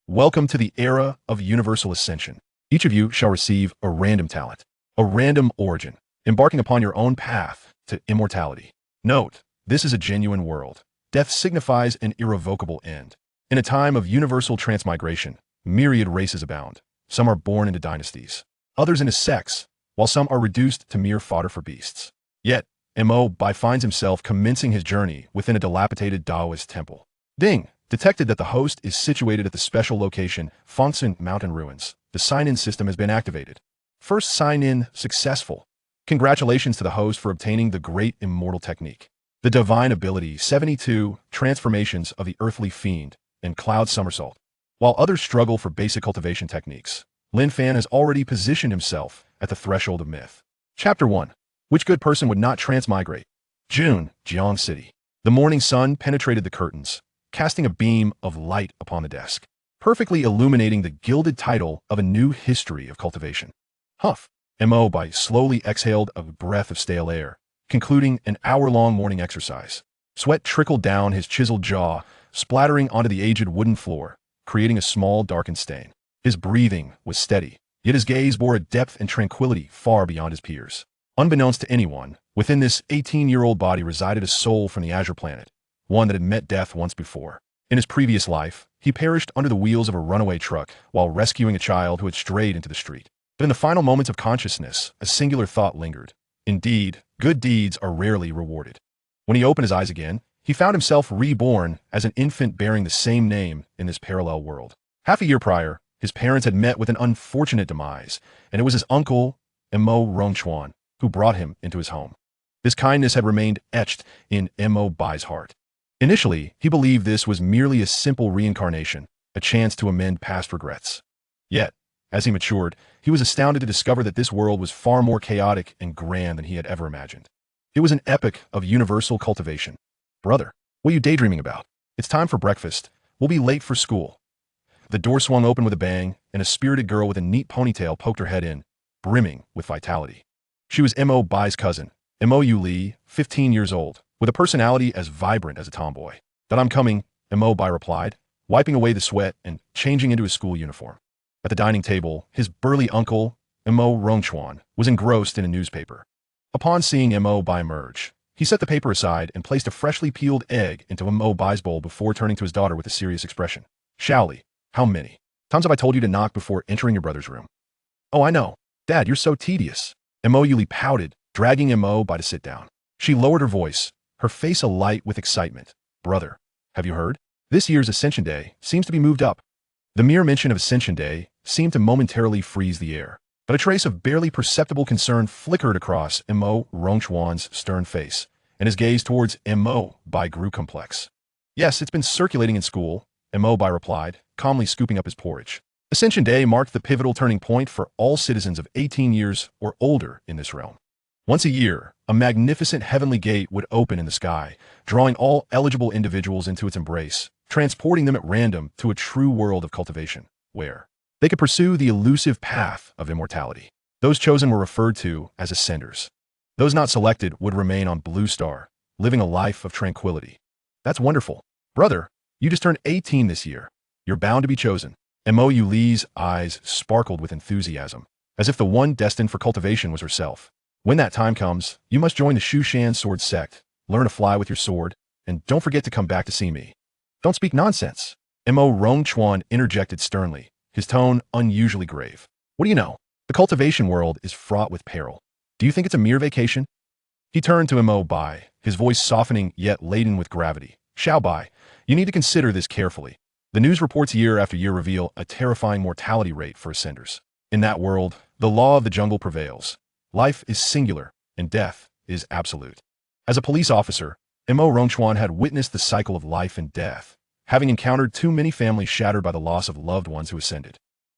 Welcome to the era of universal ascension. Each of you shall receive a random talent, a random origin, embarking upon your own path to immortality. Note, this is a genuine world. Death signifies an irrevocable end. In a time of universal transmigration, myriad races abound. Some are born into dynasties, others into sects, while some are reduced to mere fodder for beasts. Yet, Mo Bai finds himself commencing his journey within a dilapidated Taoist temple. Ding! Detected that the host is situated at the special location Fangcun Mountain Ruins. The sign-in system has been activated. First sign-in successful. Congratulations to the host for obtaining the great Immortal technique. The divine ability 72 transformations of the earthly fiend and cloud somersault. While others struggle for basic cultivation techniques, Lin Fan has already positioned himself at the threshold of myth. Chapter 1. Which good person would not transmigrate? June, Jiang City. The morning sun penetrated the curtains, casting a beam of light upon the desk, perfectly illuminating the gilded title of a new history of cultivation. Huff. Mo Bai slowly exhaled a breath of stale air, concluding an hour-long morning exercise. Sweat trickled down his chiseled jaw, splattering onto the aged wooden floor, creating a small darkened stain. His breathing was steady, yet his gaze bore a depth and tranquility far beyond his peers. Unbeknownst to anyone, within this 18-year-old body resided a soul from the Azure planet, one that had met death once before. In his previous life, he perished under the wheels of a runaway truck while rescuing a child who had strayed into the street. But in the final moments of consciousness, a singular thought lingered. Indeed, good deeds are rarely rewarded. When he opened his eyes again, he found himself reborn as an infant bearing the same name in this parallel world. Half a year prior, his parents had met with an unfortunate demise, and it was his uncle, Mo Rongchuan, who brought him into his home. This kindness had remained etched in Mo Bai's heart. Initially, he believed this was merely a simple reincarnation, a chance to amend past regrets. Yet, as he matured, he was astounded to discover that this world was far more chaotic and grand than he had ever imagined. It was an epic of universal cultivation. Brother, what are you daydreaming about? It's time for breakfast. We'll be late for school. The door swung open with a bang, and a spirited girl with a neat ponytail poked her head in, brimming with vitality. She was Mo Bai's cousin, Mo Li, 15 years old, with a personality as vibrant as a tomboy. That I'm coming, Mo Bai replied, wiping away the sweat and changing into his school uniform. At the dining table, his burly uncle, Mo Rongchuan, was engrossed in a newspaper. Upon seeing Mo Bai emerge, he set the paper aside and placed a freshly peeled egg into Mo Bai's bowl before turning to his daughter with a serious expression. Shaoli, how many times have I told you to knock before entering your brother's room? Oh, I know. Dad, you're so tedious. Mo Li pouted, dragging Mo Bai to sit down. She lowered her voice, her face alight with excitement. Brother, have you heard? This year's Ascension Day seems to be moved up. The mere mention of Ascension Day seemed to momentarily freeze the air, but a trace of barely perceptible concern flickered across Mo Rongchuan's stern face, and his gaze towards Mo Bai grew complex. Yes, it's been circulating in school, Mo Bai replied, calmly scooping up his porridge. Ascension Day marked the pivotal turning point for all citizens of 18 years or older in this realm. Once a year, a magnificent heavenly gate would open in the sky, drawing all eligible individuals into its embrace, transporting them at random to a true world of cultivation, where they could pursue the elusive path of immortality. Those chosen were referred to as ascenders. Those not selected would remain on Blue Star, living a life of tranquility. That's wonderful. Brother, you just turned 18 this year. You're bound to be chosen. Mo Li's eyes sparkled with enthusiasm, as if the one destined for cultivation was herself. When that time comes, you must join the Shushan Sword sect, learn to fly with your sword, and don't forget to come back to see me. Don't speak nonsense. Mo Rongchuan interjected sternly, his tone unusually grave. What do you know? The cultivation world is fraught with peril. Do you think it's a mere vacation? He turned to Mo Bai, his voice softening yet laden with gravity. Xiao Bai, you need to consider this carefully. The news reports year after year reveal a terrifying mortality rate for ascenders. In that world, the law of the jungle prevails. Life is singular, and death is absolute. As a police officer, Mo Rongchuan had witnessed the cycle of life and death, having encountered too many families shattered by the loss of loved ones who ascended.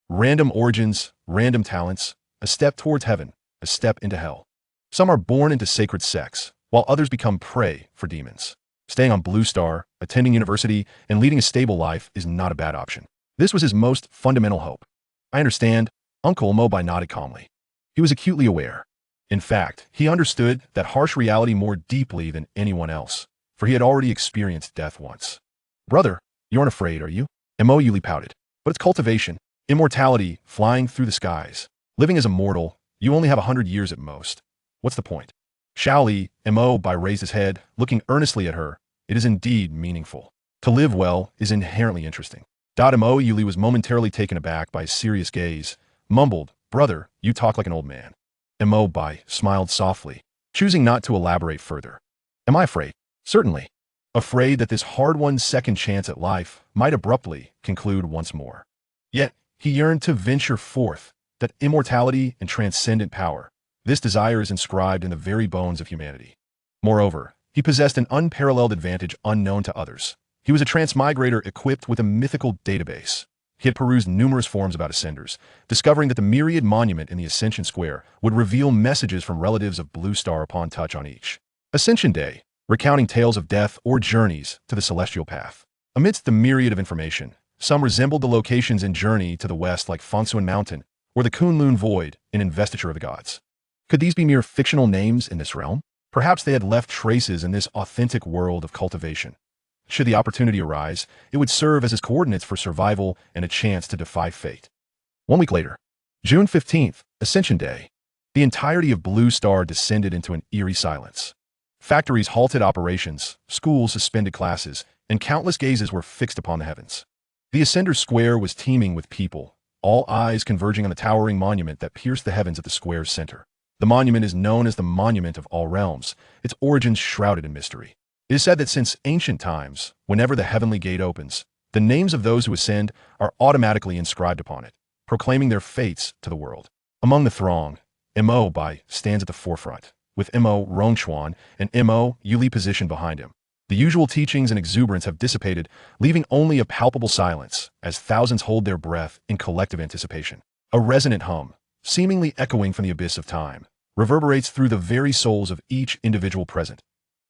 Random origins, random talents, a step towards heaven, a step into hell. Some are born into sacred sects, while others become prey for demons. Staying on Blue Star, attending university, and leading a stable life is not a bad option. This was his most fundamental hope. I understand, Uncle Mo Bai nodded calmly. He was acutely aware. In fact, he understood that harsh reality more deeply than anyone else, for he had already experienced death once. Brother, you aren't afraid, are you? Mo Li pouted. But it's cultivation, immortality flying through the skies. Living as a mortal, you only have 100 years at most. What's the point? Shaoli, Mo Bai raised his head, looking earnestly at her. It is indeed meaningful. To live well is inherently interesting. Mo Yuli was momentarily taken aback by his serious gaze, mumbled, "Brother, you talk like an old man." Mo Bai smiled softly, choosing not to elaborate further. Am I afraid? Certainly. Afraid that this hard-won second chance at life might abruptly conclude once more. Yet, he yearned to venture forth, that immortality and transcendent power. This desire is inscribed in the very bones of humanity. Moreover, he possessed an unparalleled advantage unknown to others. He was a transmigrator equipped with a mythical database. He had perused numerous forums about ascenders, discovering that the myriad monument in the Ascension Square would reveal messages from relatives of Blue Star upon touch on each Ascension Day, recounting tales of death or journeys to the celestial path. Amidst the myriad of information, some resembled the locations in Journey to the West like Fangcun Mountain or the Kunlun Void in Investiture of the Gods. Could these be mere fictional names in this realm? Perhaps they had left traces in this authentic world of cultivation. Should the opportunity arise, it would serve as his coordinates for survival and a chance to defy fate. 1 week later, June 15th, Ascension Day, the entirety of Blue Star descended into an eerie silence. Factories halted operations, schools suspended classes, and countless gazes were fixed upon the heavens. The Ascender Square was teeming with people, all eyes converging on the towering monument that pierced the heavens at the square's center. The monument is known as the Monument of All Realms, its origins shrouded in mystery. It is said that since ancient times, whenever the heavenly gate opens, the names of those who ascend are automatically inscribed upon it, proclaiming their fates to the world. Among the throng, Mo Bai stands at the forefront, with Mo Rongchuan and Mo Yuli positioned behind him. The usual teachings and exuberance have dissipated, leaving only a palpable silence as thousands hold their breath in collective anticipation. A resonant hum, seemingly echoing from the abyss of time, reverberates through the very souls of each individual present.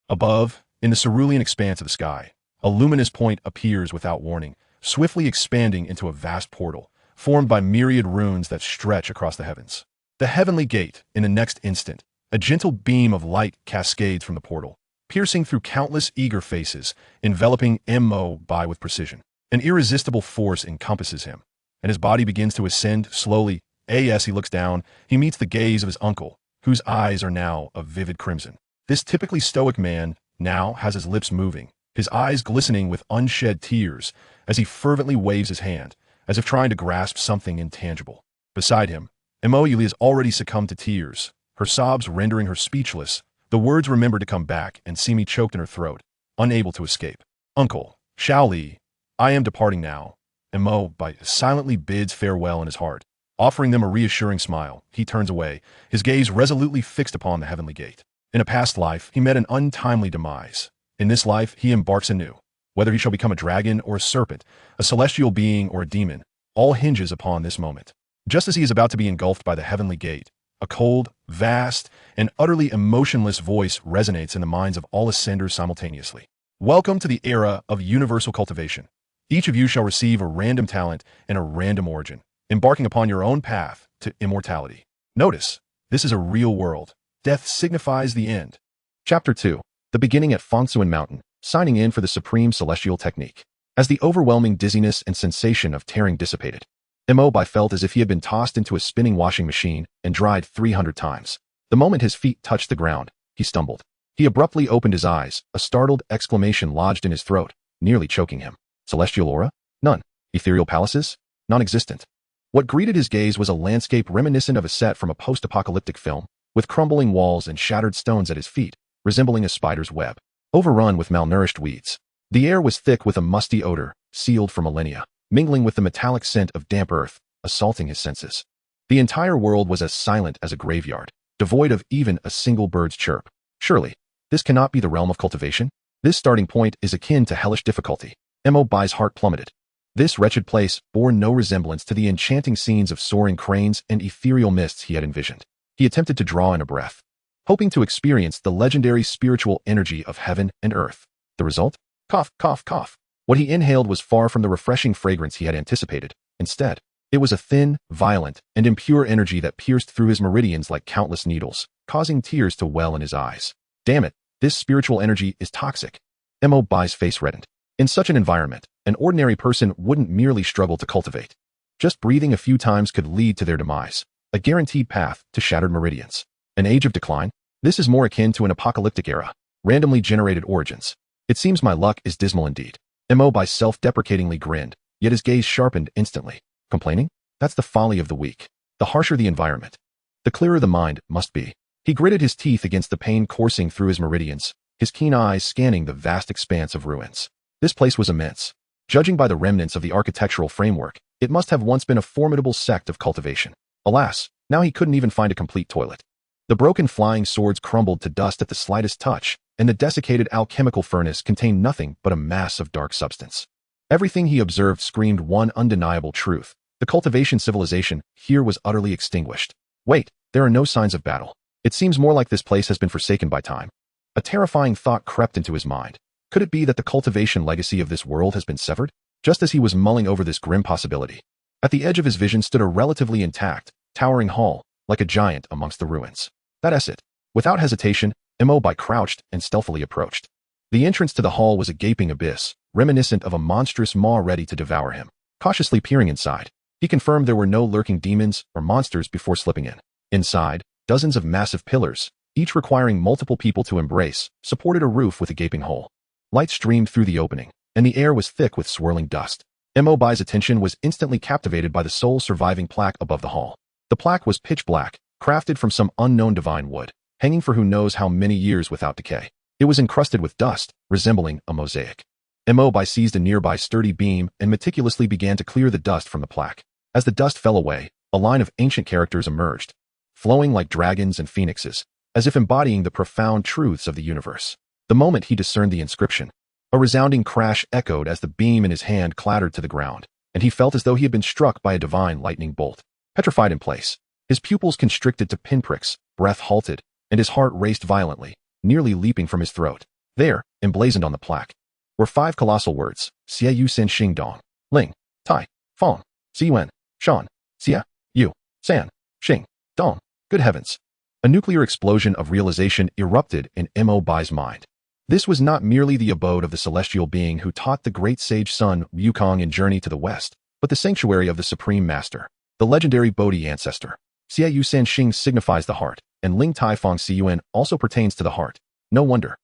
Above, in the cerulean expanse of the sky, a luminous point appears without warning, swiftly expanding into a vast portal, formed by myriad runes that stretch across the heavens. The heavenly gate, in the next instant, a gentle beam of light cascades from the portal, piercing through countless eager faces, enveloping Mo Bai with precision. An irresistible force encompasses him, and his body begins to ascend slowly. As he looks down, he meets the gaze of his uncle, whose eyes are now of vivid crimson. This typically stoic man now has his lips moving, his eyes glistening with unshed tears as he fervently waves his hand, as if trying to grasp something intangible. Beside him, Mo Yuli has already succumbed to tears, her sobs rendering her speechless. The words remember to come back and see me choked in her throat, unable to escape. "Uncle, Shaoli, I am departing now." Mo Bai silently bids farewell in his heart. Offering them a reassuring smile, he turns away, his gaze resolutely fixed upon the heavenly gate. In a past life, he met an untimely demise. In this life, he embarks anew. Whether he shall become a dragon or a serpent, a celestial being or a demon, all hinges upon this moment. Just as he is about to be engulfed by the heavenly gate, a cold, vast, and utterly emotionless voice resonates in the minds of all ascenders simultaneously. Welcome to the era of universal cultivation. Each of you shall receive a random talent and a random origin, embarking upon your own path to immortality. Notice, this is a real world. Death signifies the end. Chapter 2. The beginning at Fangcun Mountain, signing in for the supreme celestial technique. As the overwhelming dizziness and sensation of tearing dissipated, Mo Bai felt as if he had been tossed into a spinning washing machine and dried 300 times. The moment his feet touched the ground, he stumbled. He abruptly opened his eyes, a startled exclamation lodged in his throat, nearly choking him. Celestial aura? None. Ethereal palaces? Non-existent. What greeted his gaze was a landscape reminiscent of a set from a post-apocalyptic film, with crumbling walls and shattered stones at his feet, resembling a spider's web, overrun with malnourished weeds. The air was thick with a musty odor, sealed for millennia, mingling with the metallic scent of damp earth, assaulting his senses. The entire world was as silent as a graveyard, devoid of even a single bird's chirp. Surely, this cannot be the realm of cultivation? This starting point is akin to hellish difficulty. Mo Bai's heart plummeted. This wretched place bore no resemblance to the enchanting scenes of soaring cranes and ethereal mists he had envisioned. He attempted to draw in a breath, hoping to experience the legendary spiritual energy of heaven and earth. The result? Cough, cough, cough. What he inhaled was far from the refreshing fragrance he had anticipated. Instead, it was a thin, violent, and impure energy that pierced through his meridians like countless needles, causing tears to well in his eyes. Damn it, this spiritual energy is toxic. Mo Bai's face reddened. In such an environment, an ordinary person wouldn't merely struggle to cultivate. Just breathing a few times could lead to their demise, a guaranteed path to shattered meridians. An age of decline? This is more akin to an apocalyptic era, randomly generated origins. It seems my luck is dismal indeed. Mo Bai self-deprecatingly grinned, yet his gaze sharpened instantly. Complaining? That's the folly of the weak. The harsher the environment, the clearer the mind must be. He gritted his teeth against the pain coursing through his meridians, his keen eyes scanning the vast expanse of ruins. This place was immense. Judging by the remnants of the architectural framework, it must have once been a formidable sect of cultivation. Alas, now he couldn't even find a complete toilet. The broken flying swords crumbled to dust at the slightest touch, and the desiccated alchemical furnace contained nothing but a mass of dark substance. Everything he observed screamed one undeniable truth. The cultivation civilization here was utterly extinguished. Wait, there are no signs of battle. It seems more like this place has been forsaken by time. A terrifying thought crept into his mind. Could it be that the cultivation legacy of this world has been severed? Just as he was mulling over this grim possibility, at the edge of his vision stood a relatively intact, towering hall, like a giant amongst the ruins. That's it. Without hesitation, Mo Bai crouched and stealthily approached. The entrance to the hall was a gaping abyss, reminiscent of a monstrous maw ready to devour him. Cautiously peering inside, he confirmed there were no lurking demons or monsters before slipping in. Inside, dozens of massive pillars, each requiring multiple people to embrace, supported a roof with a gaping hole. Light streamed through the opening, and the air was thick with swirling dust. Mo Bai's attention was instantly captivated by the sole surviving plaque above the hall. The plaque was pitch black, crafted from some unknown divine wood, hanging for who knows how many years without decay. It was encrusted with dust, resembling a mosaic. Mo Bai seized a nearby sturdy beam and meticulously began to clear the dust from the plaque. As the dust fell away, a line of ancient characters emerged, flowing like dragons and phoenixes, as if embodying the profound truths of the universe. The moment he discerned the inscription, a resounding crash echoed as the beam in his hand clattered to the ground, and he felt as though he had been struck by a divine lightning bolt. Petrified in place, his pupils constricted to pinpricks, breath halted, and his heart raced violently, nearly leaping from his throat. There, emblazoned on the plaque, were 5 colossal words: Xie Yu Sen Xing Dong, Ling, Tai, Fong, Ziyuan, Shan, Xie, Yu, San, Xing, Dong. Good heavens! A nuclear explosion of realization erupted in Mo Bai's mind. This was not merely the abode of the celestial being who taught the great sage Sun Wukong in Journey to the West, but the sanctuary of the Supreme Master, the legendary Bodhi ancestor. Xie Yu San Xing signifies the heart, and Ling Tai Fong Ziyuan also pertains to the heart. No wonder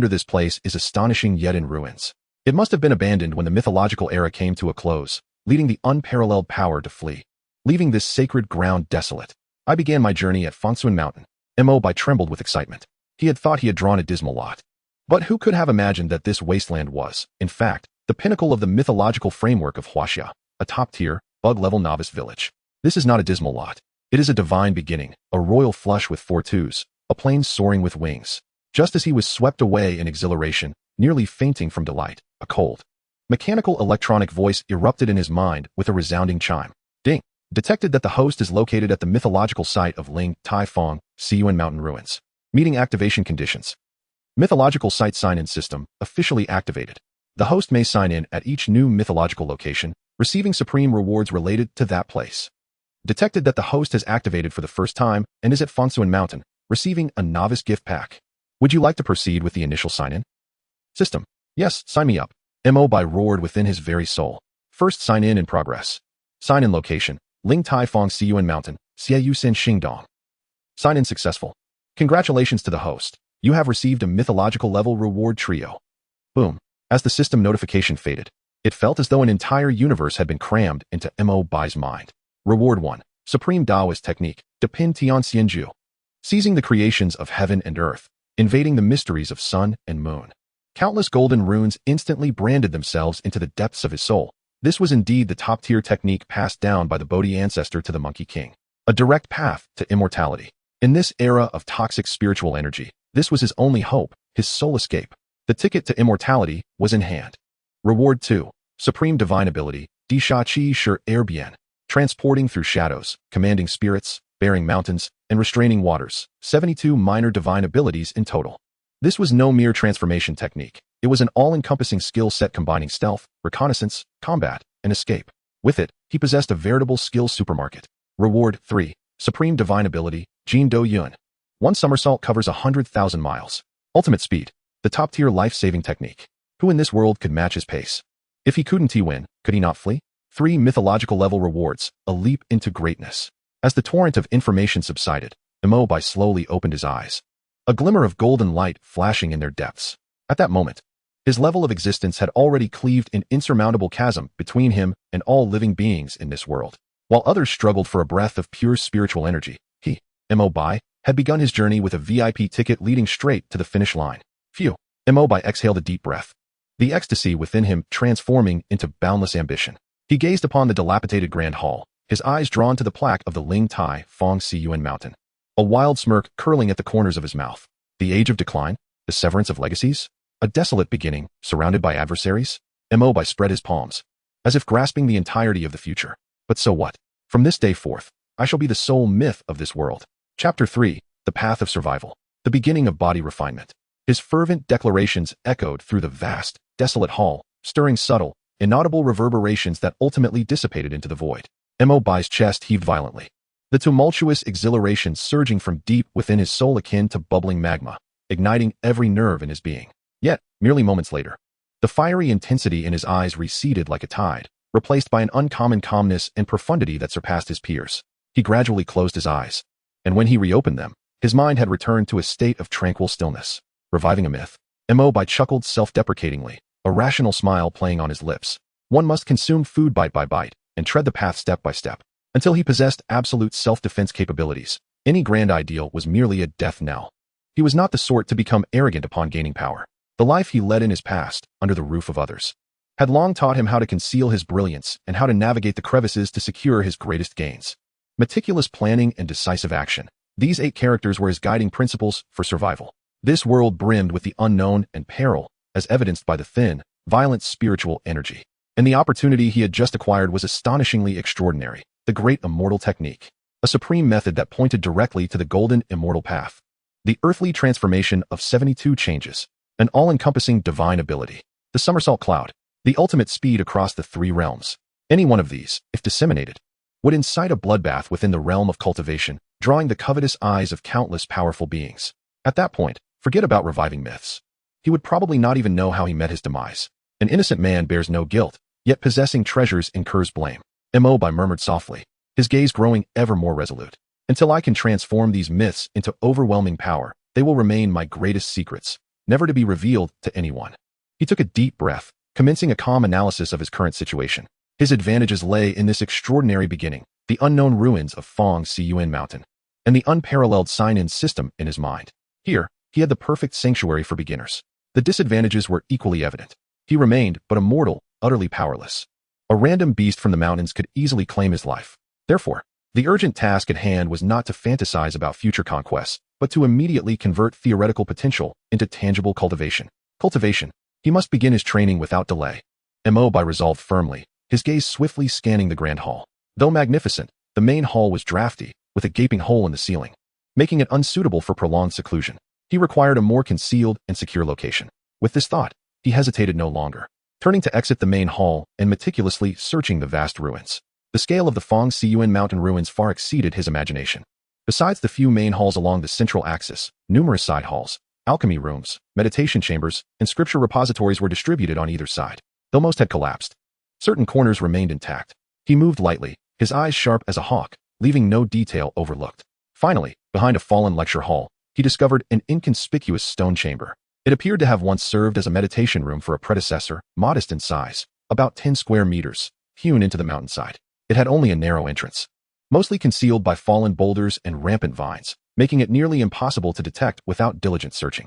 this place is astonishing yet in ruins. It must have been abandoned when the mythological era came to a close, leading the unparalleled power to flee. Leaving this sacred ground desolate, I began my journey at Fangcun Mountain. Mo Bai trembled with excitement. He had thought he had drawn a dismal lot. But who could have imagined that this wasteland was, in fact, the pinnacle of the mythological framework of Huaxia, a top-tier, bug-level novice village? This is not a dismal lot. It is a divine beginning, a royal flush with 4 twos, a plane soaring with wings. Just as he was swept away in exhilaration, nearly fainting from delight, a cold, mechanical electronic voice erupted in his mind with a resounding chime. Ding! Detected that the host is located at the mythological site of Ling Tai Fong Ziyuan Mountain Ruins. Meeting activation conditions. Mythological site sign-in system officially activated. The host may sign in at each new mythological location, receiving supreme rewards related to that place. Detected that the host has activated for the first time and is at Fangcun Mountain, receiving a novice gift pack. Would you like to proceed with the initial sign-in? System. Yes, sign me up. Mo Bai roared within his very soul. First sign-in in progress. Sign-in location: Ling Tai Fong Ziyuan Mountain, Xie Yu Sen Xing Dong. Sign-in successful. Congratulations to the host. You have received a mythological level reward trio. Boom. As the system notification faded, it felt as though an entire universe had been crammed into Mo Bai's mind. Reward 1. Supreme Taoist Technique, Depin Tian Xianju. Seizing the creations of heaven and earth, invading the mysteries of sun and moon. Countless golden runes instantly branded themselves into the depths of his soul. This was indeed the top-tier technique passed down by the Bodhi ancestor to the Monkey King. A direct path to immortality. In this era of toxic spiritual energy, this was his only hope, his sole escape. The ticket to immortality was in hand. Reward 2. Supreme Divine Ability, Di Sha Qi Shi Er Bien. Transporting through shadows, commanding spirits, bearing mountains, and restraining waters. 72 minor divine abilities in total. This was no mere transformation technique. It was an all-encompassing skill set combining stealth, reconnaissance, combat, and escape. With it, he possessed a veritable skill supermarket. Reward 3. Supreme Divine Ability, Jin Do Yun. One somersault covers 100,000 miles. Ultimate speed. The top-tier life-saving technique. Who in this world could match his pace? If he couldn't win, could he not flee? 3 mythological level rewards, a leap into greatness. As the torrent of information subsided, Mo Bai slowly opened his eyes. A glimmer of golden light flashing in their depths. At that moment, his level of existence had already cleaved an insurmountable chasm between him and all living beings in this world. While others struggled for a breath of pure spiritual energy, he, Mo Bai, had begun his journey with a VIP ticket leading straight to the finish line. Phew. Mo Bai exhaled a deep breath, the ecstasy within him transforming into boundless ambition. He gazed upon the dilapidated grand hall, his eyes drawn to the plaque of the Ling Tai Fangcun Mountain, a wild smirk curling at the corners of his mouth. The age of decline? The severance of legacies? A desolate beginning, surrounded by adversaries? Mo Bai spread his palms, as if grasping the entirety of the future. But so what? From this day forth, I shall be the sole myth of this world. Chapter 3. The Path of Survival. The beginning of body refinement. His fervent declarations echoed through the vast, desolate hall, stirring subtle, inaudible reverberations that ultimately dissipated into the void. Mo Bai's chest heaved violently, the tumultuous exhilaration surging from deep within his soul akin to bubbling magma, igniting every nerve in his being. Yet, merely moments later, the fiery intensity in his eyes receded like a tide, replaced by an uncommon calmness and profundity that surpassed his peers. He gradually closed his eyes, and when he reopened them, his mind had returned to a state of tranquil stillness. Reviving a myth, Mo Bai chuckled self-deprecatingly, a rational smile playing on his lips. One must consume food bite by bite, and tread the path step by step, until he possessed absolute self-defense capabilities. Any grand ideal was merely a death knell. He was not the sort to become arrogant upon gaining power. The life he led in his past, under the roof of others, had long taught him how to conceal his brilliance and how to navigate the crevices to secure his greatest gains. Meticulous planning and decisive action. These 8 characters were his guiding principles for survival. This world brimmed with the unknown and peril, as evidenced by the thin, violent spiritual energy. And the opportunity he had just acquired was astonishingly extraordinary. The great immortal technique. A supreme method that pointed directly to the golden immortal path. The earthly transformation of 72 changes. An all-encompassing divine ability. The Somersault cloud. The ultimate speed across the 3 realms. Any one of these, if disseminated, would incite a bloodbath within the realm of cultivation, drawing the covetous eyes of countless powerful beings. At that point, forget about reviving myths. He would probably not even know how he met his demise. An innocent man bears no guilt, yet possessing treasures incurs blame. Mo Bai murmured softly, his gaze growing ever more resolute. Until I can transform these myths into overwhelming power, they will remain my greatest secrets, never to be revealed to anyone. He took a deep breath, commencing a calm analysis of his current situation. His advantages lay in this extraordinary beginning, the unknown ruins of Fangcun Mountain, and the unparalleled sign-in system in his mind. Here, he had the perfect sanctuary for beginners. The disadvantages were equally evident. He remained but a mortal, utterly powerless. A random beast from the mountains could easily claim his life. Therefore, the urgent task at hand was not to fantasize about future conquests, but to immediately convert theoretical potential into tangible cultivation. Cultivation. He must begin his training without delay. Mo Bai resolved firmly, his gaze swiftly scanning the grand hall. Though magnificent, the main hall was drafty, with a gaping hole in the ceiling, making it unsuitable for prolonged seclusion. He required a more concealed and secure location. With this thought, he hesitated no longer, turning to exit the main hall and meticulously searching the vast ruins. The scale of the Fangcun Mountain Ruins far exceeded his imagination. Besides the few main halls along the central axis, numerous side halls, alchemy rooms, meditation chambers, and scripture repositories were distributed on either side. Though most had collapsed, certain corners remained intact. He moved lightly, his eyes sharp as a hawk, leaving no detail overlooked. Finally, behind a fallen lecture hall, he discovered an inconspicuous stone chamber. It appeared to have once served as a meditation room for a predecessor, modest in size, about 10 square meters, hewn into the mountainside. It had only a narrow entrance, mostly concealed by fallen boulders and rampant vines, making it nearly impossible to detect without diligent searching.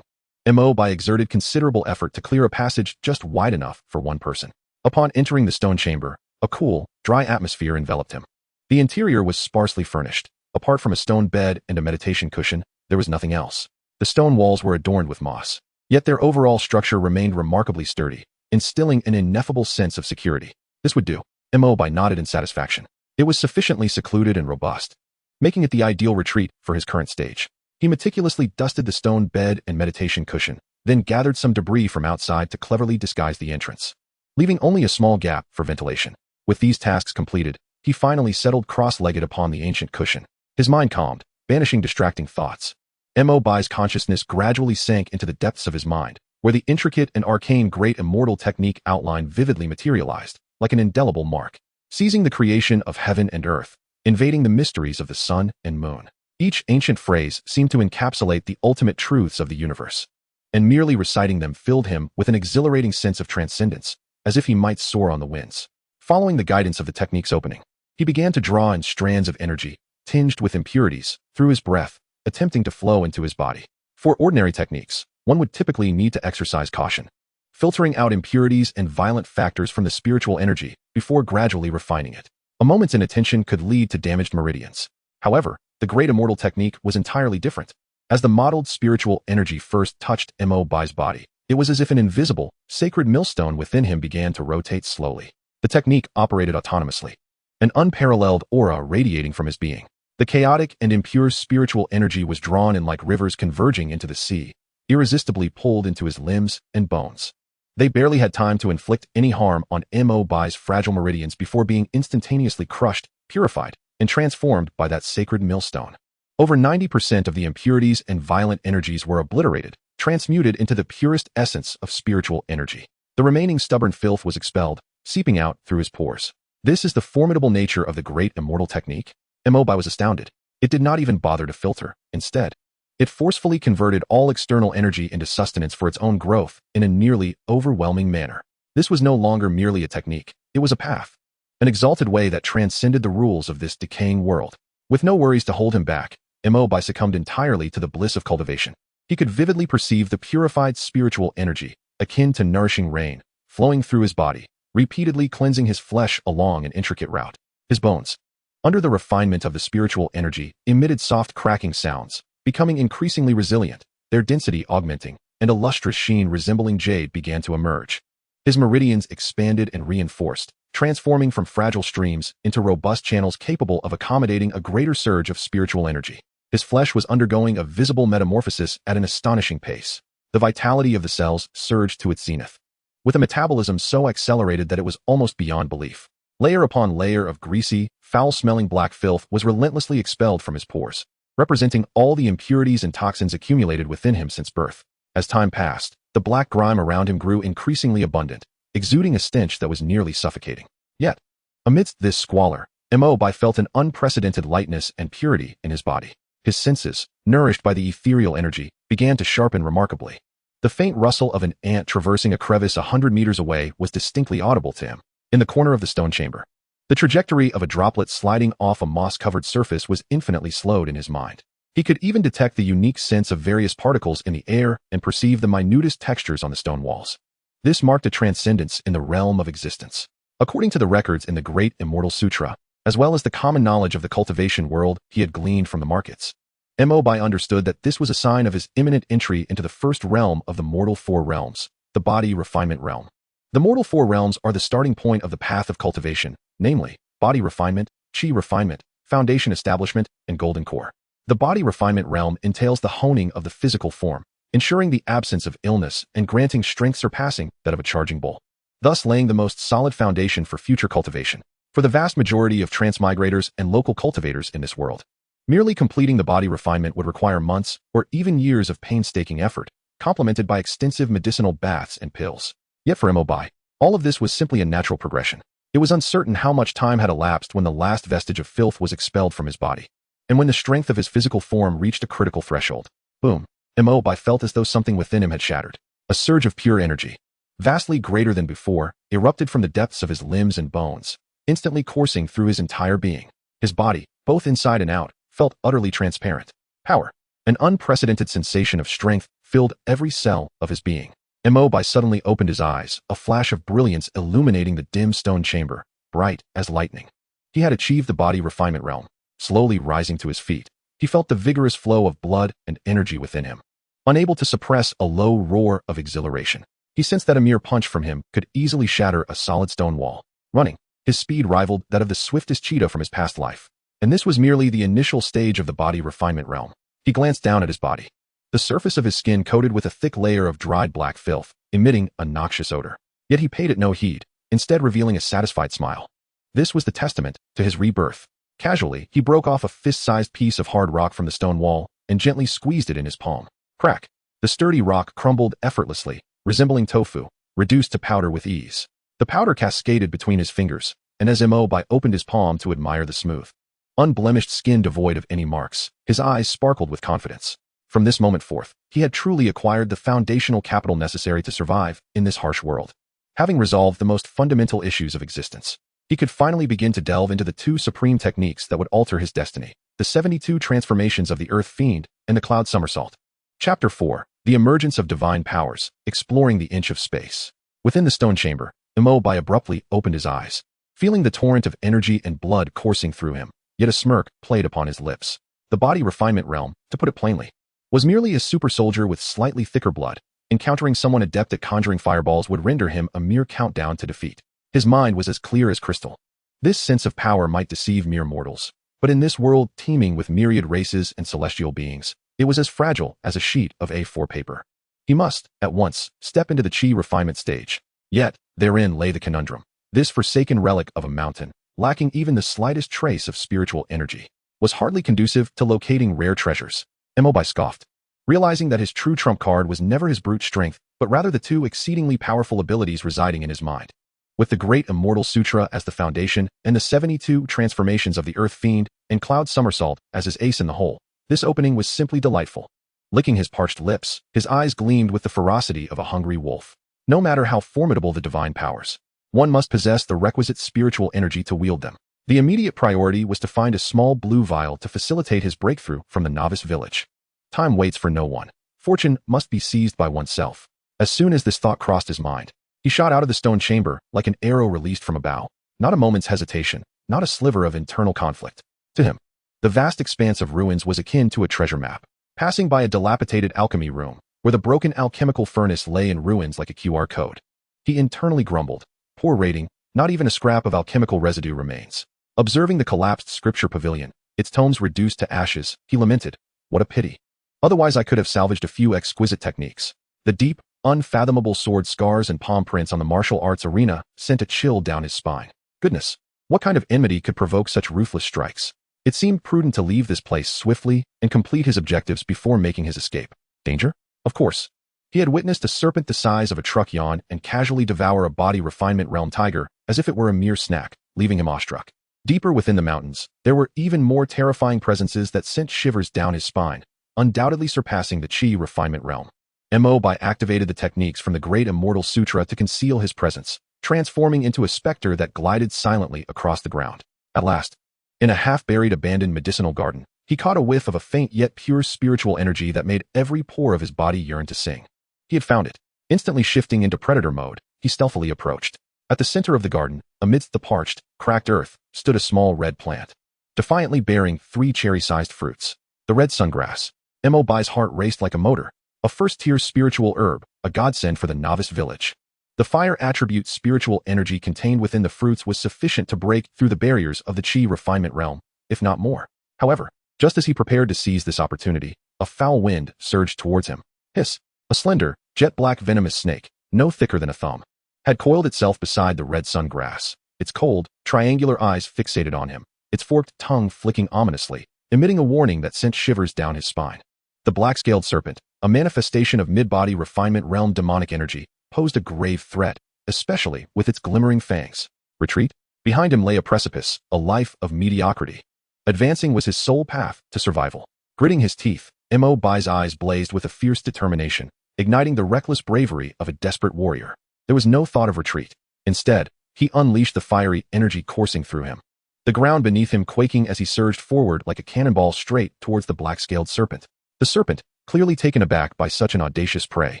Mo Bai exerted considerable effort to clear a passage just wide enough for one person. Upon entering the stone chamber, a cool, dry atmosphere enveloped him. The interior was sparsely furnished. Apart from a stone bed and a meditation cushion, there was nothing else. The stone walls were adorned with moss, yet their overall structure remained remarkably sturdy, instilling an ineffable sense of security. This would do. Mo Bai nodded in satisfaction. It was sufficiently secluded and robust, making it the ideal retreat for his current stage. He meticulously dusted the stone bed and meditation cushion, then gathered some debris from outside to cleverly disguise the entrance, leaving only a small gap for ventilation. With these tasks completed, he finally settled cross-legged upon the ancient cushion. His mind calmed, banishing distracting thoughts. Mo Bai's consciousness gradually sank into the depths of his mind, where the intricate and arcane great immortal technique outline vividly materialized, like an indelible mark, seizing the creation of heaven and earth, invading the mysteries of the sun and moon. Each ancient phrase seemed to encapsulate the ultimate truths of the universe, and merely reciting them filled him with an exhilarating sense of transcendence, as if he might soar on the winds. Following the guidance of the technique's opening, he began to draw in strands of energy, tinged with impurities, through his breath, attempting to flow into his body. For ordinary techniques, one would typically need to exercise caution, filtering out impurities and violent factors from the spiritual energy before gradually refining it. A moment's inattention could lead to damaged meridians. However, the great immortal technique was entirely different. As the modeled spiritual energy first touched Mo Bai's body, it was as if an invisible, sacred millstone within him began to rotate slowly. The technique operated autonomously, an unparalleled aura radiating from his being. The chaotic and impure spiritual energy was drawn in like rivers converging into the sea, irresistibly pulled into his limbs and bones. They barely had time to inflict any harm on Mo Bai's fragile meridians before being instantaneously crushed, purified, and transformed by that sacred millstone. Over 90% of the impurities and violent energies were obliterated, transmuted into the purest essence of spiritual energy. The remaining stubborn filth was expelled, seeping out through his pores. This is the formidable nature of the great immortal technique? Mo Bai was astounded. It did not even bother to filter. Instead, it forcefully converted all external energy into sustenance for its own growth in a nearly overwhelming manner. This was no longer merely a technique. It was a path, an exalted way that transcended the rules of this decaying world. With no worries to hold him back, Mo Bai succumbed entirely to the bliss of cultivation. He could vividly perceive the purified spiritual energy, akin to nourishing rain, flowing through his body, repeatedly cleansing his flesh along an intricate route. His bones, under the refinement of the spiritual energy, emitted soft cracking sounds, becoming increasingly resilient, their density augmenting, and a lustrous sheen resembling jade began to emerge. His meridians expanded and reinforced, transforming from fragile streams into robust channels capable of accommodating a greater surge of spiritual energy. His flesh was undergoing a visible metamorphosis at an astonishing pace. The vitality of the cells surged to its zenith, with a metabolism so accelerated that it was almost beyond belief. Layer upon layer of greasy, foul-smelling black filth was relentlessly expelled from his pores, representing all the impurities and toxins accumulated within him since birth. As time passed, the black grime around him grew increasingly abundant, exuding a stench that was nearly suffocating. Yet, amidst this squalor, Mo Bai felt an unprecedented lightness and purity in his body. His senses, nourished by the ethereal energy, began to sharpen remarkably. The faint rustle of an ant traversing a crevice 100 meters away was distinctly audible to him. In the corner of the stone chamber, the trajectory of a droplet sliding off a moss-covered surface was infinitely slowed in his mind. He could even detect the unique sense of various particles in the air and perceive the minutest textures on the stone walls. This marked a transcendence in the realm of existence. According to the records in the Great Immortal Sutra, as well as the common knowledge of the cultivation world he had gleaned from the markets, Mo Bai understood that this was a sign of his imminent entry into the first realm of the mortal four realms, the body refinement realm. The mortal four realms are the starting point of the path of cultivation, namely, body refinement, chi refinement, foundation establishment, and golden core. The body refinement realm entails the honing of the physical form, ensuring the absence of illness and granting strength surpassing that of a charging bull, thus laying the most solid foundation for future cultivation. For the vast majority of transmigrators and local cultivators in this world, merely completing the body refinement would require months or even years of painstaking effort, complemented by extensive medicinal baths and pills. Yet for Mo Bai, all of this was simply a natural progression. It was uncertain how much time had elapsed when the last vestige of filth was expelled from his body, and when the strength of his physical form reached a critical threshold. Boom! Mo Bai felt as though something within him had shattered. A surge of pure energy, vastly greater than before, erupted from the depths of his limbs and bones, instantly coursing through his entire being. His body, both inside and out, felt utterly transparent. Power, an unprecedented sensation of strength, filled every cell of his being. Mo Bai suddenly opened his eyes, a flash of brilliance illuminating the dim stone chamber, bright as lightning. He had achieved the body refinement realm. Slowly rising to his feet, he felt the vigorous flow of blood and energy within him. Unable to suppress a low roar of exhilaration, he sensed that a mere punch from him could easily shatter a solid stone wall. Running, his speed rivaled that of the swiftest cheetah from his past life. And this was merely the initial stage of the body refinement realm. He glanced down at his body. The surface of his skin coated with a thick layer of dried black filth, emitting a noxious odor. Yet he paid it no heed, instead revealing a satisfied smile. This was the testament to his rebirth. Casually, he broke off a fist-sized piece of hard rock from the stone wall and gently squeezed it in his palm. Crack! The sturdy rock crumbled effortlessly, resembling tofu, reduced to powder with ease. The powder cascaded between his fingers, and as Mo Bai opened his palm to admire the smooth, unblemished skin devoid of any marks, his eyes sparkled with confidence. From this moment forth, he had truly acquired the foundational capital necessary to survive in this harsh world. Having resolved the most fundamental issues of existence, he could finally begin to delve into the two supreme techniques that would alter his destiny, the 72 transformations of the Earth Fiend and the Cloud Somersault. Chapter 4. The Emergence of Divine Powers, Exploring the Inch of Space. Within the stone chamber, Mo Bai abruptly opened his eyes, feeling the torrent of energy and blood coursing through him, yet a smirk played upon his lips. The body refinement realm, to put it plainly, was merely a super soldier with slightly thicker blood. Encountering someone adept at conjuring fireballs would render him a mere countdown to defeat. His mind was as clear as crystal. This sense of power might deceive mere mortals, but in this world teeming with myriad races and celestial beings, it was as fragile as a sheet of A4 paper. He must, at once, step into the chi refinement stage. Yet, therein lay the conundrum. This forsaken relic of a mountain, lacking even the slightest trace of spiritual energy, was hardly conducive to locating rare treasures. Mo Bai scoffed, realizing that his true trump card was never his brute strength, but rather the two exceedingly powerful abilities residing in his mind. With the great Immortal Sutra as the foundation, and the 72 transformations of the Earth Fiend and Cloud Somersault as his ace in the hole, this opening was simply delightful. Licking his parched lips, his eyes gleamed with the ferocity of a hungry wolf. No matter how formidable the divine powers, one must possess the requisite spiritual energy to wield them. The immediate priority was to find a small blue vial to facilitate his breakthrough from the novice village. Time waits for no one. Fortune must be seized by oneself. As soon as this thought crossed his mind, he shot out of the stone chamber like an arrow released from a bow. Not a moment's hesitation, not a sliver of internal conflict. To him, the vast expanse of ruins was akin to a treasure map. Passing by a dilapidated alchemy room, where the broken alchemical furnace lay in ruins like a QR code, he internally grumbled, poor rating, not even a scrap of alchemical residue remains. Observing the collapsed scripture pavilion, its tomes reduced to ashes, he lamented, what a pity. Otherwise I could have salvaged a few exquisite techniques. The deep, unfathomable sword scars and palm prints on the martial arts arena sent a chill down his spine. Goodness, what kind of enmity could provoke such ruthless strikes? It seemed prudent to leave this place swiftly and complete his objectives before making his escape. Danger? Of course. He had witnessed a serpent the size of a truck yawn and casually devour a body refinement realm tiger as if it were a mere snack, leaving him awestruck. Deeper within the mountains, there were even more terrifying presences that sent shivers down his spine, undoubtedly surpassing the chi refinement realm. Mo Bai activated the techniques from the great Immortal Sutra to conceal his presence, transforming into a specter that glided silently across the ground. At last, in a half-buried abandoned medicinal garden, he caught a whiff of a faint yet pure spiritual energy that made every pore of his body yearn to sing. He had found it. Instantly shifting into predator mode, he stealthily approached. At the center of the garden, amidst the parched, cracked earth, stood a small red plant, defiantly bearing 3 cherry-sized fruits. The red sungrass. Mo Bai's heart raced like a motor. A first-tier spiritual herb, a godsend for the novice village. The fire attribute spiritual energy contained within the fruits was sufficient to break through the barriers of the chi refinement realm, if not more. However, just as he prepared to seize this opportunity, a foul wind surged towards him. Hiss! A slender, jet-black venomous snake, no thicker than a thumb, had coiled itself beside the red sun grass, its cold, triangular eyes fixated on him, its forked tongue flicking ominously, emitting a warning that sent shivers down his spine. The black-scaled serpent, a manifestation of mid-body refinement realm demonic energy, posed a grave threat, especially with its glimmering fangs. Retreat? Behind him lay a precipice, a life of mediocrity. Advancing was his sole path to survival. Gritting his teeth, Mo Bai's eyes blazed with a fierce determination, igniting the reckless bravery of a desperate warrior. There was no thought of retreat. Instead, he unleashed the fiery energy coursing through him. The ground beneath him quaking as he surged forward like a cannonball straight towards the black-scaled serpent. The serpent, clearly taken aback by such an audacious prey,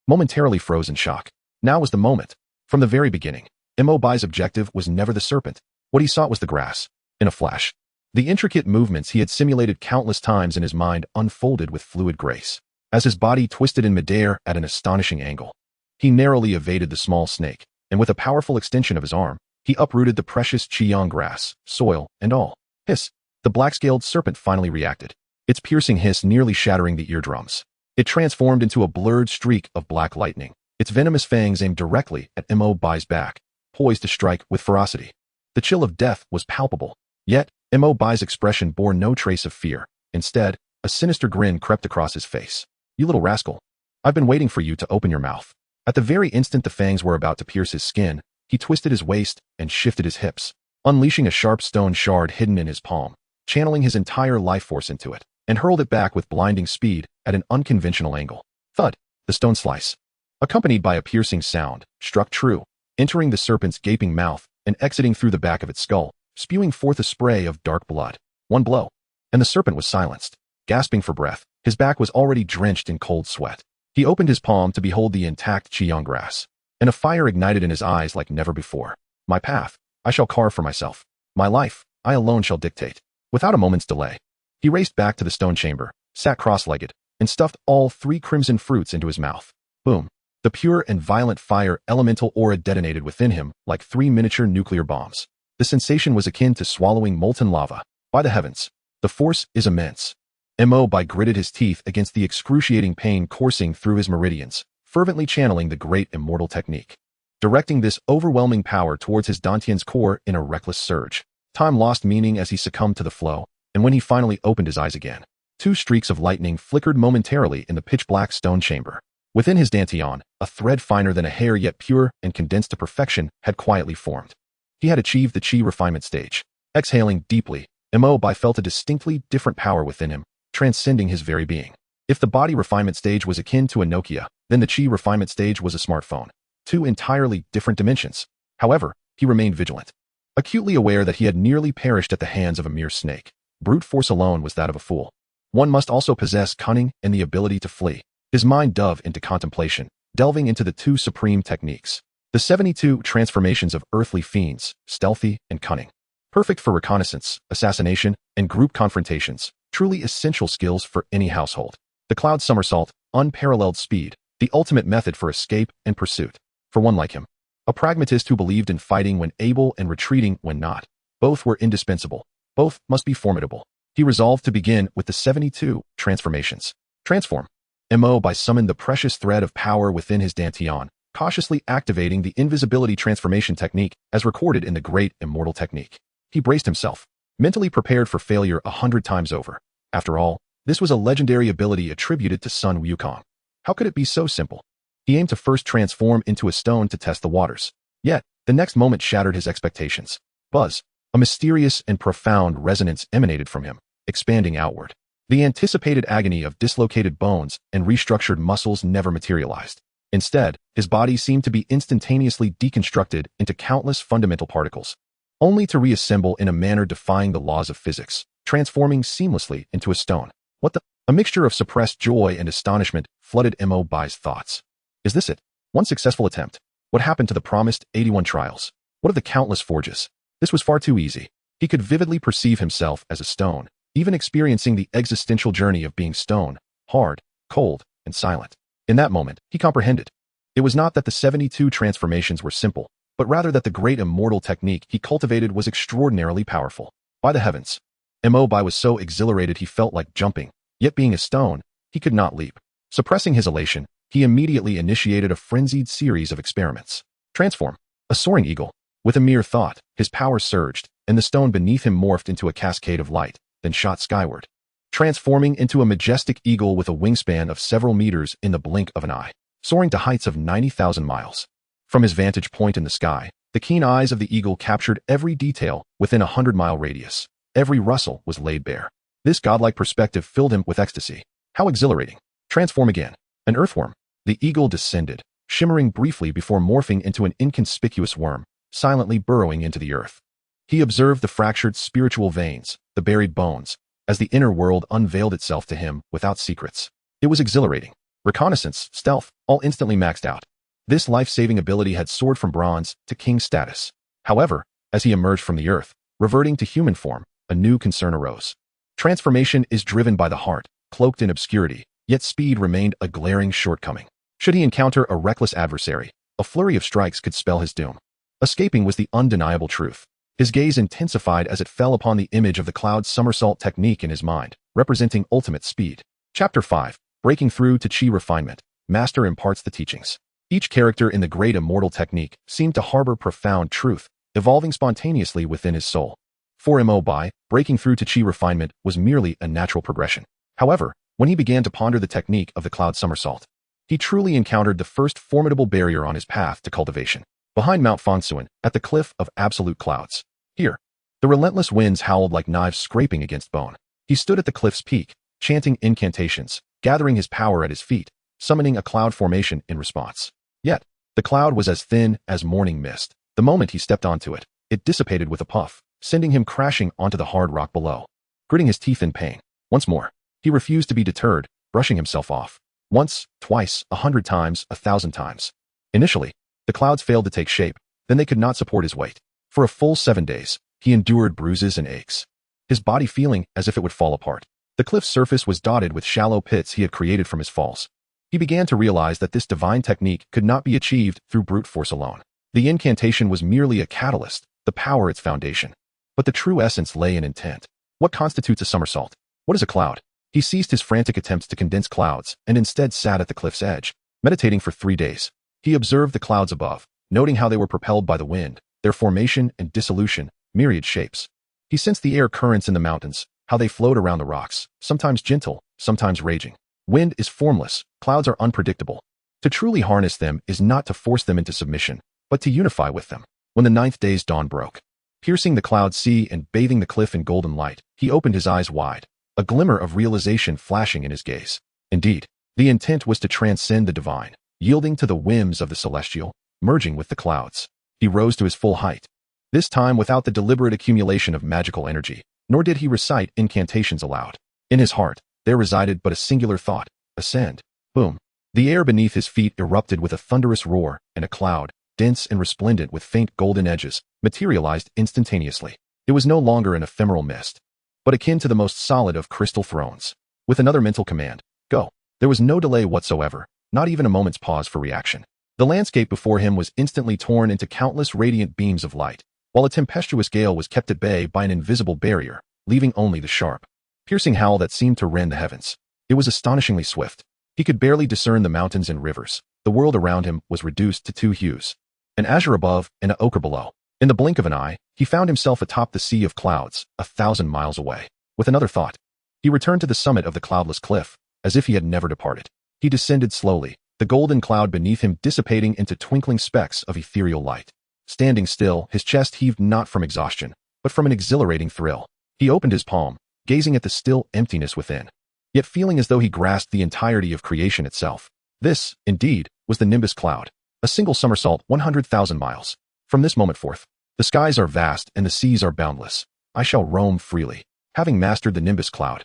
momentarily froze in shock. Now was the moment. From the very beginning, Mo Bai's objective was never the serpent. What he sought was the grass. In a flash, the intricate movements he had simulated countless times in his mind unfolded with fluid grace. As his body twisted in midair at an astonishing angle, he narrowly evaded the small snake, and with a powerful extension of his arm, he uprooted the precious qiyang grass, soil, and all. Hiss! The black-scaled serpent finally reacted, its piercing hiss nearly shattering the eardrums. It transformed into a blurred streak of black lightning, its venomous fangs aimed directly at Mo Bai's back, poised to strike with ferocity. The chill of death was palpable, yet Mo Bai's expression bore no trace of fear. Instead, a sinister grin crept across his face. You little rascal. I've been waiting for you to open your mouth. At the very instant the fangs were about to pierce his skin, he twisted his waist and shifted his hips, unleashing a sharp stone shard hidden in his palm, channeling his entire life force into it, and hurled it back with blinding speed at an unconventional angle. Thud! The stone slice, accompanied by a piercing sound, struck true, entering the serpent's gaping mouth and exiting through the back of its skull, spewing forth a spray of dark blood. One blow, and the serpent was silenced. Gasping for breath, his back was already drenched in cold sweat. He opened his palm to behold the intact Qiyang grass, and a fire ignited in his eyes like never before. My path, I shall carve for myself. My life, I alone shall dictate. Without a moment's delay, he raced back to the stone chamber, sat cross-legged, and stuffed all 3 crimson fruits into his mouth. Boom! The pure and violent fire elemental aura detonated within him like 3 miniature nuclear bombs. The sensation was akin to swallowing molten lava. By the heavens, the force is immense. Mo Bai gritted his teeth against the excruciating pain coursing through his meridians, fervently channeling the great immortal technique, directing this overwhelming power towards his Dantian's core in a reckless surge. Time lost meaning as he succumbed to the flow, and when he finally opened his eyes again, 2 streaks of lightning flickered momentarily in the pitch-black stone chamber. Within his Dantian, a thread finer than a hair yet pure and condensed to perfection had quietly formed. He had achieved the Qi refinement stage. Exhaling deeply, Mo Bai felt a distinctly different power within him, transcending his very being. If the body refinement stage was akin to a Nokia, then the Qi refinement stage was a smartphone. 2 entirely different dimensions. However, he remained vigilant, acutely aware that he had nearly perished at the hands of a mere snake. Brute force alone was that of a fool. One must also possess cunning and the ability to flee. His mind dove into contemplation, delving into the 2 supreme techniques. The 72 transformations of earthly fiends, stealthy and cunning. Perfect for reconnaissance, assassination, and group confrontations. Truly essential skills for any household. The cloud somersault, unparalleled speed, the ultimate method for escape and pursuit. For one like him, a pragmatist who believed in fighting when able and retreating when not. Both were indispensable. Both must be formidable. He resolved to begin with the 72 transformations. Transform. Mo Bai summoned the precious thread of power within his Dantian, cautiously activating the invisibility transformation technique as recorded in the great immortal technique. He braced himself, mentally prepared for failure 100 times over. After all, this was a legendary ability attributed to Sun Wukong. How could it be so simple? He aimed to first transform into a stone to test the waters. Yet, the next moment shattered his expectations. Buzz, a mysterious and profound resonance emanated from him, expanding outward. The anticipated agony of dislocated bones and restructured muscles never materialized. Instead, his body seemed to be instantaneously deconstructed into countless fundamental particles, only to reassemble in a manner defying the laws of physics, transforming seamlessly into a stone. What the? A mixture of suppressed joy and astonishment flooded Mo Bai's thoughts. Is this it? One successful attempt. What happened to the promised 81 trials? What of the countless forges? This was far too easy. He could vividly perceive himself as a stone, even experiencing the existential journey of being stone, hard, cold, and silent. In that moment, he comprehended. It was not that the 72 transformations were simple, but rather that the great immortal technique he cultivated was extraordinarily powerful. By the heavens, Mo Bai was so exhilarated he felt like jumping, yet being a stone, he could not leap. Suppressing his elation, he immediately initiated a frenzied series of experiments. Transform. A soaring eagle. With a mere thought, his power surged, and the stone beneath him morphed into a cascade of light, then shot skyward, transforming into a majestic eagle with a wingspan of several meters in the blink of an eye, soaring to heights of 90,000 miles. From his vantage point in the sky, the keen eyes of the eagle captured every detail within a 100-mile radius. Every rustle was laid bare. This godlike perspective filled him with ecstasy. How exhilarating. Transform again. An earthworm. The eagle descended, shimmering briefly before morphing into an inconspicuous worm, silently burrowing into the earth. He observed the fractured spiritual veins, the buried bones, as the inner world unveiled itself to him without secrets. It was exhilarating. Reconnaissance, stealth, all instantly maxed out. This life-saving ability had soared from bronze to king status. However, as he emerged from the earth, reverting to human form, a new concern arose. Transformation is driven by the heart, cloaked in obscurity, yet speed remained a glaring shortcoming. Should he encounter a reckless adversary, a flurry of strikes could spell his doom. Escaping was the undeniable truth. His gaze intensified as it fell upon the image of the cloud somersault technique in his mind, representing ultimate speed. Chapter 5. Breaking through to Qi refinement. Master imparts the teachings. Each character in the great immortal technique seemed to harbor profound truth, evolving spontaneously within his soul. For Mo Bai, breaking through to Qi refinement was merely a natural progression. However, when he began to ponder the technique of the cloud somersault, He truly encountered the first formidable barrier on his path to cultivation. Behind Mount Fangcun, at the cliff of absolute clouds. Here, the relentless winds howled like knives scraping against bone. He stood at the cliff's peak, chanting incantations, gathering his power at his feet, summoning a cloud formation in response. Yet, the cloud was as thin as morning mist. The moment he stepped onto it, it dissipated with a puff, sending him crashing onto the hard rock below. Gritting his teeth in pain, once more, he refused to be deterred, brushing himself off. Once, twice, 100 times, 1,000 times. Initially, the clouds failed to take shape, then they could not support his weight. For a full 7 days, he endured bruises and aches, his body feeling as if it would fall apart. The cliff's surface was dotted with shallow pits he had created from his falls. He began to realize that this divine technique could not be achieved through brute force alone. The incantation was merely a catalyst, the power its foundation. But the true essence lay in intent. What constitutes a somersault? What is a cloud? He ceased his frantic attempts to condense clouds and instead sat at the cliff's edge, meditating for 3 days. He observed the clouds above, noting how they were propelled by the wind, their formation and dissolution, myriad shapes. He sensed the air currents in the mountains, how they flowed around the rocks, sometimes gentle, sometimes raging. Wind is formless, clouds are unpredictable. To truly harness them is not to force them into submission, but to unify with them. When the 9th day's dawn broke, piercing the cloud sea and bathing the cliff in golden light, he opened his eyes wide, a glimmer of realization flashing in his gaze. Indeed, the intent was to transcend the divine, yielding to the whims of the celestial, merging with the clouds. He rose to his full height, this time without the deliberate accumulation of magical energy, nor did he recite incantations aloud. In his heart, there resided but a singular thought: ascend. Boom. The air beneath his feet erupted with a thunderous roar, and a cloud, dense and resplendent with faint golden edges, materialized instantaneously. It was no longer an ephemeral mist, but akin to the most solid of crystal thrones. With another mental command, go. There was no delay whatsoever, not even a moment's pause for reaction. The landscape before him was instantly torn into countless radiant beams of light, while a tempestuous gale was kept at bay by an invisible barrier, leaving only the sharp, piercing howl that seemed to rend the heavens. It was astonishingly swift. He could barely discern the mountains and rivers. The world around him was reduced to 2 hues, an azure above and an ochre below. In the blink of an eye, he found himself atop the sea of clouds, 1,000 miles away. With another thought, he returned to the summit of the cloudless cliff, as if he had never departed. He descended slowly, the golden cloud beneath him dissipating into twinkling specks of ethereal light. Standing still, his chest heaved not from exhaustion, but from an exhilarating thrill. He opened his palm, gazing at the still emptiness within, yet feeling as though he grasped the entirety of creation itself. This, indeed, was the Nimbus Cloud, a single somersault 100,000 miles. From this moment forth, the skies are vast and the seas are boundless. I shall roam freely. Having mastered the Nimbus Cloud,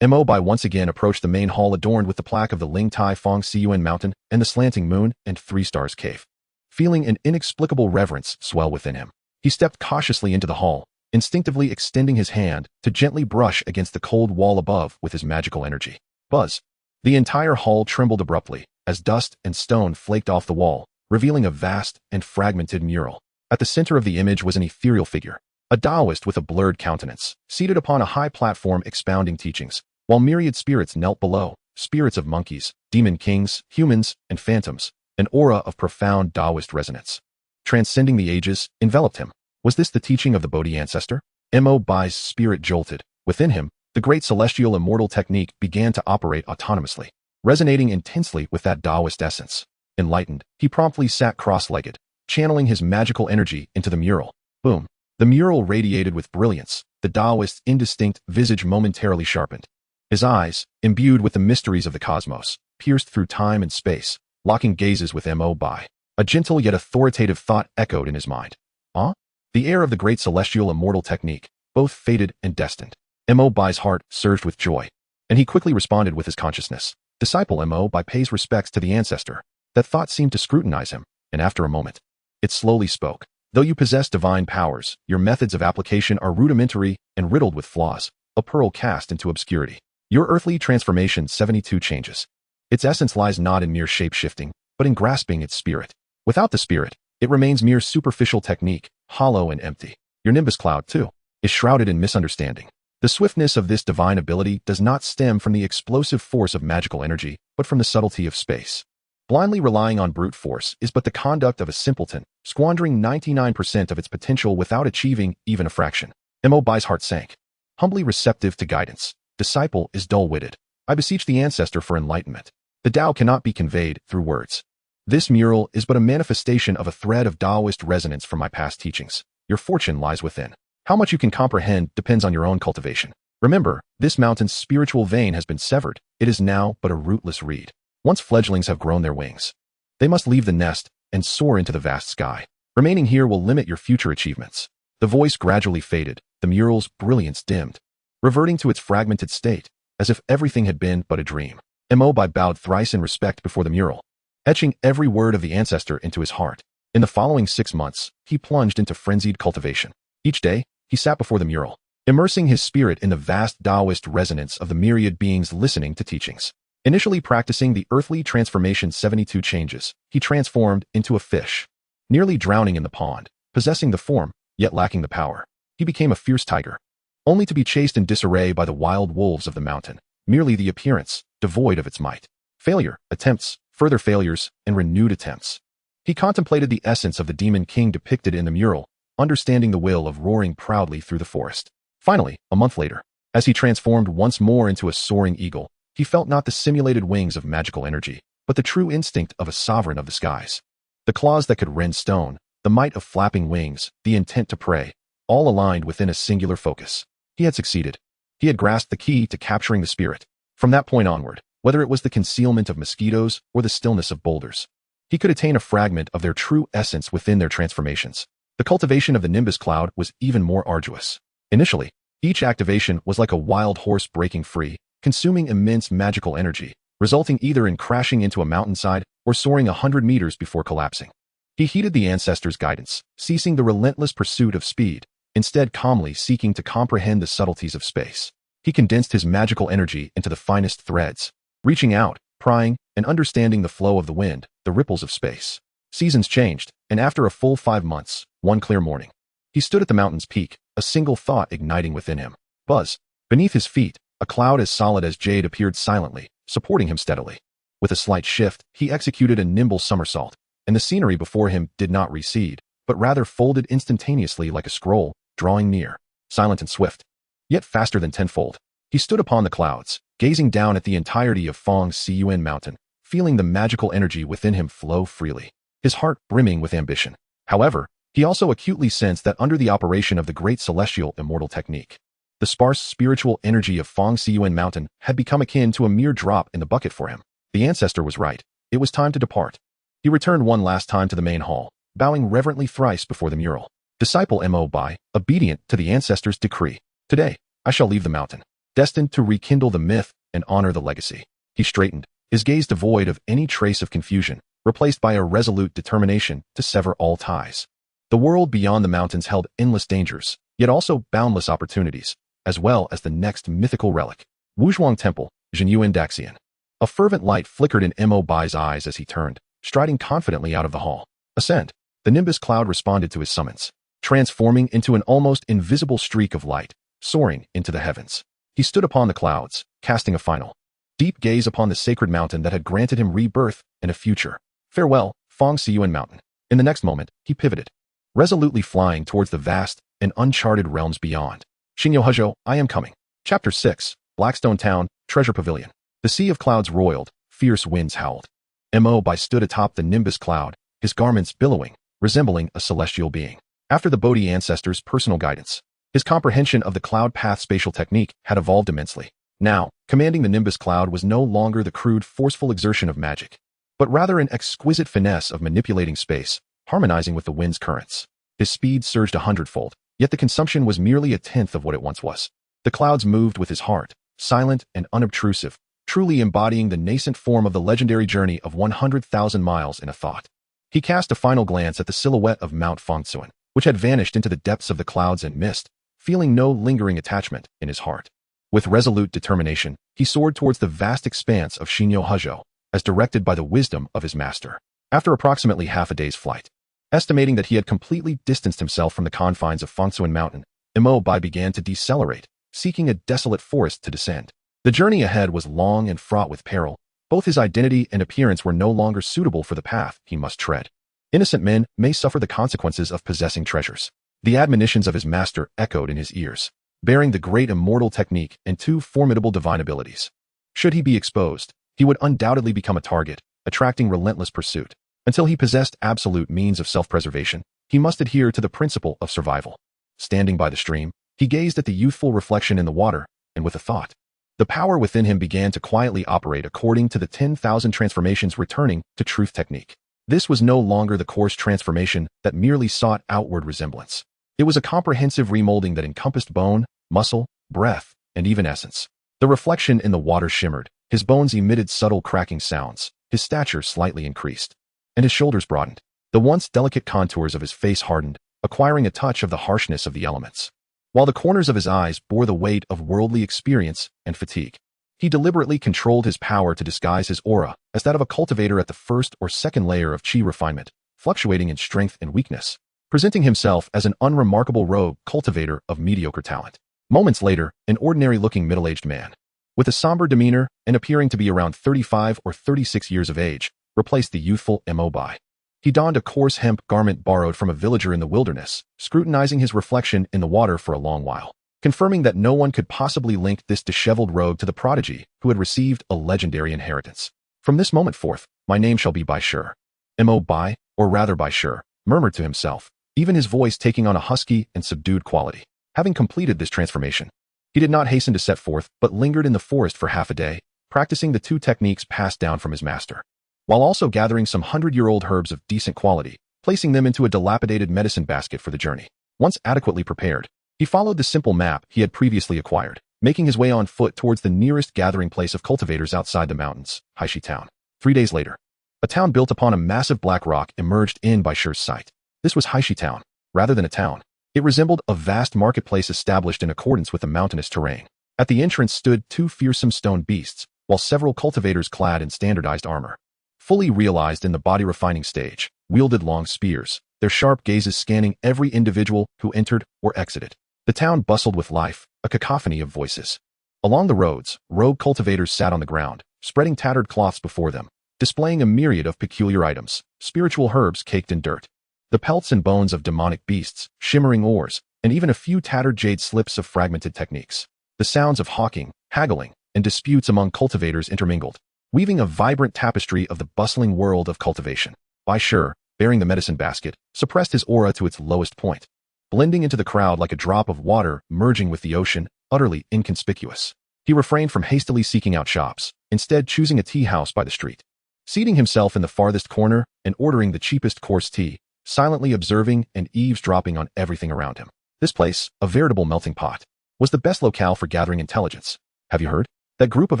Mo Bai once again approached the main hall adorned with the plaque of the Ling Tai Fong Cun Mountain and the slanting moon and 3 stars cave. Feeling an inexplicable reverence swell within him, he stepped cautiously into the hall, instinctively extending his hand to gently brush against the cold wall above with his magical energy. Buzz! The entire hall trembled abruptly as dust and stone flaked off the wall, revealing a vast and fragmented mural. At the center of the image was an ethereal figure, a Taoist with a blurred countenance, seated upon a high platform expounding teachings, while myriad spirits knelt below, spirits of monkeys, demon kings, humans, and phantoms, an aura of profound Taoist resonance, transcending the ages, enveloped him. Was this the teaching of the Bodhi ancestor? Mo Bai's spirit jolted. Within him, the great celestial immortal technique began to operate autonomously, resonating intensely with that Taoist essence. Enlightened, he promptly sat cross-legged, channeling his magical energy into the mural. Boom! The mural radiated with brilliance, the Taoist's indistinct visage momentarily sharpened. His eyes, imbued with the mysteries of the cosmos, pierced through time and space, locking gazes with Mo Bai. A gentle yet authoritative thought echoed in his mind. The air of the great celestial immortal technique, both fated and destined. Mo Bai's heart surged with joy, and he quickly responded with his consciousness. Disciple Mo Bai pays respects to the ancestor. That thought seemed to scrutinize him, and after a moment, it slowly spoke. Though you possess divine powers, your methods of application are rudimentary and riddled with flaws, a pearl cast into obscurity. Your earthly transformation 72 changes. Its essence lies not in mere shape-shifting, but in grasping its spirit. Without the spirit, it remains mere superficial technique, hollow and empty. Your Nimbus Cloud, too, is shrouded in misunderstanding. The swiftness of this divine ability does not stem from the explosive force of magical energy, but from the subtlety of space. Blindly relying on brute force is but the conduct of a simpleton, squandering 99% of its potential without achieving even a fraction. Mo Bai's heart sank. Humbly receptive to guidance, disciple is dull-witted. I beseech the ancestor for enlightenment. The Tao cannot be conveyed through words. This mural is but a manifestation of a thread of Taoist resonance from my past teachings. Your fortune lies within. How much you can comprehend depends on your own cultivation. Remember, this mountain's spiritual vein has been severed. It is now but a rootless reed. Once fledglings have grown their wings, they must leave the nest and soar into the vast sky. Remaining here will limit your future achievements. The voice gradually faded, the mural's brilliance dimmed, reverting to its fragmented state, as if everything had been but a dream. Mo Bai bowed thrice in respect before the mural, etching every word of the ancestor into his heart. In the following 6 months, he plunged into frenzied cultivation. Each day, he sat before the mural, immersing his spirit in the vast Taoist resonance of the myriad beings listening to teachings. Initially practicing the earthly transformation 72 changes, he transformed into a fish, nearly drowning in the pond, possessing the form, yet lacking the power. He became a fierce tiger, only to be chased in disarray by the wild wolves of the mountain, merely the appearance, devoid of its might. Failure, attempts, further failures, and renewed attempts. He contemplated the essence of the demon king depicted in the mural, understanding the will of roaring proudly through the forest. Finally, a month later, as he transformed once more into a soaring eagle, he felt not the simulated wings of magical energy, but the true instinct of a sovereign of the skies. The claws that could rend stone, the might of flapping wings, the intent to prey, all aligned within a singular focus. He had succeeded. He had grasped the key to capturing the spirit. From that point onward, whether it was the concealment of mosquitoes or the stillness of boulders, he could attain a fragment of their true essence within their transformations. The cultivation of the nimbus cloud was even more arduous. Initially, each activation was like a wild horse breaking free, consuming immense magical energy, resulting either in crashing into a mountainside or soaring 100 meters before collapsing. He heeded the ancestors' guidance, ceasing the relentless pursuit of speed, instead calmly seeking to comprehend the subtleties of space. He condensed his magical energy into the finest threads, reaching out, prying, and understanding the flow of the wind, the ripples of space. Seasons changed, and after a full 5 months, one clear morning, he stood at the mountain's peak, a single thought igniting within him. Buzz. Beneath his feet, a cloud as solid as jade appeared silently, supporting him steadily. With a slight shift, he executed a nimble somersault, and the scenery before him did not recede, but rather folded instantaneously like a scroll, drawing near, silent and swift, yet faster than tenfold. He stood upon the clouds, gazing down at the entirety of Fangcun Mountain, feeling the magical energy within him flow freely, his heart brimming with ambition. However, he also acutely sensed that under the operation of the great celestial immortal technique, the sparse spiritual energy of Fangcun Mountain had become akin to a mere drop in the bucket for him. The ancestor was right. It was time to depart. He returned one last time to the main hall, bowing reverently thrice before the mural. Disciple Mo Bai, obedient to the ancestor's decree. Today, I shall leave the mountain, destined to rekindle the myth and honor the legacy. He straightened, his gaze devoid of any trace of confusion, replaced by a resolute determination to sever all ties. The world beyond the mountains held endless dangers, yet also boundless opportunities, as well as the next mythical relic, Wuzhuang Temple, Jinyuan Daxian. A fervent light flickered in Mo Bai's eyes as he turned, striding confidently out of the hall. Ascend. The nimbus cloud responded to his summons, transforming into an almost invisible streak of light, soaring into the heavens. He stood upon the clouds, casting a final, deep gaze upon the sacred mountain that had granted him rebirth and a future. Farewell, Fangcun Mountain. In the next moment, he pivoted, resolutely flying towards the vast and uncharted realms beyond. Xingyo, I am coming. Chapter 6, Blackstone Town, Treasure Pavilion. The sea of clouds roiled, fierce winds howled. Mo Bai stood atop the nimbus cloud, his garments billowing, resembling a celestial being. After the Bodhi ancestor's personal guidance, his comprehension of the cloud path spatial technique had evolved immensely. Now, commanding the nimbus cloud was no longer the crude, forceful exertion of magic, but rather an exquisite finesse of manipulating space, harmonizing with the wind's currents. His speed surged 100-fold, yet the consumption was merely a tenth of what it once was. The clouds moved with his heart, silent and unobtrusive, truly embodying the nascent form of the legendary journey of 100,000 miles in a thought. He cast a final glance at the silhouette of Mount Fangcun, which had vanished into the depths of the clouds and mist, feeling no lingering attachment in his heart. With resolute determination, he soared towards the vast expanse of Xingyo, as directed by the wisdom of his master. After approximately half a day's flight, estimating that he had completely distanced himself from the confines of Fangcun Mountain, Mo Bai began to decelerate, seeking a desolate forest to descend. The journey ahead was long and fraught with peril. Both his identity and appearance were no longer suitable for the path he must tread. Innocent men may suffer the consequences of possessing treasures. The admonitions of his master echoed in his ears, bearing the great immortal technique and 2 formidable divine abilities. Should he be exposed, he would undoubtedly become a target, attracting relentless pursuit. Until he possessed absolute means of self-preservation, he must adhere to the principle of survival. Standing by the stream, he gazed at the youthful reflection in the water, and with a thought. The power within him began to quietly operate according to the 10,000 transformations returning to truth technique. This was no longer the coarse transformation that merely sought outward resemblance. It was a comprehensive remolding that encompassed bone, muscle, breath, and even essence. The reflection in the water shimmered, his bones emitted subtle cracking sounds, his stature slightly increased, and his shoulders broadened. The once delicate contours of his face hardened, acquiring a touch of the harshness of the elements. While the corners of his eyes bore the weight of worldly experience and fatigue, he deliberately controlled his power to disguise his aura as that of a cultivator at the first or second layer of chi refinement, fluctuating in strength and weakness, presenting himself as an unremarkable rogue cultivator of mediocre talent. Moments later, an ordinary-looking middle-aged man, with a somber demeanor and appearing to be around 35 or 36 years of age, replaced the youthful Mo Bai. He donned a coarse hemp garment borrowed from a villager in the wilderness, scrutinizing his reflection in the water for a long while, confirming that no one could possibly link this disheveled rogue to the prodigy who had received a legendary inheritance. From this moment forth, my name shall be Bai Shur. Mo Bai, or rather Bai Shur, murmured to himself, even his voice taking on a husky and subdued quality. Having completed this transformation, he did not hasten to set forth, but lingered in the forest for half a day, practicing the two techniques passed down from his master, while also gathering some 100-year-old herbs of decent quality, placing them into a dilapidated medicine basket for the journey. Once adequately prepared, he followed the simple map he had previously acquired, making his way on foot towards the nearest gathering place of cultivators outside the mountains, Haishi Town. 3 days later, a town built upon a massive black rock emerged in Bai Shur's sight. This was Haishi Town, rather than a town. It resembled a vast marketplace established in accordance with the mountainous terrain. At the entrance stood 2 fearsome stone beasts, while several cultivators clad in standardized armor, fully realized in the body-refining stage, wielded long spears, their sharp gazes scanning every individual who entered or exited. The town bustled with life, a cacophony of voices. Along the roads, rogue cultivators sat on the ground, spreading tattered cloths before them, displaying a myriad of peculiar items, spiritual herbs caked in dirt, the pelts and bones of demonic beasts, shimmering ores, and even a few tattered jade slips of fragmented techniques. The sounds of hawking, haggling, and disputes among cultivators intermingled, weaving a vibrant tapestry of the bustling world of cultivation. Bai Shur, bearing the medicine basket, suppressed his aura to its lowest point, blending into the crowd like a drop of water merging with the ocean, utterly inconspicuous. He refrained from hastily seeking out shops, instead choosing a tea house by the street. Seating himself in the farthest corner and ordering the cheapest coarse tea, silently observing and eavesdropping on everything around him. This place, a veritable melting pot, was the best locale for gathering intelligence. Have you heard? That group of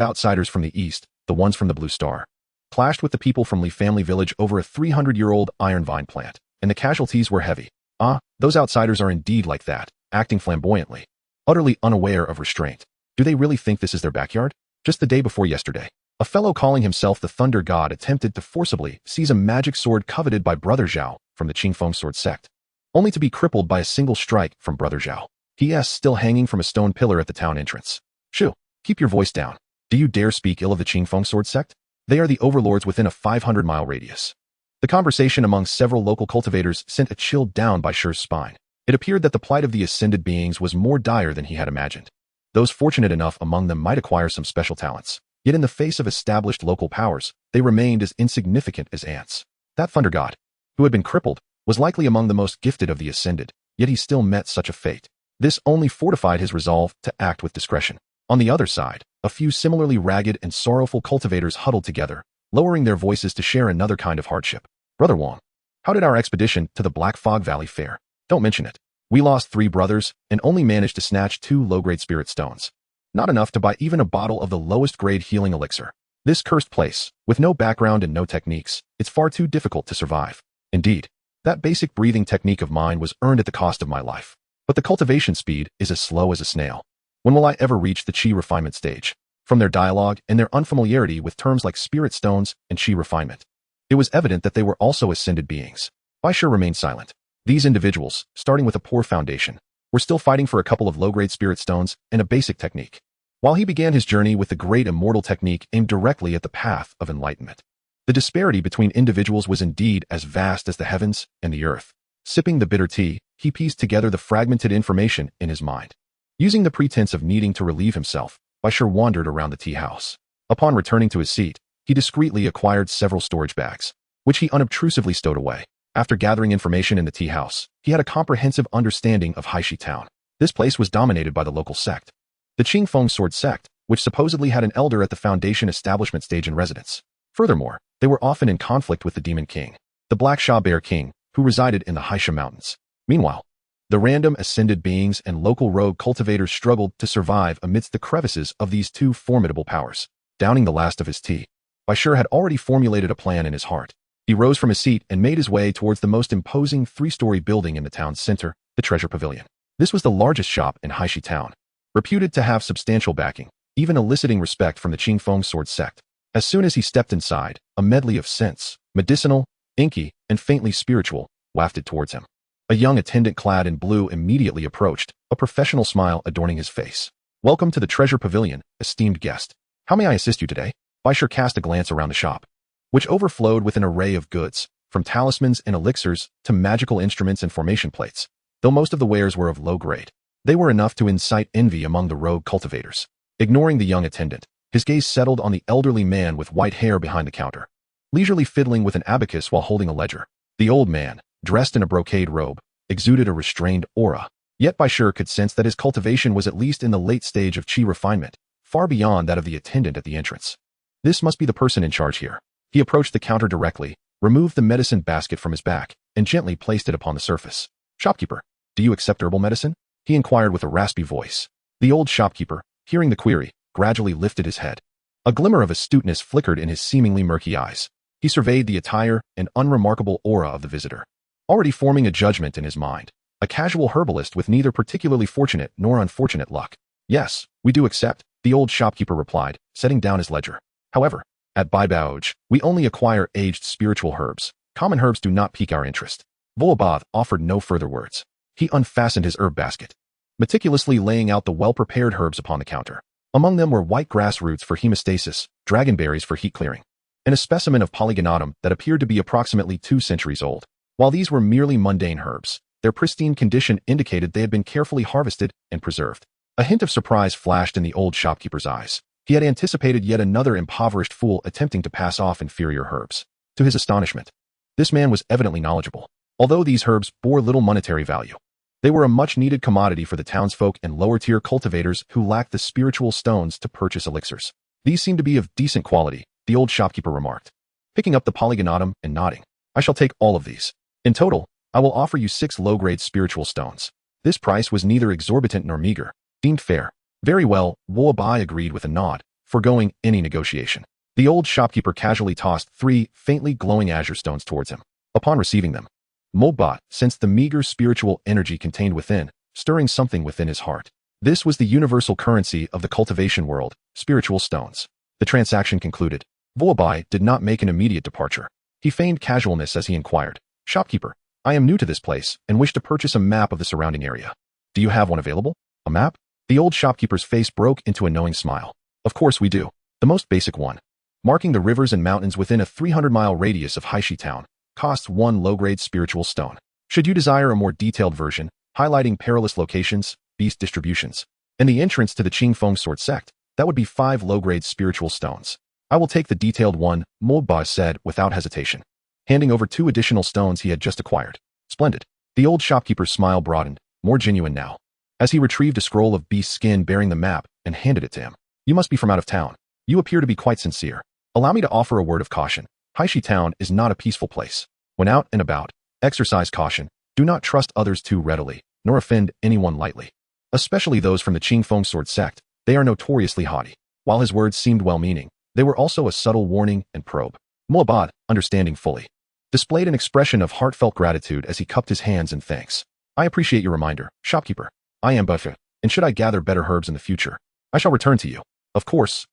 outsiders from the east, the ones from the Blue Star, clashed with the people from Lee Family Village over a 300-year-old iron vine plant, and the casualties were heavy. Ah, those outsiders are indeed like that, acting flamboyantly, utterly unaware of restraint. Do they really think this is their backyard? Just the day before yesterday, a fellow calling himself the Thunder God attempted to forcibly seize a magic sword coveted by Brother Zhao from the Qingfeng sword sect, only to be crippled by a single strike from Brother Zhao. P.S. still hanging from a stone pillar at the town entrance. Shoo, keep your voice down. Do you dare speak ill of the Qingfeng sword sect? They are the overlords within a 500-mile radius. The conversation among several local cultivators sent a chill down Bai Shur's spine. It appeared that the plight of the ascended beings was more dire than he had imagined. Those fortunate enough among them might acquire some special talents, yet in the face of established local powers, they remained as insignificant as ants. That Thunder God, who had been crippled, was likely among the most gifted of the ascended, yet he still met such a fate. This only fortified his resolve to act with discretion. On the other side, a few similarly ragged and sorrowful cultivators huddled together, lowering their voices to share another kind of hardship. Brother Wong, how did our expedition to the Black Fog Valley fare? Don't mention it. We lost 3 brothers and only managed to snatch 2 low-grade spirit stones. Not enough to buy even a bottle of the lowest-grade healing elixir. This cursed place, with no background and no techniques, it's far too difficult to survive. Indeed, that basic breathing technique of mine was earned at the cost of my life. But the cultivation speed is as slow as a snail. When will I ever reach the chi refinement stage? From their dialogue and their unfamiliarity with terms like spirit stones and chi refinement, it was evident that they were also ascended beings. Bai Shur remained silent. These individuals, starting with a poor foundation, were still fighting for a couple of low-grade spirit stones and a basic technique, while he began his journey with the great immortal technique aimed directly at the path of enlightenment. The disparity between individuals was indeed as vast as the heavens and the earth. Sipping the bitter tea, he pieced together the fragmented information in his mind. Using the pretense of needing to relieve himself, Bai Shur wandered around the tea house. Upon returning to his seat, he discreetly acquired several storage bags, which he unobtrusively stowed away. After gathering information in the tea house, he had a comprehensive understanding of Haishi Town. This place was dominated by the local sect, the Qingfeng Sword Sect, which supposedly had an elder at the foundation establishment stage in residence. Furthermore, they were often in conflict with the Demon King, the Black Sha Bear King, who resided in the Haisha Mountains. Meanwhile, the random ascended beings and local rogue cultivators struggled to survive amidst the crevices of these two formidable powers. Downing the last of his tea, Baishur had already formulated a plan in his heart. He rose from his seat and made his way towards the most imposing three-story building in the town's center, the Treasure Pavilion. This was the largest shop in Haishi Town, reputed to have substantial backing, even eliciting respect from the Qingfeng Sword Sect. As soon as he stepped inside, a medley of scents, medicinal, inky, and faintly spiritual, wafted towards him. A young attendant clad in blue immediately approached, a professional smile adorning his face. "Welcome to the Treasure Pavilion, esteemed guest. How may I assist you today?" Baishur cast a glance around the shop, which overflowed with an array of goods, from talismans and elixirs to magical instruments and formation plates. Though most of the wares were of low grade, they were enough to incite envy among the rogue cultivators. Ignoring the young attendant, his gaze settled on the elderly man with white hair behind the counter, leisurely fiddling with an abacus while holding a ledger. The old man, dressed in a brocade robe, exuded a restrained aura. Yet Baishur could sense that his cultivation was at least in the late stage of qi refinement, far beyond that of the attendant at the entrance. This must be the person in charge here. He approached the counter directly, removed the medicine basket from his back, and gently placed it upon the surface. "Shopkeeper, do you accept herbal medicine?" he inquired with a raspy voice. The old shopkeeper, hearing the query, gradually lifted his head. A glimmer of astuteness flickered in his seemingly murky eyes. He surveyed the attire and unremarkable aura of the visitor, already forming a judgment in his mind. A casual herbalist with neither particularly fortunate nor unfortunate luck. "Yes, we do accept," the old shopkeeper replied, setting down his ledger. "However, at Baibauj, we only acquire aged spiritual herbs. Common herbs do not pique our interest." Voabath offered no further words. He unfastened his herb basket, meticulously laying out the well-prepared herbs upon the counter. Among them were white grass roots for hemostasis, dragonberries for heat clearing, and a specimen of polygonatum that appeared to be approximately 2 centuries old. While these were merely mundane herbs, their pristine condition indicated they had been carefully harvested and preserved. A hint of surprise flashed in the old shopkeeper's eyes. He had anticipated yet another impoverished fool attempting to pass off inferior herbs. To his astonishment, this man was evidently knowledgeable. Although these herbs bore little monetary value, they were a much-needed commodity for the townsfolk and lower-tier cultivators who lacked the spiritual stones to purchase elixirs. "These seem to be of decent quality," the old shopkeeper remarked, picking up the polygonatum and nodding. "I shall take all of these. In total, I will offer you 6 low-grade spiritual stones." This price was neither exorbitant nor meager, deemed fair. "Very well," Mo Bai agreed with a nod, foregoing any negotiation. The old shopkeeper casually tossed 3 faintly glowing azure stones towards him. Upon receiving them, Mo Bai sensed the meager spiritual energy contained within, stirring something within his heart. This was the universal currency of the cultivation world, spiritual stones. The transaction concluded, Mo Bai did not make an immediate departure. He feigned casualness as he inquired, "Shopkeeper, I am new to this place and wish to purchase a map of the surrounding area. Do you have one available?" "A map?" The old shopkeeper's face broke into a knowing smile. "Of course we do. The most basic one, marking the rivers and mountains within a 300-mile radius of Haishi Town, costs 1 low-grade spiritual stone. Should you desire a more detailed version, highlighting perilous locations, beast distributions, and the entrance to the Qingfeng Sword Sect, that would be 5 low-grade spiritual stones." "I will take the detailed one," Mo Bai said without hesitation, handing over 2 additional stones he had just acquired. "Splendid." The old shopkeeper's smile broadened, more genuine now, as he retrieved a scroll of beast skin bearing the map and handed it to him. "You must be from out of town. You appear to be quite sincere. Allow me to offer a word of caution. Haishi Town is not a peaceful place. When out and about, exercise caution. Do not trust others too readily, nor offend anyone lightly. Especially those from the Qingfeng Sword Sect. They are notoriously haughty." While his words seemed well-meaning, they were also a subtle warning and probe. Mo Bai, understanding fully, displayed an expression of heartfelt gratitude as he cupped his hands in thanks. "I appreciate your reminder, shopkeeper. I am Buffet, and should I gather better herbs in the future, I shall return to you." Of course,"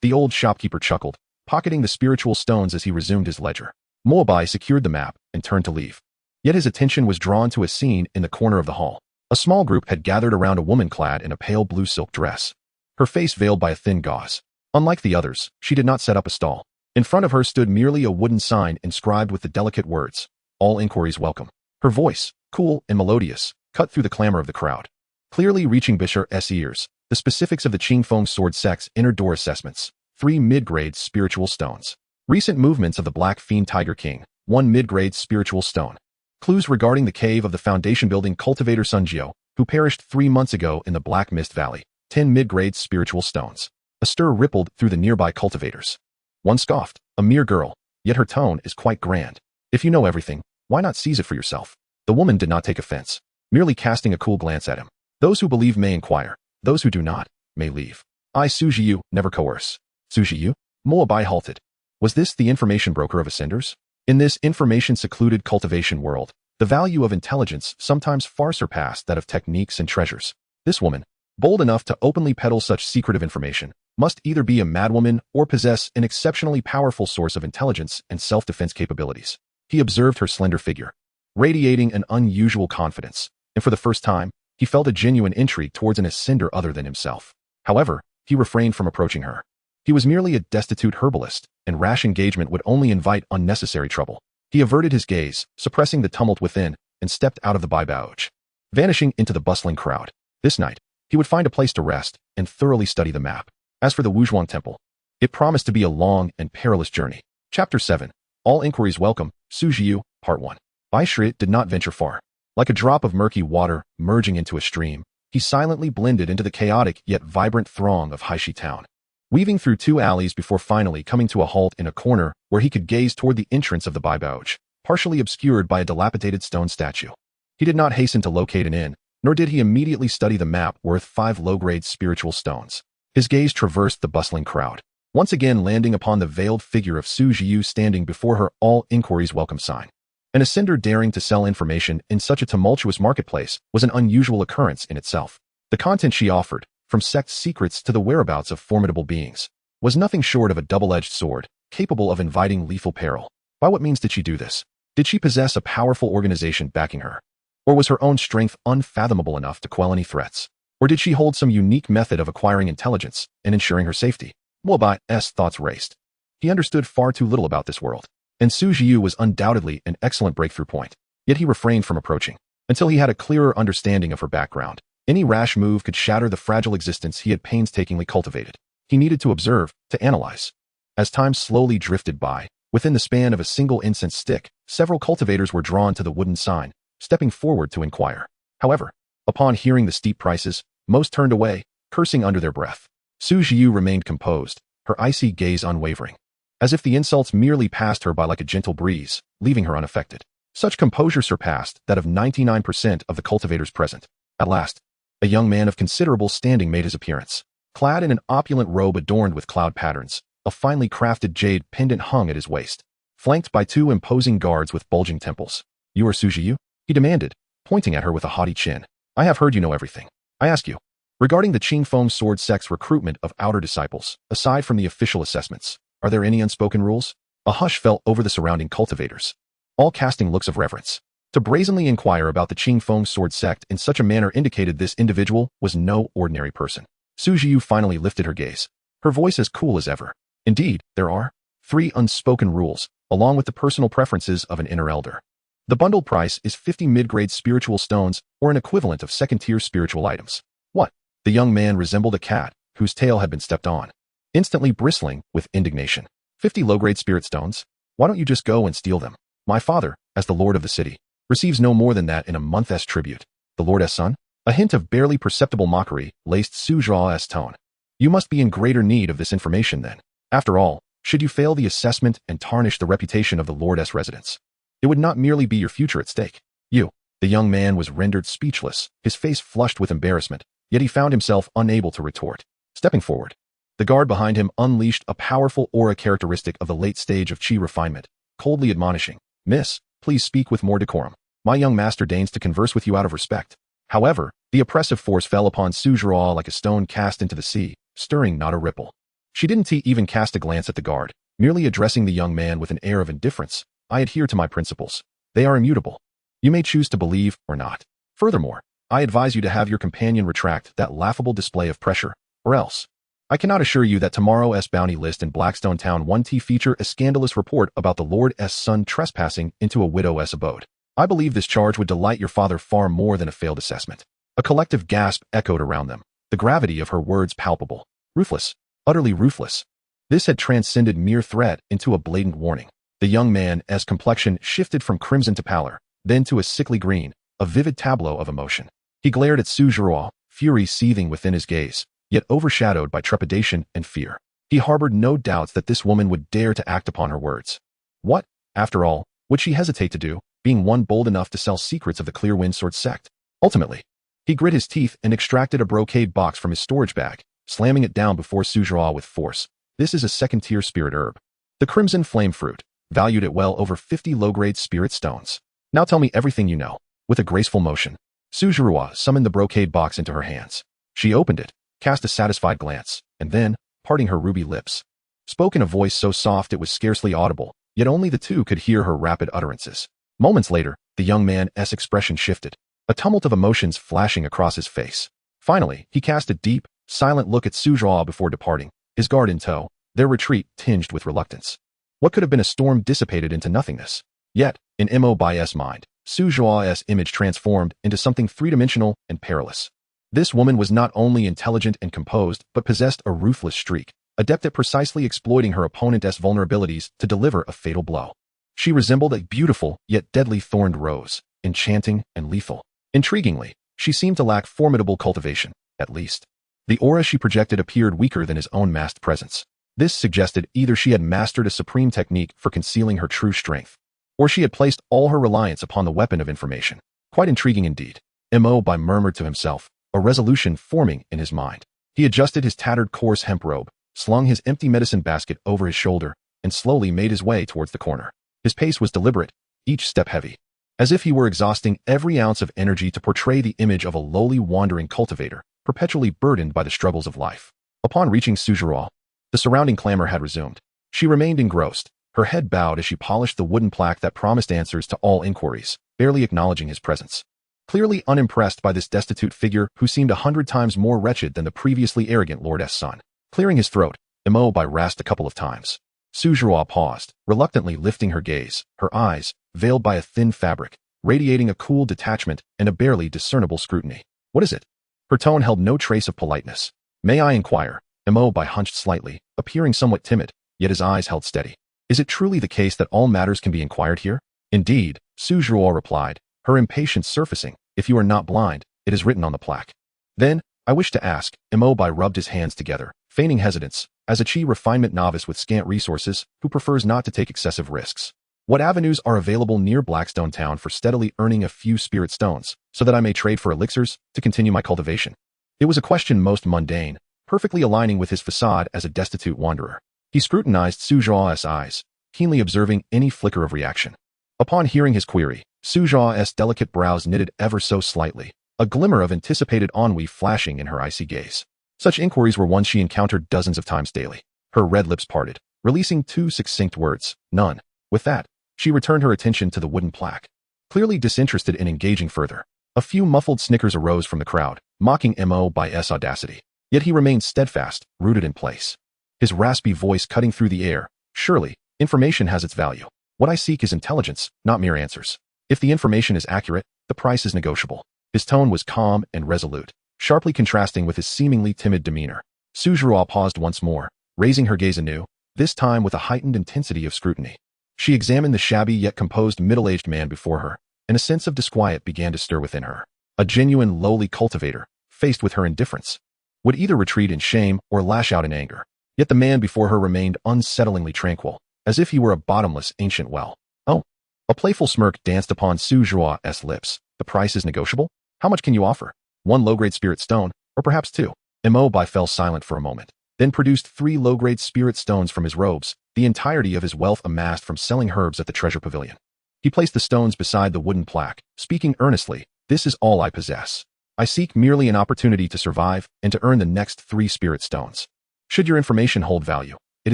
the old shopkeeper chuckled, pocketing the spiritual stones as he resumed his ledger. Mo Bai secured the map and turned to leave. Yet his attention was drawn to a scene in the corner of the hall. A small group had gathered around a woman clad in a pale blue silk dress, her face veiled by a thin gauze. Unlike the others, she did not set up a stall. In front of her stood merely a wooden sign inscribed with the delicate words, "All inquiries welcome." Her voice, cool and melodious, cut through the clamor of the crowd, clearly reaching Baishur's ears. The specifics of the Qingfeng Sword Sect's inner door assessments, 3 mid-grade spiritual stones. Recent movements of the Black Fiend Tiger King, 1 mid-grade spiritual stone. Clues regarding the cave of the foundation building cultivator Sunjio, who perished 3 months ago in the Black Mist Valley, 10 mid-grade spiritual stones. A stir rippled through the nearby cultivators. One scoffed, a mere girl, yet her tone is quite grand. If you know everything, why not seize it for yourself? The woman did not take offense, merely casting a cool glance at him. Those who believe may inquire, those who do not, may leave. I, Sujiyu, never coerce. Sujiyu? Mo Bai halted. Was this the information broker of Ascenders? In this information-secluded cultivation world, the value of intelligence sometimes far surpassed that of techniques and treasures. This woman, bold enough to openly peddle such secretive information, must either be a madwoman or possess an exceptionally powerful source of intelligence and self-defense capabilities. He observed her slender figure, radiating an unusual confidence, and for the first time, he felt a genuine intrigue towards an ascender other than himself. However, he refrained from approaching her. He was merely a destitute herbalist, and rash engagement would only invite unnecessary trouble. He averted his gaze, suppressing the tumult within, and stepped out of the bybauch, vanishing into the bustling crowd. This night, he would find a place to rest and thoroughly study the map. As for the Wuzhuang Temple, it promised to be a long and perilous journey. Chapter 7. All inquiries welcome, Sujiyu, Part 1. Bai Shi did not venture far. Like a drop of murky water merging into a stream, he silently blended into the chaotic yet vibrant throng of Haishi Town, weaving through 2 alleys before finally coming to a halt in a corner where he could gaze toward the entrance of the bybauch, partially obscured by a dilapidated stone statue. He did not hasten to locate an inn, nor did he immediately study the map worth 5 low-grade spiritual stones. His gaze traversed the bustling crowd, once again landing upon the veiled figure of Sujiyu standing before her all inquiries welcome sign. An ascender daring to sell information in such a tumultuous marketplace was an unusual occurrence in itself. The content she offered, from sect secrets to the whereabouts of formidable beings, was nothing short of a double-edged sword, capable of inviting lethal peril. By what means did she do this? Did she possess a powerful organization backing her? Or was her own strength unfathomable enough to quell any threats? Or did she hold some unique method of acquiring intelligence and ensuring her safety? Mo Bai's thoughts raced. He understood far too little about this world, and Sujiyu was undoubtedly an excellent breakthrough point. Yet he refrained from approaching, until he had a clearer understanding of her background. Any rash move could shatter the fragile existence he had painstakingly cultivated. He needed to observe, to analyze. As time slowly drifted by, within the span of a single incense stick, several cultivators were drawn to the wooden sign, stepping forward to inquire. However, upon hearing the steep prices, most turned away, cursing under their breath. Sujiyu remained composed, her icy gaze unwavering, as if the insults merely passed her by like a gentle breeze, leaving her unaffected. Such composure surpassed that of 99% of the cultivators present. At last, a young man of considerable standing made his appearance. Clad in an opulent robe adorned with cloud patterns, a finely crafted jade pendant hung at his waist, flanked by 2 imposing guards with bulging temples. You are Sujiyu? He demanded, pointing at her with a haughty chin. I have heard you know everything. I ask you, regarding the Qingfeng Sword Sect's recruitment of outer disciples, aside from the official assessments, are there any unspoken rules? A hush fell over the surrounding cultivators, all casting looks of reverence. To brazenly inquire about the Qingfeng Sword Sect in such a manner indicated this individual was no ordinary person. Sujiyu finally lifted her gaze, her voice as cool as ever. Indeed, there are 3 unspoken rules, along with the personal preferences of an inner elder. The bundle price is 50 mid-grade spiritual stones, or an equivalent of second-tier spiritual items. What? The young man resembled a cat, whose tail had been stepped on, instantly bristling with indignation. 50 low-grade spirit stones? Why don't you just go and steal them? My father, as the lord of the city, receives no more than that in a month's tribute. The lord's son? A hint of barely perceptible mockery laced Sujiu's tone. You must be in greater need of this information then. After all, should you fail the assessment and tarnish the reputation of the lord's residence, it would not merely be your future at stake. You. The young man was rendered speechless, his face flushed with embarrassment, yet he found himself unable to retort. Stepping forward, the guard behind him unleashed a powerful aura characteristic of the late stage of chi refinement, coldly admonishing, Miss, please speak with more decorum. My young master deigns to converse with you out of respect. However, the oppressive force fell upon Sujiu like a stone cast into the sea, stirring not a ripple. She didn't even cast a glance at the guard, merely addressing the young man with an air of indifference. I adhere to my principles. They are immutable. You may choose to believe or not. Furthermore, I advise you to have your companion retract that laughable display of pressure, or else. I cannot assure you that tomorrow's bounty list in Blackstone Town 1T feature a scandalous report about the Lord's son trespassing into a widow's abode. I believe this charge would delight your father far more than a failed assessment. A collective gasp echoed around them, the gravity of her words palpable. Ruthless. Utterly ruthless. This had transcended mere threat into a blatant warning. The young man's complexion shifted from crimson to pallor, then to a sickly green, a vivid tableau of emotion. He glared at Sujuruo, fury seething within his gaze, yet overshadowed by trepidation and fear. He harbored no doubts that this woman would dare to act upon her words. What, after all, would she hesitate to do, being one bold enough to sell secrets of the Clear Wind Sword sect? Ultimately, he grit his teeth and extracted a brocade box from his storage bag, slamming it down before Sujuruo with force. This is a second-tier spirit herb. The crimson flame fruit, valued at well over 50 low-grade spirit stones. Now tell me everything you know. With a graceful motion, Sujuruo summoned the brocade box into her hands. She opened it, cast a satisfied glance, and then, parting her ruby lips, spoke in a voice so soft it was scarcely audible, yet only the two could hear her rapid utterances. Moments later, the young man's expression shifted, a tumult of emotions flashing across his face. Finally, he cast a deep, silent look at Sujuruo before departing, his guard in tow, their retreat tinged with reluctance. What could have been a storm dissipated into nothingness? Yet, in Mo Bai's mind, Sujuruo's image transformed into something three-dimensional and perilous. This woman was not only intelligent and composed, but possessed a ruthless streak, adept at precisely exploiting her opponent's vulnerabilities to deliver a fatal blow. She resembled a beautiful yet deadly thorned rose, enchanting and lethal. Intriguingly, she seemed to lack formidable cultivation, at least. The aura she projected appeared weaker than his own masked presence. This suggested either she had mastered a supreme technique for concealing her true strength, or she had placed all her reliance upon the weapon of information. Quite intriguing indeed. Mo Bai murmured to himself, a resolution forming in his mind. He adjusted his tattered coarse hemp robe, slung his empty medicine basket over his shoulder, and slowly made his way towards the corner. His pace was deliberate, each step heavy, as if he were exhausting every ounce of energy to portray the image of a lowly wandering cultivator, perpetually burdened by the struggles of life. Upon reaching Sujuruo, the surrounding clamor had resumed. She remained engrossed, her head bowed as she polished the wooden plaque that promised answers to all inquiries, barely acknowledging his presence. Clearly unimpressed by this destitute figure who seemed 100 times more wretched than the previously arrogant Lord's son. Clearing his throat, Mo Bai rasped a couple of times. Sujuruo paused, reluctantly lifting her gaze, her eyes, veiled by a thin fabric, radiating a cool detachment and a barely discernible scrutiny. What is it? Her tone held no trace of politeness. May I inquire? Mo Bai hunched slightly, appearing somewhat timid, yet his eyes held steady. Is it truly the case that all matters can be inquired here? Indeed, Sujuruo replied, her impatience surfacing. If you are not blind, it is written on the plaque. Then, I wish to ask, Mo Bai rubbed his hands together, feigning hesitance, as a chi refinement novice with scant resources who prefers not to take excessive risks. What avenues are available near Blackstone Town for steadily earning a few spirit stones, so that I may trade for elixirs to continue my cultivation? It was a question most mundane, perfectly aligning with his facade as a destitute wanderer. He scrutinized Sujuruo's eyes, keenly observing any flicker of reaction. Upon hearing his query, Sujuruo's delicate brows knitted ever so slightly, a glimmer of anticipated ennui flashing in her icy gaze. Such inquiries were ones she encountered dozens of times daily. Her red lips parted, releasing two succinct words, none. With that, she returned her attention to the wooden plaque. Clearly disinterested in engaging further, a few muffled snickers arose from the crowd, mocking Mo Bai's audacity. Yet he remained steadfast, rooted in place. His raspy voice cutting through the air. Surely, information has its value. What I seek is intelligence, not mere answers. If the information is accurate, the price is negotiable. His tone was calm and resolute, sharply contrasting with his seemingly timid demeanor. Sujuruo paused once more, raising her gaze anew, this time with a heightened intensity of scrutiny. She examined the shabby yet composed middle-aged man before her, and a sense of disquiet began to stir within her. A genuine lowly cultivator, faced with her indifference, would either retreat in shame or lash out in anger. Yet the man before her remained unsettlingly tranquil, as if he were a bottomless ancient well. Oh. A playful smirk danced upon Sujuruo's lips. The price is negotiable? How much can you offer? 1 low-grade spirit stone, or perhaps 2? Mo Bai fell silent for a moment, then produced 3 low-grade spirit stones from his robes, the entirety of his wealth amassed from selling herbs at the treasure pavilion. He placed the stones beside the wooden plaque, speaking earnestly, "This is all I possess. I seek merely an opportunity to survive and to earn the next 3 spirit stones. Should your information hold value, it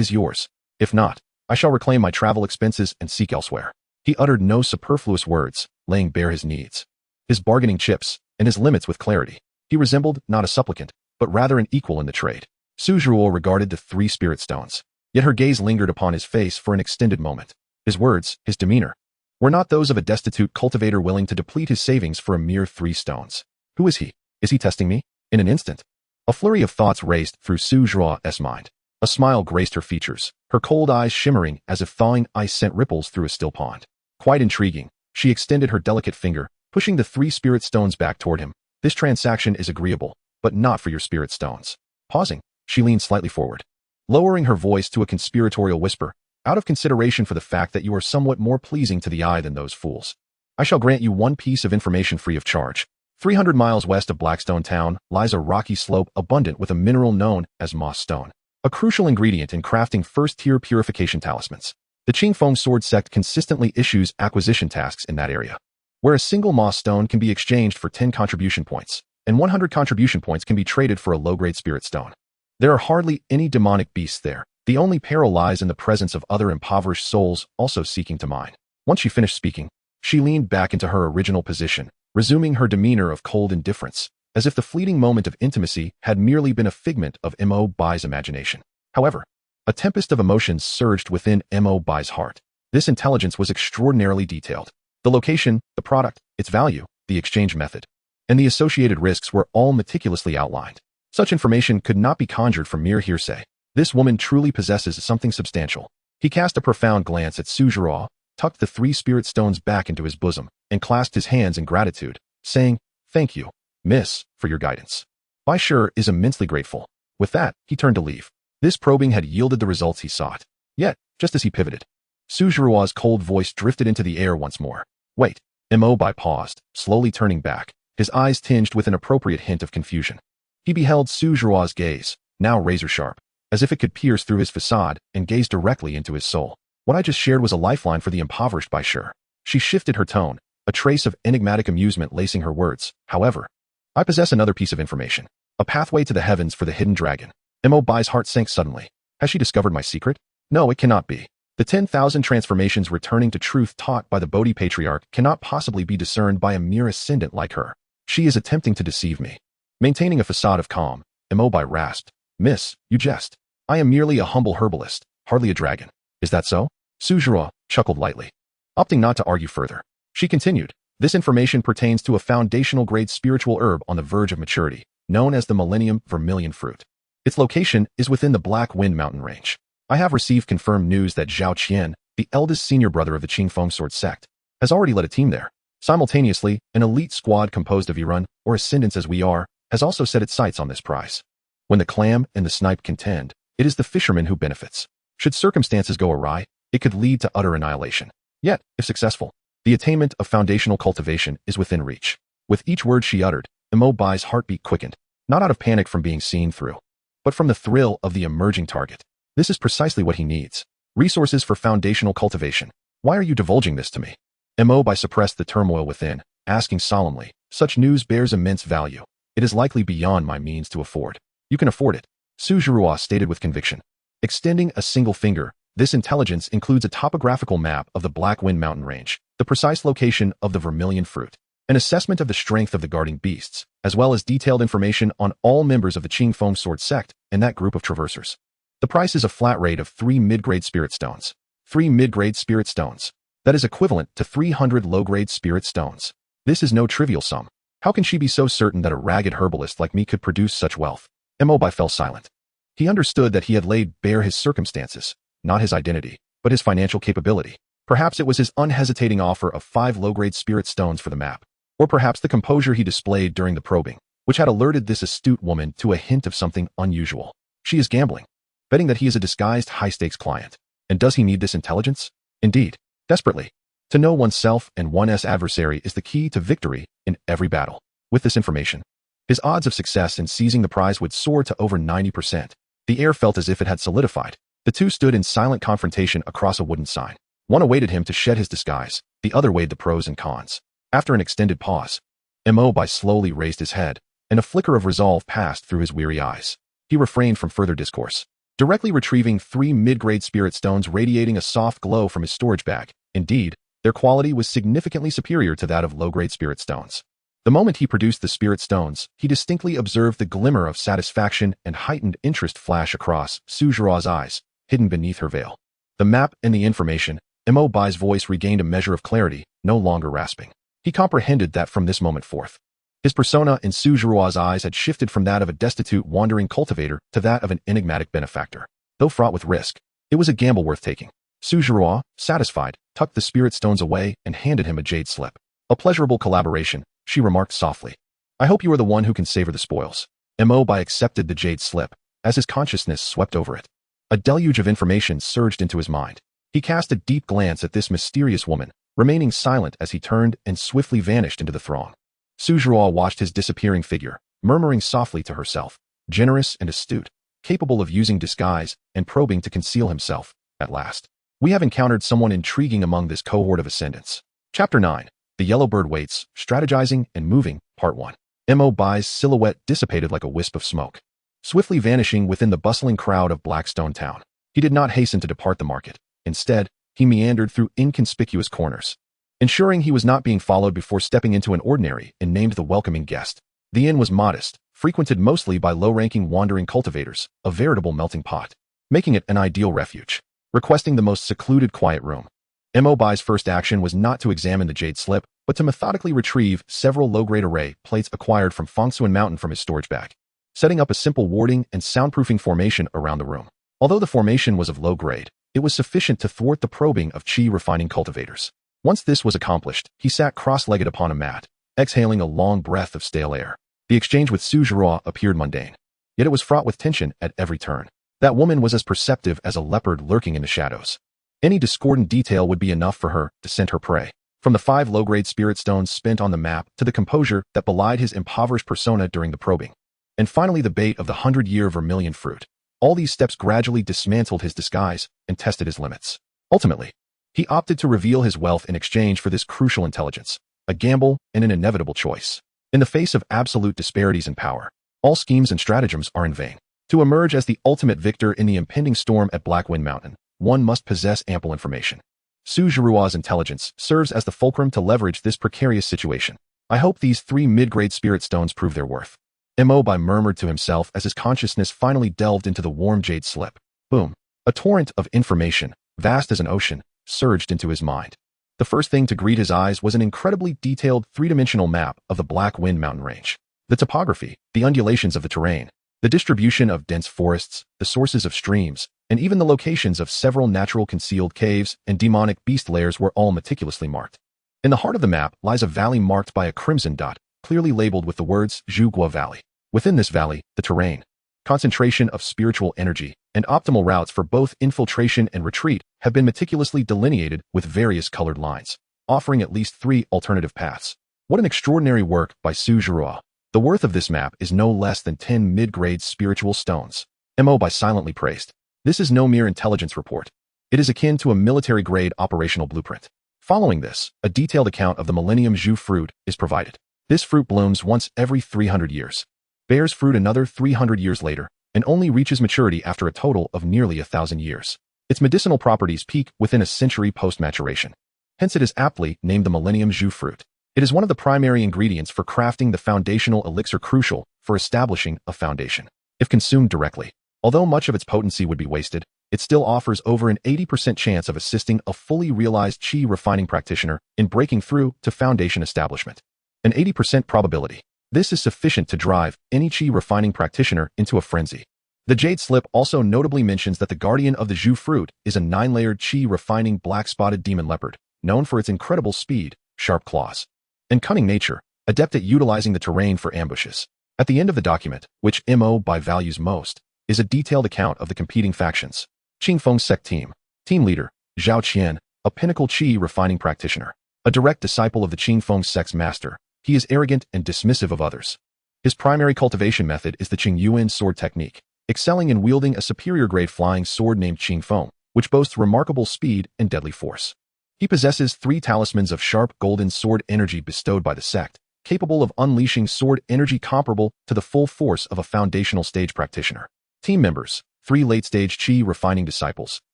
is yours. If not, I shall reclaim my travel expenses and seek elsewhere." He uttered no superfluous words, laying bare his needs, his bargaining chips, and his limits with clarity. He resembled not a supplicant, but rather an equal in the trade. Sujuruo regarded the 3 spirit stones, yet her gaze lingered upon his face for an extended moment. His words, his demeanor, were not those of a destitute cultivator willing to deplete his savings for a mere 3 stones. Who is he? Is he testing me? In an instant, a flurry of thoughts raced through Sujuruo's mind. A smile graced her features, her cold eyes shimmering as if thawing ice sent ripples through a still pond. Quite intriguing, she extended her delicate finger, pushing the 3 spirit stones back toward him. This transaction is agreeable, but not for your spirit stones. Pausing, she leaned slightly forward, lowering her voice to a conspiratorial whisper, out of consideration for the fact that you are somewhat more pleasing to the eye than those fools. I shall grant you one piece of information free of charge. 300 miles west of Blackstone Town lies a rocky slope abundant with a mineral known as moss stone, a crucial ingredient in crafting first-tier purification talismans. The Qingfeng Sword Sect consistently issues acquisition tasks in that area, where a single moss stone can be exchanged for 10 contribution points, and 100 contribution points can be traded for a low-grade spirit stone. There are hardly any demonic beasts there. The only peril lies in the presence of other impoverished souls also seeking to mine. Once she finished speaking, she leaned back into her original position, resuming her demeanor of cold indifference, as if the fleeting moment of intimacy had merely been a figment of Mo Bai's imagination. However, a tempest of emotions surged within Mo Bai's heart. This intelligence was extraordinarily detailed. The location, the product, its value, the exchange method, and the associated risks were all meticulously outlined. Such information could not be conjured from mere hearsay. This woman truly possesses something substantial. He cast a profound glance at Suzeraw, tucked the 3 spirit stones back into his bosom, and clasped his hands in gratitude, saying, "Thank you, miss, for your guidance. Bai Shi is immensely grateful." With that, he turned to leave. This probing had yielded the results he sought. Yet, just as he pivoted, Suzeraw's cold voice drifted into the air once more. "Wait." Mo Bai paused, slowly turning back, his eyes tinged with an appropriate hint of confusion. He beheld Suzeraw's gaze, now razor-sharp, as if it could pierce through his facade and gaze directly into his soul. What I just shared was a lifeline for the impoverished Bai Shi. She shifted her tone, a trace of enigmatic amusement lacing her words. "However, I possess another piece of information. A pathway to the heavens for the hidden dragon." Mo Bai's heart sank suddenly. Has she discovered my secret? No, it cannot be. The 10,000 transformations returning to truth taught by the Bodhi Patriarch cannot possibly be discerned by a mere ascendant like her. She is attempting to deceive me. Maintaining a facade of calm, Mo Bai rasped, "Miss, you jest. I am merely a humble herbalist, hardly a dragon." "Is that so?" Suzeraw chuckled lightly. Opting not to argue further, she continued, "This information pertains to a foundational-grade spiritual herb on the verge of maturity, known as the Millennium Vermilion Fruit. Its location is within the Black Wind Mountain Range. I have received confirmed news that Zhao Qian, the eldest senior brother of the Qingfeng Sword Sect, has already led a team there. Simultaneously, an elite squad composed of Irun, or ascendants as we are, has also set its sights on this prize. When the clam and the snipe contend, it is the fisherman who benefits. Should circumstances go awry, it could lead to utter annihilation. Yet, if successful, the attainment of foundational cultivation is within reach." With each word she uttered, Mo Bai's heartbeat quickened, not out of panic from being seen through, but from the thrill of the emerging target. This is precisely what he needs. Resources for foundational cultivation. Why are you divulging this to me? Mo Bai suppressed the turmoil within, asking solemnly, "Such news bears immense value. It is likely beyond my means to afford." "You can afford it," Suzeraw stated with conviction. Extending a single finger, this intelligence includes a topographical map of the Black Wind Mountain Range, the precise location of the vermilion fruit, an assessment of the strength of the guarding beasts, as well as detailed information on all members of the Qingfeng Sword Sect and that group of traversers. The price is a flat rate of 3 mid-grade spirit stones. 3 mid-grade spirit stones. That is equivalent to 300 low-grade spirit stones. This is no trivial sum. How can she be so certain that a ragged herbalist like me could produce such wealth? Mo Bai fell silent. He understood that he had laid bare his circumstances, not his identity, but his financial capability. Perhaps it was his unhesitating offer of 5 low-grade spirit stones for the map. Or perhaps the composure he displayed during the probing, which had alerted this astute woman to a hint of something unusual. She is gambling, betting that he is a disguised high-stakes client. And does he need this intelligence? Indeed, desperately. To know oneself and one's adversary is the key to victory in every battle. With this information, his odds of success in seizing the prize would soar to over 90%. The air felt as if it had solidified. The two stood in silent confrontation across a wooden sign. One awaited him to shed his disguise, the other weighed the pros and cons. After an extended pause, Mo Bai slowly raised his head, and a flicker of resolve passed through his weary eyes. He refrained from further discourse, directly retrieving 3 mid-grade spirit stones radiating a soft glow from his storage bag. Indeed, their quality was significantly superior to that of low-grade spirit stones. The moment he produced the spirit stones, he distinctly observed the glimmer of satisfaction and heightened interest flash across Suzeraw's eyes, hidden beneath her veil. The map and the information, Mo Bai's voice regained a measure of clarity, no longer rasping. He comprehended that from this moment forth, his persona in Suzeraw's eyes had shifted from that of a destitute wandering cultivator to that of an enigmatic benefactor. Though fraught with risk, it was a gamble worth taking. Suzhirua, satisfied, tucked the spirit stones away and handed him a jade slip. A pleasurable collaboration, she remarked softly. I hope you are the one who can savor the spoils. Mo Bai accepted the jade slip, as his consciousness swept over it. A deluge of information surged into his mind. He cast a deep glance at this mysterious woman, remaining silent as he turned and swiftly vanished into the throng. Suzhirua watched his disappearing figure, murmuring softly to herself, generous and astute, capable of using disguise and probing to conceal himself, at last. We have encountered someone intriguing among this cohort of ascendants. Chapter 9. The Yellowbird Waits, Strategizing and Moving, Part 1. Mo Bai's silhouette dissipated like a wisp of smoke, swiftly vanishing within the bustling crowd of Blackstone Town. He did not hasten to depart the market. Instead, he meandered through inconspicuous corners, ensuring he was not being followed before stepping into an ordinary and named the welcoming guest. The inn was modest, frequented mostly by low-ranking wandering cultivators, a veritable melting pot, making it an ideal refuge. Requesting the most secluded quiet room, Mo Bai's first action was not to examine the jade slip, but to methodically retrieve several low-grade array plates acquired from Fangcun Mountain from his storage bag, setting up a simple warding and soundproofing formation around the room. Although the formation was of low grade, it was sufficient to thwart the probing of chi refining cultivators. Once this was accomplished, he sat cross-legged upon a mat, exhaling a long breath of stale air. The exchange with Suzhirua appeared mundane, yet it was fraught with tension at every turn. That woman was as perceptive as a leopard lurking in the shadows. Any discordant detail would be enough for her to scent her prey. From the 5 low-grade spirit stones spent on the map to the composure that belied his impoverished persona during the probing, and finally the bait of the 100-year vermilion fruit. All these steps gradually dismantled his disguise and tested his limits. Ultimately, he opted to reveal his wealth in exchange for this crucial intelligence, a gamble and an inevitable choice. In the face of absolute disparities in power, all schemes and stratagems are in vain. To emerge as the ultimate victor in the impending storm at Blackwind Mountain, one must possess ample information. Suzhirua's intelligence serves as the fulcrum to leverage this precarious situation. I hope these 3 mid-grade spirit stones prove their worth. Mo Bai murmured to himself as his consciousness finally delved into the warm jade slip. Boom. A torrent of information, vast as an ocean, surged into his mind. The first thing to greet his eyes was an incredibly detailed 3-dimensional map of the Blackwind Mountain Range. The topography, the undulations of the terrain, the distribution of dense forests, the sources of streams, and even the locations of several natural concealed caves and demonic beast lairs were all meticulously marked. In the heart of the map lies a valley marked by a crimson dot, clearly labeled with the words Zhugua Valley. Within this valley, the terrain, concentration of spiritual energy, and optimal routes for both infiltration and retreat have been meticulously delineated with various colored lines, offering at least 3 alternative paths. What an extraordinary work by Suzhirua. The worth of this map is no less than 10 mid-grade spiritual stones. Mo Bai silently praised. This is no mere intelligence report. It is akin to a military-grade operational blueprint. Following this, a detailed account of the Millennium Zhu fruit is provided. This fruit blooms once every 300 years, bears fruit another 300 years later, and only reaches maturity after a total of nearly 1,000 years. Its medicinal properties peak within a century post-maturation. Hence it is aptly named the Millennium Zhu fruit. It is one of the primary ingredients for crafting the foundational elixir crucial for establishing a foundation. If consumed directly, although much of its potency would be wasted, it still offers over an 80% chance of assisting a fully realized chi refining practitioner in breaking through to foundation establishment. An 80% probability. This is sufficient to drive any chi refining practitioner into a frenzy. The jade slip also notably mentions that the guardian of the Zhu fruit is a 9-layered chi refining black-spotted demon leopard, known for its incredible speed, sharp claws, and cunning nature, adept at utilizing the terrain for ambushes. At the end of the document, which Mo Bai values most, is a detailed account of the competing factions. Qingfeng sect team. Team leader, Zhao Qian, a pinnacle chi refining practitioner. A direct disciple of the Qingfeng sect's master, he is arrogant and dismissive of others. His primary cultivation method is the Qingyuan sword technique, excelling in wielding a superior-grade flying sword named Qingfeng, which boasts remarkable speed and deadly force. He possesses 3 talismans of sharp golden sword energy bestowed by the sect, capable of unleashing sword energy comparable to the full force of a foundational stage practitioner. Team members, 3 late-stage chi refining disciples,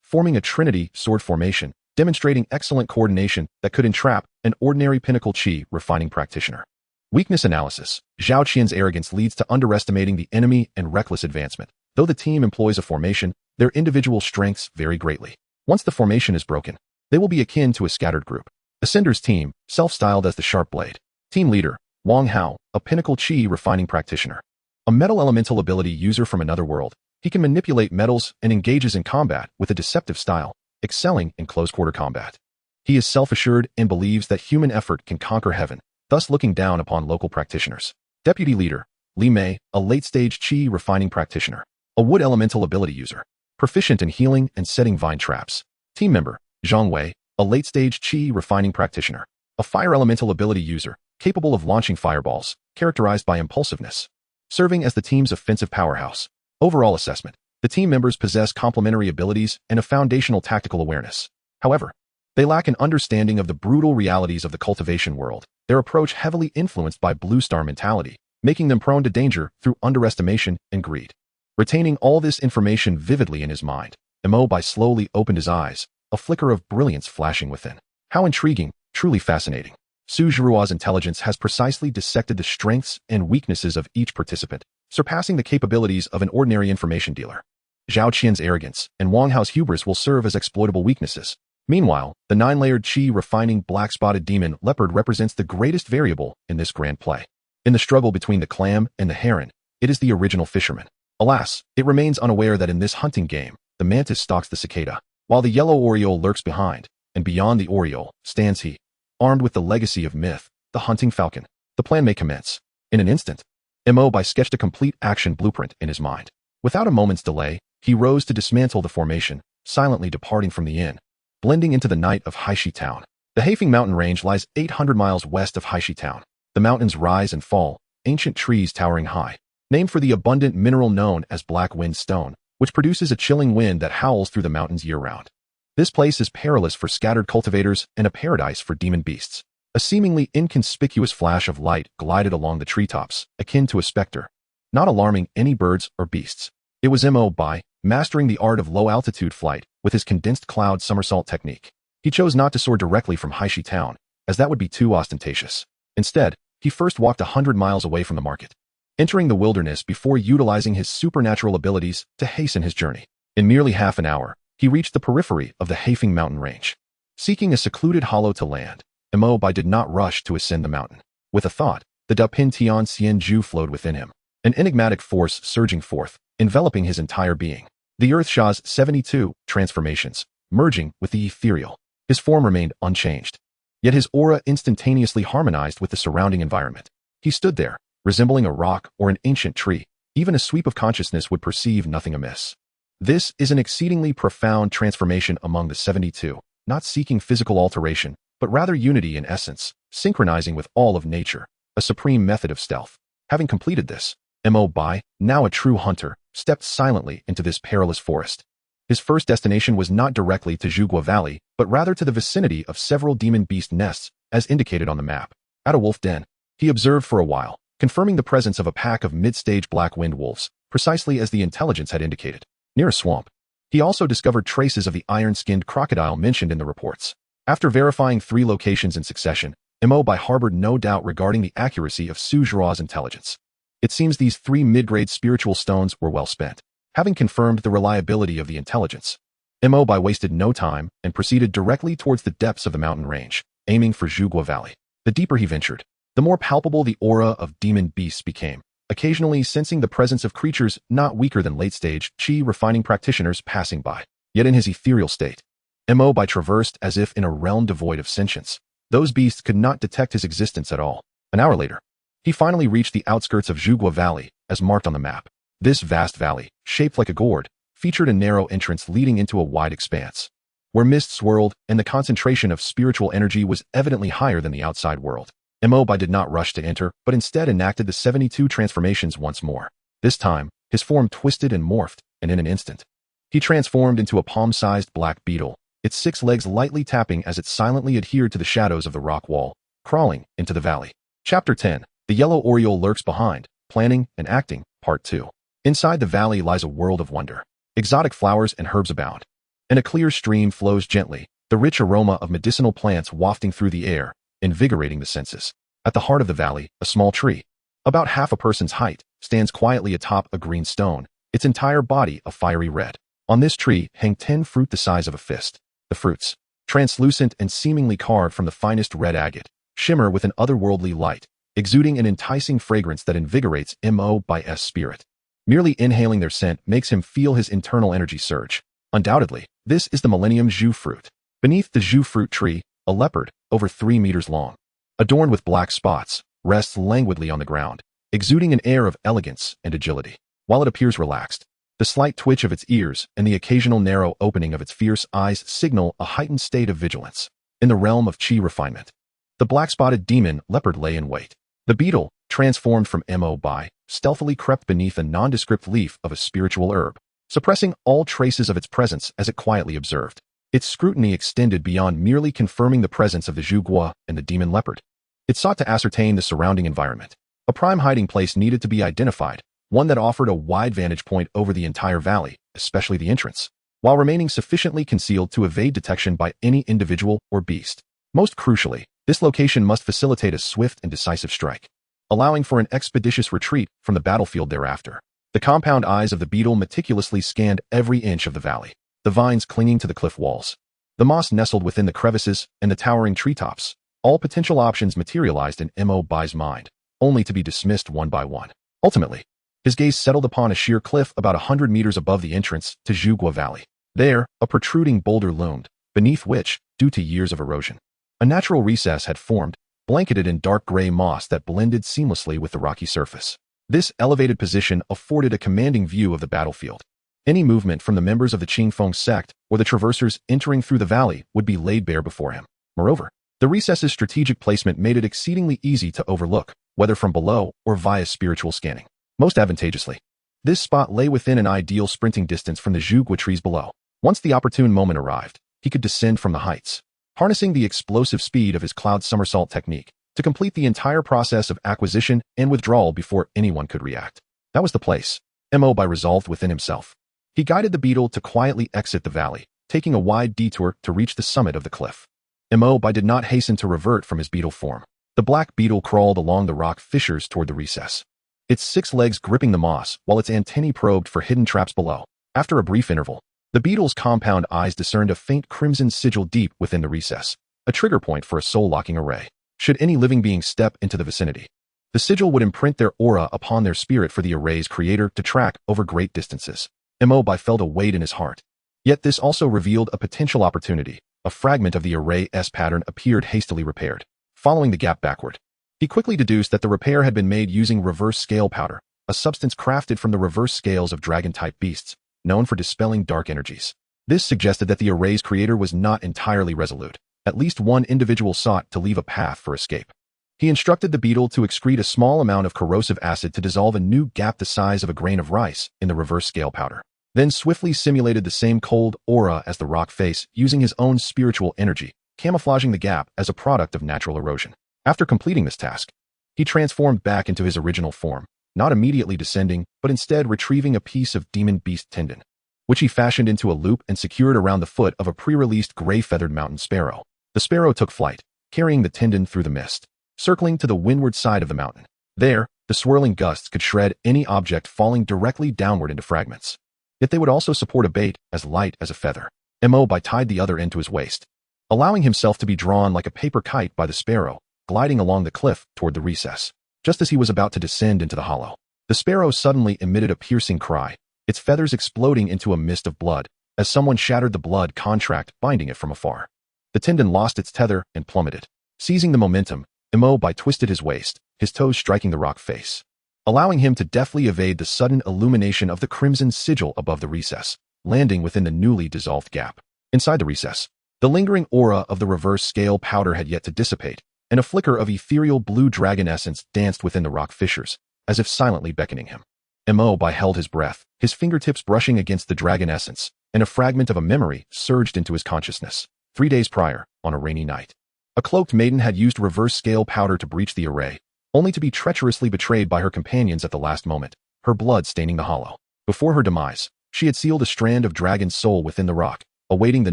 forming a trinity sword formation, demonstrating excellent coordination that could entrap an ordinary pinnacle chi refining practitioner. Weakness analysis. Zhao Qian's arrogance leads to underestimating the enemy and reckless advancement. Though the team employs a formation, their individual strengths vary greatly. Once the formation is broken, they will be akin to a scattered group. Ascender's team, self-styled as the Sharp Blade. Team leader, Wang Hao, a pinnacle chi refining practitioner. A metal elemental ability user from another world, He can manipulate metals and engages in combat with a deceptive style, excelling in close-quarter combat. He is self-assured and believes that human effort can conquer heaven, thus looking down upon local practitioners. Deputy Leader, Li Mei, a late-stage Qi refining practitioner. A wood elemental ability user. Proficient in healing and setting vine traps. Team Member, Zhang Wei, a late-stage Qi refining practitioner. A fire elemental ability user, capable of launching fireballs, characterized by impulsiveness. Serving as the team's offensive powerhouse. Overall assessment. The team members possess complementary abilities and a foundational tactical awareness. However, they lack an understanding of the brutal realities of the cultivation world, their approach heavily influenced by Blue Star mentality, making them prone to danger through underestimation and greed. Retaining all this information vividly in his mind, Mo Bai slowly opened his eyes, a flicker of brilliance flashing within. How intriguing, truly fascinating. Su Zhiruo's intelligence has precisely dissected the strengths and weaknesses of each participant, surpassing the capabilities of an ordinary information dealer. Zhao Qian's arrogance and Wang Hao's hubris will serve as exploitable weaknesses. Meanwhile, the 9-layered Qi refining black-spotted demon leopard represents the greatest variable in this grand play. In the struggle between the clam and the heron, it is the original fisherman. Alas, it remains unaware that in this hunting game, the mantis stalks the cicada, while the yellow oriole lurks behind, and beyond the oriole stands he, armed with the legacy of myth, the hunting falcon. The plan may commence. In an instant, Mo Bai sketched a complete action blueprint in his mind. Without a moment's delay, he rose to dismantle the formation, silently departing from the inn, blending into the night of Haishi Town. The Hafeng Mountain Range lies 800 miles west of Haishi Town. The mountains rise and fall, ancient trees towering high, named for the abundant mineral known as black wind stone, which produces a chilling wind that howls through the mountains year-round. This place is perilous for scattered cultivators and a paradise for demon beasts. A seemingly inconspicuous flash of light glided along the treetops, akin to a specter, not alarming any birds or beasts. It was Mo Bai, mastering the art of low-altitude flight with his condensed cloud somersault technique. He chose not to soar directly from Haishi Town, as that would be too ostentatious. Instead, he first walked 100 miles away from the market, entering the wilderness before utilizing his supernatural abilities to hasten his journey. In merely half an hour, he reached the periphery of the Hafeng Mountain Range. Seeking a secluded hollow to land, Mo Bai did not rush to ascend the mountain. With a thought, the Dapin Tian Xian Ju flowed within him, an enigmatic force surging forth, enveloping his entire being. The Earth Shah's 72 transformations, merging with the ethereal. His form remained unchanged, yet his aura instantaneously harmonized with the surrounding environment. He stood there, resembling a rock or an ancient tree. Even a sweep of consciousness would perceive nothing amiss. This is an exceedingly profound transformation among the 72, not seeking physical alteration, but rather unity in essence, synchronizing with all of nature, a supreme method of stealth. Having completed this, Mo Bai, now a true hunter, stepped silently into this perilous forest. His first destination was not directly to Zhugua Valley, but rather to the vicinity of several demon beast nests, as indicated on the map. At a wolf den, he observed for a while, confirming the presence of a pack of mid-stage black wind wolves, precisely as the intelligence had indicated. Near a swamp, he also discovered traces of the iron-skinned crocodile mentioned in the reports. After verifying 3 locations in succession, Mo Bai harbored no doubt regarding the accuracy of Su Zhiruo's intelligence. It seems these 3 mid-grade spiritual stones were well spent. Having confirmed the reliability of the intelligence, Mo Bai wasted no time and proceeded directly towards the depths of the mountain range, aiming for Zhugua Valley. The deeper he ventured, the more palpable the aura of demon beasts became, occasionally sensing the presence of creatures not weaker than late-stage Qi refining practitioners passing by. Yet in his ethereal state, Mo Bai traversed as if in a realm devoid of sentience. Those beasts could not detect his existence at all. An hour later, he finally reached the outskirts of Zhugua Valley, as marked on the map. This vast valley, shaped like a gourd, featured a narrow entrance leading into a wide expanse, where mist swirled and the concentration of spiritual energy was evidently higher than the outside world. Mo Bai did not rush to enter, but instead enacted the 72 transformations once more. This time, his form twisted and morphed, and in an instant, he transformed into a palm-sized black beetle, its 6 legs lightly tapping as it silently adhered to the shadows of the rock wall, crawling into the valley. Chapter 10. The Yellow Oriole Lurks Behind, Planning and Acting, Part 2. Inside the valley lies a world of wonder. Exotic flowers and herbs abound, and a clear stream flows gently, the rich aroma of medicinal plants wafting through the air, invigorating the senses. At the heart of the valley, a small tree, about half a person's height, stands quietly atop a green stone, its entire body a fiery red. On this tree hang 10 fruit the size of a fist. The fruits, translucent and seemingly carved from the finest red agate, shimmer with an otherworldly light, exuding an enticing fragrance that invigorates Mo Bai's spirit. Merely inhaling their scent makes him feel his internal energy surge. Undoubtedly, this is the Millennium Zhu fruit. Beneath the Zhu fruit tree, a leopard, over 3 meters long, adorned with black spots, rests languidly on the ground, exuding an air of elegance and agility. While it appears relaxed, the slight twitch of its ears and the occasional narrow opening of its fierce eyes signal a heightened state of vigilance. In the realm of chi refinement, the black-spotted demon leopard lay in wait. The beetle, transformed from Mo Bai, stealthily crept beneath a nondescript leaf of a spiritual herb, suppressing all traces of its presence as it quietly observed. Its scrutiny extended beyond merely confirming the presence of the Zhu Gua and the demon leopard. It sought to ascertain the surrounding environment. A prime hiding place needed to be identified, one that offered a wide vantage point over the entire valley, especially the entrance, while remaining sufficiently concealed to evade detection by any individual or beast. Most crucially, this location must facilitate a swift and decisive strike, allowing for an expeditious retreat from the battlefield thereafter. The compound eyes of the beetle meticulously scanned every inch of the valley, the vines clinging to the cliff walls, the moss nestled within the crevices, and the towering treetops. All potential options materialized in Mo Bai's mind, only to be dismissed one by one. Ultimately, his gaze settled upon a sheer cliff about 100 meters above the entrance to Zhugua Valley. There, a protruding boulder loomed, beneath which, due to years of erosion, a natural recess had formed, blanketed in dark gray moss that blended seamlessly with the rocky surface. This elevated position afforded a commanding view of the battlefield. Any movement from the members of the Qingfeng sect or the traversers entering through the valley would be laid bare before him. Moreover, the recess's strategic placement made it exceedingly easy to overlook, whether from below or via spiritual scanning. Most advantageously, this spot lay within an ideal sprinting distance from the Zhugua trees below. Once the opportune moment arrived, he could descend from the heights, harnessing the explosive speed of his cloud somersault technique to complete the entire process of acquisition and withdrawal before anyone could react. That was the place. Mo Bai resolved within himself. He guided the beetle to quietly exit the valley, taking a wide detour to reach the summit of the cliff. Mo Bai did not hasten to revert from his beetle form. The black beetle crawled along the rock fissures toward the recess, its 6 legs gripping the moss while its antennae probed for hidden traps below. After a brief interval, the beetle's compound eyes discerned a faint crimson sigil deep within the recess, a trigger point for a soul-locking array. Should any living being step into the vicinity, the sigil would imprint their aura upon their spirit for the array's creator to track over great distances. Mo Bai felt a weight in his heart. Yet this also revealed a potential opportunity. A fragment of the array's pattern appeared hastily repaired. Following the gap backward, he quickly deduced that the repair had been made using reverse scale powder, a substance crafted from the reverse scales of dragon-type beasts, known for dispelling dark energies. This suggested that the array's creator was not entirely resolute. At least one individual sought to leave a path for escape. He instructed the beetle to excrete a small amount of corrosive acid to dissolve a new gap the size of a grain of rice in the reverse scale powder, then swiftly simulated the same cold aura as the rock face using his own spiritual energy, camouflaging the gap as a product of natural erosion. After completing this task, he transformed back into his original form, not immediately descending, but instead retrieving a piece of demon beast tendon, which he fashioned into a loop and secured around the foot of a pre-released gray-feathered mountain sparrow. The sparrow took flight, carrying the tendon through the mist, circling to the windward side of the mountain. There, the swirling gusts could shred any object falling directly downward into fragments. Yet they would also support a bait as light as a feather. Mo Bai tied the other end to his waist, allowing himself to be drawn like a paper kite by the sparrow, gliding along the cliff toward the recess. Just as he was about to descend into the hollow, the sparrow suddenly emitted a piercing cry, its feathers exploding into a mist of blood, as someone shattered the blood contract binding it from afar. The tendon lost its tether and plummeted. Seizing the momentum, Mo Bai twisted his waist, his toes striking the rock face, allowing him to deftly evade the sudden illumination of the crimson sigil above the recess, landing within the newly dissolved gap. Inside the recess, the lingering aura of the reverse scale powder had yet to dissipate, and a flicker of ethereal blue dragon essence danced within the rock fissures, as if silently beckoning him. Mo Bai held his breath, his fingertips brushing against the dragon essence, and a fragment of a memory surged into his consciousness. 3 days prior, on a rainy night, a cloaked maiden had used reverse scale powder to breach the array, only to be treacherously betrayed by her companions at the last moment, her blood staining the hollow. Before her demise, she had sealed a strand of dragon soul within the rock, awaiting the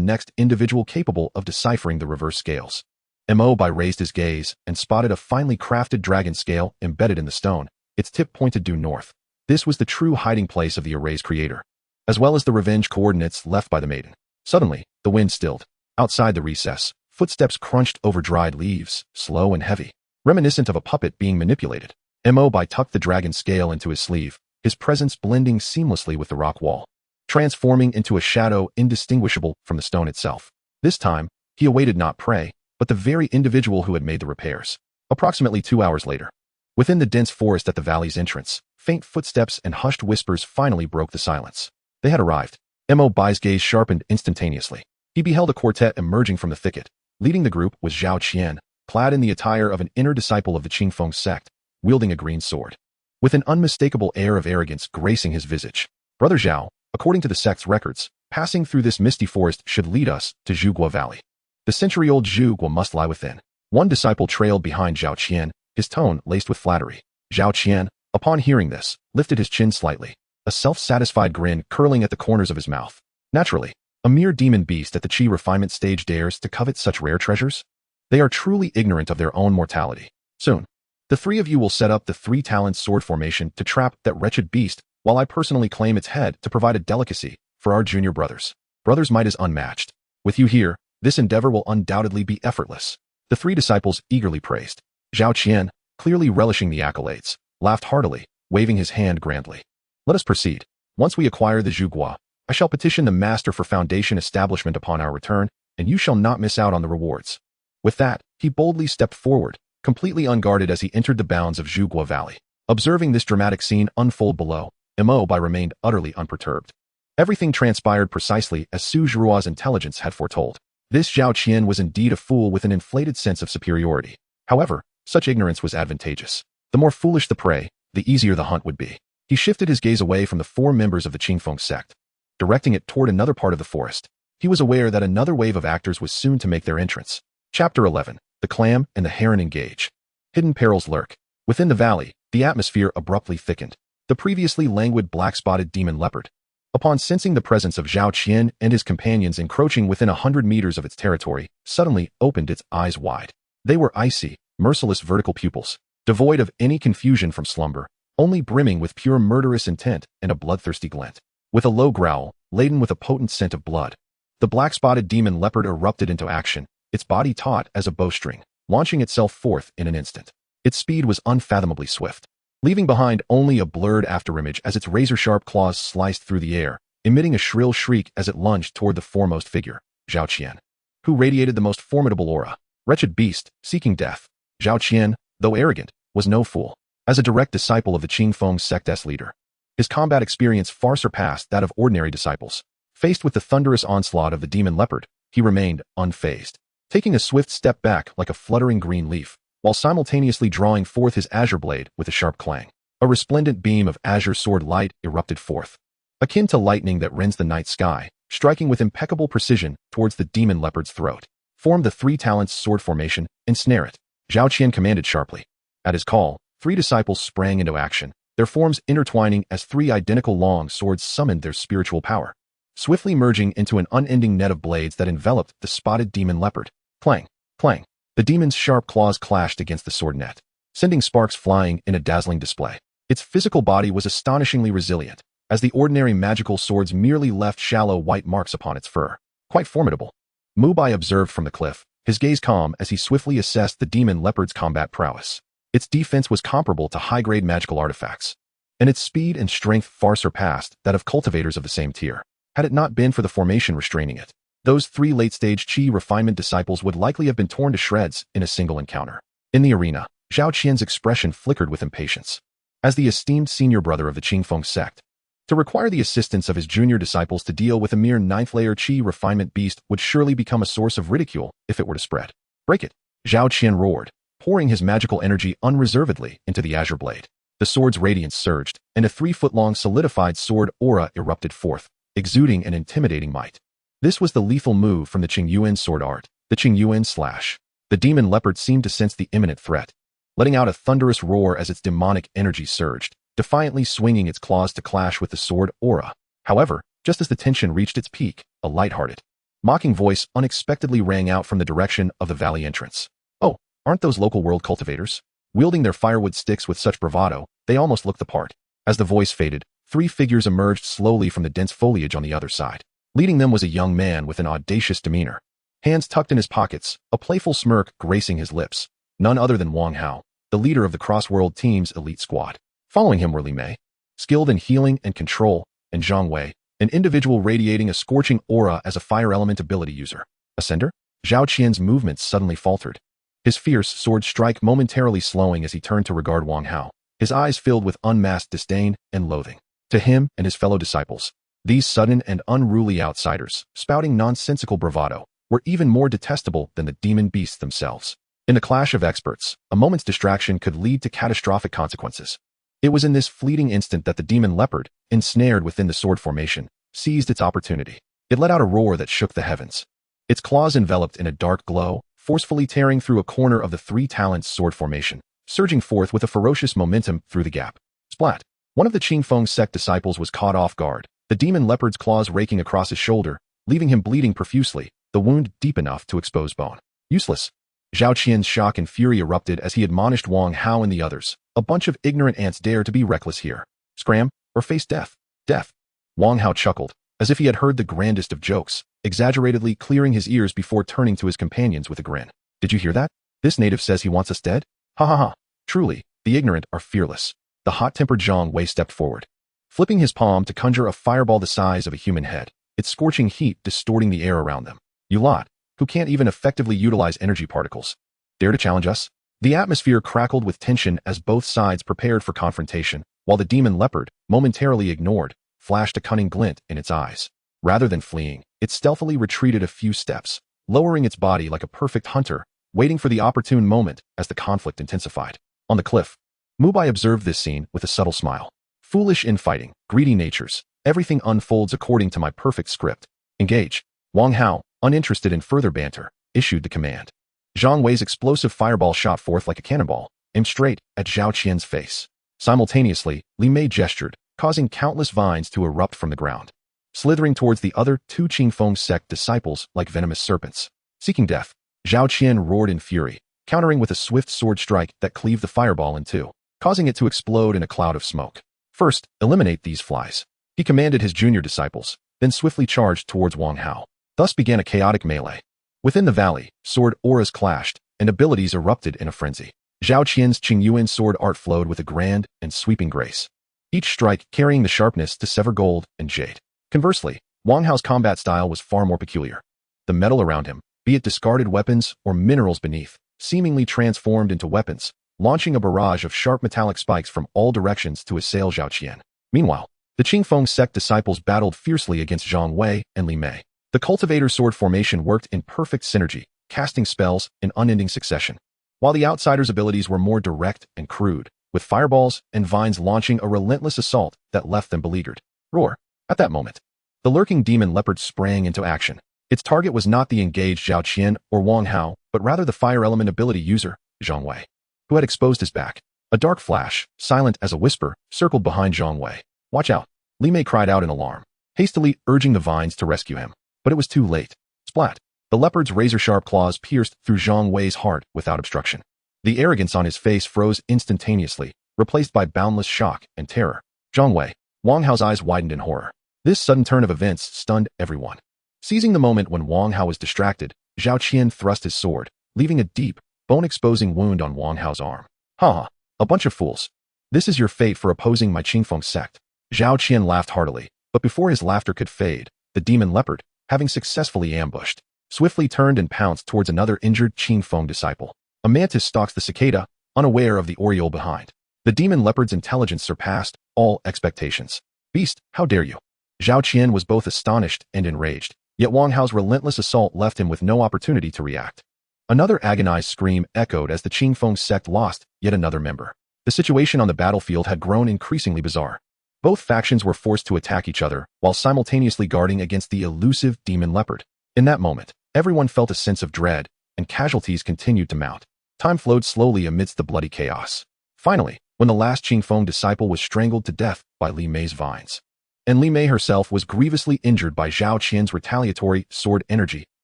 next individual capable of deciphering the reverse scales. Mo Bai raised his gaze and spotted a finely crafted dragon scale embedded in the stone, its tip pointed due north. This was the true hiding place of the array's creator, as well as the revenge coordinates left by the maiden. Suddenly, the wind stilled. Outside the recess, footsteps crunched over dried leaves, slow and heavy, reminiscent of a puppet being manipulated. Mo Bai tucked the dragon scale into his sleeve, his presence blending seamlessly with the rock wall, transforming into a shadow indistinguishable from the stone itself. This time, he awaited not prey, but the very individual who had made the repairs. Approximately 2 hours later, within the dense forest at the valley's entrance, faint footsteps and hushed whispers finally broke the silence. They had arrived. Mo Bai's gaze sharpened instantaneously. He beheld a quartet emerging from the thicket. Leading the group was Zhao Qian, clad in the attire of an inner disciple of the Qingfeng sect, wielding a green sword, with an unmistakable air of arrogance gracing his visage. Brother Zhao, according to the sect's records, passing through this misty forest should lead us to Zhugua Valley. The century-old Zhugua must lie within. One disciple trailed behind Zhao Qian, his tone laced with flattery. Zhao Qian, upon hearing this, lifted his chin slightly, a self-satisfied grin curling at the corners of his mouth. Naturally, a mere demon beast at the chi refinement stage dares to covet such rare treasures? They are truly ignorant of their own mortality. Soon, the three of you will set up the three-talent sword formation to trap that wretched beast, while I personally claim its head to provide a delicacy for our junior brothers. Brothers' might is unmatched. With you here, this endeavor will undoubtedly be effortless. The three disciples eagerly praised. Zhao Qian, clearly relishing the accolades, laughed heartily, waving his hand grandly. Let us proceed. Once we acquire the Zhugua, I shall petition the master for foundation establishment upon our return, and you shall not miss out on the rewards. With that, he boldly stepped forward, completely unguarded as he entered the bounds of Zhugua Valley. Observing this dramatic scene unfold below, Mo Bai remained utterly unperturbed. Everything transpired precisely as Su Zhurua's intelligence had foretold. This Zhao Qian was indeed a fool with an inflated sense of superiority. However, such ignorance was advantageous. The more foolish the prey, the easier the hunt would be. He shifted his gaze away from the four members of the Qingfeng sect, directing it toward another part of the forest. He was aware that another wave of actors was soon to make their entrance. Chapter 11. The Clam and the Heron Engage. Hidden perils lurk. Within the valley, the atmosphere abruptly thickened. The previously languid black-spotted demon leopard, upon sensing the presence of Zhao Qian and his companions encroaching within 100 meters of its territory, suddenly opened its eyes wide. They were icy, merciless vertical pupils, devoid of any confusion from slumber, only brimming with pure murderous intent and a bloodthirsty glint. With a low growl, laden with a potent scent of blood, the black-spotted demon leopard erupted into action, its body taut as a bowstring, launching itself forth in an instant. Its speed was unfathomably swift, leaving behind only a blurred afterimage as its razor-sharp claws sliced through the air, emitting a shrill shriek as it lunged toward the foremost figure, Zhao Qian, who radiated the most formidable aura. Wretched beast, seeking death. Zhao Qian, though arrogant, was no fool. As a direct disciple of the Qingfeng sect's leader, his combat experience far surpassed that of ordinary disciples. Faced with the thunderous onslaught of the demon leopard, he remained unfazed, taking a swift step back like a fluttering green leaf, while simultaneously drawing forth his azure blade with a sharp clang. A resplendent beam of azure sword light erupted forth, akin to lightning that rends the night sky, striking with impeccable precision towards the demon leopard's throat. Form the three talents sword formation, ensnare it, Zhao Qian commanded sharply. At his call, three disciples sprang into action, their forms intertwining as three identical long swords summoned their spiritual power, swiftly merging into an unending net of blades that enveloped the spotted demon leopard. Clang, clang. The demon's sharp claws clashed against the sword net, sending sparks flying in a dazzling display. Its physical body was astonishingly resilient, as the ordinary magical swords merely left shallow white marks upon its fur. Quite formidable. Mo Bai observed from the cliff, his gaze calm as he swiftly assessed the demon leopard's combat prowess. Its defense was comparable to high-grade magical artifacts, and its speed and strength far surpassed that of cultivators of the same tier. Had it not been for the formation restraining it, those three late-stage chi refinement disciples would likely have been torn to shreds in a single encounter. In the arena, Zhao Qian's expression flickered with impatience. As the esteemed senior brother of the Qingfeng sect, to require the assistance of his junior disciples to deal with a mere ninth-layer chi refinement beast would surely become a source of ridicule if it were to spread. Break it, Zhao Qian roared, pouring his magical energy unreservedly into the azure blade. The sword's radiance surged, and a 3-foot-long solidified sword aura erupted forth, exuding an intimidating might. This was the lethal move from the Qingyuan sword art, the Qingyuan slash. The demon leopard seemed to sense the imminent threat, letting out a thunderous roar as its demonic energy surged, defiantly swinging its claws to clash with the sword aura. However, just as the tension reached its peak, a light-hearted, mocking voice unexpectedly rang out from the direction of the valley entrance. Oh, aren't those local world cultivators? Wielding their firewood sticks with such bravado, they almost looked the part. As the voice faded, three figures emerged slowly from the dense foliage on the other side. Leading them was a young man with an audacious demeanor, hands tucked in his pockets, a playful smirk gracing his lips. None other than Wang Hao, the leader of the Cross-World Team's elite squad. Following him were Li Mei, skilled in healing and control, and Zhang Wei, an individual radiating a scorching aura as a fire element ability user. Ascender? Zhao Qian's movements suddenly faltered. His fierce sword strike momentarily slowing as he turned to regard Wang Hao, his eyes filled with unmasked disdain and loathing. To him and his fellow disciples, these sudden and unruly outsiders, spouting nonsensical bravado, were even more detestable than the demon beasts themselves. In the clash of experts, a moment's distraction could lead to catastrophic consequences. It was in this fleeting instant that the demon leopard, ensnared within the sword formation, seized its opportunity. It let out a roar that shook the heavens. Its claws enveloped in a dark glow, forcefully tearing through a corner of the three talents sword formation, surging forth with a ferocious momentum through the gap. Splat! One of the Qingfeng sect disciples was caught off guard, the demon leopard's claws raking across his shoulder, leaving him bleeding profusely, the wound deep enough to expose bone. Useless. Zhao Qian's shock and fury erupted as he admonished Wang Hao and the others. A bunch of ignorant ants dare to be reckless here. Scram, or face death. Death. Wang Hao chuckled, as if he had heard the grandest of jokes, exaggeratedly clearing his ears before turning to his companions with a grin. Did you hear that? This native says he wants us dead? Ha ha ha. Truly, the ignorant are fearless. The hot-tempered Zhang Wei stepped forward, flipping his palm to conjure a fireball the size of a human head, its scorching heat distorting the air around them. You lot, who can't even effectively utilize energy particles, dare to challenge us? The atmosphere crackled with tension as both sides prepared for confrontation, while the demon leopard, momentarily ignored, flashed a cunning glint in its eyes. Rather than fleeing, it stealthily retreated a few steps, lowering its body like a perfect hunter, waiting for the opportune moment as the conflict intensified. On the cliff, Mo Bai observed this scene with a subtle smile. Foolish infighting, greedy natures, everything unfolds according to my perfect script. Engage. Wang Hao, uninterested in further banter, issued the command. Zhang Wei's explosive fireball shot forth like a cannonball, aimed straight at Zhao Qian's face. Simultaneously, Li Mei gestured, causing countless vines to erupt from the ground, slithering towards the other two Qingfeng sect disciples like venomous serpents. Seeking death, Zhao Qian roared in fury, countering with a swift sword strike that cleaved the fireball in two, causing it to explode in a cloud of smoke. First, eliminate these flies, he commanded his junior disciples, then swiftly charged towards Wang Hao. Thus began a chaotic melee. Within the valley, sword auras clashed, and abilities erupted in a frenzy. Zhao Qian's Qingyuan sword art flowed with a grand and sweeping grace, each strike carrying the sharpness to sever gold and jade. Conversely, Wang Hao's combat style was far more peculiar. The metal around him, be it discarded weapons or minerals beneath, seemingly transformed into weapons, launching a barrage of sharp metallic spikes from all directions to assail Zhao Qian. Meanwhile, the Qingfeng sect disciples battled fiercely against Zhang Wei and Li Mei. The cultivator sword formation worked in perfect synergy, casting spells in unending succession, while the outsiders' abilities were more direct and crude, with fireballs and vines launching a relentless assault that left them beleaguered. Roar! At that moment, the lurking demon leopard sprang into action. Its target was not the engaged Zhao Qian or Wang Hao, but rather the fire element ability user, Zhang Wei, who had exposed his back. A dark flash, silent as a whisper, circled behind Zhang Wei. Watch out! Li Mei cried out in alarm, hastily urging the vines to rescue him. But it was too late. Splat! The leopard's razor-sharp claws pierced through Zhang Wei's heart without obstruction. The arrogance on his face froze instantaneously, replaced by boundless shock and terror. Zhang Wei. Wang Hao's eyes widened in horror. This sudden turn of events stunned everyone. Seizing the moment when Wang Hao was distracted, Zhao Qian thrust his sword, leaving a deep, bone-exposing wound on Wang Hao's arm. Ha! A bunch of fools. This is your fate for opposing my Qingfeng sect. Zhao Qian laughed heartily, but before his laughter could fade, the demon leopard, having successfully ambushed, swiftly turned and pounced towards another injured Qingfeng disciple. A mantis stalks the cicada, unaware of the oriole behind. The demon leopard's intelligence surpassed all expectations. Beast, how dare you? Zhao Qian was both astonished and enraged, yet Wang Hao's relentless assault left him with no opportunity to react. Another agonized scream echoed as the Qingfeng sect lost yet another member. The situation on the battlefield had grown increasingly bizarre. Both factions were forced to attack each other while simultaneously guarding against the elusive demon leopard. In that moment, everyone felt a sense of dread, and casualties continued to mount. Time flowed slowly amidst the bloody chaos. Finally, when the last Qingfeng disciple was strangled to death by Li Mei's vines, and Li Mei herself was grievously injured by Zhao Qian's retaliatory sword energy,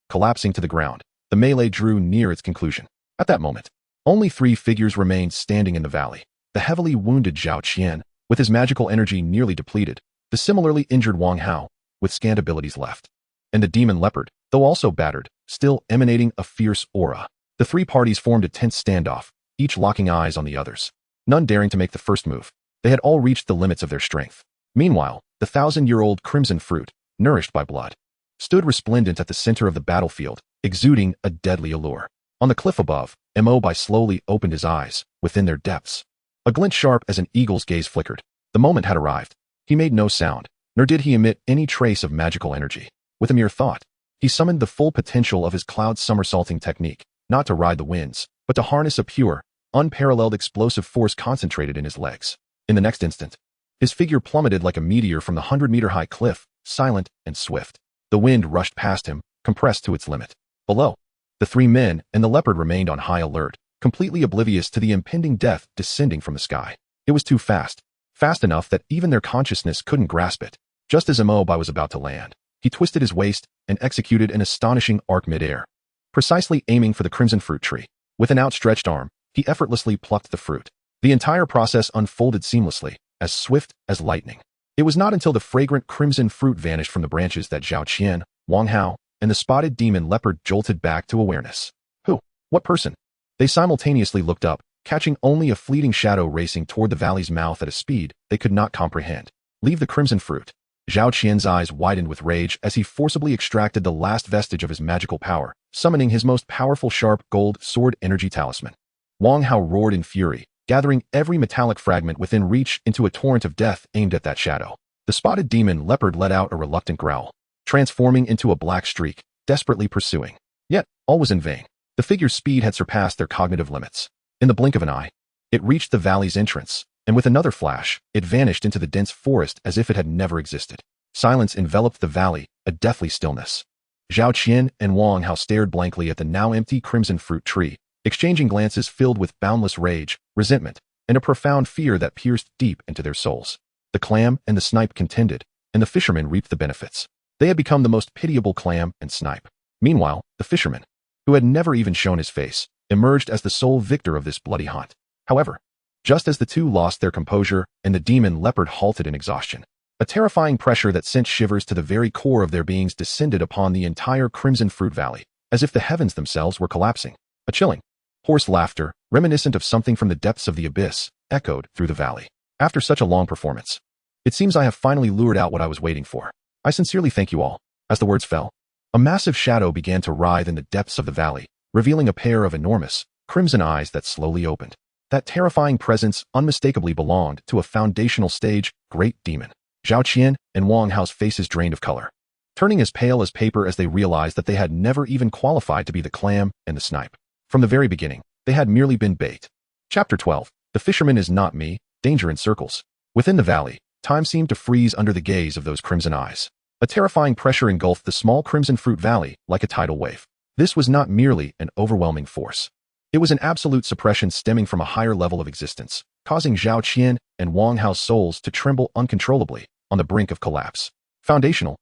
collapsing to the ground, the melee drew near its conclusion. At that moment, only three figures remained standing in the valley. The heavily wounded Zhao Qian, with his magical energy nearly depleted, the similarly injured Wang Hao, with scant abilities left, and the demon leopard, though also battered, still emanating a fierce aura. The three parties formed a tense standoff, each locking eyes on the others, none daring to make the first move. They had all reached the limits of their strength. Meanwhile, the 1,000-year-old crimson fruit, nourished by blood, stood resplendent at the center of the battlefield, exuding a deadly allure. On the cliff above, Mo Bai slowly opened his eyes. Within their depths, a glint sharp as an eagle's gaze flickered. The moment had arrived. He made no sound, nor did he emit any trace of magical energy. With a mere thought, he summoned the full potential of his cloud somersaulting technique, not to ride the winds, but to harness a pure, unparalleled explosive force concentrated in his legs. In the next instant, his figure plummeted like a meteor from the 100-meter-high cliff, silent and swift. The wind rushed past him, compressed to its limit. Below, the three men and the leopard remained on high alert, completely oblivious to the impending death descending from the sky. It was too fast, fast enough that even their consciousness couldn't grasp it. Just as Mo Bai was about to land, he twisted his waist and executed an astonishing arc mid-air, precisely aiming for the crimson fruit tree. With an outstretched arm, he effortlessly plucked the fruit. The entire process unfolded seamlessly, as swift as lightning. It was not until the fragrant crimson fruit vanished from the branches that Zhao Qian, Wang Hao, and the spotted demon leopard jolted back to awareness. Who? What person? They simultaneously looked up, catching only a fleeting shadow racing toward the valley's mouth at a speed they could not comprehend. Leave the crimson fruit. Zhao Qian's eyes widened with rage as he forcibly extracted the last vestige of his magical power, summoning his most powerful sharp gold sword energy talisman. Wang Hao roared in fury, gathering every metallic fragment within reach into a torrent of death aimed at that shadow. The spotted demon leopard let out a reluctant growl, transforming into a black streak, desperately pursuing. Yet, all was in vain. The figure's speed had surpassed their cognitive limits. In the blink of an eye, it reached the valley's entrance, and with another flash, it vanished into the dense forest as if it had never existed. Silence enveloped the valley, a deathly stillness. Zhao Qian and Wang Hao stared blankly at the now empty crimson fruit tree, exchanging glances filled with boundless rage, resentment, and a profound fear that pierced deep into their souls. The clam and the snipe contended, and the fishermen reaped the benefits. They had become the most pitiable clam and snipe. Meanwhile, the fisherman, who had never even shown his face, emerged as the sole victor of this bloody hunt. However, just as the two lost their composure and the demon leopard halted in exhaustion, a terrifying pressure that sent shivers to the very core of their beings descended upon the entire crimson fruit valley, as if the heavens themselves were collapsing. A chilling, hoarse laughter, reminiscent of something from the depths of the abyss, echoed through the valley. After such a long performance, it seems I have finally lured out what I was waiting for. I sincerely thank you all. As the words fell, a massive shadow began to writhe in the depths of the valley, revealing a pair of enormous, crimson eyes that slowly opened. That terrifying presence unmistakably belonged to a foundational stage, great demon. Zhao Qian and Wang Hao's faces drained of color, turning as pale as paper as they realized that they had never even qualified to be the clam and the snipe. From the very beginning, they had merely been bait. Chapter 12. The fisherman is not me, danger encircles. Within the valley, time seemed to freeze under the gaze of those crimson eyes. A terrifying pressure engulfed the small crimson fruit valley like a tidal wave. This was not merely an overwhelming force. It was an absolute suppression stemming from a higher level of existence, causing Zhao Qian and Wang Hao's souls to tremble uncontrollably, on the brink of collapse. Foundational.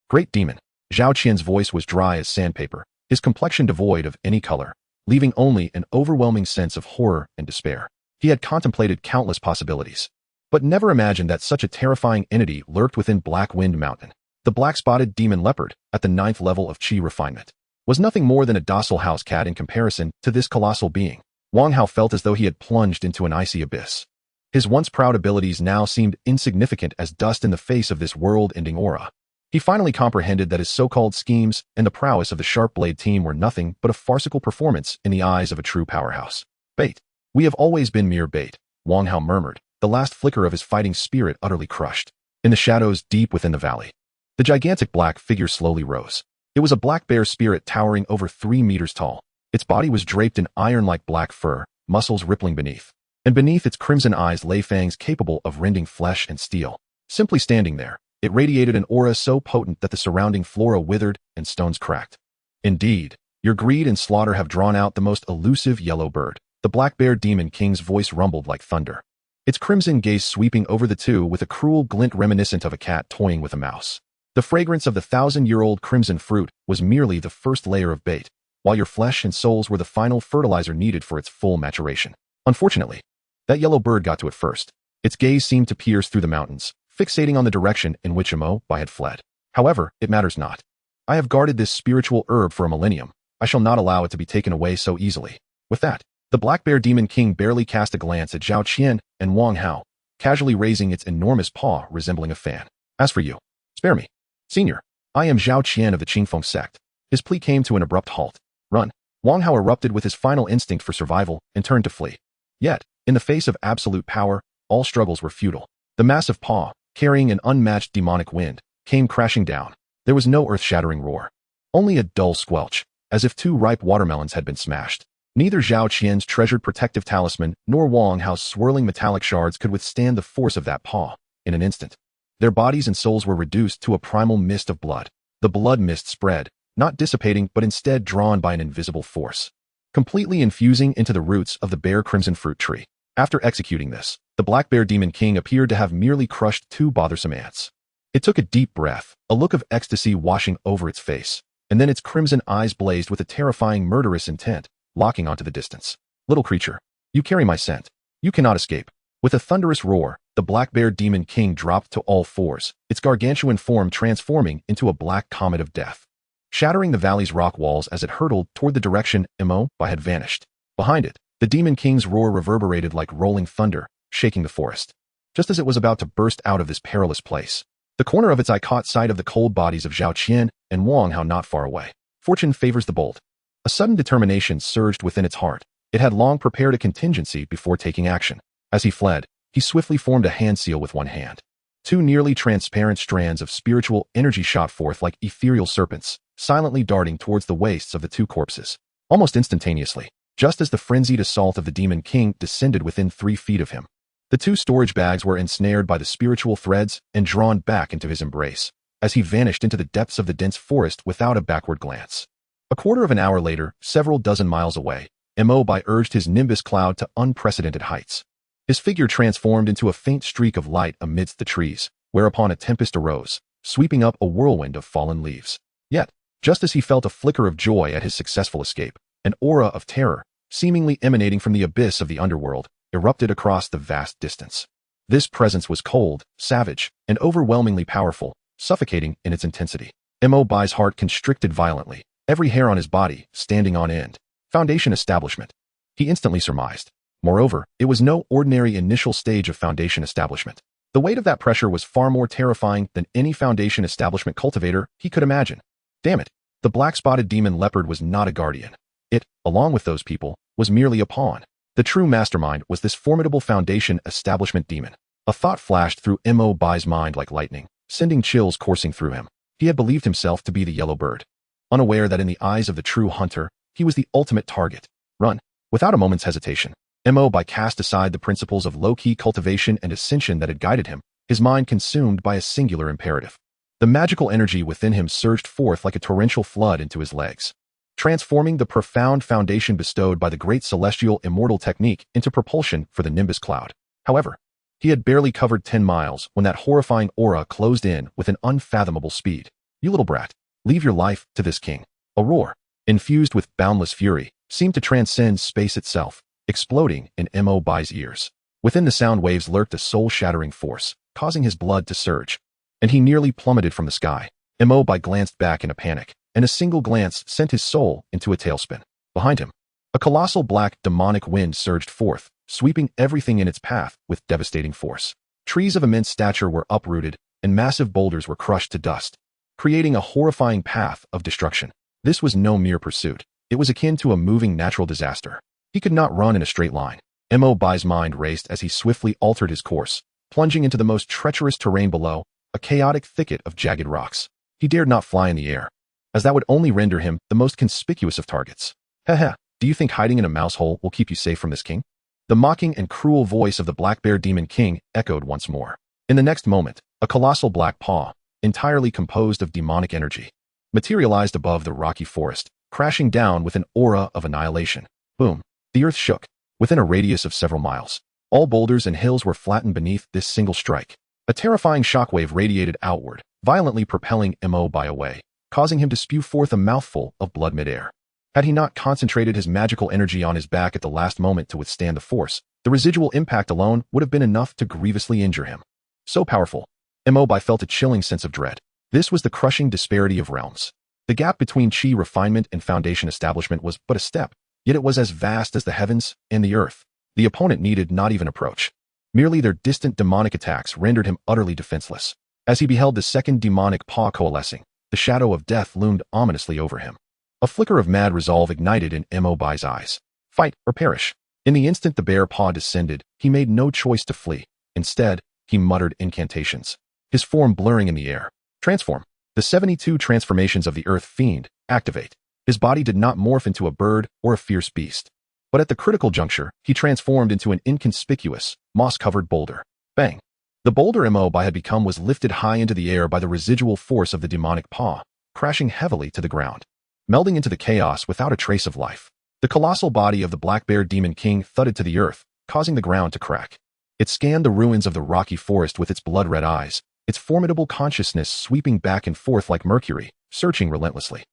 Great demon. Zhao Qian's voice was dry as sandpaper, his complexion devoid of any color, leaving only an overwhelming sense of horror and despair. He had contemplated countless possibilities, but never imagined that such a terrifying entity lurked within Black Wind Mountain. The black-spotted demon leopard, at the 9th level of Qi refinement, was nothing more than a docile house cat in comparison to this colossal being. Wang Hao felt as though he had plunged into an icy abyss. His once proud abilities now seemed insignificant as dust in the face of this world-ending aura. He finally comprehended that his so-called schemes and the prowess of the Sharp Blade team were nothing but a farcical performance in the eyes of a true powerhouse. Bait. We have always been mere bait, Wang Hao murmured, the last flicker of his fighting spirit utterly crushed. In the shadows deep within the valley, the gigantic black figure slowly rose. It was a black bear spirit towering over 3 meters tall. Its body was draped in iron-like black fur, muscles rippling beneath. And beneath its crimson eyes lay fangs capable of rending flesh and steel. Simply standing there, it radiated an aura so potent that the surrounding flora withered and stones cracked. Indeed, your greed and slaughter have drawn out the most elusive yellow bird. The black bear demon king's voice rumbled like thunder, its crimson gaze sweeping over the two with a cruel glint reminiscent of a cat toying with a mouse. The fragrance of the 1,000-year-old crimson fruit was merely the first layer of bait, while your flesh and souls were the final fertilizer needed for its full maturation. Unfortunately, that yellow bird got to it first. Its gaze seemed to pierce through the mountains, fixating on the direction in which Mo Bai had fled. However, it matters not. I have guarded this spiritual herb for a millennium. I shall not allow it to be taken away so easily. With that, the black bear demon king barely cast a glance at Zhao Qian and Wang Hao, casually raising its enormous paw resembling a fan. As for you, spare me. Senior, I am Zhao Qian of the Qingfeng sect. His plea came to an abrupt halt. Run. Wang Hao erupted with his final instinct for survival and turned to flee. Yet, in the face of absolute power, all struggles were futile. The massive paw, carrying an unmatched demonic wind, came crashing down. There was no earth-shattering roar. Only a dull squelch, as if two ripe watermelons had been smashed. Neither Zhao Qian's treasured protective talisman nor Wang Hao's swirling metallic shards could withstand the force of that paw. In an instant, their bodies and souls were reduced to a primal mist of blood. The blood mist spread, not dissipating but instead drawn by an invisible force, completely infusing into the roots of the bare crimson fruit tree. After executing this, the Black Bear Demon King appeared to have merely crushed two bothersome ants. It took a deep breath, a look of ecstasy washing over its face, and then its crimson eyes blazed with a terrifying murderous intent, locking onto the distance. Little creature, you carry my scent. You cannot escape. With a thunderous roar, the Black Bear Demon King dropped to all fours, its gargantuan form transforming into a black comet of death, shattering the valley's rock walls as it hurtled toward the direction Mo Bai had vanished. Behind it, the Demon King's roar reverberated like rolling thunder, shaking the forest. Just as it was about to burst out of this perilous place, the corner of its eye caught sight of the cold bodies of Zhao Qian and Wang Hao not far away. Fortune favors the bold. A sudden determination surged within its heart. It had long prepared a contingency before taking action. As he fled, he swiftly formed a hand seal with one hand. Two nearly transparent strands of spiritual energy shot forth like ethereal serpents, silently darting towards the waists of the two corpses. Almost instantaneously, just as the frenzied assault of the Demon King descended within 3 feet of him, the two storage bags were ensnared by the spiritual threads and drawn back into his embrace, as he vanished into the depths of the dense forest without a backward glance. A quarter of an hour later, several dozen miles away, Mo Bai urged his nimbus cloud to unprecedented heights. His figure transformed into a faint streak of light amidst the trees, whereupon a tempest arose, sweeping up a whirlwind of fallen leaves. Yet, just as he felt a flicker of joy at his successful escape, an aura of terror, seemingly emanating from the abyss of the underworld, erupted across the vast distance. This presence was cold, savage, and overwhelmingly powerful, suffocating in its intensity. Mo Bai's heart constricted violently, every hair on his body standing on end. Foundation establishment, he instantly surmised. Moreover, it was no ordinary initial stage of Foundation establishment. The weight of that pressure was far more terrifying than any Foundation establishment cultivator he could imagine. Damn it, the black-spotted demon leopard was not a guardian. It, along with those people, was merely a pawn. The true mastermind was this formidable Foundation establishment demon. A thought flashed through Mo Bai's mind like lightning, sending chills coursing through him. He had believed himself to be the yellow bird, unaware that in the eyes of the true hunter, he was the ultimate target. Run. Without a moment's hesitation, Mo Bai cast aside the principles of low-key cultivation and ascension that had guided him, his mind consumed by a singular imperative. The magical energy within him surged forth like a torrential flood into his legs, transforming the profound foundation bestowed by the great celestial immortal technique into propulsion for the Nimbus Cloud. However, he had barely covered 10 miles when that horrifying aura closed in with an unfathomable speed. You little brat, leave your life to this king. A roar, infused with boundless fury, seemed to transcend space itself, exploding in Mo Bai's ears. Within the sound waves lurked a soul-shattering force, causing his blood to surge, and he nearly plummeted from the sky. Mo Bai glanced back in a panic, and a single glance sent his soul into a tailspin. Behind him, a colossal black demonic wind surged forth, sweeping everything in its path with devastating force. Trees of immense stature were uprooted, and massive boulders were crushed to dust, creating a horrifying path of destruction. This was no mere pursuit. It was akin to a moving natural disaster. He could not run in a straight line. Mo Bai's mind raced as he swiftly altered his course, plunging into the most treacherous terrain below, a chaotic thicket of jagged rocks. He dared not fly in the air, as that would only render him the most conspicuous of targets. Heh, do you think hiding in a mouse hole will keep you safe from this king? The mocking and cruel voice of the Black Bear Demon King echoed once more. In the next moment, a colossal black paw, entirely composed of demonic energy, materialized above the rocky forest, crashing down with an aura of annihilation. Boom. The earth shook. Within a radius of several miles, all boulders and hills were flattened beneath this single strike. A terrifying shockwave radiated outward, violently propelling Mo Bai away, causing him to spew forth a mouthful of blood midair. Had he not concentrated his magical energy on his back at the last moment to withstand the force, the residual impact alone would have been enough to grievously injure him. So powerful, Mo Bai felt a chilling sense of dread. This was the crushing disparity of realms. The gap between chi refinement and foundation establishment was but a step, yet it was as vast as the heavens and the earth. The opponent needed not even approach. Merely their distant demonic attacks rendered him utterly defenseless. As he beheld the second demonic paw coalescing, the shadow of death loomed ominously over him. A flicker of mad resolve ignited in Mo Bai's eyes. Fight or perish. In the instant the bear paw descended, he made no choice to flee. Instead, he muttered incantations, his form blurring in the air. Transform. The 72 transformations of the Earth Fiend activate. His body did not morph into a bird or a fierce beast. But at the critical juncture, he transformed into an inconspicuous, moss-covered boulder. Bang! The boulder Mo Bai had become was lifted high into the air by the residual force of the demonic paw, crashing heavily to the ground, melding into the chaos without a trace of life. The colossal body of the Black Bear Demon King thudded to the earth, causing the ground to crack. It scanned the ruins of the rocky forest with its blood-red eyes, its formidable consciousness sweeping back and forth like Mercury, searching relentlessly.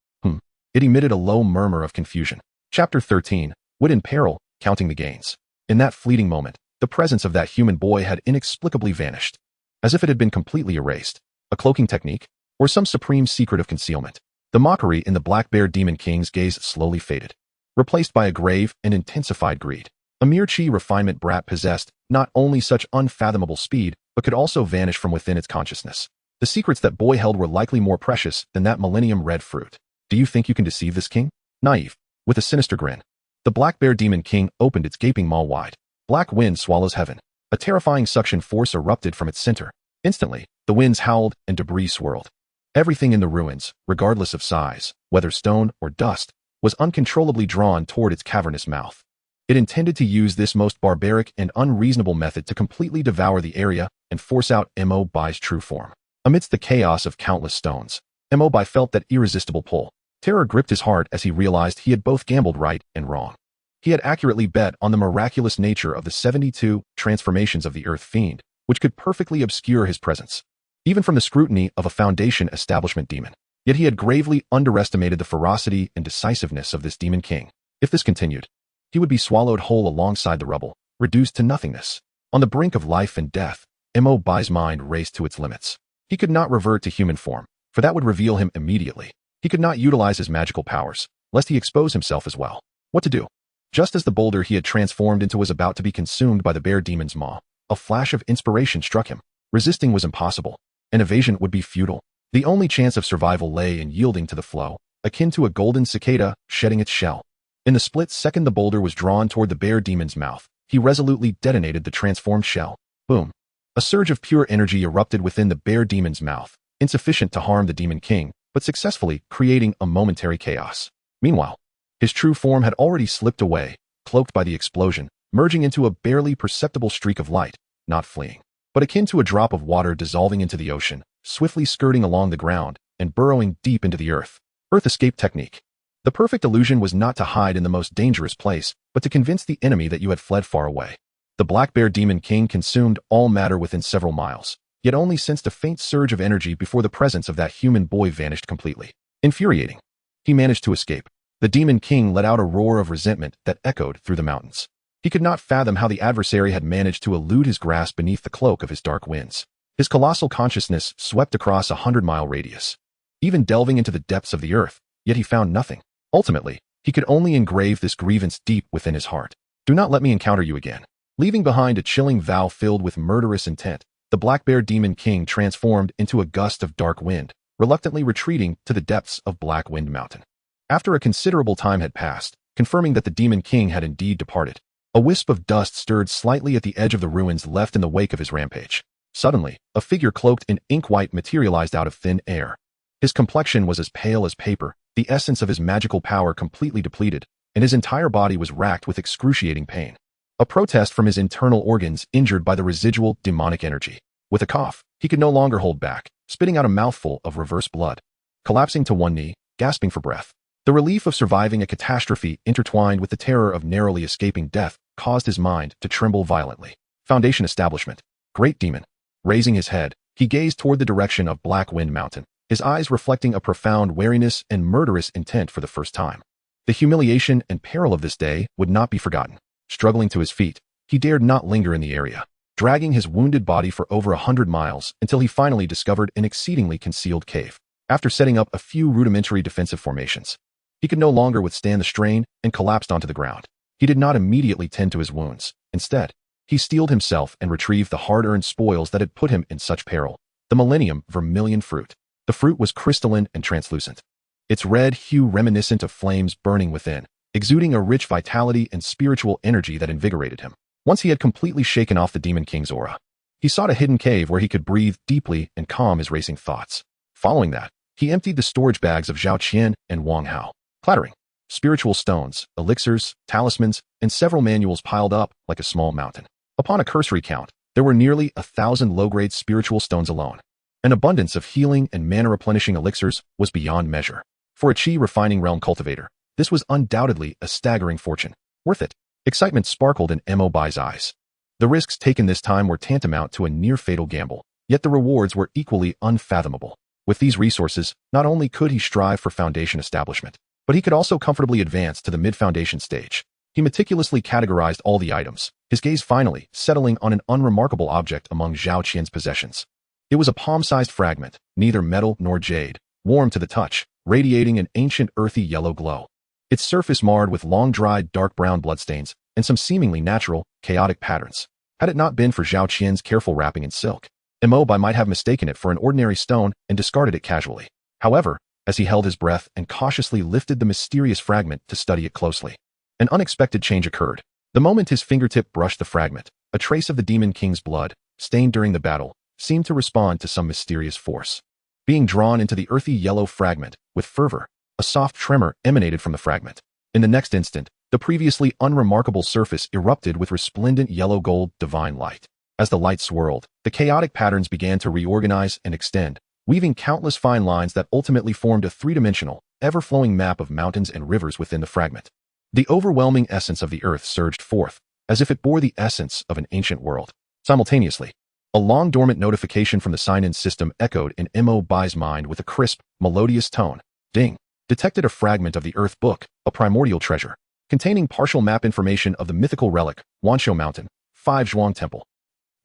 It emitted a low murmur of confusion. Chapter 13, Wit in Peril, Counting the Gains. In that fleeting moment, the presence of that human boy had inexplicably vanished, as if it had been completely erased. A cloaking technique, or some supreme secret of concealment. The mockery in the Black Bear Demon King's gaze slowly faded, replaced by a grave and intensified greed. A mere chi refinement brat possessed not only such unfathomable speed, but could also vanish from within its consciousness. The secrets that boy held were likely more precious than that millennium red fruit. Do you think you can deceive this king? Naive. With a sinister grin, the Black Bear Demon King opened its gaping maw wide. Black wind swallows heaven. A terrifying suction force erupted from its center. Instantly, the winds howled and debris swirled. Everything in the ruins, regardless of size, whether stone or dust, was uncontrollably drawn toward its cavernous mouth. It intended to use this most barbaric and unreasonable method to completely devour the area and force out Mo Bai's true form. Amidst the chaos of countless stones, Mo Bai felt that irresistible pull. Terror gripped his heart as he realized he had both gambled right and wrong. He had accurately bet on the miraculous nature of the 72 transformations of the Earth Fiend, which could perfectly obscure his presence, even from the scrutiny of a Foundation establishment demon. Yet he had gravely underestimated the ferocity and decisiveness of this Demon King. If this continued, he would be swallowed whole alongside the rubble, reduced to nothingness. On the brink of life and death, Mo Bai's mind raced to its limits. He could not revert to human form, for that would reveal him immediately. He could not utilize his magical powers, lest he expose himself as well. What to do? Just as the boulder he had transformed into was about to be consumed by the bear demon's maw, a flash of inspiration struck him. Resisting was impossible, and evasion would be futile. The only chance of survival lay in yielding to the flow, akin to a golden cicada shedding its shell. In the split second the boulder was drawn toward the bear demon's mouth, he resolutely detonated the transformed shell. Boom! A surge of pure energy erupted within the bear demon's mouth, insufficient to harm the Demon King, but successfully creating a momentary chaos. Meanwhile, his true form had already slipped away, cloaked by the explosion, merging into a barely perceptible streak of light, not fleeing, but akin to a drop of water dissolving into the ocean, swiftly skirting along the ground and burrowing deep into the earth. Earth escape technique. The perfect illusion was not to hide in the most dangerous place, but to convince the enemy that you had fled far away. The Black Bear Demon King consumed all matter within several miles, yet only sensed a faint surge of energy before the presence of that human boy vanished completely. Infuriating. He managed to escape. The Demon King let out a roar of resentment that echoed through the mountains. He could not fathom how the adversary had managed to elude his grasp beneath the cloak of his dark winds. His colossal consciousness swept across a 100-mile radius, even delving into the depths of the earth, yet he found nothing. Ultimately, he could only engrave this grievance deep within his heart. Do not let me encounter you again. Leaving behind a chilling vow filled with murderous intent, the Black Bear Demon King transformed into a gust of dark wind, reluctantly retreating to the depths of Black Wind Mountain. After a considerable time had passed, confirming that the Demon King had indeed departed, a wisp of dust stirred slightly at the edge of the ruins left in the wake of his rampage. Suddenly, a figure cloaked in ink-white materialized out of thin air. His complexion was as pale as paper, the essence of his magical power completely depleted, and his entire body was racked with excruciating pain. A protest from his internal organs injured by the residual demonic energy. With a cough, he could no longer hold back, spitting out a mouthful of reverse blood. Collapsing to one knee, gasping for breath. The relief of surviving a catastrophe intertwined with the terror of narrowly escaping death caused his mind to tremble violently. Foundation establishment. Great demon. Raising his head, he gazed toward the direction of Black Wind Mountain, his eyes reflecting a profound wariness and murderous intent for the first time. The humiliation and peril of this day would not be forgotten. Struggling to his feet, he dared not linger in the area, dragging his wounded body for over 100 miles until he finally discovered an exceedingly concealed cave. After setting up a few rudimentary defensive formations, he could no longer withstand the strain and collapsed onto the ground. He did not immediately tend to his wounds. Instead, He steeled himself and retrieved the hard-earned spoils that had put him in such peril. The Millennium Vermilion Fruit. The fruit was crystalline and translucent, its red hue reminiscent of flames burning within, exuding a rich vitality and spiritual energy that invigorated him. Once he had completely shaken off the Demon King's aura, he sought a hidden cave where he could breathe deeply and calm his racing thoughts. Following that, he emptied the storage bags of Zhao Qian and Wang Hao. Clattering, spiritual stones, elixirs, talismans, and several manuals piled up like a small mountain. Upon a cursory count, there were nearly 1,000 low-grade spiritual stones alone. An abundance of healing and mana-replenishing elixirs was beyond measure. For a chi-refining realm cultivator, this was undoubtedly a staggering fortune. Worth it. Excitement sparkled in Mo Bai's eyes. The risks taken this time were tantamount to a near-fatal gamble, yet the rewards were equally unfathomable. With these resources, not only could he strive for foundation establishment, but he could also comfortably advance to the mid-foundation stage. He meticulously categorized all the items, his gaze finally settling on an unremarkable object among Zhao Qian's possessions. It was a palm-sized fragment, neither metal nor jade, warm to the touch, radiating an ancient earthy yellow glow. Its surface marred with long-dried dark brown bloodstains and some seemingly natural, chaotic patterns. Had it not been for Zhao Qian's careful wrapping in silk, Mo Bai might have mistaken it for an ordinary stone and discarded it casually. However, as he held his breath and cautiously lifted the mysterious fragment to study it closely, an unexpected change occurred. The moment his fingertip brushed the fragment, a trace of the Demon King's blood, stained during the battle, seemed to respond to some mysterious force. Being drawn into the earthy yellow fragment, with fervor, a soft tremor emanated from the fragment. In the next instant, the previously unremarkable surface erupted with resplendent yellow-gold divine light. As the light swirled, the chaotic patterns began to reorganize and extend, weaving countless fine lines that ultimately formed a three-dimensional, ever-flowing map of mountains and rivers within the fragment. The overwhelming essence of the earth surged forth, as if it bore the essence of an ancient world. Simultaneously, a long-dormant notification from the sign-in system echoed in Mo Bai's mind with a crisp, melodious tone. Ding! Detected a fragment of the Earth Book, a primordial treasure, containing partial map information of the mythical relic, Wanshou Mountain, 5 Zhuang Temple.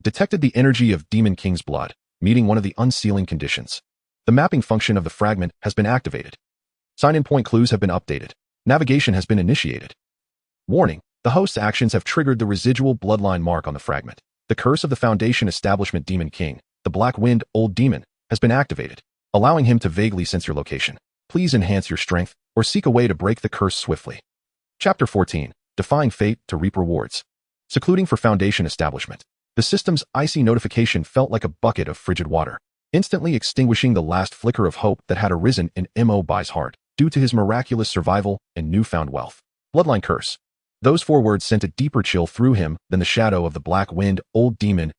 Detected the energy of Demon King's blood, meeting one of the unsealing conditions. The mapping function of the fragment has been activated. Sign-in point clues have been updated. Navigation has been initiated. Warning, the host's actions have triggered the residual bloodline mark on the fragment. The curse of the Foundation Establishment Demon King, the Black Wind Old Demon, has been activated, allowing him to vaguely sense your location. Please enhance your strength, or seek a way to break the curse swiftly. Chapter 14. Defying Fate to Reap Rewards. Secluding for Foundation Establishment. The system's icy notification felt like a bucket of frigid water, instantly extinguishing the last flicker of hope that had arisen in Mo Bai's heart, due to his miraculous survival and newfound wealth. Bloodline Curse. Those 4 words sent a deeper chill through him than the shadow of the Black Wind Old Demon's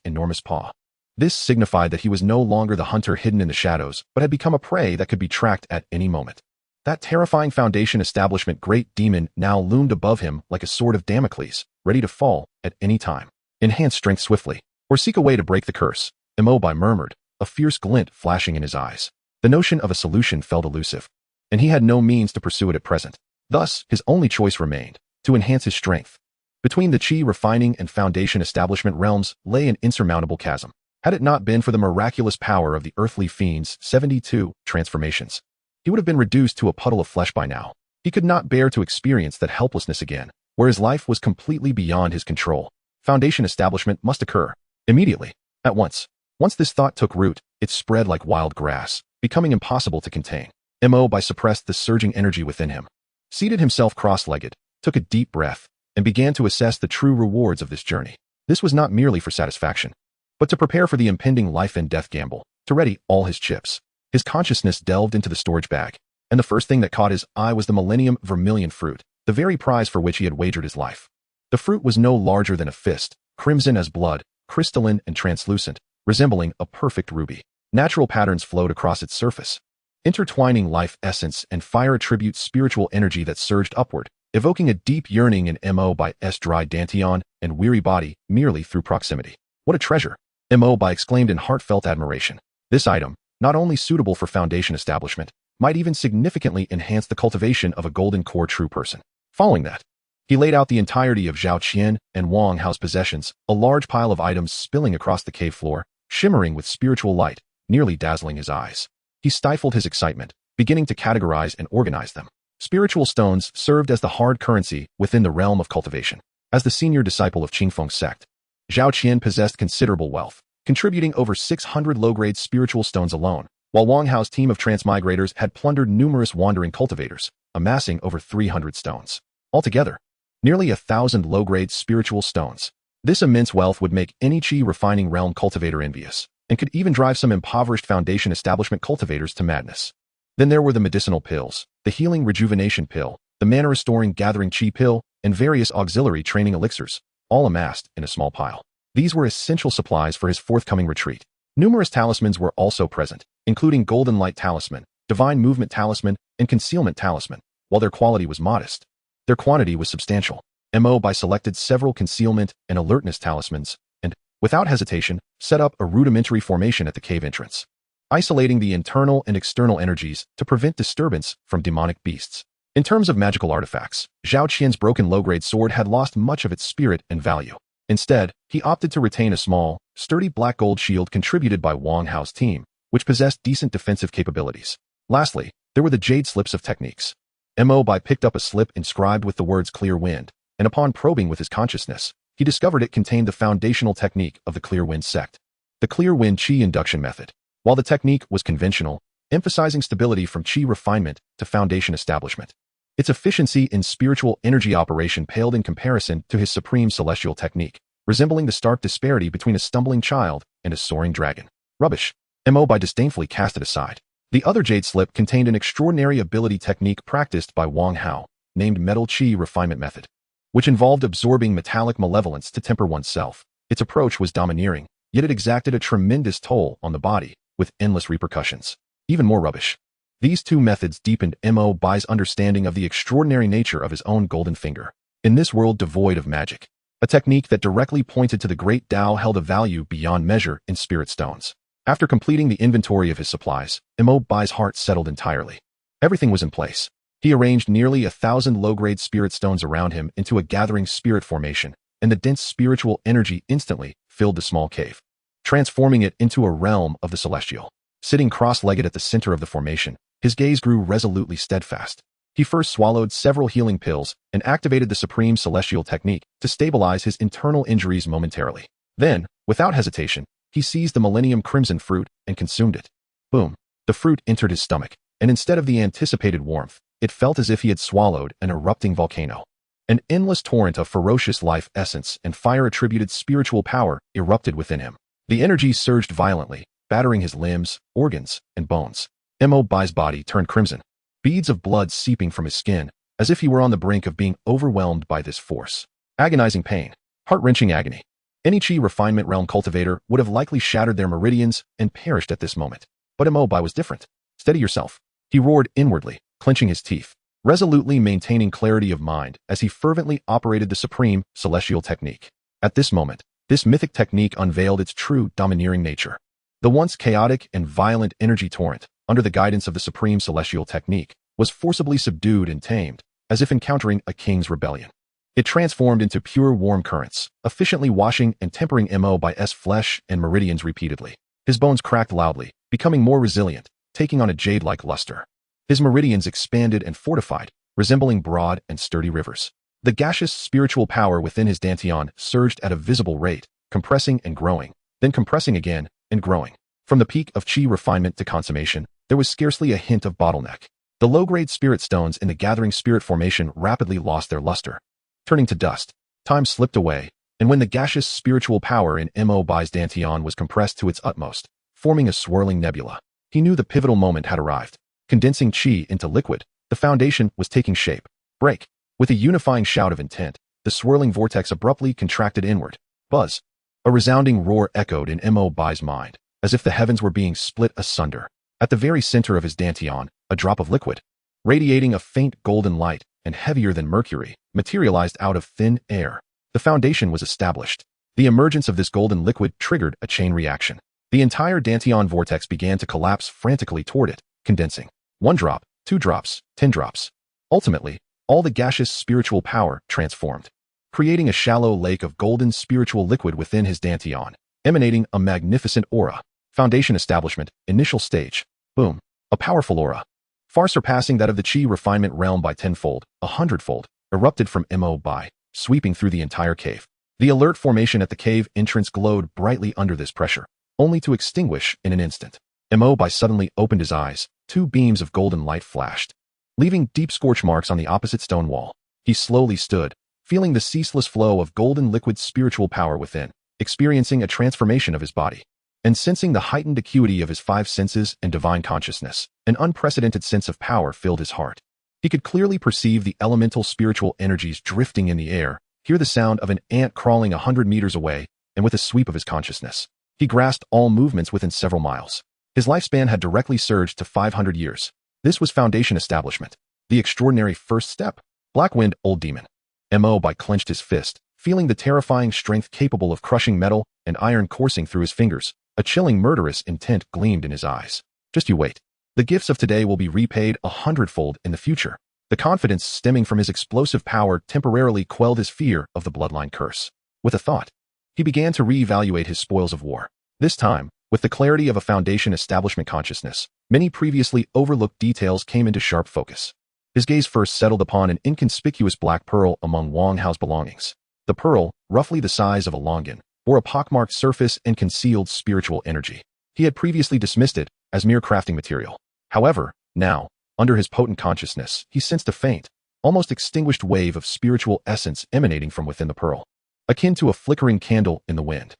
enormous paw. This signified that he was no longer the hunter hidden in the shadows, but had become a prey that could be tracked at any moment. That terrifying Foundation Establishment Great Demon now loomed above him like a sword of Damocles, ready to fall at any time. Enhance strength swiftly, or seek a way to break the curse, Mo Bai murmured, a fierce glint flashing in his eyes. The notion of a solution felt elusive, and he had no means to pursue it at present. Thus, his only choice remained, to enhance his strength. Between the chi refining and Foundation Establishment realms lay an insurmountable chasm. Had it not been for the miraculous power of the earthly fiend's 72 transformations, he would have been reduced to a puddle of flesh by now. He could not bear to experience that helplessness again, where his life was completely beyond his control. Foundation establishment must occur. Immediately. At once. Once this thought took root, it spread like wild grass, becoming impossible to contain. Mo Bai suppressed the surging energy within him, seated himself cross-legged, took a deep breath, and began to assess the true rewards of this journey. This was not merely for satisfaction, but to prepare for the impending life and death gamble, to ready all his chips. His consciousness delved into the storage bag, and the first thing that caught his eye was the Millennium Vermilion Fruit, the very prize for which he had wagered his life. The fruit was no larger than a fist, crimson as blood, crystalline and translucent, resembling a perfect ruby. Natural patterns flowed across its surface, intertwining life essence and fire attribute spiritual energy that surged upward, evoking a deep yearning in Mo Bai's dry dantian and weary body merely through proximity. What a treasure! Mo Bai exclaimed in heartfelt admiration. This item, not only suitable for Foundation establishment, might even significantly enhance the cultivation of a golden core true person. Following that, he laid out the entirety of Zhao Qian and Wang Hao's possessions, a large pile of items spilling across the cave floor, shimmering with spiritual light, nearly dazzling his eyes. He stifled his excitement, beginning to categorize and organize them. Spiritual stones served as the hard currency within the realm of cultivation. As the senior disciple of Qingfeng's sect, Zhao Qian possessed considerable wealth, contributing over 600 low-grade spiritual stones alone, while Wang Hao's team of transmigrators had plundered numerous wandering cultivators, amassing over 300 stones. Altogether, nearly 1,000 low-grade spiritual stones. This immense wealth would make any Qi refining realm cultivator envious, and could even drive some impoverished foundation establishment cultivators to madness. Then there were the medicinal pills, the healing rejuvenation pill, the mana-restoring gathering Qi pill, and various auxiliary training elixirs, all amassed in a small pile. These were essential supplies for his forthcoming retreat. Numerous talismans were also present, including Golden Light Talisman, Divine Movement Talisman, and Concealment Talisman. While their quality was modest, their quantity was substantial. Mo Bai selected several concealment and alertness talismans, and, without hesitation, set up a rudimentary formation at the cave entrance, isolating the internal and external energies to prevent disturbance from demonic beasts. In terms of magical artifacts, Zhao Qian's broken low-grade sword had lost much of its spirit and value. Instead, he opted to retain a small, sturdy black gold shield contributed by Wang Hao's team, which possessed decent defensive capabilities. Lastly, there were the jade slips of techniques. Mo Bai picked up a slip inscribed with the words Clear Wind, and upon probing with his consciousness, he discovered it contained the foundational technique of the Clear Wind sect, the Clear Wind Qi induction method. While the technique was conventional, emphasizing stability from Qi refinement to foundation establishment, its efficiency in spiritual energy operation paled in comparison to his supreme celestial technique, resembling the stark disparity between a stumbling child and a soaring dragon. Rubbish. Mo Bai disdainfully cast it aside. The other jade slip contained an extraordinary ability technique practiced by Wang Hao, named Metal Qi Refinement Method, which involved absorbing metallic malevolence to temper oneself. Its approach was domineering, yet it exacted a tremendous toll on the body, with endless repercussions. Even more rubbish. These two methods deepened Mo Bai's understanding of the extraordinary nature of his own golden finger. In this world devoid of magic, a technique that directly pointed to the great Tao held a value beyond measure in spirit stones. After completing the inventory of his supplies, Mo Bai's heart settled entirely. Everything was in place. He arranged nearly 1,000 low-grade spirit stones around him into a gathering spirit formation, and the dense spiritual energy instantly filled the small cave, transforming it into a realm of the celestial. Sitting cross-legged at the center of the formation, his gaze grew resolutely steadfast. He first swallowed several healing pills and activated the supreme celestial technique to stabilize his internal injuries momentarily. Then, without hesitation, he seized the Millennium Crimson fruit and consumed it. Boom! The fruit entered his stomach, and instead of the anticipated warmth, it felt as if he had swallowed an erupting volcano. An endless torrent of ferocious life essence and fire-attributed spiritual power erupted within him. The energy surged violently, battering his limbs, organs, and bones. Mo Bai's body turned crimson, beads of blood seeping from his skin, as if he were on the brink of being overwhelmed by this force. Agonizing pain, heart-wrenching agony. Any Qi refinement realm cultivator would have likely shattered their meridians and perished at this moment. But Mo Bai was different. Steady yourself. He roared inwardly, clenching his teeth, resolutely maintaining clarity of mind as he fervently operated the supreme celestial technique. At this moment, this mythic technique unveiled its true domineering nature. The once chaotic and violent energy torrent, under the guidance of the supreme celestial technique, was forcibly subdued and tamed, as if encountering a king's rebellion. It transformed into pure warm currents, efficiently washing and tempering Mo Bai's flesh and meridians repeatedly. His bones cracked loudly, becoming more resilient, taking on a jade-like luster. His meridians expanded and fortified, resembling broad and sturdy rivers. The gaseous spiritual power within his dantian surged at a visible rate, compressing and growing, then compressing again and growing. From the peak of Qi refinement to consummation, there was scarcely a hint of bottleneck. The low-grade spirit stones in the gathering spirit formation rapidly lost their luster, turning to dust. Time slipped away, and when the gaseous spiritual power in Mo Bai's dantian was compressed to its utmost, forming a swirling nebula, he knew the pivotal moment had arrived. Condensing Qi into liquid, the foundation was taking shape. Break! With a unifying shout of intent, the swirling vortex abruptly contracted inward. Buzz! A resounding roar echoed in Mo Bai's mind, as if the heavens were being split asunder. At the very center of his dantian, a drop of liquid, radiating a faint golden light and heavier than mercury, materialized out of thin air. The foundation was established. The emergence of this golden liquid triggered a chain reaction. The entire dantian vortex began to collapse frantically toward it, condensing. 1 drop, 2 drops, 10 drops. Ultimately, all the gaseous spiritual power transformed, creating a shallow lake of golden spiritual liquid within his dantian, emanating a magnificent aura. Foundation establishment, initial stage. Boom. A powerful aura, far surpassing that of the Qi refinement realm by 10-fold, 100-fold, erupted from Mo Bai, sweeping through the entire cave. The alert formation at the cave entrance glowed brightly under this pressure, only to extinguish in an instant. Mo Bai suddenly opened his eyes. 2 beams of golden light flashed, leaving deep scorch marks on the opposite stone wall. He slowly stood, feeling the ceaseless flow of golden liquid spiritual power within, experiencing a transformation of his body, and sensing the heightened acuity of his 5 senses and divine consciousness. An unprecedented sense of power filled his heart. He could clearly perceive the elemental spiritual energies drifting in the air, hear the sound of an ant crawling 100 meters away, and with a sweep of his consciousness, he grasped all movements within several miles. His lifespan had directly surged to 500 years. This was foundation establishment. The extraordinary first step. Black Wind, Old Demon. Mo Bai clenched his fist, feeling the terrifying strength capable of crushing metal and iron coursing through his fingers. A chilling murderous intent gleamed in his eyes. Just you wait. The gifts of today will be repaid 100-fold in the future. The confidence stemming from his explosive power temporarily quelled his fear of the bloodline curse. With a thought, he began to reevaluate his spoils of war. This time, with the clarity of a foundation establishment consciousness, many previously overlooked details came into sharp focus. His gaze first settled upon an inconspicuous black pearl among Wang Hao's belongings. The pearl, roughly the size of a longan, bore a pockmarked surface and concealed spiritual energy. He had previously dismissed it as mere crafting material. However, now, under his potent consciousness, he sensed a faint, almost extinguished wave of spiritual essence emanating from within the pearl, akin to a flickering candle in the wind.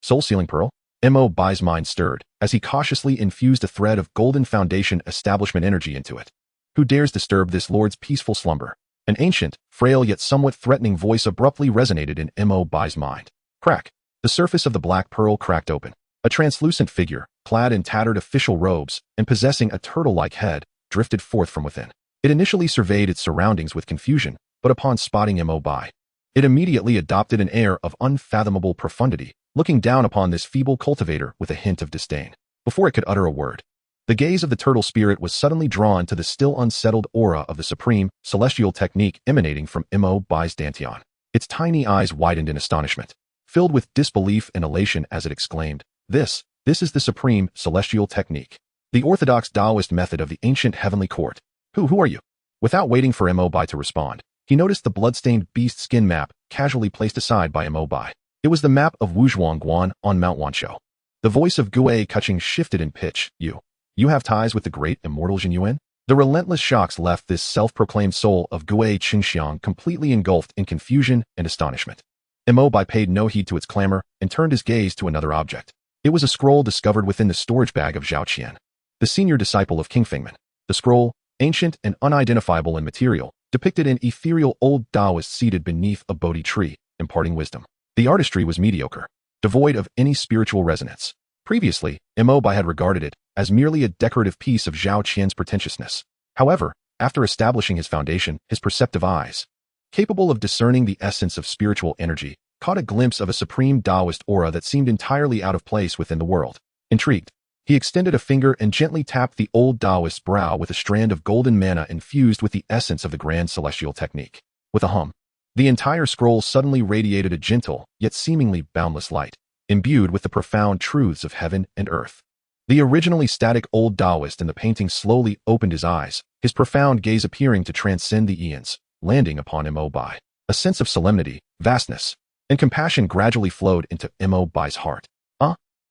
Soul-sealing pearl? Mo Bai's mind stirred as he cautiously infused a thread of golden foundation establishment energy into it. Who dares disturb this lord's peaceful slumber? An ancient, frail yet somewhat threatening voice abruptly resonated in Mo Bai's mind. Crack! The surface of the black pearl cracked open. A translucent figure, clad in tattered official robes and possessing a turtle-like head, drifted forth from within. It initially surveyed its surroundings with confusion, but upon spotting Mo Bai, it immediately adopted an air of unfathomable profundity, looking down upon this feeble cultivator with a hint of disdain. Before it could utter a word, the gaze of the turtle spirit was suddenly drawn to the still unsettled aura of the supreme, celestial technique emanating from Mo Bai's dantian. Its tiny eyes widened in astonishment, filled with disbelief and elation as it exclaimed, This is the supreme, celestial technique. The orthodox Taoist method of the ancient heavenly court. Who are you? Without waiting for Mo Bai to respond, he noticed the blood-stained beast skin map casually placed aside by Mo Bai. It was the map of Wuzhuangguan on Mount Wanshou. The voice of Gue Kuching shifted in pitch. You have ties with the great immortal Jin Yuan? The relentless shocks left this self-proclaimed soul of Gue Qingxiang completely engulfed in confusion and astonishment. Mo Bai paid no heed to its clamor and turned his gaze to another object. It was a scroll discovered within the storage bag of Zhao Qian, the senior disciple of King Fengman. The scroll, ancient and unidentifiable in material, depicted an ethereal old Taoist seated beneath a Bodhi tree, imparting wisdom. The artistry was mediocre, devoid of any spiritual resonance. Previously, Mo Bai had regarded it as merely a decorative piece of Zhao Qian's pretentiousness. However, after establishing his foundation, his perceptive eyes, capable of discerning the essence of spiritual energy, caught a glimpse of a supreme Taoist aura that seemed entirely out of place within the world. Intrigued, he extended a finger and gently tapped the old Taoist's brow with a strand of golden mana infused with the essence of the grand celestial technique. With a hum, the entire scroll suddenly radiated a gentle, yet seemingly boundless light, imbued with the profound truths of heaven and earth. The originally static old Taoist in the painting slowly opened his eyes, his profound gaze appearing to transcend the eons, landing upon Mo Bai. A sense of solemnity, vastness, and compassion gradually flowed into Mo Bai's heart.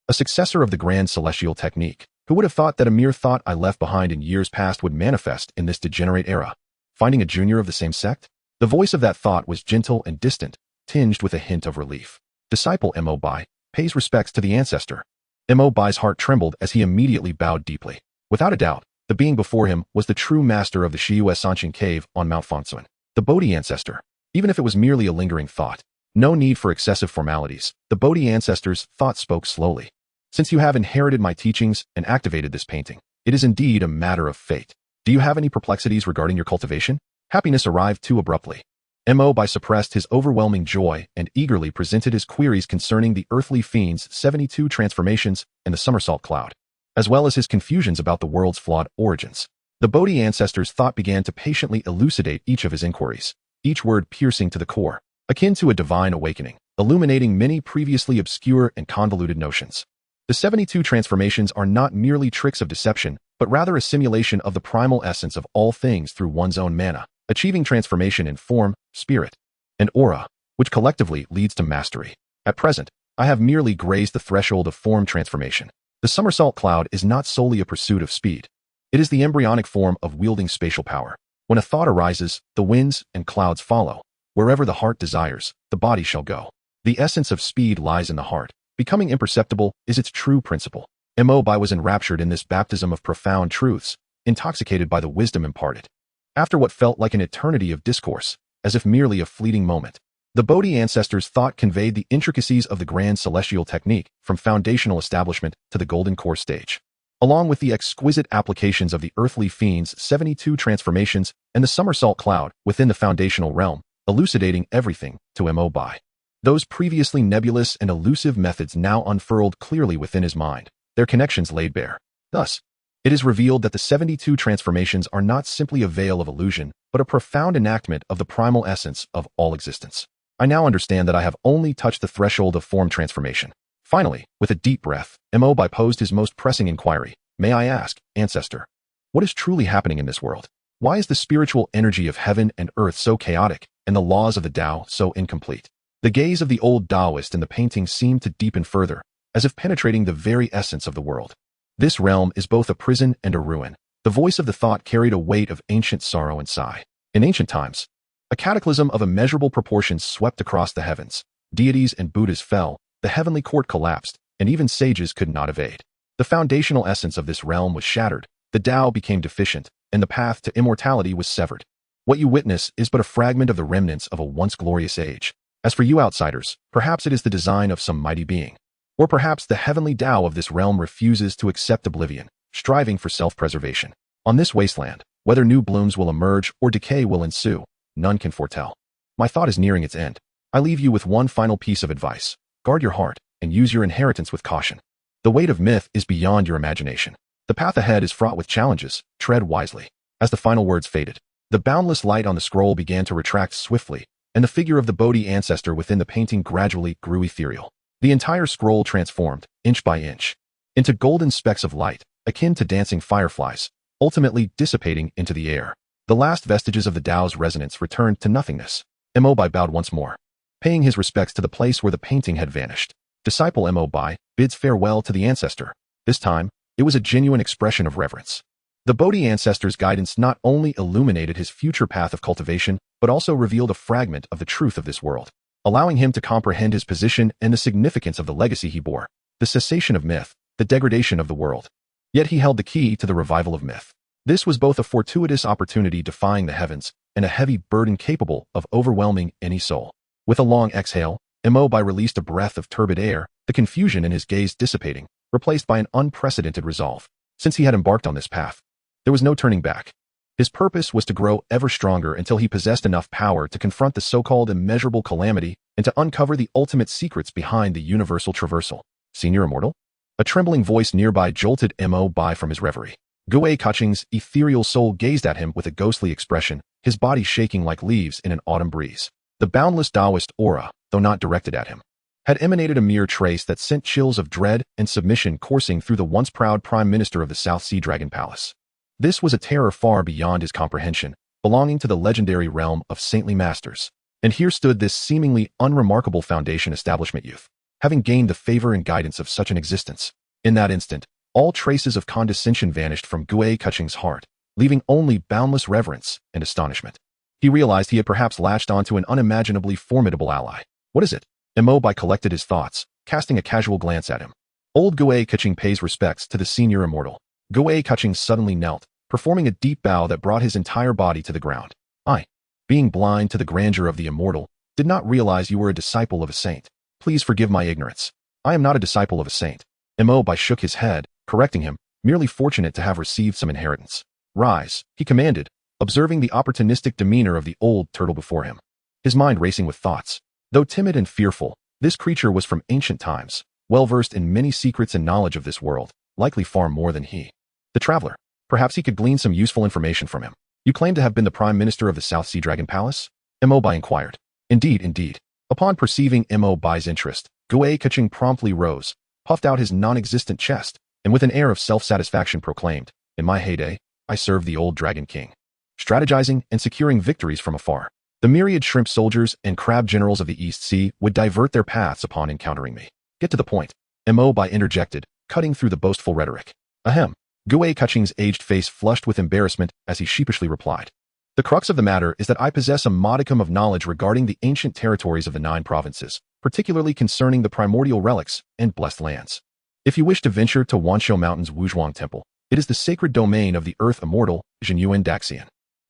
A successor of the grand celestial technique, who would have thought that a mere thought I left behind in years past would manifest in this degenerate era? Finding a junior of the same sect? The voice of that thought was gentle and distant, tinged with a hint of relief. Disciple Mo Bai pays respects to the ancestor. Mo Bai's heart trembled as he immediately bowed deeply. Without a doubt, the being before him was the true master of the Shiyue Sanshin cave on Mount Fangcun, the Bodhi ancestor. Even if it was merely a lingering thought, no need for excessive formalities. The Bodhi ancestor's thought spoke slowly. Since you have inherited my teachings and activated this painting, it is indeed a matter of fate. Do you have any perplexities regarding your cultivation? Happiness arrived too abruptly. Mo Bai suppressed his overwhelming joy and eagerly presented his queries concerning the earthly fiend's 72 transformations and the Somersault cloud, as well as his confusions about the world's flawed origins. The Bodhi ancestor's thought began to patiently elucidate each of his inquiries, each word piercing to the core, akin to a divine awakening, illuminating many previously obscure and convoluted notions. The 72 transformations are not merely tricks of deception, but rather a simulation of the primal essence of all things through one's own mana, achieving transformation in form, spirit, and aura. which collectively leads to mastery. At present, I have merely grazed the threshold of form transformation. The somersault cloud is not solely a pursuit of speed. It is the embryonic form of wielding spatial power. When a thought arises, the winds and clouds follow. Wherever the heart desires, the body shall go. The essence of speed lies in the heart. Becoming imperceptible is its true principle. Mo Bai was enraptured in this baptism of profound truths, intoxicated by the wisdom imparted. After what felt like an eternity of discourse, as if merely a fleeting moment, the Bodhi ancestors' thought conveyed the intricacies of the grand celestial technique from foundational establishment to the golden core stage, along with the exquisite applications of the earthly fiend's 72 transformations and the somersault cloud within the foundational realm, elucidating everything to Mo Bai. Those previously nebulous and elusive methods now unfurled clearly within his mind, their connections laid bare. Thus, it is revealed that the 72 transformations are not simply a veil of illusion, but a profound enactment of the primal essence of all existence. I now understand that I have only touched the threshold of form transformation. Finally, with a deep breath, Mo Bai posed his most pressing inquiry. May I ask, ancestor, what is truly happening in this world? Why is the spiritual energy of heaven and earth so chaotic, and the laws of the Tao so incomplete? The gaze of the old Taoist in the painting seemed to deepen further, as if penetrating the very essence of the world. This realm is both a prison and a ruin. The voice of the thought carried a weight of ancient sorrow and sigh. In ancient times, a cataclysm of immeasurable proportions swept across the heavens. Deities and Buddhas fell, the heavenly court collapsed, and even sages could not evade. The foundational essence of this realm was shattered, the Tao became deficient, and the path to immortality was severed. What you witness is but a fragment of the remnants of a once glorious age. As for you outsiders, perhaps it is the design of some mighty being. Or perhaps the heavenly Tao of this realm refuses to accept oblivion, striving for self-preservation. On this wasteland, whether new blooms will emerge or decay will ensue, none can foretell. My thought is nearing its end. I leave you with one final piece of advice. Guard your heart, and use your inheritance with caution. The weight of myth is beyond your imagination. The path ahead is fraught with challenges. Tread wisely. As the final words faded, the boundless light on the scroll began to retract swiftly, and the figure of the Bodhi ancestor within the painting gradually grew ethereal. The entire scroll transformed, inch by inch, into golden specks of light, akin to dancing fireflies, ultimately dissipating into the air. The last vestiges of the Tao's resonance returned to nothingness. Mo Bai bowed once more, paying his respects to the place where the painting had vanished. Disciple Mo Bai bids farewell to the ancestor. This time, it was a genuine expression of reverence. The Bodhi ancestor's guidance not only illuminated his future path of cultivation, but also revealed a fragment of the truth of this world, allowing him to comprehend his position and the significance of the legacy he bore, the cessation of myth, the degradation of the world. Yet he held the key to the revival of myth. This was both a fortuitous opportunity defying the heavens and a heavy burden capable of overwhelming any soul. With a long exhale, Mo Bai released a breath of turbid air, the confusion in his gaze dissipating, replaced by an unprecedented resolve. Since he had embarked on this path, there was no turning back. His purpose was to grow ever stronger until he possessed enough power to confront the so-called immeasurable calamity and to uncover the ultimate secrets behind the universal traversal. Senior Immortal? A trembling voice nearby jolted Mo Bai from his reverie. Gui Kaching's ethereal soul gazed at him with a ghostly expression, his body shaking like leaves in an autumn breeze. The boundless Taoist aura, though not directed at him, had emanated a mere trace that sent chills of dread and submission coursing through the once proud Prime Minister of the South Sea Dragon Palace. This was a terror far beyond his comprehension, belonging to the legendary realm of saintly masters. And here stood this seemingly unremarkable foundation establishment youth, having gained the favor and guidance of such an existence. In that instant, all traces of condescension vanished from Gui Kaching's heart, leaving only boundless reverence and astonishment. He realized he had perhaps latched onto an unimaginably formidable ally. What is it? Mo Bai collected his thoughts, casting a casual glance at him. Old Gui Kaching pays respects to the senior immortal. Gui Kaching suddenly knelt, performing a deep bow that brought his entire body to the ground. I, being blind to the grandeur of the immortal, did not realize you were a disciple of a saint. Please forgive my ignorance. I am not a disciple of a saint. Mo Bai shook his head, correcting him, merely fortunate to have received some inheritance. Rise, he commanded, observing the opportunistic demeanor of the old turtle before him. His mind racing with thoughts. Though timid and fearful, this creature was from ancient times, well-versed in many secrets and knowledge of this world, likely far more than he. The traveler. Perhaps he could glean some useful information from him. You claim to have been the Prime Minister of the South Sea Dragon Palace? Mo Bai inquired. Indeed, indeed. Upon perceiving Mo Bai's interest, Gui Kaching promptly rose, puffed out his non-existent chest, and with an air of self-satisfaction proclaimed, in my heyday, I served the old Dragon King, strategizing and securing victories from afar. The myriad shrimp soldiers and crab generals of the East Sea would divert their paths upon encountering me. Get to the point. Mo Bai interjected, cutting through the boastful rhetoric. Ahem. Kaching's aged face flushed with embarrassment as he sheepishly replied. The crux of the matter is that I possess a modicum of knowledge regarding the ancient territories of the 9 provinces, particularly concerning the primordial relics and blessed lands. If you wish to venture to Wanshou Mountain's Wuzhuang Temple, it is the sacred domain of the Earth Immortal, Jinyuan.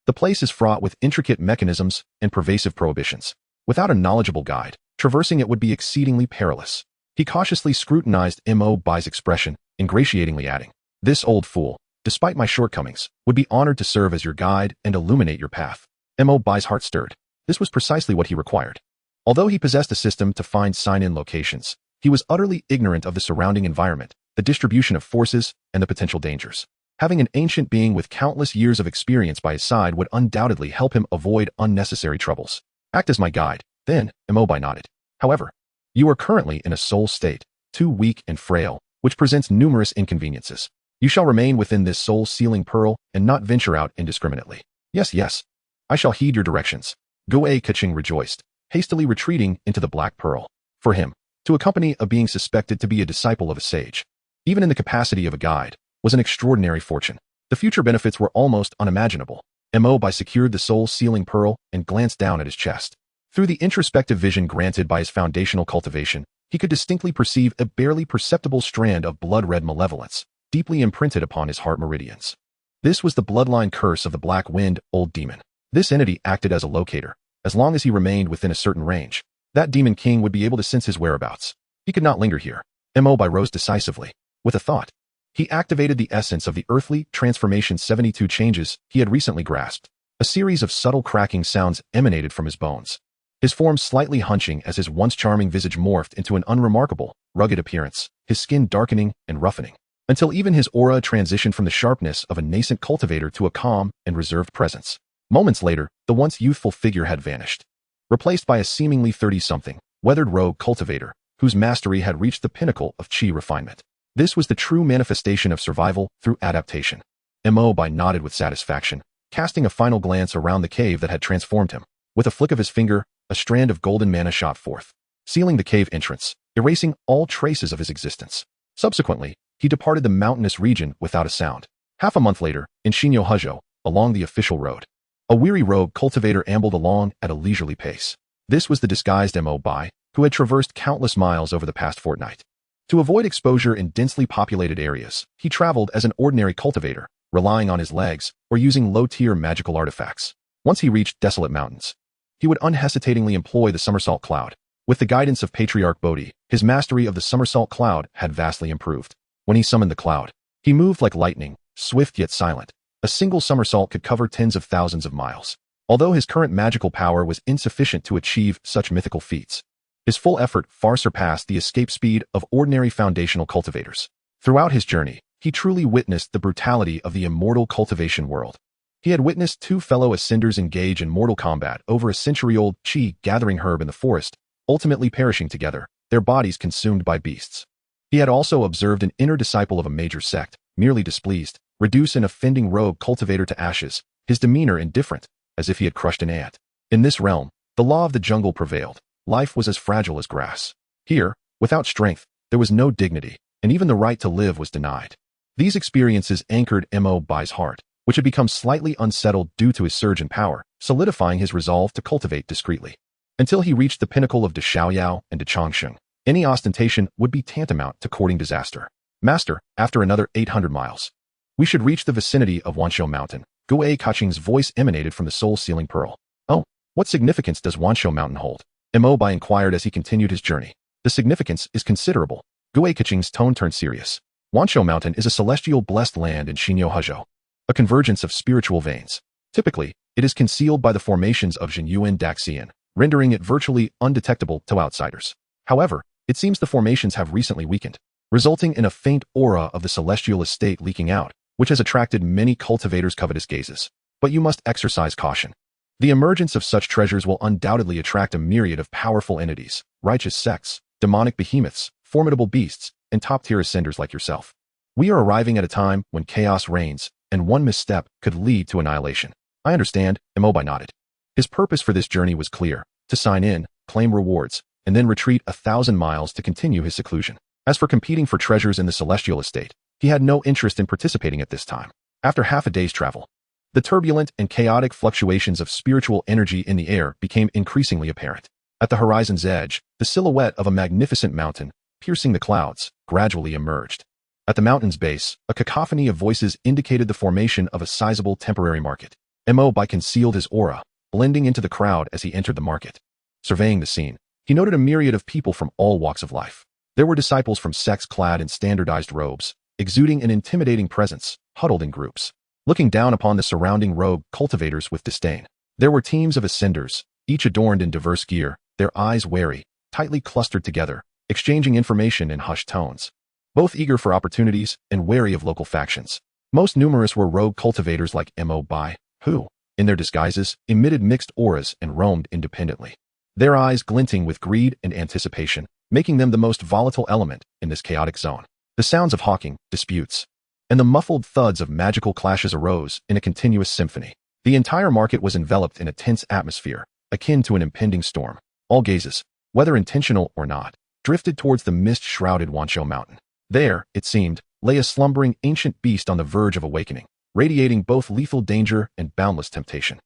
The place is fraught with intricate mechanisms and pervasive prohibitions. Without a knowledgeable guide, traversing it would be exceedingly perilous. He cautiously scrutinized Mo Bai's expression, ingratiatingly adding, This old fool, despite my shortcomings, would be honored to serve as your guide and illuminate your path. Mo Bai's heart stirred. This was precisely what he required. Although he possessed a system to find sign-in locations, he was utterly ignorant of the surrounding environment, the distribution of forces, and the potential dangers. Having an ancient being with countless years of experience by his side would undoubtedly help him avoid unnecessary troubles. Act as my guide, then, Mo Bai nodded. However, you are currently in a soul state, too weak and frail, which presents numerous inconveniences. You shall remain within this soul-sealing pearl and not venture out indiscriminately. Yes, I shall heed your directions. Kaching rejoiced, hastily retreating into the black pearl. For him, to accompany a being suspected to be a disciple of a sage, even in the capacity of a guide, was an extraordinary fortune. The future benefits were almost unimaginable. Mo Bai secured the soul-sealing pearl and glanced down at his chest. Through the introspective vision granted by his foundational cultivation, he could distinctly perceive a barely perceptible strand of blood-red malevolence, deeply imprinted upon his heart meridians. This was the bloodline curse of the Black Wind, Old Demon. This entity acted as a locator. As long as he remained within a certain range, that Demon King would be able to sense his whereabouts. He could not linger here. Mo Bai rose decisively. With a thought, he activated the essence of the earthly transformation 72 changes he had recently grasped. A series of subtle cracking sounds emanated from his bones, his form slightly hunching as his once charming visage morphed into an unremarkable, rugged appearance, his skin darkening and roughening, until even his aura transitioned from the sharpness of a nascent cultivator to a calm and reserved presence. Moments later, the once youthful figure had vanished, replaced by a seemingly 30-something, weathered rogue cultivator, whose mastery had reached the pinnacle of chi refinement. This was the true manifestation of survival through adaptation. Mo Bai nodded with satisfaction, casting a final glance around the cave that had transformed him. With a flick of his finger, a strand of golden mana shot forth, sealing the cave entrance, erasing all traces of his existence. Subsequently, he departed the mountainous region without a sound. Half a month later, in Shinyo-Huzhou, along the official road, a weary rogue cultivator ambled along at a leisurely pace. This was the disguised Mo Bai, who had traversed countless miles over the past fortnight. To avoid exposure in densely populated areas, he traveled as an ordinary cultivator, relying on his legs or using low-tier magical artifacts. Once he reached desolate mountains, he would unhesitatingly employ the Somersault cloud. With the guidance of Patriarch Bodhi, his mastery of the Somersault cloud had vastly improved. When he summoned the cloud, he moved like lightning, swift yet silent. A single somersault could cover tens of thousands of miles. Although his current magical power was insufficient to achieve such mythical feats, his full effort far surpassed the escape speed of ordinary foundational cultivators. Throughout his journey, he truly witnessed the brutality of the immortal cultivation world. He had witnessed 2 fellow ascenders engage in mortal combat over a century-old chi-gathering herb in the forest, ultimately perishing together, their bodies consumed by beasts. He had also observed an inner disciple of a major sect, merely displeased, reduce an offending rogue cultivator to ashes, his demeanor indifferent, as if he had crushed an ant. In this realm, the law of the jungle prevailed. Life was as fragile as grass. Here, without strength, there was no dignity, and even the right to live was denied. These experiences anchored Mo Bai's heart, which had become slightly unsettled due to his surge in power, solidifying his resolve to cultivate discreetly. Until he reached the pinnacle of De Xiaoyao and De Changsheng, any ostentation would be tantamount to courting disaster. Master, after another 800 miles, we should reach the vicinity of Wanshou Mountain. Kaching's voice emanated from the soul-sealing pearl. Oh, what significance does Wanshou Mountain hold? Mo Bai inquired as he continued his journey. The significance is considerable. Kaching's tone turned serious. Wanshou Mountain is a celestial blessed land in Shinyo-Huzhou, a convergence of spiritual veins. Typically, it is concealed by the formations of Jinyuan, rendering it virtually undetectable to outsiders. However, it seems the formations have recently weakened, resulting in a faint aura of the celestial estate leaking out, which has attracted many cultivators' covetous gazes. But you must exercise caution. The emergence of such treasures will undoubtedly attract a myriad of powerful entities, righteous sects, demonic behemoths, formidable beasts, and top-tier ascenders like yourself. We are arriving at a time when chaos reigns, and one misstep could lead to annihilation. I understand, Mo Bai nodded. His purpose for this journey was clear: to sign in, claim rewards, and then retreat 1,000 miles to continue his seclusion. As for competing for treasures in the celestial estate, he had no interest in participating at this time. After half a day's travel, the turbulent and chaotic fluctuations of spiritual energy in the air became increasingly apparent. At the horizon's edge, the silhouette of a magnificent mountain, piercing the clouds, gradually emerged. At the mountain's base, a cacophony of voices indicated the formation of a sizable temporary market. Mo Bai concealed his aura, blending into the crowd as he entered the market. Surveying the scene, he noted a myriad of people from all walks of life. There were disciples from sects clad in standardized robes, exuding an intimidating presence, huddled in groups, looking down upon the surrounding rogue cultivators with disdain. There were teams of ascenders, each adorned in diverse gear, their eyes wary, tightly clustered together, exchanging information in hushed tones, both eager for opportunities and wary of local factions. Most numerous were rogue cultivators like Mo Bai, who, in their disguises, emitted mixed auras and roamed independently, their eyes glinting with greed and anticipation, making them the most volatile element in this chaotic zone. The sounds of hawking, disputes, and the muffled thuds of magical clashes arose in a continuous symphony. The entire market was enveloped in a tense atmosphere, akin to an impending storm. All gazes, whether intentional or not, drifted towards the mist-shrouded Wanshou Mountain. There, it seemed, lay a slumbering ancient beast on the verge of awakening, radiating both lethal danger and boundless temptation.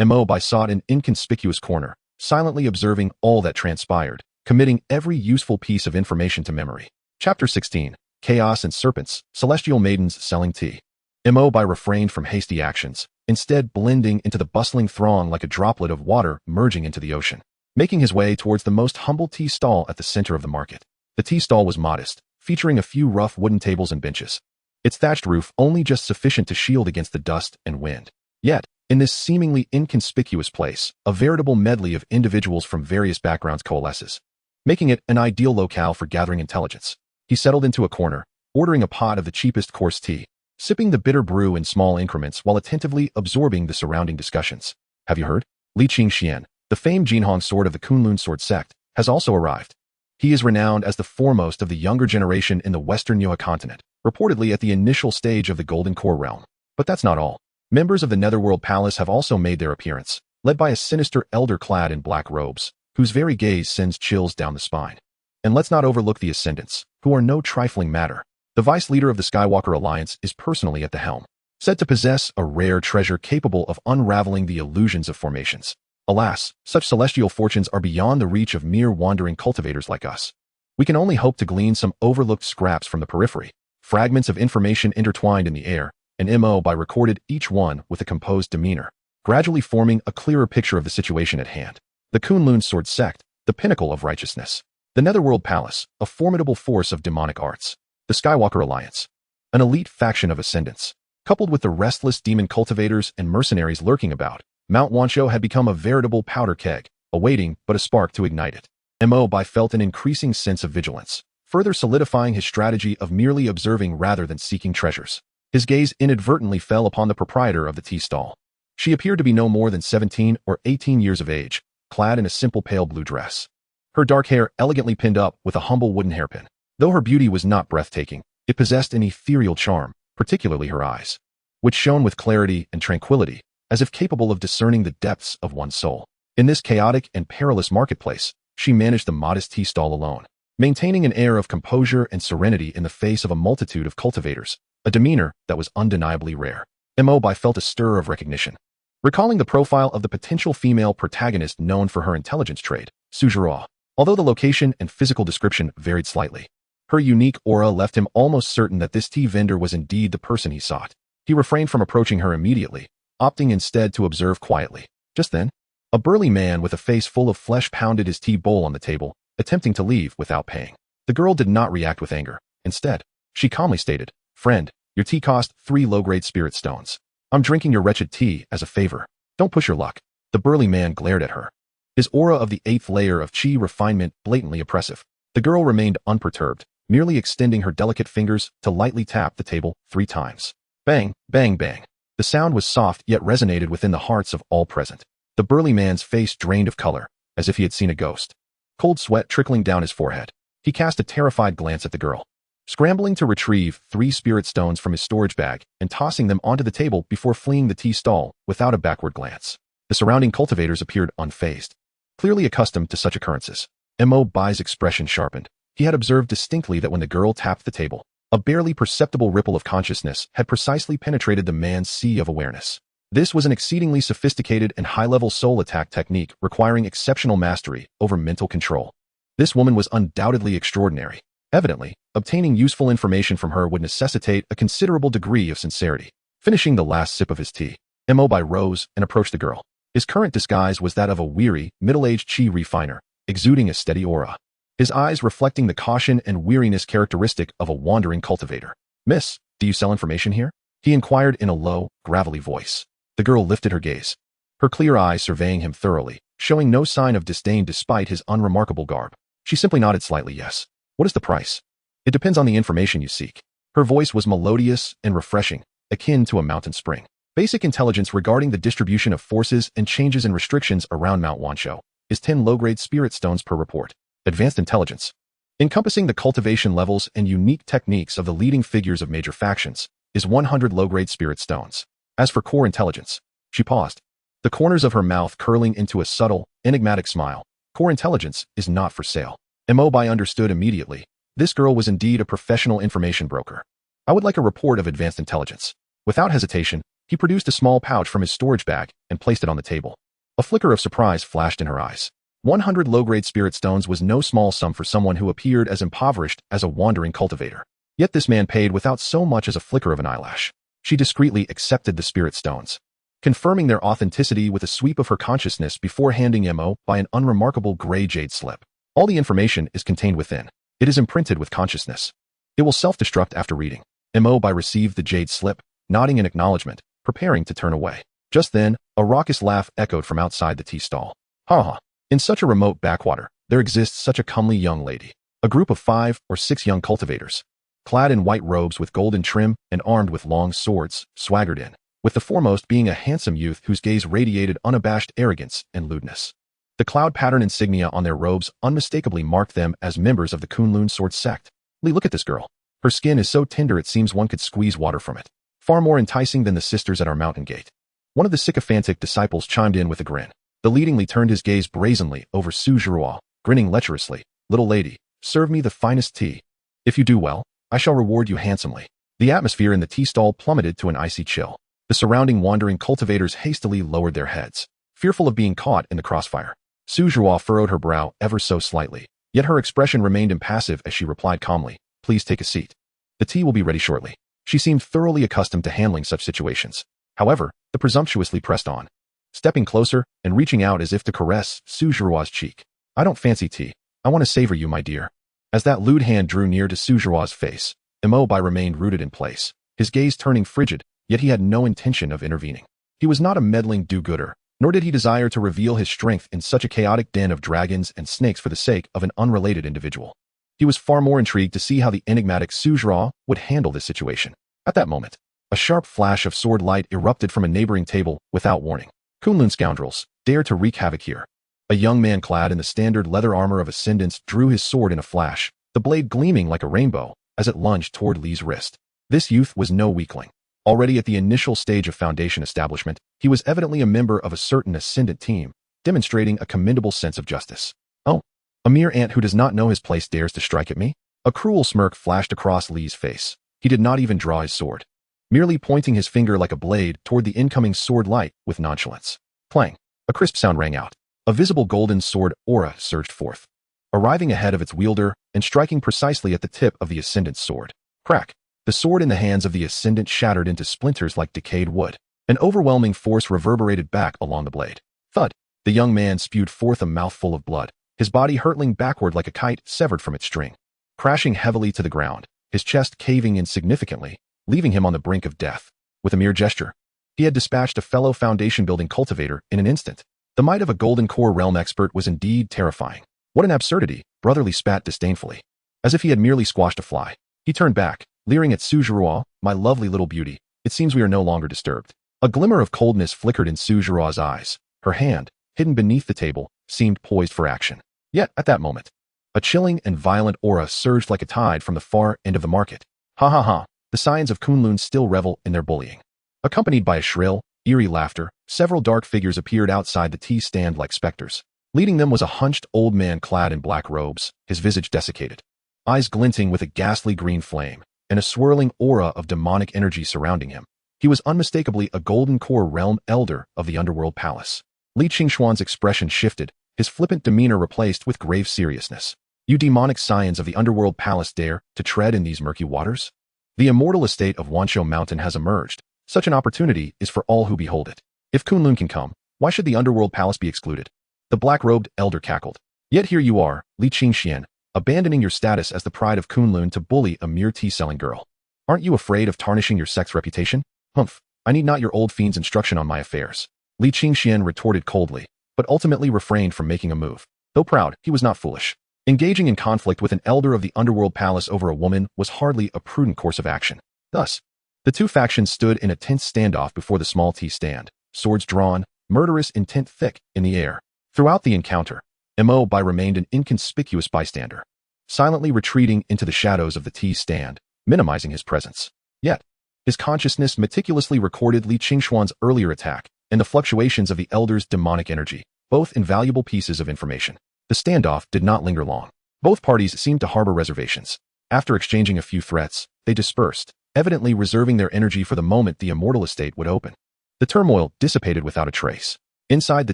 Mo Bai sought an inconspicuous corner, silently observing all that transpired, committing every useful piece of information to memory. Chapter 16. Chaos and Serpents, Celestial Maidens Selling Tea. Mo Bai refrained from hasty actions, instead blending into the bustling throng like a droplet of water merging into the ocean. Making his way towards the most humble tea stall at the center of the market. The tea stall was modest, featuring a few rough wooden tables and benches. Its thatched roof only just sufficient to shield against the dust and wind. Yet, in this seemingly inconspicuous place, a veritable medley of individuals from various backgrounds coalesces, making it an ideal locale for gathering intelligence. He settled into a corner, ordering a pot of the cheapest coarse tea, sipping the bitter brew in small increments while attentively absorbing the surrounding discussions. Have you heard? Li Qingxian, the famed Jinhong sword of the Kunlun sword sect, has also arrived. He is renowned as the foremost of the younger generation in the Western Yue continent, reportedly at the initial stage of the Golden Core realm. But that's not all. Members of the Netherworld Palace have also made their appearance, led by a sinister elder clad in black robes, whose very gaze sends chills down the spine. And let's not overlook the Ascendants, who are no trifling matter. The vice leader of the Skywalker Alliance is personally at the helm, said to possess a rare treasure capable of unraveling the illusions of formations. Alas, such celestial fortunes are beyond the reach of mere wandering cultivators like us. We can only hope to glean some overlooked scraps from the periphery, fragments of information intertwined in the air, and Mo Bai recorded each one with a composed demeanor, gradually forming a clearer picture of the situation at hand. The Kunlun sword sect, the pinnacle of righteousness. The Netherworld Palace, a formidable force of demonic arts. The Skywalker Alliance, an elite faction of ascendants. Coupled with the restless demon cultivators and mercenaries lurking about, Mount Wanshou had become a veritable powder keg, awaiting but a spark to ignite it. Mo Bai felt an increasing sense of vigilance, further solidifying his strategy of merely observing rather than seeking treasures. His gaze inadvertently fell upon the proprietor of the tea stall. She appeared to be no more than 17 or 18 years of age, clad in a simple pale blue dress. Her dark hair elegantly pinned up with a humble wooden hairpin. Though her beauty was not breathtaking, it possessed an ethereal charm, particularly her eyes, which shone with clarity and tranquility, as if capable of discerning the depths of one's soul. In this chaotic and perilous marketplace, she managed the modest tea stall alone, maintaining an air of composure and serenity in the face of a multitude of cultivators, a demeanor that was undeniably rare. Mo Bai felt a stir of recognition. Recalling the profile of the potential female protagonist known for her intelligence trait, Suzhou, although the location and physical description varied slightly, her unique aura left him almost certain that this tea vendor was indeed the person he sought. He refrained from approaching her immediately, opting instead to observe quietly. Just then, a burly man with a face full of flesh pounded his tea bowl on the table, attempting to leave without paying. The girl did not react with anger. Instead, she calmly stated, "Friend, your tea cost 3 low-grade spirit stones. I'm drinking your wretched tea as a favor. Don't push your luck." The burly man glared at her, his aura of the 8th layer of chi refinement blatantly oppressive. The girl remained unperturbed, merely extending her delicate fingers to lightly tap the table 3 times. Bang, bang, bang. The sound was soft yet resonated within the hearts of all present. The burly man's face drained of color, as if he had seen a ghost. Cold sweat trickling down his forehead. He cast a terrified glance at the girl, scrambling to retrieve 3 spirit stones from his storage bag and tossing them onto the table before fleeing the tea stall without a backward glance. The surrounding cultivators appeared unfazed, clearly accustomed to such occurrences. Mo Bai's expression sharpened. He had observed distinctly that when the girl tapped the table, a barely perceptible ripple of consciousness had precisely penetrated the man's sea of awareness. This was an exceedingly sophisticated and high-level soul attack technique requiring exceptional mastery over mental control. This woman was undoubtedly extraordinary. Evidently, obtaining useful information from her would necessitate a considerable degree of sincerity. Finishing the last sip of his tea, Mo Bai rose and approached the girl. His current disguise was that of a weary, middle-aged chi refiner, exuding a steady aura. His eyes reflecting the caution and weariness characteristic of a wandering cultivator. "Miss, do you sell information here?" he inquired in a low, gravelly voice. The girl lifted her gaze, her clear eyes surveying him thoroughly, showing no sign of disdain despite his unremarkable garb. She simply nodded slightly yes. "What is the price?" "It depends on the information you seek." Her voice was melodious and refreshing, akin to a mountain spring. "Basic intelligence regarding the distribution of forces and changes and restrictions around Mount Wanshou is 10 low-grade spirit stones per report. Advanced intelligence, encompassing the cultivation levels and unique techniques of the leading figures of major factions, is 100 low-grade spirit stones. As for core intelligence," she paused, the corners of her mouth curling into a subtle, enigmatic smile. "Core intelligence is not for sale." Mo Bai understood immediately. This girl was indeed a professional information broker. "I would like a report of advanced intelligence." Without hesitation, he produced a small pouch from his storage bag and placed it on the table. A flicker of surprise flashed in her eyes. 100 low-grade spirit stones was no small sum for someone who appeared as impoverished as a wandering cultivator. Yet this man paid without so much as a flicker of an eyelash. She discreetly accepted the spirit stones, confirming their authenticity with a sweep of her consciousness before handing Mo Bai an unremarkable gray jade slip. "All the information is contained within. It is imprinted with consciousness. It will self-destruct after reading." Mo Bai received the jade slip, nodding in acknowledgement, preparing to turn away. Just then, a raucous laugh echoed from outside the tea stall. "Ha ha. In such a remote backwater, there exists such a comely young lady." A group of 5 or 6 young cultivators, clad in white robes with golden trim and armed with long swords, swaggered in, with the foremost being a handsome youth whose gaze radiated unabashed arrogance and lewdness. The cloud pattern insignia on their robes unmistakably marked them as members of the Kunlun sword sect. "Look at this girl. Her skin is so tender it seems one could squeeze water from it. Far more enticing than the sisters at our mountain gate." One of the sycophantic disciples chimed in with a grin. The leadingly turned his gaze brazenly over Su Zhuruo, grinning lecherously. "Little lady, serve me the finest tea. If you do well, I shall reward you handsomely." The atmosphere in the tea stall plummeted to an icy chill. The surrounding wandering cultivators hastily lowered their heads, fearful of being caught in the crossfire. Su Zhuruo furrowed her brow ever so slightly, yet her expression remained impassive as she replied calmly, "Please take a seat. The tea will be ready shortly." She seemed thoroughly accustomed to handling such situations. However, the presumptuously pressed on, stepping closer and reaching out as if to caress Su Zhuruo's cheek. "I don't fancy tea. I want to savor you, my dear." As that lewd hand drew near to Su Zhuruo's face, Mo Bai remained rooted in place, his gaze turning frigid, yet he had no intention of intervening. He was not a meddling do-gooder, nor did he desire to reveal his strength in such a chaotic den of dragons and snakes for the sake of an unrelated individual. He was far more intrigued to see how the enigmatic Su Zhuruo would handle this situation. At that moment, a sharp flash of sword light erupted from a neighboring table without warning. "Kunlun scoundrels, dare to wreak havoc here." A young man clad in the standard leather armor of ascendants drew his sword in a flash, the blade gleaming like a rainbow as it lunged toward Li's wrist. This youth was no weakling. Already at the initial stage of Foundation establishment, he was evidently a member of a certain ascendant team, demonstrating a commendable sense of justice. "Oh, a mere ant who does not know his place dares to strike at me?" A cruel smirk flashed across Li's face. He did not even draw his sword, merely pointing his finger like a blade toward the incoming sword light with nonchalance. Clang! A crisp sound rang out. A visible golden sword aura surged forth, arriving ahead of its wielder and striking precisely at the tip of the Ascendant's sword. Crack! The sword in the hands of the Ascendant shattered into splinters like decayed wood. An overwhelming force reverberated back along the blade. Thud! The young man spewed forth a mouthful of blood, his body hurtling backward like a kite severed from its string, crashing heavily to the ground, his chest caving in significantly, leaving him on the brink of death. With a mere gesture, he had dispatched a fellow foundation-building cultivator in an instant. The might of a Golden Core realm expert was indeed terrifying. "What an absurdity," Brotherly spat disdainfully. As if he had merely squashed a fly. He turned back, leering at Su Zhuruo. "My lovely little beauty, it seems we are no longer disturbed." A glimmer of coldness flickered in Su Zhuruo's eyes. Her hand, hidden beneath the table, seemed poised for action. Yet, at that moment, a chilling and violent aura surged like a tide from the far end of the market. "Ha ha ha, the Scions of Kunlun still revel in their bullying." Accompanied by a shrill, Eerie laughter. Several dark figures appeared outside the tea stand like specters. Leading them was a hunched old man clad in black robes, his visage desiccated, eyes glinting with a ghastly green flame, and a swirling aura of demonic energy surrounding him. He was unmistakably a Golden Core realm elder of the underworld palace. Li Qingxuan's expression shifted, his flippant demeanor replaced with grave seriousness. You demonic scions of the underworld palace dare to tread in these murky waters? The immortal estate of Wanqiao Mountain has emerged. Such an opportunity is for all who behold it. If Kunlun can come, why should the underworld palace be excluded? The black-robed elder cackled. Yet here you are, Li Qingxian, abandoning your status as the pride of Kunlun to bully a mere tea-selling girl. Aren't you afraid of tarnishing your sect's reputation? Humph, I need not your old fiend's instruction on my affairs. Li Qingxian retorted coldly, but ultimately refrained from making a move. Though proud, he was not foolish. Engaging in conflict with an elder of the underworld palace over a woman was hardly a prudent course of action. Thus, the two factions stood in a tense standoff before the small tea stand, swords drawn, murderous intent thick in the air. Throughout the encounter, Mo Bai remained an inconspicuous bystander, silently retreating into the shadows of the tea stand, minimizing his presence. Yet, his consciousness meticulously recorded Li Qingxuan's earlier attack and the fluctuations of the elder's demonic energy, both invaluable pieces of information. The standoff did not linger long. Both parties seemed to harbor reservations. After exchanging a few threats, they dispersed, evidently reserving their energy for the moment the immortal estate would open. The turmoil dissipated without a trace. Inside the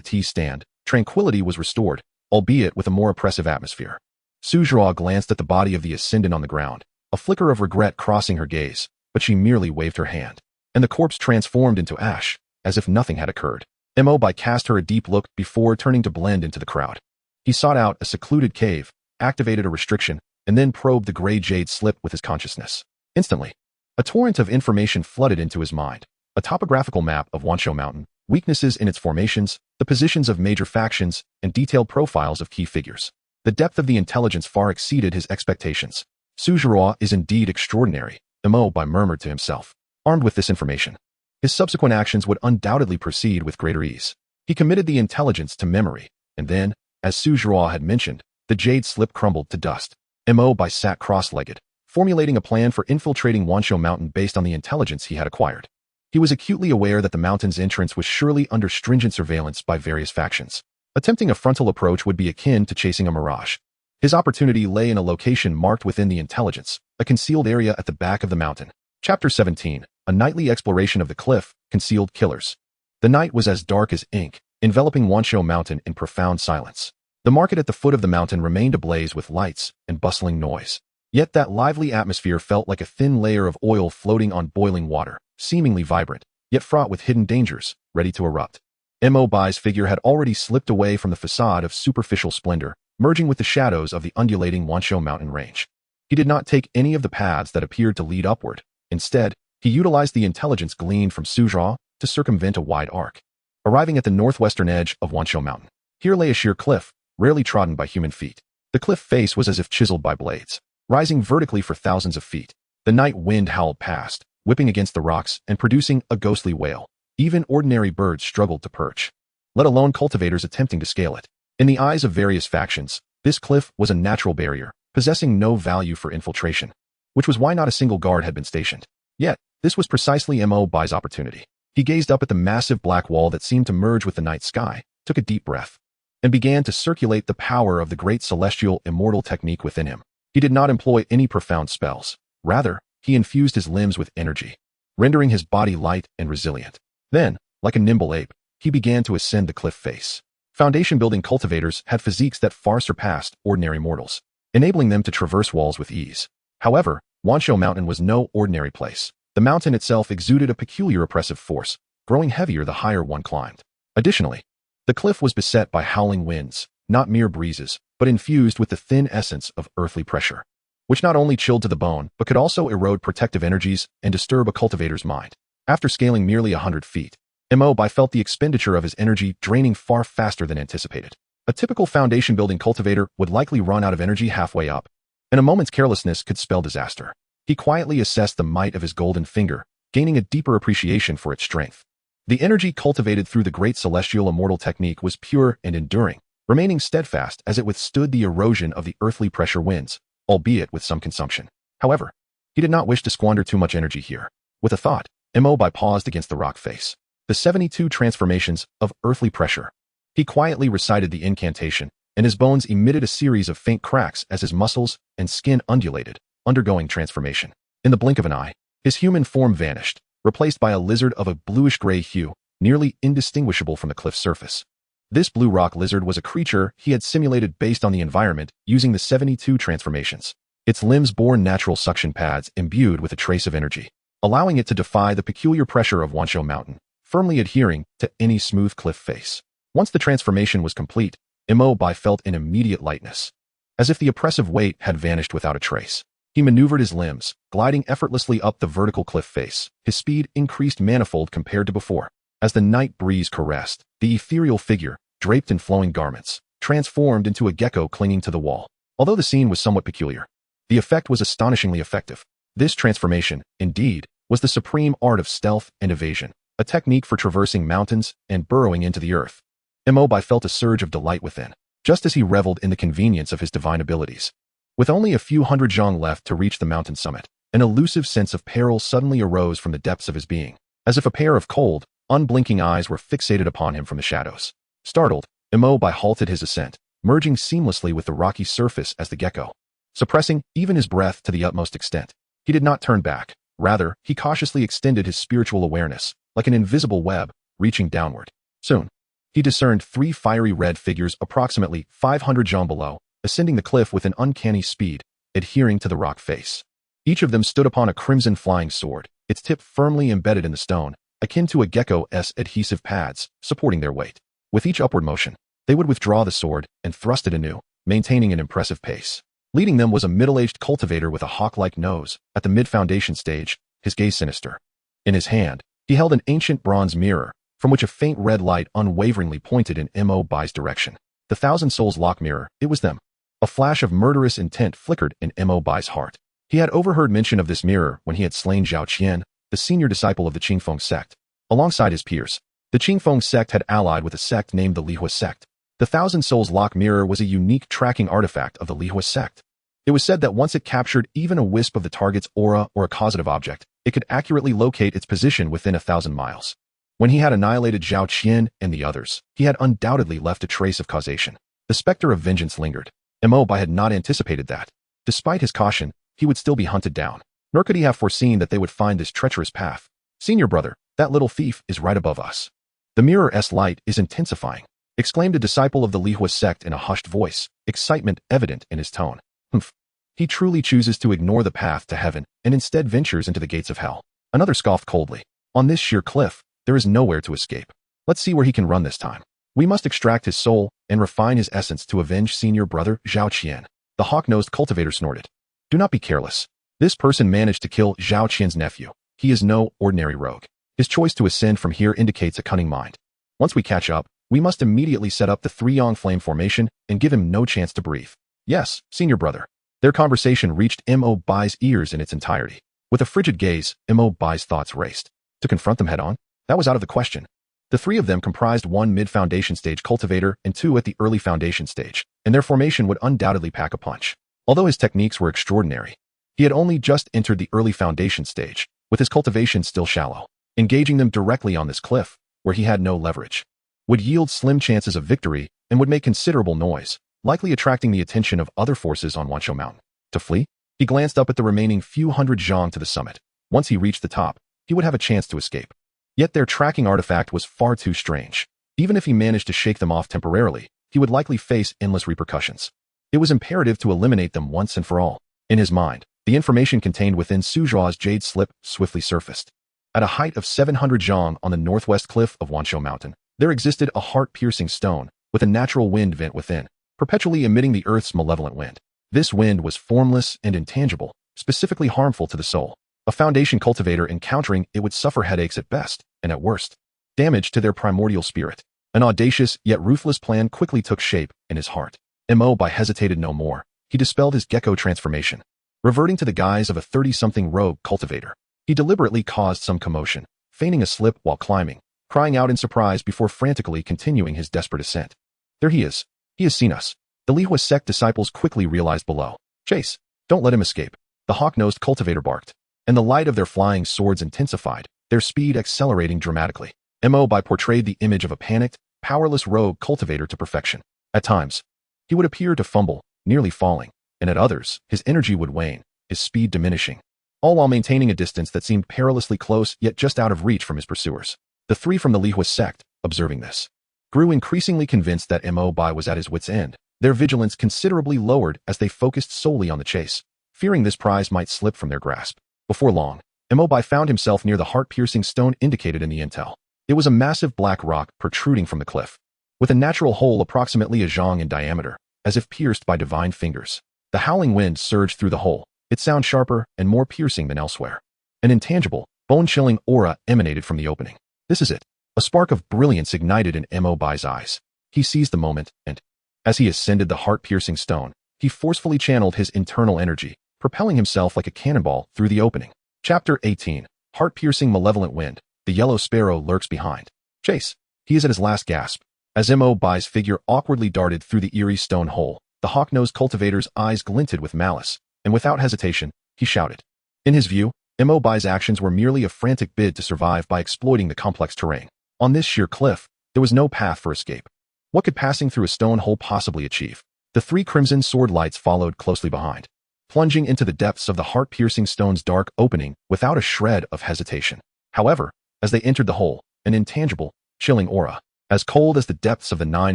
tea stand, tranquility was restored, albeit with a more oppressive atmosphere. Su Zhuo glanced at the body of the ascendant on the ground, a flicker of regret crossing her gaze, but she merely waved her hand, and the corpse transformed into ash, as if nothing had occurred. Mo Bai cast her a deep look before turning to blend into the crowd. He sought out a secluded cave, activated a restriction, and then probed the gray jade slip with his consciousness. Instantly, a torrent of information flooded into his mind. A topographical map of Wanqiao Mountain, weaknesses in its formations, the positions of major factions, and detailed profiles of key figures. The depth of the intelligence far exceeded his expectations. Su Zhuo is indeed extraordinary, Mo Bai murmured to himself. Armed with this information, his subsequent actions would undoubtedly proceed with greater ease. He committed the intelligence to memory, and then, as Su Zhuo had mentioned, the jade slip crumbled to dust. Mo Bai sat cross-legged, formulating a plan for infiltrating Wanqiao Mountain based on the intelligence he had acquired. He was acutely aware that the mountain's entrance was surely under stringent surveillance by various factions. Attempting a frontal approach would be akin to chasing a mirage. His opportunity lay in a location marked within the intelligence, a concealed area at the back of the mountain. Chapter 17, a nightly exploration of the cliff, concealed killers. The night was as dark as ink, enveloping Wanqiao Mountain in profound silence. The market at the foot of the mountain remained ablaze with lights and bustling noise. Yet that lively atmosphere felt like a thin layer of oil floating on boiling water, seemingly vibrant, yet fraught with hidden dangers, ready to erupt. Mo Bai's figure had already slipped away from the facade of superficial splendor, merging with the shadows of the undulating Wanqiao Mountain range. He did not take any of the paths that appeared to lead upward. Instead, he utilized the intelligence gleaned from Su Zhuo to circumvent a wide arc. Arriving at the northwestern edge of Wanqiao Mountain, here lay a sheer cliff, rarely trodden by human feet. The cliff face was as if chiseled by blades, rising vertically for thousands of feet. The night wind howled past, whipping against the rocks and producing a ghostly wail. Even ordinary birds struggled to perch, let alone cultivators attempting to scale it. In the eyes of various factions, this cliff was a natural barrier, possessing no value for infiltration, which was why not a single guard had been stationed. Yet, this was precisely Mo Bai's opportunity. He gazed up at the massive black wall that seemed to merge with the night sky, took a deep breath, and began to circulate the power of the great celestial immortal technique within him. He did not employ any profound spells. Rather, he infused his limbs with energy, rendering his body light and resilient. Then, like a nimble ape, he began to ascend the cliff face. Foundation-building cultivators had physiques that far surpassed ordinary mortals, enabling them to traverse walls with ease. However, Wanqiao Mountain was no ordinary place. The mountain itself exuded a peculiar oppressive force, growing heavier the higher one climbed. Additionally, the cliff was beset by howling winds, not mere breezes, but infused with the thin essence of earthly pressure, which not only chilled to the bone, but could also erode protective energies and disturb a cultivator's mind. After scaling merely 100 feet, Mo Bai felt the expenditure of his energy draining far faster than anticipated. A typical foundation-building cultivator would likely run out of energy halfway up, and a moment's carelessness could spell disaster. He quietly assessed the might of his golden finger, gaining a deeper appreciation for its strength. The energy cultivated through the great celestial immortal technique was pure and enduring, remaining steadfast as it withstood the erosion of the earthly pressure winds, albeit with some consumption. However, he did not wish to squander too much energy here. With a thought, Mo Bai paused against the rock face. The 72 transformations of earthly pressure. He quietly recited the incantation, and his bones emitted a series of faint cracks as his muscles and skin undulated, undergoing transformation. In the blink of an eye, his human form vanished, replaced by a lizard of a bluish-gray hue, nearly indistinguishable from the cliff's surface. This blue rock lizard was a creature he had simulated based on the environment using the 72 transformations. Its limbs bore natural suction pads imbued with a trace of energy, allowing it to defy the peculiar pressure of Wanshou Mountain, firmly adhering to any smooth cliff face. Once the transformation was complete, Mo Bai felt an immediate lightness, as if the oppressive weight had vanished without a trace. He maneuvered his limbs, gliding effortlessly up the vertical cliff face. His speed increased manifold compared to before. As the night breeze caressed, the ethereal figure, draped in flowing garments, transformed into a gecko clinging to the wall. Although the scene was somewhat peculiar, the effect was astonishingly effective. This transformation, indeed, was the supreme art of stealth and evasion, a technique for traversing mountains and burrowing into the earth. Mo Bai felt a surge of delight within, just as he reveled in the convenience of his divine abilities. With only a few hundred zhang left to reach the mountain summit, an elusive sense of peril suddenly arose from the depths of his being, as if a pair of cold, unblinking eyes were fixated upon him from the shadows. Startled, Mo Bai halted his ascent, merging seamlessly with the rocky surface as the gecko, suppressing even his breath to the utmost extent. He did not turn back. Rather, he cautiously extended his spiritual awareness, like an invisible web, reaching downward. Soon, he discerned 3 fiery red figures approximately 500 zhang below, ascending the cliff with an uncanny speed, adhering to the rock face. Each of them stood upon a crimson flying sword, its tip firmly embedded in the stone, akin to a gecko's adhesive pads, supporting their weight. With each upward motion, they would withdraw the sword and thrust it anew, maintaining an impressive pace. Leading them was a middle-aged cultivator with a hawk-like nose, at the mid-foundation stage, his gaze sinister. In his hand, he held an ancient bronze mirror, from which a faint red light unwaveringly pointed in Mo Bai's direction. The Thousand Souls lock mirror, it was them. A flash of murderous intent flickered in Mo Bai's heart. He had overheard mention of this mirror when he had slain Zhao Qian, the senior disciple of the Qingfeng sect. Alongside his peers, the Qingfeng sect had allied with a sect named the Lihua sect. The Thousand Souls lock mirror was a unique tracking artifact of the Lihua sect. It was said that once it captured even a wisp of the target's aura or a causative object, it could accurately locate its position within 1,000 miles. When he had annihilated Zhao Qian and the others, he had undoubtedly left a trace of causation. The specter of vengeance lingered. Mo Bai had not anticipated that. Despite his caution, he would still be hunted down. Nor could he have foreseen that they would find this treacherous path. "Senior brother, that little thief is right above us. The mirror's light is intensifying," exclaimed a disciple of the Lihua sect in a hushed voice, excitement evident in his tone. "Humph. He truly chooses to ignore the path to heaven and instead ventures into the gates of hell." Another scoffed coldly. "On this sheer cliff, there is nowhere to escape. Let's see where he can run this time. We must extract his soul and refine his essence to avenge senior brother Zhao Qian." The hawk-nosed cultivator snorted. "Do not be careless. This person managed to kill Zhao Qian's nephew. He is no ordinary rogue. His choice to ascend from here indicates a cunning mind. Once we catch up, we must immediately set up the three-yong flame formation and give him no chance to breathe." "Yes, senior brother." Their conversation reached Mo Bai's ears in its entirety. With a frigid gaze, Mo Bai's thoughts raced. To confront them head-on? That was out of the question. The 3 of them comprised 1 mid-foundation stage cultivator and 2 at the early foundation stage, and their formation would undoubtedly pack a punch. Although his techniques were extraordinary, he had only just entered the early foundation stage, with his cultivation still shallow. Engaging them directly on this cliff, where he had no leverage, would yield slim chances of victory and would make considerable noise, likely attracting the attention of other forces on Wanshou Mountain. To flee? He glanced up at the remaining few hundred zhang to the summit. Once he reached the top, he would have a chance to escape. Yet their tracking artifact was far too strange. Even if he managed to shake them off temporarily, he would likely face endless repercussions. It was imperative to eliminate them once and for all. In his mind, the information contained within Suzhua's jade slip swiftly surfaced. At a height of 700 zhang on the northwest cliff of Wanshou Mountain, there existed a heart-piercing stone with a natural wind vent within, perpetually emitting the earth's malevolent wind. This wind was formless and intangible, specifically harmful to the soul. A foundation cultivator encountering it would suffer headaches at best, and at worst, damage to their primordial spirit. An audacious yet ruthless plan quickly took shape in his heart. Mo Bai hesitated no more. He dispelled his gecko transformation. Reverting to the guise of a 30-something rogue cultivator, he deliberately caused some commotion, feigning a slip while climbing, crying out in surprise before frantically continuing his desperate ascent. "There he is. He has seen us." The Lihua sect disciples quickly realized below. "Chase! Don't let him escape." The hawk-nosed cultivator barked, and the light of their flying swords intensified, their speed accelerating dramatically. Mo Bai portrayed the image of a panicked, powerless rogue cultivator to perfection. At times, he would appear to fumble, nearly falling, and at others, his energy would wane, his speed diminishing, all while maintaining a distance that seemed perilously close yet just out of reach from his pursuers. The three from the Lihua sect, observing this, grew increasingly convinced that Mo Bai was at his wit's end, their vigilance considerably lowered as they focused solely on the chase, fearing this prize might slip from their grasp. Before long, Mo Bai found himself near the heart-piercing stone indicated in the intel. It was a massive black rock protruding from the cliff, with a natural hole approximately a zhang in diameter, as if pierced by divine fingers. The howling wind surged through the hole, its sound sharper and more piercing than elsewhere. An intangible, bone-chilling aura emanated from the opening. This is it. A spark of brilliance ignited in Mo Bai's eyes. He seized the moment, and, as he ascended the heart-piercing stone, he forcefully channeled his internal energy, propelling himself like a cannonball through the opening. Chapter 18. Heart-piercing malevolent wind. The yellow sparrow lurks behind. Chase. He is at his last gasp. As Mo Bai's figure awkwardly darted through the eerie stone hole, the hawk-nosed cultivator's eyes glinted with malice, and without hesitation, he shouted. In his view, Mo Bai's actions were merely a frantic bid to survive by exploiting the complex terrain. On this sheer cliff, there was no path for escape. What could passing through a stone hole possibly achieve? The three crimson sword lights followed closely behind, plunging into the depths of the heart-piercing stone's dark opening without a shred of hesitation. However, as they entered the hole, an intangible, chilling aura, as cold as the depths of the 9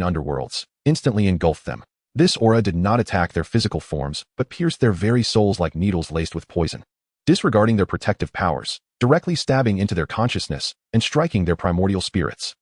underworlds, instantly engulfed them. This aura did not attack their physical forms, but pierced their very souls like needles laced with poison, disregarding their protective powers, directly stabbing into their consciousness and striking their primordial spirits.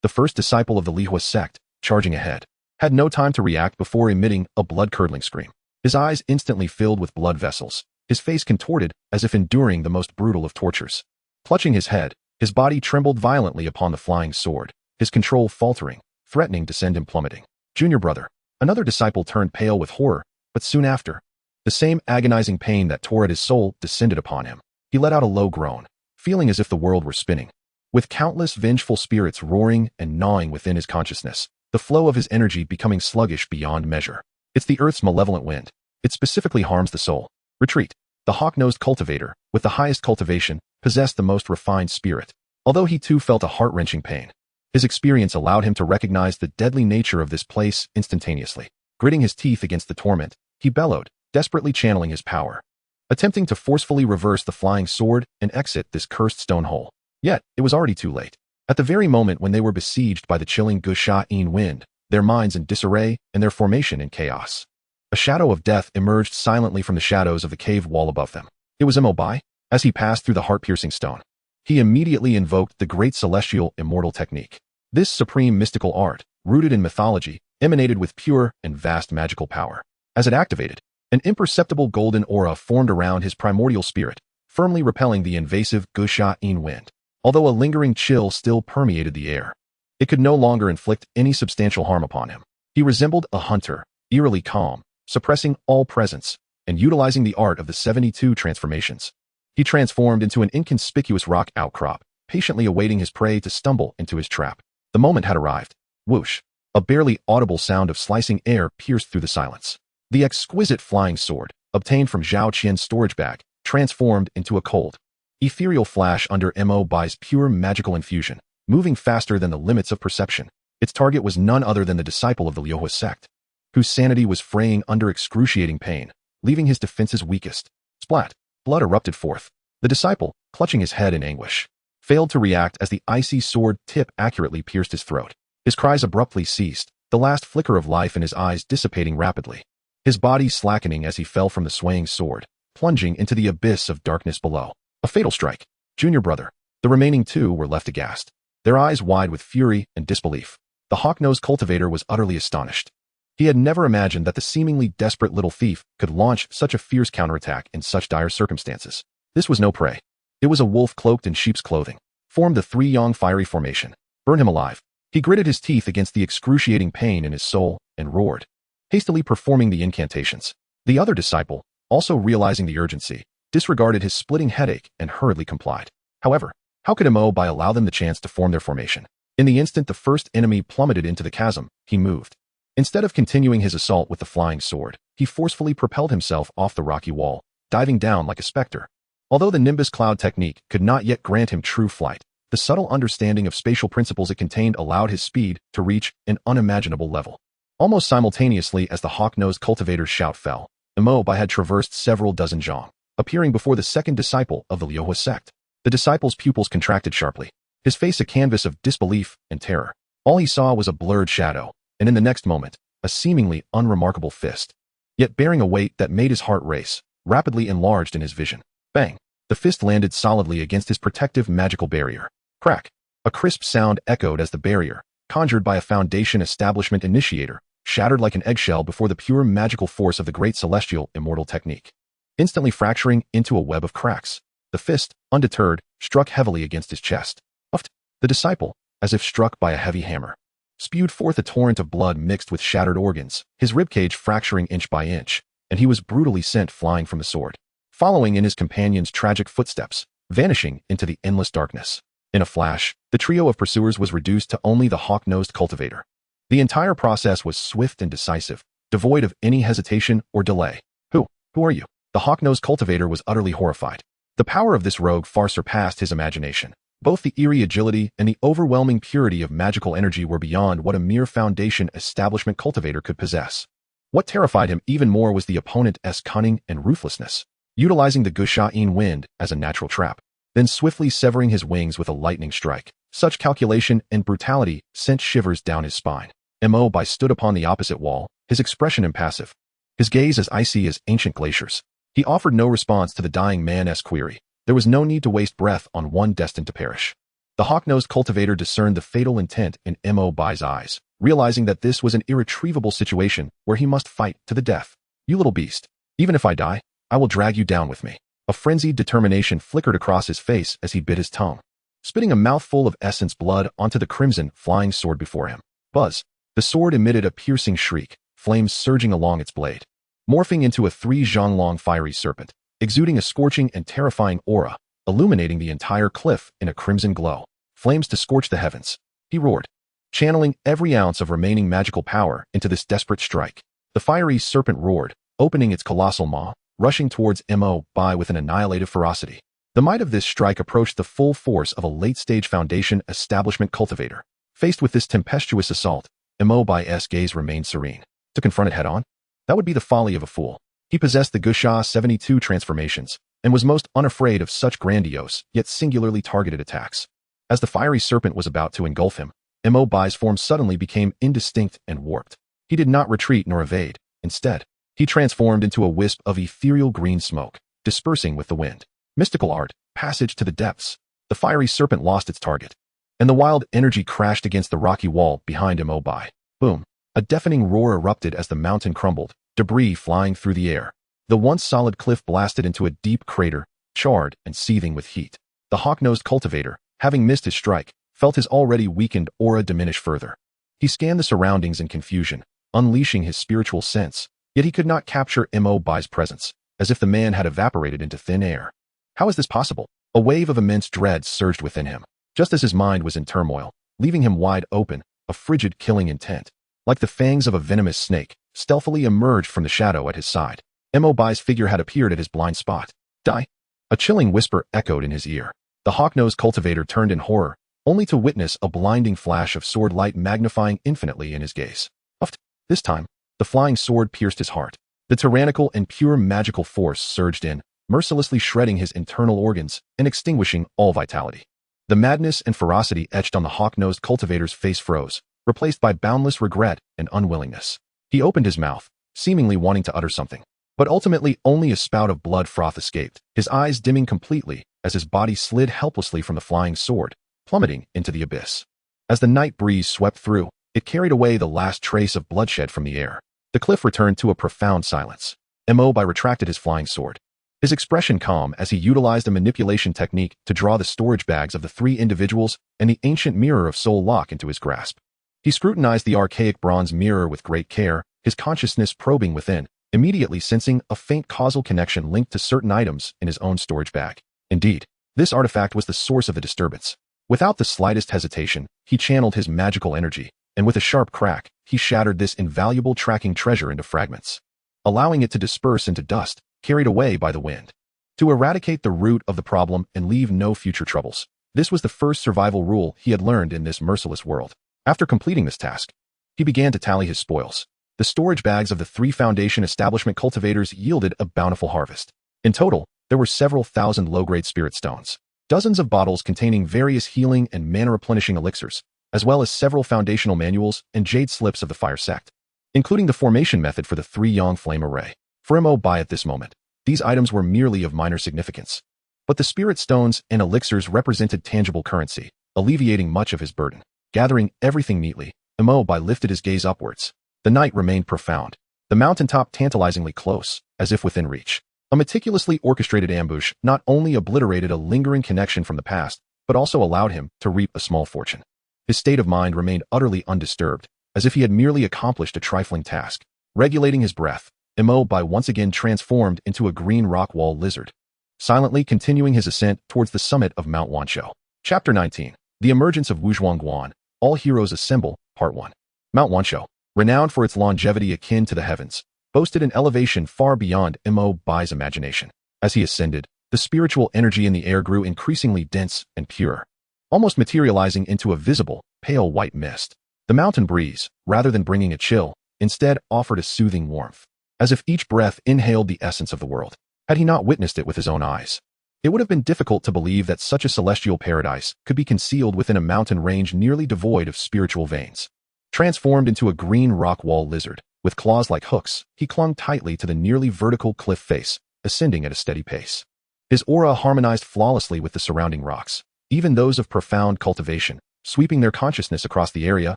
The first disciple of the Lihua sect, charging ahead, had no time to react before emitting a blood-curdling scream. His eyes instantly filled with blood vessels, his face contorted as if enduring the most brutal of tortures. Clutching his head, his body trembled violently upon the flying sword, his control faltering, threatening to send him plummeting. Junior brother. Another disciple turned pale with horror, but soon after, the same agonizing pain that tore at his soul descended upon him. He let out a low groan, feeling as if the world were spinning. With countless vengeful spirits roaring and gnawing within his consciousness, the flow of his energy becoming sluggish beyond measure. It's the earth's malevolent wind. It specifically harms the soul. Retreat. The hawk-nosed cultivator, with the highest cultivation, possessed the most refined spirit. Although he too felt a heart-wrenching pain, his experience allowed him to recognize the deadly nature of this place instantaneously. Gritting his teeth against the torment, he bellowed, desperately channeling his power, attempting to forcefully reverse the flying sword and exit this cursed stone hole. Yet, it was already too late. At the very moment when they were besieged by the chilling Gusha'in wind, their minds in disarray and their formation in chaos, a shadow of death emerged silently from the shadows of the cave wall above them. It was Mo Bai. As he passed through the heart-piercing stone, he immediately invoked the great celestial Immortal technique. This supreme mystical art, rooted in mythology, emanated with pure and vast magical power. As it activated, an imperceptible golden aura formed around his primordial spirit, firmly repelling the invasive Gusha'in wind. Although a lingering chill still permeated the air, it could no longer inflict any substantial harm upon him. He resembled a hunter, eerily calm, suppressing all presence, and utilizing the art of the 72 transformations. He transformed into an inconspicuous rock outcrop, patiently awaiting his prey to stumble into his trap. The moment had arrived. Whoosh! A barely audible sound of slicing air pierced through the silence. The exquisite flying sword, obtained from Zhao Qian's storage bag, transformed into a cold, ethereal flash under Mo Bai's pure magical infusion, moving faster than the limits of perception. Its target was none other than the disciple of the Lihua sect, whose sanity was fraying under excruciating pain, leaving his defenses weakest. Splat! Blood erupted forth. The disciple, clutching his head in anguish, failed to react as the icy sword tip accurately pierced his throat. His cries abruptly ceased, the last flicker of life in his eyes dissipating rapidly, his body slackening as he fell from the swaying sword, plunging into the abyss of darkness below. A fatal strike. Junior brother. The remaining two were left aghast, their eyes wide with fury and disbelief. The hawk-nosed cultivator was utterly astonished. He had never imagined that the seemingly desperate little thief could launch such a fierce counterattack in such dire circumstances. This was no prey. It was a wolf cloaked in sheep's clothing. Formed the three-yong fiery formation. Burn him alive. He gritted his teeth against the excruciating pain in his soul and roared, hastily performing the incantations. The other disciple, also realizing the urgency, disregarded his splitting headache and hurriedly complied. However, how could Mo Bai allow them the chance to form their formation? In the instant the first enemy plummeted into the chasm, he moved. Instead of continuing his assault with the flying sword, he forcefully propelled himself off the rocky wall, diving down like a specter. Although the Nimbus Cloud technique could not yet grant him true flight, The subtle understanding of spatial principles it contained allowed his speed to reach an unimaginable level. Almost simultaneously as the hawk-nosed cultivator's shout fell, Mo Bai had traversed several dozen zhang, appearing before the second disciple of the Liuhua sect. The disciple's pupils contracted sharply, his face a canvas of disbelief and terror. All he saw was a blurred shadow, and in the next moment, a seemingly unremarkable fist, yet bearing a weight that made his heart race, rapidly enlarged in his vision. Bang! The fist landed solidly against his protective magical barrier. Crack! A crisp sound echoed as the barrier, conjured by a Foundation establishment initiator, shattered like an eggshell before the pure magical force of the great celestial Immortal technique. Instantly fracturing into a web of cracks, the fist, undeterred, struck heavily against his chest. Uffed! The disciple, as if struck by a heavy hammer, spewed forth a torrent of blood mixed with shattered organs, his ribcage fracturing inch by inch, and he was brutally sent flying from the sword, following in his companion's tragic footsteps, vanishing into the endless darkness. In a flash, the trio of pursuers was reduced to only the hawk-nosed cultivator. The entire process was swift and decisive, devoid of any hesitation or delay. Who are you? The hawk-nosed cultivator was utterly horrified. The power of this rogue far surpassed his imagination. Both the eerie agility and the overwhelming purity of magical energy were beyond what a mere Foundation establishment cultivator could possess. What terrified him even more was the opponent's cunning and ruthlessness, utilizing the Gusha'in wind as a natural trap, then swiftly severing his wings with a lightning strike. Such calculation and brutality sent shivers down his spine. Mo Bai stood upon the opposite wall, his expression impassive, his gaze as icy as ancient glaciers. He offered no response to the dying man's query. There was no need to waste breath on one destined to perish. The hawk-nosed cultivator discerned the fatal intent in Mo Bai's eyes, realizing that this was an irretrievable situation where he must fight to the death. You little beast. Even if I die, I will drag you down with me. A frenzied determination flickered across his face as he bit his tongue, spitting a mouthful of essence blood onto the crimson flying sword before him. Buzz! The sword emitted a piercing shriek, flames surging along its blade, morphing into a 3-zhang-long fiery serpent, exuding a scorching and terrifying aura, illuminating the entire cliff in a crimson glow. Flames to scorch the heavens. He roared, channeling every ounce of remaining magical power into this desperate strike. The fiery serpent roared, opening its colossal maw, rushing towards Mo Bai with an annihilative ferocity. The might of this strike approached the full force of a late-stage Foundation establishment cultivator. Faced with this tempestuous assault, Mo Bai's gaze remained serene. To confront it head-on? That would be the folly of a fool. He possessed the Gusha 72 transformations, and was most unafraid of such grandiose, yet singularly targeted attacks. As the fiery serpent was about to engulf him, Mo Bai's form suddenly became indistinct and warped. He did not retreat nor evade. Instead, he transformed into a wisp of ethereal green smoke, dispersing with the wind. Mystical art, passage to the depths. The fiery serpent lost its target, and the wild energy crashed against the rocky wall behind Mo Bai. Boom! A deafening roar erupted as the mountain crumbled, debris flying through the air. The once solid cliff blasted into a deep crater, charred and seething with heat. The hawk-nosed cultivator, having missed his strike, felt his already weakened aura diminish further. He scanned the surroundings in confusion, unleashing his spiritual sense, yet he could not capture Mo Bai's presence, as if the man had evaporated into thin air. How is this possible? A wave of immense dread surged within him, just as his mind was in turmoil, leaving him wide open, a frigid killing intent, like the fangs of a venomous snake, stealthily emerged from the shadow at his side. Mo Bai's figure had appeared at his blind spot. Die! A chilling whisper echoed in his ear. The hawk-nosed cultivator turned in horror, only to witness a blinding flash of sword light magnifying infinitely in his gaze. Uffed! This time, the flying sword pierced his heart. The tyrannical and pure magical force surged in, mercilessly shredding his internal organs and extinguishing all vitality. The madness and ferocity etched on the hawk-nosed cultivator's face froze, replaced by boundless regret and unwillingness. He opened his mouth, seemingly wanting to utter something, but ultimately only a spout of blood froth escaped, his eyes dimming completely as his body slid helplessly from the flying sword, plummeting into the abyss. As the night breeze swept through, it carried away the last trace of bloodshed from the air. The cliff returned to a profound silence. Mo Bai retracted his flying sword, his expression calm as he utilized a manipulation technique to draw the storage bags of the 3 individuals and the ancient mirror of soul lock into his grasp. He scrutinized the archaic bronze mirror with great care, his consciousness probing within, immediately sensing a faint causal connection linked to certain items in his own storage bag. Indeed, this artifact was the source of the disturbance. Without the slightest hesitation, he channeled his magical energy, and with a sharp crack, he shattered this invaluable tracking treasure into fragments, allowing it to disperse into dust, carried away by the wind. To eradicate the root of the problem and leave no future troubles, This was the first survival rule he had learned in this merciless world. After completing this task, he began to tally his spoils. The storage bags of the 3 Foundation establishment cultivators yielded a bountiful harvest. In total, there were several thousand low-grade spirit stones, dozens of bottles containing various healing and mana-replenishing elixirs, as well as several foundational manuals and jade slips of the fire sect, including the formation method for the 3-yang flame array. For Mo Bai at this moment, these items were merely of minor significance. But the spirit stones and elixirs represented tangible currency, alleviating much of his burden. Gathering everything neatly, Mo Bai lifted his gaze upwards. The night remained profound, the mountaintop tantalizingly close, as if within reach. A meticulously orchestrated ambush not only obliterated a lingering connection from the past, but also allowed him to reap a small fortune. His state of mind remained utterly undisturbed, as if he had merely accomplished a trifling task. Regulating his breath, Mo Bai once again transformed into a green rock wall lizard, silently continuing his ascent towards the summit of Mount Wanshou. Chapter 19. The Emergence of Wuzhuangguan. All Heroes Assemble, Part 1. Mount Wanshou, renowned for its longevity akin to the heavens, boasted an elevation far beyond Mo Bai's imagination. As he ascended, the spiritual energy in the air grew increasingly dense and pure, almost materializing into a visible, pale white mist. The mountain breeze, rather than bringing a chill, instead offered a soothing warmth, as if each breath inhaled the essence of the world. Had he not witnessed it with his own eyes, it would have been difficult to believe that such a celestial paradise could be concealed within a mountain range nearly devoid of spiritual veins. Transformed into a green rock wall lizard, with claws like hooks, he clung tightly to the nearly vertical cliff face, ascending at a steady pace. His aura harmonized flawlessly with the surrounding rocks. Even those of profound cultivation, sweeping their consciousness across the area,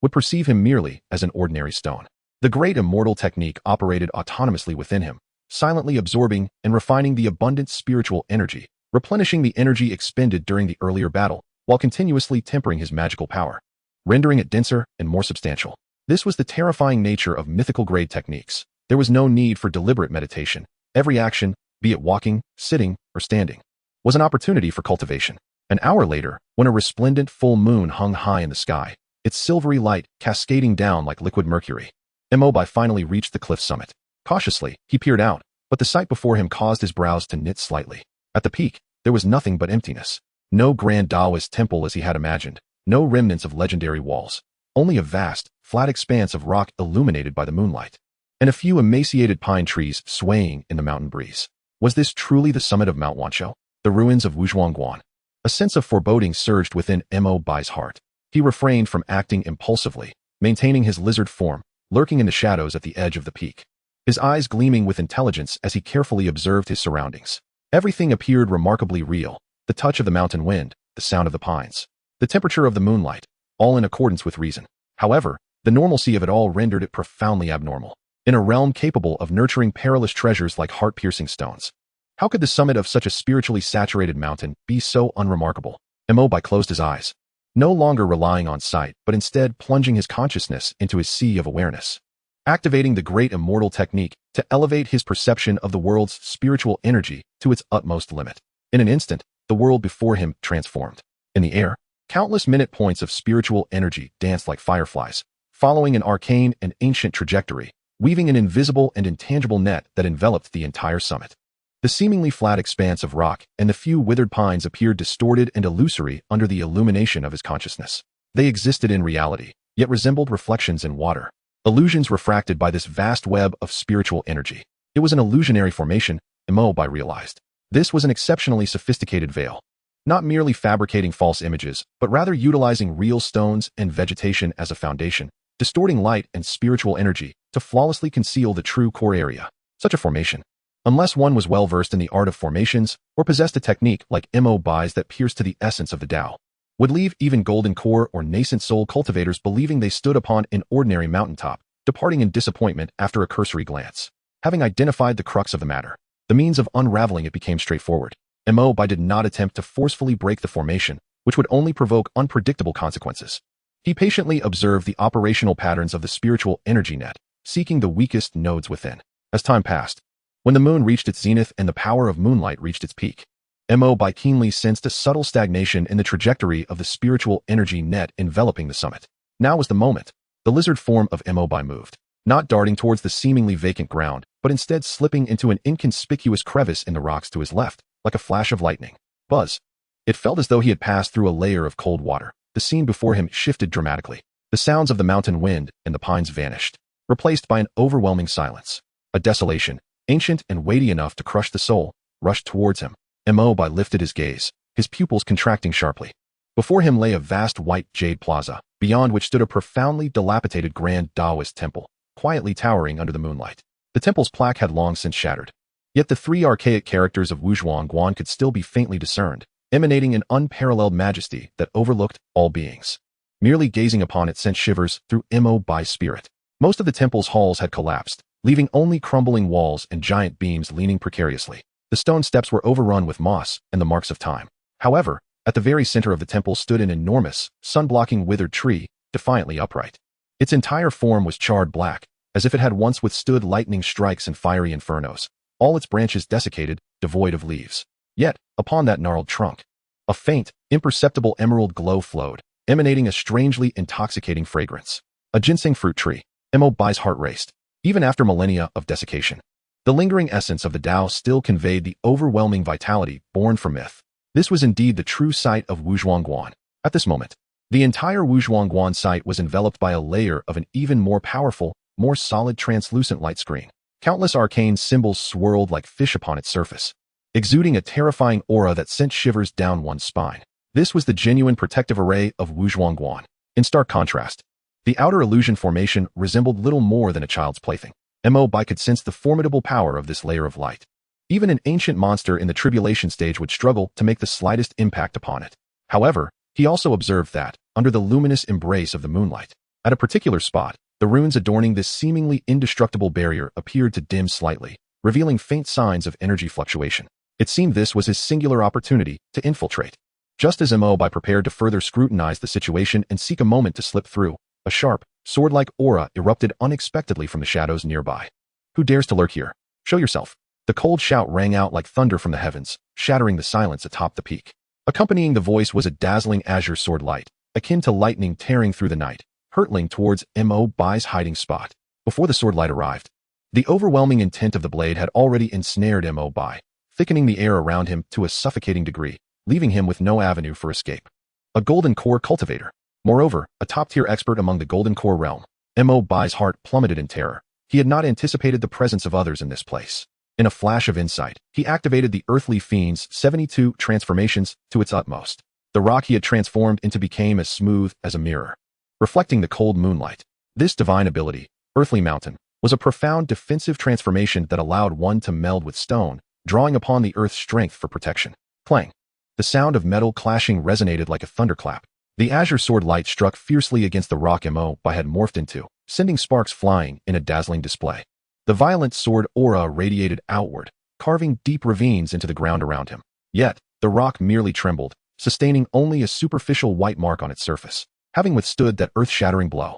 would perceive him merely as an ordinary stone. The great Immortal technique operated autonomously within him, silently absorbing and refining the abundant spiritual energy, replenishing the energy expended during the earlier battle, while continuously tempering his magical power, rendering it denser and more substantial. This was the terrifying nature of mythical-grade techniques. There was no need for deliberate meditation. Every action, be it walking, sitting, or standing, was an opportunity for cultivation. An hour later, when a resplendent full moon hung high in the sky, its silvery light cascading down like liquid mercury, Mo Bai finally reached the cliff summit. Cautiously, he peered out, but the sight before him caused his brows to knit slightly. At the peak, there was nothing but emptiness. No grand Taoist temple as he had imagined, no remnants of legendary walls, only a vast, flat expanse of rock illuminated by the moonlight, and a few emaciated pine trees swaying in the mountain breeze. Was this truly the summit of Mount Wanshou, the ruins of Wuzhuangguan? A sense of foreboding surged within Mo Bai's heart. He refrained from acting impulsively, maintaining his lizard form, lurking in the shadows at the edge of the peak, his eyes gleaming with intelligence as he carefully observed his surroundings. Everything appeared remarkably real: the touch of the mountain wind, the sound of the pines, the temperature of the moonlight, all in accordance with reason. However, the normalcy of it all rendered it profoundly abnormal. In a realm capable of nurturing perilous treasures like heart-piercing stones, how could the summit of such a spiritually saturated mountain be so unremarkable? Mo Bai closed his eyes, no longer relying on sight, but instead plunging his consciousness into his sea of awareness, activating the great Immortal technique to elevate his perception of the world's spiritual energy to its utmost limit. In an instant, the world before him transformed. In the air, countless minute points of spiritual energy danced like fireflies, following an arcane and ancient trajectory, weaving an invisible and intangible net that enveloped the entire summit. The seemingly flat expanse of rock and the few withered pines appeared distorted and illusory under the illumination of his consciousness. They existed in reality, yet resembled reflections in water, illusions refracted by this vast web of spiritual energy. It was an illusionary formation, Mo Bai realized. This was an exceptionally sophisticated veil, not merely fabricating false images, but rather utilizing real stones and vegetation as a foundation, distorting light and spiritual energy to flawlessly conceal the true core area. Such a formation, unless one was well-versed in the art of formations or possessed a technique like Mo Bai's that pierced to the essence of the Tao, would leave even golden core or nascent soul cultivators believing they stood upon an ordinary mountaintop, departing in disappointment after a cursory glance. Having identified the crux of the matter, the means of unraveling it became straightforward. Mo Bai did not attempt to forcefully break the formation, which would only provoke unpredictable consequences. He patiently observed the operational patterns of the spiritual energy net, seeking the weakest nodes within. As time passed, when the moon reached its zenith and the power of moonlight reached its peak, Mo Bai keenly sensed a subtle stagnation in the trajectory of the spiritual energy net enveloping the summit. Now was the moment. The lizard form of Mo Bai moved, not darting towards the seemingly vacant ground, but instead slipping into an inconspicuous crevice in the rocks to his left, like a flash of lightning. Buzz! It felt as though he had passed through a layer of cold water. The scene before him shifted dramatically. The sounds of the mountain wind and the pines vanished, replaced by an overwhelming silence. A desolation, ancient and weighty enough to crush the soul, rushed towards him. Mo Bai lifted his gaze, his pupils contracting sharply. Before him lay a vast white jade plaza, beyond which stood a profoundly dilapidated grand Taoist temple, quietly towering under the moonlight. The temple's plaque had long since shattered. Yet the three archaic characters of Wuzhuangguan could still be faintly discerned, emanating an unparalleled majesty that overlooked all beings. Merely gazing upon it sent shivers through Mo Bai's spirit. Most of the temple's halls had collapsed, leaving only crumbling walls and giant beams leaning precariously. The stone steps were overrun with moss and the marks of time. However, at the very center of the temple stood an enormous, sun-blocking withered tree, defiantly upright. Its entire form was charred black, as if it had once withstood lightning strikes and fiery infernos, all its branches desiccated, devoid of leaves. Yet, upon that gnarled trunk, a faint, imperceptible emerald glow flowed, emanating a strangely intoxicating fragrance. A ginseng fruit tree. Mo Bai's heart raced. Even after millennia of desiccation, the lingering essence of the Tao still conveyed the overwhelming vitality born from myth. This was indeed the true site of Wuzhuangguan. At this moment, the entire Wuzhuangguan site was enveloped by a layer of an even more powerful, more solid translucent light screen. Countless arcane symbols swirled like fish upon its surface, exuding a terrifying aura that sent shivers down one's spine. This was the genuine protective array of Wuzhuangguan. In stark contrast, the outer illusion formation resembled little more than a child's plaything. Mo Bai could sense the formidable power of this layer of light. Even an ancient monster in the tribulation stage would struggle to make the slightest impact upon it. However, he also observed that, under the luminous embrace of the moonlight, at a particular spot, the runes adorning this seemingly indestructible barrier appeared to dim slightly, revealing faint signs of energy fluctuation. It seemed this was his singular opportunity to infiltrate. Just as Mo Bai prepared to further scrutinize the situation and seek a moment to slip through, a sharp, sword-like aura erupted unexpectedly from the shadows nearby. "Who dares to lurk here? Show yourself." The cold shout rang out like thunder from the heavens, shattering the silence atop the peak. Accompanying the voice was a dazzling azure sword light, akin to lightning tearing through the night, hurtling towards Mo Bai's hiding spot. Before the sword light arrived, the overwhelming intent of the blade had already ensnared Mo Bai, thickening the air around him to a suffocating degree, leaving him with no avenue for escape. A golden core cultivator. Moreover, a top-tier expert among the golden core realm. Mo Bai's heart plummeted in terror. He had not anticipated the presence of others in this place. In a flash of insight, he activated the earthly fiend's 72 transformations to its utmost. The rock he had transformed into became as smooth as a mirror, reflecting the cold moonlight. This divine ability, Earthly Mountain, was a profound defensive transformation that allowed one to meld with stone, drawing upon the earth's strength for protection. Clang! The sound of metal clashing resonated like a thunderclap. The azure sword light struck fiercely against the rock Mo Bai had morphed into, sending sparks flying in a dazzling display. The violent sword aura radiated outward, carving deep ravines into the ground around him. Yet, the rock merely trembled, sustaining only a superficial white mark on its surface, having withstood that earth-shattering blow.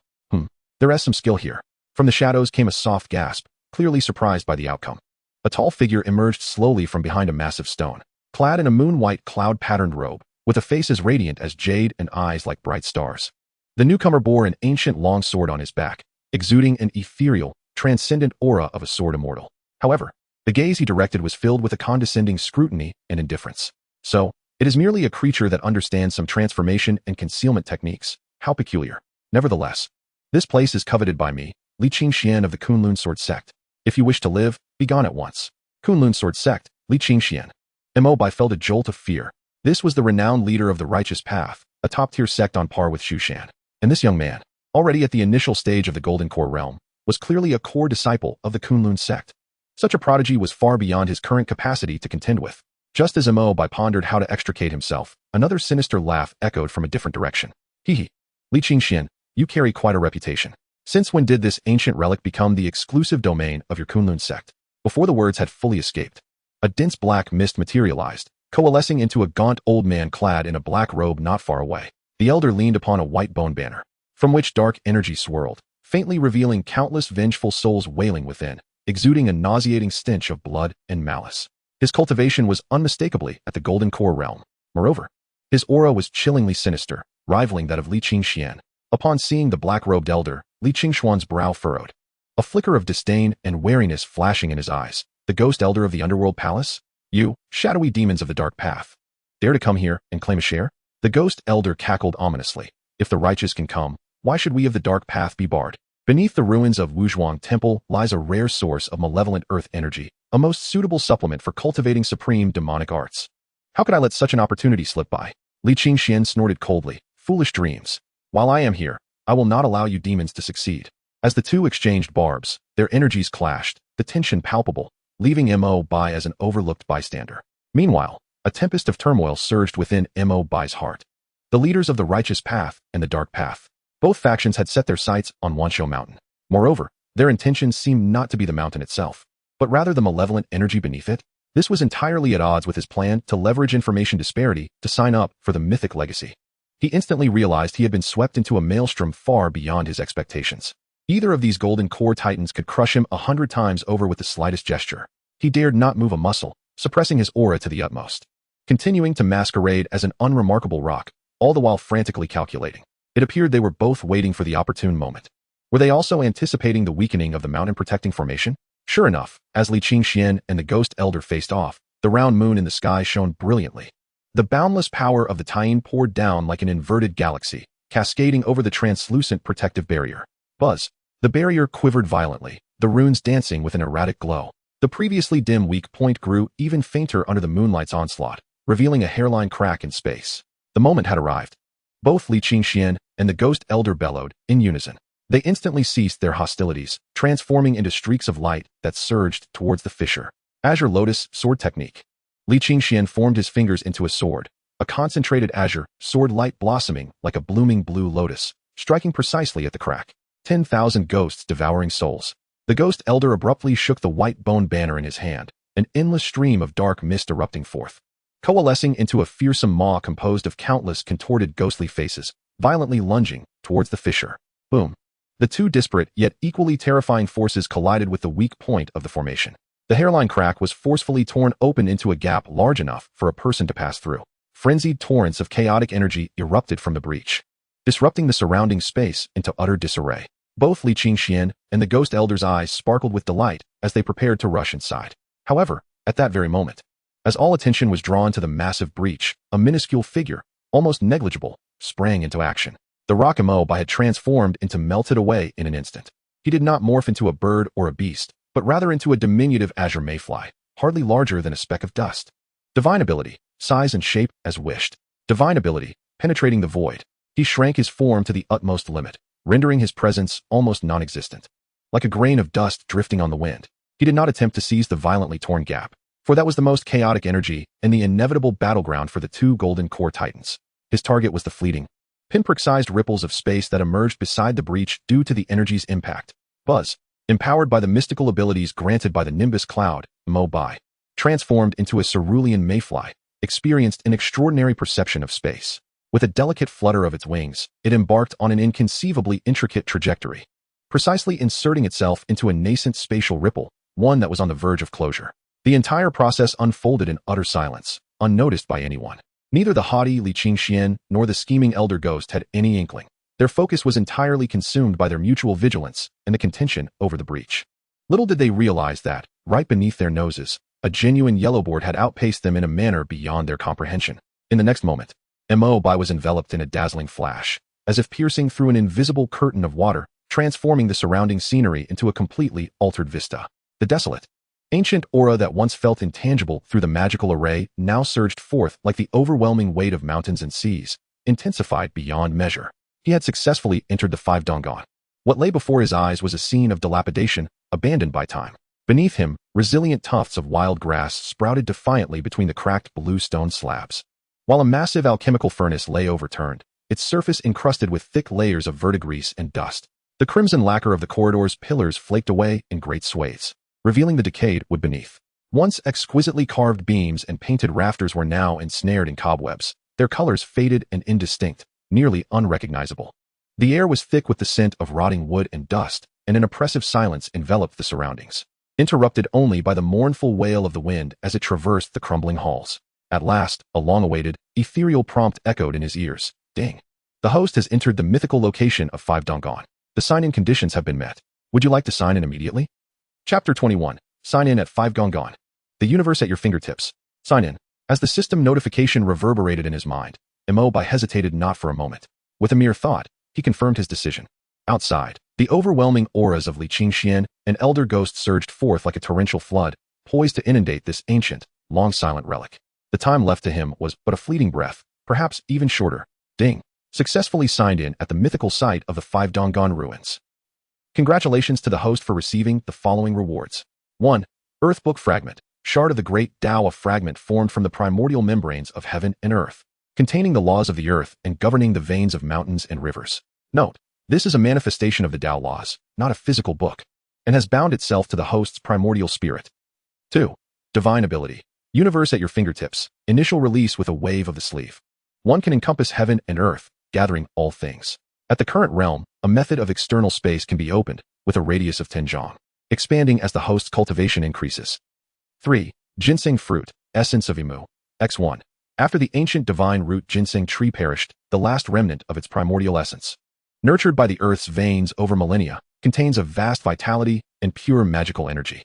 There is some skill here. From the shadows came a soft gasp, clearly surprised by the outcome. A tall figure emerged slowly from behind a massive stone, clad in a moon-white cloud-patterned robe, with a face as radiant as jade and eyes like bright stars. The newcomer bore an ancient long sword on his back, exuding an ethereal, transcendent aura of a sword immortal. However, the gaze he directed was filled with a condescending scrutiny and indifference. So, it is merely a creature that understands some transformation and concealment techniques. How peculiar. Nevertheless, this place is coveted by me, Li Qingxian of the Kunlun Sword Sect. If you wish to live, be gone at once. Kunlun Sword Sect, Li Qingxian. Mo Bai felt a jolt of fear. This was the renowned leader of the Righteous Path, a top-tier sect on par with Shushan. And this young man, already at the initial stage of the Golden Core realm, was clearly a core disciple of the Kunlun sect. Such a prodigy was far beyond his current capacity to contend with. Just as Mo Bai pondered how to extricate himself, another sinister laugh echoed from a different direction. Hee. Li Qingxian, you carry quite a reputation. Since when did this ancient relic become the exclusive domain of your Kunlun sect? Before the words had fully escaped, a dense black mist materialized, coalescing into a gaunt old man clad in a black robe not far away. The elder leaned upon a white bone banner, from which dark energy swirled, faintly revealing countless vengeful souls wailing within, exuding a nauseating stench of blood and malice. His cultivation was unmistakably at the Golden Core realm. Moreover, his aura was chillingly sinister, rivaling that of Li Qingxian. Upon seeing the black-robed elder, Li Qingxuan's brow furrowed, a flicker of disdain and wariness flashing in his eyes. The ghost elder of the underworld palace? You, shadowy demons of the dark path. Dare to come here and claim a share? The ghost elder cackled ominously. If the righteous can come, why should we of the dark path be barred? Beneath the ruins of Wuzhuang Temple lies a rare source of malevolent earth energy, a most suitable supplement for cultivating supreme demonic arts. How could I let such an opportunity slip by? Li Qingxian snorted coldly. Foolish dreams. While I am here, I will not allow you demons to succeed. As the two exchanged barbs, their energies clashed, the tension palpable, leaving Mo Bai as an overlooked bystander. Meanwhile, a tempest of turmoil surged within Mo Bai's heart. The leaders of the righteous path and the dark path. Both factions had set their sights on Wanshou Mountain. Moreover, their intentions seemed not to be the mountain itself, but rather the malevolent energy beneath it. This was entirely at odds with his plan to leverage information disparity to sign up for the mythic legacy. He instantly realized he had been swept into a maelstrom far beyond his expectations. Either of these golden core titans could crush him 100 times over with the slightest gesture. He dared not move a muscle, suppressing his aura to the utmost. Continuing to masquerade as an unremarkable rock, all the while frantically calculating. It appeared they were both waiting for the opportune moment. Were they also anticipating the weakening of the mountain-protecting formation? Sure enough, as Li Qingxian and the ghost elder faced off, the round moon in the sky shone brilliantly. The boundless power of the Taiyin poured down like an inverted galaxy, cascading over the translucent protective barrier. Buzz. The barrier quivered violently, the runes dancing with an erratic glow. The previously dim weak point grew even fainter under the moonlight's onslaught, revealing a hairline crack in space. The moment had arrived. Both Li Qingxian and the ghost elder bellowed, in unison. They instantly ceased their hostilities, transforming into streaks of light that surged towards the fissure. Azure Lotus Sword Technique. Li Qingxian formed his fingers into a sword, a concentrated azure sword light blossoming like a blooming blue lotus, striking precisely at the crack. 10,000 ghosts devouring souls. The ghost elder abruptly shook the white bone banner in his hand, an endless stream of dark mist erupting forth, coalescing into a fearsome maw composed of countless contorted ghostly faces, violently lunging towards the fissure. Boom. The two disparate yet equally terrifying forces collided with the weak point of the formation. The hairline crack was forcefully torn open into a gap large enough for a person to pass through. Frenzied torrents of chaotic energy erupted from the breach, disrupting the surrounding space into utter disarray. Both Li Qingxian and the ghost elder's eyes sparkled with delight as they prepared to rush inside. However, at that very moment, as all attention was drawn to the massive breach, a minuscule figure, almost negligible, sprang into action. The rock Mo Bai had transformed into melted away in an instant. He did not morph into a bird or a beast, but rather into a diminutive azure mayfly, hardly larger than a speck of dust. Divine ability, size and shape as wished. Divine ability, penetrating the void. He shrank his form to the utmost limit, rendering his presence almost non-existent. Like a grain of dust drifting on the wind, he did not attempt to seize the violently torn gap, for that was the most chaotic energy and the inevitable battleground for the two golden core titans. His target was the fleeting, pinprick-sized ripples of space that emerged beside the breach due to the energy's impact. Buzz, empowered by the mystical abilities granted by the Nimbus Cloud, Mo Bai, transformed into a cerulean mayfly, experienced an extraordinary perception of space. With a delicate flutter of its wings, it embarked on an inconceivably intricate trajectory, precisely inserting itself into a nascent spatial ripple, one that was on the verge of closure. The entire process unfolded in utter silence, unnoticed by anyone. Neither the haughty Li Qingxian nor the scheming elder ghost had any inkling. Their focus was entirely consumed by their mutual vigilance and the contention over the breach. Little did they realize that, right beneath their noses, a genuine yellowboard had outpaced them in a manner beyond their comprehension. In the next moment, Mo Bai was enveloped in a dazzling flash, as if piercing through an invisible curtain of water, transforming the surrounding scenery into a completely altered vista. The desolate, ancient aura that once felt intangible through the magical array now surged forth like the overwhelming weight of mountains and seas, intensified beyond measure. He had successfully entered the Five Dong'an. What lay before his eyes was a scene of dilapidation, abandoned by time. Beneath him, resilient tufts of wild grass sprouted defiantly between the cracked blue stone slabs, while a massive alchemical furnace lay overturned, its surface encrusted with thick layers of verdigris and dust. The crimson lacquer of the corridor's pillars flaked away in great swathes, revealing the decayed wood beneath. Once exquisitely carved beams and painted rafters were now ensnared in cobwebs, their colors faded and indistinct, nearly unrecognizable. The air was thick with the scent of rotting wood and dust, and an oppressive silence enveloped the surroundings, interrupted only by the mournful wail of the wind as it traversed the crumbling halls. At last, a long-awaited, ethereal prompt echoed in his ears. Ding. The host has entered the mythical location of Five Dong'an. The sign-in conditions have been met. Would you like to sign in immediately? Chapter 21. Sign in at Five Dong'an. The universe at your fingertips. Sign in. As the system notification reverberated in his mind, Mo Bai hesitated not for a moment. With a mere thought, he confirmed his decision. Outside, the overwhelming auras of Li Qingxian, an elder ghost, surged forth like a torrential flood, poised to inundate this ancient, long-silent relic. The time left to him was but a fleeting breath, perhaps even shorter. Ding. Successfully signed in at the mythical site of the Fangcun Ruins. Congratulations to the host for receiving the following rewards. 1. Earth Book Fragment. Shard of the Great Tao, a fragment formed from the primordial membranes of heaven and earth, containing the laws of the earth and governing the veins of mountains and rivers. Note, this is a manifestation of the Tao laws, not a physical book, and has bound itself to the host's primordial spirit. 2. Divine Ability. Universe at your fingertips. Initial release with a wave of the sleeve. One can encompass heaven and earth, gathering all things. At the current realm, a method of external space can be opened, with a radius of 10 zhang, expanding as the host's cultivation increases. 3. Ginseng Fruit. Essence of Imu. X1. After the ancient divine root ginseng tree perished, the last remnant of its primordial essence, nurtured by the earth's veins over millennia, contains a vast vitality and pure magical energy.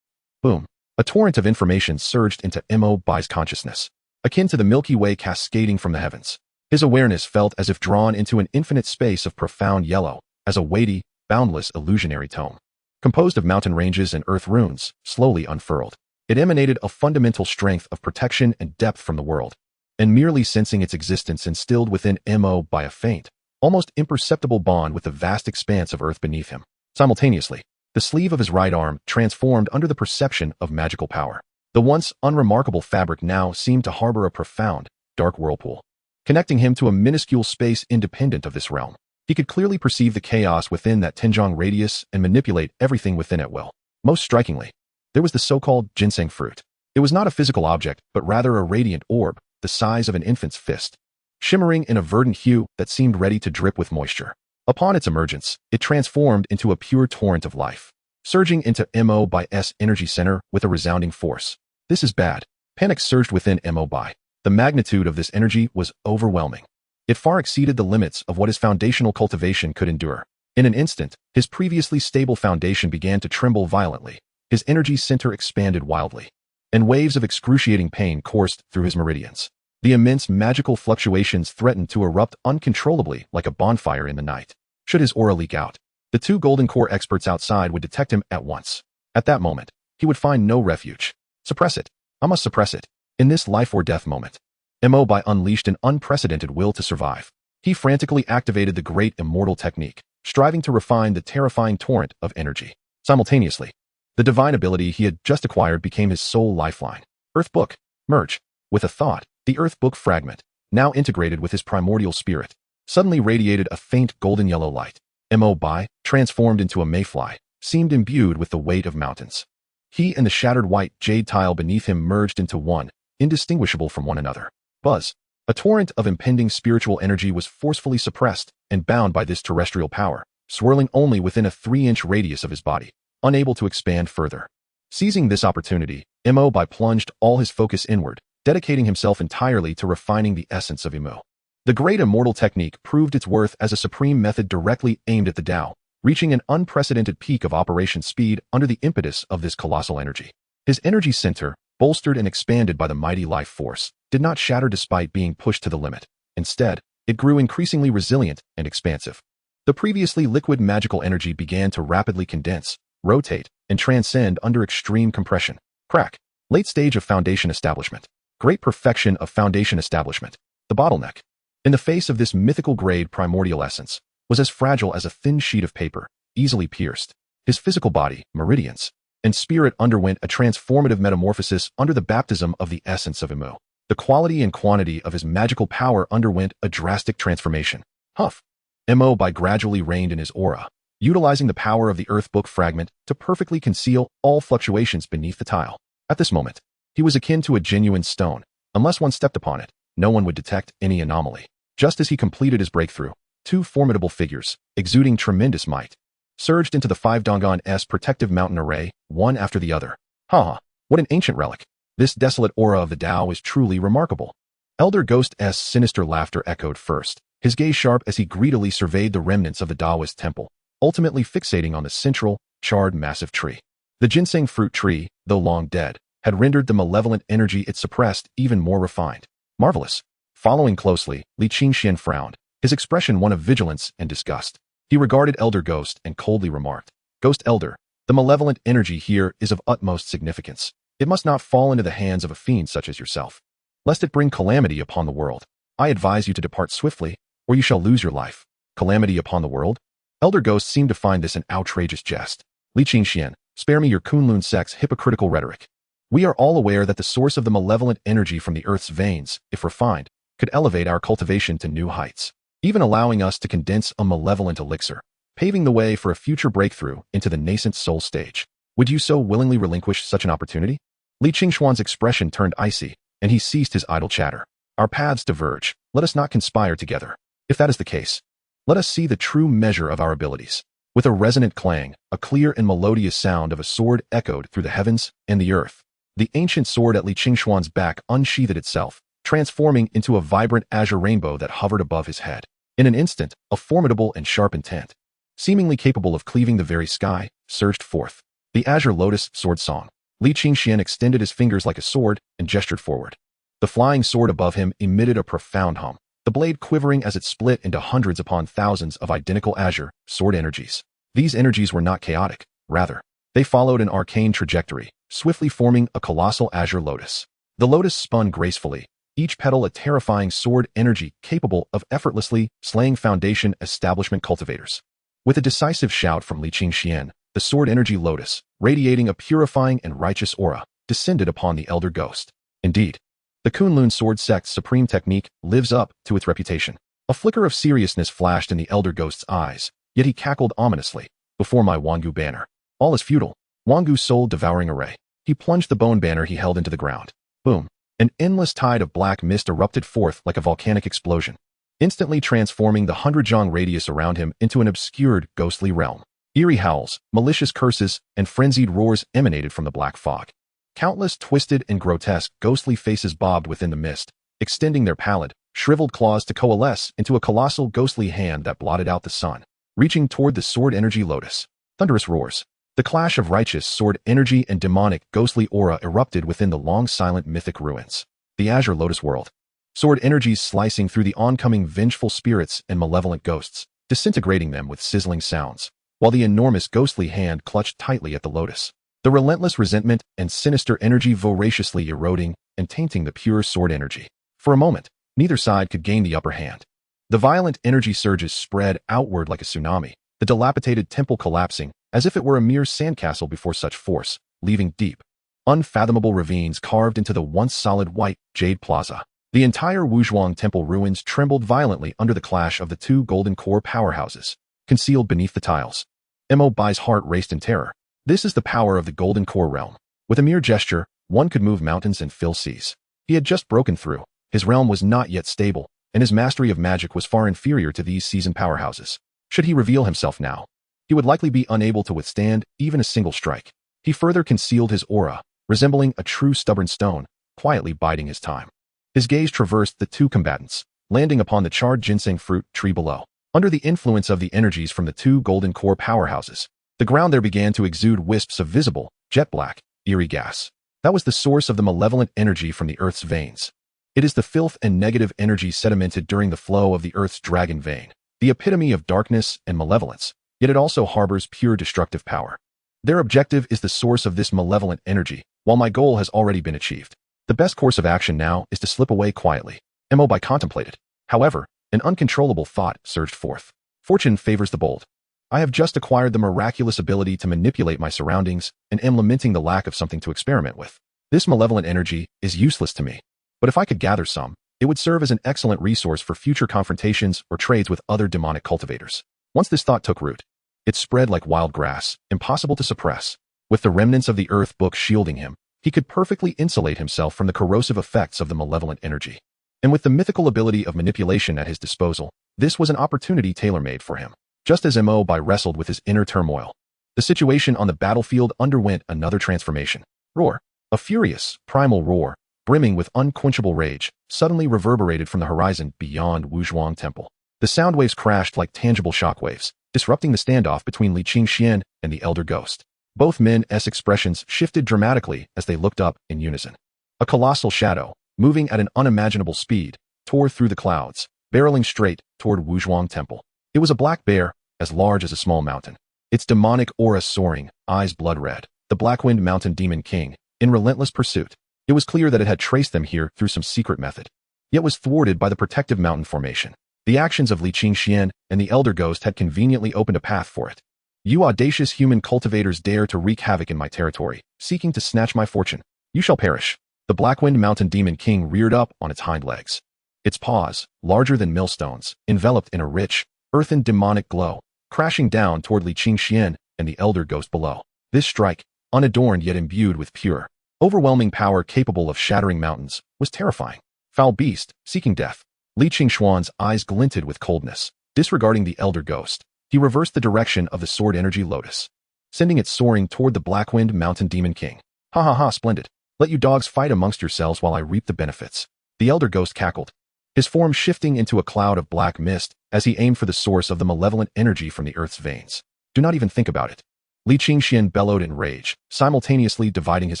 Boom. A torrent of information surged into Mo Bai's consciousness, akin to the Milky Way cascading from the heavens. His awareness felt as if drawn into an infinite space of profound yellow, as a weighty, boundless illusionary tome, composed of mountain ranges and earth runes, slowly unfurled. It emanated a fundamental strength of protection and depth from the world, and merely sensing its existence instilled within Mo Bai a faint, almost imperceptible bond with the vast expanse of earth beneath him. Simultaneously, the sleeve of his right arm transformed under the perception of magical power. The once unremarkable fabric now seemed to harbor a profound, dark whirlpool, connecting him to a minuscule space independent of this realm. He could clearly perceive the chaos within that Tenjong radius and manipulate everything within at will. Most strikingly, there was the so-called ginseng fruit. It was not a physical object, but rather a radiant orb, the size of an infant's fist, shimmering in a verdant hue that seemed ready to drip with moisture. Upon its emergence, it transformed into a pure torrent of life, surging into Mo Bai's energy center with a resounding force. This is bad. Panic surged within Mo Bai. The magnitude of this energy was overwhelming. It far exceeded the limits of what his foundational cultivation could endure. In an instant, his previously stable foundation began to tremble violently. His energy center expanded wildly, and waves of excruciating pain coursed through his meridians. The immense magical fluctuations threatened to erupt uncontrollably like a bonfire in the night. Should his aura leak out, the two Golden Core experts outside would detect him at once. At that moment, he would find no refuge. Suppress it. I must suppress it. In this life or death moment, Mo Bai unleashed an unprecedented will to survive. He frantically activated the great Immortal technique, striving to refine the terrifying torrent of energy. Simultaneously, the divine ability he had just acquired became his sole lifeline. Earth Book. Merge. With a thought, the Earth Book fragment, now integrated with his primordial spirit, suddenly radiated a faint golden yellow light. Mo Bai, transformed into a mayfly, seemed imbued with the weight of mountains. He and the shattered white jade tile beneath him merged into one, indistinguishable from one another. Buzz. A torrent of impending spiritual energy was forcefully suppressed and bound by this terrestrial power, swirling only within a 3-inch radius of his body, unable to expand further. Seizing this opportunity, Mo Bai plunged all his focus inward, dedicating himself entirely to refining the essence of Imu. The great Immortal technique proved its worth as a supreme method directly aimed at the Tao, reaching an unprecedented peak of operation speed under the impetus of this colossal energy. His energy center, bolstered and expanded by the mighty life force, did not shatter despite being pushed to the limit. Instead, it grew increasingly resilient and expansive. The previously liquid magical energy began to rapidly condense, rotate, and transcend under extreme compression. Crack. Late stage of foundation establishment. Great perfection of foundation establishment. The bottleneck, in the face of this mythical grade primordial essence, was as fragile as a thin sheet of paper, easily pierced. His physical body, meridians, and spirit underwent a transformative metamorphosis under the baptism of the essence of Imu. The quality and quantity of his magical power underwent a drastic transformation. Huff. Mo Bai gradually reigned in his aura, utilizing the power of the Earth Book fragment to perfectly conceal all fluctuations beneath the tile. At this moment, he was akin to a genuine stone. Unless one stepped upon it, no one would detect any anomaly. Just as he completed his breakthrough, two formidable figures, exuding tremendous might, surged into the Five Donggon's protective mountain array, one after the other. Ha! What an ancient relic! This desolate aura of the Tao is truly remarkable. Elder Ghost's sinister laughter echoed first, his gaze sharp as he greedily surveyed the remnants of the Taoist temple, ultimately fixating on the central, charred massive tree. The ginseng fruit tree, though long dead, had rendered the malevolent energy it suppressed even more refined. Marvelous. Following closely, Li Qingxian frowned, his expression one of vigilance and disgust. He regarded Elder Ghost and coldly remarked, "Ghost Elder, the malevolent energy here is of utmost significance. It must not fall into the hands of a fiend such as yourself, lest it bring calamity upon the world. I advise you to depart swiftly, or you shall lose your life." Calamity upon the world? Elder Ghost seemed to find this an outrageous jest. Li Qingxian, spare me your Kunlun sect's hypocritical rhetoric. We are all aware that the source of the malevolent energy from the earth's veins, if refined, could elevate our cultivation to new heights, even allowing us to condense a malevolent elixir, paving the way for a future breakthrough into the nascent soul stage. Would you so willingly relinquish such an opportunity? Li Qingxuan's expression turned icy, and he ceased his idle chatter. Our paths diverge. Let us not conspire together. If that is the case, let us see the true measure of our abilities. With a resonant clang, a clear and melodious sound of a sword echoed through the heavens and the earth. The ancient sword at Li Qingxuan's back unsheathed itself, transforming into a vibrant azure rainbow that hovered above his head. In an instant, a formidable and sharp intent, seemingly capable of cleaving the very sky, surged forth. The azure lotus sword song. Li Qingxian extended his fingers like a sword and gestured forward. The flying sword above him emitted a profound hum, the blade quivering as it split into hundreds upon thousands of identical azure sword energies. These energies were not chaotic, rather, they followed an arcane trajectory, swiftly forming a colossal azure lotus. The lotus spun gracefully, each petal a terrifying sword energy capable of effortlessly slaying foundation establishment cultivators. With a decisive shout from Li Qingxian, the sword energy lotus, radiating a purifying and righteous aura, descended upon the Elder Ghost. Indeed, the Kunlun sword sect's supreme technique lives up to its reputation. A flicker of seriousness flashed in the Elder Ghost's eyes, yet he cackled ominously. Before my Wangu banner, all is futile. Wangu's soul-devouring array. He plunged the bone banner he held into the ground. Boom. An endless tide of black mist erupted forth like a volcanic explosion, instantly transforming the 100-jong radius around him into an obscured, ghostly realm. Eerie howls, malicious curses, and frenzied roars emanated from the black fog. Countless twisted and grotesque ghostly faces bobbed within the mist, extending their pallid, shriveled claws to coalesce into a colossal ghostly hand that blotted out the sun, reaching toward the sword energy lotus. Thunderous roars. The clash of righteous sword energy and demonic ghostly aura erupted within the long-silent mythic ruins. The azure lotus world. Sword energies slicing through the oncoming vengeful spirits and malevolent ghosts, disintegrating them with sizzling sounds, while the enormous ghostly hand clutched tightly at the lotus. The relentless resentment and sinister energy voraciously eroding and tainting the pure sword energy. For a moment, neither side could gain the upper hand. The violent energy surges spread outward like a tsunami, the dilapidated temple collapsing as if it were a mere sandcastle before such force, leaving deep, unfathomable ravines carved into the once solid white jade plaza. The entire Wuzhuang temple ruins trembled violently under the clash of the two golden core powerhouses, concealed beneath the tiles. Mo Bai's heart raced in terror. This is the power of the golden core realm. With a mere gesture, one could move mountains and fill seas. He had just broken through. His realm was not yet stable, and his mastery of magic was far inferior to these seasoned powerhouses. Should he reveal himself now, he would likely be unable to withstand even a single strike. He further concealed his aura, resembling a true stubborn stone, quietly biding his time. His gaze traversed the two combatants, landing upon the charred ginseng fruit tree below. Under the influence of the energies from the two golden core powerhouses, the ground there began to exude wisps of visible, jet-black, eerie gas. That was the source of the malevolent energy from the earth's veins. It is the filth and negative energy sedimented during the flow of the earth's dragon vein, the epitome of darkness and malevolence, yet it also harbors pure destructive power. Their objective is the source of this malevolent energy, while my goal has already been achieved. The best course of action now is to slip away quietly. Mo Bai contemplated. However, an uncontrollable thought surged forth. Fortune favors the bold. I have just acquired the miraculous ability to manipulate my surroundings and am lamenting the lack of something to experiment with. This malevolent energy is useless to me, but if I could gather some, it would serve as an excellent resource for future confrontations or trades with other demonic cultivators. Once this thought took root, it spread like wild grass, impossible to suppress. With the remnants of the earth book shielding him, he could perfectly insulate himself from the corrosive effects of the malevolent energy. And with the mythical ability of manipulation at his disposal, this was an opportunity tailor-made for him. Just as Mo Bai wrestled with his inner turmoil, the situation on the battlefield underwent another transformation. Roar. A furious, primal roar, brimming with unquenchable rage, suddenly reverberated from the horizon beyond Wuzhuang Temple. The sound waves crashed like tangible shockwaves, disrupting the standoff between Li Qingxian and the Elder Ghost. Both men's expressions shifted dramatically as they looked up in unison. A colossal shadow, moving at an unimaginable speed, tore through the clouds, barreling straight toward Wuzhuang Temple. It was a black bear, as large as a small mountain. Its demonic aura soaring, eyes blood red, the Blackwind Mountain Demon King, in relentless pursuit. It was clear that it had traced them here through some secret method, yet was thwarted by the protective mountain formation. The actions of Li Qingxian and the Elder Ghost had conveniently opened a path for it. You audacious human cultivators dare to wreak havoc in my territory, seeking to snatch my fortune. You shall perish. The Blackwind Mountain Demon King reared up on its hind legs. Its paws, larger than millstones, enveloped in a rich, earthen demonic glow, crashing down toward Li Qingxian and the Elder Ghost below. This strike, unadorned yet imbued with pure, overwhelming power capable of shattering mountains, was terrifying. Foul beast, seeking death. Li Qingxuan's eyes glinted with coldness. Disregarding the Elder Ghost, he reversed the direction of the sword energy lotus, sending it soaring toward the Blackwind Mountain Demon King. Ha ha ha, splendid. Let you dogs fight amongst yourselves while I reap the benefits. The Elder Ghost cackled, his form shifting into a cloud of black mist as he aimed for the source of the malevolent energy from the earth's veins. Do not even think about it. Li Qingxian bellowed in rage, simultaneously dividing his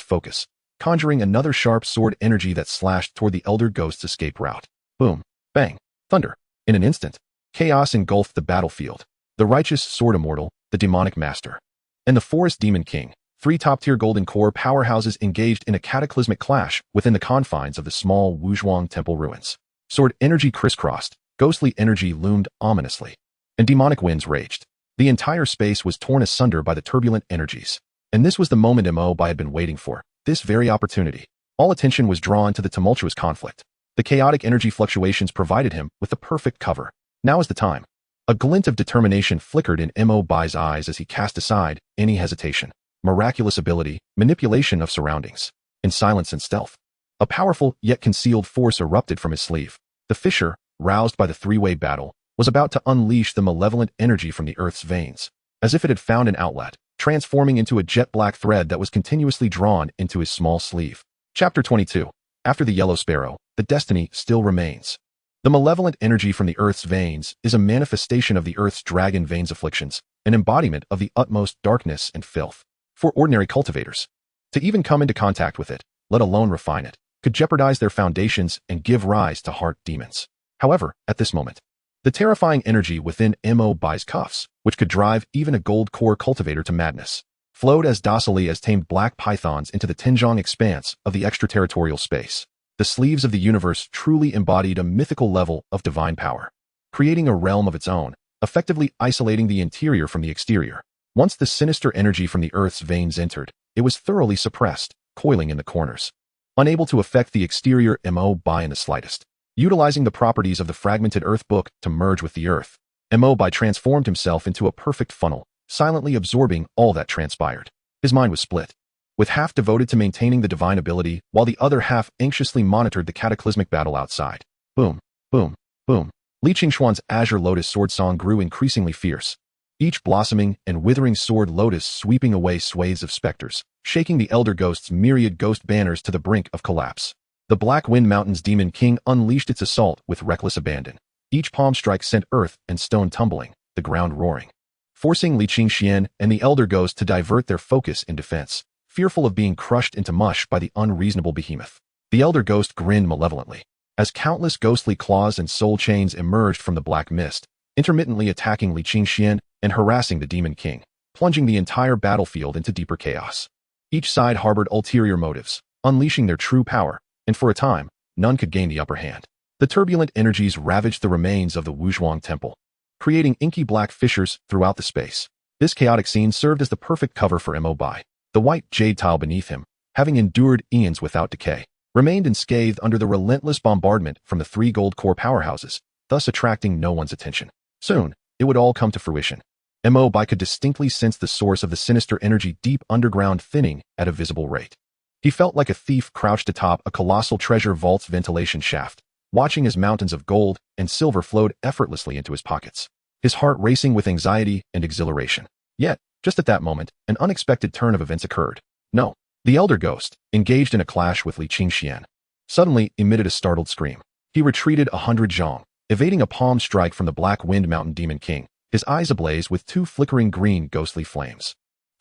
focus, conjuring another sharp sword energy that slashed toward the Elder Ghost's escape route. Boom. Bang. Thunder. In an instant, chaos engulfed the battlefield. The righteous sword immortal, the demonic master, and the forest demon king, three top-tier golden core powerhouses engaged in a cataclysmic clash within the confines of the small Wuzhuang Temple ruins. Sword energy crisscrossed, ghostly energy loomed ominously, and demonic winds raged. The entire space was torn asunder by the turbulent energies. And this was the moment Mo Bai had been waiting for, this very opportunity. All attention was drawn to the tumultuous conflict. The chaotic energy fluctuations provided him with the perfect cover. Now is the time. A glint of determination flickered in Mo Bai's eyes as he cast aside any hesitation. Miraculous ability, manipulation of surroundings, in silence and stealth. A powerful yet concealed force erupted from his sleeve. The fisher, roused by the three-way battle, was about to unleash the malevolent energy from the earth's veins, as if it had found an outlet, transforming into a jet-black thread that was continuously drawn into his small sleeve. Chapter 22. After the Yellow Sparrow, the destiny still remains. The malevolent energy from the earth's veins is a manifestation of the earth's dragon veins afflictions, an embodiment of the utmost darkness and filth. For ordinary cultivators, to even come into contact with it, let alone refine it, could jeopardize their foundations and give rise to heart demons. However, at this moment, the terrifying energy within Mo Bai's cuffs, which could drive even a gold core cultivator to madness, flowed as docilely as tamed black pythons into the Tinjiang expanse of the extraterritorial space. The sleeves of the universe truly embodied a mythical level of divine power, creating a realm of its own, effectively isolating the interior from the exterior. Once the sinister energy from the earth's veins entered, it was thoroughly suppressed, coiling in the corners, unable to affect the exterior Mo Bai in the slightest. Utilizing the properties of the fragmented earth book to merge with the earth, Mo Bai transformed himself into a perfect funnel, silently absorbing all that transpired. His mind was split, with half devoted to maintaining the divine ability, while the other half anxiously monitored the cataclysmic battle outside. Boom, boom, boom. Li Qingxuan's azure lotus sword song grew increasingly fierce, each blossoming and withering sword lotus sweeping away swathes of specters, shaking the Elder Ghost's myriad ghost banners to the brink of collapse. The Blackwind Mountain's Demon King unleashed its assault with reckless abandon. Each palm strike sent earth and stone tumbling, the ground roaring, forcing Li Qingxian and the Elder Ghost to divert their focus in defense, fearful of being crushed into mush by the unreasonable behemoth. The Elder Ghost grinned malevolently, as countless ghostly claws and soul chains emerged from the black mist, intermittently attacking Li Qingxian and harassing the Demon King, plunging the entire battlefield into deeper chaos. Each side harbored ulterior motives, unleashing their true power, and for a time, none could gain the upper hand. The turbulent energies ravaged the remains of the Wuzhuang Temple, creating inky black fissures throughout the space. This chaotic scene served as the perfect cover for Mo Bai. The white jade tile beneath him, having endured eons without decay, remained unscathed under the relentless bombardment from the three gold core powerhouses, thus attracting no one's attention. Soon, it would all come to fruition. Mo Bai could distinctly sense the source of the sinister energy deep underground thinning at a visible rate. He felt like a thief crouched atop a colossal treasure vault's ventilation shaft, watching as mountains of gold and silver flowed effortlessly into his pockets, his heart racing with anxiety and exhilaration. Yet, just at that moment, an unexpected turn of events occurred. No, the Elder Ghost, engaged in a clash with Li Qingxian, suddenly emitted a startled scream. He retreated 100 zhong, evading a palm strike from the Blackwind Mountain Demon King, his eyes ablaze with two flickering green ghostly flames.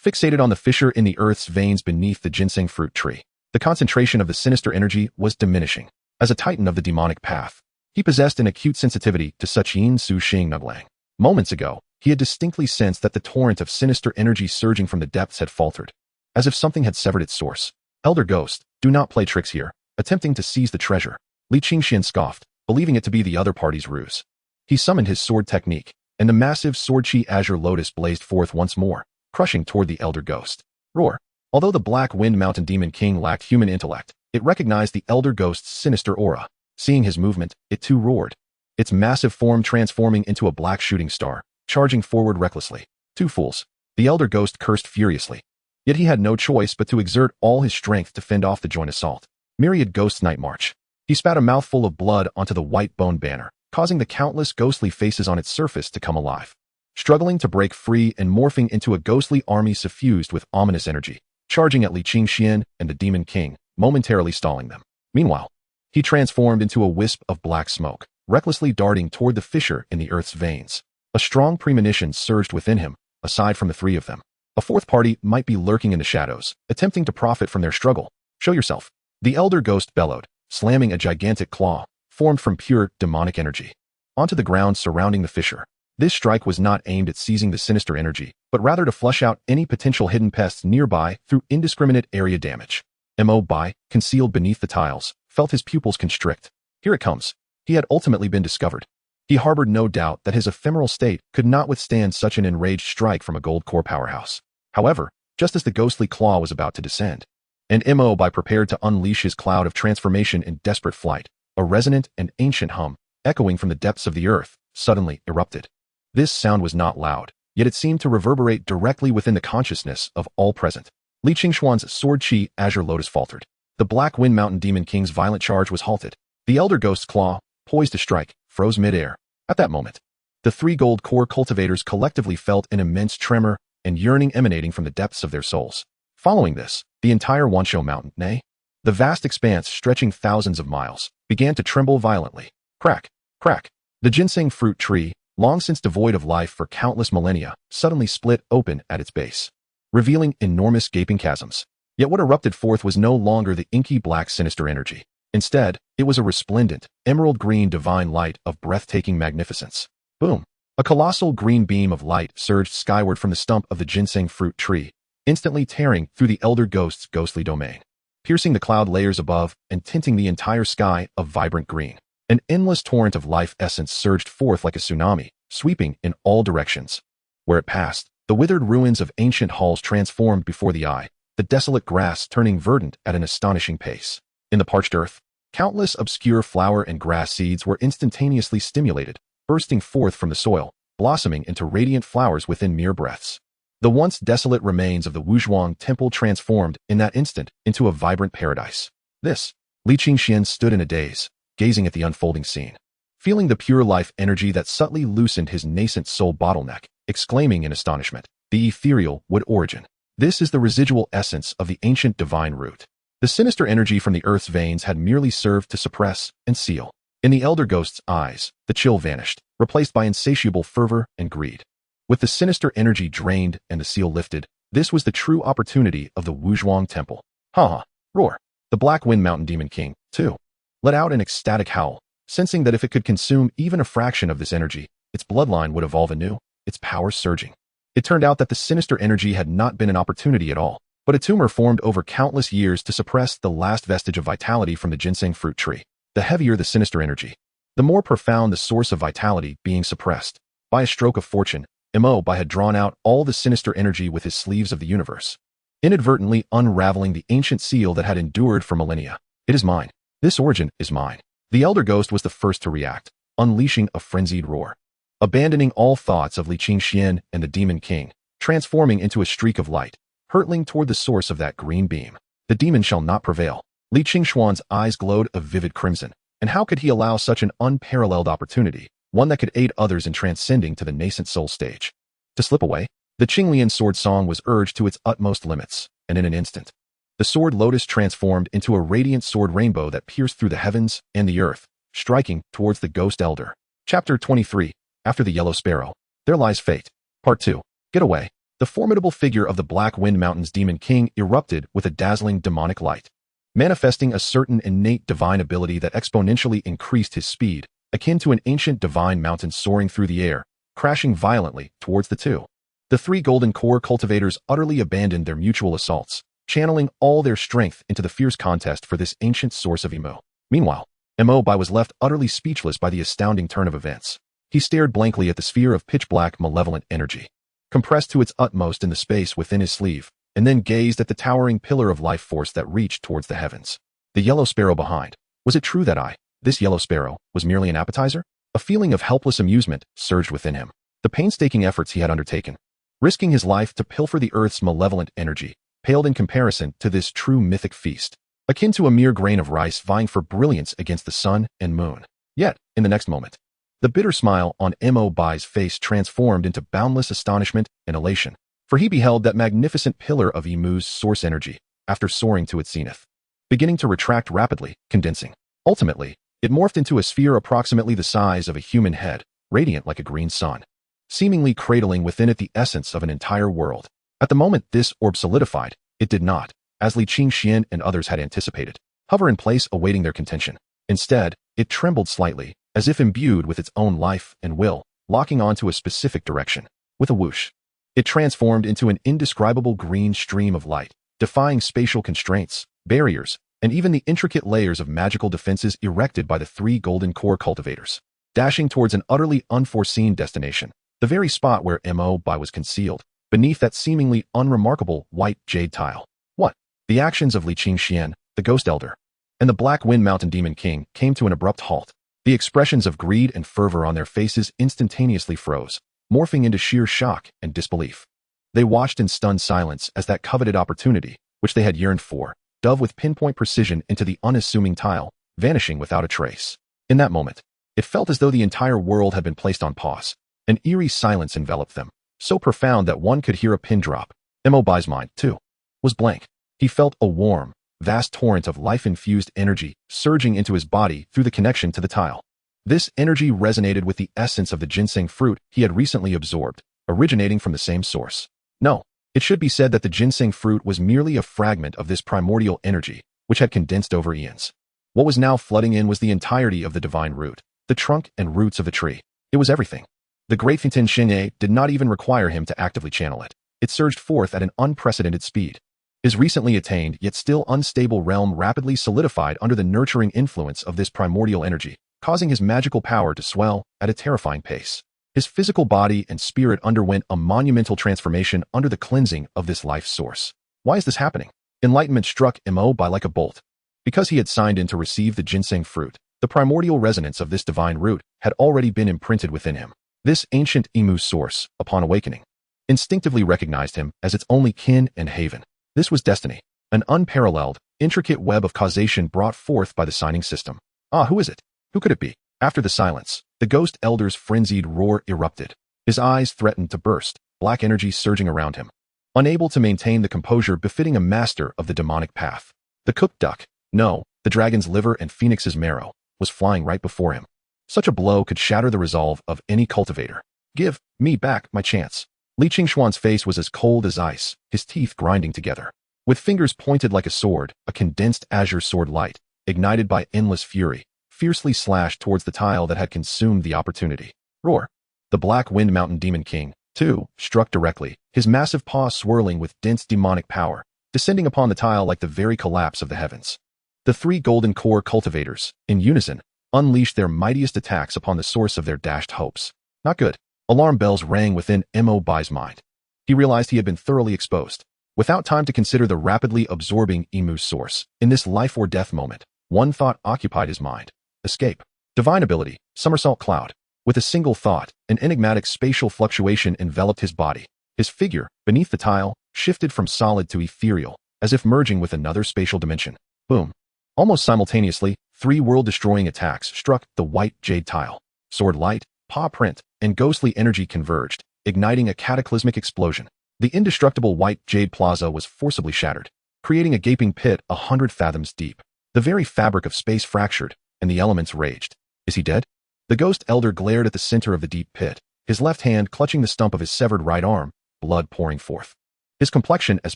fixated on the fissure in the earth's veins beneath the ginseng fruit tree. The concentration of the sinister energy was diminishing. As a titan of the demonic path, he possessed an acute sensitivity to such yin su xing nuglang. Moments ago, he had distinctly sensed that the torrent of sinister energy surging from the depths had faltered, as if something had severed its source. Elder Ghost, do not play tricks here. Attempting to seize the treasure, Li Qingxian scoffed, believing it to be the other party's ruse. He summoned his sword technique, and the massive sword chi azure lotus blazed forth once more, crushing toward the Elder Ghost. Roar! Although the Black Wind Mountain Demon King lacked human intellect, it recognized the Elder Ghost's sinister aura. Seeing his movement, it too roared, its massive form transforming into a black shooting star, charging forward recklessly. Two fools. The Elder Ghost cursed furiously. Yet he had no choice but to exert all his strength to fend off the joint assault. Myriad Ghosts Night March. He spat a mouthful of blood onto the white bone banner, causing the countless ghostly faces on its surface to come alive. Struggling to break free and morphing into a ghostly army suffused with ominous energy, charging at Li Qingxian and the Demon King, momentarily stalling them. Meanwhile, he transformed into a wisp of black smoke, recklessly darting toward the fissure in the earth's veins. A strong premonition surged within him. Aside from the three of them, a fourth party might be lurking in the shadows, attempting to profit from their struggle. Show yourself. The Elder Ghost bellowed, slamming a gigantic claw, formed from pure demonic energy, onto the ground surrounding the fissure. This strike was not aimed at seizing the sinister energy, but rather to flush out any potential hidden pests nearby through indiscriminate area damage. Mo Bai, concealed beneath the tiles, felt his pupils constrict. Here it comes. He had ultimately been discovered. He harbored no doubt that his ephemeral state could not withstand such an enraged strike from a gold core powerhouse. However, just as the ghostly claw was about to descend, and Mo Bai prepared to unleash his cloud of transformation in desperate flight, a resonant and ancient hum, echoing from the depths of the earth, suddenly erupted. This sound was not loud, yet it seemed to reverberate directly within the consciousness of all present. Li Qingxuan's sword chi azure lotus faltered. The Black Wind Mountain Demon King's violent charge was halted. The Elder Ghost's claw, poised to strike, froze mid-air. At that moment, the three gold core cultivators collectively felt an immense tremor and yearning emanating from the depths of their souls. Following this, the entire Wanshou Mountain, nay, the vast expanse stretching thousands of miles, began to tremble violently. Crack, crack. The ginseng fruit tree, long since devoid of life for countless millennia, suddenly split open at its base, revealing enormous gaping chasms. Yet what erupted forth was no longer the inky black sinister energy. Instead, it was a resplendent, emerald-green divine light of breathtaking magnificence. Boom! A colossal green beam of light surged skyward from the stump of the ginseng fruit tree, instantly tearing through the Elder Ghost's ghostly domain, piercing the cloud layers above and tinting the entire sky of vibrant green. An endless torrent of life essence surged forth like a tsunami, sweeping in all directions. Where it passed, the withered ruins of ancient halls transformed before the eye, the desolate grass turning verdant at an astonishing pace. In the parched earth, countless obscure flower and grass seeds were instantaneously stimulated, bursting forth from the soil, blossoming into radiant flowers within mere breaths. The once desolate remains of the Wuzhuang temple transformed in that instant into a vibrant paradise. Li Qingxian stood in a daze, gazing at the unfolding scene, feeling the pure life energy that subtly loosened his nascent soul bottleneck, exclaiming in astonishment, the ethereal wood origin. This is the residual essence of the ancient divine root. The sinister energy from the earth's veins had merely served to suppress and seal. In the Elder Ghost's eyes, the chill vanished, replaced by insatiable fervor and greed. With the sinister energy drained and the seal lifted, this was the true opportunity of the Wuzhuang temple. Ha ha! Roar! The Black Wind Mountain Demon King, too, let out an ecstatic howl, sensing that if it could consume even a fraction of this energy, its bloodline would evolve anew, its power surging. It turned out that the sinister energy had not been an opportunity at all, but a tumor formed over countless years to suppress the last vestige of vitality from the ginseng fruit tree. The heavier the sinister energy, the more profound the source of vitality being suppressed. By a stroke of fortune, Mo Bai had drawn out all the sinister energy with his sleeves of the universe, inadvertently unraveling the ancient seal that had endured for millennia. It is mine. This origin is mine. The Elder Ghost was the first to react, unleashing a frenzied roar. Abandoning all thoughts of Li Qingxian and the Demon King, transforming into a streak of light, hurtling toward the source of that green beam. The demon shall not prevail. Li Qingxuan's eyes glowed a vivid crimson, and how could he allow such an unparalleled opportunity, one that could aid others in transcending to the nascent soul stage, to slip away? The Qinglian sword song was urged to its utmost limits, and in an instant, the sword lotus transformed into a radiant sword rainbow that pierced through the heavens and the earth, striking towards the Ghost Elder. Chapter 23. After the Yellow Sparrow, there lies fate. Part 2. Get away. The formidable figure of the Black Wind Mountain's Demon King erupted with a dazzling demonic light, manifesting a certain innate divine ability that exponentially increased his speed, akin to an ancient divine mountain soaring through the air, crashing violently towards the two. The three golden core cultivators utterly abandoned their mutual assaults, channeling all their strength into the fierce contest for this ancient source of emo. Meanwhile, Mo Bai was left utterly speechless by the astounding turn of events. He stared blankly at the sphere of pitch-black malevolent energy, compressed to its utmost in the space within his sleeve, and then gazed at the towering pillar of life force that reached towards the heavens. The yellow sparrow behind. Was it true that this yellow sparrow, was merely an appetizer? A feeling of helpless amusement surged within him. The painstaking efforts he had undertaken, risking his life to pilfer the earth's malevolent energy, paled in comparison to this true mythic feast, akin to a mere grain of rice vying for brilliance against the sun and moon. Yet, in the next moment, the bitter smile on Mo Bai's face transformed into boundless astonishment and elation, for he beheld that magnificent pillar of Emu's source energy, after soaring to its zenith, beginning to retract rapidly, condensing. Ultimately, it morphed into a sphere approximately the size of a human head, radiant like a green sun, seemingly cradling within it the essence of an entire world. At the moment this orb solidified, it did not, as Li Qingxian and others had anticipated, hover in place awaiting their contention. Instead, it trembled slightly, as if imbued with its own life and will, locking onto a specific direction. With a whoosh, it transformed into an indescribable green stream of light, defying spatial constraints, barriers, and even the intricate layers of magical defenses erected by the three golden core cultivators, dashing towards an utterly unforeseen destination, the very spot where Mo Bai was concealed, beneath that seemingly unremarkable white jade tile. What? The actions of Li Qingxian, the Ghost Elder, and the Black Wind Mountain Demon King came to an abrupt halt. The expressions of greed and fervor on their faces instantaneously froze, morphing into sheer shock and disbelief. They watched in stunned silence as that coveted opportunity, which they had yearned for, dove with pinpoint precision into the unassuming tile, vanishing without a trace. In that moment, it felt as though the entire world had been placed on pause. An eerie silence enveloped them, so profound that one could hear a pin drop. Mo Bai's mind, too, was blank. He felt a warm, vast torrent of life-infused energy surging into his body through the connection to the tile. This energy resonated with the essence of the ginseng fruit he had recently absorbed, originating from the same source. No, it should be said that the ginseng fruit was merely a fragment of this primordial energy, which had condensed over eons. What was now flooding in was the entirety of the divine root, the trunk and roots of the tree. It was everything. The great Fangcun Mountain did not even require him to actively channel it. It surged forth at an unprecedented speed. His recently attained yet still unstable realm rapidly solidified under the nurturing influence of this primordial energy, causing his magical power to swell at a terrifying pace. His physical body and spirit underwent a monumental transformation under the cleansing of this life source. Why is this happening? Enlightenment struck Mo Bai like a bolt. Because he had signed in to receive the ginseng fruit, the primordial resonance of this divine root had already been imprinted within him. This ancient Emu source, upon awakening, instinctively recognized him as its only kin and haven. This was destiny, an unparalleled, intricate web of causation brought forth by the signing system. Who is it? Who could it be? After the silence, the Ghost Elder's frenzied roar erupted. His eyes threatened to burst, black energy surging around him. Unable to maintain the composure befitting a master of the demonic path, the cooked duck, no, the dragon's liver and phoenix's marrow, was flying right before him. Such a blow could shatter the resolve of any cultivator. Give me back my chance. Li Qingxuan's face was as cold as ice, his teeth grinding together. With fingers pointed like a sword, a condensed azure sword light, ignited by endless fury, fiercely slashed towards the tile that had consumed the opportunity. Roar! The Black Wind Mountain Demon King, too, struck directly, his massive paw swirling with dense demonic power, descending upon the tile like the very collapse of the heavens. The three golden core cultivators, in unison, unleashed their mightiest attacks upon the source of their dashed hopes. Not good. Alarm bells rang within Mo Bai's mind. He realized he had been thoroughly exposed. Without time to consider the rapidly absorbing Emu's source, in this life or death moment, one thought occupied his mind. Escape. Divine ability, Somersault cloud. With a single thought, an enigmatic spatial fluctuation enveloped his body. His figure, beneath the tile, shifted from solid to ethereal, as if merging with another spatial dimension. Boom. Almost simultaneously, three world-destroying attacks struck the white jade tile. Sword light, paw print, and ghostly energy converged, igniting a cataclysmic explosion. The indestructible white jade plaza was forcibly shattered, creating a gaping pit 100 fathoms deep. The very fabric of space fractured, and the elements raged. Is he dead? The Ghost Elder glared at the center of the deep pit, his left hand clutching the stump of his severed right arm, blood pouring forth. His complexion as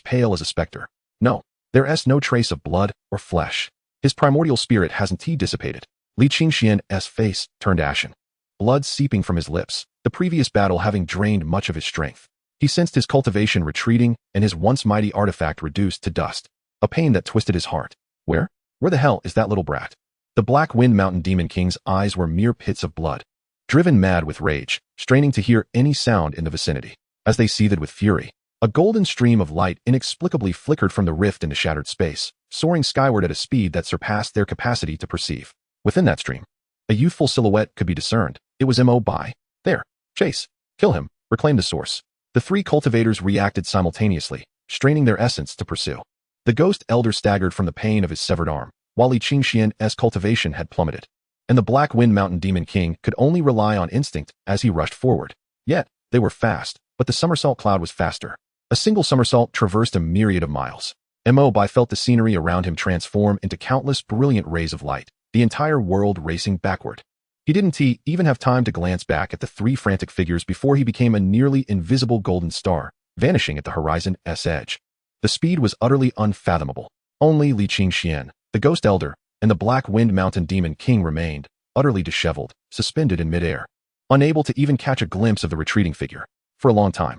pale as a spectre. No, there's no trace of blood or flesh. His primordial spirit hasn't dissipated. Li Qingxian's face turned ashen. Blood seeping from his lips, the previous battle having drained much of his strength. He sensed his cultivation retreating and his once mighty artifact reduced to dust. A pain that twisted his heart. Where the hell is that little brat? The Black Wind Mountain Demon King's eyes were mere pits of blood. Driven mad with rage, straining to hear any sound in the vicinity. As they seethed with fury, a golden stream of light inexplicably flickered from the rift into shattered space, soaring skyward at a speed that surpassed their capacity to perceive. Within that stream, a youthful silhouette could be discerned. It was Mo Bai. There. Chase. Kill him. Reclaim the source. The three cultivators reacted simultaneously, straining their essence to pursue. The ghost elder staggered from the pain of his severed arm, while Li Qingxian's cultivation had plummeted. And the Black Wind Mountain Demon King could only rely on instinct as he rushed forward. Yet, they were fast, but the somersault cloud was faster. A single somersault traversed a myriad of miles. Mo Bai felt the scenery around him transform into countless brilliant rays of light, the entire world racing backward. He didn't even have time to glance back at the three frantic figures before he became a nearly invisible golden star, vanishing at the horizon's edge. The speed was utterly unfathomable. Only Li Qingxian, the Ghost Elder, and the Black Wind Mountain Demon King remained, utterly disheveled, suspended in midair, unable to even catch a glimpse of the retreating figure. For a long time,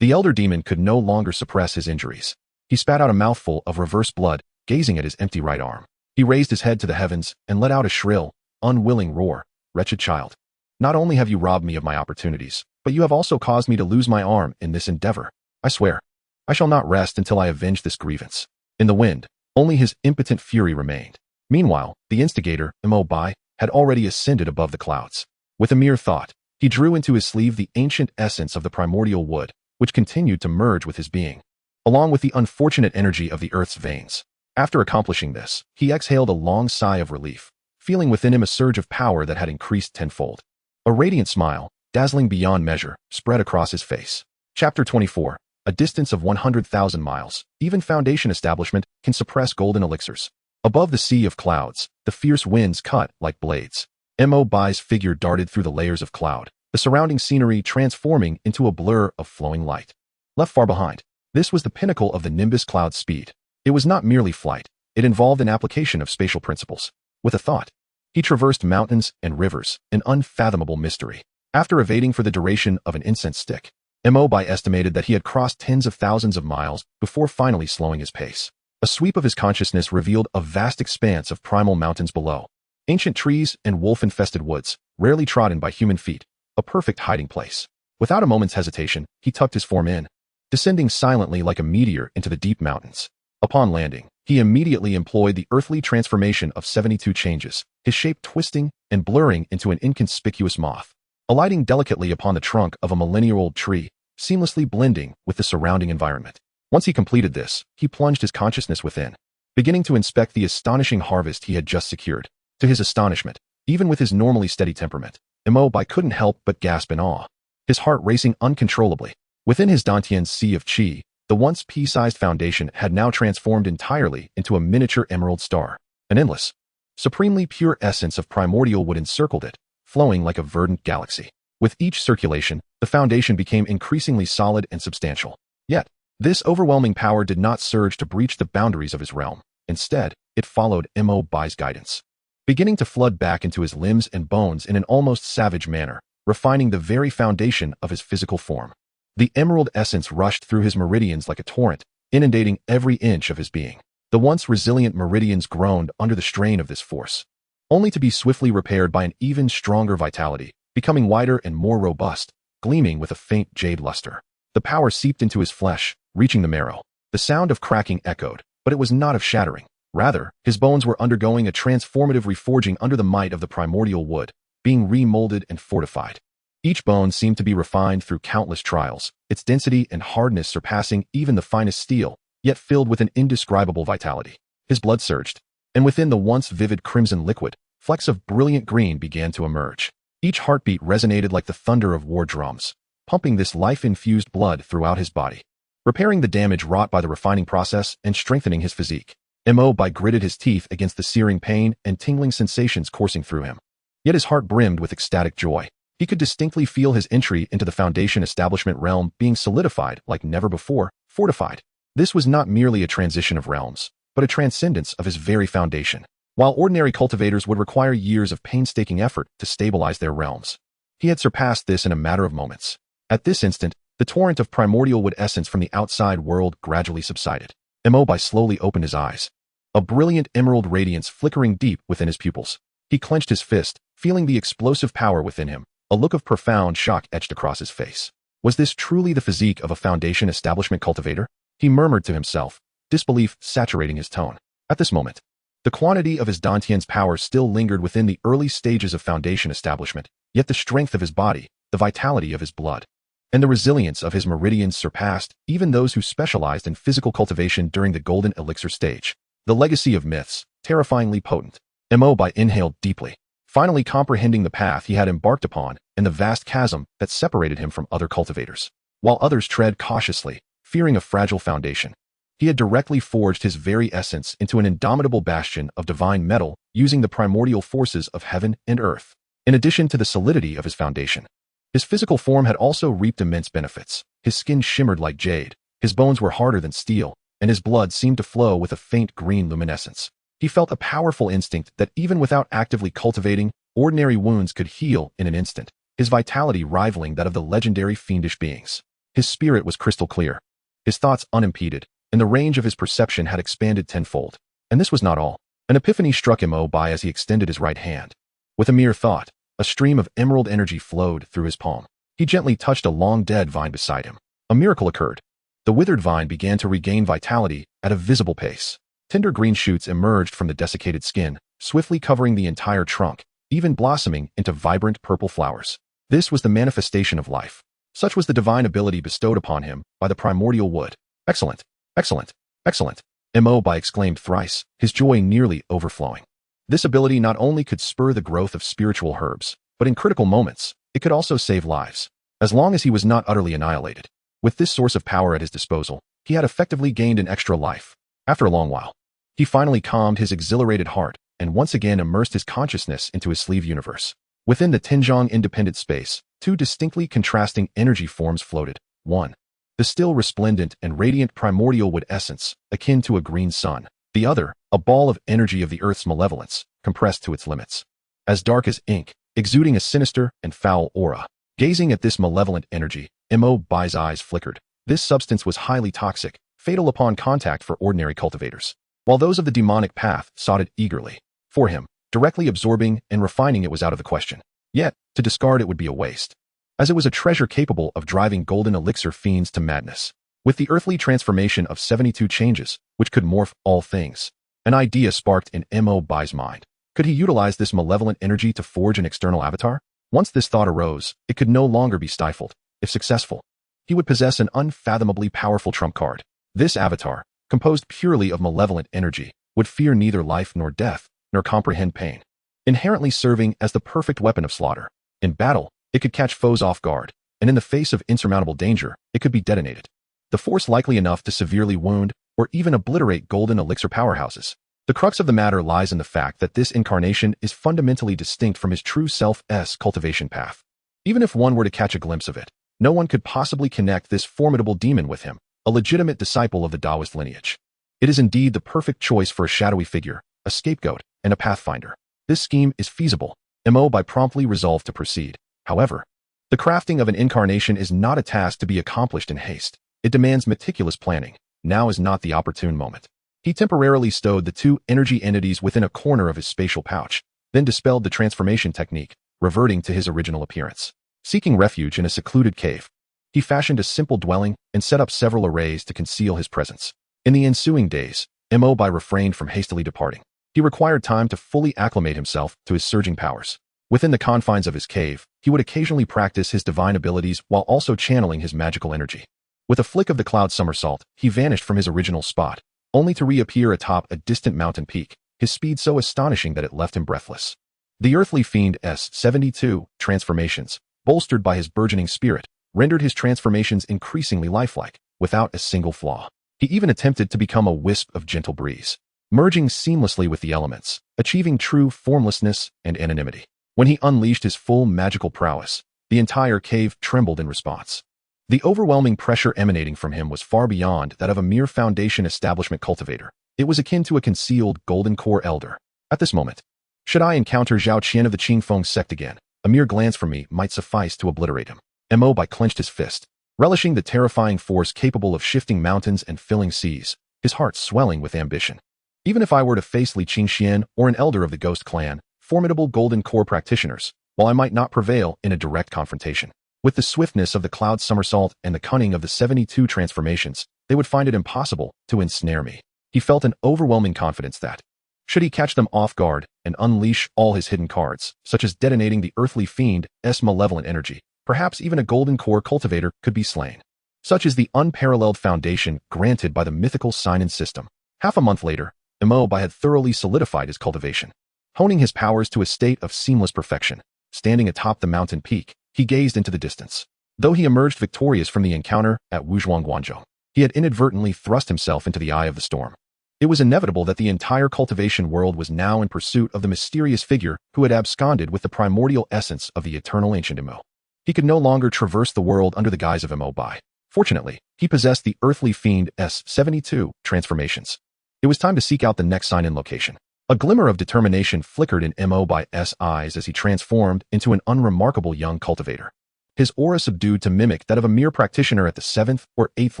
the Elder Demon could no longer suppress his injuries. He spat out a mouthful of reverse blood, gazing at his empty right arm. He raised his head to the heavens and let out a shrill, unwilling roar. Wretched child. Not only have you robbed me of my opportunities, but you have also caused me to lose my arm in this endeavor. I swear, I shall not rest until I avenge this grievance. In the wind, only his impotent fury remained. Meanwhile, the instigator, Mo Bai, had already ascended above the clouds. With a mere thought, he drew into his sleeve the ancient essence of the primordial wood, which continued to merge with his being, along with the unfortunate energy of the earth's veins. After accomplishing this, he exhaled a long sigh of relief, feeling within him a surge of power that had increased tenfold. A radiant smile, dazzling beyond measure, spread across his face. Chapter 24. A distance of 100,000 miles. Even Foundation establishment can suppress golden elixirs. Above the sea of clouds, the fierce winds cut like blades. Mo Bai's figure darted through the layers of cloud, the surrounding scenery transforming into a blur of flowing light. Left far behind, this was the pinnacle of the Nimbus cloud's speed. It was not merely flight. It involved an application of spatial principles. With a thought, he traversed mountains and rivers, an unfathomable mystery. After evading for the duration of an incense stick, Mo Bai estimated that he had crossed tens of thousands of miles before finally slowing his pace. A sweep of his consciousness revealed a vast expanse of primal mountains below. Ancient trees and wolf-infested woods, rarely trodden by human feet, a perfect hiding place. Without a moment's hesitation, he tucked his form in, descending silently like a meteor into the deep mountains. Upon landing, he immediately employed the earthly transformation of 72 changes, his shape twisting and blurring into an inconspicuous moth, alighting delicately upon the trunk of a millennia-old tree, seamlessly blending with the surrounding environment. Once he completed this, he plunged his consciousness within, beginning to inspect the astonishing harvest he had just secured. To his astonishment, even with his normally steady temperament, Mo Bai couldn't help but gasp in awe, his heart racing uncontrollably. Within his Dantian's sea of qi, the once pea-sized foundation had now transformed entirely into a miniature emerald star. An endless, supremely pure essence of primordial wood encircled it, flowing like a verdant galaxy. With each circulation, the foundation became increasingly solid and substantial. Yet, this overwhelming power did not surge to breach the boundaries of his realm. Instead, it followed Mo Bai's guidance, beginning to flood back into his limbs and bones in an almost savage manner, refining the very foundation of his physical form. The emerald essence rushed through his meridians like a torrent, inundating every inch of his being. The once resilient meridians groaned under the strain of this force, only to be swiftly repaired by an even stronger vitality, becoming wider and more robust, gleaming with a faint jade luster. The power seeped into his flesh, reaching the marrow. The sound of cracking echoed, but it was not of shattering. Rather, his bones were undergoing a transformative reforging under the might of the primordial wood, being remolded and fortified. Each bone seemed to be refined through countless trials, its density and hardness surpassing even the finest steel, yet filled with an indescribable vitality. His blood surged, and within the once vivid crimson liquid, flecks of brilliant green began to emerge. Each heartbeat resonated like the thunder of war drums, pumping this life-infused blood throughout his body, repairing the damage wrought by the refining process and strengthening his physique. Mo Bai gritted his teeth against the searing pain and tingling sensations coursing through him. Yet his heart brimmed with ecstatic joy. He could distinctly feel his entry into the Foundation establishment realm being solidified like never before, fortified. This was not merely a transition of realms, but a transcendence of his very foundation. While ordinary cultivators would require years of painstaking effort to stabilize their realms, he had surpassed this in a matter of moments. At this instant, the torrent of primordial wood essence from the outside world gradually subsided. Mo Bai slowly opened his eyes, a brilliant emerald radiance flickering deep within his pupils. He clenched his fist, feeling the explosive power within him. A look of profound shock etched across his face. Was this truly the physique of a Foundation establishment cultivator? He murmured to himself, disbelief saturating his tone. At this moment, the quantity of his Dantian's power still lingered within the early stages of Foundation establishment, yet the strength of his body, the vitality of his blood, and the resilience of his meridians surpassed even those who specialized in physical cultivation during the golden elixir stage. The legacy of myths, terrifyingly potent. Mo Bai inhaled deeply, finally comprehending the path he had embarked upon and the vast chasm that separated him from other cultivators. While others tread cautiously, fearing a fragile foundation, he had directly forged his very essence into an indomitable bastion of divine metal using the primordial forces of heaven and earth. In addition to the solidity of his foundation, his physical form had also reaped immense benefits. His skin shimmered like jade, his bones were harder than steel, and his blood seemed to flow with a faint green luminescence. He felt a powerful instinct that even without actively cultivating, ordinary wounds could heal in an instant, his vitality rivaling that of the legendary fiendish beings. His spirit was crystal clear, his thoughts unimpeded, and the range of his perception had expanded tenfold. And this was not all. An epiphany struck Mo Bai as he extended his right hand. With a mere thought, a stream of emerald energy flowed through his palm. He gently touched a long-dead vine beside him. A miracle occurred. The withered vine began to regain vitality at a visible pace. Tender green shoots emerged from the desiccated skin, swiftly covering the entire trunk, even blossoming into vibrant purple flowers. This was the manifestation of life. Such was the divine ability bestowed upon him by the primordial wood. Excellent, excellent, excellent, Mo Bai exclaimed thrice, his joy nearly overflowing. This ability not only could spur the growth of spiritual herbs, but in critical moments, it could also save lives. As long as he was not utterly annihilated. With this source of power at his disposal, he had effectively gained an extra life. After a long while, he finally calmed his exhilarated heart and once again immersed his consciousness into his sleeve universe. Within the Tinjiang independent space, two distinctly contrasting energy forms floated. One, the still resplendent and radiant primordial wood essence, akin to a green sun. The other, a ball of energy of the earth's malevolence, compressed to its limits. As dark as ink, exuding a sinister and foul aura. Gazing at this malevolent energy, Mo Bai's eyes flickered. This substance was highly toxic, fatal upon contact for ordinary cultivators, while those of the demonic path sought it eagerly. For him, directly absorbing and refining it was out of the question. Yet, to discard it would be a waste, as it was a treasure capable of driving golden elixir fiends to madness. With the earthly transformation of 72 changes, which could morph all things, an idea sparked in Mo Bai's mind. Could he utilize this malevolent energy to forge an external avatar? Once this thought arose, it could no longer be stifled. If successful, he would possess an unfathomably powerful trump card. This avatar, composed purely of malevolent energy, would fear neither life nor death, nor comprehend pain, inherently serving as the perfect weapon of slaughter. In battle, it could catch foes off guard, and in the face of insurmountable danger, it could be detonated. The force likely enough to severely wound or even obliterate golden elixir powerhouses. The crux of the matter lies in the fact that this incarnation is fundamentally distinct from his true self's cultivation path. Even if one were to catch a glimpse of it, no one could possibly connect this formidable demon with him, a legitimate disciple of the Taoist lineage. It is indeed the perfect choice for a shadowy figure, a scapegoat, and a pathfinder. This scheme is feasible. Mo Bai promptly resolved to proceed. However, the crafting of an incarnation is not a task to be accomplished in haste. It demands meticulous planning. Now is not the opportune moment. He temporarily stowed the two energy entities within a corner of his spatial pouch, then dispelled the transformation technique, reverting to his original appearance. Seeking refuge in a secluded cave, he fashioned a simple dwelling and set up several arrays to conceal his presence. In the ensuing days, Mo Bai refrained from hastily departing. He required time to fully acclimate himself to his surging powers. Within the confines of his cave, he would occasionally practice his divine abilities while also channeling his magical energy. With a flick of the cloud somersault, he vanished from his original spot, only to reappear atop a distant mountain peak, his speed so astonishing that it left him breathless. The earthly fiend's 72 transformations, bolstered by his burgeoning spirit, rendered his transformations increasingly lifelike, without a single flaw. He even attempted to become a wisp of gentle breeze, merging seamlessly with the elements, achieving true formlessness and anonymity. When he unleashed his full magical prowess, the entire cave trembled in response. The overwhelming pressure emanating from him was far beyond that of a mere foundation establishment cultivator. It was akin to a concealed golden core elder. At this moment, should I encounter Zhao Qian of the Qingfeng sect again, a mere glance from me might suffice to obliterate him. Mo Bai clenched his fist, relishing the terrifying force capable of shifting mountains and filling seas, his heart swelling with ambition. Even if I were to face Li Qingxian or an elder of the Ghost Clan, formidable golden core practitioners, while I might not prevail in a direct confrontation, with the swiftness of the cloud somersault and the cunning of the 72 transformations, they would find it impossible to ensnare me. He felt an overwhelming confidence that, should he catch them off guard and unleash all his hidden cards, such as detonating the earthly fiend's malevolent energy, perhaps even a golden core cultivator could be slain. Such is the unparalleled foundation granted by the mythical Sinan system. Half a month later, Mo Bai had thoroughly solidified his cultivation. Honing his powers to a state of seamless perfection, standing atop the mountain peak, he gazed into the distance. Though he emerged victorious from the encounter at Wuzhuangguanzhou, he had inadvertently thrust himself into the eye of the storm. It was inevitable that the entire cultivation world was now in pursuit of the mysterious figure who had absconded with the primordial essence of the eternal ancient Imo. He could no longer traverse the world under the guise of Mo Bai. Fortunately, he possessed the earthly fiend's 72 transformations. It was time to seek out the next sign-in location. A glimmer of determination flickered in Mo Bai's eyes as he transformed into an unremarkable young cultivator, his aura subdued to mimic that of a mere practitioner at the 7th or 8th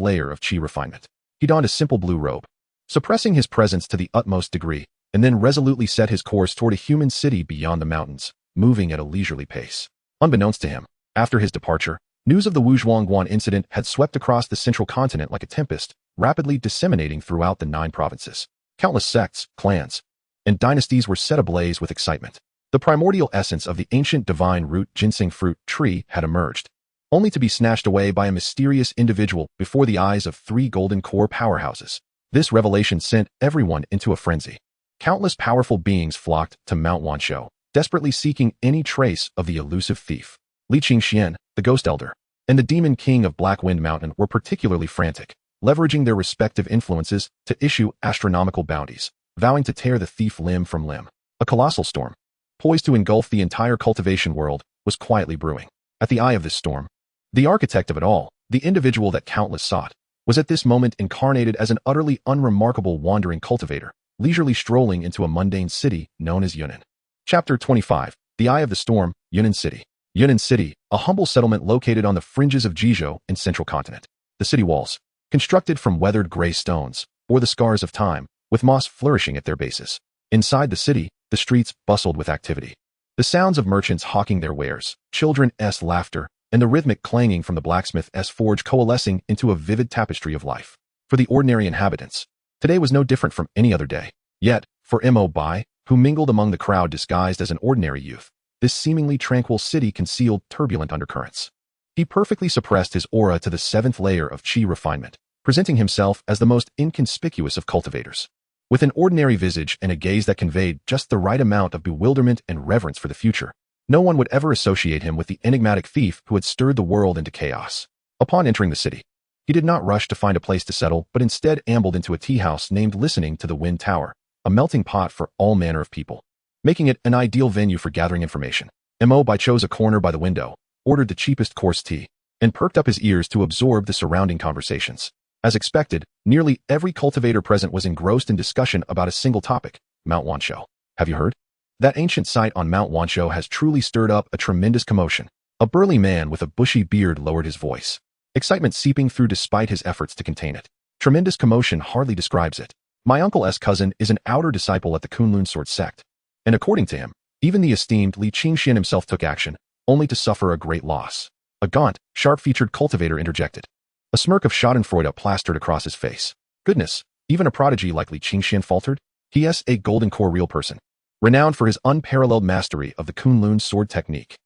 layer of qi refinement. He donned a simple blue robe, suppressing his presence to the utmost degree, and then resolutely set his course toward a human city beyond the mountains, moving at a leisurely pace. Unbeknownst to him, after his departure, news of the Wuzhuangguan incident had swept across the central continent like a tempest, rapidly disseminating throughout the 9 provinces. Countless sects, clans, and dynasties were set ablaze with excitement. The primordial essence of the ancient divine root ginseng fruit tree had emerged, only to be snatched away by a mysterious individual before the eyes of 3 golden core powerhouses. This revelation sent everyone into a frenzy. Countless powerful beings flocked to Manhwaaudibook, desperately seeking any trace of the elusive thief. Li Qingxian, the Ghost Elder, and the Demon King of Black Wind Mountain were particularly frantic, leveraging their respective influences to issue astronomical bounties, vowing to tear the thief limb from limb. A colossal storm, poised to engulf the entire cultivation world, was quietly brewing. At the eye of this storm, the architect of it all, the individual that countless sought, was at this moment incarnated as an utterly unremarkable wandering cultivator, leisurely strolling into a mundane city known as Yunnan. Chapter 25. The Eye of the Storm, Yunnan City. Yunnan City, a humble settlement located on the fringes of Jizhou in central continent. The city walls, constructed from weathered gray stones, bore the scars of time, with moss flourishing at their bases. Inside the city, the streets bustled with activity. The sounds of merchants hawking their wares, children's laughter, and the rhythmic clanging from the blacksmith's forge coalescing into a vivid tapestry of life. For the ordinary inhabitants, today was no different from any other day. Yet, for Mo Bai, who mingled among the crowd disguised as an ordinary youth, this seemingly tranquil city concealed turbulent undercurrents. He perfectly suppressed his aura to the 7th layer of qi refinement, presenting himself as the most inconspicuous of cultivators. With an ordinary visage and a gaze that conveyed just the right amount of bewilderment and reverence for the future, no one would ever associate him with the enigmatic thief who had stirred the world into chaos. Upon entering the city, he did not rush to find a place to settle, but instead ambled into a tea house named Listening to the Wind Tower, a melting pot for all manner of people, making it an ideal venue for gathering information. Mo Bai chose a corner by the window, ordered the cheapest coarse tea, and perked up his ears to absorb the surrounding conversations. As expected, nearly every cultivator present was engrossed in discussion about a single topic: Manhwaaudibook. Have you heard? That ancient site on Manhwaaudibook has truly stirred up a tremendous commotion. A burly man with a bushy beard lowered his voice, excitement seeping through despite his efforts to contain it. Tremendous commotion hardly describes it. My uncle's cousin is an outer disciple at the Kunlun Sword sect, and according to him, even the esteemed Li Qingxian himself took action, only to suffer a great loss. A gaunt, sharp-featured cultivator interjected. A smirk of schadenfreude plastered across his face. Goodness, even a prodigy like Li Qingxian faltered? He is a golden core real person, renowned for his unparalleled mastery of the Kunlun sword technique.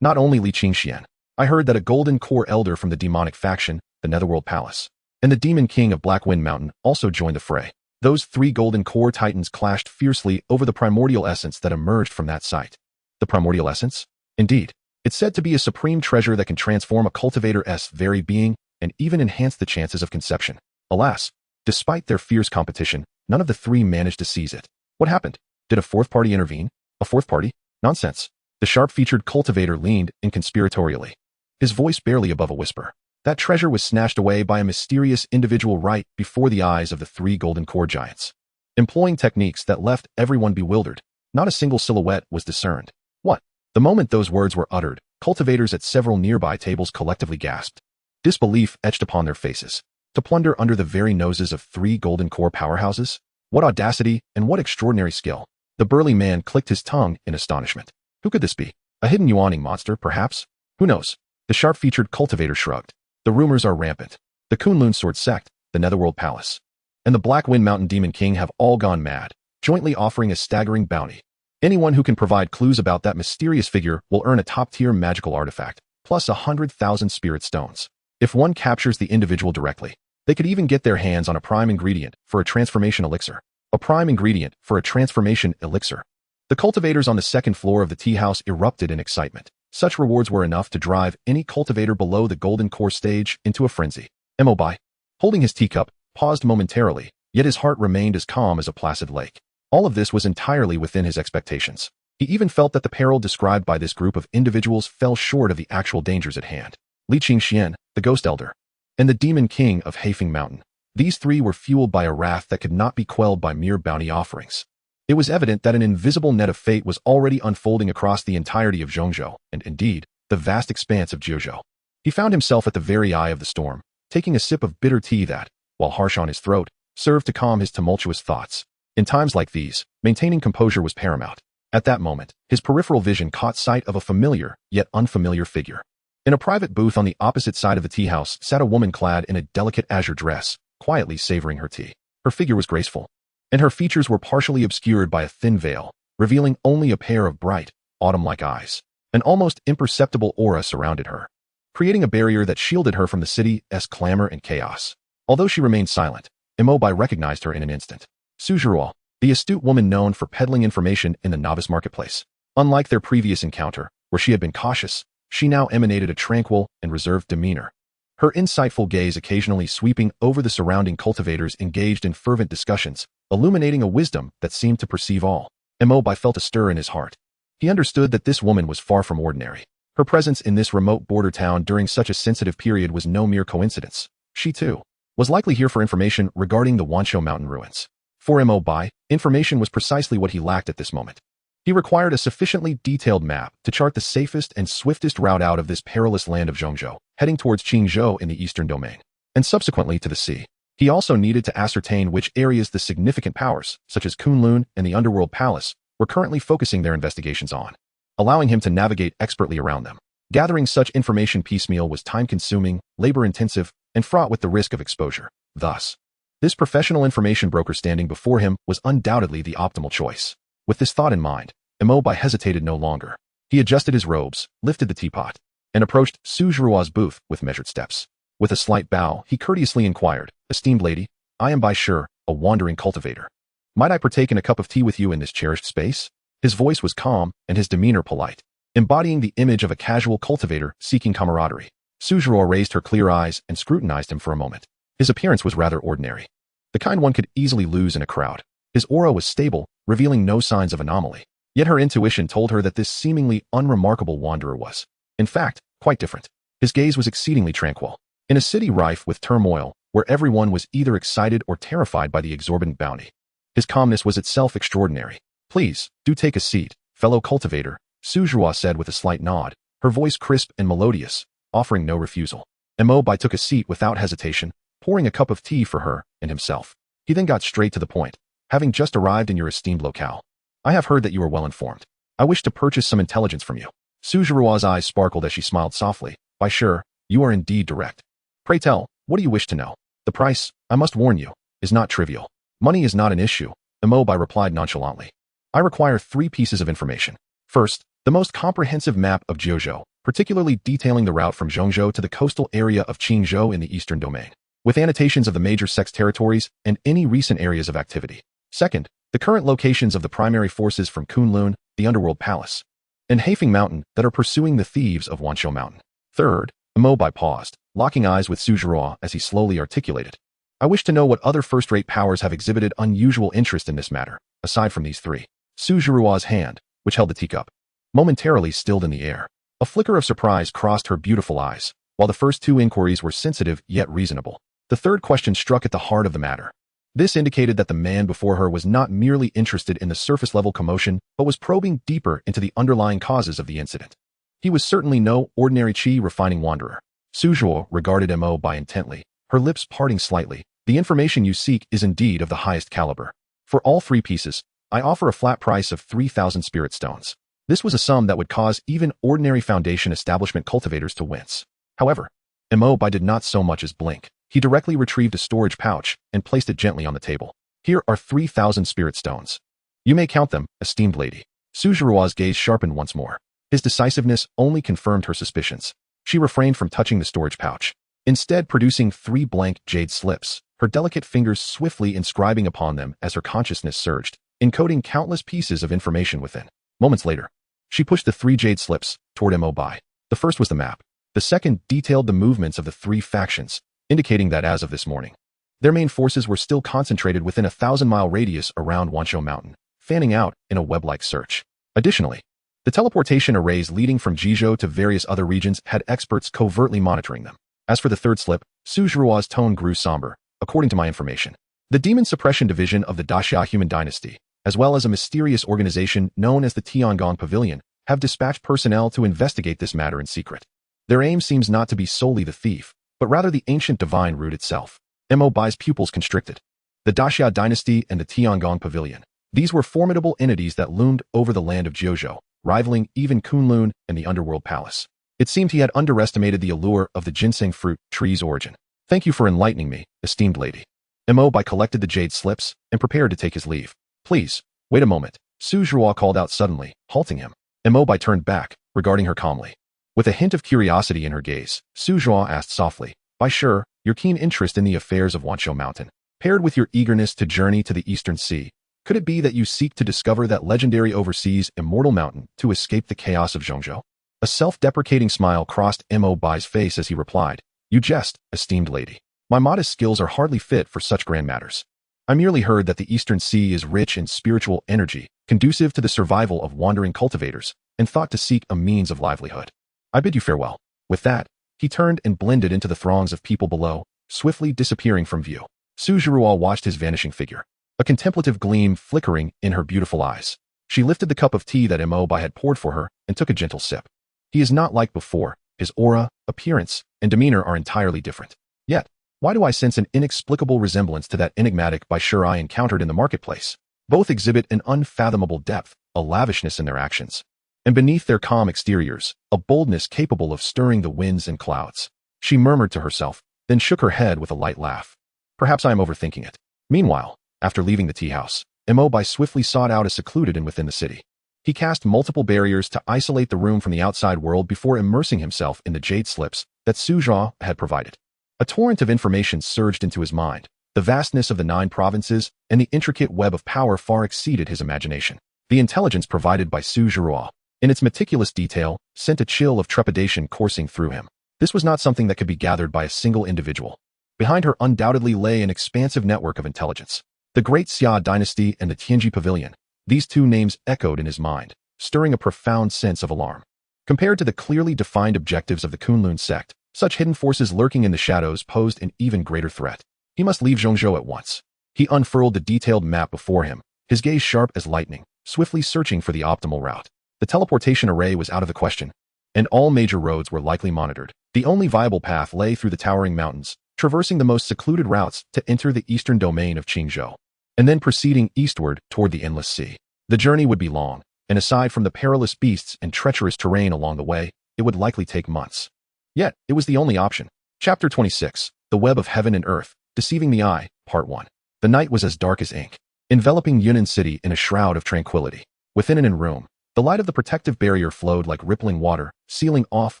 Not only Li Qingxian. I heard that a golden core elder from the demonic faction, the Netherworld Palace, and the Demon King of Black Wind Mountain also joined the fray. Those 3 golden core titans clashed fiercely over the primordial essence that emerged from that site. The primordial essence? Indeed. It's said to be a supreme treasure that can transform a cultivator's very being and even enhance the chances of conception. Alas, despite their fierce competition, none of the 3 managed to seize it. What happened? Did a 4th party intervene? A 4th party? Nonsense. The sharp-featured cultivator leaned inconspiratorially, his voice barely above a whisper. That treasure was snatched away by a mysterious individual right before the eyes of the three golden core giants. Employing techniques that left everyone bewildered, not a single silhouette was discerned. What? The moment those words were uttered, cultivators at several nearby tables collectively gasped. Disbelief etched upon their faces. To plunder under the very noses of three golden core powerhouses? What audacity and what extraordinary skill! The burly man clicked his tongue in astonishment. Who could this be? A hidden Yuaning monster, perhaps? Who knows? The sharp-featured cultivator shrugged. The rumors are rampant. The Kunlun Sword Sect, the Netherworld Palace, and the Black Wind Mountain Demon King have all gone mad, jointly offering a staggering bounty. Anyone who can provide clues about that mysterious figure will earn a top-tier magical artifact, plus 100,000 spirit stones. If one captures the individual directly, they could even get their hands on a prime ingredient for a transformation elixir. A prime ingredient for a transformation elixir. The cultivators on the second floor of the tea house erupted in excitement. Such rewards were enough to drive any cultivator below the golden core stage into a frenzy. Mo Bai, holding his teacup, paused momentarily, yet his heart remained as calm as a placid lake. All of this was entirely within his expectations. He even felt that the peril described by this group of individuals fell short of the actual dangers at hand. Li Qingxian, the Ghost Elder, and the Demon King of Hafeng Mountain. These three were fueled by a wrath that could not be quelled by mere bounty offerings. It was evident that an invisible net of fate was already unfolding across the entirety of Zhongzhou, and indeed, the vast expanse of Jiuzhou. He found himself at the very eye of the storm, taking a sip of bitter tea that, while harsh on his throat, served to calm his tumultuous thoughts. In times like these, maintaining composure was paramount. At that moment, his peripheral vision caught sight of a familiar, yet unfamiliar figure. In a private booth on the opposite side of the tea house sat a woman clad in a delicate azure dress, quietly savoring her tea. Her figure was graceful, and her features were partially obscured by a thin veil, revealing only a pair of bright, autumn-like eyes. An almost imperceptible aura surrounded her, creating a barrier that shielded her from the city's clamor and chaos. Although she remained silent, Mo Bai recognized her in an instant. Suzhuruo, the astute woman known for peddling information in the novice marketplace. Unlike their previous encounter, where she had been cautious, she now emanated a tranquil and reserved demeanor. Her insightful gaze occasionally sweeping over the surrounding cultivators engaged in fervent discussions, illuminating a wisdom that seemed to perceive all. Mo Bai felt a stir in his heart. He understood that this woman was far from ordinary. Her presence in this remote border town during such a sensitive period was no mere coincidence. She, too, was likely here for information regarding the Wanshou Mountain Ruins. For Mo Bai, information was precisely what he lacked at this moment. He required a sufficiently detailed map to chart the safest and swiftest route out of this perilous land of Zhongzhou, heading towards Qingzhou in the eastern domain, and subsequently to the sea. He also needed to ascertain which areas the significant powers, such as Kunlun and the Underworld Palace, were currently focusing their investigations on, allowing him to navigate expertly around them. Gathering such information piecemeal was time-consuming, labor-intensive, and fraught with the risk of exposure. Thus, this professional information broker standing before him was undoubtedly the optimal choice. With this thought in mind, Mo Bai hesitated no longer. He adjusted his robes, lifted the teapot, and approached Suzhuruo's booth with measured steps. With a slight bow, he courteously inquired, "Esteemed lady, I am Bai Shi, a wandering cultivator. Might I partake in a cup of tea with you in this cherished space?" His voice was calm and his demeanor polite, embodying the image of a casual cultivator seeking camaraderie. Suzhuruo raised her clear eyes and scrutinized him for a moment. His appearance was rather ordinary, the kind one could easily lose in a crowd. His aura was stable, revealing no signs of anomaly. Yet her intuition told her that this seemingly unremarkable wanderer was, in fact, quite different. His gaze was exceedingly tranquil. In a city rife with turmoil, where everyone was either excited or terrified by the exorbitant bounty, his calmness was itself extraordinary. "Please, do take a seat, fellow cultivator," Suzhuruo said with a slight nod, her voice crisp and melodious, offering no refusal. Mo Bai took a seat without hesitation, pouring a cup of tea for her and himself. He then got straight to the point. "Having just arrived in your esteemed locale, I have heard that you are well informed. I wish to purchase some intelligence from you." Suzhuruo's eyes sparkled as she smiled softly. "Bai Shi, you are indeed direct. Pray tell, what do you wish to know? The price, I must warn you, is not trivial. Money is not an issue," Mo Bai replied nonchalantly. "I require 3 pieces of information. First, the most comprehensive map of Jiuzhou, particularly detailing the route from Zhongzhou to the coastal area of Qingzhou in the eastern domain, with annotations of the major sects territories and any recent areas of activity. Second, the current locations of the primary forces from Kunlun, the Underworld Palace, and Hafeng Mountain that are pursuing the thieves of Wanshou Mountain. Third," Mo Bai paused, locking eyes with Suzhuruo as he slowly articulated, "I wish to know what other first-rate powers have exhibited unusual interest in this matter, aside from these 3. Suzhuruo's hand, which held the teacup, momentarily stilled in the air. A flicker of surprise crossed her beautiful eyes. While the first two inquiries were sensitive yet reasonable, the third question struck at the heart of the matter. This indicated that the man before her was not merely interested in the surface-level commotion, but was probing deeper into the underlying causes of the incident. He was certainly no ordinary chi-refining wanderer. Suzhuo regarded Mo Bai intently, her lips parting slightly. The information you seek is indeed of the highest caliber. For all 3 pieces, I offer a flat price of 3,000 spirit stones. This was a sum that would cause even ordinary foundation establishment cultivators to wince. However, Mo Bai did not so much as blink. He directly retrieved a storage pouch and placed it gently on the table. Here are 3,000 spirit stones. You may count them, esteemed lady. Suzhuo's gaze sharpened once more. His decisiveness only confirmed her suspicions. She refrained from touching the storage pouch, instead producing 3 blank jade slips, her delicate fingers swiftly inscribing upon them as her consciousness surged, encoding countless pieces of information within. Moments later, she pushed the 3 jade slips toward Mo Bai. The first was the map. The second detailed the movements of the 3 factions, indicating that as of this morning, their main forces were still concentrated within a 1,000-mile radius around Fangcun Mountain, fanning out in a web-like search. Additionally, the teleportation arrays leading from Jizhou to various other regions had experts covertly monitoring them. As for the third slip, Suzhuo's tone grew somber. According to my information, the Demon Suppression Division of the Daxia Human Dynasty, as well as a mysterious organization known as the Tiangong Pavilion, have dispatched personnel to investigate this matter in secret. Their aim seems not to be solely the thief, but rather the ancient divine root itself. Mo Bai's pupils constricted. The Daxia Dynasty and the Tiangong Pavilion. These were formidable entities that loomed over the land of Jiuzhou, rivaling even Kunlun and the Underworld Palace. It seemed he had underestimated the allure of the ginseng fruit tree's origin. Thank you for enlightening me, esteemed lady. Mo Bai collected the jade slips and prepared to take his leave. Please, wait a moment, Suzhuo called out suddenly, halting him. Mo Bai turned back, regarding her calmly. With a hint of curiosity in her gaze, Suzhuo asked softly, "By sure, your keen interest in the affairs of Fangcun Mountain, paired with your eagerness to journey to the Eastern Sea, could it be that you seek to discover that legendary overseas Immortal Mountain to escape the chaos of Zhongzhou?" A self-deprecating smile crossed Mo Bai's face as he replied, "You jest, esteemed lady. My modest skills are hardly fit for such grand matters. I merely heard that the Eastern Sea is rich in spiritual energy, conducive to the survival of wandering cultivators, and thought to seek a means of livelihood. I bid you farewell." With that, he turned and blended into the throngs of people below, swiftly disappearing from view. Suzhuo watched his vanishing figure, a contemplative gleam flickering in her beautiful eyes. She lifted the cup of tea that Mo Bai had poured for her and took a gentle sip. He is not like before. His aura, appearance, and demeanor are entirely different. Yet, why do I sense an inexplicable resemblance to that enigmatic Bai Shi I encountered in the marketplace? Both exhibit an unfathomable depth, a lavishness in their actions, and beneath their calm exteriors, a boldness capable of stirring the winds and clouds. She murmured to herself, then shook her head with a light laugh. Perhaps I am overthinking it. Meanwhile, after leaving the tea house, Mo Bai swiftly sought out a secluded inn within the city. He cast multiple barriers to isolate the room from the outside world before immersing himself in the jade slips that Suzhuo had provided. A torrent of information surged into his mind. The vastness of the 9 provinces and the intricate web of power far exceeded his imagination. The intelligence provided by Suzhuo, in its meticulous detail, sent a chill of trepidation coursing through him. This was not something that could be gathered by a single individual. Behind her undoubtedly lay an expansive network of intelligence. The Great Xia Dynasty and the Tianji Pavilion. These 2 names echoed in his mind, stirring a profound sense of alarm. Compared to the clearly defined objectives of the Kunlun sect, such hidden forces lurking in the shadows posed an even greater threat. He must leave Zhongzhou at once. He unfurled the detailed map before him, his gaze sharp as lightning, swiftly searching for the optimal route. The teleportation array was out of the question, and all major roads were likely monitored. The only viable path lay through the towering mountains, traversing the most secluded routes to enter the eastern domain of Qingzhou, and then proceeding eastward toward the endless sea. The journey would be long, and aside from the perilous beasts and treacherous terrain along the way, it would likely take months. Yet, it was the only option. Chapter 26, The Web of Heaven and Earth, Deceiving the Eye, Part 1. The night was as dark as ink, enveloping Yunnan City in a shroud of tranquility. Within an inner room, the light of the protective barrier flowed like rippling water, sealing off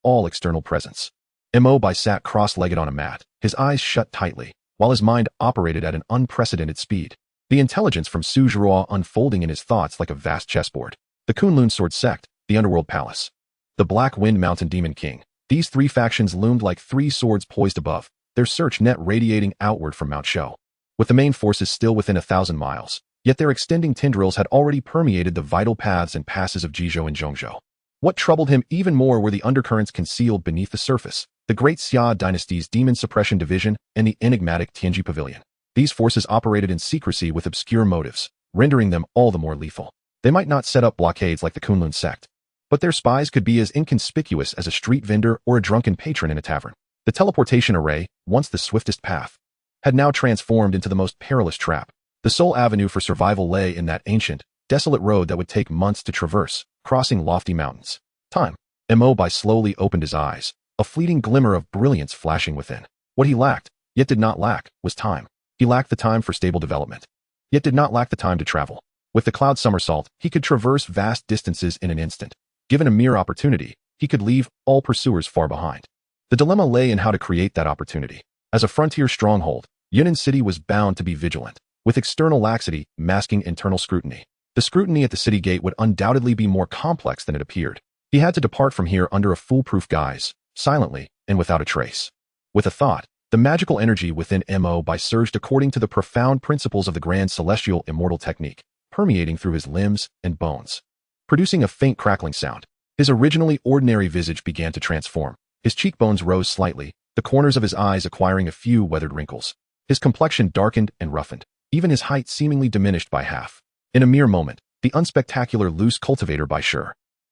all external presence. Mo Bai sat cross-legged on a mat, his eyes shut tightly, while his mind operated at an unprecedented speed. The intelligence from Suzhuo unfolding in his thoughts like a vast chessboard. The Kunlun Sword Sect, the Underworld Palace, the Black Wind Mountain Demon King. These 3 factions loomed like 3 swords poised above, their search net radiating outward from Mount Shou. With the main forces still within 1,000 miles, yet their extending tendrils had already permeated the vital paths and passes of Jizhou and Zhongzhou. What troubled him even more were the undercurrents concealed beneath the surface, the Great Xia Dynasty's Demon Suppression Division and the enigmatic Tianji Pavilion. These forces operated in secrecy with obscure motives, rendering them all the more lethal. They might not set up blockades like the Kunlun sect, but their spies could be as inconspicuous as a street vendor or a drunken patron in a tavern. The teleportation array, once the swiftest path, had now transformed into the most perilous trap. The sole avenue for survival lay in that ancient, desolate road that would take months to traverse, crossing lofty mountains. Time. Mo Bai slowly opened his eyes, a fleeting glimmer of brilliance flashing within. What he lacked, yet did not lack, was time. He lacked the time for stable development, yet did not lack the time to travel. With the cloud somersault, he could traverse vast distances in an instant. Given a mere opportunity, he could leave all pursuers far behind. The dilemma lay in how to create that opportunity. As a frontier stronghold, Yunnan City was bound to be vigilant, with external laxity masking internal scrutiny. The scrutiny at the city gate would undoubtedly be more complex than it appeared. He had to depart from here under a foolproof guise, silently and without a trace. With a thought, the magical energy within Mo Bai surged according to the profound principles of the grand celestial immortal technique, permeating through his limbs and bones. Producing a faint crackling sound, his originally ordinary visage began to transform. His cheekbones rose slightly, the corners of his eyes acquiring a few weathered wrinkles. His complexion darkened and roughened, even his height seemingly diminished by half. In a mere moment, the unspectacular loose cultivator Bai Shi,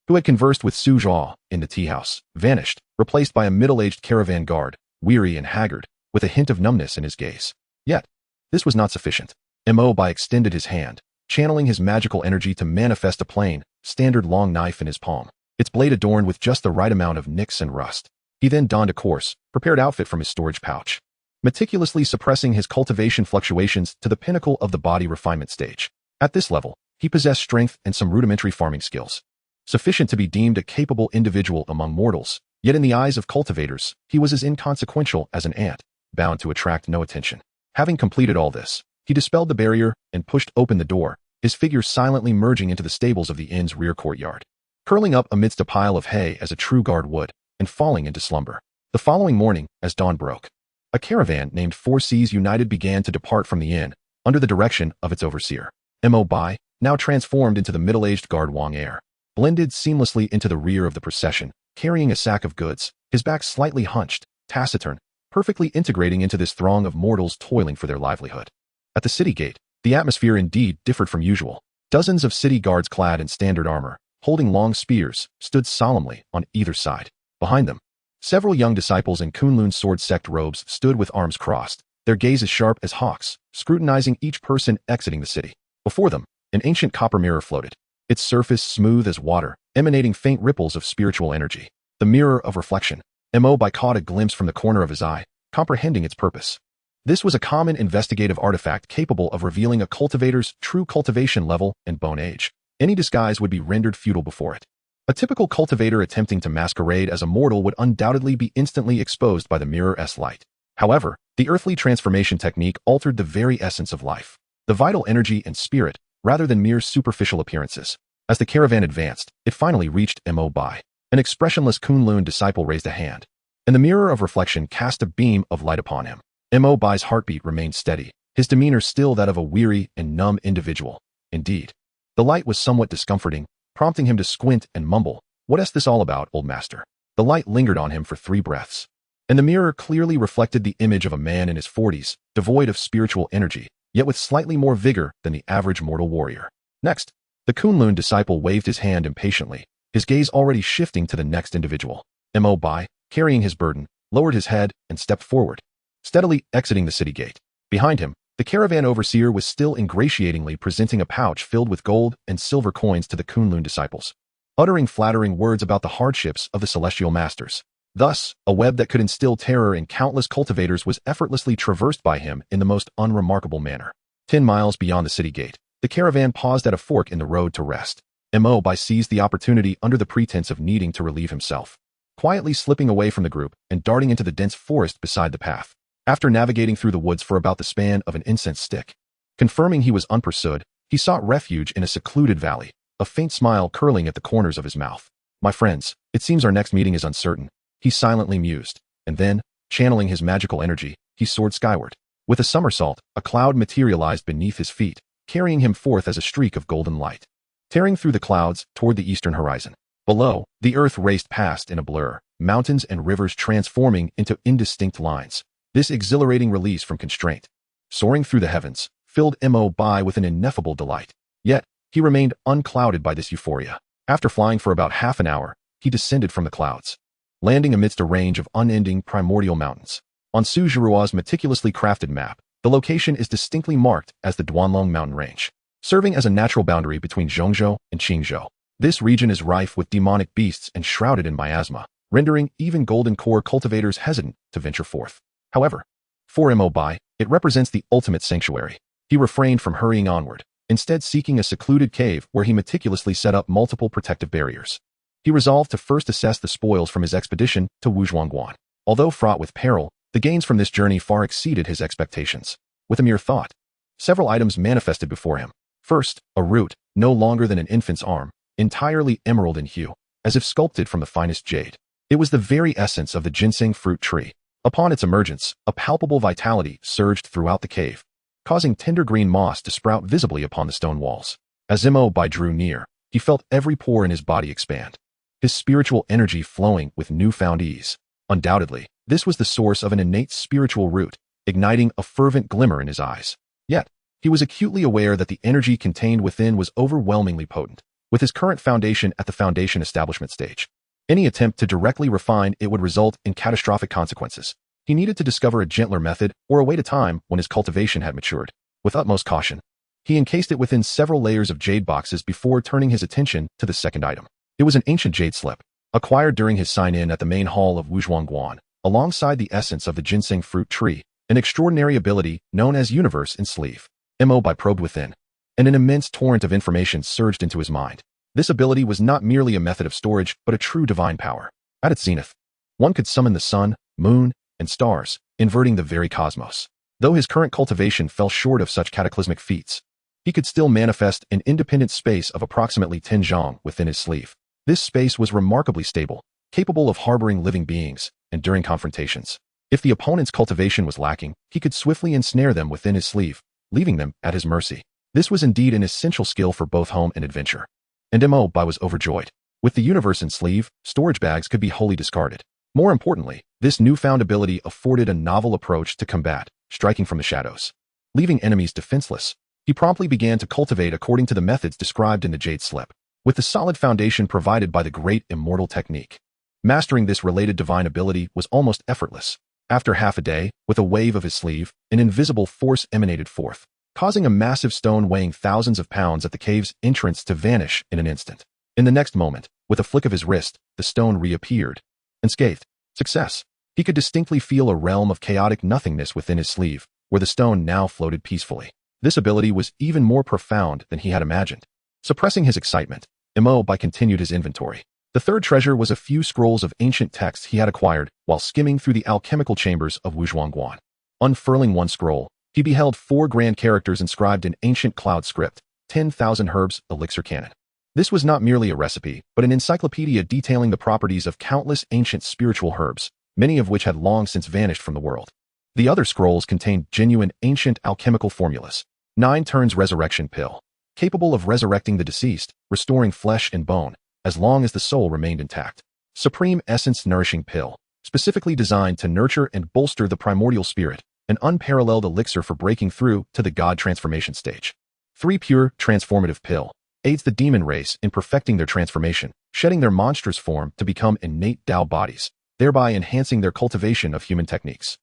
who had conversed with Su Zhao in the tea house, vanished, replaced by a middle-aged caravan guard, weary and haggard, with a hint of numbness in his gaze. Yet, this was not sufficient. Mo Bai extended his hand, channeling his magical energy to manifest a plain, standard long knife in his palm, its blade adorned with just the right amount of nicks and rust. He then donned a coarse, prepared outfit from his storage pouch, meticulously suppressing his cultivation fluctuations to the pinnacle of the body refinement stage. At this level, he possessed strength and some rudimentary farming skills, sufficient to be deemed a capable individual among mortals, yet in the eyes of cultivators, he was as inconsequential as an ant, bound to attract no attention. Having completed all this, he dispelled the barrier and pushed open the door, his figure silently merging into the stables of the inn's rear courtyard, curling up amidst a pile of hay as a true guard would, and falling into slumber. The following morning, as dawn broke, a caravan named Four Seas United began to depart from the inn, under the direction of its overseer. Mo Bai, now transformed into the middle-aged guard Wang Er, blended seamlessly into the rear of the procession, carrying a sack of goods, his back slightly hunched, taciturn, perfectly integrating into this throng of mortals toiling for their livelihood. At the city gate, the atmosphere indeed differed from usual. Dozens of city guards clad in standard armor, holding long spears, stood solemnly on either side. Behind them, several young disciples in Kunlun sword sect robes stood with arms crossed, their gazes sharp as hawks, scrutinizing each person exiting the city. Before them, an ancient copper mirror floated, its surface smooth as water, emanating faint ripples of spiritual energy. The mirror of reflection. Mo Bai caught a glimpse from the corner of his eye, comprehending its purpose. This was a common investigative artifact capable of revealing a cultivator's true cultivation level and bone age. Any disguise would be rendered futile before it. A typical cultivator attempting to masquerade as a mortal would undoubtedly be instantly exposed by the mirror's light. However, the earthly transformation technique altered the very essence of life, the vital energy and spirit, rather than mere superficial appearances. As the caravan advanced, it finally reached Mo Bai. An expressionless Kunlun disciple raised a hand, and the mirror of reflection cast a beam of light upon him. Mo Bai's heartbeat remained steady, his demeanor still that of a weary and numb individual. Indeed, the light was somewhat discomforting, prompting him to squint and mumble, "What's this all about, old master?" The light lingered on him for 3 breaths, and the mirror clearly reflected the image of a man in his 40s, devoid of spiritual energy, yet with slightly more vigor than the average mortal warrior. Next, the Kunlun disciple waved his hand impatiently, his gaze already shifting to the next individual. Mo Bai, carrying his burden, lowered his head and stepped forward, steadily exiting the city gate. Behind him, the caravan overseer was still ingratiatingly presenting a pouch filled with gold and silver coins to the Kunlun disciples, uttering flattering words about the hardships of the celestial masters. Thus, a web that could instill terror in countless cultivators was effortlessly traversed by him in the most unremarkable manner. 10 miles beyond the city gate, the caravan paused at a fork in the road to rest. Mo Bai seized the opportunity under the pretense of needing to relieve himself, quietly slipping away from the group and darting into the dense forest beside the path. After navigating through the woods for about the span of an incense stick, confirming he was unpursued, he sought refuge in a secluded valley, a faint smile curling at the corners of his mouth. "My friends, it seems our next meeting is uncertain," he silently mused, and then, channeling his magical energy, he soared skyward. With a somersault, a cloud materialized beneath his feet, carrying him forth as a streak of golden light, tearing through the clouds toward the eastern horizon. Below, the earth raced past in a blur, mountains and rivers transforming into indistinct lines. This exhilarating release from constraint, soaring through the heavens, filled Mo Bai with an ineffable delight. Yet, he remained unclouded by this euphoria. After flying for about half an hour, he descended from the clouds, landing amidst a range of unending primordial mountains. On Su Zhiruo's meticulously crafted map, the location is distinctly marked as the Duanlong mountain range, serving as a natural boundary between Zhongzhou and Qingzhou. This region is rife with demonic beasts and shrouded in miasma, rendering even golden core cultivators hesitant to venture forth. However, for Mo Bai, it represents the ultimate sanctuary. He refrained from hurrying onward, instead seeking a secluded cave where he meticulously set up multiple protective barriers. He resolved to first assess the spoils from his expedition to Wuzhuangguan. Although fraught with peril, the gains from this journey far exceeded his expectations. With a mere thought, several items manifested before him. First, a root, no longer than an infant's arm, entirely emerald in hue, as if sculpted from the finest jade. It was the very essence of the ginseng fruit tree. Upon its emergence, a palpable vitality surged throughout the cave, causing tender green moss to sprout visibly upon the stone walls. As Mo Bai drew near, he felt every pore in his body expand, his spiritual energy flowing with newfound ease. Undoubtedly, this was the source of an innate spiritual root, igniting a fervent glimmer in his eyes. Yet, he was acutely aware that the energy contained within was overwhelmingly potent. With his current foundation at the foundation establishment stage, any attempt to directly refine it would result in catastrophic consequences. He needed to discover a gentler method or await a time when his cultivation had matured. With utmost caution, he encased it within several layers of jade boxes before turning his attention to the second item. It was an ancient jade slip, acquired during his sign-in at the main hall of Wuzhuangguan, alongside the essence of the ginseng fruit tree, an extraordinary ability known as Universe in Sleeve. Mo Bai probed within, and an immense torrent of information surged into his mind. This ability was not merely a method of storage, but a true divine power. At its zenith, one could summon the sun, moon, and stars, inverting the very cosmos. Though his current cultivation fell short of such cataclysmic feats, he could still manifest an independent space of approximately 10 zhang within his sleeve. This space was remarkably stable, capable of harboring living beings, and during confrontations, if the opponent's cultivation was lacking, he could swiftly ensnare them within his sleeve, leaving them at his mercy. This was indeed an essential skill for both home and adventure. And Mo Bai was overjoyed. With the Universe in Sleeve, storage bags could be wholly discarded. More importantly, this newfound ability afforded a novel approach to combat, striking from the shadows, leaving enemies defenseless. He promptly began to cultivate according to the methods described in the Jade Slip, with the solid foundation provided by the great Immortal technique. Mastering this related divine ability was almost effortless. After half a day, with a wave of his sleeve, an invisible force emanated forth, causing a massive stone weighing thousands of pounds at the cave's entrance to vanish in an instant. In the next moment, with a flick of his wrist, the stone reappeared. Unscathed. Success. He could distinctly feel a realm of chaotic nothingness within his sleeve, where the stone now floated peacefully. This ability was even more profound than he had imagined. Suppressing his excitement, Mo Bai continued his inventory. The third treasure was a few scrolls of ancient texts he had acquired while skimming through the alchemical chambers of Wuzhuangguan. Unfurling one scroll, he beheld 4 grand characters inscribed in ancient cloud script, 10,000 herbs, elixir canon. This was not merely a recipe, but an encyclopedia detailing the properties of countless ancient spiritual herbs, many of which had long since vanished from the world. The other scrolls contained genuine ancient alchemical formulas. 9 turns resurrection pill, capable of resurrecting the deceased, restoring flesh and bone, as long as the soul remained intact. Supreme essence nourishing pill, specifically designed to nurture and bolster the primordial spirit, an unparalleled elixir for breaking through to the god transformation stage. 3 pure transformative pill, aids the demon race in perfecting their transformation, shedding their monstrous form to become innate Tao bodies, thereby enhancing their cultivation of human techniques.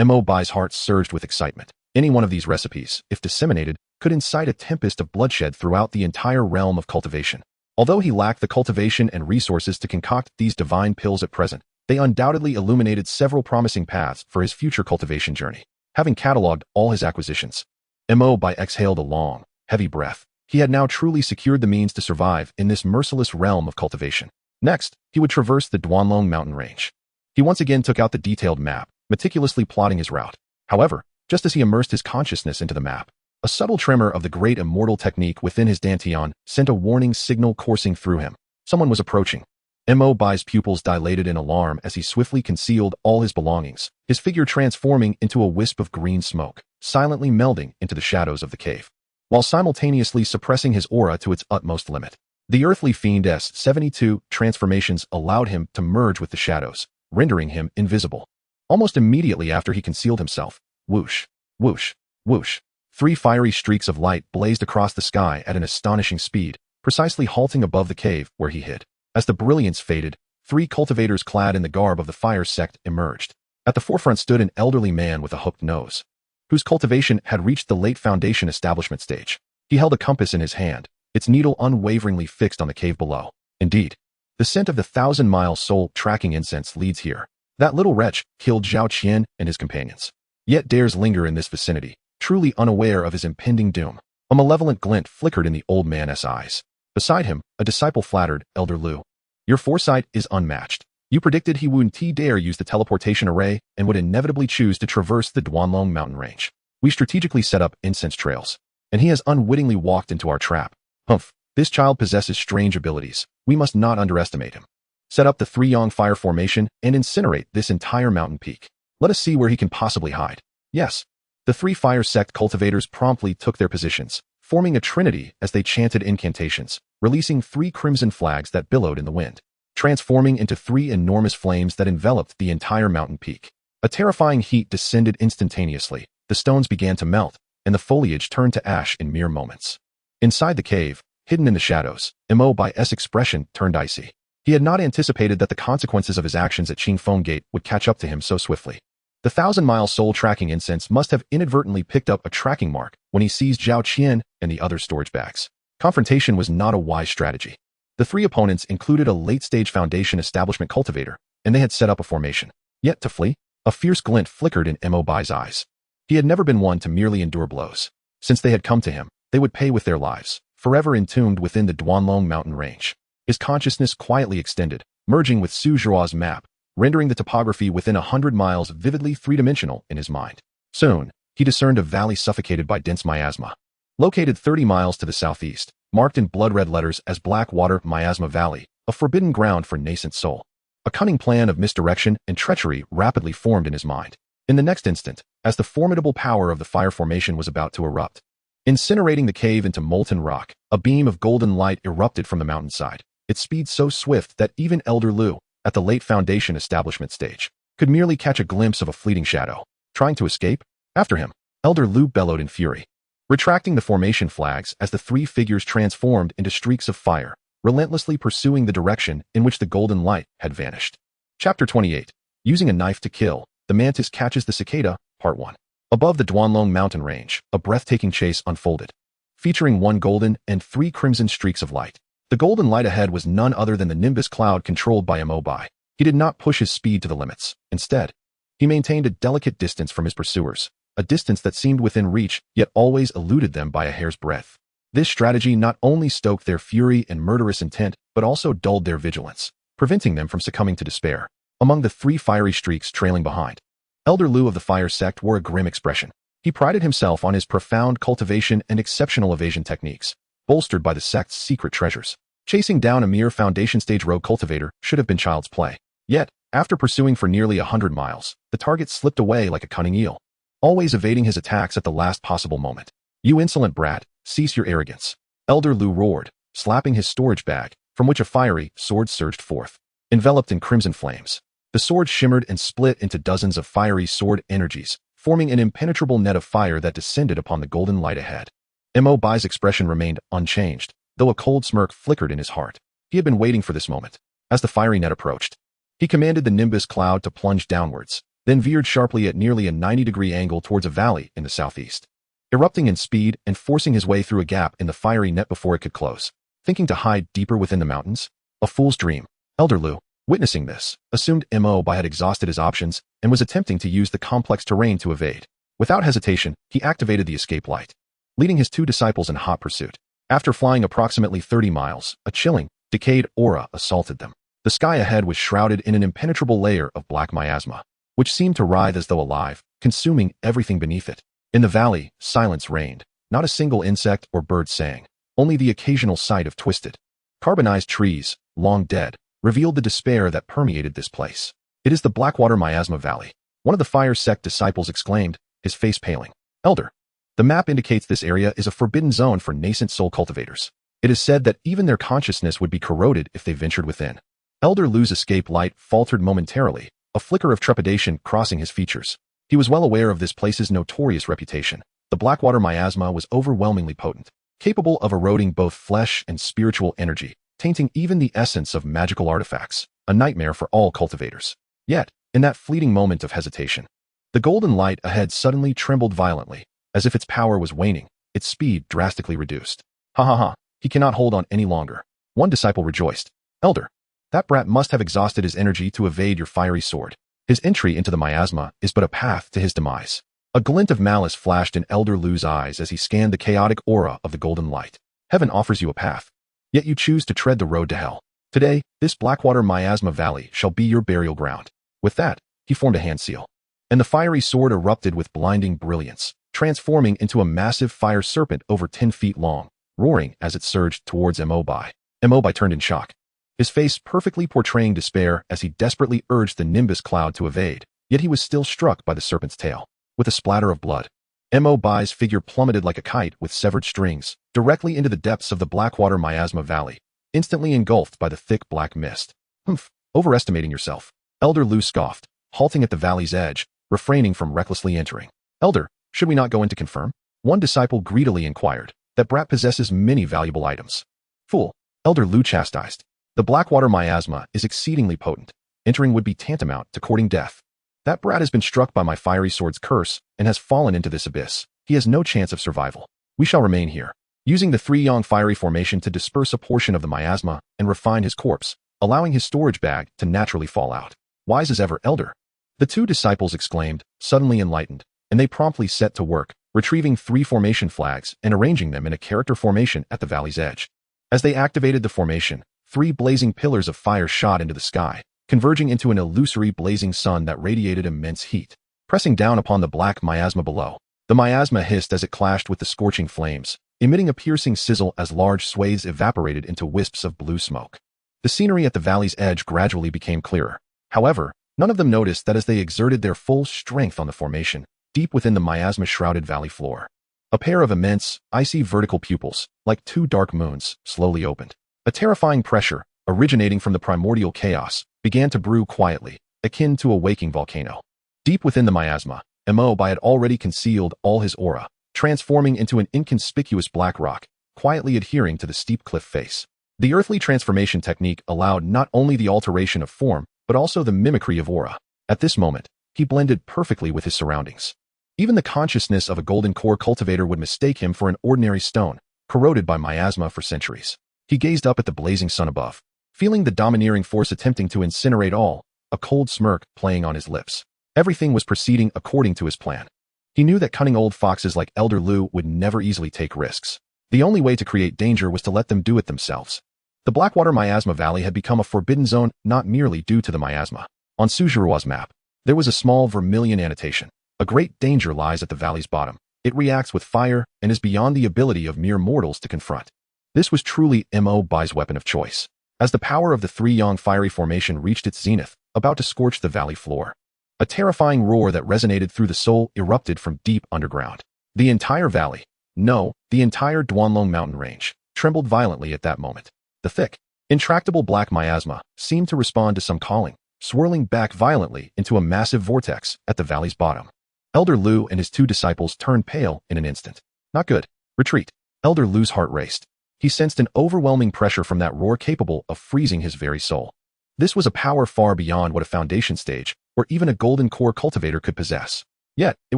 Mo Bai's heart surged with excitement. Any one of these recipes, if disseminated, could incite a tempest of bloodshed throughout the entire realm of cultivation. Although he lacked the cultivation and resources to concoct these divine pills at present, they undoubtedly illuminated several promising paths for his future cultivation journey. Having catalogued all his acquisitions, Mo Bai exhaled a long, heavy breath. He had now truly secured the means to survive in this merciless realm of cultivation. Next, he would traverse the Duanlong mountain range. He once again took out the detailed map, meticulously plotting his route. However, just as he immersed his consciousness into the map, a subtle tremor of the great Immortal technique within his dantian sent a warning signal coursing through him. Someone was approaching. Mo Bai's pupils dilated in alarm as he swiftly concealed all his belongings, his figure transforming into a wisp of green smoke, silently melding into the shadows of the cave, while simultaneously suppressing his aura to its utmost limit. The earthly fiend's 72 transformations allowed him to merge with the shadows, rendering him invisible. Almost immediately after he concealed himself, whoosh, whoosh, whoosh, 3 fiery streaks of light blazed across the sky at an astonishing speed, precisely halting above the cave where he hid. As the brilliance faded, 3 cultivators clad in the garb of the fire sect emerged. At the forefront stood an elderly man with a hooked nose, whose cultivation had reached the late foundation establishment stage. He held a compass in his hand, its needle unwaveringly fixed on the cave below. Indeed, the scent of the 1,000-mile soul tracking incense leads here. That little wretch killed Zhao Qian and his companions, yet dares linger in this vicinity, truly unaware of his impending doom. A malevolent glint flickered in the old man's eyes. Beside him, a disciple flattered, Elder Lu. Your foresight is unmatched. You predicted he wouldn't dare use the teleportation array and would inevitably choose to traverse the Duanlong mountain range. We strategically set up incense trails, and he has unwittingly walked into our trap. Humph, this child possesses strange abilities. We must not underestimate him. Set up the 3-Yang fire formation and incinerate this entire mountain peak. Let us see where he can possibly hide. Yes. The 3 fire sect cultivators promptly took their positions, forming a trinity as they chanted incantations, releasing 3 crimson flags that billowed in the wind, transforming into 3 enormous flames that enveloped the entire mountain peak. A terrifying heat descended instantaneously, the stones began to melt, and the foliage turned to ash in mere moments. Inside the cave, hidden in the shadows, Mo Bai's expression turned icy. He had not anticipated that the consequences of his actions at Qingfeng Gate would catch up to him so swiftly. The 1,000-mile soul tracking incense must have inadvertently picked up a tracking mark when he seized Zhao Qian and the other storage bags. Confrontation was not a wise strategy. The 3 opponents included a late-stage foundation establishment cultivator, and they had set up a formation. Yet to flee? A fierce glint flickered in Mo Bai's eyes. He had never been one to merely endure blows. Since they had come to him, they would pay with their lives, forever entombed within the Duanlong mountain range. His consciousness quietly extended, merging with Su Zhuo's map, rendering the topography within 100 miles vividly 3-dimensional in his mind. Soon, he discerned a valley suffocated by dense miasma. Located 30 miles to the southeast, marked in blood-red letters as Blackwater Miasma Valley, a forbidden ground for nascent soul. A cunning plan of misdirection and treachery rapidly formed in his mind. In the next instant, as the formidable power of the fire formation was about to erupt, incinerating the cave into molten rock, a beam of golden light erupted from the mountainside, its speed so swift that even Elder Lu, at the late foundation establishment stage, could merely catch a glimpse of a fleeting shadow. Trying to escape? After him, Elder Lu bellowed in fury, retracting the formation flags as the 3 figures transformed into streaks of fire, relentlessly pursuing the direction in which the golden light had vanished. Chapter 28. Using a knife to kill, the mantis catches the cicada, Part 1. Above the Duanlong mountain range, a breathtaking chase unfolded, featuring 1 golden and 3 crimson streaks of light. The golden light ahead was none other than the nimbus cloud controlled by Mo Bai. He did not push his speed to the limits. Instead, he maintained a delicate distance from his pursuers, a distance that seemed within reach yet always eluded them by a hair's breadth. This strategy not only stoked their fury and murderous intent, but also dulled their vigilance, preventing them from succumbing to despair. Among the 3 fiery streaks trailing behind, Elder Lu of the Fire Sect wore a grim expression. He prided himself on his profound cultivation and exceptional evasion techniques, bolstered by the sect's secret treasures. Chasing down a mere foundation-stage rogue cultivator should have been child's play. Yet, after pursuing for nearly 100 miles, the target slipped away like a cunning eel, always evading his attacks at the last possible moment. You insolent brat, cease your arrogance, Elder Lu roared, slapping his storage bag, from which a fiery sword surged forth, enveloped in crimson flames. The sword shimmered and split into dozens of fiery sword energies, forming an impenetrable net of fire that descended upon the golden light ahead. Mo Bai's expression remained unchanged, though a cold smirk flickered in his heart. He had been waiting for this moment. As the fiery net approached, he commanded the nimbus cloud to plunge downwards, then veered sharply at nearly a 90-degree angle towards a valley in the southeast, erupting in speed and forcing his way through a gap in the fiery net before it could close. Thinking to hide deeper within the mountains? A fool's dream. Elder Lu, witnessing this, assumed Mo Bai had exhausted his options and was attempting to use the complex terrain to evade. Without hesitation, he activated the escape light, leading his 2 disciples in hot pursuit. After flying approximately 30 miles, a chilling, decayed aura assaulted them. The sky ahead was shrouded in an impenetrable layer of black miasma, which seemed to writhe as though alive, consuming everything beneath it. In the valley, silence reigned. Not a single insect or bird sang, only the occasional sight of twisted, carbonized trees, long dead, revealed the despair that permeated this place. It is the Blackwater Miasma Valley, one of the Fire Sect disciples exclaimed, his face paling. Elder, the map indicates this area is a forbidden zone for nascent soul cultivators. It is said that even their consciousness would be corroded if they ventured within. Elder Lu's escape light faltered momentarily, a flicker of trepidation crossing his features. He was well aware of this place's notorious reputation. The Blackwater miasma was overwhelmingly potent, capable of eroding both flesh and spiritual energy, tainting even the essence of magical artifacts, a nightmare for all cultivators. Yet, in that fleeting moment of hesitation, the golden light ahead suddenly trembled violently, as if its power was waning, its speed drastically reduced. Ha ha ha, he cannot hold on any longer. One disciple rejoiced. Elder, that brat must have exhausted his energy to evade your fiery sword. His entry into the miasma is but a path to his demise. A glint of malice flashed in Elder Lu's eyes as he scanned the chaotic aura of the golden light. Heaven offers you a path, yet you choose to tread the road to hell. Today, this Blackwater miasma valley shall be your burial ground. With that, he formed a hand seal, and the fiery sword erupted with blinding brilliance, transforming into a massive fire serpent over 10 feet long, roaring as it surged towards Mo Bai. Mo Bai turned in shock, his face perfectly portraying despair as he desperately urged the nimbus cloud to evade, yet he was still struck by the serpent's tail. With a splatter of blood, Mo Bai's figure plummeted like a kite with severed strings, directly into the depths of the Blackwater miasma valley, instantly engulfed by the thick black mist. Humph, overestimating yourself. Elder Lu scoffed, halting at the valley's edge, refraining from recklessly entering. Elder, should we not go in to confirm? One disciple greedily inquired. That brat possesses many valuable items. Fool, Elder Lu chastised. The Blackwater miasma is exceedingly potent. Entering would be tantamount to courting death. That brat has been struck by my fiery sword's curse and has fallen into this abyss. He has no chance of survival. We shall remain here, using the three-yang fiery formation to disperse a portion of the miasma and refine his corpse, allowing his storage bag to naturally fall out. Wise as ever, Elder. The two disciples exclaimed, suddenly enlightened, and they promptly set to work, retrieving 3 formation flags and arranging them in a character formation at the valley's edge. As they activated the formation, 3 blazing pillars of fire shot into the sky, converging into an illusory blazing sun that radiated immense heat. Pressing down upon the black miasma below, the miasma hissed as it clashed with the scorching flames, emitting a piercing sizzle as large swathes evaporated into wisps of blue smoke. The scenery at the valley's edge gradually became clearer. However, none of them noticed that as they exerted their full strength on the formation, deep within the miasma-shrouded valley floor, a pair of immense, icy vertical pupils, like 2 dark moons, slowly opened. A terrifying pressure, originating from the primordial chaos, began to brew quietly, akin to a waking volcano. Deep within the miasma, Mo Bai had already concealed all his aura, transforming into an inconspicuous black rock, quietly adhering to the steep cliff face. The earthly transformation technique allowed not only the alteration of form, but also the mimicry of aura. At this moment, he blended perfectly with his surroundings. Even the consciousness of a golden core cultivator would mistake him for an ordinary stone, corroded by miasma for centuries. He gazed up at the blazing sun above, feeling the domineering force attempting to incinerate all, a cold smirk playing on his lips. Everything was proceeding according to his plan. He knew that cunning old foxes like Elder Lu would never easily take risks. The only way to create danger was to let them do it themselves. The Blackwater miasma valley had become a forbidden zone not merely due to the miasma. On Sujirua's map, there was a small vermilion annotation. A great danger lies at the valley's bottom. It reacts with fire and is beyond the ability of mere mortals to confront. This was truly Mo Bai's weapon of choice. As the power of the three-yang fiery formation reached its zenith, about to scorch the valley floor, a terrifying roar that resonated through the soul erupted from deep underground. The entire valley, no, the entire Duanlong mountain range, trembled violently at that moment. The thick, intractable black miasma seemed to respond to some calling, swirling back violently into a massive vortex at the valley's bottom. Elder Lu and his 2 disciples turned pale in an instant. Not good. Retreat. Elder Lu's heart raced. He sensed an overwhelming pressure from that roar capable of freezing his very soul. This was a power far beyond what a foundation stage, or even a golden core cultivator could possess. Yet, it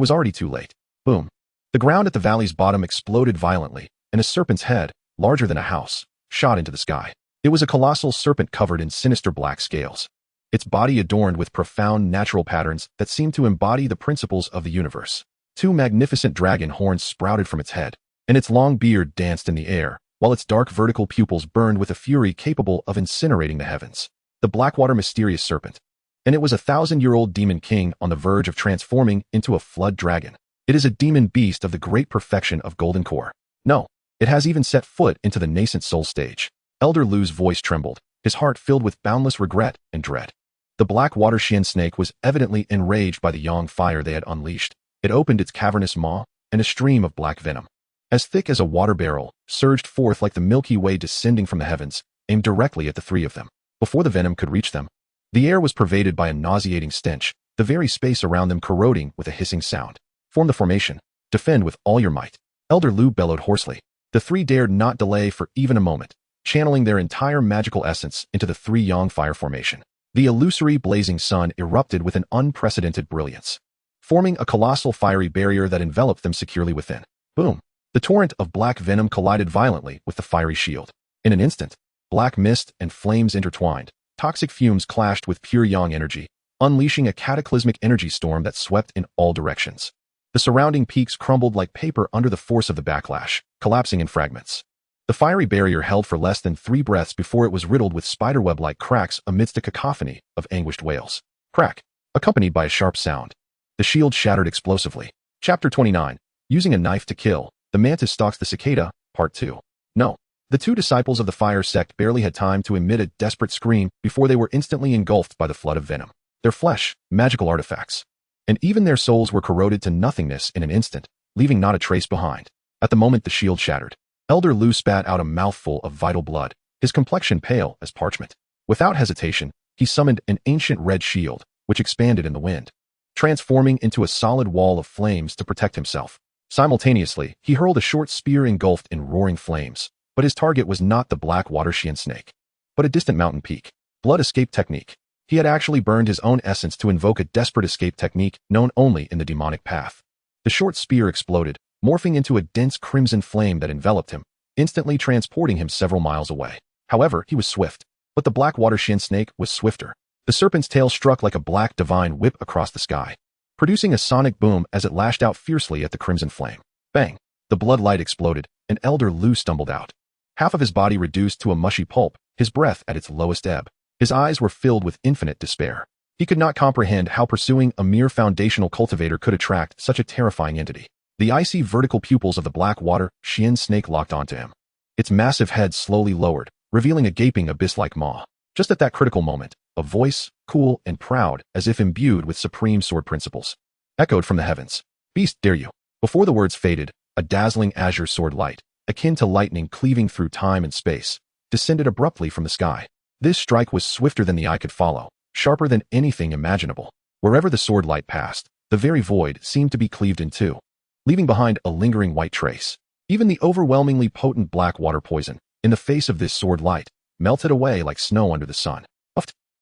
was already too late. Boom. The ground at the valley's bottom exploded violently, and a serpent's head, larger than a house, shot into the sky. It was a colossal serpent covered in sinister black scales, its body adorned with profound natural patterns that seemed to embody the principles of the universe. 2 magnificent dragon horns sprouted from its head, and its long beard danced in the air, while its dark vertical pupils burned with a fury capable of incinerating the heavens. The Blackwater mysterious serpent. And it was a 1,000-year-old demon king on the verge of transforming into a flood dragon. It is a demon beast of the great perfection of golden core. No, it has even set foot into the nascent soul stage. Elder Lu's voice trembled, his heart filled with boundless regret and dread. The Blackwater Shen snake was evidently enraged by the yang fire they had unleashed. It opened its cavernous maw, and a stream of black venom. as thick as a water barrel, surged forth like the Milky Way descending from the heavens, aimed directly at the three of them. Before the venom could reach them, the air was pervaded by a nauseating stench, the very space around them corroding with a hissing sound. Form the formation. Defend with all your might. Elder Lu bellowed hoarsely. The three dared not delay for even a moment, channeling their entire magical essence into the three Yang fire formation. The illusory blazing sun erupted with an unprecedented brilliance, forming a colossal fiery barrier that enveloped them securely within. Boom! The torrent of black venom collided violently with the fiery shield. In an instant, black mist and flames intertwined. Toxic fumes clashed with pure Yang energy, unleashing a cataclysmic energy storm that swept in all directions. The surrounding peaks crumbled like paper under the force of the backlash, collapsing in fragments. The fiery barrier held for less than 3 breaths before it was riddled with spiderweb-like cracks amidst a cacophony of anguished wails. Crack, accompanied by a sharp sound. The shield shattered explosively. Chapter 29. Using a knife to kill, the mantis stalks the cicada, Part 2. No. The two disciples of the fire sect barely had time to emit a desperate scream before they were instantly engulfed by the flood of venom. Their flesh, magical artifacts, and even their souls were corroded to nothingness in an instant, leaving not a trace behind. At the moment the shield shattered, Elder Lu spat out a mouthful of vital blood, his complexion pale as parchment. Without hesitation, he summoned an ancient red shield, which expanded in the wind, transforming into a solid wall of flames to protect himself. Simultaneously, he hurled a short spear engulfed in roaring flames, but his target was not the black water Xian snake, but a distant mountain peak. Blood escape technique. He had actually burned his own essence to invoke a desperate escape technique known only in the demonic path. The short spear exploded, morphing into a dense crimson flame that enveloped him, instantly transporting him several miles away. However, he was swift, but the black water Xian snake was swifter. The serpent's tail struck like a black divine whip across the sky, producing a sonic boom as it lashed out fiercely at the crimson flame. Bang! The blood light exploded, and Elder Lu stumbled out. Half of his body reduced to a mushy pulp, his breath at its lowest ebb. His eyes were filled with infinite despair. He could not comprehend how pursuing a mere foundational cultivator could attract such a terrifying entity. The icy vertical pupils of the black water Xian snake locked onto him. Its massive head slowly lowered, revealing a gaping abyss-like maw. Just at that critical moment, a voice, cool and proud as if imbued with supreme sword principles, echoed from the heavens. Beast, dare you? Before the words faded, a dazzling azure sword light, akin to lightning cleaving through time and space, descended abruptly from the sky. This strike was swifter than the eye could follow, sharper than anything imaginable. Wherever the sword light passed, the very void seemed to be cleaved in two, leaving behind a lingering white trace. Even the overwhelmingly potent black water poison, in the face of this sword light, melted away like snow under the sun.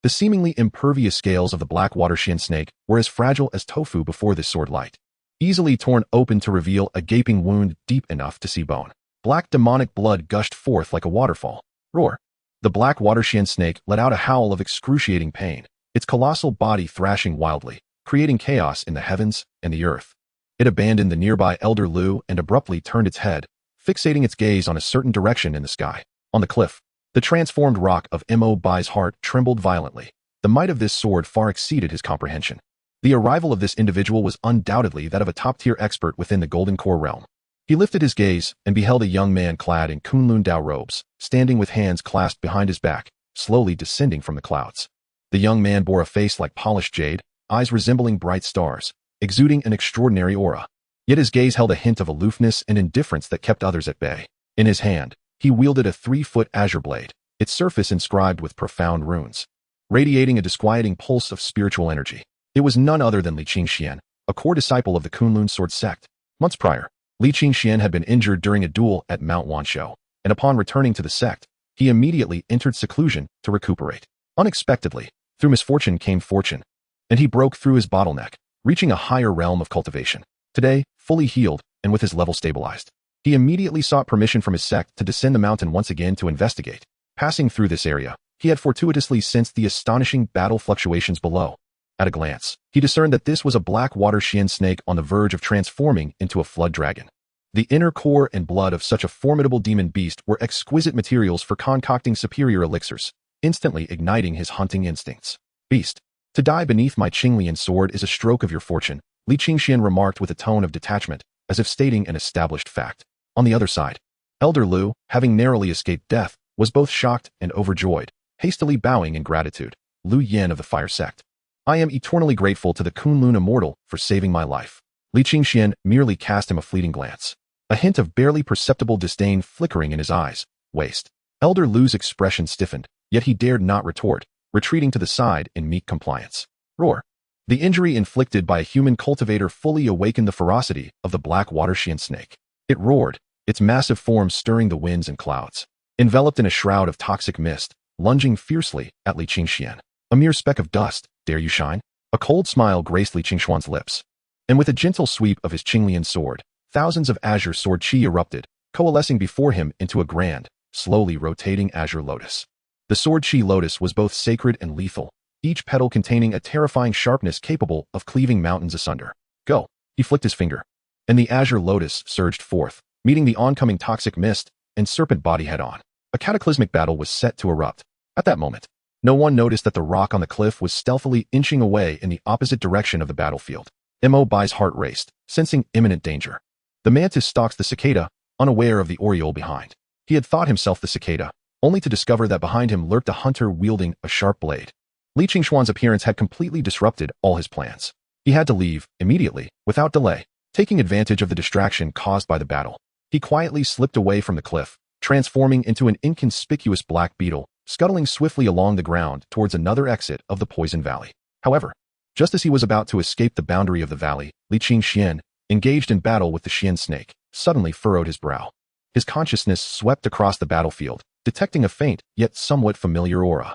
The seemingly impervious scales of the black water Xian snake were as fragile as tofu before this sword light, easily torn open to reveal a gaping wound deep enough to see bone. Black demonic blood gushed forth like a waterfall. Roar! The black water Xian snake let out a howl of excruciating pain, its colossal body thrashing wildly, creating chaos in the heavens and the earth. It abandoned the nearby Elder Lu and abruptly turned its head, fixating its gaze on a certain direction in the sky. On the cliff, the transformed rock of Mo Bai's heart trembled violently. The might of this sword far exceeded his comprehension. The arrival of this individual was undoubtedly that of a top-tier expert within the Golden Core realm. He lifted his gaze and beheld a young man clad in Kunlun Dao robes, standing with hands clasped behind his back, slowly descending from the clouds. The young man bore a face like polished jade, eyes resembling bright stars, exuding an extraordinary aura. Yet his gaze held a hint of aloofness and indifference that kept others at bay. In his hand, he wielded a 3-foot azure blade, its surface inscribed with profound runes, radiating a disquieting pulse of spiritual energy. It was none other than Li Qingxian, a core disciple of the Kunlun sword sect. Months prior, Li Qingxian had been injured during a duel at Mount Wanshou, and upon returning to the sect, he immediately entered seclusion to recuperate. Unexpectedly, through misfortune came fortune, and he broke through his bottleneck, reaching a higher realm of cultivation. Today, fully healed and with his level stabilized, he immediately sought permission from his sect to descend the mountain once again to investigate. Passing through this area, he had fortuitously sensed the astonishing battle fluctuations below. At a glance, he discerned that this was a black water Xian snake on the verge of transforming into a flood dragon. The inner core and blood of such a formidable demon beast were exquisite materials for concocting superior elixirs, instantly igniting his hunting instincts. Beast, to die beneath my Qinglian sword is a stroke of your fortune, Li Qingxian remarked with a tone of detachment, as if stating an established fact. On the other side, Elder Lu, having narrowly escaped death, was both shocked and overjoyed, hastily bowing in gratitude. Lu Yen of the Fire Sect. I am eternally grateful to the Kunlun Immortal for saving my life. Li Qingxian merely cast him a fleeting glance. a hint of barely perceptible disdain flickering in his eyes. Waste. Elder Lu's expression stiffened, yet he dared not retort, retreating to the side in meek compliance. Roar. The injury inflicted by a human cultivator fully awakened the ferocity of the black water Xian snake. It roared, its massive form stirring the winds and clouds. Enveloped in a shroud of toxic mist, lunging fiercely at Li Qingxian. A mere speck of dust, dare you shine? A cold smile graced Li Qingshuan's lips. And with a gentle sweep of his Qinglian sword, thousands of azure sword chi erupted, coalescing before him into a grand, slowly rotating azure lotus. The sword chi lotus was both sacred and lethal, each petal containing a terrifying sharpness capable of cleaving mountains asunder. Go. He flicked his finger. And the azure lotus surged forth, meeting the oncoming toxic mist and serpent body head-on. A cataclysmic battle was set to erupt. At that moment, no one noticed that the rock on the cliff was stealthily inching away in the opposite direction of the battlefield. Mo Bai's heart raced, sensing imminent danger. The mantis stalks the cicada, unaware of the oriole behind. He had thought himself the cicada, only to discover that behind him lurked a hunter wielding a sharp blade. Li Qingshuan's appearance had completely disrupted all his plans. He had to leave, immediately, without delay. Taking advantage of the distraction caused by the battle, he quietly slipped away from the cliff, transforming into an inconspicuous black beetle, scuttling swiftly along the ground towards another exit of the Poison Valley. However, just as he was about to escape the boundary of the valley, Li Qingxian, engaged in battle with the Xian snake, suddenly furrowed his brow. His consciousness swept across the battlefield, detecting a faint, yet somewhat familiar aura.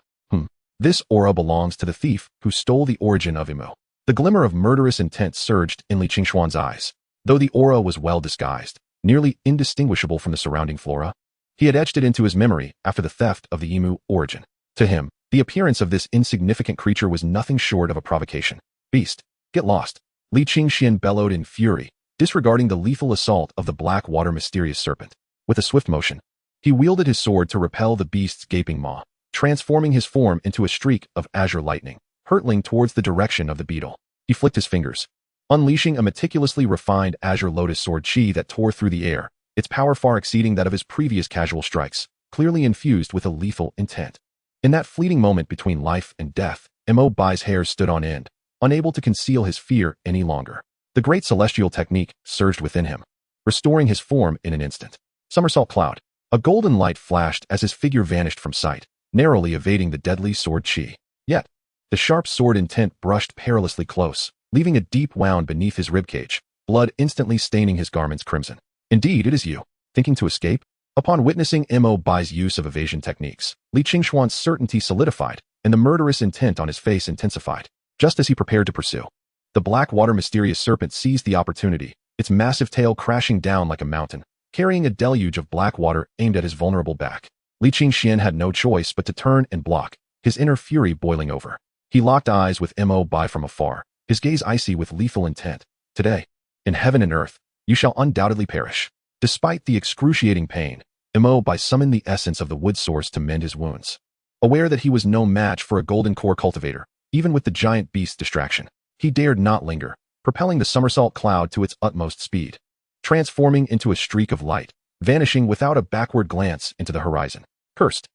This aura belongs to the thief who stole the origin of Imo. The glimmer of murderous intent surged in Li Qingshuan's eyes. Though the aura was well disguised, nearly indistinguishable from the surrounding flora, he had etched it into his memory after the theft of the Emu origin. To him, the appearance of this insignificant creature was nothing short of a provocation. Beast, get lost. Li Qingxian bellowed in fury, disregarding the lethal assault of the black water mysterious serpent. With a swift motion, he wielded his sword to repel the beast's gaping maw, transforming his form into a streak of azure lightning, hurtling towards the direction of the beetle. He flicked his fingers, unleashing a meticulously refined azure lotus sword chi that tore through the air, its power far exceeding that of his previous casual strikes, clearly infused with a lethal intent. In that fleeting moment between life and death, Mo Bai's hair stood on end, unable to conceal his fear any longer. The great celestial technique surged within him, restoring his form in an instant. Somersault cloud. A golden light flashed as his figure vanished from sight, narrowly evading the deadly sword chi. Yet, the sharp sword intent brushed perilously close, leaving a deep wound beneath his ribcage, blood instantly staining his garments crimson. Indeed, it is you. Thinking to escape? Upon witnessing Mo Bai's use of evasion techniques, Li Qingshuan's certainty solidified, and the murderous intent on his face intensified. Just as he prepared to pursue, the black water mysterious serpent seized the opportunity, its massive tail crashing down like a mountain, carrying a deluge of black water aimed at his vulnerable back. Li Qingxian had no choice but to turn and block, his inner fury boiling over. He locked eyes with Mo Bai from afar, his gaze icy with lethal intent. Today, in heaven and earth, you shall undoubtedly perish. Despite the excruciating pain, Mo Bai summoned the essence of the wood source to mend his wounds. Aware that he was no match for a golden core cultivator, even with the giant beast's distraction, he dared not linger, propelling the somersault cloud to its utmost speed, transforming into a streak of light, vanishing without a backward glance into the horizon. Cursed.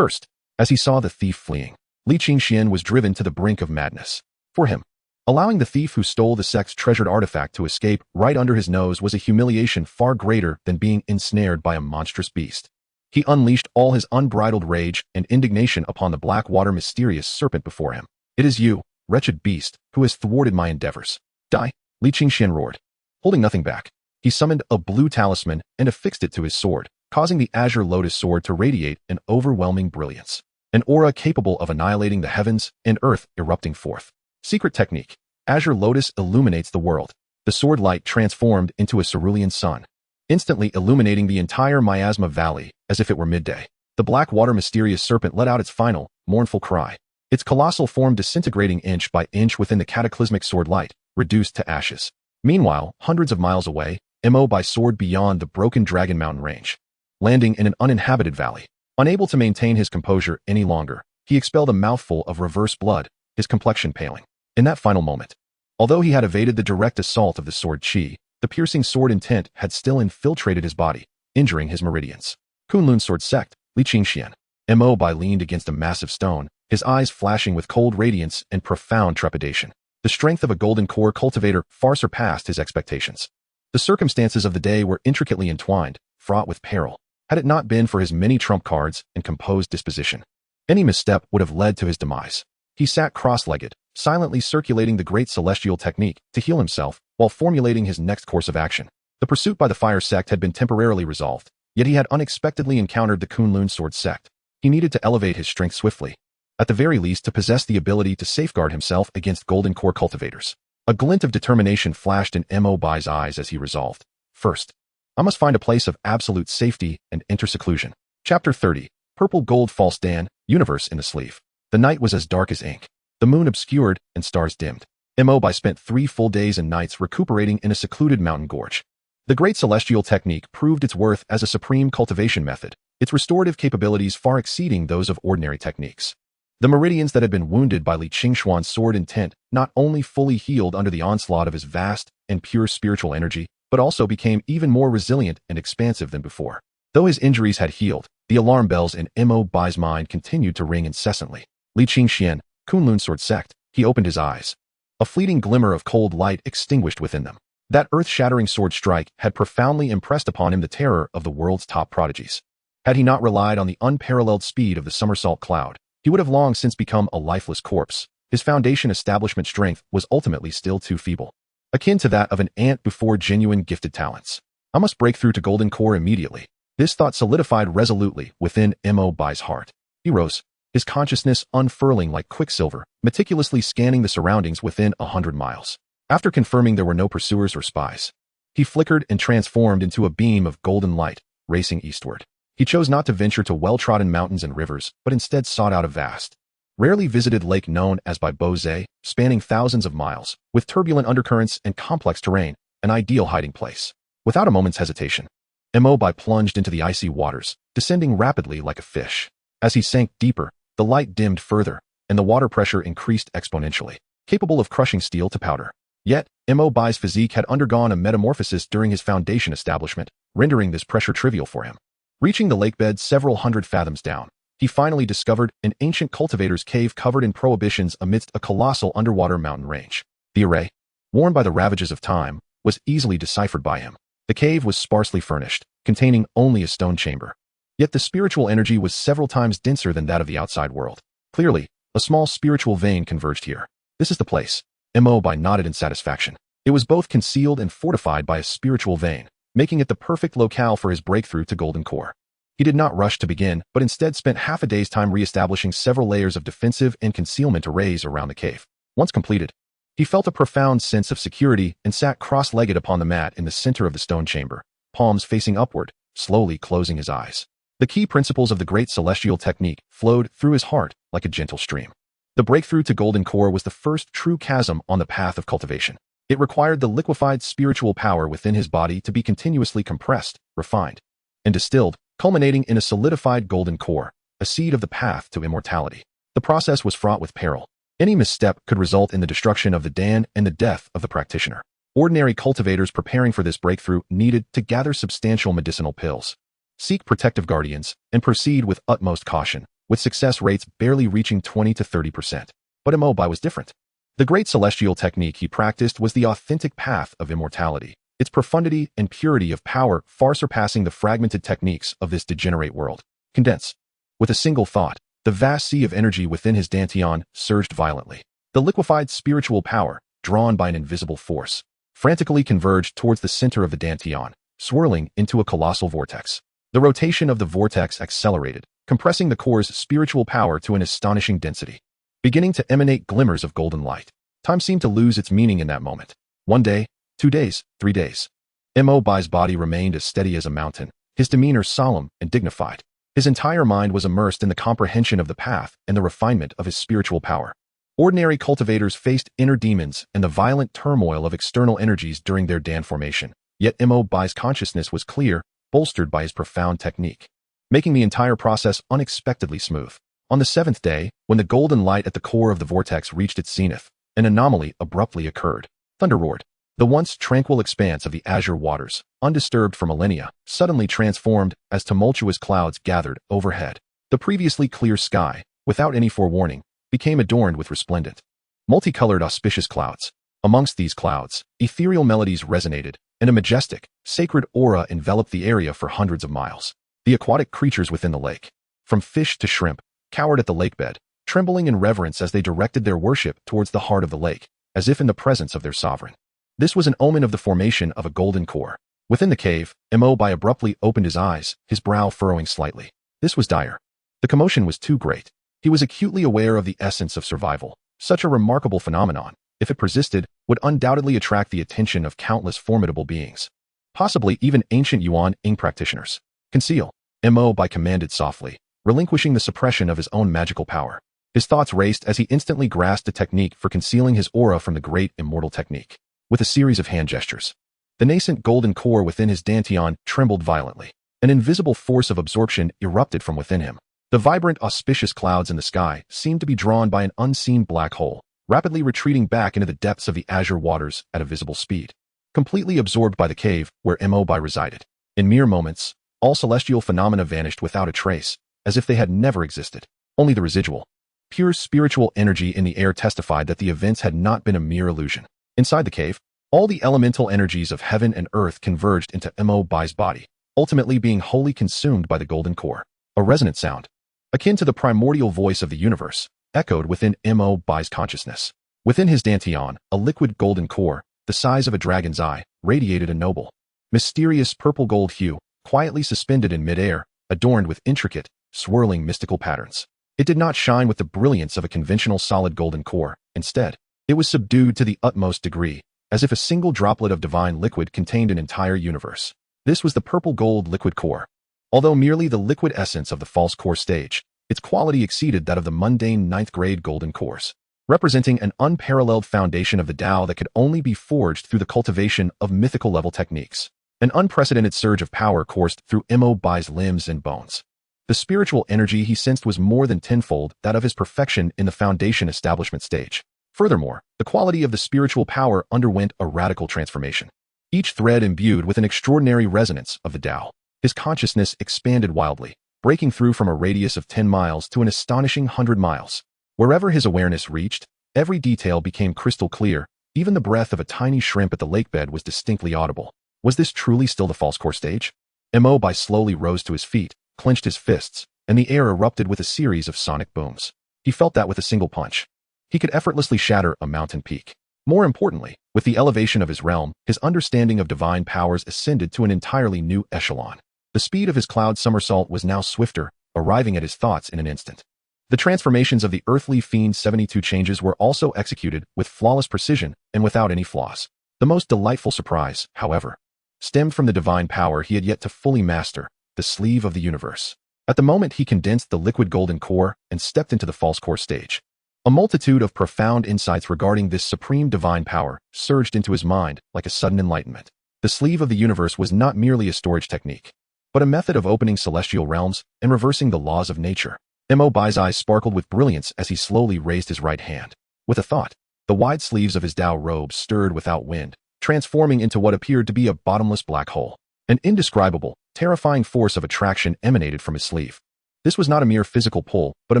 As he saw the thief fleeing, Li Qingxian was driven to the brink of madness. For him, allowing the thief who stole the sect's treasured artifact to escape right under his nose was a humiliation far greater than being ensnared by a monstrous beast. He unleashed all his unbridled rage and indignation upon the black water mysterious serpent before him. It is you, wretched beast, who has thwarted my endeavors. Die! Li Qingxian roared. Holding nothing back, he summoned a blue talisman and affixed it to his sword, causing the azure lotus sword to radiate an overwhelming brilliance. An aura capable of annihilating the heavens and earth erupting forth. Secret technique. Azure lotus illuminates the world. The sword light transformed into a cerulean sun, instantly illuminating the entire Miasma Valley as if it were midday. The black water mysterious serpent let out its final, mournful cry, its colossal form disintegrating inch by inch within the cataclysmic sword light, reduced to ashes. Meanwhile, hundreds of miles away, Mo Bai soared beyond the broken Dragon Mountain range, landing in an uninhabited valley. Unable to maintain his composure any longer, he expelled a mouthful of reverse blood, his complexion paling. In that final moment, although he had evaded the direct assault of the sword chi, the piercing sword intent had still infiltrated his body, injuring his meridians. Kunlun sword sect, Li Qingxian. Mo Bai leaned against a massive stone, his eyes flashing with cold radiance and profound trepidation. The strength of a golden core cultivator far surpassed his expectations. The circumstances of the day were intricately entwined, fraught with peril. Had it not been for his many trump cards and composed disposition, any misstep would have led to his demise. He sat cross-legged, silently circulating the great celestial technique to heal himself while formulating his next course of action. The pursuit by the Fire sect had been temporarily resolved, yet he had unexpectedly encountered the Kunlun Sword sect. He needed to elevate his strength swiftly, at the very least to possess the ability to safeguard himself against golden core cultivators. A glint of determination flashed in Mo Bai's eyes as he resolved, first, I must find a place of absolute safety and enter seclusion. Chapter 30. Purple Gold False Dan, Universe in the Sleeve. The night was as dark as ink. The moon obscured and stars dimmed. Mo Bai spent 3 full days and nights recuperating in a secluded mountain gorge. The great celestial technique proved its worth as a supreme cultivation method, its restorative capabilities far exceeding those of ordinary techniques. The meridians that had been wounded by Li Qingxuan's sword intent not only fully healed under the onslaught of his vast and pure spiritual energy, but also became even more resilient and expansive than before. Though his injuries had healed, the alarm bells in Mo Bai's mind continued to ring incessantly. Li Qingxian, Kunlun Sword sect. He opened his eyes. A fleeting glimmer of cold light extinguished within them. That earth-shattering sword strike had profoundly impressed upon him the terror of the world's top prodigies. Had he not relied on the unparalleled speed of the Somersault cloud, he would have long since become a lifeless corpse. His foundation establishment strength was ultimately still too feeble, akin to that of an ant before genuine gifted talents. I must break through to Golden Core immediately. This thought solidified resolutely within Mo Bai's heart. He rose, his consciousness unfurling like quicksilver, meticulously scanning the surroundings within 100 miles. After confirming there were no pursuers or spies, he flickered and transformed into a beam of golden light, racing eastward. He chose not to venture to well-trodden mountains and rivers, but instead sought out a vast, rarely visited lake known as Bai Boze, spanning thousands of miles, with turbulent undercurrents and complex terrain, an ideal hiding place. Without a moment's hesitation, Mo Bai plunged into the icy waters, descending rapidly like a fish. As he sank deeper, the light dimmed further, and the water pressure increased exponentially, capable of crushing steel to powder. Yet, Mo Bai's physique had undergone a metamorphosis during his foundation establishment, rendering this pressure trivial for him. Reaching the lakebed several hundred fathoms down, he finally discovered an ancient cultivator's cave covered in prohibitions amidst a colossal underwater mountain range. The array, worn by the ravages of time, was easily deciphered by him. The cave was sparsely furnished, containing only a stone chamber. Yet the spiritual energy was several times denser than that of the outside world. Clearly, a small spiritual vein converged here. This is the place. Mo Bai nodded in satisfaction. It was both concealed and fortified by a spiritual vein, making it the perfect locale for his breakthrough to Golden Core. He did not rush to begin, but instead spent half a day's time re-establishing several layers of defensive and concealment arrays around the cave. Once completed, he felt a profound sense of security and sat cross-legged upon the mat in the center of the stone chamber, palms facing upward, slowly closing his eyes. The key principles of the great celestial technique flowed through his heart like a gentle stream. The breakthrough to Golden Core was the first true chasm on the path of cultivation. It required the liquefied spiritual power within his body to be continuously compressed, refined, and distilled, culminating in a solidified Golden Core, a seed of the path to immortality. The process was fraught with peril. Any misstep could result in the destruction of the Dan and the death of the practitioner. Ordinary cultivators preparing for this breakthrough needed to gather substantial medicinal pills, seek protective guardians, and proceed with utmost caution, with success rates barely reaching 20 to 30%. But Mo Bai was different. The great celestial technique he practiced was the authentic path of immortality, its profundity and purity of power far surpassing the fragmented techniques of this degenerate world. Condense. With a single thought, the vast sea of energy within his dantian surged violently. The liquefied spiritual power, drawn by an invisible force, frantically converged towards the center of the dantian, swirling into a colossal vortex. The rotation of the vortex accelerated, compressing the core's spiritual power to an astonishing density. Beginning to emanate glimmers of golden light, time seemed to lose its meaning in that moment. 1 day, 2 days, 3 days. Mo Bai's body remained as steady as a mountain, his demeanor solemn and dignified. His entire mind was immersed in the comprehension of the path and the refinement of his spiritual power. Ordinary cultivators faced inner demons and the violent turmoil of external energies during their Dan formation, yet Mo Bai's consciousness was clear, bolstered by his profound technique, making the entire process unexpectedly smooth. On the 7th day, when the golden light at the core of the vortex reached its zenith, an anomaly abruptly occurred. Thunder roared. The once tranquil expanse of the azure waters, undisturbed for millennia, suddenly transformed as tumultuous clouds gathered overhead. The previously clear sky, without any forewarning, became adorned with resplendent, multicolored auspicious clouds. Amongst these clouds, ethereal melodies resonated, and a majestic, sacred aura enveloped the area for hundreds of miles. The aquatic creatures within the lake, from fish to shrimp, cowered at the lakebed, trembling in reverence as they directed their worship towards the heart of the lake, as if in the presence of their sovereign. This was an omen of the formation of a golden core. Within the cave, Mo Bai abruptly opened his eyes, his brow furrowing slightly. This was dire. The commotion was too great. He was acutely aware of the essence of survival. Such a remarkable phenomenon, if it persisted, would undoubtedly attract the attention of countless formidable beings. Possibly even ancient Yuan-ing practitioners. Conceal, Mo Bai commanded softly, relinquishing the suppression of his own magical power. His thoughts raced as he instantly grasped a technique for concealing his aura from the great immortal technique. With a series of hand gestures, the nascent golden core within his dantian trembled violently. An invisible force of absorption erupted from within him. The vibrant, auspicious clouds in the sky seemed to be drawn by an unseen black hole, rapidly retreating back into the depths of the azure waters at a visible speed. Completely absorbed by the cave where Mo Bai resided. In mere moments, all celestial phenomena vanished without a trace, as if they had never existed. Only the residual, pure spiritual energy in the air testified that the events had not been a mere illusion. Inside the cave, all the elemental energies of heaven and earth converged into Mo Bai's body, ultimately being wholly consumed by the golden core. A resonant sound, akin to the primordial voice of the universe, echoed within Mo Bai's consciousness. Within his dantian, a liquid golden core, the size of a dragon's eye, radiated a noble, mysterious purple-gold hue, quietly suspended in midair, adorned with intricate, swirling mystical patterns. It did not shine with the brilliance of a conventional solid golden core. Instead, it was subdued to the utmost degree, as if a single droplet of divine liquid contained an entire universe. This was the purple-gold liquid core. Although merely the liquid essence of the false core stage, its quality exceeded that of the mundane ninth-grade golden cores, representing an unparalleled foundation of the Tao that could only be forged through the cultivation of mythical-level techniques. An unprecedented surge of power coursed through Mo Bai's limbs and bones. The spiritual energy he sensed was more than tenfold that of his perfection in the foundation establishment stage. Furthermore, the quality of the spiritual power underwent a radical transformation. Each thread imbued with an extraordinary resonance of the Tao. His consciousness expanded wildly, breaking through from a radius of 10 miles to an astonishing 100 miles. Wherever his awareness reached, every detail became crystal clear. Even the breath of a tiny shrimp at the lakebed was distinctly audible. Was this truly still the false core stage? Mo Bai slowly rose to his feet, clenched his fists, and the air erupted with a series of sonic booms. He felt that with a single punch, he could effortlessly shatter a mountain peak. More importantly, with the elevation of his realm, his understanding of divine powers ascended to an entirely new echelon. The speed of his cloud somersault was now swifter, arriving at his thoughts in an instant. The transformations of the earthly fiend 72 changes were also executed with flawless precision and without any flaws. The most delightful surprise, however, stemmed from the divine power he had yet to fully master, the sleeve of the universe. At the moment he condensed the liquid golden core and stepped into the false core stage. A multitude of profound insights regarding this supreme divine power surged into his mind like a sudden enlightenment. The sleeve of the universe was not merely a storage technique, but a method of opening celestial realms and reversing the laws of nature. Mo Bai's eyes sparkled with brilliance as he slowly raised his right hand. With a thought, the wide sleeves of his Tao robes stirred without wind, transforming into what appeared to be a bottomless black hole. An indescribable, terrifying force of attraction emanated from his sleeve. This was not a mere physical pull, but a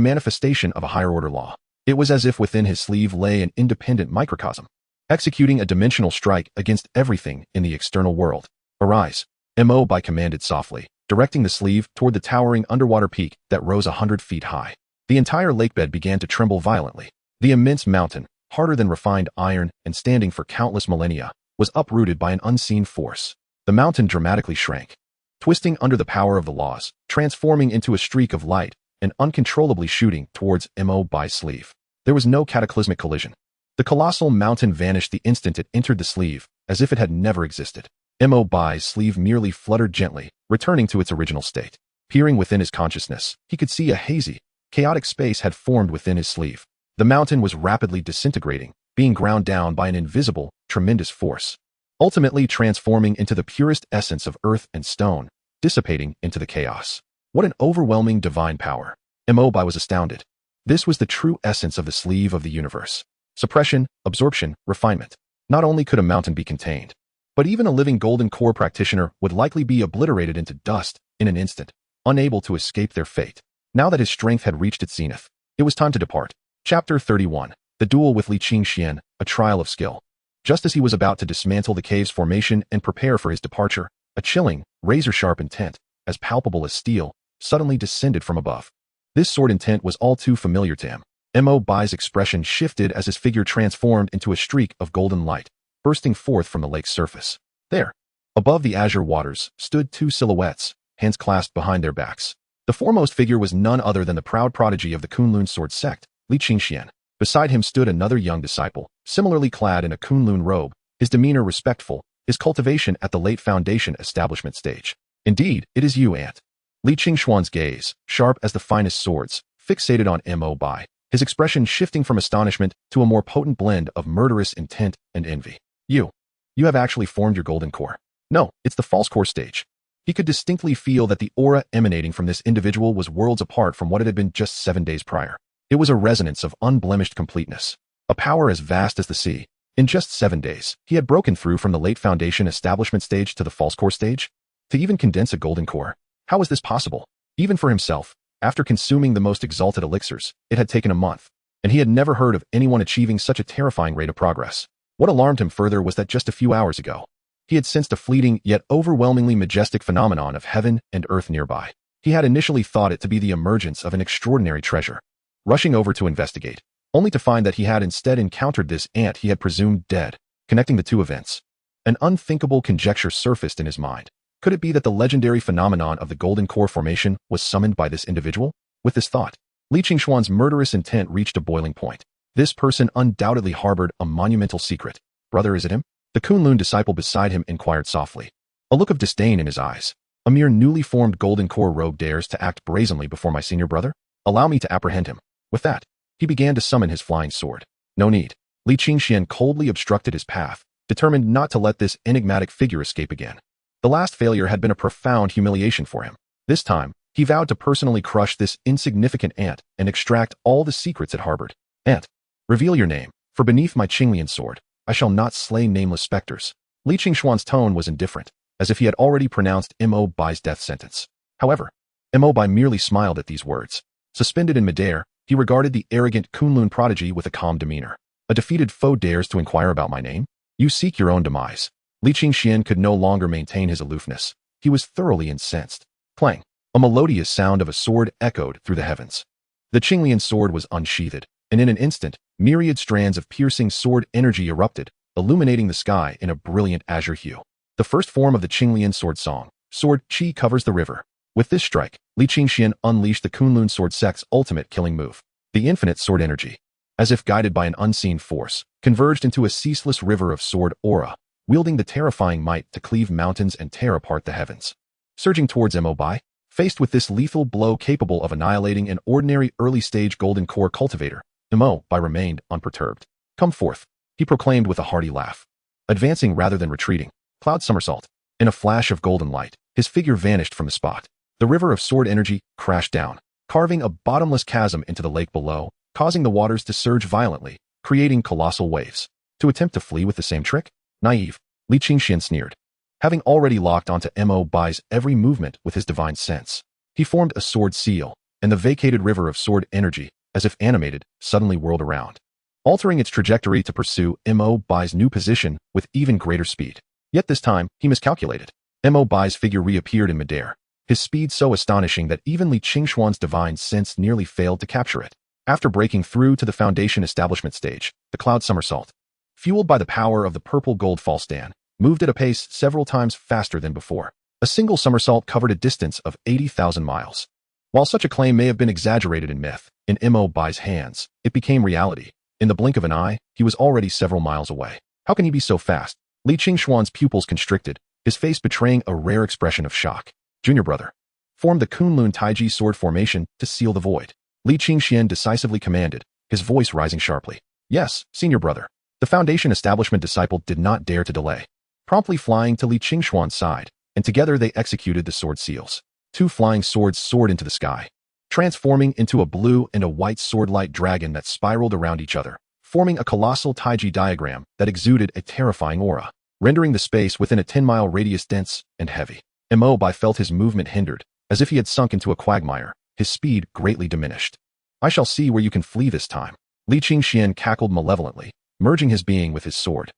manifestation of a higher-order law. It was as if within his sleeve lay an independent microcosm, executing a dimensional strike against everything in the external world. Arise, Mo Bai commanded softly, directing the sleeve toward the towering underwater peak that rose 100 feet high. The entire lakebed began to tremble violently. The immense mountain, harder than refined iron and standing for countless millennia, was uprooted by an unseen force. The mountain dramatically shrank, twisting under the power of the laws, transforming into a streak of light and uncontrollably shooting towards Mo Bai's sleeve. There was no cataclysmic collision. The colossal mountain vanished the instant it entered the sleeve, as if it had never existed. Mo Bai's sleeve merely fluttered gently, returning to its original state. Peering within his consciousness, he could see a hazy, chaotic space had formed within his sleeve. The mountain was rapidly disintegrating, being ground down by an invisible, tremendous force, ultimately transforming into the purest essence of earth and stone, dissipating into the chaos. What an overwhelming divine power! Mo Bai was astounded. This was the true essence of the sleeve of the universe. Suppression, absorption, refinement. Not only could a mountain be contained, but even a living golden core practitioner would likely be obliterated into dust in an instant, unable to escape their fate. Now that his strength had reached its zenith, it was time to depart. Chapter 31. The Duel with Li Qingxian, A Trial of Skill. Just as he was about to dismantle the cave's formation and prepare for his departure, a chilling, razor-sharp intent, as palpable as steel, suddenly descended from above. This sword intent was all too familiar to him. Mo Bai's expression shifted as his figure transformed into a streak of golden light, bursting forth from the lake's surface. There, above the azure waters, stood two silhouettes, hands clasped behind their backs. The foremost figure was none other than the proud prodigy of the Kunlun sword sect, Li Qingxian. Beside him stood another young disciple, similarly clad in a Kunlun robe, his demeanor respectful, his cultivation at the late foundation establishment stage. Indeed, it is you, Aunt. Li Qingxuan's gaze, sharp as the finest swords, fixated on Mo Bai, his expression shifting from astonishment to a more potent blend of murderous intent and envy. You have actually formed your golden core. No, it's the false core stage. He could distinctly feel that the aura emanating from this individual was worlds apart from what it had been just 7 days prior. It was a resonance of unblemished completeness, a power as vast as the sea. In just 7 days, he had broken through from the late foundation establishment stage to the false core stage. To even condense a golden core, how was this possible? Even for himself, after consuming the most exalted elixirs, it had taken a month, and he had never heard of anyone achieving such a terrifying rate of progress. What alarmed him further was that just a few hours ago, he had sensed a fleeting yet overwhelmingly majestic phenomenon of heaven and earth nearby. He had initially thought it to be the emergence of an extraordinary treasure. Rushing over to investigate, only to find that he had instead encountered this ant he had presumed dead. Connecting the two events, an unthinkable conjecture surfaced in his mind. Could it be that the legendary phenomenon of the golden core formation was summoned by this individual? With this thought, Li Qingxuan's murderous intent reached a boiling point. This person undoubtedly harbored a monumental secret. Brother, is it him? The Kunlun disciple beside him inquired softly, a look of disdain in his eyes. A mere newly formed golden core rogue dares to act brazenly before my senior brother? Allow me to apprehend him. With that, he began to summon his flying sword. No need. Li Qingxian coldly obstructed his path, determined not to let this enigmatic figure escape again. The last failure had been a profound humiliation for him. This time, he vowed to personally crush this insignificant ant and extract all the secrets it harbored. Ant, reveal your name, for beneath my Qinglian sword, I shall not slay nameless specters. Li Qingxuan's tone was indifferent, as if he had already pronounced Mo Bai's death sentence. However, Mo Bai merely smiled at these words. Suspended in midair, he regarded the arrogant Kunlun prodigy with a calm demeanor. A defeated foe dares to inquire about my name? You seek your own demise. Li Qingxian could no longer maintain his aloofness. He was thoroughly incensed. Clang! A melodious sound of a sword echoed through the heavens. The Qinglian sword was unsheathed, and in an instant, myriad strands of piercing sword energy erupted, illuminating the sky in a brilliant azure hue. The first form of the Qinglian sword song, Sword Qi covers the river. With this strike, Li Qingxian unleashed the Kunlun sword sect's ultimate killing move. The infinite sword energy, as if guided by an unseen force, converged into a ceaseless river of sword aura, wielding the terrifying might to cleave mountains and tear apart the heavens. Surging towards Mo Bai, faced with this lethal blow capable of annihilating an ordinary early-stage golden core cultivator, Mo Bai remained unperturbed. Come forth, he proclaimed with a hearty laugh. Advancing rather than retreating, Cloud Somersault. In a flash of golden light, his figure vanished from the spot. The river of sword energy crashed down, carving a bottomless chasm into the lake below, causing the waters to surge violently, creating colossal waves. To attempt to flee with the same trick? Naive, Li Qingxian sneered. Having already locked onto Mo Bai's every movement with his divine sense, he formed a sword seal, and the vacated river of sword energy, as if animated, suddenly whirled around, altering its trajectory to pursue Mo Bai's new position with even greater speed. Yet this time, he miscalculated. Mo Bai's figure reappeared in midair, his speed so astonishing that even Li Qingxuan's divine sense nearly failed to capture it. After breaking through to the foundation establishment stage, the Cloud Somersault, fueled by the power of the purple gold false stand, moved at a pace several times faster than before. A single somersault covered a distance of 80,000 miles. While such a claim may have been exaggerated in myth, in Mo Bai's hands, it became reality. In the blink of an eye, he was already several miles away. How can he be so fast? Li Qingxuan's pupils constricted, his face betraying a rare expression of shock. Junior brother, form the Kunlun Taiji sword formation to seal the void. Li Qingxian decisively commanded, his voice rising sharply. Yes, senior brother. The foundation establishment disciple did not dare to delay, promptly flying to Li Qingxuan's side, and together they executed the sword seals. Two flying swords soared into the sky, transforming into a blue and a white sword-like dragon that spiraled around each other, forming a colossal Taiji diagram that exuded a terrifying aura, rendering the space within a 10-mile radius dense and heavy. Mo Bai felt his movement hindered, as if he had sunk into a quagmire, his speed greatly diminished. I shall see where you can flee this time. Li Qingxian cackled malevolently, merging his being with his sword.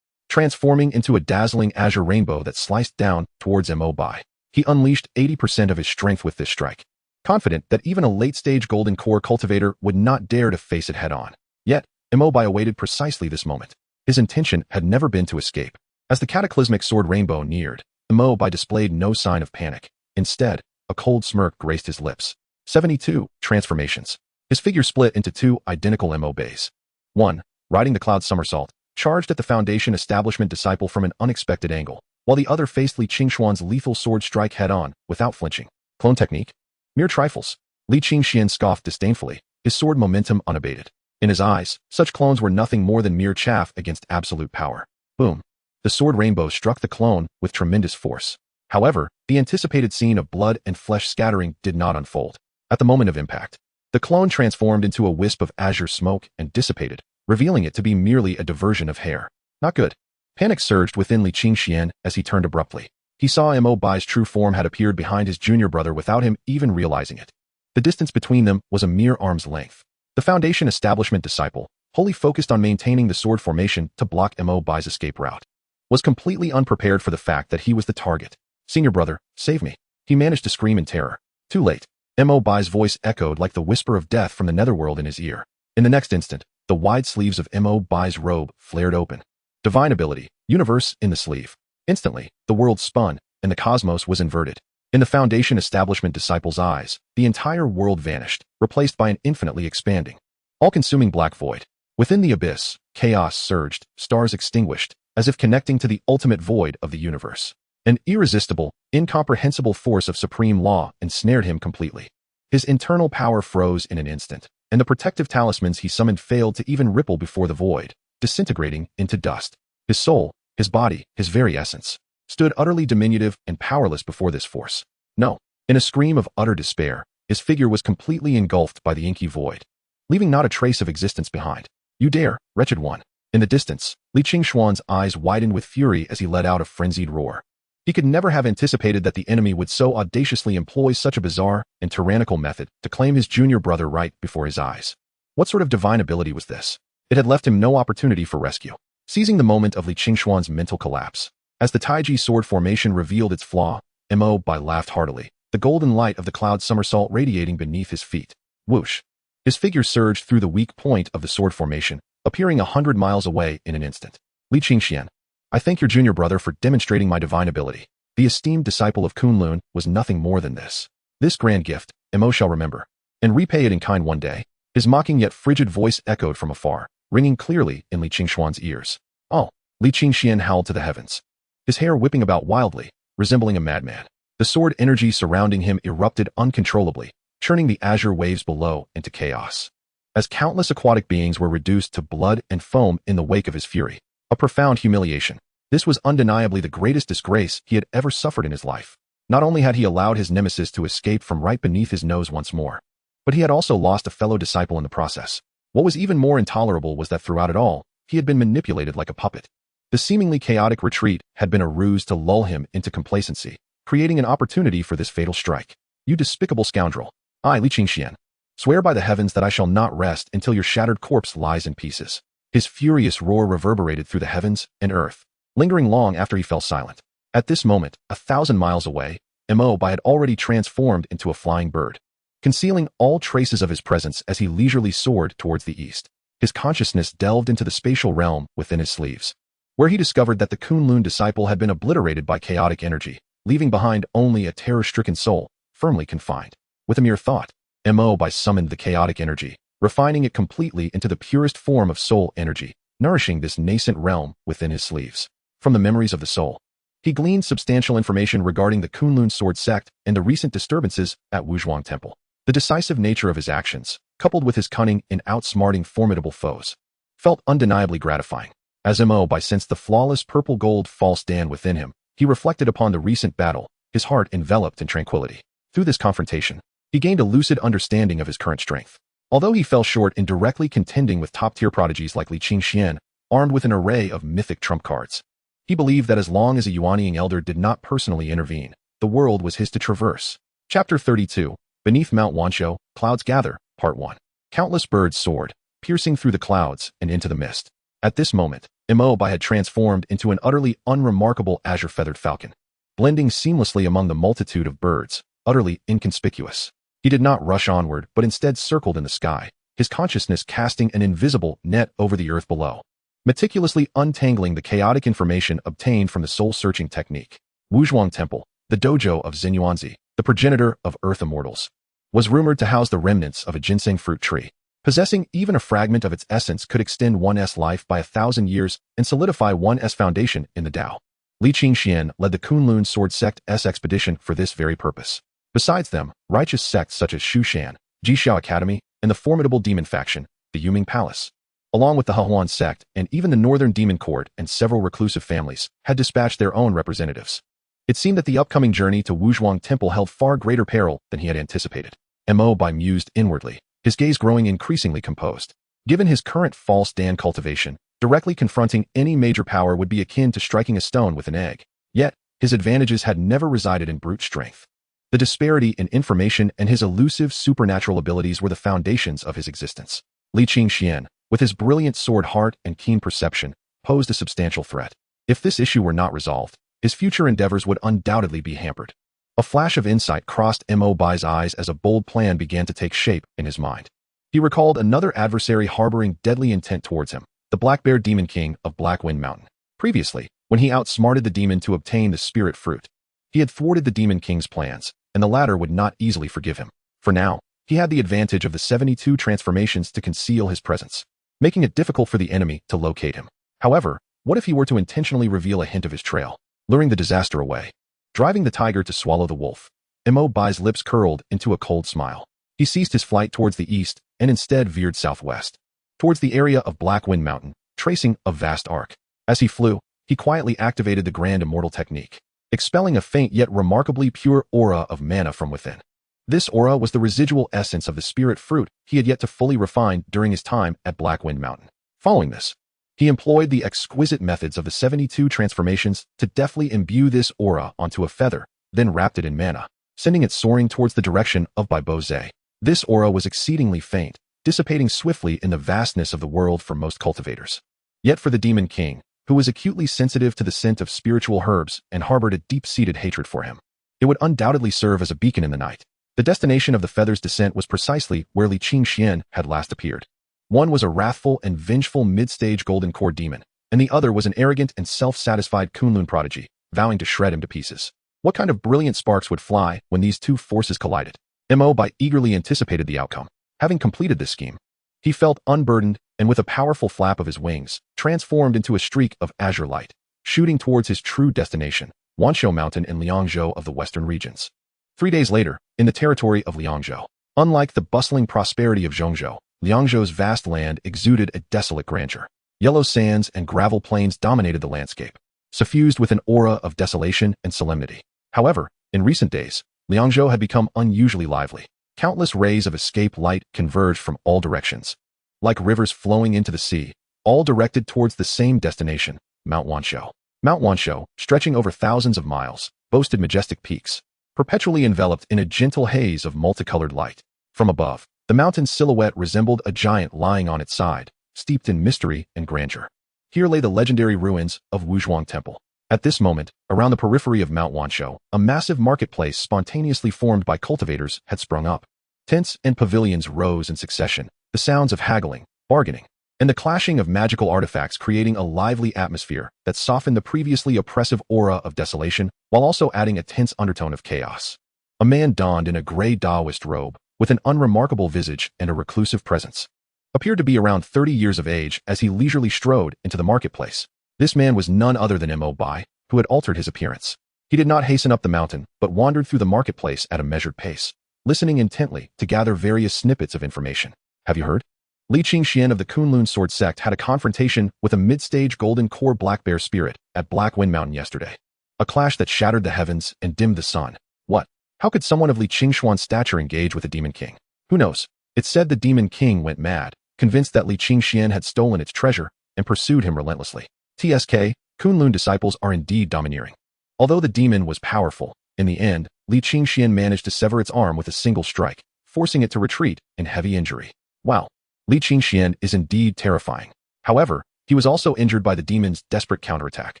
transforming into a dazzling azure rainbow that sliced down towards Mo Bai. He unleashed 80% of his strength with this strike, confident that even a late-stage golden core cultivator would not dare to face it head-on. Yet, Mo Bai awaited precisely this moment. His intention had never been to escape. As the cataclysmic sword rainbow neared, Mo Bai displayed no sign of panic. Instead, a cold smirk graced his lips. 72 transformations. His figure split into two identical Mo Bais. One, riding the cloud somersault, charged at the Foundation establishment disciple from an unexpected angle, while the other faced Li Qingxuan's lethal sword strike head-on, without flinching. Clone technique? Mere trifles. Li Qingxian scoffed disdainfully, his sword momentum unabated. In his eyes, such clones were nothing more than mere chaff against absolute power. Boom. The sword rainbow struck the clone with tremendous force. However, the anticipated scene of blood and flesh scattering did not unfold. At the moment of impact, the clone transformed into a wisp of azure smoke and dissipated, revealing it to be merely a diversion of hair. Not good. Panic surged within Li Qingxian as he turned abruptly. He saw Mo Bai's true form had appeared behind his junior brother without him even realizing it. The distance between them was a mere arm's length. The Foundation establishment disciple, wholly focused on maintaining the sword formation to block Mo Bai's escape route, was completely unprepared for the fact that he was the target. Senior brother, save me. He managed to scream in terror. Too late. Mo Bai's voice echoed like the whisper of death from the netherworld in his ear. In the next instant, the wide sleeves of Mo Bai's robe flared open. Divine ability, universe in the sleeve. Instantly, the world spun, and the cosmos was inverted. In the Foundation establishment disciple's eyes, the entire world vanished, replaced by an infinitely expanding, all-consuming black void. Within the abyss, chaos surged, stars extinguished, as if connecting to the ultimate void of the universe. An irresistible, incomprehensible force of supreme law ensnared him completely. His internal power froze in an instant, and the protective talismans he summoned failed to even ripple before the void, disintegrating into dust. His soul, his body, his very essence, stood utterly diminutive and powerless before this force. No. In a scream of utter despair, his figure was completely engulfed by the inky void, leaving not a trace of existence behind. You dare, wretched one. In the distance, Li Qingxuan's eyes widened with fury as he let out a frenzied roar. He could never have anticipated that the enemy would so audaciously employ such a bizarre and tyrannical method to claim his junior brother right before his eyes. What sort of divine ability was this? It had left him no opportunity for rescue. Seizing the moment of Li Qingxuan's mental collapse, as the Taiji sword formation revealed its flaw, Mo Bai laughed heartily, the golden light of the cloud somersault radiating beneath his feet. Whoosh! His figure surged through the weak point of the sword formation, appearing 100 miles away in an instant. Li Qingxian, I thank your junior brother for demonstrating my divine ability. The esteemed disciple of Kunlun was nothing more than this. This grand gift, Mo shall remember, and repay it in kind one day. His mocking yet frigid voice echoed from afar, ringing clearly in Li Qingxuan's ears. Oh! Li Qingxian howled to the heavens, his hair whipping about wildly, resembling a madman. The sword energy surrounding him erupted uncontrollably, churning the azure waves below into chaos. As countless aquatic beings were reduced to blood and foam in the wake of his fury. A profound humiliation. This was undeniably the greatest disgrace he had ever suffered in his life. Not only had he allowed his nemesis to escape from right beneath his nose once more, but he had also lost a fellow disciple in the process. What was even more intolerable was that throughout it all, he had been manipulated like a puppet. The seemingly chaotic retreat had been a ruse to lull him into complacency, creating an opportunity for this fatal strike. You despicable scoundrel. I, Li Qingxian, swear by the heavens that I shall not rest until your shattered corpse lies in pieces. His furious roar reverberated through the heavens and earth, lingering long after he fell silent. At this moment, 1,000 miles away, Mo Bai had already transformed into a flying bird, concealing all traces of his presence as he leisurely soared towards the east. His consciousness delved into the spatial realm within his sleeves, where he discovered that the Kunlun disciple had been obliterated by chaotic energy, leaving behind only a terror-stricken soul, firmly confined. With a mere thought, Mo Bai summoned the chaotic energy, refining it completely into the purest form of soul energy, nourishing this nascent realm within his sleeves. From the memories of the soul, he gleaned substantial information regarding the Kunlun sword sect and the recent disturbances at Wuzhuang Temple. The decisive nature of his actions, coupled with his cunning in outsmarting formidable foes, felt undeniably gratifying. As Mo Bai sensed the flawless purple-gold false Dan within him, he reflected upon the recent battle, his heart enveloped in tranquility. Through this confrontation, he gained a lucid understanding of his current strength. Although he fell short in directly contending with top-tier prodigies like Li Qingxian, armed with an array of mythic trump cards, he believed that as long as a Yuanying elder did not personally intervene, the world was his to traverse. Chapter 32, Beneath Mount Wanshou, Clouds Gather, Part 1. Countless birds soared, piercing through the clouds and into the mist. At this moment, Mo Bai had transformed into an utterly unremarkable azure-feathered falcon, blending seamlessly among the multitude of birds, utterly inconspicuous. He did not rush onward, but instead circled in the sky, his consciousness casting an invisible net over the earth below, meticulously untangling the chaotic information obtained from the soul-searching technique. Wuzhuang Temple, the dojo of Xinyuanzi, the progenitor of earth immortals, was rumored to house the remnants of a ginseng fruit tree. Possessing even a fragment of its essence could extend one's life by 1,000 years and solidify one's foundation in the Tao. Li Qingxian led the Kunlun Sword Sect's expedition for this very purpose. Besides them, righteous sects such as Shushan, Jixiao Academy, and the formidable demon faction, the Yuming Palace, along with the Hehuan sect and even the Northern Demon Court and several reclusive families, had dispatched their own representatives. It seemed that the upcoming journey to Wuzhuang Temple held far greater peril than he had anticipated. Mo Bai mused inwardly, his gaze growing increasingly composed. Given his current false Dan cultivation, directly confronting any major power would be akin to striking a stone with an egg. Yet, his advantages had never resided in brute strength. The disparity in information and his elusive supernatural abilities were the foundations of his existence. Li Qingxian, with his brilliant sword heart and keen perception, posed a substantial threat. If this issue were not resolved, his future endeavors would undoubtedly be hampered. A flash of insight crossed Mo Bai's eyes as a bold plan began to take shape in his mind. He recalled another adversary harboring deadly intent towards him, the Black Bear Demon King of Blackwind Mountain. Previously, when he outsmarted the demon to obtain the spirit fruit, he had thwarted the Demon King's plans, and the latter would not easily forgive him. For now, he had the advantage of the 72 transformations to conceal his presence, making it difficult for the enemy to locate him. However, what if he were to intentionally reveal a hint of his trail, luring the disaster away, driving the tiger to swallow the wolf? Mo Bai's lips curled into a cold smile. He ceased his flight towards the east and instead veered southwest, towards the area of Blackwind Mountain, tracing a vast arc. As he flew, he quietly activated the grand immortal technique, expelling a faint yet remarkably pure aura of mana from within. This aura was the residual essence of the spirit fruit he had yet to fully refine during his time at Blackwind Mountain. Following this, he employed the exquisite methods of the 72 transformations to deftly imbue this aura onto a feather, then wrapped it in mana, sending it soaring towards the direction of Baiboze. This aura was exceedingly faint, dissipating swiftly in the vastness of the world for most cultivators. Yet for the Demon King, who was acutely sensitive to the scent of spiritual herbs and harbored a deep-seated hatred for him, it would undoubtedly serve as a beacon in the night. The destination of the feather's descent was precisely where Li Qingxian had last appeared. One was a wrathful and vengeful mid-stage golden core demon, and the other was an arrogant and self-satisfied Kunlun prodigy, vowing to shred him to pieces. What kind of brilliant sparks would fly when these two forces collided? Mo Bai eagerly anticipated the outcome. Having completed this scheme, he felt unburdened and with a powerful flap of his wings, transformed into a streak of azure light, shooting towards his true destination, Wanshou Mountain in Liangzhou of the western regions. 3 days later, in the territory of Liangzhou, unlike the bustling prosperity of Zhongzhou, Liangzhou's vast land exuded a desolate grandeur. Yellow sands and gravel plains dominated the landscape, suffused with an aura of desolation and solemnity. However, in recent days, Liangzhou had become unusually lively. Countless rays of escape light converged from all directions, like rivers flowing into the sea, all directed towards the same destination, Mount Wanshou. Mount Wanshou, stretching over thousands of miles, boasted majestic peaks, perpetually enveloped in a gentle haze of multicolored light. From above, the mountain's silhouette resembled a giant lying on its side, steeped in mystery and grandeur. Here lay the legendary ruins of Wuzhuang Temple. At this moment, around the periphery of Mount Wanshou, a massive marketplace spontaneously formed by cultivators had sprung up. Tents and pavilions rose in succession, the sounds of haggling, bargaining, and the clashing of magical artifacts creating a lively atmosphere that softened the previously oppressive aura of desolation while also adding a tense undertone of chaos. A man donned in a gray Taoist robe, with an unremarkable visage and a reclusive presence, appeared to be around 30 years of age as he leisurely strode into the marketplace. This man was none other than Mo Bai, who had altered his appearance. He did not hasten up the mountain, but wandered through the marketplace at a measured pace, listening intently to gather various snippets of information. Have you heard? Li Qingxian of the Kunlun Sword Sect had a confrontation with a mid-stage golden core black bear spirit at Blackwind Mountain yesterday. A clash that shattered the heavens and dimmed the sun. What? How could someone of Li Qingxuan's stature engage with a Demon King? Who knows? It said the Demon King went mad, convinced that Li Qingxian had stolen its treasure, and pursued him relentlessly. TSK, Kunlun disciples are indeed domineering. Although the demon was powerful, in the end, Li Qingxian managed to sever its arm with a single strike, forcing it to retreat in heavy injury. Wow, Li Qingxian is indeed terrifying. However, He was also injured by the demon's desperate counterattack,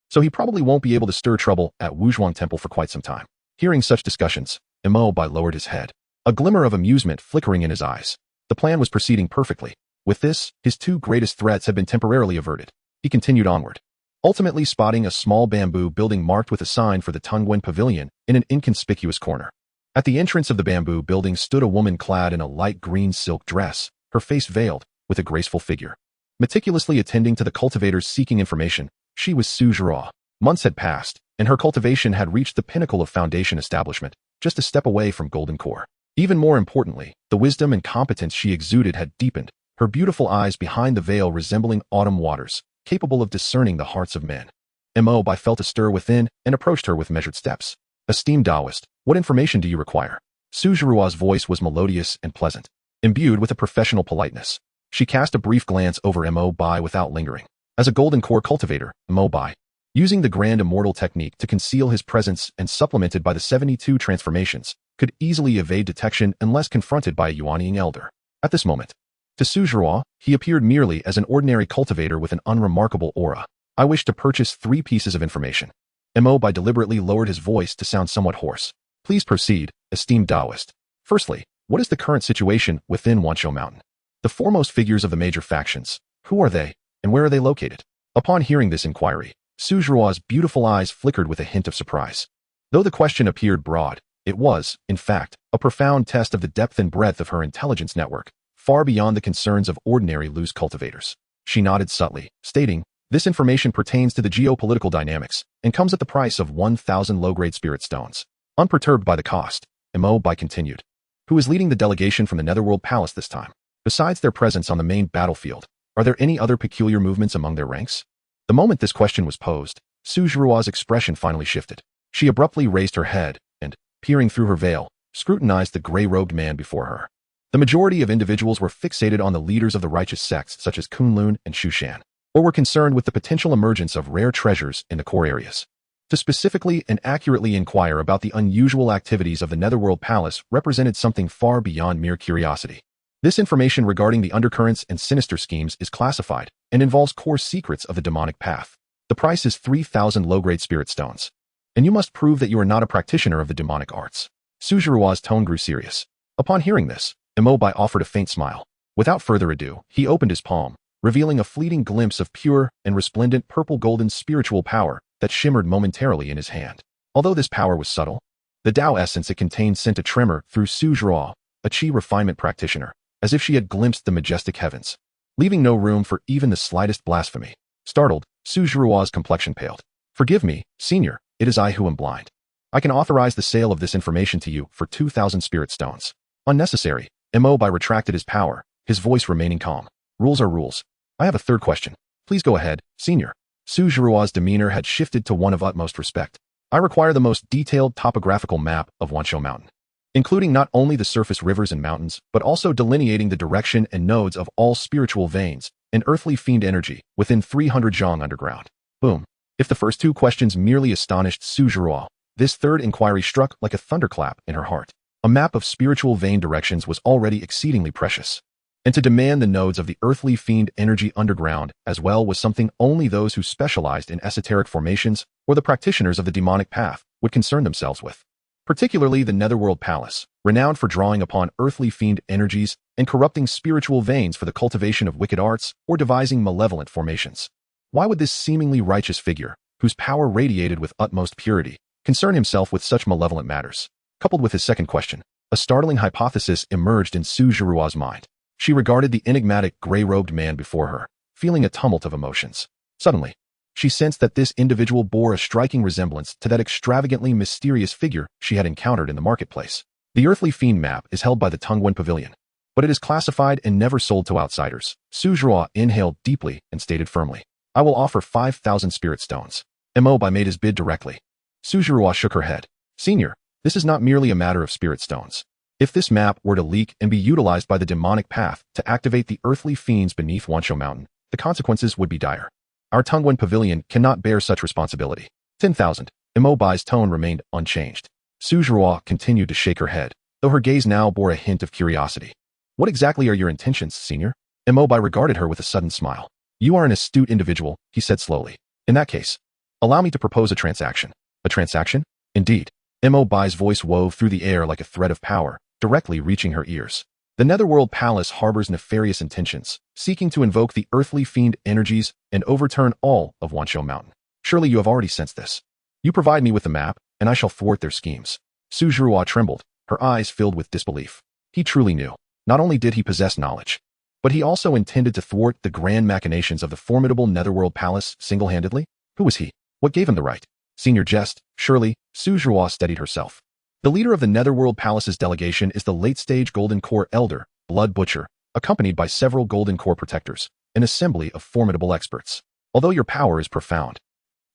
so he probably won't be able to stir trouble at Wuzhuang Temple for quite some time. Hearing such discussions, Mo Bai lowered his head, a glimmer of amusement flickering in his eyes. The plan was proceeding perfectly. With this, his two greatest threats had been temporarily averted. He continued onward, ultimately spotting a small bamboo building marked with a sign for the Tongwen Pavilion in an inconspicuous corner. At the entrance of the bamboo building stood a woman clad in a light green silk dress, her face veiled, with a graceful figure. Meticulously attending to the cultivators seeking information, she was Su Zhihua. Months had passed, and her cultivation had reached the pinnacle of foundation establishment, just a step away from golden core. Even more importantly, the wisdom and competence she exuded had deepened, her beautiful eyes behind the veil resembling autumn waters, capable of discerning the hearts of men. Mo Bai felt a stir within and approached her with measured steps. Esteemed Taoist, what information do you require? Su Zhihua's voice was melodious and pleasant, imbued with a professional politeness. She cast a brief glance over Mo Bai without lingering. As a golden core cultivator, Mo Bai, using the grand immortal technique to conceal his presence and supplemented by the 72 transformations, could easily evade detection unless confronted by a Yuanying elder. At this moment, to Su Zhihua, he appeared merely as an ordinary cultivator with an unremarkable aura. I wish to purchase 3 pieces of information. Mo Bai deliberately lowered his voice to sound somewhat hoarse. Please proceed, esteemed Taoist. Firstly, what is the current situation within Wanshou Mountain? The foremost figures of the major factions, who are they, and where are they located? Upon hearing this inquiry, Su Zhihua's beautiful eyes flickered with a hint of surprise. Though the question appeared broad, it was, in fact, a profound test of the depth and breadth of her intelligence network, far beyond the concerns of ordinary loose cultivators. She nodded subtly, stating, this information pertains to the geopolitical dynamics and comes at the price of 1,000 low-grade spirit stones. Unperturbed by the cost, Mo Bai continued, who is leading the delegation from the Netherworld Palace this time? Besides their presence on the main battlefield, are there any other peculiar movements among their ranks? The moment this question was posed, Su Zhihua's expression finally shifted. She abruptly raised her head and, peering through her veil, scrutinized the gray-robed man before her. The majority of individuals were fixated on the leaders of the righteous sects such as Kunlun and Shushan, or were concerned with the potential emergence of rare treasures in the core areas. To specifically and accurately inquire about the unusual activities of the Netherworld Palace represented something far beyond mere curiosity. This information regarding the undercurrents and sinister schemes is classified and involves core secrets of the demonic path. The price is 3,000 low-grade spirit stones. And you must prove that you are not a practitioner of the demonic arts. Su Zhihua's tone grew serious. Upon hearing this, Mo Bai offered a faint smile. Without further ado, he opened his palm, revealing a fleeting glimpse of pure and resplendent purple-golden spiritual power that shimmered momentarily in his hand. Although this power was subtle, the Tao essence it contained sent a tremor through Su Zhihua, a Qi refinement practitioner, as if she had glimpsed the majestic heavens, leaving no room for even the slightest blasphemy. Startled, Su Zhihua's complexion paled. Forgive me, senior, it is I who am blind. I can authorize the sale of this information to you for 2,000 spirit stones. Unnecessary. Mo Bai retracted his power, his voice remaining calm. Rules are rules. I have a third question. Please go ahead, senior. Su Zhihua's demeanor had shifted to one of utmost respect. I require the most detailed topographical map of Wanshou Mountain, including not only the surface rivers and mountains, but also delineating the direction and nodes of all spiritual veins and earthly fiend energy within 300 zhang underground. Boom. If the first 2 questions merely astonished Su Zhihua, this third inquiry struck like a thunderclap in her heart. A map of spiritual vein directions was already exceedingly precious. And to demand the nodes of the earthly fiend energy underground as well was something only those who specialized in esoteric formations or the practitioners of the demonic path would concern themselves with. Particularly the Netherworld Palace, renowned for drawing upon earthly fiend energies and corrupting spiritual veins for the cultivation of wicked arts or devising malevolent formations. Why would this seemingly righteous figure, whose power radiated with utmost purity, concern himself with such malevolent matters? Coupled with his second question, a startling hypothesis emerged in Su Zhihua's mind. She regarded the enigmatic gray-robed man before her, feeling a tumult of emotions. Suddenly, she sensed that this individual bore a striking resemblance to that extravagantly mysterious figure she had encountered in the marketplace. The earthly fiend map is held by the Tongwen Pavilion, but it is classified and never sold to outsiders. Su Zhihua inhaled deeply and stated firmly, I will offer 5,000 spirit stones. Mo Bai made his bid directly. Su Zhihua shook her head. Senior, this is not merely a matter of spirit stones. If this map were to leak and be utilized by the demonic path to activate the earthly fiends beneath Wanshou Mountain, the consequences would be dire. Our Tongwen Pavilion cannot bear such responsibility. 10,000. Mo Bai's tone remained unchanged. Su Zhihua continued to shake her head, though her gaze now bore a hint of curiosity. What exactly are your intentions, senior? Mo Bai regarded her with a sudden smile. You are an astute individual, he said slowly. In that case, allow me to propose a transaction. A transaction? Indeed. Mo Bai's voice wove through the air like a thread of power, directly reaching her ears. The Netherworld Palace harbors nefarious intentions, seeking to invoke the earthly fiend energies and overturn all of Wanshou Mountain. Surely you have already sensed this. You provide me with the map, and I shall thwart their schemes. Su Zhuruo trembled, her eyes filled with disbelief. He truly knew. Not only did he possess knowledge, but he also intended to thwart the grand machinations of the formidable Netherworld Palace single-handedly. Who was he? What gave him the right? Senior jest, surely. Su Zhuruo steadied herself. The leader of the Netherworld Palace's delegation is the late-stage Golden Core Elder, Blood Butcher, accompanied by several Golden Core protectors, an assembly of formidable experts. Although your power is profound.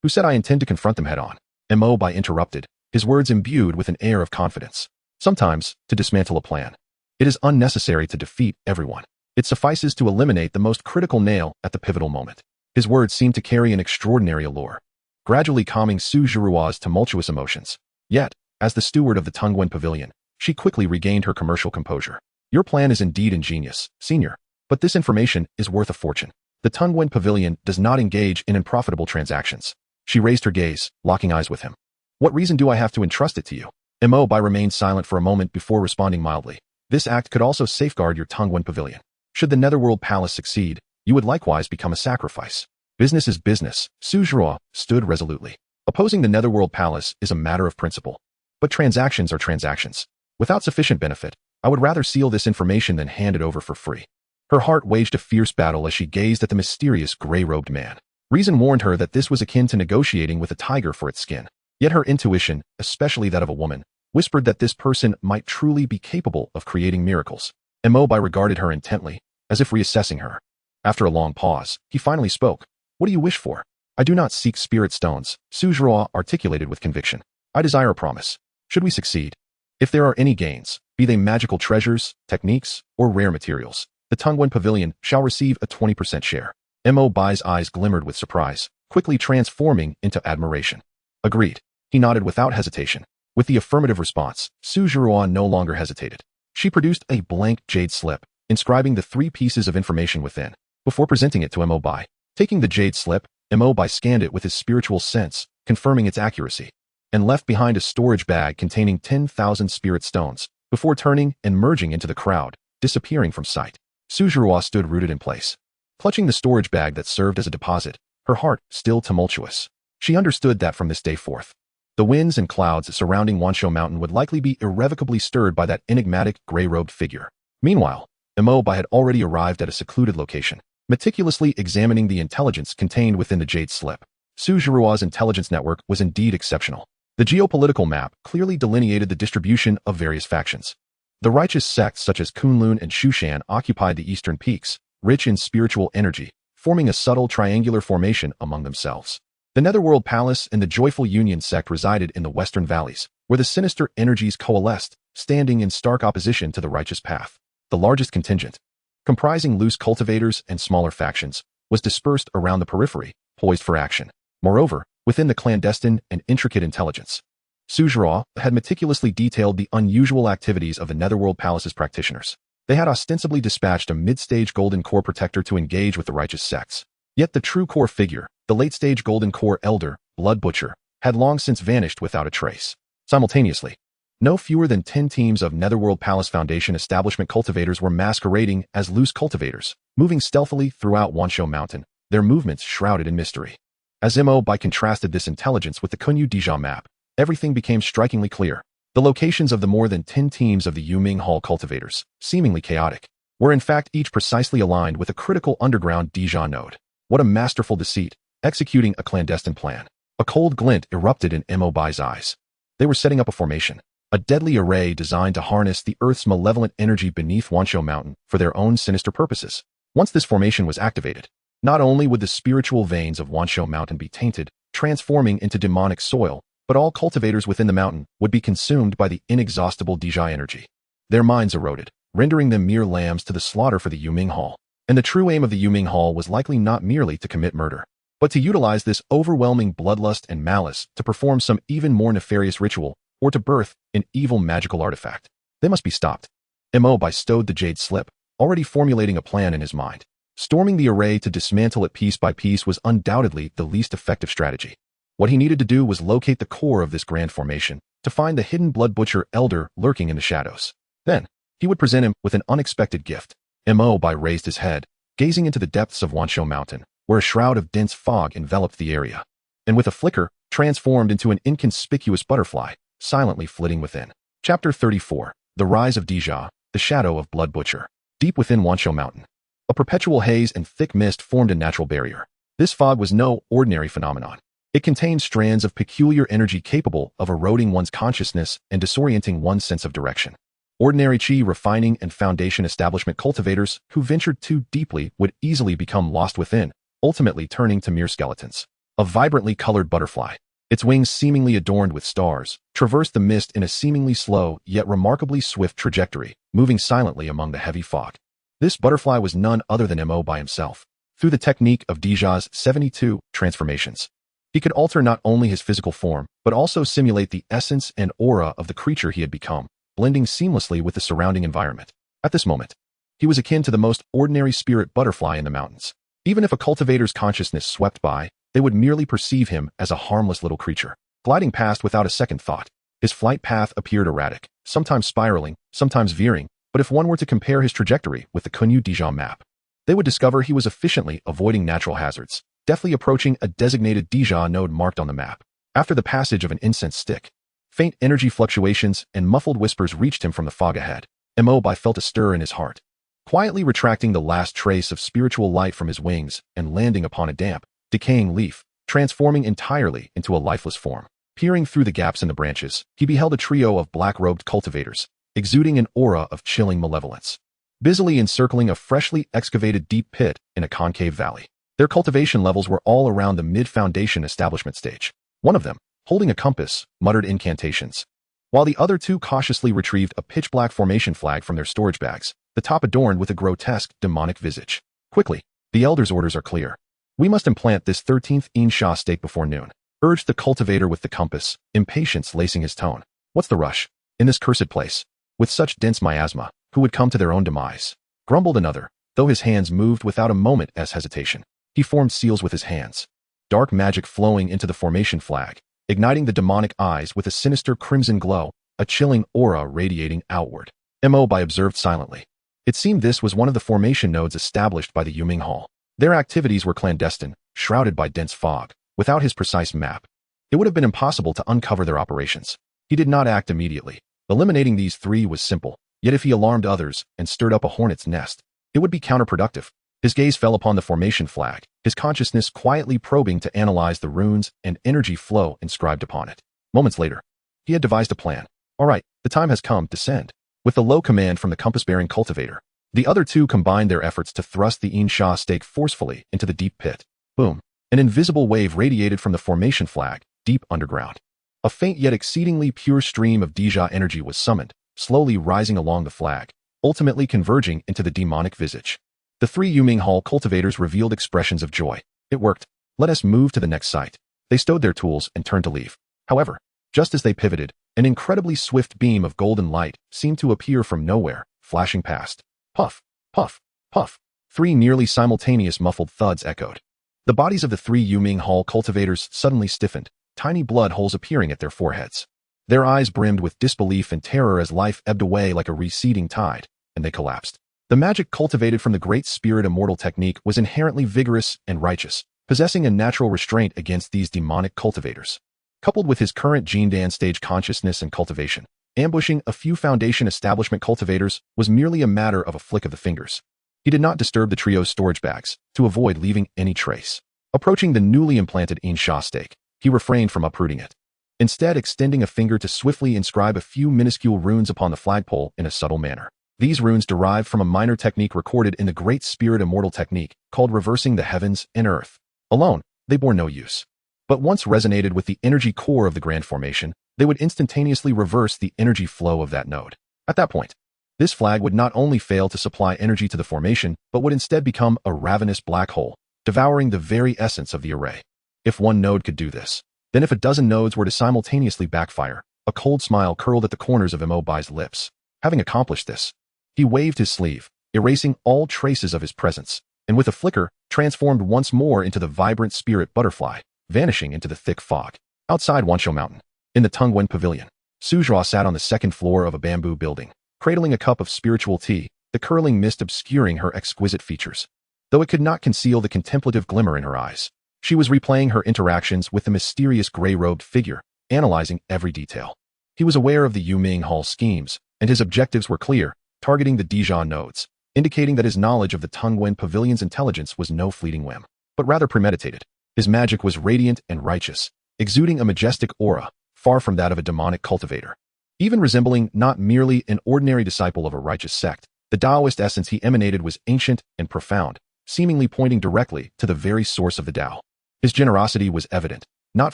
Who said I intend to confront them head-on? Mo Bai interrupted, his words imbued with an air of confidence. Sometimes, to dismantle a plan, it is unnecessary to defeat everyone. It suffices to eliminate the most critical nail at the pivotal moment. His words seemed to carry an extraordinary allure, gradually calming Su Zhuruo's tumultuous emotions. Yet, as the steward of the Tongwen Pavilion, she quickly regained her commercial composure. Your plan is indeed ingenious, senior, but this information is worth a fortune. The Tongwen Pavilion does not engage in unprofitable transactions. She raised her gaze, locking eyes with him. What reason do I have to entrust it to you? Mo Bai remained silent for a moment before responding mildly. This act could also safeguard your Tongwen Pavilion. Should the Netherworld Palace succeed, you would likewise become a sacrifice. Business is business. Su Zhuruo stood resolutely. Opposing the Netherworld Palace is a matter of principle. But transactions are transactions. Without sufficient benefit, I would rather seal this information than hand it over for free. Her heart waged a fierce battle as she gazed at the mysterious gray-robed man. Reason warned her that this was akin to negotiating with a tiger for its skin. Yet her intuition, especially that of a woman, whispered that this person might truly be capable of creating miracles. Mo Bai regarded her intently, as if reassessing her. After a long pause, he finally spoke. What do you wish for? I do not seek spirit stones, Su Zhuruo articulated with conviction. I desire a promise. Should we succeed, if there are any gains, be they magical treasures, techniques, or rare materials, the Tongwen Pavilion shall receive a 20% share. Mo Bai's eyes glimmered with surprise, quickly transforming into admiration. Agreed. He nodded without hesitation. With the affirmative response, Su Zhuruo no longer hesitated. She produced a blank jade slip, inscribing the 3 pieces of information within, before presenting it to Mo Bai. Taking the jade slip, Mo Bai scanned it with his spiritual sense, confirming its accuracy, and left behind a storage bag containing 10,000 spirit stones, before turning and merging into the crowd, disappearing from sight. Su Zhuruo stood rooted in place, clutching the storage bag that served as a deposit, her heart still tumultuous. She understood that from this day forth, the winds and clouds surrounding Wanshou Mountain would likely be irrevocably stirred by that enigmatic gray-robed figure. Meanwhile, Mo Bai had already arrived at a secluded location, meticulously examining the intelligence contained within the jade slip. Su Zhuruo's intelligence network was indeed exceptional. The geopolitical map clearly delineated the distribution of various factions. The righteous sects such as Kunlun and Shushan occupied the eastern peaks, rich in spiritual energy, forming a subtle triangular formation among themselves. The Netherworld Palace and the Joyful Union sect resided in the western valleys, where the sinister energies coalesced, standing in stark opposition to the righteous path. The largest contingent, comprising loose cultivators and smaller factions, was dispersed around the periphery, poised for action. Moreover, within the clandestine and intricate intelligence, Su Zhuruo had meticulously detailed the unusual activities of the Netherworld Palace's practitioners. They had ostensibly dispatched a mid-stage Golden Core protector to engage with the righteous sects. Yet the true core figure, the late-stage Golden Core Elder, Blood Butcher, had long since vanished without a trace. Simultaneously, no fewer than 10 teams of Netherworld Palace Foundation establishment cultivators were masquerading as loose cultivators, moving stealthily throughout Wanshou Mountain, their movements shrouded in mystery. As Mo Bai contrasted this intelligence with the Kunyu Dija map, everything became strikingly clear. The locations of the more than 10 teams of the Yuming Hall cultivators, seemingly chaotic, were in fact each precisely aligned with a critical underground Dija node. What a masterful deceit, executing a clandestine plan. A cold glint erupted in Mo Bai's eyes. They were setting up a formation, a deadly array designed to harness the Earth's malevolent energy beneath Wanshou Mountain for their own sinister purposes. Once this formation was activated, not only would the spiritual veins of Wanshou Mountain be tainted, transforming into demonic soil, but all cultivators within the mountain would be consumed by the inexhaustible Dija energy. Their minds eroded, rendering them mere lambs to the slaughter for the Yuming Hall. And the true aim of the Yuming Hall was likely not merely to commit murder, but to utilize this overwhelming bloodlust and malice to perform some even more nefarious ritual or to birth an evil magical artifact. They must be stopped. Mo Bai stowed the jade slip, already formulating a plan in his mind. Storming the array to dismantle it piece by piece was undoubtedly the least effective strategy. What he needed to do was locate the core of this grand formation, to find the hidden blood butcher elder lurking in the shadows. Then, he would present him with an unexpected gift. Mo Bai raised his head, gazing into the depths of Wanshou Mountain, where a shroud of dense fog enveloped the area, and with a flicker, transformed into an inconspicuous butterfly, silently flitting within. Chapter 34. The Rise of Dija, the Shadow of Blood Butcher. Deep within Wanshou Mountain, a perpetual haze and thick mist formed a natural barrier. This fog was no ordinary phenomenon. It contained strands of peculiar energy capable of eroding one's consciousness and disorienting one's sense of direction. Ordinary chi refining and foundation establishment cultivators who ventured too deeply would easily become lost within, ultimately turning to mere skeletons. A vibrantly colored butterfly, its wings seemingly adorned with stars, traversed the mist in a seemingly slow yet remarkably swift trajectory, moving silently among the heavy fog. This butterfly was none other than Mo Bai himself. Through the technique of Dija's 72 transformations, he could alter not only his physical form, but also simulate the essence and aura of the creature he had become, blending seamlessly with the surrounding environment. At this moment, he was akin to the most ordinary spirit butterfly in the mountains. Even if a cultivator's consciousness swept by, they would merely perceive him as a harmless little creature, gliding past without a second thought. His flight path appeared erratic, sometimes spiraling, sometimes veering, but if one were to compare his trajectory with the Kunyu Dija map, they would discover he was efficiently avoiding natural hazards, deftly approaching a designated Dija node marked on the map. After the passage of an incense stick, faint energy fluctuations and muffled whispers reached him from the fog ahead. Mo Bai felt a stir in his heart, quietly retracting the last trace of spiritual light from his wings and landing upon a damp, decaying leaf, transforming entirely into a lifeless form. Peering through the gaps in the branches, he beheld a trio of black-robed cultivators, exuding an aura of chilling malevolence, busily encircling a freshly excavated deep pit in a concave valley. Their cultivation levels were all around the mid-foundation establishment stage. One of them, holding a compass, muttered incantations, while the other two cautiously retrieved a pitch-black formation flag from their storage bags, the top adorned with a grotesque, demonic visage. Quickly, the elder's orders are clear. We must implant this 13th Insha stake before noon, urged the cultivator with the compass, impatience lacing his tone. What's the rush? In this cursed place, with such dense miasma, who would come to their own demise? Grumbled another, though his hands moved without a moment's hesitation. He formed seals with his hands, dark magic flowing into the formation flag, igniting the demonic eyes with a sinister crimson glow, a chilling aura radiating outward. Mo Bai observed silently. It seemed this was one of the formation nodes established by the Yuming Hall. Their activities were clandestine, shrouded by dense fog. Without his precise map, it would have been impossible to uncover their operations. He did not act immediately. Eliminating these three was simple, yet if he alarmed others and stirred up a hornet's nest, it would be counterproductive. His gaze fell upon the formation flag, his consciousness quietly probing to analyze the runes and energy flow inscribed upon it. Moments later, he had devised a plan. All right, the time has come, descend. With the low command from the compass-bearing cultivator, the other two combined their efforts to thrust the Insha stake forcefully into the deep pit. Boom. An invisible wave radiated from the formation flag, deep underground. A faint yet exceedingly pure stream of Dija energy was summoned, slowly rising along the flag, ultimately converging into the demonic visage. The three Yuming Hall cultivators revealed expressions of joy. It worked. Let us move to the next site. They stowed their tools and turned to leave. However, just as they pivoted, an incredibly swift beam of golden light seemed to appear from nowhere, flashing past. Puff, puff, puff. Three nearly simultaneous muffled thuds echoed. The bodies of the three Yuming Hall cultivators suddenly stiffened, tiny blood holes appearing at their foreheads. Their eyes brimmed with disbelief and terror as life ebbed away like a receding tide, and they collapsed. The magic cultivated from the Great Spirit Immortal technique was inherently vigorous and righteous, possessing a natural restraint against these demonic cultivators. Coupled with his current Jindan stage consciousness and cultivation, ambushing a few foundation establishment cultivators was merely a matter of a flick of the fingers. He did not disturb the trio's storage bags, to avoid leaving any trace. Approaching the newly implanted Insha stake, he refrained from uprooting it, instead extending a finger to swiftly inscribe a few minuscule runes upon the flagpole in a subtle manner. These runes derived from a minor technique recorded in the Great Spirit Immortal technique, called reversing the heavens and earth. Alone, they bore no use. But once resonated with the energy core of the grand formation, they would instantaneously reverse the energy flow of that node. At that point, this flag would not only fail to supply energy to the formation, but would instead become a ravenous black hole, devouring the very essence of the array. If one node could do this, then if a dozen nodes were to simultaneously backfire, a cold smile curled at the corners of Mo Bai's lips. Having accomplished this, he waved his sleeve, erasing all traces of his presence, and with a flicker, transformed once more into the vibrant spirit butterfly, vanishing into the thick fog. Outside Wanshou Mountain, in the Tungwen Pavilion, Suzhou sat on the second floor of a bamboo building, cradling a cup of spiritual tea, the curling mist obscuring her exquisite features. Though it could not conceal the contemplative glimmer in her eyes, she was replaying her interactions with the mysterious gray-robed figure, analyzing every detail. He was aware of the Yuming Hall schemes, and his objectives were clear, targeting the Dijon nodes, indicating that his knowledge of the Tungwen Pavilion's intelligence was no fleeting whim, but rather premeditated. His magic was radiant and righteous, exuding a majestic aura, far from that of a demonic cultivator. Even resembling not merely an ordinary disciple of a righteous sect, the Taoist essence he emanated was ancient and profound, seemingly pointing directly to the very source of the Tao. His generosity was evident, not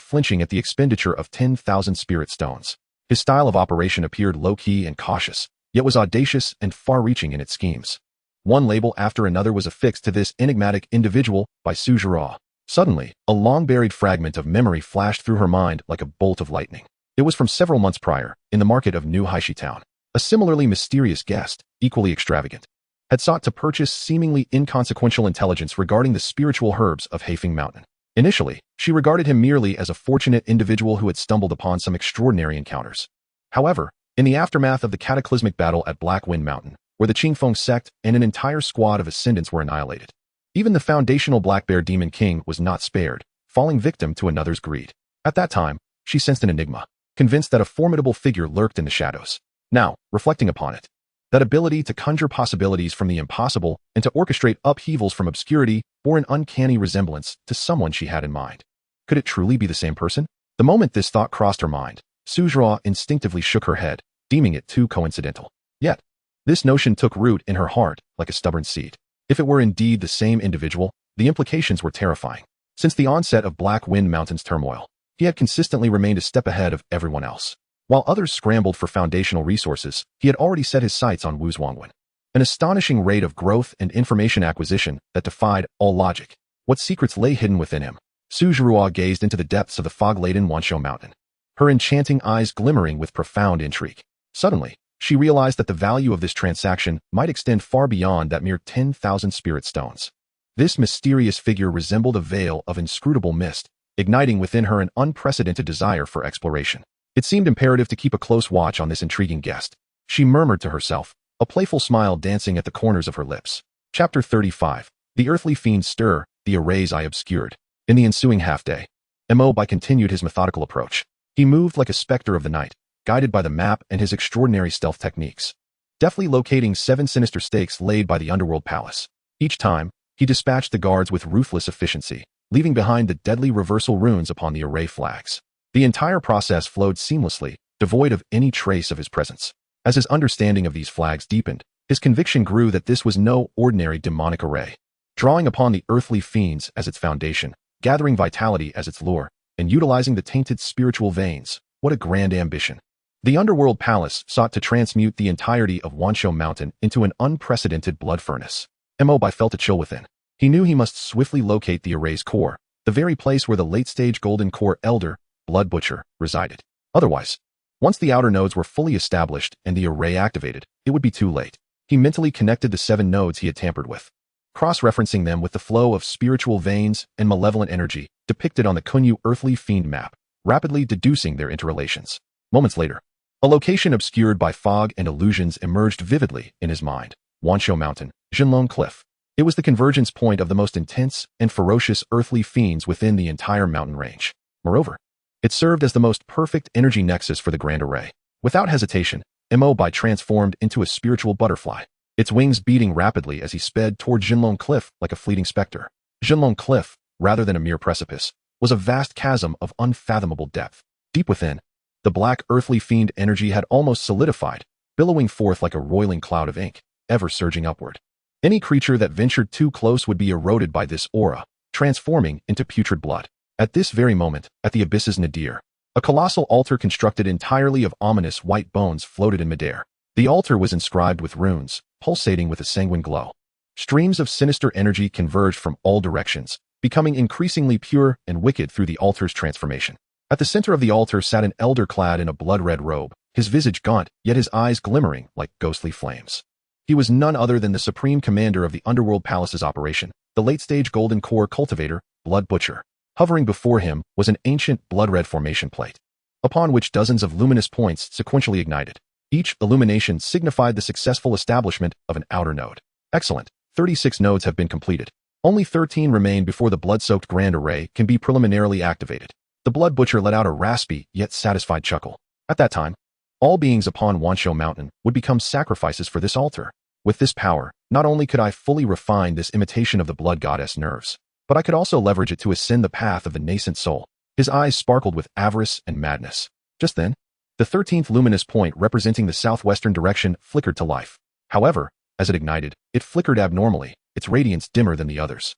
flinching at the expenditure of 10,000 spirit stones. His style of operation appeared low-key and cautious, yet was audacious and far-reaching in its schemes. One label after another was affixed to this enigmatic individual by Suzhou. Suddenly, a long-buried fragment of memory flashed through her mind like a bolt of lightning. It was from several months prior, in the market of New Haishi Town. A similarly mysterious guest, equally extravagant, had sought to purchase seemingly inconsequential intelligence regarding the spiritual herbs of Heifeng Mountain. Initially, she regarded him merely as a fortunate individual who had stumbled upon some extraordinary encounters. However, in the aftermath of the cataclysmic battle at Black Wind Mountain, where the Qingfeng sect and an entire squad of ascendants were annihilated, even the foundational Black Bear Demon King was not spared, falling victim to another's greed. At that time, she sensed an enigma, convinced that a formidable figure lurked in the shadows. Now, reflecting upon it, that ability to conjure possibilities from the impossible and to orchestrate upheavals from obscurity bore an uncanny resemblance to someone she had in mind. Could it truly be the same person? The moment this thought crossed her mind, Suzhou instinctively shook her head, deeming it too coincidental. Yet, this notion took root in her heart like a stubborn seed. If it were indeed the same individual, the implications were terrifying. Since the onset of Black Wind Mountain's turmoil, he had consistently remained a step ahead of everyone else. While others scrambled for foundational resources, he had already set his sights on Wuzhuangwen. An astonishing rate of growth and information acquisition that defied all logic. What secrets lay hidden within him? Suzhou gazed into the depths of the fog-laden Wanshou Mountain, her enchanting eyes glimmering with profound intrigue. Suddenly, she realized that the value of this transaction might extend far beyond that mere 10,000 spirit stones. This mysterious figure resembled a veil of inscrutable mist, igniting within her an unprecedented desire for exploration. It seemed imperative to keep a close watch on this intriguing guest. She murmured to herself, a playful smile dancing at the corners of her lips. Chapter 35. The earthly fiends stir, the arrays I obscured. In the ensuing half-day, Mo Bai continued his methodical approach. He moved like a specter of the night, guided by the map and his extraordinary stealth techniques, deftly locating 7 sinister stakes laid by the underworld palace. Each time, he dispatched the guards with ruthless efficiency, leaving behind the deadly reversal runes upon the array flags. The entire process flowed seamlessly, devoid of any trace of his presence. As his understanding of these flags deepened, his conviction grew that this was no ordinary demonic array. Drawing upon the earthly fiends as its foundation, gathering vitality as its lure, and utilizing the tainted spiritual veins, what a grand ambition. The underworld palace sought to transmute the entirety of Wanshou Mountain into an unprecedented blood furnace. Mo Bai felt a chill within. He knew he must swiftly locate the array's core, the very place where the late-stage Golden Core Elder, Blood Butcher, resided. Otherwise, once the outer nodes were fully established and the array activated, it would be too late. He mentally connected the 7 nodes he had tampered with, cross-referencing them with the flow of spiritual veins and malevolent energy depicted on the Kunyu earthly fiend map, rapidly deducing their interrelations. Moments later, a location obscured by fog and illusions emerged vividly in his mind. Wanshou Mountain, Jinlong Cliff. It was the convergence point of the most intense and ferocious earthly fiends within the entire mountain range. Moreover, it served as the most perfect energy nexus for the Grand Array. Without hesitation, Mo Bai transformed into a spiritual butterfly, its wings beating rapidly as he sped toward Jinlong Cliff like a fleeting specter. Jinlong Cliff, rather than a mere precipice, was a vast chasm of unfathomable depth. Deep within, the black earthly fiend energy had almost solidified, billowing forth like a roiling cloud of ink, ever surging upward. Any creature that ventured too close would be eroded by this aura, transforming into putrid blood. At this very moment, at the abyss's nadir, a colossal altar constructed entirely of ominous white bones floated in midair. The altar was inscribed with runes, pulsating with a sanguine glow. Streams of sinister energy converged from all directions, becoming increasingly pure and wicked through the altar's transformation. At the center of the altar sat an elder clad in a blood-red robe, his visage gaunt, yet his eyes glimmering like ghostly flames. He was none other than the supreme commander of the Underworld Palace's operation, the late-stage Golden Core cultivator, Blood Butcher. Hovering before him was an ancient blood-red formation plate, upon which dozens of luminous points sequentially ignited. Each illumination signified the successful establishment of an outer node. Excellent. 36 nodes have been completed. Only 13 remain before the blood-soaked Grand Array can be preliminarily activated. The Blood Butcher let out a raspy yet satisfied chuckle. At that time, all beings upon Wanshou Mountain would become sacrifices for this altar. With this power, not only could I fully refine this imitation of the blood goddess nerves, but I could also leverage it to ascend the path of the nascent soul. His eyes sparkled with avarice and madness. Just then, the 13th luminous point representing the southwestern direction flickered to life. However, as it ignited, it flickered abnormally, its radiance dimmer than the others.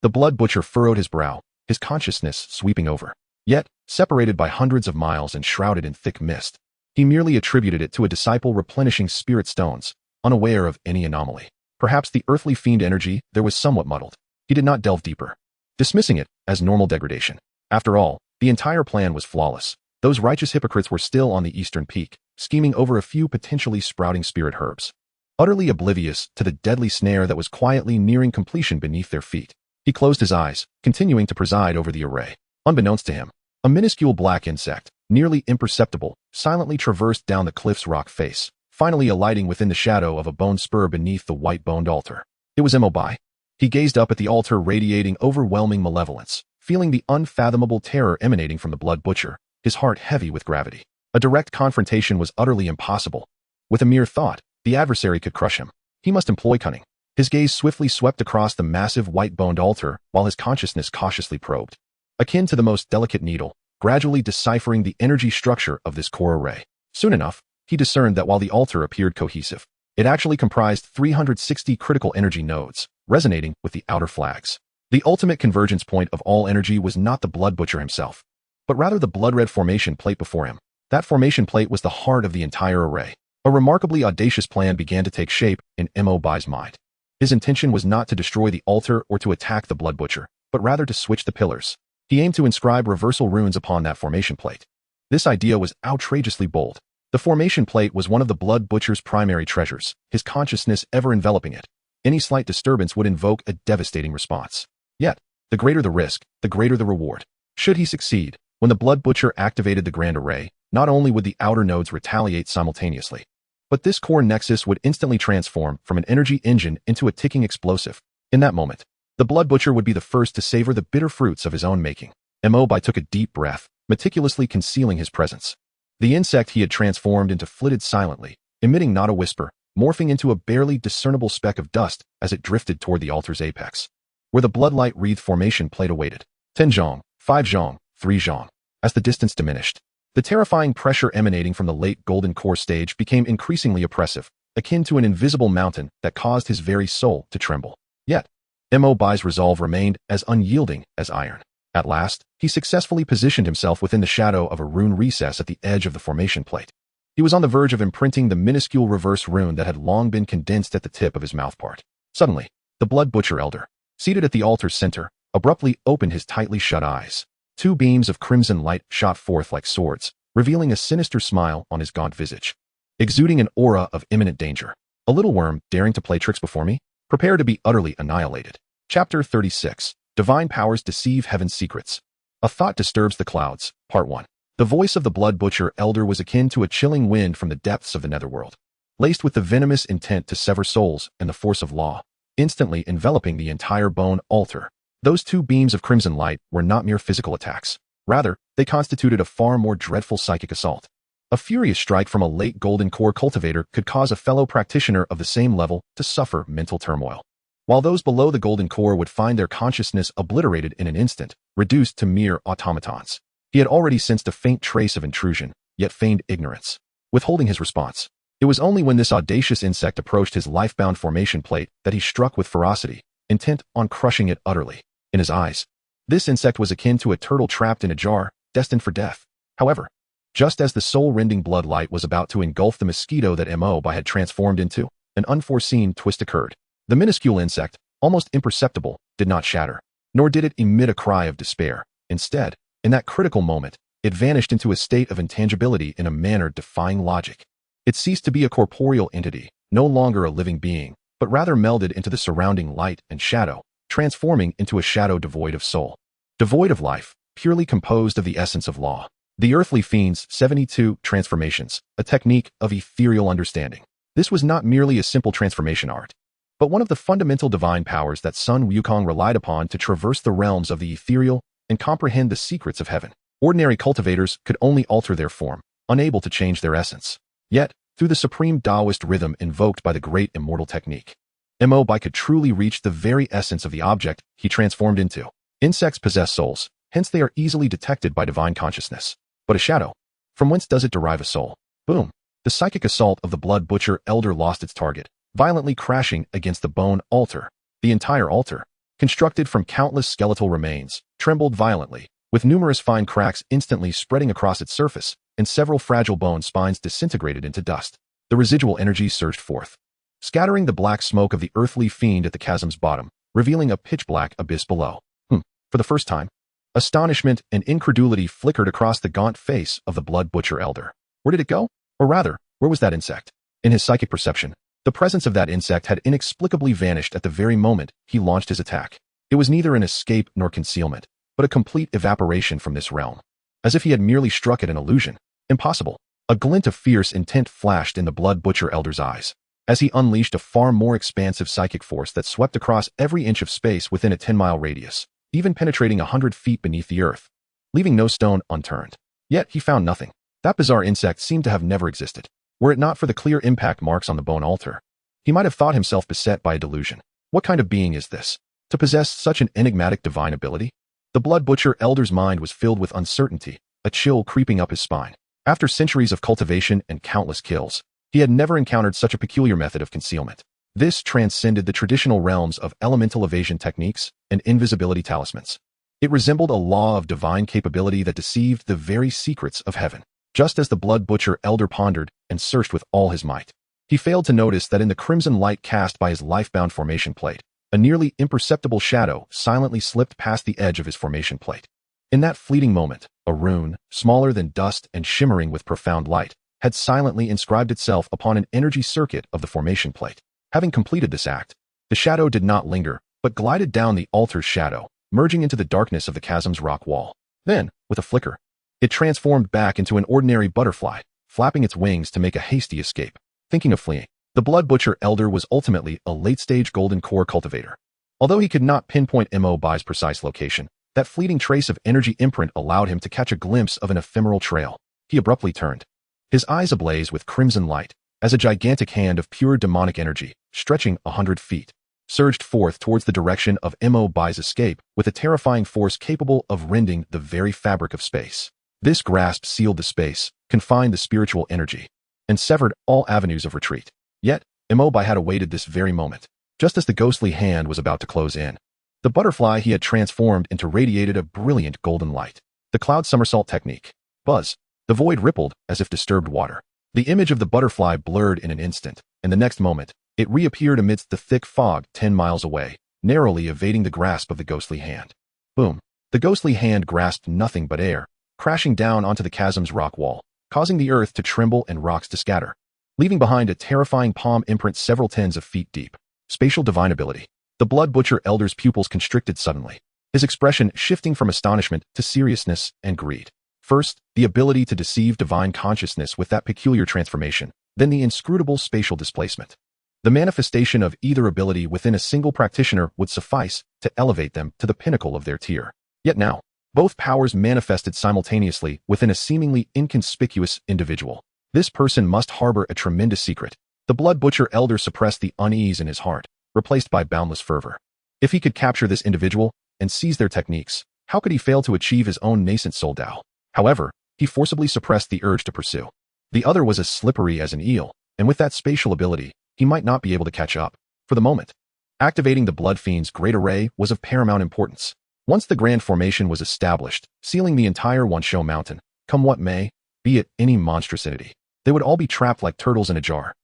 The Blood Butcher furrowed his brow, his consciousness sweeping over. Yet, separated by hundreds of miles and shrouded in thick mist, he merely attributed it to a disciple replenishing spirit stones, unaware of any anomaly. Perhaps the earthly fiend energy there was somewhat muddled. He did not delve deeper, dismissing it as normal degradation. After all, the entire plan was flawless. Those righteous hypocrites were still on the eastern peak, scheming over a few potentially sprouting spirit herbs, utterly oblivious to the deadly snare that was quietly nearing completion beneath their feet. He closed his eyes, continuing to preside over the array. Unbeknownst to him, a minuscule black insect, nearly imperceptible, silently traversed down the cliff's rock face, finally alighting within the shadow of a bone spur beneath the white-boned altar. It was Mo Bai. He gazed up at the altar radiating overwhelming malevolence, feeling the unfathomable terror emanating from the Blood Butcher, his heart heavy with gravity. A direct confrontation was utterly impossible. With a mere thought, the adversary could crush him. He must employ cunning. His gaze swiftly swept across the massive white-boned altar while his consciousness cautiously probed, akin to the most delicate needle, gradually deciphering the energy structure of this core array. Soon enough, he discerned that while the altar appeared cohesive, it actually comprised 360 critical energy nodes, resonating with the outer flags. The ultimate convergence point of all energy was not the Blood Butcher himself, but rather the blood-red formation plate before him. That formation plate was the heart of the entire array. A remarkably audacious plan began to take shape in Mo Bai's mind. His intention was not to destroy the altar or to attack the Blood Butcher, but rather to switch the pillars. He aimed to inscribe reversal runes upon that formation plate. This idea was outrageously bold. The formation plate was one of the Blood Butcher's primary treasures, his consciousness ever enveloping it. Any slight disturbance would invoke a devastating response. Yet, the greater the risk, the greater the reward. Should he succeed, when the Blood Butcher activated the Grand Array, not only would the outer nodes retaliate simultaneously, but this core nexus would instantly transform from an energy engine into a ticking explosive. In that moment, the Blood Butcher would be the first to savor the bitter fruits of his own making. Mo Bai took a deep breath, meticulously concealing his presence. The insect he had transformed into flitted silently, emitting not a whisper, morphing into a barely discernible speck of dust as it drifted toward the altar's apex, where the bloodlight-wreathed formation plate awaited. 10 zhong, 5 zhong, 3 zhong. As the distance diminished, the terrifying pressure emanating from the late Golden Core stage became increasingly oppressive, akin to an invisible mountain that caused his very soul to tremble. Yet, Mo Bai's resolve remained as unyielding as iron. At last, he successfully positioned himself within the shadow of a rune recess at the edge of the formation plate. He was on the verge of imprinting the minuscule reverse rune that had long been condensed at the tip of his mouthpart. Suddenly, the Blood Butcher elder, seated at the altar's center, abruptly opened his tightly shut eyes. Two beams of crimson light shot forth like swords, revealing a sinister smile on his gaunt visage, exuding an aura of imminent danger. A little worm daring to play tricks before me? Prepare to be utterly annihilated. Chapter 36. Divine Powers Deceive Heaven's Secrets. A Thought Disturbs the Clouds, Part 1. The voice of the Blood Butcher elder was akin to a chilling wind from the depths of the netherworld, laced with the venomous intent to sever souls and the force of law, instantly enveloping the entire bone altar. Those two beams of crimson light were not mere physical attacks. Rather, they constituted a far more dreadful psychic assault. A furious strike from a late Golden Core cultivator could cause a fellow practitioner of the same level to suffer mental turmoil, while those below the Golden Core would find their consciousness obliterated in an instant, reduced to mere automatons. He had already sensed a faint trace of intrusion, yet feigned ignorance, withholding his response. It was only when this audacious insect approached his life-bound formation plate that he struck with ferocity, intent on crushing it utterly. In his eyes, this insect was akin to a turtle trapped in a jar, destined for death. However, just as the soul-rending blood light was about to engulf the mosquito that Mo Bai had transformed into, an unforeseen twist occurred. The minuscule insect, almost imperceptible, did not shatter, nor did it emit a cry of despair. Instead, in that critical moment, it vanished into a state of intangibility in a manner defying logic. It ceased to be a corporeal entity, no longer a living being, but rather melded into the surrounding light and shadow, transforming into a shadow devoid of soul, devoid of life, purely composed of the essence of law. The Earthly Fiend's 72 Transformations, a technique of ethereal understanding. This was not merely a simple transformation art, but one of the fundamental divine powers that Sun Wukong relied upon to traverse the realms of the ethereal and comprehend the secrets of heaven. Ordinary cultivators could only alter their form, unable to change their essence. Yet, through the supreme Taoist rhythm invoked by the great Immortal technique, Mo Bai could truly reach the very essence of the object he transformed into. Insects possess souls, hence they are easily detected by divine consciousness. But a shadow, from whence does it derive a soul? Boom! The psychic assault of the Blood Butcher Elder lost its target, violently crashing against the bone altar. The entire altar, constructed from countless skeletal remains, trembled violently, with numerous fine cracks instantly spreading across its surface, and several fragile bone spines disintegrated into dust. The residual energy surged forth, scattering the black smoke of the Earthly Fiend at the chasm's bottom, revealing a pitch-black abyss below. For the first time, astonishment and incredulity flickered across the gaunt face of the Blood Butcher Elder. Where did it go? Or rather, where was that insect? In his psychic perception, the presence of that insect had inexplicably vanished at the very moment he launched his attack. It was neither an escape nor concealment, but a complete evaporation from this realm. As if he had merely struck at an illusion. Impossible. A glint of fierce intent flashed in the Blood Butcher Elder's eyes, as he unleashed a far more expansive psychic force that swept across every inch of space within a 10-mile radius, even penetrating 100 feet beneath the earth, leaving no stone unturned. Yet he found nothing. That bizarre insect seemed to have never existed. Were it not for the clear impact marks on the bone altar, he might have thought himself beset by a delusion. What kind of being is this, to possess such an enigmatic divine ability? The Blood Butcher Elder's mind was filled with uncertainty, a chill creeping up his spine. After centuries of cultivation and countless kills, he had never encountered such a peculiar method of concealment. This transcended the traditional realms of elemental evasion techniques and invisibility talismans. It resembled a law of divine capability that deceived the very secrets of heaven. Just as the Blood Butcher Elder pondered and searched with all his might, he failed to notice that in the crimson light cast by his life-bound formation plate, a nearly imperceptible shadow silently slipped past the edge of his formation plate. In that fleeting moment, a rune, smaller than dust and shimmering with profound light, had silently inscribed itself upon an energy circuit of the formation plate. Having completed this act, the shadow did not linger, but glided down the altar's shadow, merging into the darkness of the chasm's rock wall. Then, with a flicker, it transformed back into an ordinary butterfly, flapping its wings to make a hasty escape. Thinking of fleeing, the Blood Butcher Elder was ultimately a late-stage golden core cultivator. Although he could not pinpoint Mo Bai's precise location, that fleeting trace of energy imprint allowed him to catch a glimpse of an ephemeral trail. He abruptly turned, his eyes ablaze with crimson light, as a gigantic hand of pure demonic energy, stretching 100 feet, surged forth towards the direction of Mo Bai's escape with a terrifying force capable of rending the very fabric of space. This grasp sealed the space, confined the spiritual energy, and severed all avenues of retreat. Yet, Mo Bai had awaited this very moment. Just as the ghostly hand was about to close in, the butterfly he had transformed into radiated a brilliant golden light. The cloud somersault technique. Buzz. The void rippled as if disturbed water. The image of the butterfly blurred in an instant, and the next moment, it reappeared amidst the thick fog 10 miles away, narrowly evading the grasp of the ghostly hand. Boom. The ghostly hand grasped nothing but air, crashing down onto the chasm's rock wall, causing the earth to tremble and rocks to scatter, leaving behind a terrifying palm imprint several tens of feet deep. Spatial divine ability. The Blood Butcher Elder's pupils constricted suddenly, his expression shifting from astonishment to seriousness and greed. First, the ability to deceive divine consciousness with that peculiar transformation, then the inscrutable spatial displacement. The manifestation of either ability within a single practitioner would suffice to elevate them to the pinnacle of their tier. Yet now, both powers manifested simultaneously within a seemingly inconspicuous individual. This person must harbor a tremendous secret. The Blood Butcher Elder suppressed the unease in his heart, replaced by boundless fervor. If he could capture this individual and seize their techniques, how could he fail to achieve his own nascent soul Tao? However, he forcibly suppressed the urge to pursue. The other was as slippery as an eel, and with that spatial ability, he might not be able to catch up. For the moment, activating the Blood Fiend's great array was of paramount importance. Once the grand formation was established, sealing the entire Wansho Mountain, come what may, be it any monstrous entity, they would all be trapped like turtles in a jar.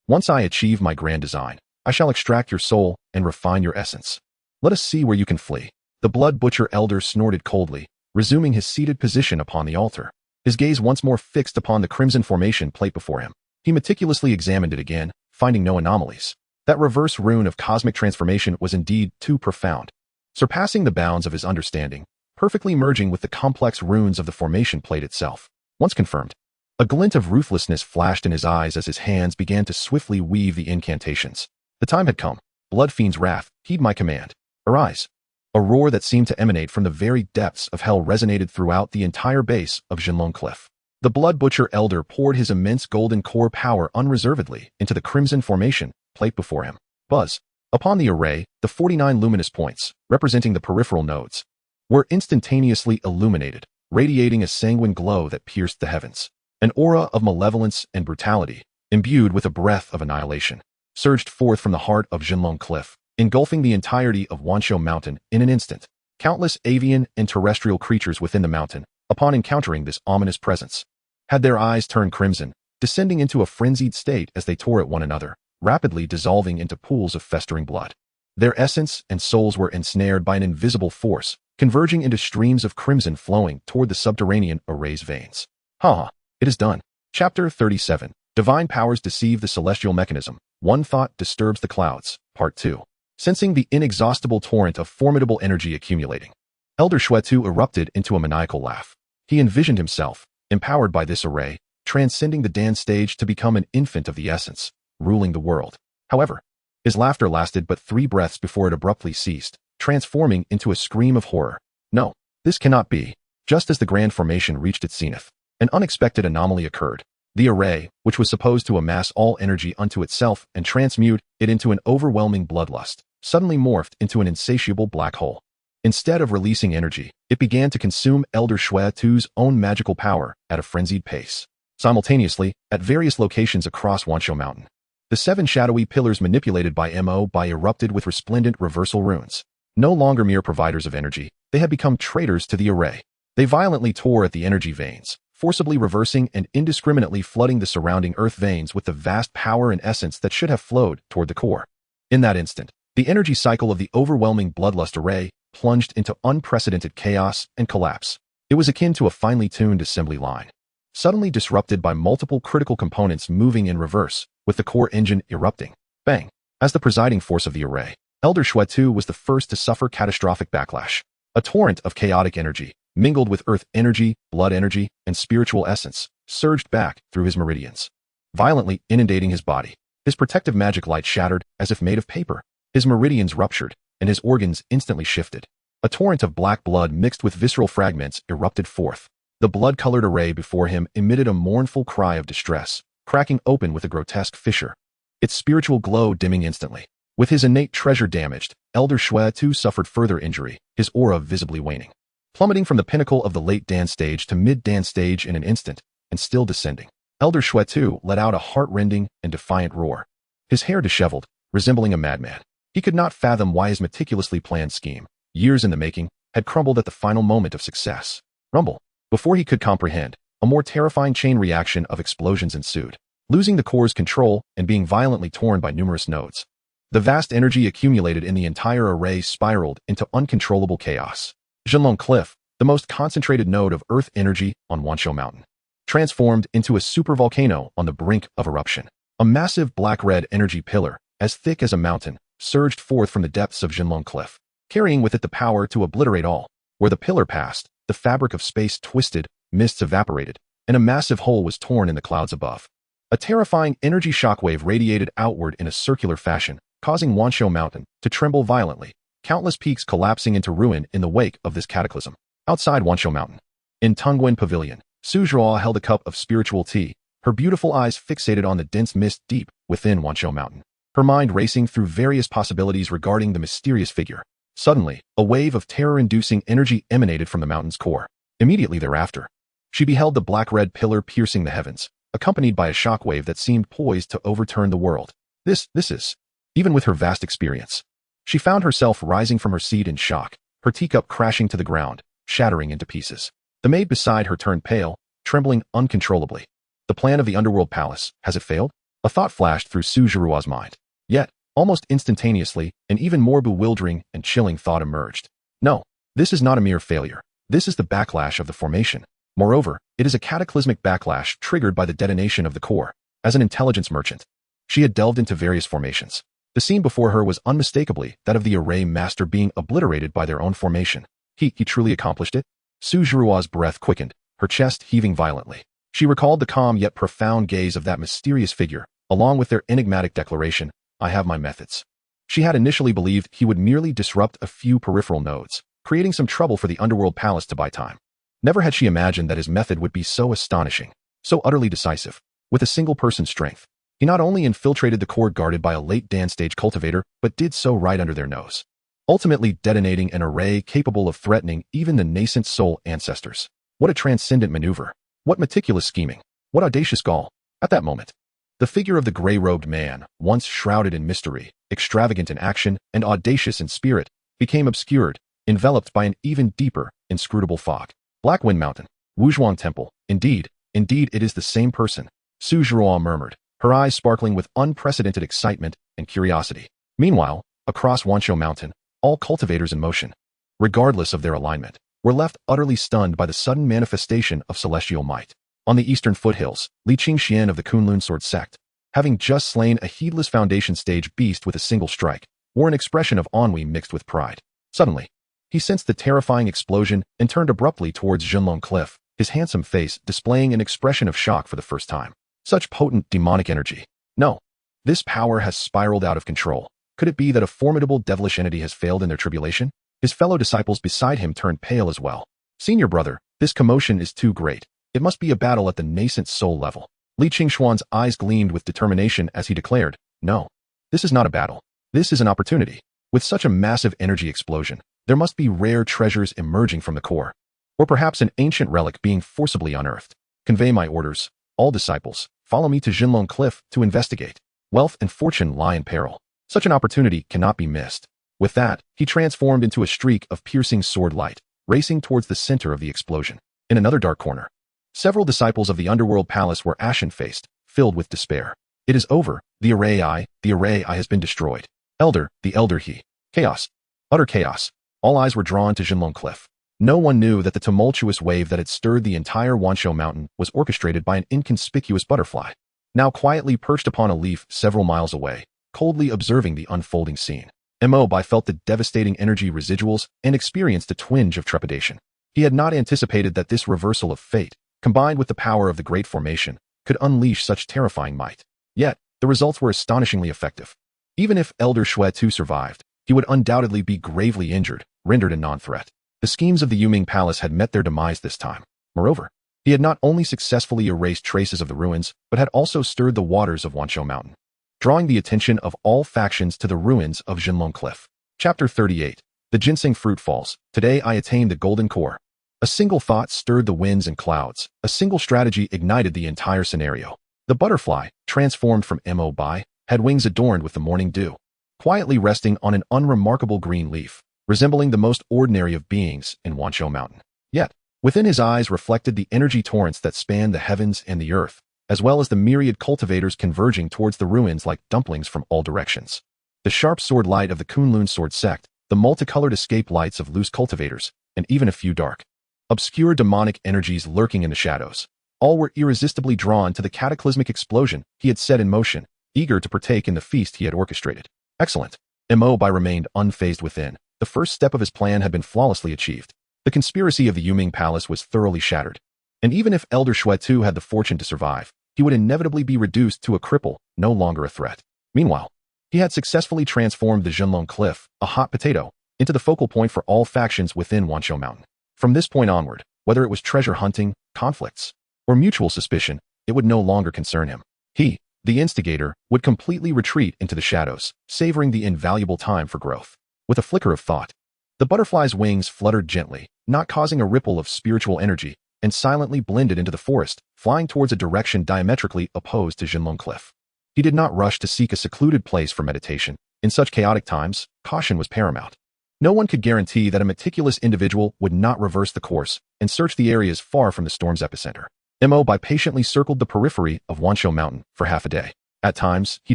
Once I achieve my grand design, I shall extract your soul and refine your essence. Let us see where you can flee. The Blood Butcher Elder snorted coldly, resuming his seated position upon the altar, his gaze once more fixed upon the crimson formation plate before him. He meticulously examined it again, finding no anomalies. That reverse rune of cosmic transformation was indeed too profound, surpassing the bounds of his understanding, perfectly merging with the complex runes of the formation plate itself. Once confirmed, a glint of ruthlessness flashed in his eyes as his hands began to swiftly weave the incantations. The time had come. Blood Fiend's wrath, heed my command. Arise. A roar that seemed to emanate from the very depths of hell resonated throughout the entire base of Jinlong Cliff. The Blood Butcher Elder poured his immense golden core power unreservedly into the crimson formation plate before him. Buzz. Upon the array, the 49 luminous points, representing the peripheral nodes, were instantaneously illuminated, radiating a sanguine glow that pierced the heavens. An aura of malevolence and brutality, imbued with a breath of annihilation, surged forth from the heart of Jinlong Cliff, engulfing the entirety of Wanshou Mountain in an instant. Countless avian and terrestrial creatures within the mountain, upon encountering this ominous presence, had their eyes turned crimson, descending into a frenzied state as they tore at one another, rapidly dissolving into pools of festering blood. Their essence and souls were ensnared by an invisible force, converging into streams of crimson flowing toward the subterranean array's veins. It is done. Chapter 37. Divine Powers Deceive the Celestial Mechanism. One Thought Disturbs the Clouds. Part 2. Sensing the inexhaustible torrent of formidable energy accumulating, Elder Shuetu erupted into a maniacal laugh. He envisioned himself, empowered by this array, transcending the Dan stage to become an infant of the essence, ruling the world. However, his laughter lasted but 3 breaths before it abruptly ceased, transforming into a scream of horror. No, this cannot be. Just as the grand formation reached its zenith, an unexpected anomaly occurred. The array, which was supposed to amass all energy unto itself and transmute it into an overwhelming bloodlust, suddenly morphed into an insatiable black hole. Instead of releasing energy, it began to consume Elder Shuetu's own magical power at a frenzied pace. Simultaneously, at various locations across Wanshou Mountain, the 7 shadowy pillars manipulated by Mo Bai erupted with resplendent reversal runes. No longer mere providers of energy, they had become traitors to the array. They violently tore at the energy veins, forcibly reversing and indiscriminately flooding the surrounding earth veins with the vast power and essence that should have flowed toward the core. In that instant, the energy cycle of the overwhelming bloodlust array plunged into unprecedented chaos and collapse. It was akin to a finely tuned assembly line, suddenly disrupted by multiple critical components moving in reverse, with the core engine erupting. Bang! As the presiding force of the array, Elder Shuetu was the first to suffer catastrophic backlash. A torrent of chaotic energy, mingled with earth energy, blood energy, and spiritual essence, surged back through his meridians, violently inundating his body. His protective magic light shattered as if made of paper. His meridians ruptured, and his organs instantly shifted. A torrent of black blood mixed with visceral fragments erupted forth. The blood-colored array before him emitted a mournful cry of distress, cracking open with a grotesque fissure, its spiritual glow dimming instantly. With his innate treasure damaged, Elder Shuetu suffered further injury, his aura visibly waning, plummeting from the pinnacle of the late Dan stage to mid-Dan stage in an instant, and still descending. Elder Shuetu let out a heart-rending and defiant roar, his hair disheveled, resembling a madman. He could not fathom why his meticulously planned scheme, years in the making, had crumbled at the final moment of success. Rumble. Before he could comprehend, a more terrifying chain reaction of explosions ensued, losing the core's control and being violently torn by numerous nodes. The vast energy accumulated in the entire array spiraled into uncontrollable chaos. Jinlong Cliff, the most concentrated node of earth energy on Wanshou Mountain, transformed into a supervolcano on the brink of eruption. A massive black-red energy pillar, as thick as a mountain, surged forth from the depths of Jinlong Cliff, carrying with it the power to obliterate all. Where the pillar passed, the fabric of space twisted, mists evaporated, and a massive hole was torn in the clouds above. A terrifying energy shockwave radiated outward in a circular fashion, causing Wanshou Mountain to tremble violently, countless peaks collapsing into ruin in the wake of this cataclysm. Outside Wanshou Mountain, in Tongwen Pavilion, Su Zhuo held a cup of spiritual tea, her beautiful eyes fixated on the dense mist deep within Wanshou Mountain, her mind racing through various possibilities regarding the mysterious figure. Suddenly, a wave of terror-inducing energy emanated from the mountain's core. Immediately thereafter, she beheld the black-red pillar piercing the heavens, accompanied by a shockwave that seemed poised to overturn the world. This is... Even with her vast experience, she found herself rising from her seat in shock, her teacup crashing to the ground, shattering into pieces. The maid beside her turned pale, trembling uncontrollably. The plan of the underworld palace, has it failed? A thought flashed through Su Zhiruo's mind. Yet, almost instantaneously, an even more bewildering and chilling thought emerged. No, this is not a mere failure. This is the backlash of the formation. Moreover, it is a cataclysmic backlash triggered by the detonation of the core. As an intelligence merchant, She had delved into various formations. The scene before her was unmistakably that of the array master being obliterated by their own formation. He truly accomplished it? Su Zhiruo's breath quickened, her chest heaving violently. She recalled the calm yet profound gaze of that mysterious figure, along with their enigmatic declaration, "I have my methods." She had initially believed he would merely disrupt a few peripheral nodes, creating some trouble for the underworld palace to buy time. Never had she imagined that his method would be so astonishing, so utterly decisive. With a single person's strength, he not only infiltrated the core guarded by a late Dan-stage cultivator, but did so right under their nose, ultimately detonating an array capable of threatening even the nascent soul ancestors. What a transcendent maneuver. What meticulous scheming. What audacious gall. At that moment, the figure of the gray-robed man, once shrouded in mystery, extravagant in action, and audacious in spirit, became obscured, enveloped by an even deeper, inscrutable fog. Black Wind Mountain. Wuzhuang Temple. Indeed it is the same person, Su Zhiruo murmured, her eyes sparkling with unprecedented excitement and curiosity. Meanwhile, across Wanshou Mountain, all cultivators in motion, regardless of their alignment, were left utterly stunned by the sudden manifestation of celestial might. On the eastern foothills, Li Qingxian of the Kunlun Sword Sect, having just slain a heedless foundation stage beast with a single strike, wore an expression of ennui mixed with pride. Suddenly, he sensed the terrifying explosion and turned abruptly towards Zhenlong Cliff, his handsome face displaying an expression of shock for the first time. Such potent demonic energy. No. This power has spiraled out of control. Could it be that a formidable devilish entity has failed in their tribulation? His fellow disciples beside him turned pale as well. Senior brother, this commotion is too great. It must be a battle at the nascent soul level. Li Qingxuan's eyes gleamed with determination as he declared, "No. This is not a battle. This is an opportunity. With such a massive energy explosion, there must be rare treasures emerging from the core. Or perhaps an ancient relic being forcibly unearthed. Convey my orders. All disciples, follow me to Zhenlong Cliff to investigate. Wealth and fortune lie in peril. Such an opportunity cannot be missed." With that, he transformed into a streak of piercing sword light, racing towards the center of the explosion. In another dark corner, several disciples of the underworld palace were ashen-faced, filled with despair. "It is over. The array I has been destroyed. The elder he. Chaos. Utter chaos." All eyes were drawn to Zhenlong Cliff. No one knew that the tumultuous wave that had stirred the entire Wanshou Mountain was orchestrated by an inconspicuous butterfly, now quietly perched upon a leaf several miles away, coldly observing the unfolding scene. Mo Bai felt the devastating energy residuals and experienced a twinge of trepidation. He had not anticipated that this reversal of fate, combined with the power of the Great Formation, could unleash such terrifying might. Yet, the results were astonishingly effective. Even if Elder Shui Tu survived, he would undoubtedly be gravely injured, rendered a non-threat. The schemes of the Yuming Palace had met their demise this time. Moreover, he had not only successfully erased traces of the ruins, but had also stirred the waters of Wanshou Mountain, drawing the attention of all factions to the ruins of Zhenlong Cliff. Chapter 38. The Ginseng Fruit Falls. Today I attained the golden core. A single thought stirred the winds and clouds. A single strategy ignited the entire scenario. The butterfly, transformed from Mo Bai, had wings adorned with the morning dew, quietly resting on an unremarkable green leaf, resembling the most ordinary of beings in Wanshou Mountain. Yet, within his eyes reflected the energy torrents that spanned the heavens and the earth, as well as the myriad cultivators converging towards the ruins like dumplings from all directions. The sharp sword light of the Kunlun Sword Sect, the multicolored escape lights of loose cultivators, and even a few dark, obscure demonic energies lurking in the shadows, all were irresistibly drawn to the cataclysmic explosion he had set in motion, eager to partake in the feast he had orchestrated. Excellent. Mo Bai remained unfazed within. The first step of his plan had been flawlessly achieved. The conspiracy of the Yuming Palace was thoroughly shattered. And even if Elder Shui Tu had the fortune to survive, he would inevitably be reduced to a cripple, no longer a threat. Meanwhile, he had successfully transformed the Zhenlong Cliff, a hot potato, into the focal point for all factions within Wanshou Mountain. From this point onward, whether it was treasure hunting, conflicts, or mutual suspicion, it would no longer concern him. He, the instigator, would completely retreat into the shadows, savoring the invaluable time for growth. With a flicker of thought, the butterfly's wings fluttered gently, not causing a ripple of spiritual energy, and silently blended into the forest, flying towards a direction diametrically opposed to Zhenlong Cliff. He did not rush to seek a secluded place for meditation. In such chaotic times, caution was paramount. No one could guarantee that a meticulous individual would not reverse the course and search the areas far from the storm's epicenter. Mo Bai patiently circled the periphery of Wanshou Mountain for half a day. At times, he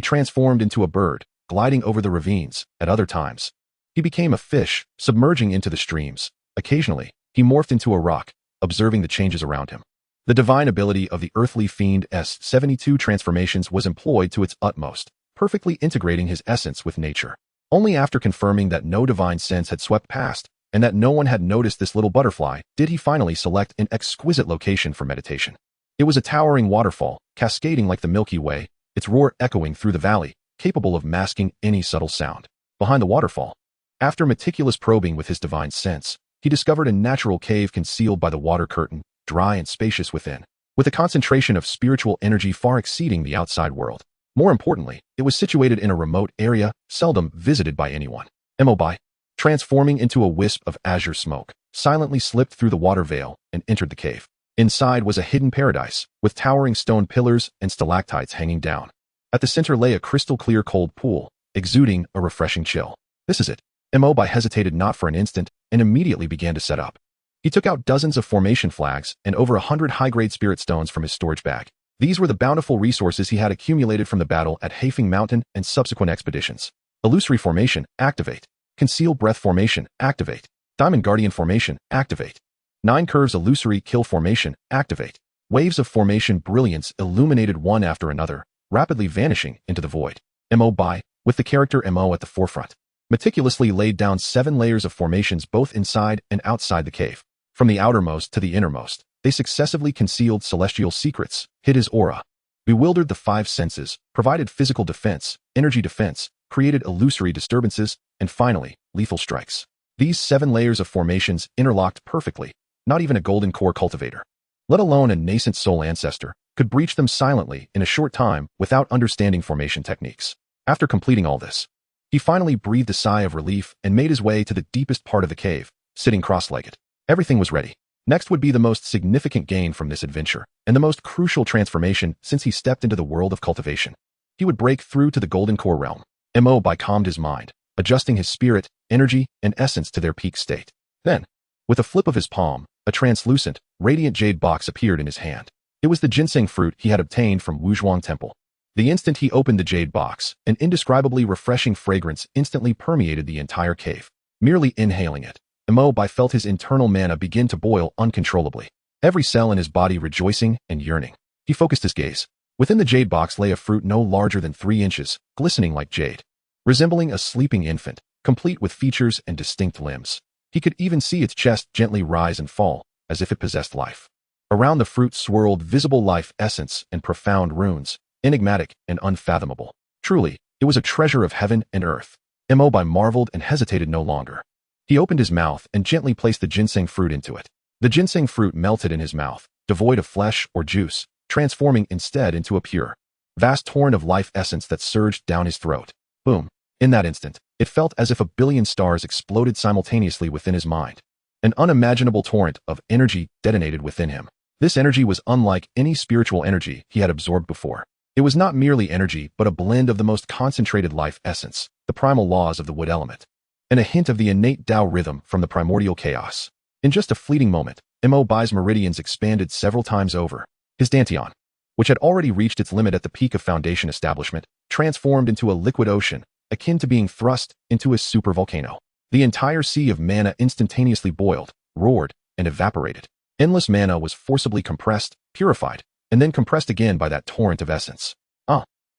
transformed into a bird, gliding over the ravines. At other times, he became a fish, submerging into the streams. Occasionally, he morphed into a rock, observing the changes around him. The divine ability of the earthly fiend's 72 transformations was employed to its utmost, perfectly integrating his essence with nature. Only after confirming that no divine sense had swept past, and that no one had noticed this little butterfly, did he finally select an exquisite location for meditation. It was a towering waterfall, cascading like the Milky Way, its roar echoing through the valley, capable of masking any subtle sound. Behind the waterfall, after meticulous probing with his divine sense, he discovered a natural cave concealed by the water curtain, dry and spacious within, with a concentration of spiritual energy far exceeding the outside world. More importantly, it was situated in a remote area, seldom visited by anyone. Mo Bai, transforming into a wisp of azure smoke, silently slipped through the water veil and entered the cave. Inside was a hidden paradise, with towering stone pillars and stalactites hanging down. At the center lay a crystal-clear cold pool, exuding a refreshing chill. This is it. Mo Bai hesitated not for an instant and immediately began to set up. He took out dozens of formation flags and over 100 high-grade spirit stones from his storage bag. These were the bountiful resources he had accumulated from the battle at Fangcun Mountain and subsequent expeditions. Illusory formation, activate. Conceal breath formation, activate. Diamond Guardian formation, activate. 9 curves illusory kill formation, activate. Waves of formation brilliance illuminated one after another, rapidly vanishing into the void. Mo Bai, with the character Mo at the forefront, meticulously laid down 7 layers of formations both inside and outside the cave. From the outermost to the innermost, they successively concealed celestial secrets, hid his aura, bewildered the 5 senses, provided physical defense, energy defense, created illusory disturbances, and finally, lethal strikes. These 7 layers of formations interlocked perfectly. Not even a golden core cultivator, let alone a nascent soul ancestor, could breach them silently in a short time without understanding formation techniques. After completing all this, he finally breathed a sigh of relief and made his way to the deepest part of the cave, sitting cross-legged. Everything was ready. Next would be the most significant gain from this adventure, and the most crucial transformation since he stepped into the world of cultivation. He would break through to the golden core realm. Mo Bai calmed his mind, adjusting his spirit, energy, and essence to their peak state. Then, with a flip of his palm, a translucent, radiant jade box appeared in his hand. It was the ginseng fruit he had obtained from Wuzhuang Temple. The instant he opened the jade box, an indescribably refreshing fragrance instantly permeated the entire cave. Merely inhaling it, Mo Bai felt his internal mana begin to boil uncontrollably, every cell in his body rejoicing and yearning. He focused his gaze. Within the jade box lay a fruit no larger than 3 inches, glistening like jade, resembling a sleeping infant, complete with features and distinct limbs. He could even see its chest gently rise and fall, as if it possessed life. Around the fruit swirled visible life essence and profound runes, enigmatic and unfathomable. Truly, it was a treasure of heaven and earth. Mo Bai marveled and hesitated no longer. He opened his mouth and gently placed the ginseng fruit into it. The ginseng fruit melted in his mouth, devoid of flesh or juice, transforming instead into a pure, vast torrent of life essence that surged down his throat. Boom. In that instant, it felt as if a billion stars exploded simultaneously within his mind. An unimaginable torrent of energy detonated within him. This energy was unlike any spiritual energy he had absorbed before. It was not merely energy, but a blend of the most concentrated life essence, the primal laws of the wood element, and a hint of the innate Tao rhythm from the primordial chaos. In just a fleeting moment, Mo Bai's meridians expanded several times over. His dantian, which had already reached its limit at the peak of foundation establishment, transformed into a liquid ocean, akin to being thrust into a supervolcano. The entire sea of mana instantaneously boiled, roared, and evaporated. Endless mana was forcibly compressed, purified, and then compressed again by that torrent of essence.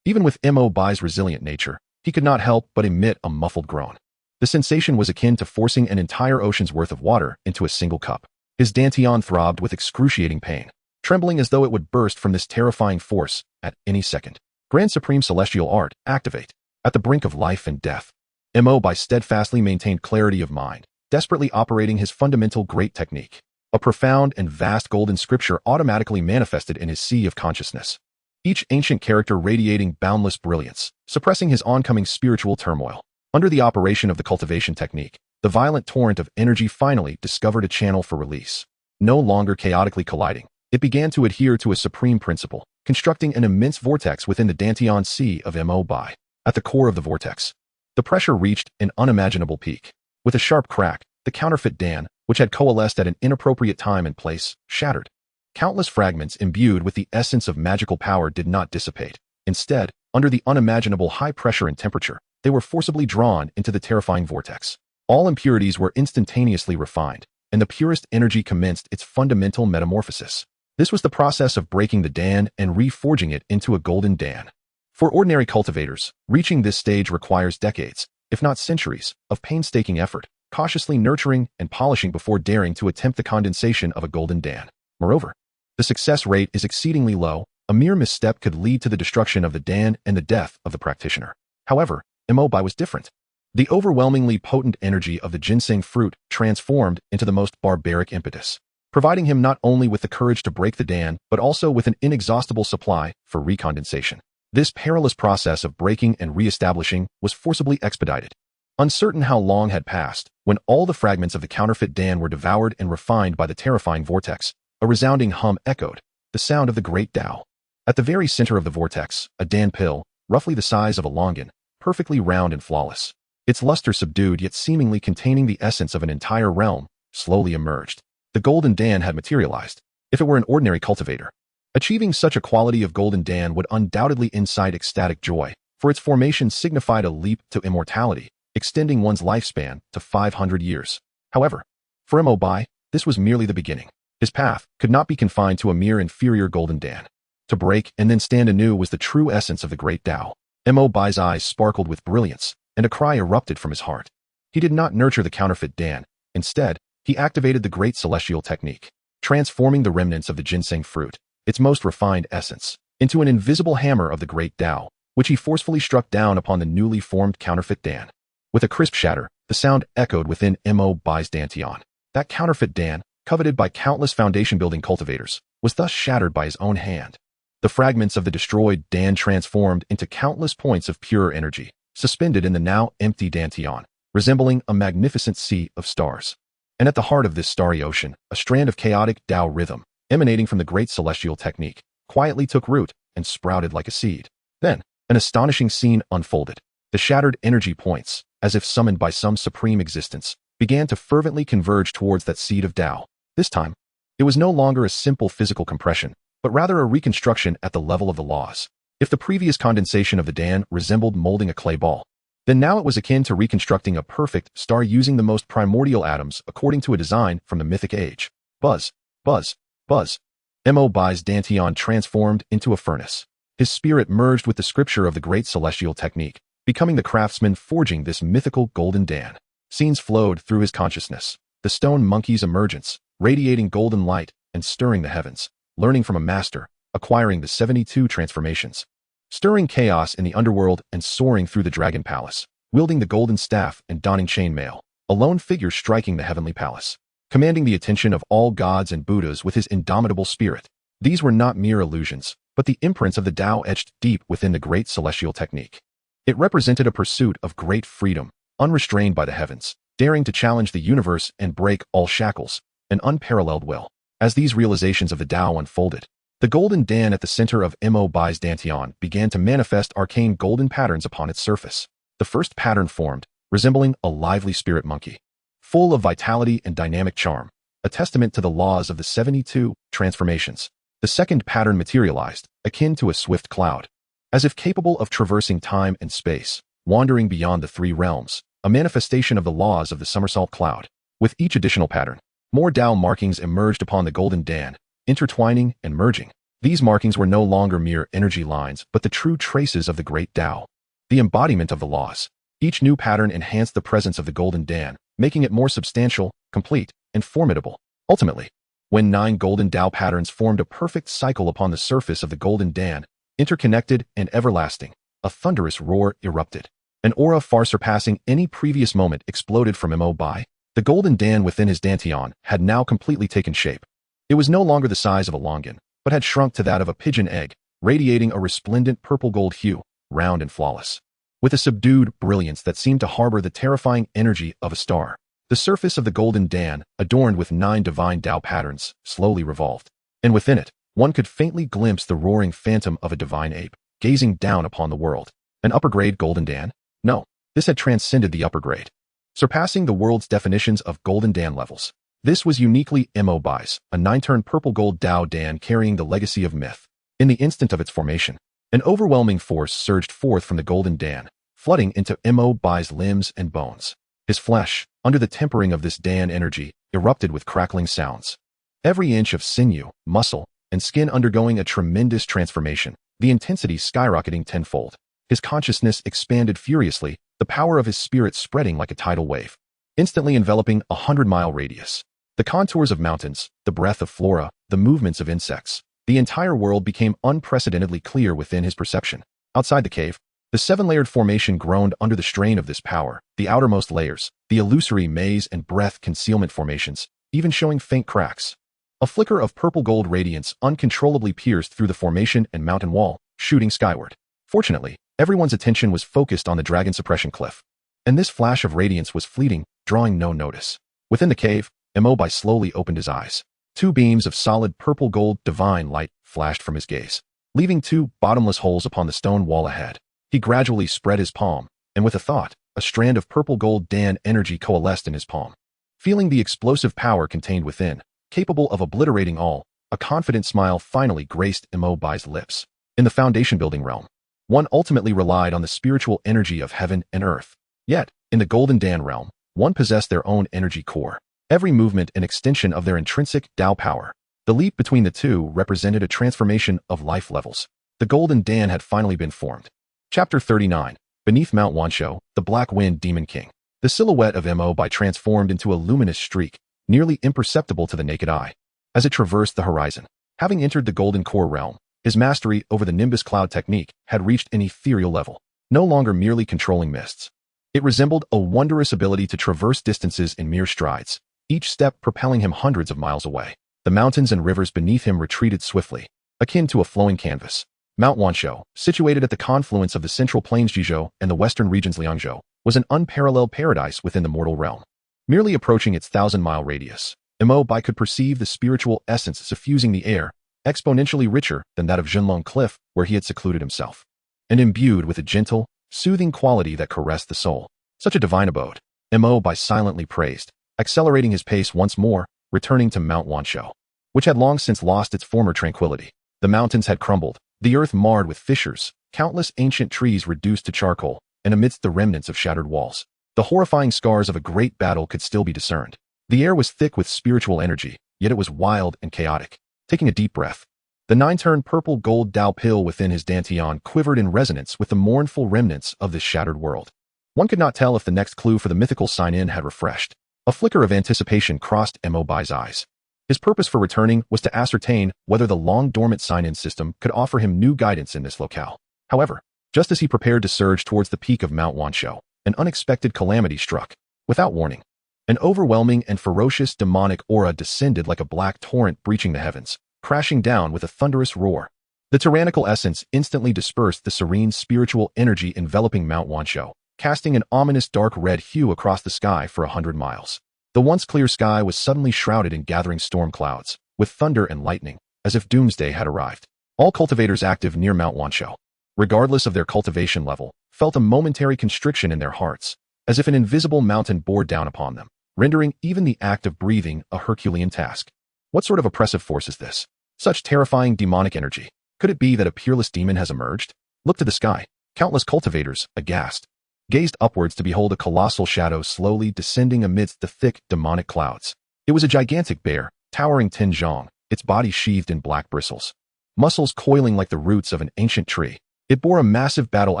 Even with Mo Bai's resilient nature, he could not help but emit a muffled groan. The sensation was akin to forcing an entire ocean's worth of water into a single cup. His dantian throbbed with excruciating pain, trembling as though it would burst from this terrifying force at any second. Grand Supreme Celestial Art, activate. At the brink of life and death, Mo Bai steadfastly maintained clarity of mind, desperately operating his fundamental great technique. A profound and vast golden scripture automatically manifested in his sea of consciousness, each ancient character radiating boundless brilliance, suppressing his oncoming spiritual turmoil. Under the operation of the cultivation technique, the violent torrent of energy finally discovered a channel for release. No longer chaotically colliding, it began to adhere to a supreme principle, constructing an immense vortex within the dantian sea of Mo Bai. At the core of the vortex, the pressure reached an unimaginable peak. With a sharp crack, the counterfeit Dan, which had coalesced at an inappropriate time and place, shattered. Countless fragments imbued with the essence of magical power did not dissipate. Instead, under the unimaginable high pressure and temperature, they were forcibly drawn into the terrifying vortex. All impurities were instantaneously refined, and the purest energy commenced its fundamental metamorphosis. This was the process of breaking the Dan and reforging it into a golden Dan. For ordinary cultivators, reaching this stage requires decades, if not centuries, of painstaking effort, cautiously nurturing and polishing before daring to attempt the condensation of a golden Dan. Moreover, the success rate is exceedingly low. A mere misstep could lead to the destruction of the Dan and the death of the practitioner. However, Mo Bai was different. The overwhelmingly potent energy of the ginseng fruit transformed into the most barbaric impetus, providing him not only with the courage to break the Dan, but also with an inexhaustible supply for recondensation. This perilous process of breaking and re-establishing was forcibly expedited. Uncertain how long had passed, when all the fragments of the counterfeit Dan were devoured and refined by the terrifying vortex, a resounding hum echoed, the sound of the great Tao. At the very center of the vortex, a Dan pill, roughly the size of a longan, perfectly round and flawless, its luster subdued yet seemingly containing the essence of an entire realm, slowly emerged. The golden Dan had materialized. If it were an ordinary cultivator, achieving such a quality of golden Dan would undoubtedly incite ecstatic joy, for its formation signified a leap to immortality, extending one's lifespan to 500 years. However, for Mo Bai, this was merely the beginning. His path could not be confined to a mere inferior golden Dan. To break and then stand anew was the true essence of the great Tao. Mo Bai's eyes sparkled with brilliance, and a cry erupted from his heart. He did not nurture the counterfeit Dan. Instead, he activated the great celestial technique, transforming the remnants of the ginseng fruit, its most refined essence, into an invisible hammer of the great Tao, which he forcefully struck down upon the newly formed counterfeit Dan. With a crisp shatter, the sound echoed within Mo Bai's dantian. That counterfeit Dan, coveted by countless foundation-building cultivators, was thus shattered by his own hand. The fragments of the destroyed Dan transformed into countless points of pure energy, suspended in the now empty dantian, resembling a magnificent sea of stars. And at the heart of this starry ocean, a strand of chaotic Tao rhythm, emanating from the great celestial technique, quietly took root and sprouted like a seed. Then, an astonishing scene unfolded. The shattered energy points, as if summoned by some supreme existence, began to fervently converge towards that seed of Tao. This time, it was no longer a simple physical compression, but rather a reconstruction at the level of the laws. If the previous condensation of the Dan resembled molding a clay ball, then now it was akin to reconstructing a perfect star using the most primordial atoms according to a design from the mythic age. Buzz, buzz, buzz. Mo Bai's dantian transformed into a furnace. His spirit merged with the scripture of the great celestial technique, becoming the craftsman forging this mythical golden Dan. Scenes flowed through his consciousness, the stone monkey's emergence, radiating golden light and stirring the heavens, learning from a master, acquiring the 72 transformations, stirring chaos in the underworld and soaring through the dragon palace, wielding the golden staff and donning chainmail, a lone figure striking the heavenly palace, commanding the attention of all gods and Buddhas with his indomitable spirit. These were not mere illusions, but the imprints of the Tao etched deep within the great celestial technique. It represented a pursuit of great freedom, unrestrained by the heavens, daring to challenge the universe and break all shackles, an unparalleled will. As these realizations of the Tao unfolded, the golden Dan at the center of Mo Bai's dantian began to manifest arcane golden patterns upon its surface. The first pattern formed, resembling a lively spirit monkey, full of vitality and dynamic charm, a testament to the laws of the 72 transformations. The second pattern materialized, akin to a swift cloud, as if capable of traversing time and space, wandering beyond the three realms, a manifestation of the laws of the Somersault cloud. With each additional pattern, more Tao markings emerged upon the golden Dan, intertwining and merging. These markings were no longer mere energy lines, but the true traces of the great Tao, the embodiment of the laws. Each new pattern enhanced the presence of the golden Dan, making it more substantial, complete, and formidable. Ultimately, when 9 golden Tao patterns formed a perfect cycle upon the surface of the golden Dan, interconnected and everlasting, a thunderous roar erupted. An aura far surpassing any previous moment exploded from Mo Bai. The golden Dan within his dantian had now completely taken shape. It was no longer the size of a longan, but had shrunk to that of a pigeon egg, radiating a resplendent purple-gold hue, round and flawless, with a subdued brilliance that seemed to harbor the terrifying energy of a star. The surface of the golden Dan, adorned with 9 divine Tao patterns, slowly revolved, and within it, one could faintly glimpse the roaring phantom of a divine ape, gazing down upon the world. An upper-grade golden Dan? No, this had transcended the upper grade, surpassing the world's definitions of golden Dan levels. This was uniquely Mo Bai's, a 9-turn purple-gold Tao Dan carrying the legacy of myth. In the instant of its formation, an overwhelming force surged forth from the golden Dan, flooding into Mo Bai's limbs and bones. His flesh, under the tempering of this Dan energy, erupted with crackling sounds. Every inch of sinew, muscle, and skin undergoing a tremendous transformation, the intensity skyrocketing tenfold. His consciousness expanded furiously, the power of his spirit spreading like a tidal wave, instantly enveloping a 100-mile radius. The contours of mountains, the breath of flora, the movements of insects, the entire world became unprecedentedly clear within his perception. Outside the cave, the seven-layered formation groaned under the strain of this power, the outermost layers, the illusory maze and breath concealment formations, even showing faint cracks. A flicker of purple-gold radiance uncontrollably pierced through the formation and mountain wall, shooting skyward. Fortunately, everyone's attention was focused on the dragon suppression cliff, and this flash of radiance was fleeting, drawing no notice. Within the cave, Mo Bai slowly opened his eyes. Two beams of solid purple-gold divine light flashed from his gaze, leaving two bottomless holes upon the stone wall ahead. He gradually spread his palm, and with a thought, a strand of purple-gold Dan energy coalesced in his palm. Feeling the explosive power contained within, capable of obliterating all, a confident smile finally graced Mo Bai's lips. In the foundation-building realm, one ultimately relied on the spiritual energy of heaven and earth. Yet, in the Golden Dan realm, one possessed their own energy core, every movement an extension of their intrinsic Tao power. The leap between the two represented a transformation of life levels. The Golden Dan had finally been formed. Chapter 39. Beneath Mount Wansho, the Black Wind Demon King. The silhouette of Mo Bai transformed into a luminous streak, nearly imperceptible to the naked eye. As it traversed the horizon, having entered the Golden Core realm, his mastery over the Nimbus Cloud technique had reached an ethereal level, no longer merely controlling mists. It resembled a wondrous ability to traverse distances in mere strides, each step propelling him hundreds of miles away. The mountains and rivers beneath him retreated swiftly, akin to a flowing canvas. Mount Wansho, situated at the confluence of the central plains Jizhou and the western regions Liangzhou, was an unparalleled paradise within the mortal realm. Merely approaching its 1,000-mile radius, Mo Bai could perceive the spiritual essence suffusing the air, exponentially richer than that of Zhenlong Cliff, where he had secluded himself, and imbued with a gentle, soothing quality that caressed the soul. Such a divine abode, Mo Bai silently praised, accelerating his pace once more, returning to Mount Wansho, which had long since lost its former tranquility. The mountains had crumbled, the earth marred with fissures, countless ancient trees reduced to charcoal, and amidst the remnants of shattered walls, the horrifying scars of a great battle could still be discerned. The air was thick with spiritual energy, yet it was wild and chaotic. Taking a deep breath, the nine-turn purple-gold Dao pill within his dantian quivered in resonance with the mournful remnants of this shattered world. One could not tell if the next clue for the mythical sign-in had refreshed. A flicker of anticipation crossed Mo Bai's eyes. His purpose for returning was to ascertain whether the long-dormant sign-in system could offer him new guidance in this locale. However, just as he prepared to surge towards the peak of Mount Wansho, an unexpected calamity struck. Without warning, an overwhelming and ferocious demonic aura descended like a black torrent breaching the heavens, crashing down with a thunderous roar. The tyrannical essence instantly dispersed the serene spiritual energy enveloping Mount Wansho, casting an ominous dark red hue across the sky for 100 miles. The once clear sky was suddenly shrouded in gathering storm clouds, with thunder and lightning, as if doomsday had arrived. All cultivators active near Mount Wansho, regardless of their cultivation level, felt a momentary constriction in their hearts, as if an invisible mountain bore down upon them, rendering even the act of breathing a Herculean task. What sort of oppressive force is this? Such terrifying demonic energy. Could it be that a peerless demon has emerged? Look to the sky. Countless cultivators, aghast, gazed upwards to behold a colossal shadow slowly descending amidst the thick, demonic clouds. It was a gigantic bear, towering 10 zhong, its body sheathed in black bristles, muscles coiling like the roots of an ancient tree. It bore a massive battle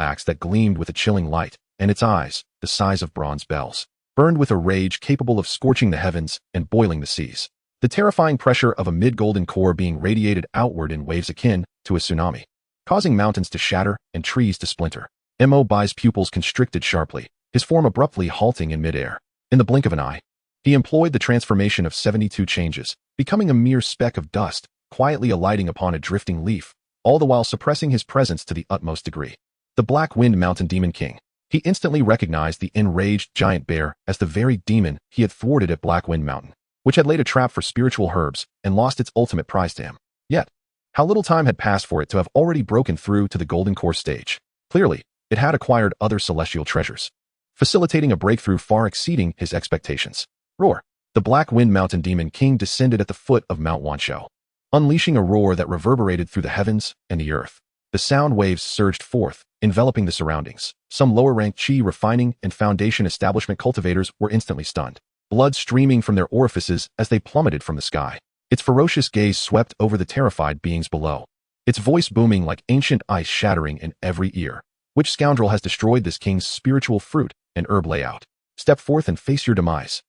axe that gleamed with a chilling light, and its eyes, the size of bronze bells, burned with a rage capable of scorching the heavens and boiling the seas. The terrifying pressure of a mid-golden core being radiated outward in waves akin to a tsunami, causing mountains to shatter and trees to splinter. Mo Bai's pupils constricted sharply, his form abruptly halting in midair. In the blink of an eye, he employed the transformation of 72 changes, becoming a mere speck of dust, quietly alighting upon a drifting leaf, all the while suppressing his presence to the utmost degree. The Black Wind Mountain Demon King. He instantly recognized the enraged giant bear as the very demon he had thwarted at Black Wind Mountain, which had laid a trap for spiritual herbs and lost its ultimate prize to him. Yet, how little time had passed for it to have already broken through to the Golden Core stage. Clearly, it had acquired other celestial treasures, facilitating a breakthrough far exceeding his expectations. Roar! The Black Wind Mountain Demon King descended at the foot of Mount Wansho, unleashing a roar that reverberated through the heavens and the earth. The sound waves surged forth, enveloping the surroundings. Some lower-ranked chi refining and foundation establishment cultivators were instantly stunned, blood streaming from their orifices as they plummeted from the sky. Its ferocious gaze swept over the terrified beings below, its voice booming like ancient ice shattering in every ear. Which scoundrel has destroyed this king's spiritual fruit and herb layout? Step forth and face your demise.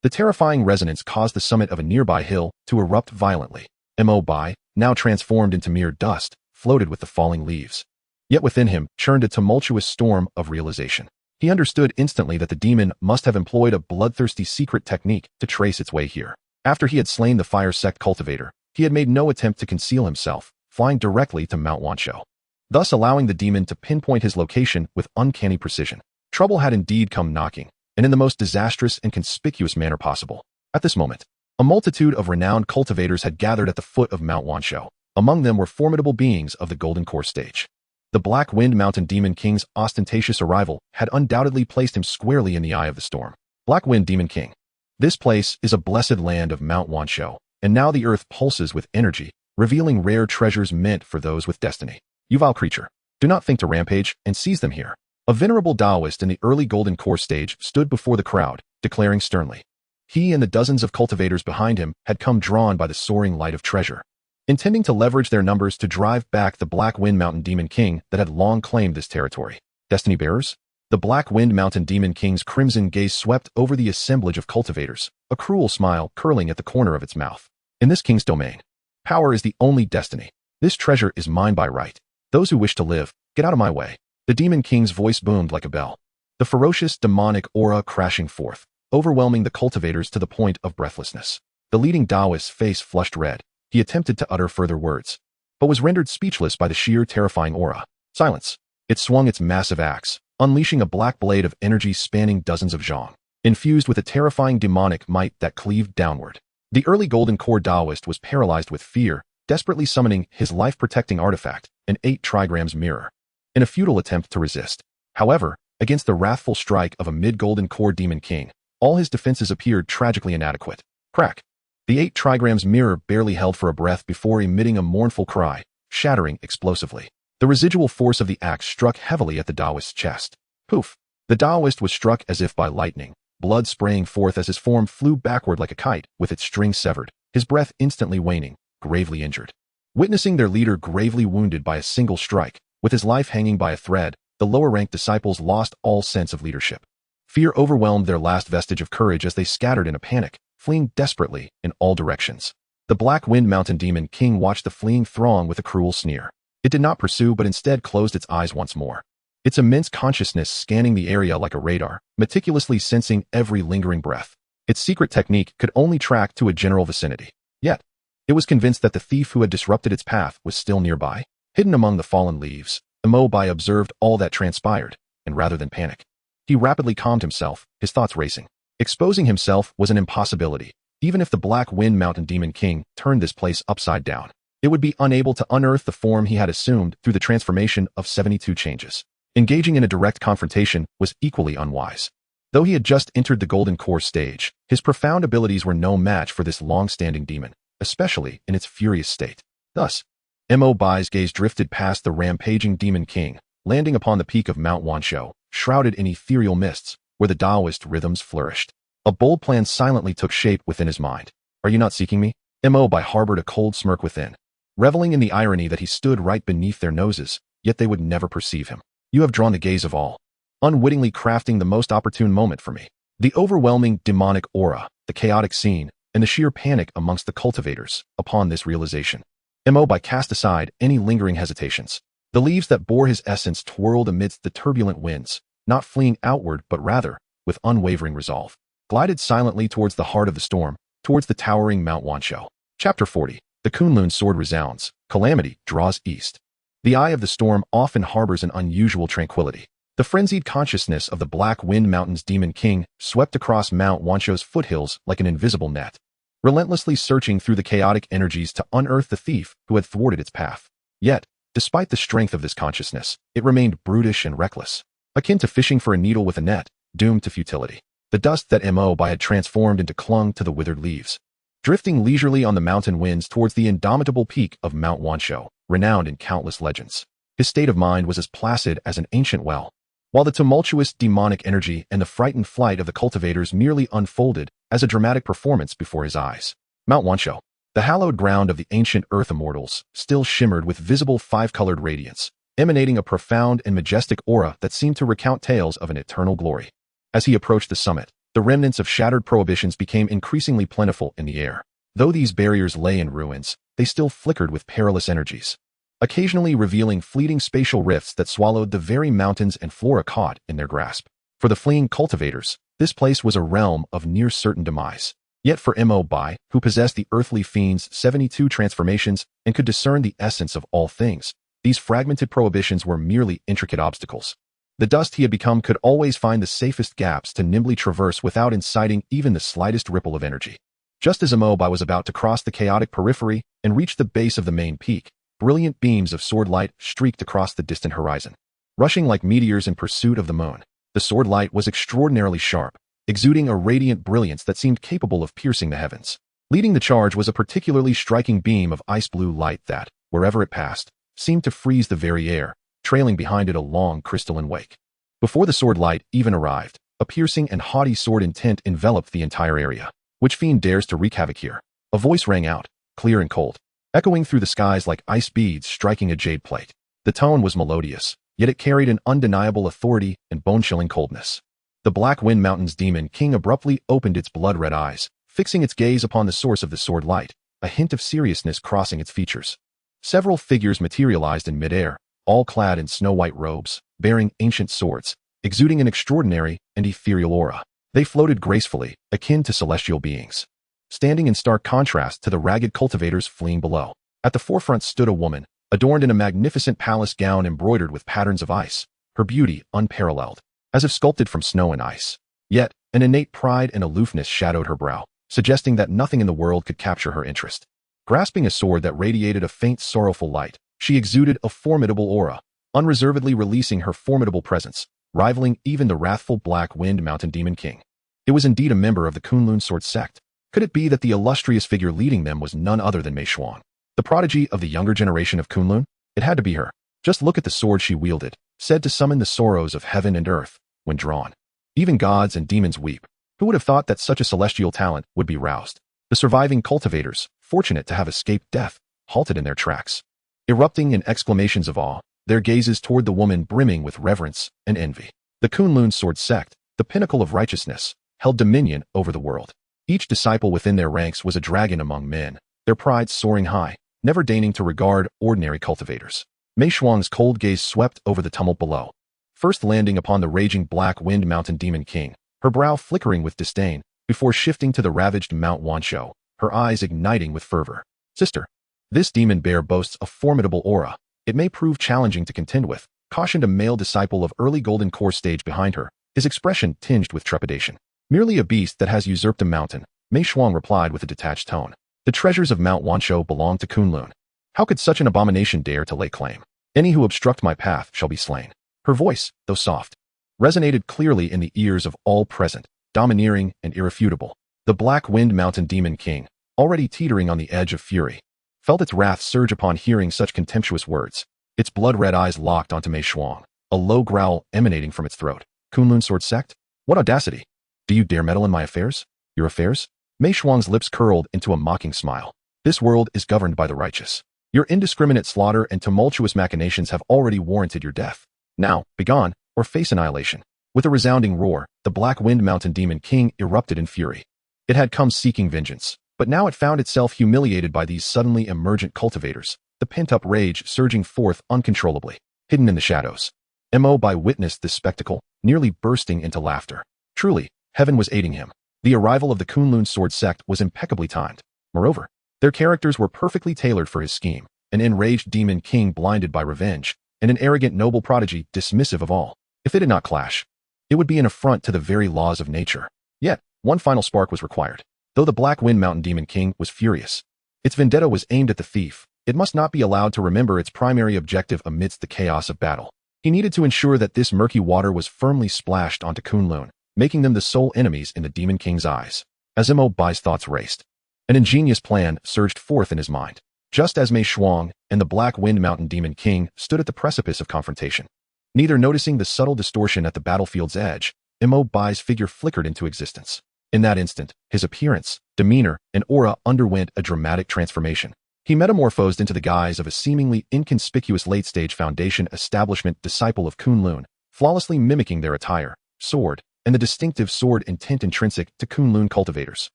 The terrifying resonance caused the summit of a nearby hill to erupt violently. Mo Bai, now transformed into mere dust, floated with the falling leaves. Yet within him churned a tumultuous storm of realization. He understood instantly that the demon must have employed a bloodthirsty secret technique to trace its way here. After he had slain the fire sect cultivator, he had made no attempt to conceal himself, flying directly to Manhwaaudibook, thus allowing the demon to pinpoint his location with uncanny precision. Trouble had indeed come knocking, and in the most disastrous and conspicuous manner possible. At this moment, a multitude of renowned cultivators had gathered at the foot of Manhwaaudibook. Among them were formidable beings of the Golden Core stage. The Black Wind Mountain Demon King's ostentatious arrival had undoubtedly placed him squarely in the eye of the storm. Black Wind Demon King. This place is a blessed land of Manhwaaudibook, and now the earth pulses with energy, revealing rare treasures meant for those with destiny. You vile creature, do not think to rampage and seize them here. A venerable Taoist in the early Golden Core stage stood before the crowd, declaring sternly. He and the dozens of cultivators behind him had come drawn by the soaring light of treasure, intending to leverage their numbers to drive back the Black Wind Mountain Demon King that had long claimed this territory. Destiny bearers? The Black Wind Mountain Demon King's crimson gaze swept over the assemblage of cultivators, a cruel smile curling at the corner of its mouth. In this king's domain, power is the only destiny. This treasure is mine by right. Those who wish to live, get out of my way. The Demon King's voice boomed like a bell, the ferocious demonic aura crashing forth, overwhelming the cultivators to the point of breathlessness. The leading Taoist's face flushed red. He attempted to utter further words, but was rendered speechless by the sheer terrifying aura. Silence. It swung its massive axe, unleashing a black blade of energy spanning dozens of zhong, infused with a terrifying demonic might that cleaved downward. The early Golden Core Taoist was paralyzed with fear, desperately summoning his life-protecting artifact, an 8 trigrams mirror, in a futile attempt to resist. However, against the wrathful strike of a mid-Golden Core Demon King, all his defenses appeared tragically inadequate. Crack. The 8 trigrams mirror barely held for a breath before emitting a mournful cry, shattering explosively. The residual force of the axe struck heavily at the Taoist's chest. Poof! The Taoist was struck as if by lightning, blood spraying forth as his form flew backward like a kite, with its string severed, his breath instantly waning, gravely injured. Witnessing their leader gravely wounded by a single strike, with his life hanging by a thread, the lower-ranked disciples lost all sense of leadership. Fear overwhelmed their last vestige of courage as they scattered in a panic, fleeing desperately in all directions. The Black Wind Mountain Demon King watched the fleeing throng with a cruel sneer. It did not pursue but instead closed its eyes once more, its immense consciousness scanning the area like a radar, meticulously sensing every lingering breath. Its secret technique could only track to a general vicinity. Yet, it was convinced that the thief who had disrupted its path was still nearby, hidden among the fallen leaves. Mo Bai observed all that transpired, and rather than panic, he rapidly calmed himself, his thoughts racing. Exposing himself was an impossibility. Even if the Black Wind Mountain Demon King turned this place upside down, it would be unable to unearth the form he had assumed through the transformation of 72 changes. Engaging in a direct confrontation was equally unwise. Though he had just entered the Golden Core stage, his profound abilities were no match for this long-standing demon, especially in its furious state. Thus, Mo Bai's gaze drifted past the rampaging Demon King, landing upon the peak of Mount Wanshou, shrouded in ethereal mists, where the Taoist rhythms flourished. A bold plan silently took shape within his mind. Are you not seeking me? Mo Bai harbored a cold smirk within, reveling in the irony that he stood right beneath their noses, yet they would never perceive him. You have drawn the gaze of all, unwittingly crafting the most opportune moment for me. The overwhelming demonic aura, the chaotic scene, and the sheer panic amongst the cultivators upon this realization. Mo Bai cast aside any lingering hesitations. The leaves that bore his essence twirled amidst the turbulent winds, not fleeing outward but rather, with unwavering resolve, glided silently towards the heart of the storm, towards the towering Mount Wanshou. Chapter 40. The Kunlun sword resounds. Calamity draws east. The eye of the storm often harbors an unusual tranquility. The frenzied consciousness of the Black Wind Mountain's Demon King swept across Mount Wanshou's foothills like an invisible net, relentlessly searching through the chaotic energies to unearth the thief who had thwarted its path. Yet, despite the strength of this consciousness, it remained brutish and reckless, akin to fishing for a needle with a net, doomed to futility. The dust that Mo Bai had transformed into clung to the withered leaves, drifting leisurely on the mountain winds towards the indomitable peak of Mount Wanshou, renowned in countless legends. His state of mind was as placid as an ancient well, while the tumultuous demonic energy and the frightened flight of the cultivators merely unfolded as a dramatic performance before his eyes. Mount Wanshou. The hallowed ground of the ancient Earth Immortals still shimmered with visible five-colored radiance, emanating a profound and majestic aura that seemed to recount tales of an eternal glory. As he approached the summit, the remnants of shattered prohibitions became increasingly plentiful in the air. Though these barriers lay in ruins, they still flickered with perilous energies, occasionally revealing fleeting spatial rifts that swallowed the very mountains and flora caught in their grasp. For the fleeing cultivators, this place was a realm of near-certain demise. Yet for Mo Bai, who possessed the earthly fiend's 72 transformations and could discern the essence of all things, these fragmented prohibitions were merely intricate obstacles. The dust he had become could always find the safest gaps to nimbly traverse without inciting even the slightest ripple of energy. Just as Mo Bai was about to cross the chaotic periphery and reach the base of the main peak, brilliant beams of sword light streaked across the distant horizon. Rushing like meteors in pursuit of the moon, the sword light was extraordinarily sharp, exuding a radiant brilliance that seemed capable of piercing the heavens. Leading the charge was a particularly striking beam of ice-blue light that, wherever it passed, seemed to freeze the very air, trailing behind it a long crystalline wake. Before the sword light even arrived, a piercing and haughty sword intent enveloped the entire area. Which fiend dares to wreak havoc here? A voice rang out, clear and cold, echoing through the skies like ice beads striking a jade plate. The tone was melodious, yet it carried an undeniable authority and bone-chilling coldness. The Black Wind Mountain's demon king abruptly opened its blood-red eyes, fixing its gaze upon the source of the sword light, a hint of seriousness crossing its features. Several figures materialized in midair, all clad in snow-white robes, bearing ancient swords, exuding an extraordinary and ethereal aura. They floated gracefully, akin to celestial beings, standing in stark contrast to the ragged cultivators fleeing below. At the forefront stood a woman, adorned in a magnificent palace gown embroidered with patterns of ice, her beauty unparalleled, as if sculpted from snow and ice. Yet, an innate pride and aloofness shadowed her brow, suggesting that nothing in the world could capture her interest. Grasping a sword that radiated a faint sorrowful light, she exuded a formidable aura, unreservedly releasing her formidable presence, rivaling even the wrathful Black Wind Mountain Demon King. It was indeed a member of the Kunlun Sword sect. Could it be that the illustrious figure leading them was none other than Mei Shuang, the prodigy of the younger generation of Kunlun? It had to be her. Just look at the sword she wielded, said to summon the sorrows of heaven and earth, when drawn. Even gods and demons weep. Who would have thought that such a celestial talent would be roused? The surviving cultivators, fortunate to have escaped death, halted in their tracks, erupting in exclamations of awe, their gazes toward the woman brimming with reverence and envy. The Kunlun Sword sect, the pinnacle of righteousness, held dominion over the world. Each disciple within their ranks was a dragon among men, their pride soaring high, never deigning to regard ordinary cultivators. Mei Shuang's cold gaze swept over the tumult below, first landing upon the raging Black Wind Mountain Demon King, her brow flickering with disdain, before shifting to the ravaged Mount Wanshou, her eyes igniting with fervor. Sister, this demon bear boasts a formidable aura. It may prove challenging to contend with, cautioned a male disciple of early Golden Core stage behind her, his expression tinged with trepidation. Merely a beast that has usurped a mountain, Mei Shuang replied with a detached tone. The treasures of Mount Wanshou belong to Kunlun. How could such an abomination dare to lay claim? Any who obstruct my path shall be slain. Her voice, though soft, resonated clearly in the ears of all present, domineering and irrefutable. The Black Wind Mountain Demon King, already teetering on the edge of fury, felt its wrath surge upon hearing such contemptuous words. Its blood-red eyes locked onto Mei Shuang, a low growl emanating from its throat. Kunlun Sword sect? What audacity! Do you dare meddle in my affairs? Your affairs? Mei Shuang's lips curled into a mocking smile. This world is governed by the righteous. Your indiscriminate slaughter and tumultuous machinations have already warranted your death. Now, begone, or face annihilation. With a resounding roar, the Black Wind Mountain Demon King erupted in fury. It had come seeking vengeance, but now it found itself humiliated by these suddenly emergent cultivators, the pent-up rage surging forth uncontrollably. Hidden in the shadows, Mo Bai witnessed this spectacle, nearly bursting into laughter. Truly, heaven was aiding him. The arrival of the Kunlun Sword sect was impeccably timed. Moreover, their characters were perfectly tailored for his scheme, an enraged demon king blinded by revenge, and an arrogant noble prodigy dismissive of all. If they did not clash, it would be an affront to the very laws of nature. Yet, one final spark was required. Though the Black Wind Mountain Demon King was furious, its vendetta was aimed at the thief. It must not be allowed to remember its primary objective amidst the chaos of battle. He needed to ensure that this murky water was firmly splashed onto Kunlun, making them the sole enemies in the Demon King's eyes. As Mo Bai's thoughts raced, an ingenious plan surged forth in his mind. Just as Mei Shuang and the Black Wind Mountain Demon King stood at the precipice of confrontation, neither noticing the subtle distortion at the battlefield's edge, Mo Bai's figure flickered into existence. In that instant, his appearance, demeanor, and aura underwent a dramatic transformation. He metamorphosed into the guise of a seemingly inconspicuous late-stage Foundation establishment disciple of Kunlun, flawlessly mimicking their attire, sword, and the distinctive sword intent intrinsic to Kunlun cultivators,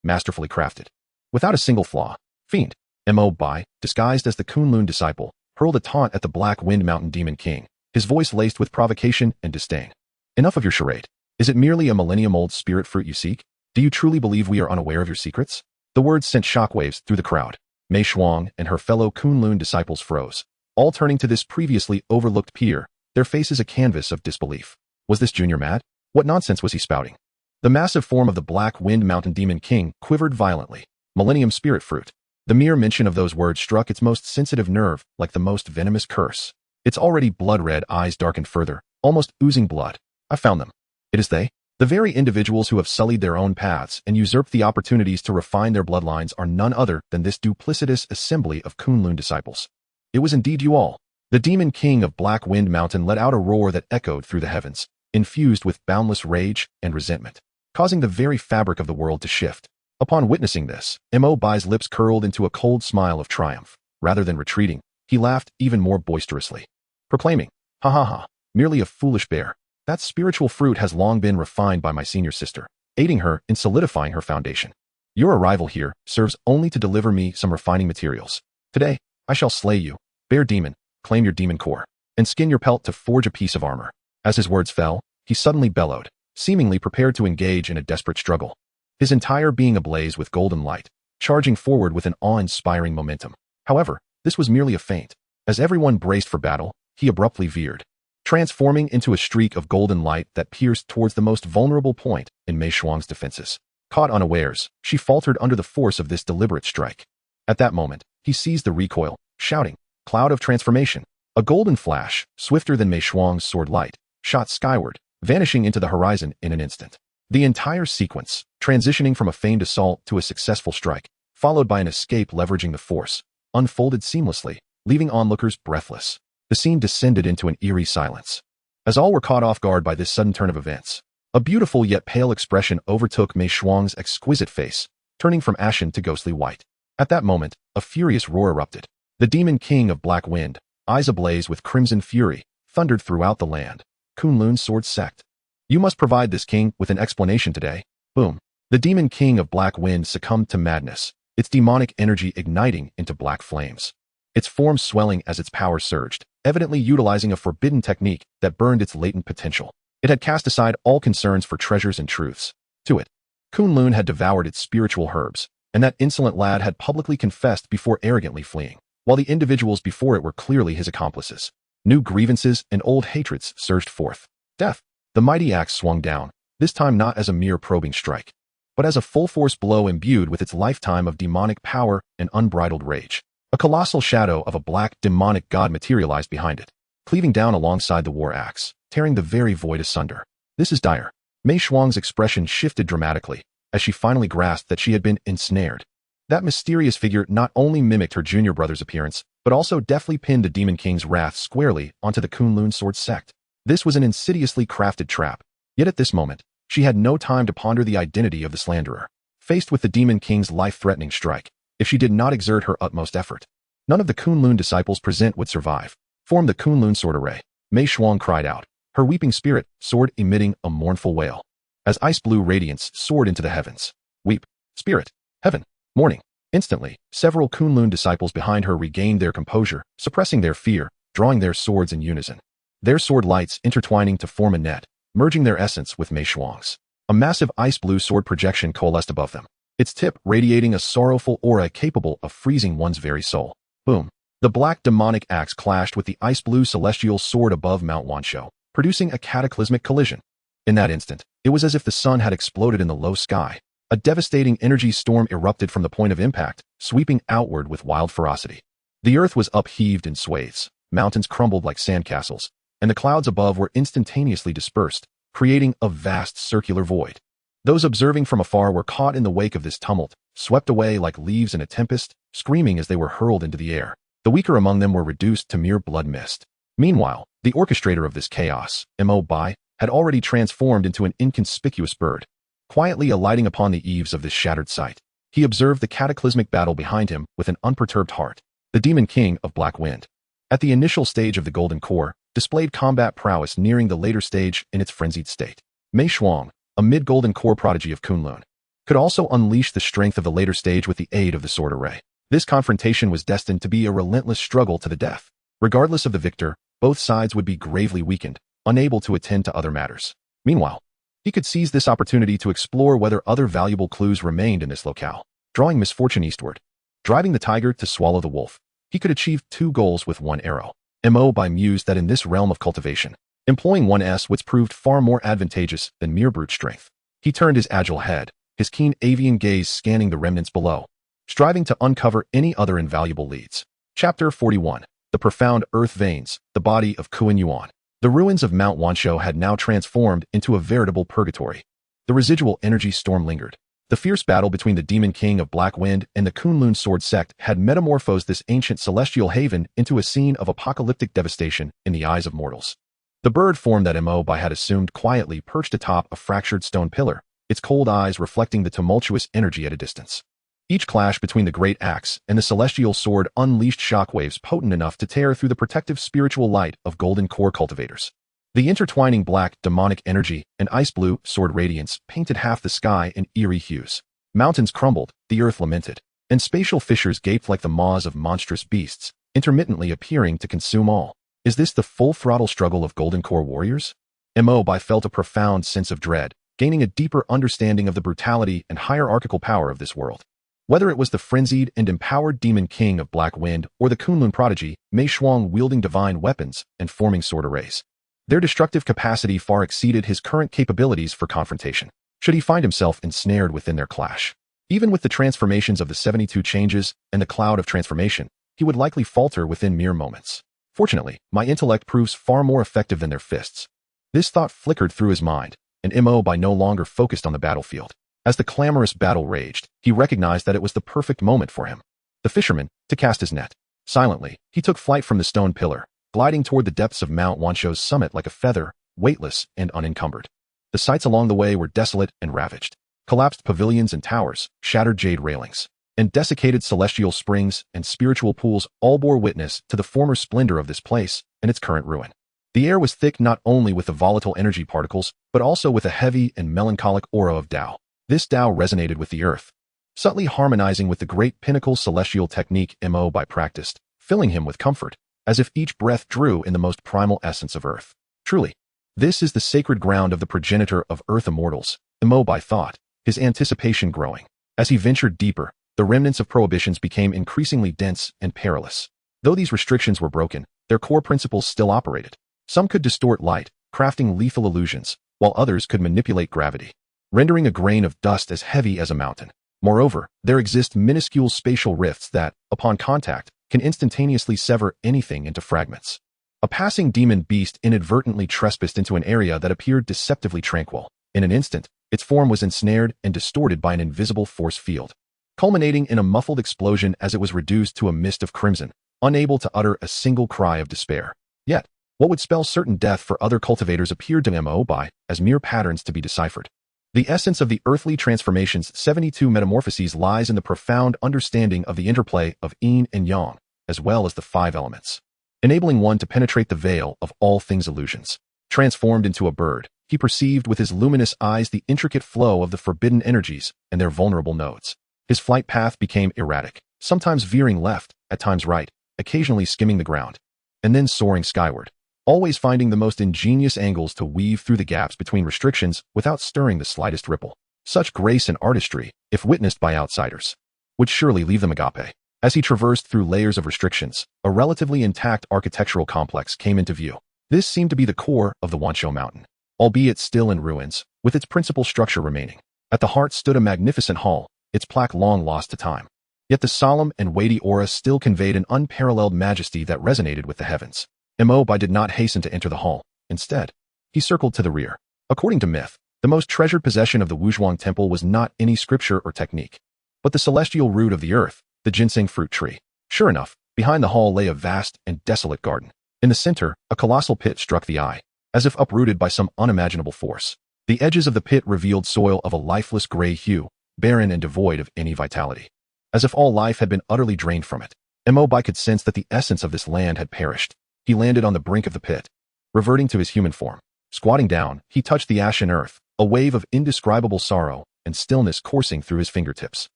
masterfully crafted. Without a single flaw, Fiend, Mo Bai, disguised as the Kunlun disciple, hurled a taunt at the Black Wind Mountain Demon King, his voice laced with provocation and disdain. Enough of your charade. Is it merely a millennium-old spirit fruit you seek? Do you truly believe we are unaware of your secrets? The words sent shockwaves through the crowd. Mei Shuang and her fellow Kunlun disciples froze, all turning to this previously overlooked peer, their faces a canvas of disbelief. Was this junior mad? What nonsense was he spouting? The massive form of the Black Wind Mountain Demon King quivered violently. Millennium Spirit Fruit. The mere mention of those words struck its most sensitive nerve like the most venomous curse. Its already blood-red eyes darkened further, almost oozing blood. I found them. It is they. The very individuals who have sullied their own paths and usurped the opportunities to refine their bloodlines are none other than this duplicitous assembly of Kunlun disciples. It was indeed you all. The Demon King of Black Wind Mountain let out a roar that echoed through the heavens, infused with boundless rage and resentment, causing the very fabric of the world to shift. Upon witnessing this, Mo Bai's lips curled into a cold smile of triumph. Rather than retreating, he laughed even more boisterously, proclaiming, "Ha ha ha, merely a foolish bear. That spiritual fruit has long been refined by my senior sister, aiding her in solidifying her foundation. Your arrival here serves only to deliver me some refining materials. Today, I shall slay you, bear demon, claim your demon core, and skin your pelt to forge a piece of armor." As his words fell, he suddenly bellowed, seemingly prepared to engage in a desperate struggle. His entire being ablaze with golden light, charging forward with an awe-inspiring momentum. However, this was merely a feint. As everyone braced for battle, he abruptly veered, transforming into a streak of golden light that pierced towards the most vulnerable point in Mei Shuang's defenses. Caught unawares, she faltered under the force of this deliberate strike. At that moment, he seized the recoil, shouting, "Cloud of transformation!" A golden flash, swifter than Mei Shuang's sword light, shot skyward, vanishing into the horizon in an instant. The entire sequence, transitioning from a feigned assault to a successful strike, followed by an escape leveraging the force, unfolded seamlessly, leaving onlookers breathless. The scene descended into an eerie silence. As all were caught off guard by this sudden turn of events, a beautiful yet pale expression overtook Mei Shuang's exquisite face, turning from ashen to ghostly white. At that moment, a furious roar erupted. The Demon King of Black Wind, eyes ablaze with crimson fury, thundered throughout the land. Kunlun Sword Sect. You must provide this king with an explanation today. Boom. The Demon King of Black Wind succumbed to madness, its demonic energy igniting into black flames. Its form swelling as its power surged, evidently utilizing a forbidden technique that burned its latent potential. It had cast aside all concerns for treasures and truths. To it, Kunlun had devoured its spiritual herbs, and that insolent lad had publicly confessed before arrogantly fleeing, while the individuals before it were clearly his accomplices. New grievances and old hatreds surged forth. Death. The mighty axe swung down, this time not as a mere probing strike, but as a full-force blow imbued with its lifetime of demonic power and unbridled rage. A colossal shadow of a black, demonic god materialized behind it, cleaving down alongside the war axe, tearing the very void asunder. This is dire. Mei Shuang's expression shifted dramatically, as she finally grasped that she had been ensnared. That mysterious figure not only mimicked her junior brother's appearance, but also deftly pinned the Demon King's wrath squarely onto the Kunlun Sword Sect. This was an insidiously crafted trap, yet at this moment, she had no time to ponder the identity of the slanderer. Faced with the Demon King's life-threatening strike, if she did not exert her utmost effort, none of the Kunlun disciples present would survive. Form the Kunlun Sword Array. Mei Shuang cried out, her weeping spirit, sword emitting a mournful wail. As ice-blue radiance soared into the heavens. Weep, spirit, heaven, mourning. Instantly, several Kunlun disciples behind her regained their composure, suppressing their fear, drawing their swords in unison. Their sword lights intertwining to form a net, merging their essence with Mei Shuang's. A massive ice-blue sword projection coalesced above them, its tip radiating a sorrowful aura capable of freezing one's very soul. Boom. The black demonic axe clashed with the ice-blue celestial sword above Mount Wanshou, producing a cataclysmic collision. In that instant, it was as if the sun had exploded in the low sky. A devastating energy storm erupted from the point of impact, sweeping outward with wild ferocity. The earth was upheaved in swathes, mountains crumbled like sandcastles, and the clouds above were instantaneously dispersed, creating a vast circular void. Those observing from afar were caught in the wake of this tumult, swept away like leaves in a tempest, screaming as they were hurled into the air. The weaker among them were reduced to mere blood mist. Meanwhile, the orchestrator of this chaos, Mo Bai, had already transformed into an inconspicuous bird. quietly alighting upon the eaves of this shattered site. He observed the cataclysmic battle behind him with an unperturbed heart. The Demon King of Black Wind, at the initial stage of the Golden Core, displayed combat prowess, nearing the later stage in its frenzied state. Mei Shuang, a mid-Golden Core prodigy of Kunlun, could also unleash the strength of the later stage with the aid of the Sword Array. This confrontation was destined to be a relentless struggle to the death. Regardless of the victor, both sides would be gravely weakened, unable to attend to other matters. Meanwhile, he could seize this opportunity to explore whether other valuable clues remained in this locale. Drawing misfortune eastward, driving the tiger to swallow the wolf, he could achieve 2 goals with 1 arrow. Mo Bai mused that in this realm of cultivation, employing one's wits proved far more advantageous than mere brute strength. He turned his agile head, his keen avian gaze scanning the remnants below, striving to uncover any other invaluable leads. Chapter 41. The Profound Earth Veins, the Body of Kuan Yuan. The ruins of Mount Wanshou had now transformed into a veritable purgatory. The residual energy storm lingered. The fierce battle between the Demon King of Black Wind and the Kunlun Sword sect had metamorphosed this ancient celestial haven into a scene of apocalyptic devastation in the eyes of mortals. The bird form that Mo Bai had assumed quietly perched atop a fractured stone pillar, its cold eyes reflecting the tumultuous energy at a distance. Each clash between the great axe and the celestial sword unleashed shockwaves potent enough to tear through the protective spiritual light of Golden Core cultivators. The intertwining black, demonic energy and ice-blue sword radiance painted half the sky in eerie hues. Mountains crumbled, the earth lamented, and spatial fissures gaped like the maws of monstrous beasts, intermittently appearing to consume all. Is this the full-throttle struggle of Golden Core warriors? Mo Bai felt a profound sense of dread, gaining a deeper understanding of the brutality and hierarchical power of this world. Whether it was the frenzied and empowered Demon King of Black Wind or the Kunlun prodigy, Mei Shuang wielding divine weapons and forming sword arrays, their destructive capacity far exceeded his current capabilities for confrontation, should he find himself ensnared within their clash. Even with the transformations of the 72 changes and the cloud of transformation, he would likely falter within mere moments. Fortunately, my intellect proves far more effective than their fists. This thought flickered through his mind, and Mo Bai no longer focused on the battlefield. As the clamorous battle raged, he recognized that it was the perfect moment for him, the fisherman, to cast his net. Silently, he took flight from the stone pillar, gliding toward the depths of Mount Wanshou's summit like a feather, weightless and unencumbered. The sights along the way were desolate and ravaged. Collapsed pavilions and towers, shattered jade railings, and desiccated celestial springs and spiritual pools all bore witness to the former splendor of this place and its current ruin. The air was thick not only with the volatile energy particles, but also with a heavy and melancholic aura of Tao. This Tao resonated with the earth, subtly harmonizing with the great pinnacle celestial technique Mo Bai practiced, filling him with comfort, as if each breath drew in the most primal essence of earth. Truly, this is the sacred ground of the progenitor of earth immortals, Mo Bai thought, his anticipation growing. As he ventured deeper, the remnants of prohibitions became increasingly dense and perilous. Though these restrictions were broken, their core principles still operated. Some could distort light, crafting lethal illusions, while others could manipulate gravity, rendering a grain of dust as heavy as a mountain. Moreover, there exist minuscule spatial rifts that, upon contact, can instantaneously sever anything into fragments. A passing demon beast inadvertently trespassed into an area that appeared deceptively tranquil. In an instant, its form was ensnared and distorted by an invisible force field, culminating in a muffled explosion as it was reduced to a mist of crimson, unable to utter a single cry of despair. Yet, what would spell certain death for other cultivators appeared to Mo Bai as mere patterns to be deciphered. The essence of the earthly transformation's 72 metamorphoses lies in the profound understanding of the interplay of yin and yang, as well as the 5 elements, enabling one to penetrate the veil of all things illusions. Transformed into a bird, he perceived with his luminous eyes the intricate flow of the forbidden energies and their vulnerable nodes. His flight path became erratic, sometimes veering left, at times right, occasionally skimming the ground, and then soaring skyward, always finding the most ingenious angles to weave through the gaps between restrictions without stirring the slightest ripple. Such grace and artistry, if witnessed by outsiders, would surely leave them agape. As he traversed through layers of restrictions, a relatively intact architectural complex came into view. This seemed to be the core of the Wanshou Mountain, albeit still in ruins, with its principal structure remaining. At the heart stood a magnificent hall, its plaque long lost to time. Yet the solemn and weighty aura still conveyed an unparalleled majesty that resonated with the heavens. Mo Bai did not hasten to enter the hall. Instead, he circled to the rear. According to myth, the most treasured possession of the Wuzhuang temple was not any scripture or technique, but the celestial root of the earth, the ginseng fruit tree. Sure enough, behind the hall lay a vast and desolate garden. In the center, a colossal pit struck the eye, as if uprooted by some unimaginable force. The edges of the pit revealed soil of a lifeless gray hue, barren and devoid of any vitality. As if all life had been utterly drained from it. Mo Bai could sense that the essence of this land had perished. He landed on the brink of the pit, reverting to his human form. Squatting down, he touched the ashen earth, a wave of indescribable sorrow and stillness coursing through his fingertips.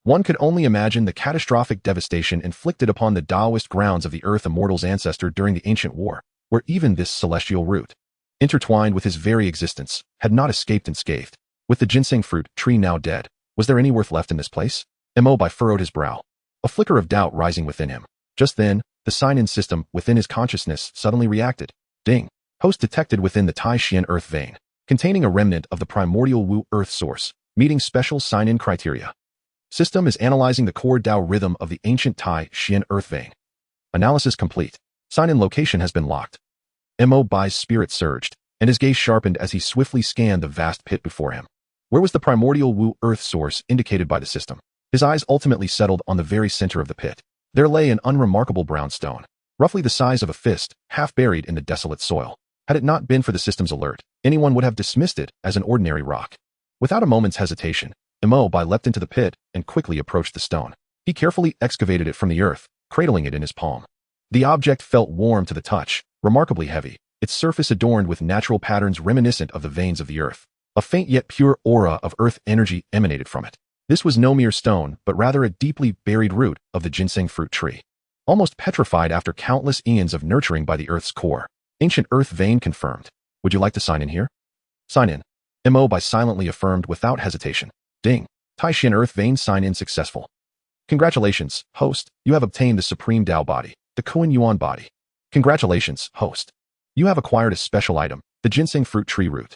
One could only imagine the catastrophic devastation inflicted upon the Taoist grounds of the Earth Immortal's ancestor during the ancient war, where even this celestial root, intertwined with his very existence, had not escaped unscathed. With the ginseng fruit tree now dead, was there any worth left in this place? Mo Bai furrowed his brow, a flicker of doubt rising within him. Just then, the sign-in system within his consciousness suddenly reacted. Ding! Host detected within the Tai Xian Earth vein, containing a remnant of the primordial Wu Earth source, meeting special sign-in criteria. System is analyzing the core Tao rhythm of the ancient Tai Xian Earth vein. Analysis complete. Sign-in location has been locked. Mo Bai's spirit surged, and his gaze sharpened as he swiftly scanned the vast pit before him. Where was the primordial Wu Earth source indicated by the system? His eyes ultimately settled on the very center of the pit. There lay an unremarkable brown stone, roughly the size of a fist, half buried in the desolate soil. Had it not been for the system's alert, anyone would have dismissed it as an ordinary rock. Without a moment's hesitation, Mo Bai leapt into the pit and quickly approached the stone. He carefully excavated it from the earth, cradling it in his palm. The object felt warm to the touch, remarkably heavy, its surface adorned with natural patterns reminiscent of the veins of the earth. A faint yet pure aura of earth energy emanated from it. This was no mere stone, but rather a deeply buried root of the ginseng fruit tree. Almost petrified after countless eons of nurturing by the earth's core. Ancient earth vein confirmed. Would you like to sign in here? Sign in. Mo Bai silently affirmed without hesitation. Ding. Tai Xian Earth Vein sign-in successful. Congratulations, host. You have obtained the Supreme Tao body, the Kuan Yuan body. Congratulations, host. You have acquired a special item, the ginseng fruit tree root.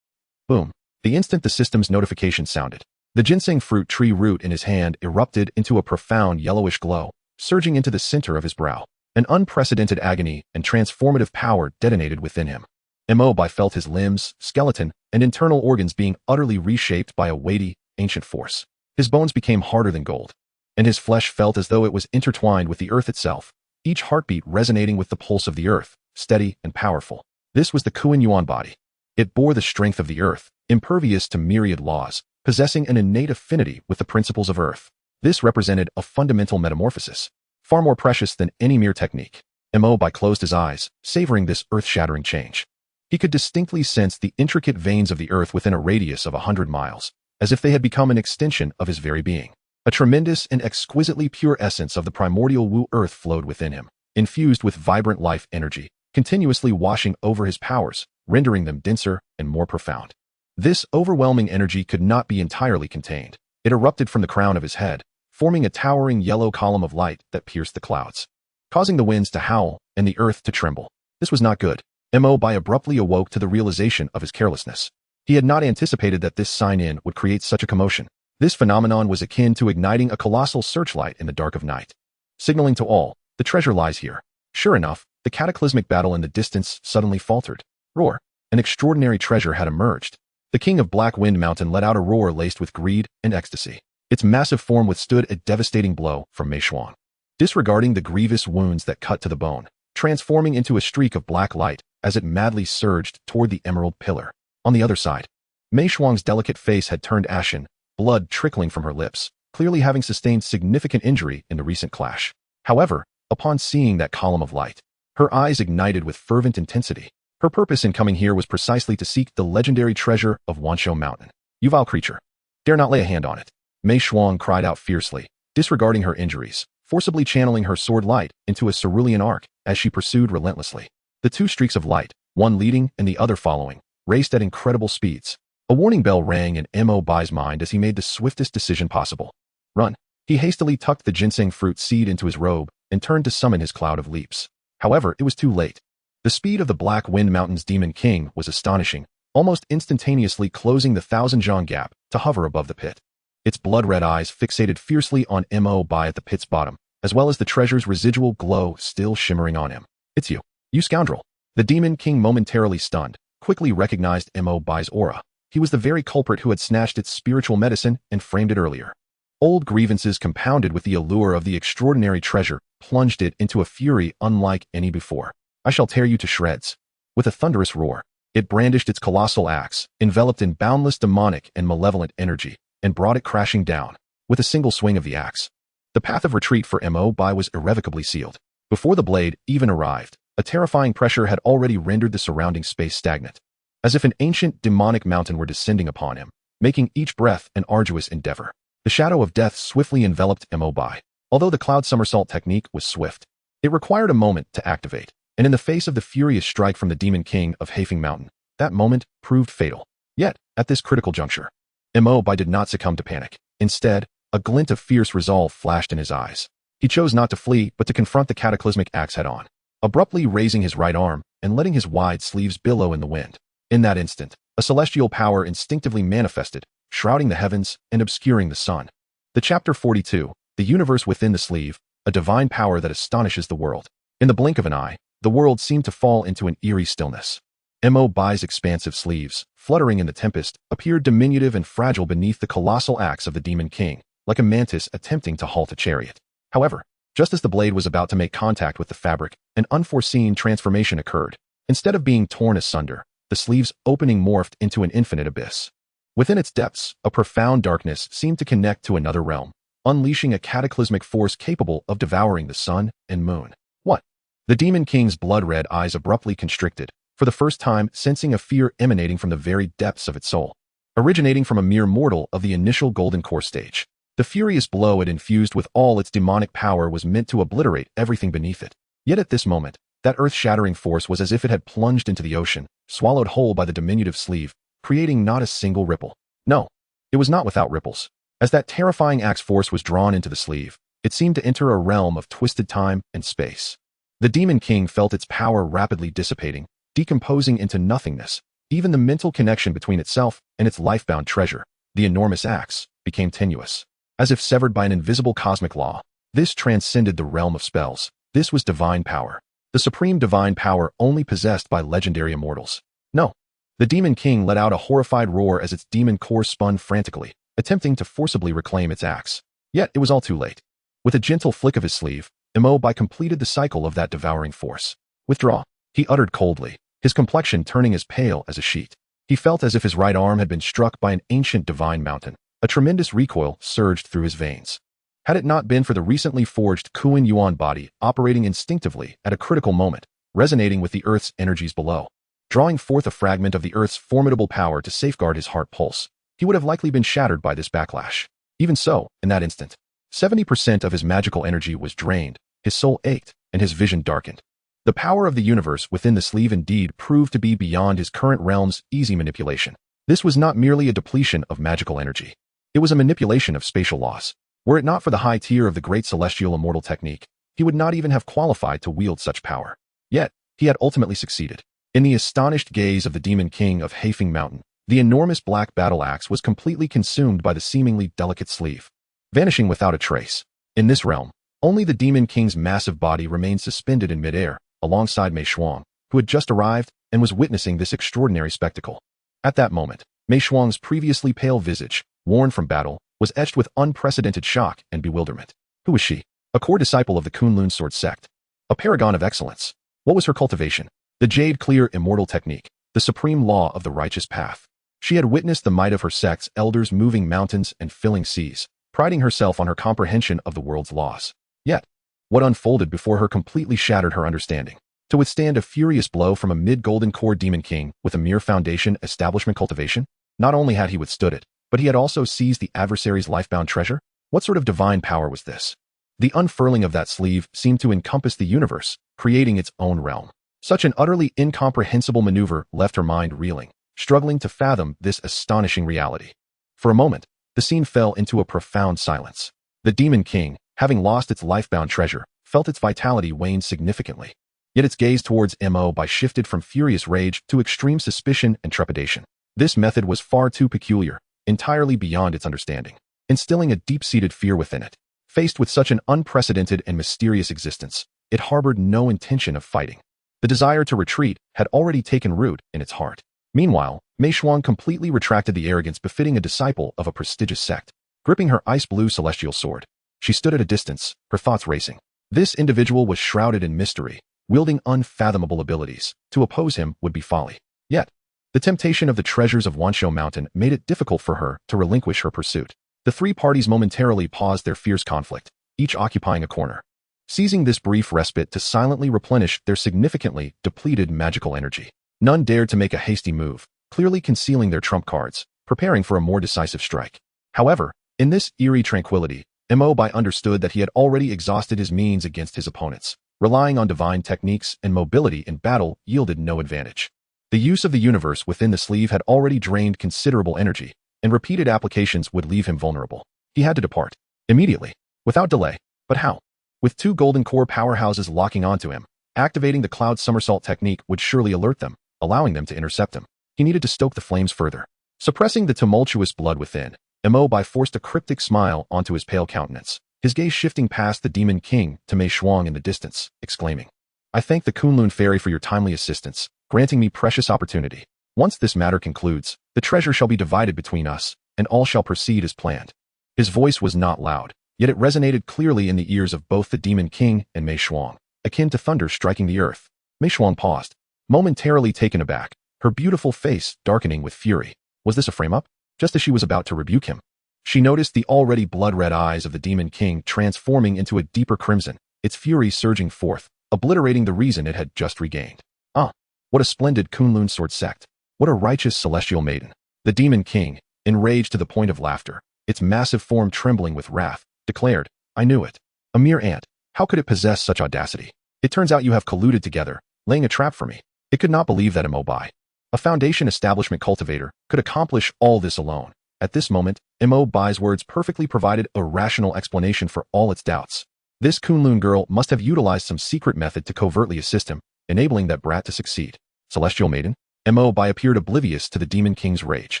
Boom. The instant the system's notification sounded, the ginseng fruit tree root in his hand erupted into a profound yellowish glow, surging into the center of his brow. An unprecedented agony and transformative power detonated within him. Mo Bai felt his limbs, skeleton, and internal organs being utterly reshaped by a weighty, ancient force. His bones became harder than gold, and his flesh felt as though it was intertwined with the earth itself, each heartbeat resonating with the pulse of the earth, steady and powerful. This was the Kuan Yuan body. It bore the strength of the earth, impervious to myriad laws, possessing an innate affinity with the principles of earth. This represented a fundamental metamorphosis, far more precious than any mere technique. Mo Bai closed his eyes, savoring this earth-shattering change. He could distinctly sense the intricate veins of the earth within a radius of 100 miles. As if they had become an extension of his very being. A tremendous and exquisitely pure essence of the primordial Wu Earth flowed within him, infused with vibrant life energy, continuously washing over his powers, rendering them denser and more profound. This overwhelming energy could not be entirely contained. It erupted from the crown of his head, forming a towering yellow column of light that pierced the clouds, causing the winds to howl and the earth to tremble. This was not good. Mo Bai abruptly awoke to the realization of his carelessness. He had not anticipated that this sign-in would create such a commotion. This phenomenon was akin to igniting a colossal searchlight in the dark of night, signaling to all, the treasure lies here. Sure enough, the cataclysmic battle in the distance suddenly faltered. Roar! An extraordinary treasure had emerged. The king of Black Wind Mountain let out a roar laced with greed and ecstasy. Its massive form withstood a devastating blow from Mei Shuang, disregarding the grievous wounds that cut to the bone, transforming into a streak of black light as it madly surged toward the emerald pillar. On the other side, Mei Shuang's delicate face had turned ashen, blood trickling from her lips, clearly having sustained significant injury in the recent clash. However, upon seeing that column of light, her eyes ignited with fervent intensity. Her purpose in coming here was precisely to seek the legendary treasure of Wanshou Mountain. You vile creature, dare not lay a hand on it. Mei Shuang cried out fiercely, disregarding her injuries, forcibly channeling her sword light into a cerulean arc as she pursued relentlessly. The two streaks of light, one leading and the other following, raced at incredible speeds. A warning bell rang in Mo Bai's mind as he made the swiftest decision possible. Run. He hastily tucked the ginseng fruit seed into his robe and turned to summon his cloud of leaps. However, it was too late. The speed of the Black Wind Mountain's Demon King was astonishing, almost instantaneously closing the 1,000-zhang gap to hover above the pit. Its blood-red eyes fixated fiercely on Mo Bai at the pit's bottom, as well as the treasure's residual glow still shimmering on him. It's you. You scoundrel. The Demon King, momentarily stunned, quickly recognized Mo Bai's aura. He was the very culprit who had snatched its spiritual medicine and framed it earlier. Old grievances compounded with the allure of the extraordinary treasure plunged it into a fury unlike any before. I shall tear you to shreds. With a thunderous roar, It brandished its colossal axe, enveloped in boundless demonic and malevolent energy, and brought it crashing down, with a single swing of the axe. The path of retreat for Mo Bai was irrevocably sealed. Before the blade even arrived, a terrifying pressure had already rendered the surrounding space stagnant, as if an ancient demonic mountain were descending upon him, making each breath an arduous endeavor. The shadow of death swiftly enveloped Mo Bai. Although the cloud somersault technique was swift, it required a moment to activate, and in the face of the furious strike from the Demon King of Fangcun Mountain, that moment proved fatal. Yet, at this critical juncture, Mo Bai did not succumb to panic. Instead, a glint of fierce resolve flashed in his eyes. He chose not to flee, but to confront the cataclysmic axe head-on, abruptly raising his right arm and letting his wide sleeves billow in the wind. In that instant, a celestial power instinctively manifested, shrouding the heavens and obscuring the sun. The Chapter 42, The Universe Within the Sleeve, a divine power that astonishes the world. In the blink of an eye, the world seemed to fall into an eerie stillness. Mo Bai's expansive sleeves, fluttering in the tempest, appeared diminutive and fragile beneath the colossal axe of the Demon King, like a mantis attempting to halt a chariot. However, just as the blade was about to make contact with the fabric, an unforeseen transformation occurred. Instead of being torn asunder, the sleeve's opening morphed into an infinite abyss. Within its depths, a profound darkness seemed to connect to another realm, unleashing a cataclysmic force capable of devouring the sun and moon. What? The Demon King's blood-red eyes abruptly constricted, for the first time sensing a fear emanating from the very depths of its soul. Originating from a mere mortal of the initial Golden Core stage, the furious blow it infused with all its demonic power was meant to obliterate everything beneath it. Yet at this moment, that earth-shattering force was as if it had plunged into the ocean, swallowed whole by the diminutive sleeve, creating not a single ripple. No, it was not without ripples. As that terrifying axe force was drawn into the sleeve, it seemed to enter a realm of twisted time and space. The Demon King felt its power rapidly dissipating, decomposing into nothingness. Even the mental connection between itself and its life-bound treasure, the enormous axe, became tenuous. As if severed by an invisible cosmic law, this transcended the realm of spells. This was divine power. The supreme divine power only possessed by legendary immortals. No. The Demon King let out a horrified roar as its demon core spun frantically, attempting to forcibly reclaim its axe. Yet it was all too late. With a gentle flick of his sleeve, Mo Bai completed the cycle of that devouring force. Withdraw, he uttered coldly, his complexion turning as pale as a sheet. He felt as if his right arm had been struck by an ancient divine mountain. A tremendous recoil surged through his veins. Had it not been for the recently forged Kuan Yuan body operating instinctively at a critical moment, resonating with the Earth's energies below, drawing forth a fragment of the Earth's formidable power to safeguard his heart pulse, he would have likely been shattered by this backlash. Even so, in that instant, 70% of his magical energy was drained, his soul ached, and his vision darkened. The power of the universe within the sleeve indeed proved to be beyond his current realm's easy manipulation. This was not merely a depletion of magical energy. It was a manipulation of spatial laws. Were it not for the high tier of the great celestial immortal technique, he would not even have qualified to wield such power. Yet, he had ultimately succeeded. In the astonished gaze of the Demon King of Fangcun Mountain, the enormous black battle axe was completely consumed by the seemingly delicate sleeve, vanishing without a trace. In this realm, only the Demon King's massive body remained suspended in midair, alongside Mei Shuang, who had just arrived and was witnessing this extraordinary spectacle. At that moment, Mei Shuang's previously pale visage, worn from battle, was etched with unprecedented shock and bewilderment. Who was she? A core disciple of the Kunlun sword sect. A paragon of excellence. What was her cultivation? The jade-clear immortal technique, the supreme law of the righteous path. She had witnessed the might of her sect's elders moving mountains and filling seas, priding herself on her comprehension of the world's laws. Yet, what unfolded before her completely shattered her understanding. To withstand a furious blow from a mid-golden core demon king with a mere foundation establishment cultivation, not only had he withstood it, but he had also seized the adversary's life-bound treasure? What sort of divine power was this? The unfurling of that sleeve seemed to encompass the universe, creating its own realm. Such an utterly incomprehensible maneuver left her mind reeling, struggling to fathom this astonishing reality. For a moment, the scene fell into a profound silence. The Demon King, having lost its life-bound treasure, felt its vitality wane significantly. Yet its gaze towards Mo Bai shifted from furious rage to extreme suspicion and trepidation. This method was far too peculiar, entirely beyond its understanding, instilling a deep-seated fear within it. Faced with such an unprecedented and mysterious existence, it harbored no intention of fighting. The desire to retreat had already taken root in its heart. Meanwhile, Mei Shuang completely retracted the arrogance befitting a disciple of a prestigious sect. Gripping her ice-blue celestial sword, she stood at a distance, her thoughts racing. This individual was shrouded in mystery, wielding unfathomable abilities. To oppose him would be folly. Yet, The temptation of the treasures of Wanshou Mountain made it difficult for her to relinquish her pursuit. The three parties momentarily paused their fierce conflict, each occupying a corner, seizing this brief respite to silently replenish their significantly depleted magical energy. None dared to make a hasty move, clearly concealing their trump cards, preparing for a more decisive strike. However, in this eerie tranquility, Mo Bai understood that he had already exhausted his means against his opponents. Relying on divine techniques and mobility in battle yielded no advantage. The use of the universe within the sleeve had already drained considerable energy, and repeated applications would leave him vulnerable. He had to depart immediately, without delay. But how? With two golden core powerhouses locking onto him, activating the cloud somersault technique would surely alert them, allowing them to intercept him. He needed to stoke the flames further. Suppressing the tumultuous blood within, Mo Bai forced a cryptic smile onto his pale countenance, his gaze shifting past the Demon King to Mei Shuang in the distance, exclaiming, "I thank the Kunlun Fairy for your timely assistance, granting me precious opportunity. Once this matter concludes, the treasure shall be divided between us, and all shall proceed as planned." His voice was not loud, yet it resonated clearly in the ears of both the Demon King and Mei Shuang, akin to thunder striking the earth. Mei Shuang paused, momentarily taken aback, her beautiful face darkening with fury. Was this a frame-up? Just as she was about to rebuke him, she noticed the already blood-red eyes of the Demon King transforming into a deeper crimson, its fury surging forth, obliterating the reason it had just regained. Ah, what a splendid Kunlun sword sect! What a righteous celestial maiden! The Demon King, enraged to the point of laughter, its massive form trembling with wrath, declared, "I knew it. A mere ant. How could it possess such audacity? It turns out you have colluded together, laying a trap for me." It could not believe that Mo Bai, a Foundation establishment cultivator, could accomplish all this alone. At this moment, Mo Bai's words perfectly provided a rational explanation for all its doubts. This Kunlun girl must have utilized some secret method to covertly assist him, enabling that brat to succeed. Celestial maiden? Mo Bai appeared oblivious to the Demon King's rage,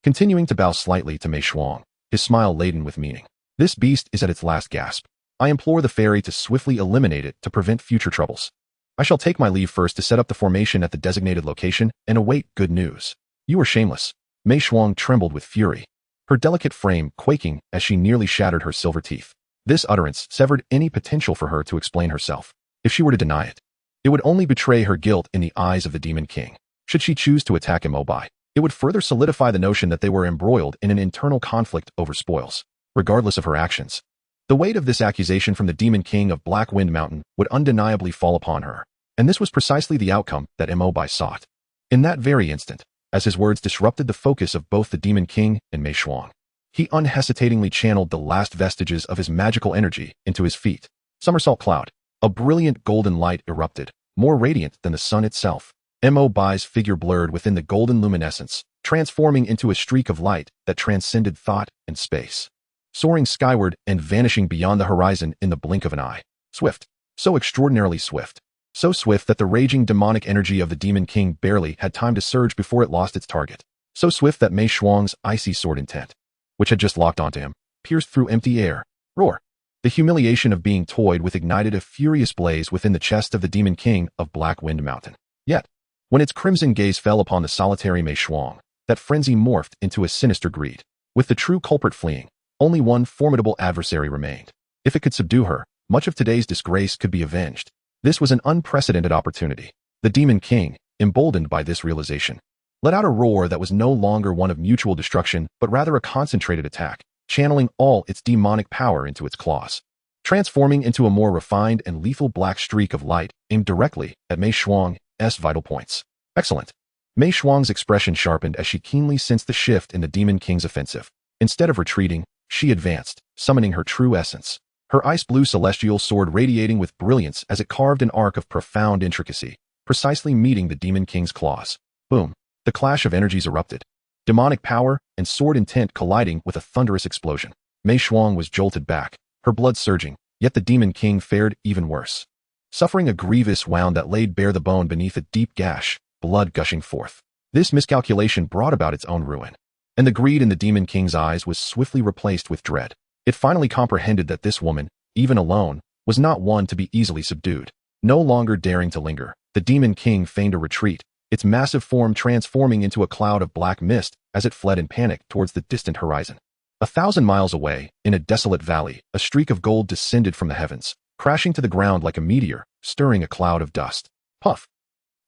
continuing to bow slightly to Mei Shuang, his smile laden with meaning. "This beast is at its last gasp. I implore the fairy to swiftly eliminate it to prevent future troubles. I shall take my leave first to set up the formation at the designated location and await good news." "You are shameless." Mei Shuang trembled with fury, her delicate frame quaking as she nearly shattered her silver teeth. This utterance severed any potential for her to explain herself. If she were to deny it, it would only betray her guilt in the eyes of the Demon King. Should she choose to attack Mo Bai, it would further solidify the notion that they were embroiled in an internal conflict over spoils. Regardless of her actions, the weight of this accusation from the Demon King of Black Wind Mountain would undeniably fall upon her, and this was precisely the outcome that Mo Bai sought. In that very instant, as his words disrupted the focus of both the Demon King and Mei Shuang, he unhesitatingly channeled the last vestiges of his magical energy into his feet. Somersault cloud. A brilliant golden light erupted, more radiant than the sun itself. Mo Bai's figure blurred within the golden luminescence, transforming into a streak of light that transcended thought and space, soaring skyward and vanishing beyond the horizon in the blink of an eye. Swift. So extraordinarily swift. So swift that the raging demonic energy of the Demon King barely had time to surge before it lost its target. So swift that Mei Shuang's icy sword intent, which had just locked onto him, pierced through empty air. Roar. The humiliation of being toyed with ignited a furious blaze within the chest of the Demon King of Black Wind Mountain. Yet, when its crimson gaze fell upon the solitary Mei Shuang, that frenzy morphed into a sinister greed. With the true culprit fleeing, only one formidable adversary remained. If it could subdue her, much of today's disgrace could be avenged. This was an unprecedented opportunity. The Demon King, emboldened by this realization, let out a roar that was no longer one of mutual destruction, but rather a concentrated attack, channeling all its demonic power into its claws, transforming into a more refined and lethal black streak of light aimed directly at Mei Shuang's vital points. Excellent. Mei Shuang's expression sharpened as she keenly sensed the shift in the Demon King's offensive. Instead of retreating, she advanced, summoning her true essence, her ice-blue celestial sword radiating with brilliance as it carved an arc of profound intricacy, precisely meeting the Demon King's claws. Boom. The clash of energies erupted, demonic power and sword intent colliding with a thunderous explosion. Mei Shuang was jolted back, her blood surging, yet the Demon King fared even worse, suffering a grievous wound that laid bare the bone beneath a deep gash, blood gushing forth. This miscalculation brought about its own ruin, and the greed in the Demon King's eyes was swiftly replaced with dread. It finally comprehended that this woman, even alone, was not one to be easily subdued. No longer daring to linger, the Demon King feigned a retreat, its massive form transforming into a cloud of black mist as it fled in panic towards the distant horizon. 1,000 miles away, in a desolate valley, a streak of gold descended from the heavens, crashing to the ground like a meteor, stirring a cloud of dust. Puff.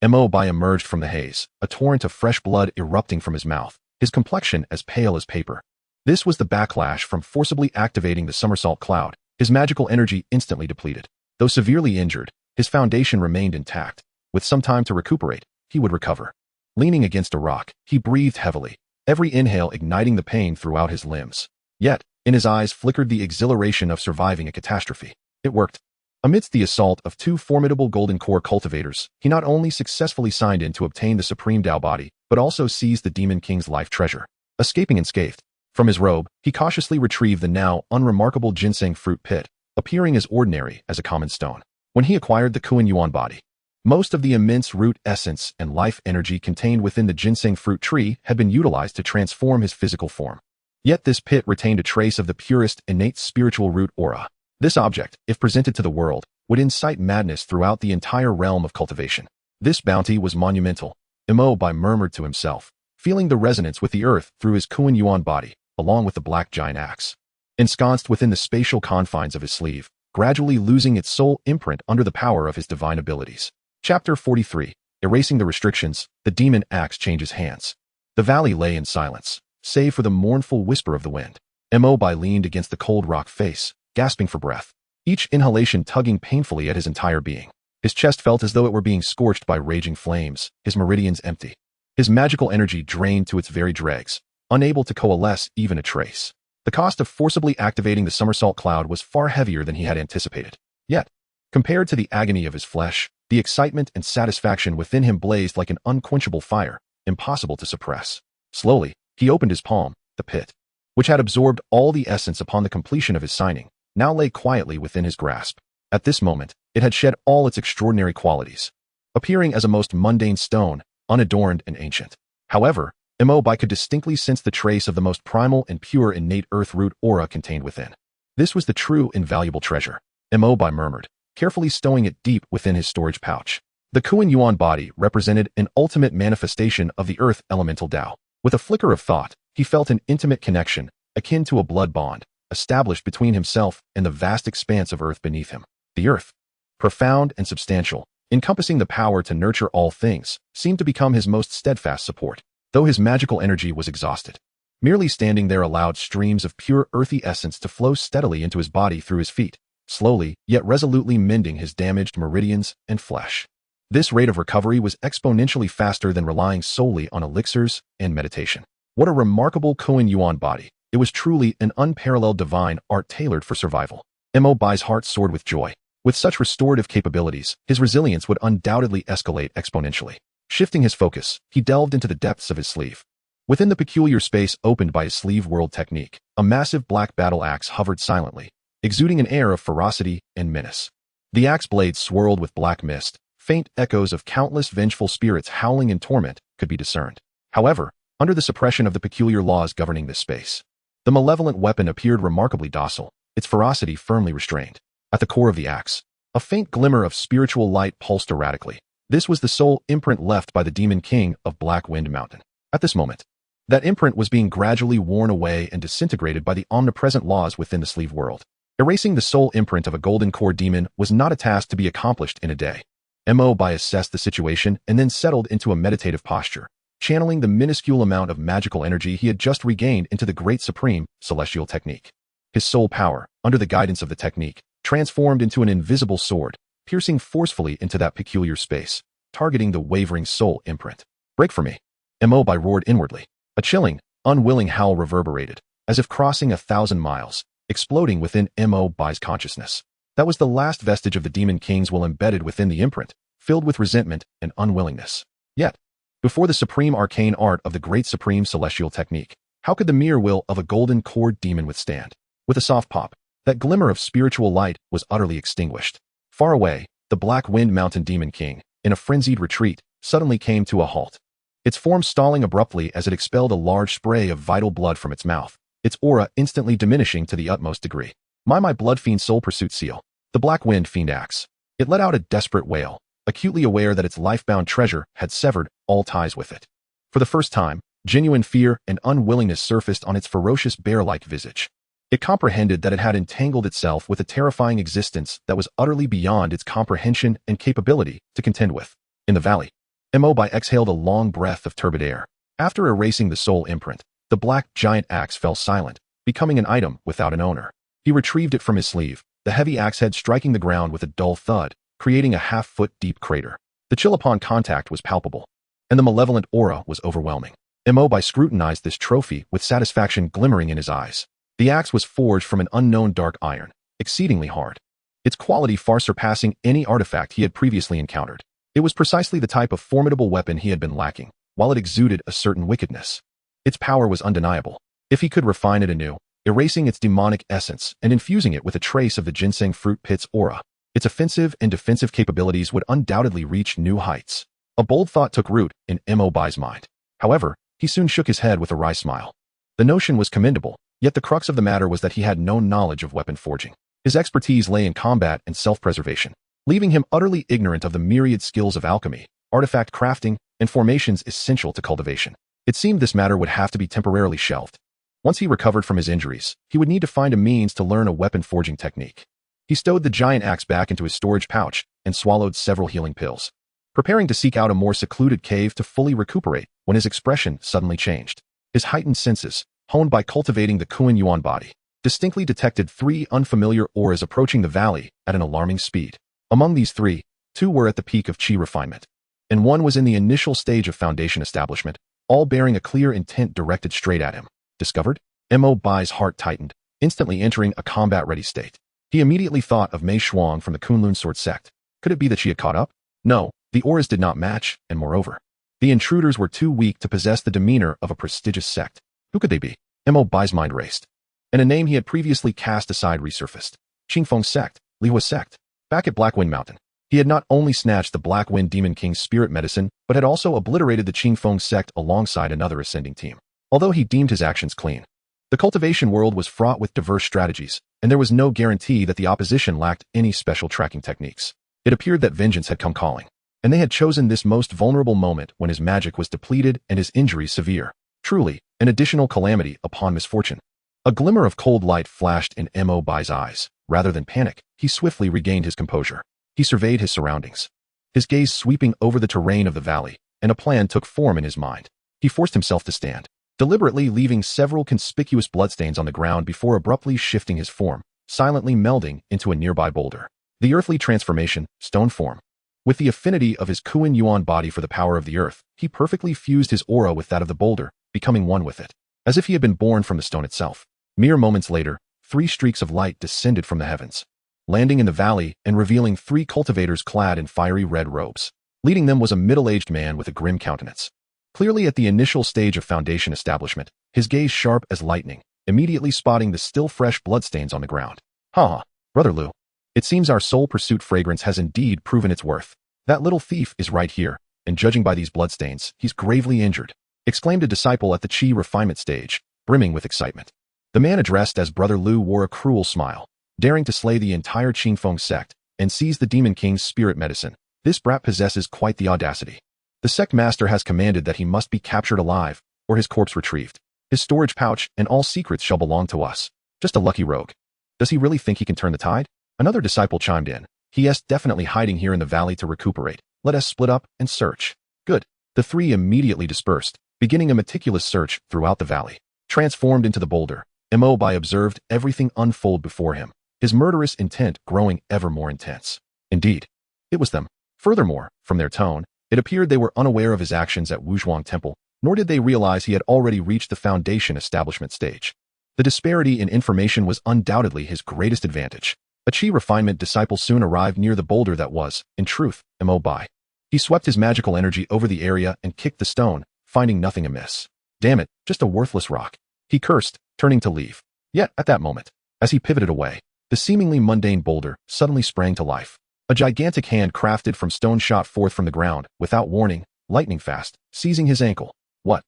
Mo Bai emerged from the haze, a torrent of fresh blood erupting from his mouth, his complexion as pale as paper. This was the backlash from forcibly activating the Somersault cloud, his magical energy instantly depleted. Though severely injured, his foundation remained intact. With some time to recuperate, he would recover. Leaning against a rock, he breathed heavily, every inhale igniting the pain throughout his limbs. Yet, in his eyes flickered the exhilaration of surviving a catastrophe. It worked. Amidst the assault of two formidable golden core cultivators, he not only successfully signed in to obtain the supreme Tao body, but also seized the Demon King's life treasure. Escaping unscathed. From his robe, he cautiously retrieved the now unremarkable ginseng fruit pit, appearing as ordinary as a common stone. When he acquired the Kuan Yuan body, most of the immense root essence and life energy contained within the ginseng fruit tree had been utilized to transform his physical form. Yet this pit retained a trace of the purest innate spiritual root aura. This object, if presented to the world, would incite madness throughout the entire realm of cultivation. This bounty was monumental, Mo Bai murmured to himself, feeling the resonance with the earth through his Kuan Yuan body, along with the black giant axe. Ensconced within the spatial confines of his sleeve, gradually losing its soul imprint under the power of his divine abilities. Chapter 43. Erasing the restrictions, the demon axe changes hands. The valley lay in silence, save for the mournful whisper of the wind. Mo Bai leaned against the cold rock face, gasping for breath, each inhalation tugging painfully at his entire being. His chest felt as though it were being scorched by raging flames, his meridians empty. His magical energy drained to its very dregs, unable to coalesce even a trace. The cost of forcibly activating the Somersault cloud was far heavier than he had anticipated. Yet, compared to the agony of his flesh, the excitement and satisfaction within him blazed like an unquenchable fire, impossible to suppress. Slowly, he opened his palm, the pit, which had absorbed all the essence upon the completion of his signing, now lay quietly within his grasp. At this moment, it had shed all its extraordinary qualities, appearing as a most mundane stone, unadorned and ancient. However, Mo Bai could distinctly sense the trace of the most primal and pure innate earth root aura contained within. This was the true invaluable treasure, Mo Bai murmured, carefully stowing it deep within his storage pouch. The Kuan Yuan body represented an ultimate manifestation of the earth elemental Tao. With a flicker of thought, he felt an intimate connection, akin to a blood bond, established between himself and the vast expanse of earth beneath him. The earth, profound and substantial, encompassing the power to nurture all things, seemed to become his most steadfast support. Though his magical energy was exhausted, merely standing there allowed streams of pure earthy essence to flow steadily into his body through his feet, slowly yet resolutely mending his damaged meridians and flesh. This rate of recovery was exponentially faster than relying solely on elixirs and meditation. What a remarkable Kuan Yuan body! It was truly an unparalleled divine art tailored for survival. Mo Bai's heart soared with joy. With such restorative capabilities, his resilience would undoubtedly escalate exponentially. Shifting his focus, he delved into the depths of his sleeve. Within the peculiar space opened by his sleeve world technique, a massive black battle axe hovered silently, exuding an air of ferocity and menace. The axe blade swirled with black mist. Faint echoes of countless vengeful spirits howling in torment could be discerned. However, under the suppression of the peculiar laws governing this space, the malevolent weapon appeared remarkably docile, its ferocity firmly restrained. At the core of the axe, a faint glimmer of spiritual light pulsed erratically. This was the sole imprint left by the Demon King of Black Wind Mountain. At this moment, that imprint was being gradually worn away and disintegrated by the omnipresent laws within the sleeve world. Erasing the sole imprint of a golden core demon was not a task to be accomplished in a day. Mo Bai assessed the situation and then settled into a meditative posture, channeling the minuscule amount of magical energy he had just regained into the great supreme celestial technique. His soul power, under the guidance of the technique, transformed into an invisible sword, piercing forcefully into that peculiar space, targeting the wavering soul imprint. "Break for me," Mo Bai roared inwardly. A chilling, unwilling howl reverberated, as if crossing 1,000 miles, exploding within Mo Bai's consciousness. That was the last vestige of the Demon King's will embedded within the imprint, filled with resentment and unwillingness. Yet, before the supreme arcane art of the great supreme celestial technique, how could the mere will of a golden core demon withstand? With a soft pop, that glimmer of spiritual light was utterly extinguished. Far away, the Black Wind Mountain Demon King, in a frenzied retreat, suddenly came to a halt. Its form stalling abruptly as it expelled a large spray of vital blood from its mouth, its aura instantly diminishing to the utmost degree. My blood fiend soul pursuit seal. The Black Wind Fiend axe. It let out a desperate wail, acutely aware that its life-bound treasure had severed all ties with it. For the first time, genuine fear and unwillingness surfaced on its ferocious bear-like visage. It comprehended that it had entangled itself with a terrifying existence that was utterly beyond its comprehension and capability to contend with. In the valley, Mo Bai exhaled a long breath of turbid air. After erasing the soul imprint, the black giant axe fell silent, becoming an item without an owner. He retrieved it from his sleeve, the heavy axe head striking the ground with a dull thud, creating a half-foot deep crater. The chill upon contact was palpable, and the malevolent aura was overwhelming. Mo Bai scrutinized this trophy with satisfaction glimmering in his eyes. The axe was forged from an unknown dark iron, exceedingly hard, its quality far surpassing any artifact he had previously encountered. It was precisely the type of formidable weapon he had been lacking, while it exuded a certain wickedness. Its power was undeniable. If he could refine it anew, erasing its demonic essence and infusing it with a trace of the ginseng fruit pit's aura, its offensive and defensive capabilities would undoubtedly reach new heights. A bold thought took root in Mo Bai's mind. However, he soon shook his head with a wry smile. The notion was commendable, yet the crux of the matter was that he had no knowledge of weapon forging. His expertise lay in combat and self-preservation, leaving him utterly ignorant of the myriad skills of alchemy, artifact crafting, and formations essential to cultivation. It seemed this matter would have to be temporarily shelved. Once he recovered from his injuries, he would need to find a means to learn a weapon forging technique. He stowed the giant axe back into his storage pouch and swallowed several healing pills, preparing to seek out a more secluded cave to fully recuperate when his expression suddenly changed. His heightened senses, honed by cultivating the Kuan Yuan body, distinctly detected 3 unfamiliar auras approaching the valley at an alarming speed. Among these 3, 2 were at the peak of chi refinement, and 1 was in the initial stage of foundation establishment, all bearing a clear intent directed straight at him. Discovered? Mo Bai's heart tightened, instantly entering a combat-ready state. He immediately thought of Mei Shuang from the Kunlun Sword sect. Could it be that she had caught up? No, the auras did not match, and moreover, the intruders were too weak to possess the demeanor of a prestigious sect. Who could they be? Mo Bai's mind raced, and a name he had previously cast aside resurfaced. Qingfeng sect, Lihua sect. Back at Blackwind Mountain, he had not only snatched the Blackwind Demon King's spirit medicine, but had also obliterated the Qingfeng sect alongside another ascending team. Although he deemed his actions clean, the cultivation world was fraught with diverse strategies, and there was no guarantee that the opposition lacked any special tracking techniques. It appeared that vengeance had come calling, and they had chosen this most vulnerable moment when his magic was depleted and his injuries severe. Truly, an additional calamity upon misfortune. A glimmer of cold light flashed in Mo Bai's eyes. Rather than panic, he swiftly regained his composure. He surveyed his surroundings, his gaze sweeping over the terrain of the valley, and a plan took form in his mind. He forced himself to stand, deliberately leaving several conspicuous bloodstains on the ground before abruptly shifting his form, silently melding into a nearby boulder. The earthly transformation, stone form. With the affinity of his Kuan Yuan body for the power of the earth, he perfectly fused his aura with that of the boulder, becoming one with it, as if he had been born from the stone itself. Mere moments later, 3 streaks of light descended from the heavens, landing in the valley and revealing 3 cultivators clad in fiery red robes. Leading them was a middle-aged man with a grim countenance. Clearly at the initial stage of foundation establishment, his gaze sharp as lightning, immediately spotting the still fresh bloodstains on the ground. Ha! Brother Liu. It seems our soul pursuit fragrance has indeed proven its worth. That little thief is right here, and judging by these bloodstains, he's gravely injured, exclaimed a disciple at the chi refinement stage, brimming with excitement. The man addressed as Brother Liu wore a cruel smile, daring to slay the entire Qingfeng sect and seize the Demon King's spirit medicine. This brat possesses quite the audacity. The sect master has commanded that he must be captured alive, or his corpse retrieved. His storage pouch and all secrets shall belong to us. Just a lucky rogue. Does he really think he can turn the tide? Another disciple chimed in. He is definitely hiding here in the valley to recuperate. Let us split up and search. Good. The 3 immediately dispersed, beginning a meticulous search throughout the valley. Transformed into the boulder, Mo Bai observed everything unfold before him, his murderous intent growing ever more intense. Indeed, it was them. Furthermore, from their tone, it appeared they were unaware of his actions at Wuzhuang Temple, nor did they realize he had already reached the foundation establishment stage. The disparity in information was undoubtedly his greatest advantage. A chi refinement disciple soon arrived near the boulder that was, in truth, Mo Bai. He swept his magical energy over the area and kicked the stone, finding nothing amiss. Damn it, just a worthless rock. He cursed, turning to leave. Yet, at that moment, as he pivoted away, the seemingly mundane boulder suddenly sprang to life. A gigantic hand crafted from stone shot forth from the ground, without warning, lightning fast, seizing his ankle. What?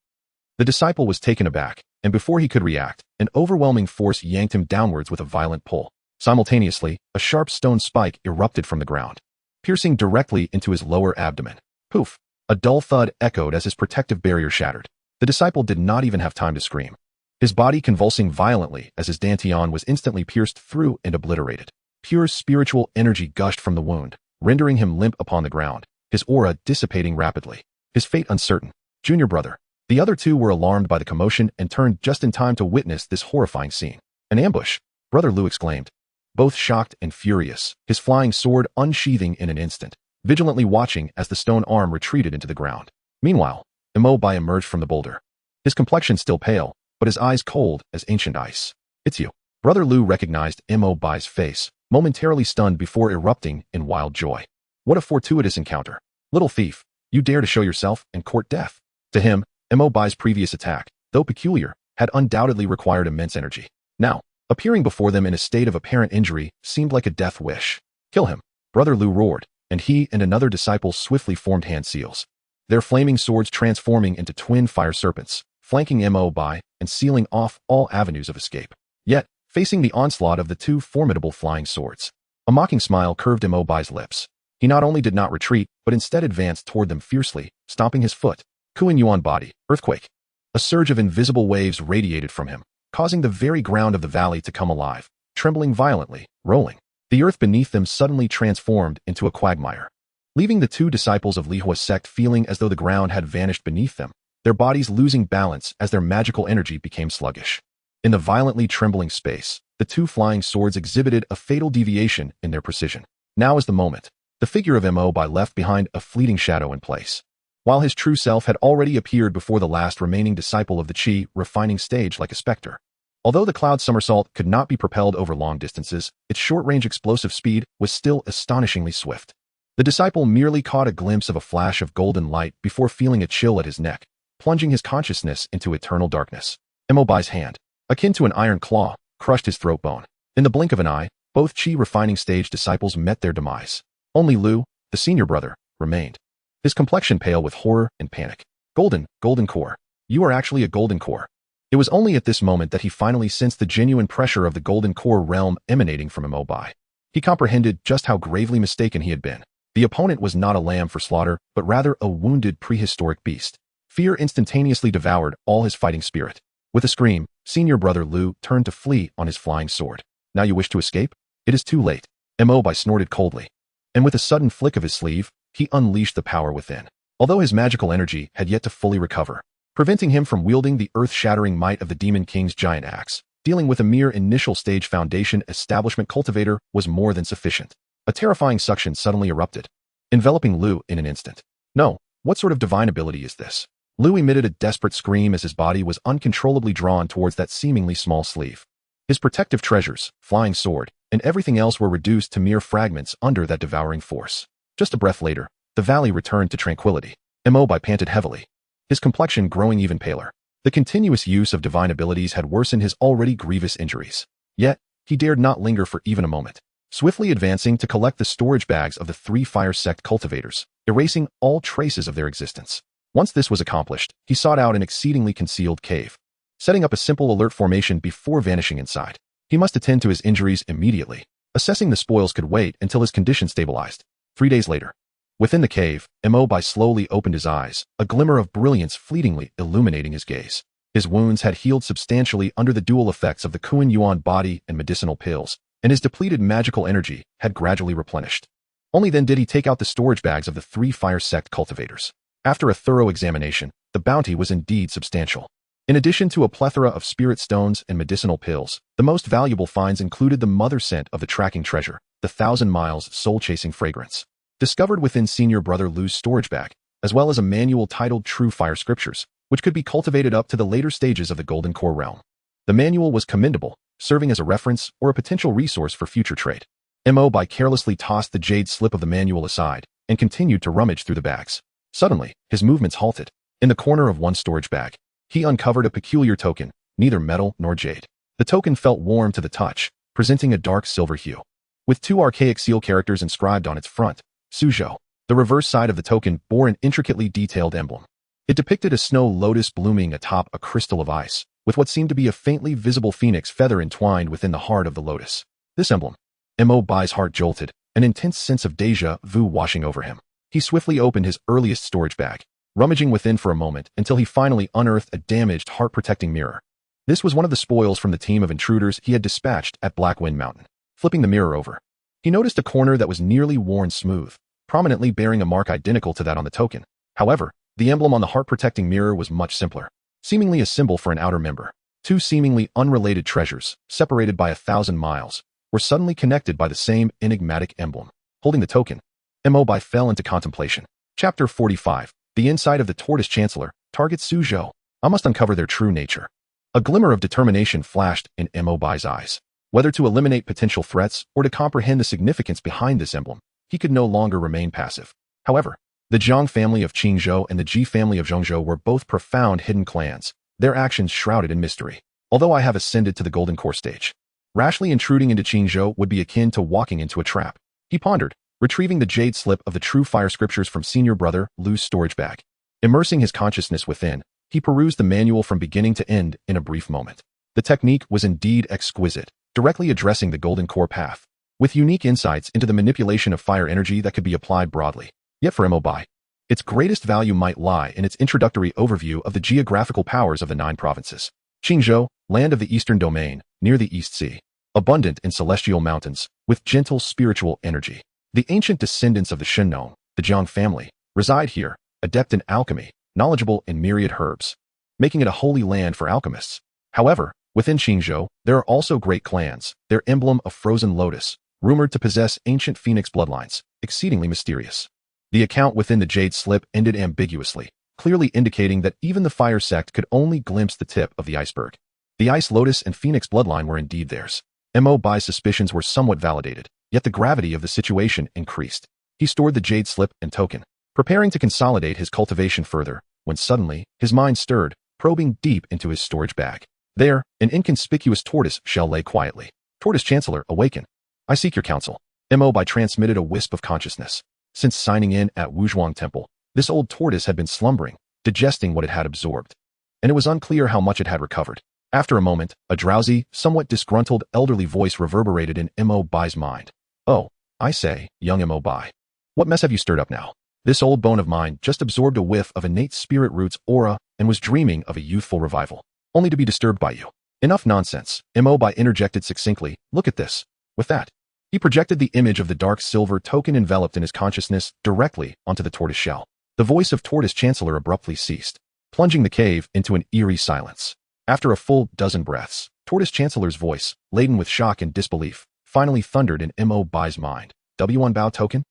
The disciple was taken aback, and before he could react, an overwhelming force yanked him downwards with a violent pull. Simultaneously, a sharp stone spike erupted from the ground, piercing directly into his lower abdomen. Poof! A dull thud echoed as his protective barrier shattered. The disciple did not even have time to scream, his body convulsing violently as his dantian was instantly pierced through and obliterated. Pure spiritual energy gushed from the wound, rendering him limp upon the ground, his aura dissipating rapidly. his fate uncertain. Junior brother. The other two were alarmed by the commotion and turned just in time to witness this horrifying scene. An ambush, Brother Lu exclaimed. Both shocked and furious, his flying sword unsheathing in an instant, vigilantly watching as the stone arm retreated into the ground. Meanwhile, Mo Bai emerged from the boulder. His complexion still pale, but his eyes cold as ancient ice. It's you. Brother Lu recognized Mo Bai's face, momentarily stunned before erupting in wild joy. What a fortuitous encounter. Little thief, you dare to show yourself and court death. To him, Mo Bai's previous attack, though peculiar, had undoubtedly required immense energy. Now, appearing before them in a state of apparent injury seemed like a death wish. Kill him, Brother Lu roared, and he and another disciple swiftly formed hand seals, their flaming swords transforming into twin fire serpents, flanking Mo Bai and sealing off all avenues of escape. Yet, facing the onslaught of the two formidable flying swords, a mocking smile curved Mo Bai's lips. He not only did not retreat, but instead advanced toward them fiercely, stomping his foot. Kuan Yuan body, earthquake. A surge of invisible waves radiated from him, causing the very ground of the valley to come alive, trembling violently, rolling. The earth beneath them suddenly transformed into a quagmire, leaving the two disciples of Lihua's sect feeling as though the ground had vanished beneath them, their bodies losing balance as their magical energy became sluggish. In the violently trembling space, the two flying swords exhibited a fatal deviation in their precision. Now is the moment. The figure of Mo Bai left behind a fleeting shadow in place, while his true self had already appeared before the last remaining disciple of the Qi refining stage like a specter. Although the cloud somersault could not be propelled over long distances, its short-range explosive speed was still astonishingly swift. The disciple merely caught a glimpse of a flash of golden light before feeling a chill at his neck, plunging his consciousness into eternal darkness. Mo Bai's hand, akin to an iron claw, crushed his throat bone. In the blink of an eye, both Qi refining stage disciples met their demise. Only Lu, the senior brother, remained, his complexion pale with horror and panic. Golden core. You are actually a golden core. It was only at this moment that he finally sensed the genuine pressure of the golden core realm emanating from Mo Bai. He comprehended just how gravely mistaken he had been. The opponent was not a lamb for slaughter, but rather a wounded prehistoric beast. Fear instantaneously devoured all his fighting spirit. With a scream, senior brother Lu turned to flee on his flying sword. Now you wish to escape? It is too late. Mo Bai snorted coldly, and with a sudden flick of his sleeve, he unleashed the power within. Although his magical energy had yet to fully recover, preventing him from wielding the earth-shattering might of the Demon King's giant axe, dealing with a mere initial stage foundation establishment cultivator was more than sufficient. A terrifying suction suddenly erupted, enveloping Lu in an instant. No, what sort of divine ability is this? Lu emitted a desperate scream as his body was uncontrollably drawn towards that seemingly small sleeve. His protective treasures, flying sword, and everything else were reduced to mere fragments under that devouring force. Just a breath later, the valley returned to tranquility. Mo Bai panted heavily, his complexion growing even paler. The continuous use of divine abilities had worsened his already grievous injuries. Yet, he dared not linger for even a moment, swiftly advancing to collect the storage bags of the three fire sect cultivators, erasing all traces of their existence. Once this was accomplished, he sought out an exceedingly concealed cave, setting up a simple alert formation before vanishing inside. He must attend to his injuries immediately. Assessing the spoils could wait until his condition stabilized. 3 days later, within the cave, Mo Bai slowly opened his eyes, a glimmer of brilliance fleetingly illuminating his gaze. His wounds had healed substantially under the dual effects of the Kuan Yuan body and medicinal pills, and his depleted magical energy had gradually replenished. Only then did he take out the storage bags of the three fire sect cultivators. After a thorough examination, the bounty was indeed substantial. In addition to a plethora of spirit stones and medicinal pills, the most valuable finds included the mother scent of the tracking treasure, the 1,000 miles soul-chasing fragrance, discovered within senior brother Lu's storage bag, as well as a manual titled True Fire Scriptures, which could be cultivated up to the later stages of the Golden Core realm. The manual was commendable, serving as a reference or a potential resource for future trade. Mo Bai carelessly tossed the jade slip of the manual aside and continued to rummage through the bags. Suddenly, his movements halted. In the corner of one storage bag, he uncovered a peculiar token, neither metal nor jade. The token felt warm to the touch, presenting a dark silver hue, with 2 archaic seal characters inscribed on its front, Suzhou. The reverse side of the token bore an intricately detailed emblem. It depicted a snow lotus blooming atop a crystal of ice, with what seemed to be a faintly visible phoenix feather entwined within the heart of the lotus. This emblem. Mo Bai's heart jolted, an intense sense of déjà vu washing over him. He swiftly opened his earliest storage bag, rummaging within for a moment until he finally unearthed a damaged heart-protecting mirror. This was one of the spoils from the team of intruders he had dispatched at Blackwind Mountain. Flipping the mirror over, he noticed a corner that was nearly worn smooth, prominently bearing a mark identical to that on the token. However, The emblem on the heart-protecting mirror was much simpler, seemingly a symbol for an outer member. Two seemingly unrelated treasures, separated by 1,000 miles, were suddenly connected by the same enigmatic emblem. Holding the token, Mo Bai fell into contemplation. Chapter 45. The Insight of the Tortoise Chancellor targets Suzhou. I must uncover their true nature. A glimmer of determination flashed in Mo Bai's eyes. Whether to eliminate potential threats or to comprehend the significance behind this emblem, he could no longer remain passive. However, the Jiang family of Qingzhou and the Ji family of Zhongzhou were both profound hidden clans, their actions shrouded in mystery. Although I have ascended to the Golden Core stage, rashly intruding into Qingzhou would be akin to walking into a trap. He pondered, retrieving the jade slip of the true fire scriptures from senior brother Lu's storage bag. Immersing his consciousness within, he perused the manual from beginning to end in a brief moment. The technique was indeed exquisite, directly addressing the Golden Core path, with unique insights into the manipulation of fire energy that could be applied broadly. Yet for Mo Bai, its greatest value might lie in its introductory overview of the geographical powers of the 9 provinces. Qingzhou, land of the Eastern Domain, near the East Sea, abundant in celestial mountains, with gentle spiritual energy. The ancient descendants of the Shenong, the Jiang family, reside here, adept in alchemy, knowledgeable in myriad herbs, making it a holy land for alchemists. However, within Qingzhou, there are also great clans, their emblem a frozen lotus, rumored to possess ancient phoenix bloodlines, exceedingly mysterious. The account within the jade slip ended ambiguously, clearly indicating that even the fire sect could only glimpse the tip of the iceberg. The ice lotus and phoenix bloodline were indeed theirs. Mo Bai's suspicions were somewhat validated, yet the gravity of the situation increased. He stored the jade slip and token, preparing to consolidate his cultivation further, when suddenly, his mind stirred, probing deep into his storage bag. There, an inconspicuous tortoise shell lay quietly. Tortoise Chancellor, awaken. I seek your counsel. Mo Bai transmitted a wisp of consciousness. Since signing in at Wuzhuang Temple, this old tortoise had been slumbering, digesting what it had absorbed. And it was unclear how much it had recovered. After a moment, a drowsy, somewhat disgruntled elderly voice reverberated in Mo Bai's mind. Oh, I say, young Mo Bai. What mess have you stirred up now? This old bone of mine just absorbed a whiff of innate spirit roots aura and was dreaming of a youthful revival, only to be disturbed by you. Enough nonsense, Mo Bai interjected succinctly. Look at this. With that, he projected the image of the dark silver token enveloped in his consciousness directly onto the tortoise shell. The voice of Tortoise Chancellor abruptly ceased, plunging the cave into an eerie silence. After a full dozen breaths, Tortoise Chancellor's voice, laden with shock and disbelief, finally thundered in Mo Bai's mind. W1 Bao token?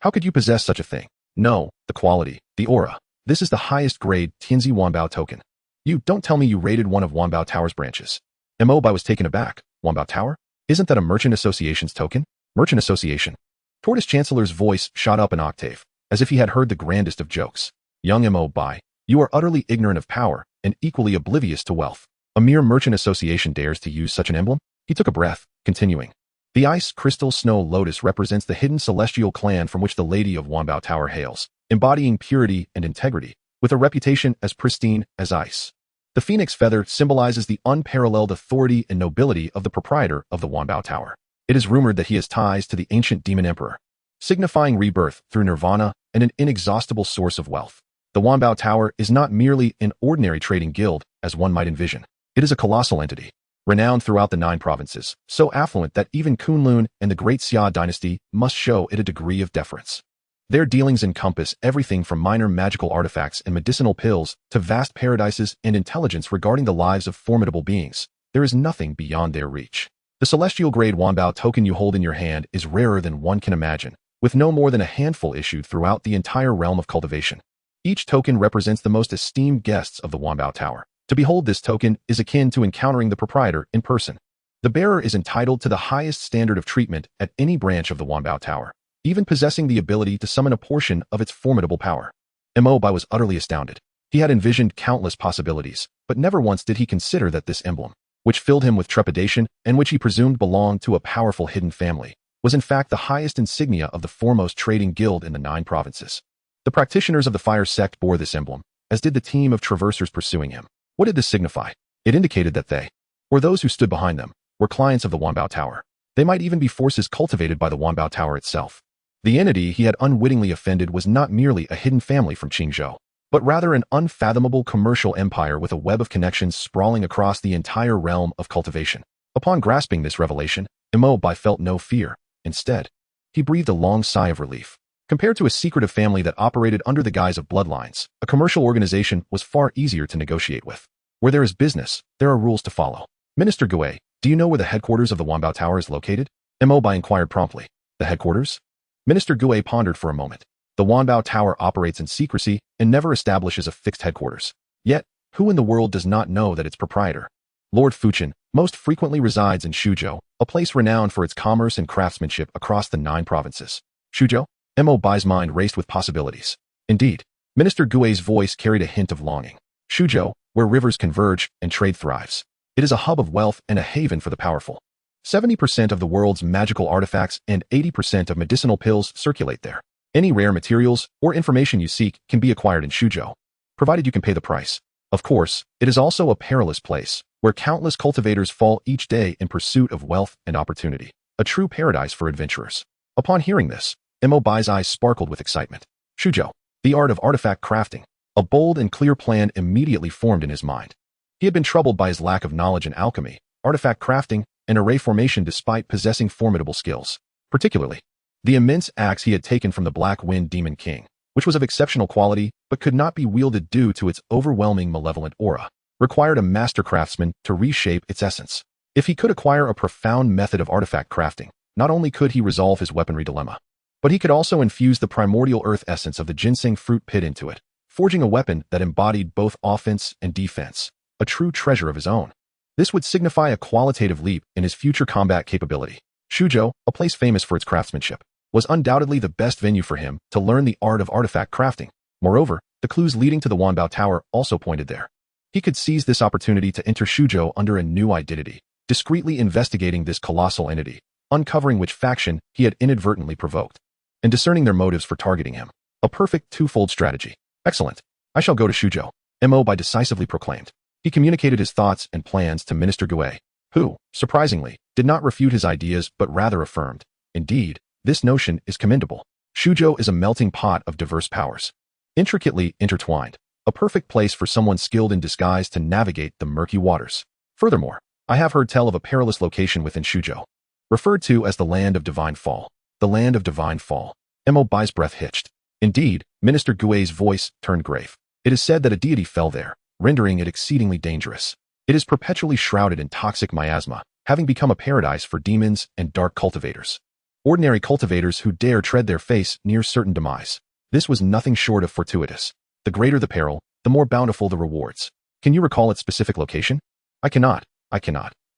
How could you possess such a thing? No, the quality, the aura. This is the highest grade Tianzi Wanbao token. You don't tell me you raided one of Wanbao Tower's branches. Mo Bai was taken aback. Wanbao Tower? Isn't that a merchant association's token? Merchant association. Tortoise Chancellor's voice shot up an octave, as if he had heard the grandest of jokes. Young Mo Bai, you are utterly ignorant of power and equally oblivious to wealth. A mere merchant association dares to use such an emblem? He took a breath, continuing. The ice crystal snow lotus represents the hidden celestial clan from which the Lady of Wanbao Tower hails, embodying purity and integrity, with a reputation as pristine as ice. The phoenix feather symbolizes the unparalleled authority and nobility of the proprietor of the Wanbao Tower. It is rumored that he has ties to the ancient demon emperor, signifying rebirth through nirvana and an inexhaustible source of wealth. The Wanbao Tower is not merely an ordinary trading guild, as one might envision. It is a colossal entity, renowned throughout the 9 provinces, so affluent that even Kunlun and the Great Xia dynasty must show it a degree of deference. Their dealings encompass everything from minor magical artifacts and medicinal pills to vast paradises and intelligence regarding the lives of formidable beings. There is nothing beyond their reach. The celestial grade Wanbao token you hold in your hand is rarer than one can imagine, with no more than a handful issued throughout the entire realm of cultivation. Each token represents the most esteemed guests of the Wanbao Tower. To behold this token is akin to encountering the proprietor in person. The bearer is entitled to the highest standard of treatment at any branch of the Wanbao Tower, even possessing the ability to summon a portion of its formidable power. Mo Bai was utterly astounded. He had envisioned countless possibilities, but never once did he consider that this emblem, which filled him with trepidation and which he presumed belonged to a powerful hidden family, was in fact the highest insignia of the foremost trading guild in the 9 provinces. The practitioners of the fire sect bore this emblem, as did the team of traversers pursuing him. What did this signify? It indicated that they, or those who stood behind them, were clients of the Wanbao Tower. They might even be forces cultivated by the Wanbao Tower itself. The entity he had unwittingly offended was not merely a hidden family from Qingzhou, but rather an unfathomable commercial empire with a web of connections sprawling across the entire realm of cultivation. Upon grasping this revelation, Mo Bai felt no fear. Instead, he breathed a long sigh of relief. Compared to a secretive family that operated under the guise of bloodlines, a commercial organization was far easier to negotiate with. Where there is business, there are rules to follow. Minister Gui, do you know where the headquarters of the Wanbao Tower is located? Mo Bai inquired promptly. The headquarters? Minister Gui pondered for a moment. The Wanbao Tower operates in secrecy and never establishes a fixed headquarters. Yet, who in the world does not know that its proprietor, Lord Fuqian, most frequently resides in Shuzhou, a place renowned for its commerce and craftsmanship across the 9 provinces. Shuzhou? Mo Bai's mind raced with possibilities. Indeed, Minister Gui's voice carried a hint of longing. Shuzhou, where rivers converge and trade thrives. It is a hub of wealth and a haven for the powerful. 70% of the world's magical artifacts and 80% of medicinal pills circulate there. Any rare materials or information you seek can be acquired in Shuzhou, provided you can pay the price. Of course, it is also a perilous place, where countless cultivators fall each day in pursuit of wealth and opportunity. A true paradise for adventurers. Upon hearing this, Mo Bai's eyes sparkled with excitement. Shuzhou, the art of artifact crafting. A bold and clear plan immediately formed in his mind. He had been troubled by his lack of knowledge in alchemy, artifact crafting, and array formation despite possessing formidable skills. Particularly, the immense axe he had taken from the Black Wind Demon King, which was of exceptional quality but could not be wielded due to its overwhelming malevolent aura, required a master craftsman to reshape its essence. If he could acquire a profound method of artifact crafting, not only could he resolve his weaponry dilemma, but he could also infuse the primordial earth essence of the ginseng fruit pit into it, forging a weapon that embodied both offense and defense, a true treasure of his own. This would signify a qualitative leap in his future combat capability. Shuzhou, a place famous for its craftsmanship, was undoubtedly the best venue for him to learn the art of artifact crafting. Moreover, the clues leading to the Wanbao Tower also pointed there. He could seize this opportunity to enter Shuzhou under a new identity, discreetly investigating this colossal entity, uncovering which faction he had inadvertently provoked, and discerning their motives for targeting him. A perfect twofold strategy. Excellent. I shall go to Shuzhou, Mo Bai decisively proclaimed. He communicated his thoughts and plans to Minister Gui, who, surprisingly, did not refute his ideas but rather affirmed. Indeed, this notion is commendable. Shuzhou is a melting pot of diverse powers, intricately intertwined, a perfect place for someone skilled in disguise to navigate the murky waters. Furthermore, I have heard tell of a perilous location within Shuzhou, referred to as the Land of Divine Fall. The Land of Divine Fall. Mo Bai's breath hitched. Indeed, Minister Gui's voice turned grave. It is said that a deity fell there, rendering it exceedingly dangerous. It is perpetually shrouded in toxic miasma, having become a paradise for demons and dark cultivators. Ordinary cultivators who dare tread their face near certain demise. This was nothing short of fortuitous. The greater the peril, the more bountiful the rewards. Can you recall its specific location? I cannot.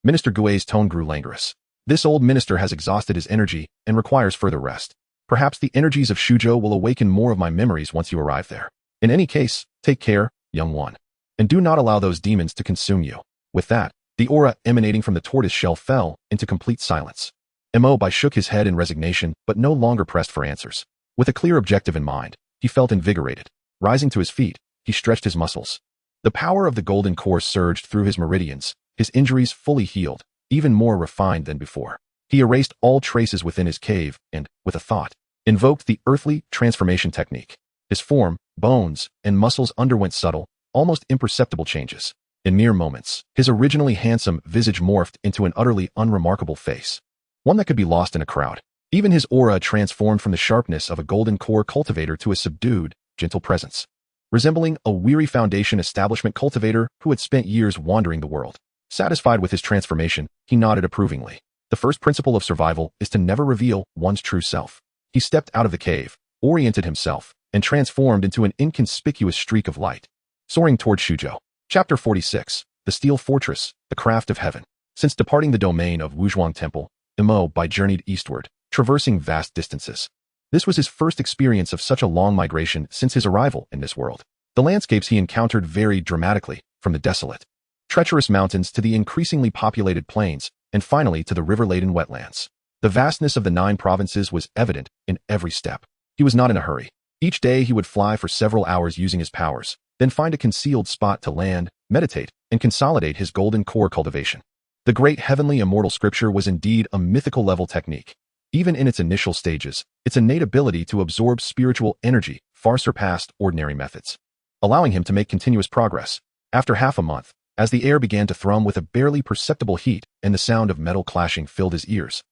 Minister Gui's tone grew languorous. This old minister has exhausted his energy and requires further rest. Perhaps the energies of Shuzhou will awaken more of my memories once you arrive there. In any case, take care, young one. And do not allow those demons to consume you. With that, the aura emanating from the tortoise shell fell into complete silence. Mo Bai shook his head in resignation but no longer pressed for answers. With a clear objective in mind, he felt invigorated. Rising to his feet, he stretched his muscles. The power of the golden core surged through his meridians, his injuries fully healed, even more refined than before. He erased all traces within his cave and, with a thought, invoked the earthly transformation technique. His form, bones, and muscles underwent subtle, almost imperceptible changes. In mere moments, his originally handsome visage morphed into an utterly unremarkable face, one that could be lost in a crowd. Even his aura transformed from the sharpness of a golden core cultivator to a subdued, gentle presence, resembling a weary foundation establishment cultivator who had spent years wandering the world. Satisfied with his transformation, he nodded approvingly. The first principle of survival is to never reveal one's true self. He stepped out of the cave, oriented himself, and transformed into an inconspicuous streak of light, soaring toward Shuzhou. Chapter 46. The Steel Fortress, the Craft of Heaven. Since departing the domain of Wuzhuang Temple, Mo Bai journeyed eastward, traversing vast distances. This was his first experience of such a long migration since his arrival in this world. The landscapes he encountered varied dramatically, from the desolate, treacherous mountains to the increasingly populated plains, and finally to the river-laden wetlands. The vastness of the 9 provinces was evident in every step. He was not in a hurry. Each day he would fly for several hours using his powers, then find a concealed spot to land, meditate, and consolidate his golden core cultivation. The great heavenly immortal scripture was indeed a mythical level technique. Even in its initial stages, its innate ability to absorb spiritual energy far surpassed ordinary methods, allowing him to make continuous progress. After half a month, as the air began to thrum with a barely perceptible heat and the sound of metal clashing filled his ears,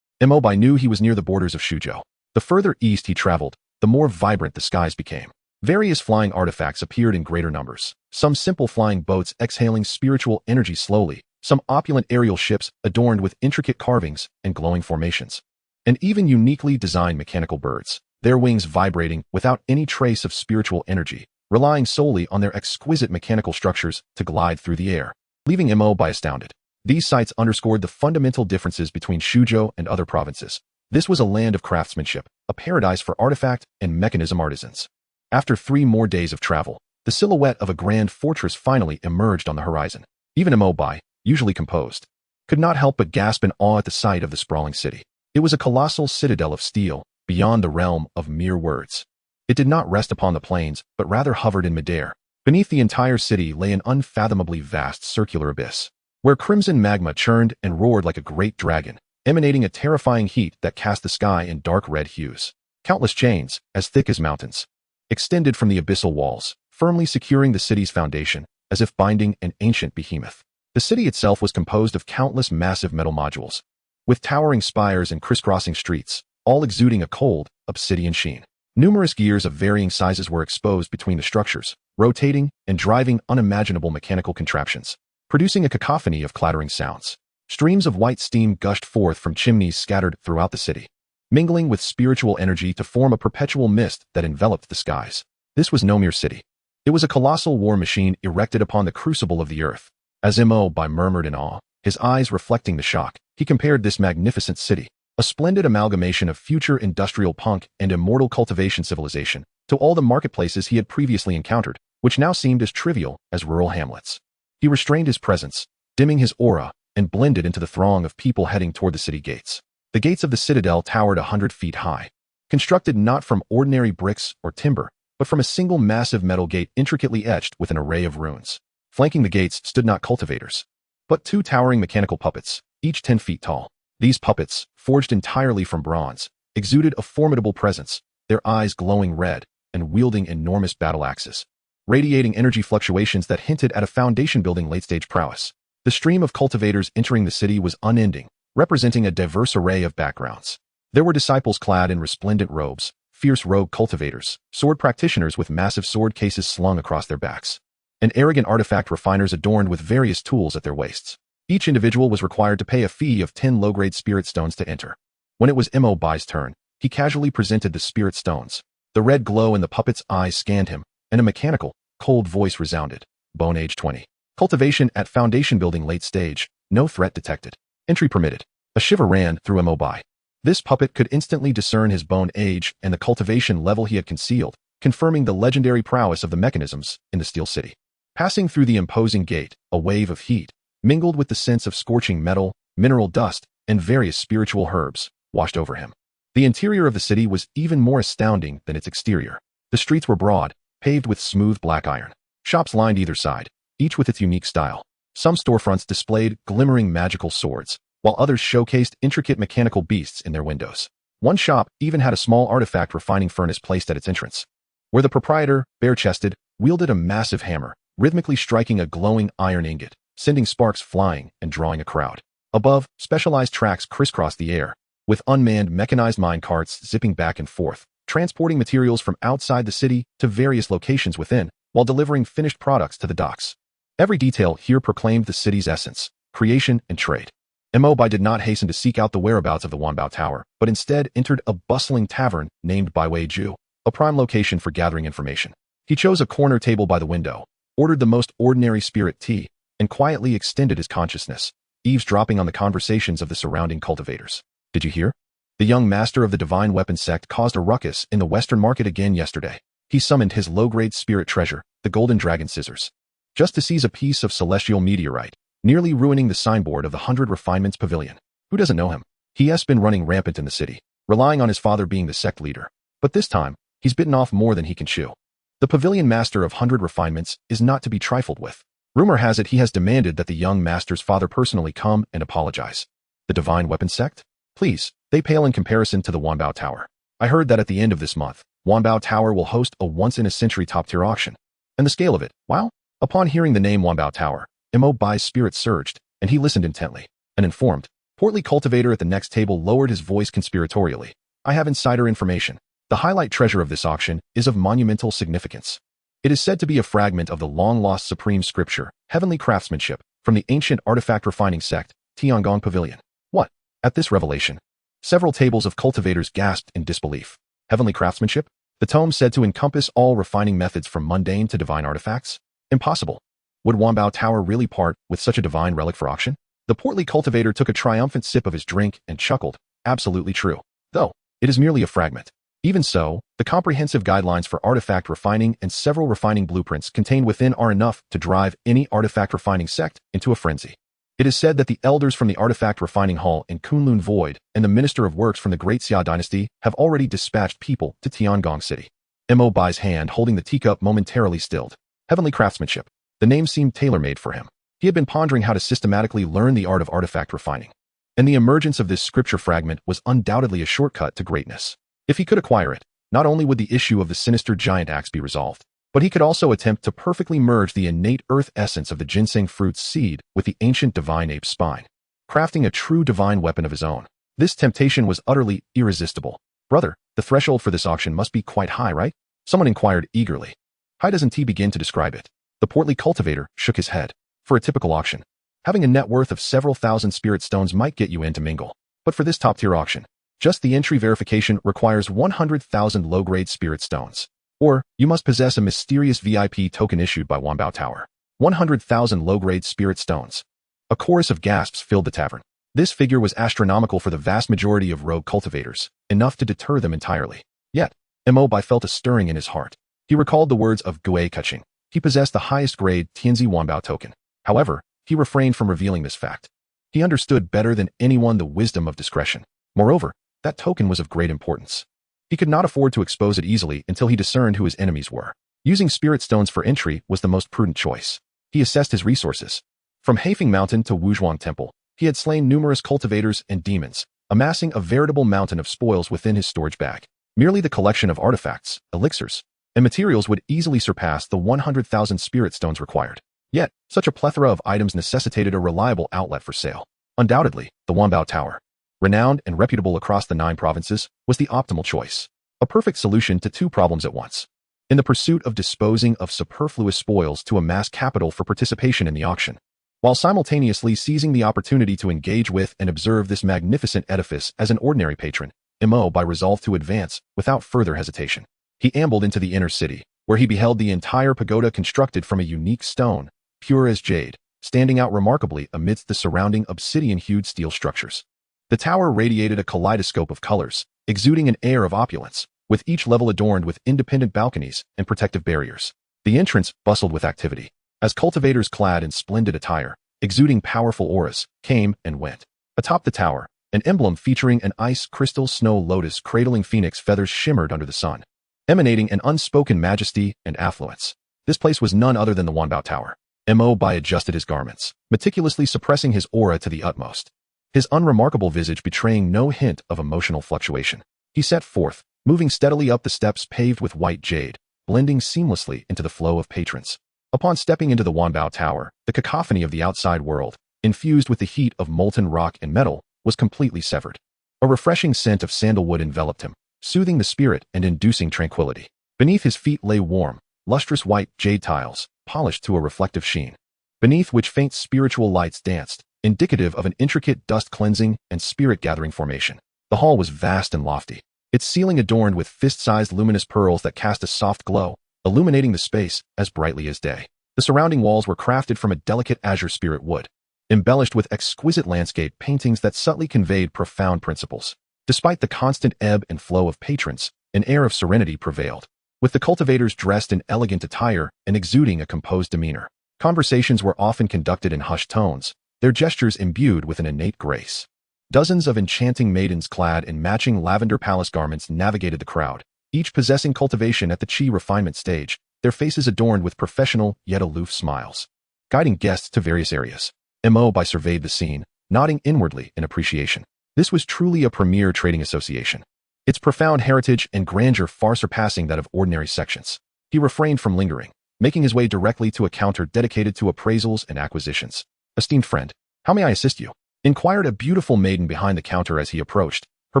Mo Bai knew he was near the borders of Shuzhou. The further east he traveled, the more vibrant the skies became. Various flying artifacts appeared in greater numbers, some simple flying boats exhaling spiritual energy slowly, some opulent aerial ships adorned with intricate carvings and glowing formations, and even uniquely designed mechanical birds, their wings vibrating without any trace of spiritual energy, relying solely on their exquisite mechanical structures to glide through the air, leaving Mo Bai astounded. These sights underscored the fundamental differences between Shuzhou and other provinces. This was a land of craftsmanship, a paradise for artifact and mechanism artisans. After 3 more days of travel, the silhouette of a grand fortress finally emerged on the horizon. Even Mo Bai, usually composed, could not help but gasp in awe at the sight of the sprawling city. It was a colossal citadel of steel, beyond the realm of mere words. It did not rest upon the plains, but rather hovered in midair. Beneath the entire city lay an unfathomably vast circular abyss, where crimson magma churned and roared like a great dragon, emanating a terrifying heat that cast the sky in dark red hues. Countless chains, as thick as mountains, extended from the abyssal walls, firmly securing the city's foundation, as if binding an ancient behemoth. The city itself was composed of countless massive metal modules, with towering spires and crisscrossing streets, all exuding a cold, obsidian sheen. Numerous gears of varying sizes were exposed between the structures, rotating and driving unimaginable mechanical contraptions, producing a cacophony of clattering sounds. Streams of white steam gushed forth from chimneys scattered throughout the city, mingling with spiritual energy to form a perpetual mist that enveloped the skies. This was no mere city. It was a colossal war machine erected upon the crucible of the earth. As Mo Bai murmured in awe, his eyes reflecting the shock, he compared this magnificent city, a splendid amalgamation of future industrial punk and immortal cultivation civilization, to all the marketplaces he had previously encountered, which now seemed as trivial as rural hamlets. He restrained his presence, dimming his aura, and blended into the throng of people heading toward the city gates. The gates of the citadel towered 100 feet high, constructed not from ordinary bricks or timber, but from a single massive metal gate intricately etched with an array of runes. Flanking the gates stood not cultivators, but 2 towering mechanical puppets, each 10 feet tall. These puppets, forged entirely from bronze, exuded a formidable presence, their eyes glowing red and wielding enormous battle axes, radiating energy fluctuations that hinted at a foundation-building late-stage prowess. The stream of cultivators entering the city was unending, representing a diverse array of backgrounds. There were disciples clad in resplendent robes, fierce rogue cultivators, sword practitioners with massive sword cases slung across their backs, and arrogant artifact refiners adorned with various tools at their waists. Each individual was required to pay a fee of 10 low-grade spirit stones to enter. When it was Mo Bai's turn, he casually presented the spirit stones. The red glow in the puppet's eyes scanned him, and a mechanical, cold voice resounded. Bone age 20. Cultivation at foundation building late stage. No threat detected. Entry permitted. A shiver ran through Mo Bai. This puppet could instantly discern his bone age and the cultivation level he had concealed, confirming the legendary prowess of the mechanisms in the Steel City. Passing through the imposing gate, a wave of heat, mingled with the sense of scorching metal, mineral dust, and various spiritual herbs, washed over him. The interior of the city was even more astounding than its exterior. The streets were broad, paved with smooth black iron. Shops lined either side, each with its unique style. Some storefronts displayed glimmering magical swords, while others showcased intricate mechanical beasts in their windows. One shop even had a small artifact refining furnace placed at its entrance, where the proprietor, bare-chested, wielded a massive hammer, rhythmically striking a glowing iron ingot, sending sparks flying and drawing a crowd. Above, specialized tracks crisscrossed the air, with unmanned mechanized mine carts zipping back and forth, transporting materials from outside the city to various locations within, while delivering finished products to the docks. Every detail here proclaimed the city's essence, creation, and trade. Mo Bai did not hasten to seek out the whereabouts of the Wanbao Tower, but instead entered a bustling tavern named Baiwei Ju, a prime location for gathering information. He chose a corner table by the window, ordered the most ordinary spirit tea, and quietly extended his consciousness, eavesdropping on the conversations of the surrounding cultivators. Did you hear? The young master of the divine weapon sect caused a ruckus in the western market again yesterday. He summoned his low-grade spirit treasure, the golden dragon scissors, just to seize a piece of celestial meteorite, nearly ruining the signboard of the 100 Refinements Pavilion. Who doesn't know him? He has been running rampant in the city, relying on his father being the sect leader. But this time, he's bitten off more than he can chew. The pavilion master of 100 Refinements is not to be trifled with. Rumor has it he has demanded that the young master's father personally come and apologize. The divine weapon sect? Please, they pale in comparison to the Wanbao Tower. I heard that at the end of this month, Wanbao Tower will host a once-in-a-century top-tier auction. And the scale of it, wow! Upon hearing the name Wanbao Tower, Mo Bai's spirit surged, and he listened intently. An informed, portly cultivator at the next table lowered his voice conspiratorially. I have insider information. The highlight treasure of this auction is of monumental significance. It is said to be a fragment of the long-lost supreme scripture, heavenly craftsmanship, from the ancient artifact-refining sect, Tiangong Pavilion. What? At this revelation, several tables of cultivators gasped in disbelief. Heavenly craftsmanship? The tome said to encompass all refining methods from mundane to divine artifacts? Impossible. Would Wanbao Tower really part with such a divine relic for auction? The portly cultivator took a triumphant sip of his drink and chuckled. Absolutely true. Though, it is merely a fragment. Even so, the comprehensive guidelines for artifact refining and several refining blueprints contained within are enough to drive any artifact refining sect into a frenzy. It is said that the elders from the Artifact Refining Hall in Kunlun Void and the Minister of Works from the Great Xia Dynasty have already dispatched people to Tiangong City. Mo Bai's hand holding the teacup momentarily stilled. Heavenly craftsmanship. The name seemed tailor-made for him. He had been pondering how to systematically learn the art of artifact refining. And the emergence of this scripture fragment was undoubtedly a shortcut to greatness. If he could acquire it, not only would the issue of the sinister giant axe be resolved, but he could also attempt to perfectly merge the innate earth essence of the ginseng fruit's seed with the ancient divine ape's spine, crafting a true divine weapon of his own. This temptation was utterly irresistible. Brother, the threshold for this auction must be quite high, right? Someone inquired eagerly. How doesn't he begin to describe it? The portly cultivator shook his head. For a typical auction, having a net worth of several thousand spirit stones might get you in to mingle. But for this top-tier auction, just the entry verification requires 100,000 low-grade spirit stones. Or, you must possess a mysterious VIP token issued by Wanbao Tower. 100,000 low-grade spirit stones. A chorus of gasps filled the tavern. This figure was astronomical for the vast majority of rogue cultivators, enough to deter them entirely. Yet, Mo Bai felt a stirring in his heart. He recalled the words of Gui Kaching. He possessed the highest grade Tianzi Wanbao token. However, he refrained from revealing this fact. He understood better than anyone the wisdom of discretion. Moreover, that token was of great importance. He could not afford to expose it easily until he discerned who his enemies were. Using spirit stones for entry was the most prudent choice. He assessed his resources. From Haifeng Mountain to Wuzhuang Temple, he had slain numerous cultivators and demons, amassing a veritable mountain of spoils within his storage bag. Merely the collection of artifacts, elixirs, and materials would easily surpass the 100,000 spirit stones required. Yet, such a plethora of items necessitated a reliable outlet for sale. Undoubtedly, the Wanbao Tower, renowned and reputable across the 9 provinces, was the optimal choice. A perfect solution to 2 problems at once. In the pursuit of disposing of superfluous spoils to amass capital for participation in the auction, while simultaneously seizing the opportunity to engage with and observe this magnificent edifice as an ordinary patron, Mo Bai resolved to advance without further hesitation. He ambled into the inner city, where he beheld the entire pagoda constructed from a unique stone, pure as jade, standing out remarkably amidst the surrounding obsidian-hued steel structures. The tower radiated a kaleidoscope of colors, exuding an air of opulence, with each level adorned with independent balconies and protective barriers. The entrance bustled with activity, as cultivators clad in splendid attire, exuding powerful auras, came and went. Atop the tower, an emblem featuring an ice crystal snow lotus cradling phoenix feathers shimmered under the sun, emanating an unspoken majesty and affluence. This place was none other than the Wanbao Tower. Mo Bai adjusted his garments, meticulously suppressing his aura to the utmost, his unremarkable visage betraying no hint of emotional fluctuation. He set forth, moving steadily up the steps paved with white jade, blending seamlessly into the flow of patrons. Upon stepping into the Wanbao Tower, the cacophony of the outside world, infused with the heat of molten rock and metal, was completely severed. A refreshing scent of sandalwood enveloped him, soothing the spirit and inducing tranquility. Beneath his feet lay warm, lustrous white jade tiles, polished to a reflective sheen, beneath which faint spiritual lights danced, indicative of an intricate dust-cleansing and spirit-gathering formation. The hall was vast and lofty, its ceiling adorned with fist-sized luminous pearls that cast a soft glow, illuminating the space as brightly as day. The surrounding walls were crafted from a delicate azure spirit wood, embellished with exquisite landscape paintings that subtly conveyed profound principles. Despite the constant ebb and flow of patrons, an air of serenity prevailed, with the cultivators dressed in elegant attire and exuding a composed demeanor. Conversations were often conducted in hushed tones, their gestures imbued with an innate grace. Dozens of enchanting maidens clad in matching lavender palace garments navigated the crowd, each possessing cultivation at the chi refinement stage, their faces adorned with professional yet aloof smiles, guiding guests to various areas. Mo Bai surveyed the scene, nodding inwardly in appreciation. This was truly a premier trading association, its profound heritage and grandeur far surpassing that of ordinary sections. He refrained from lingering, making his way directly to a counter dedicated to appraisals and acquisitions. "Esteemed friend, how may I assist you?" inquired a beautiful maiden behind the counter as he approached, her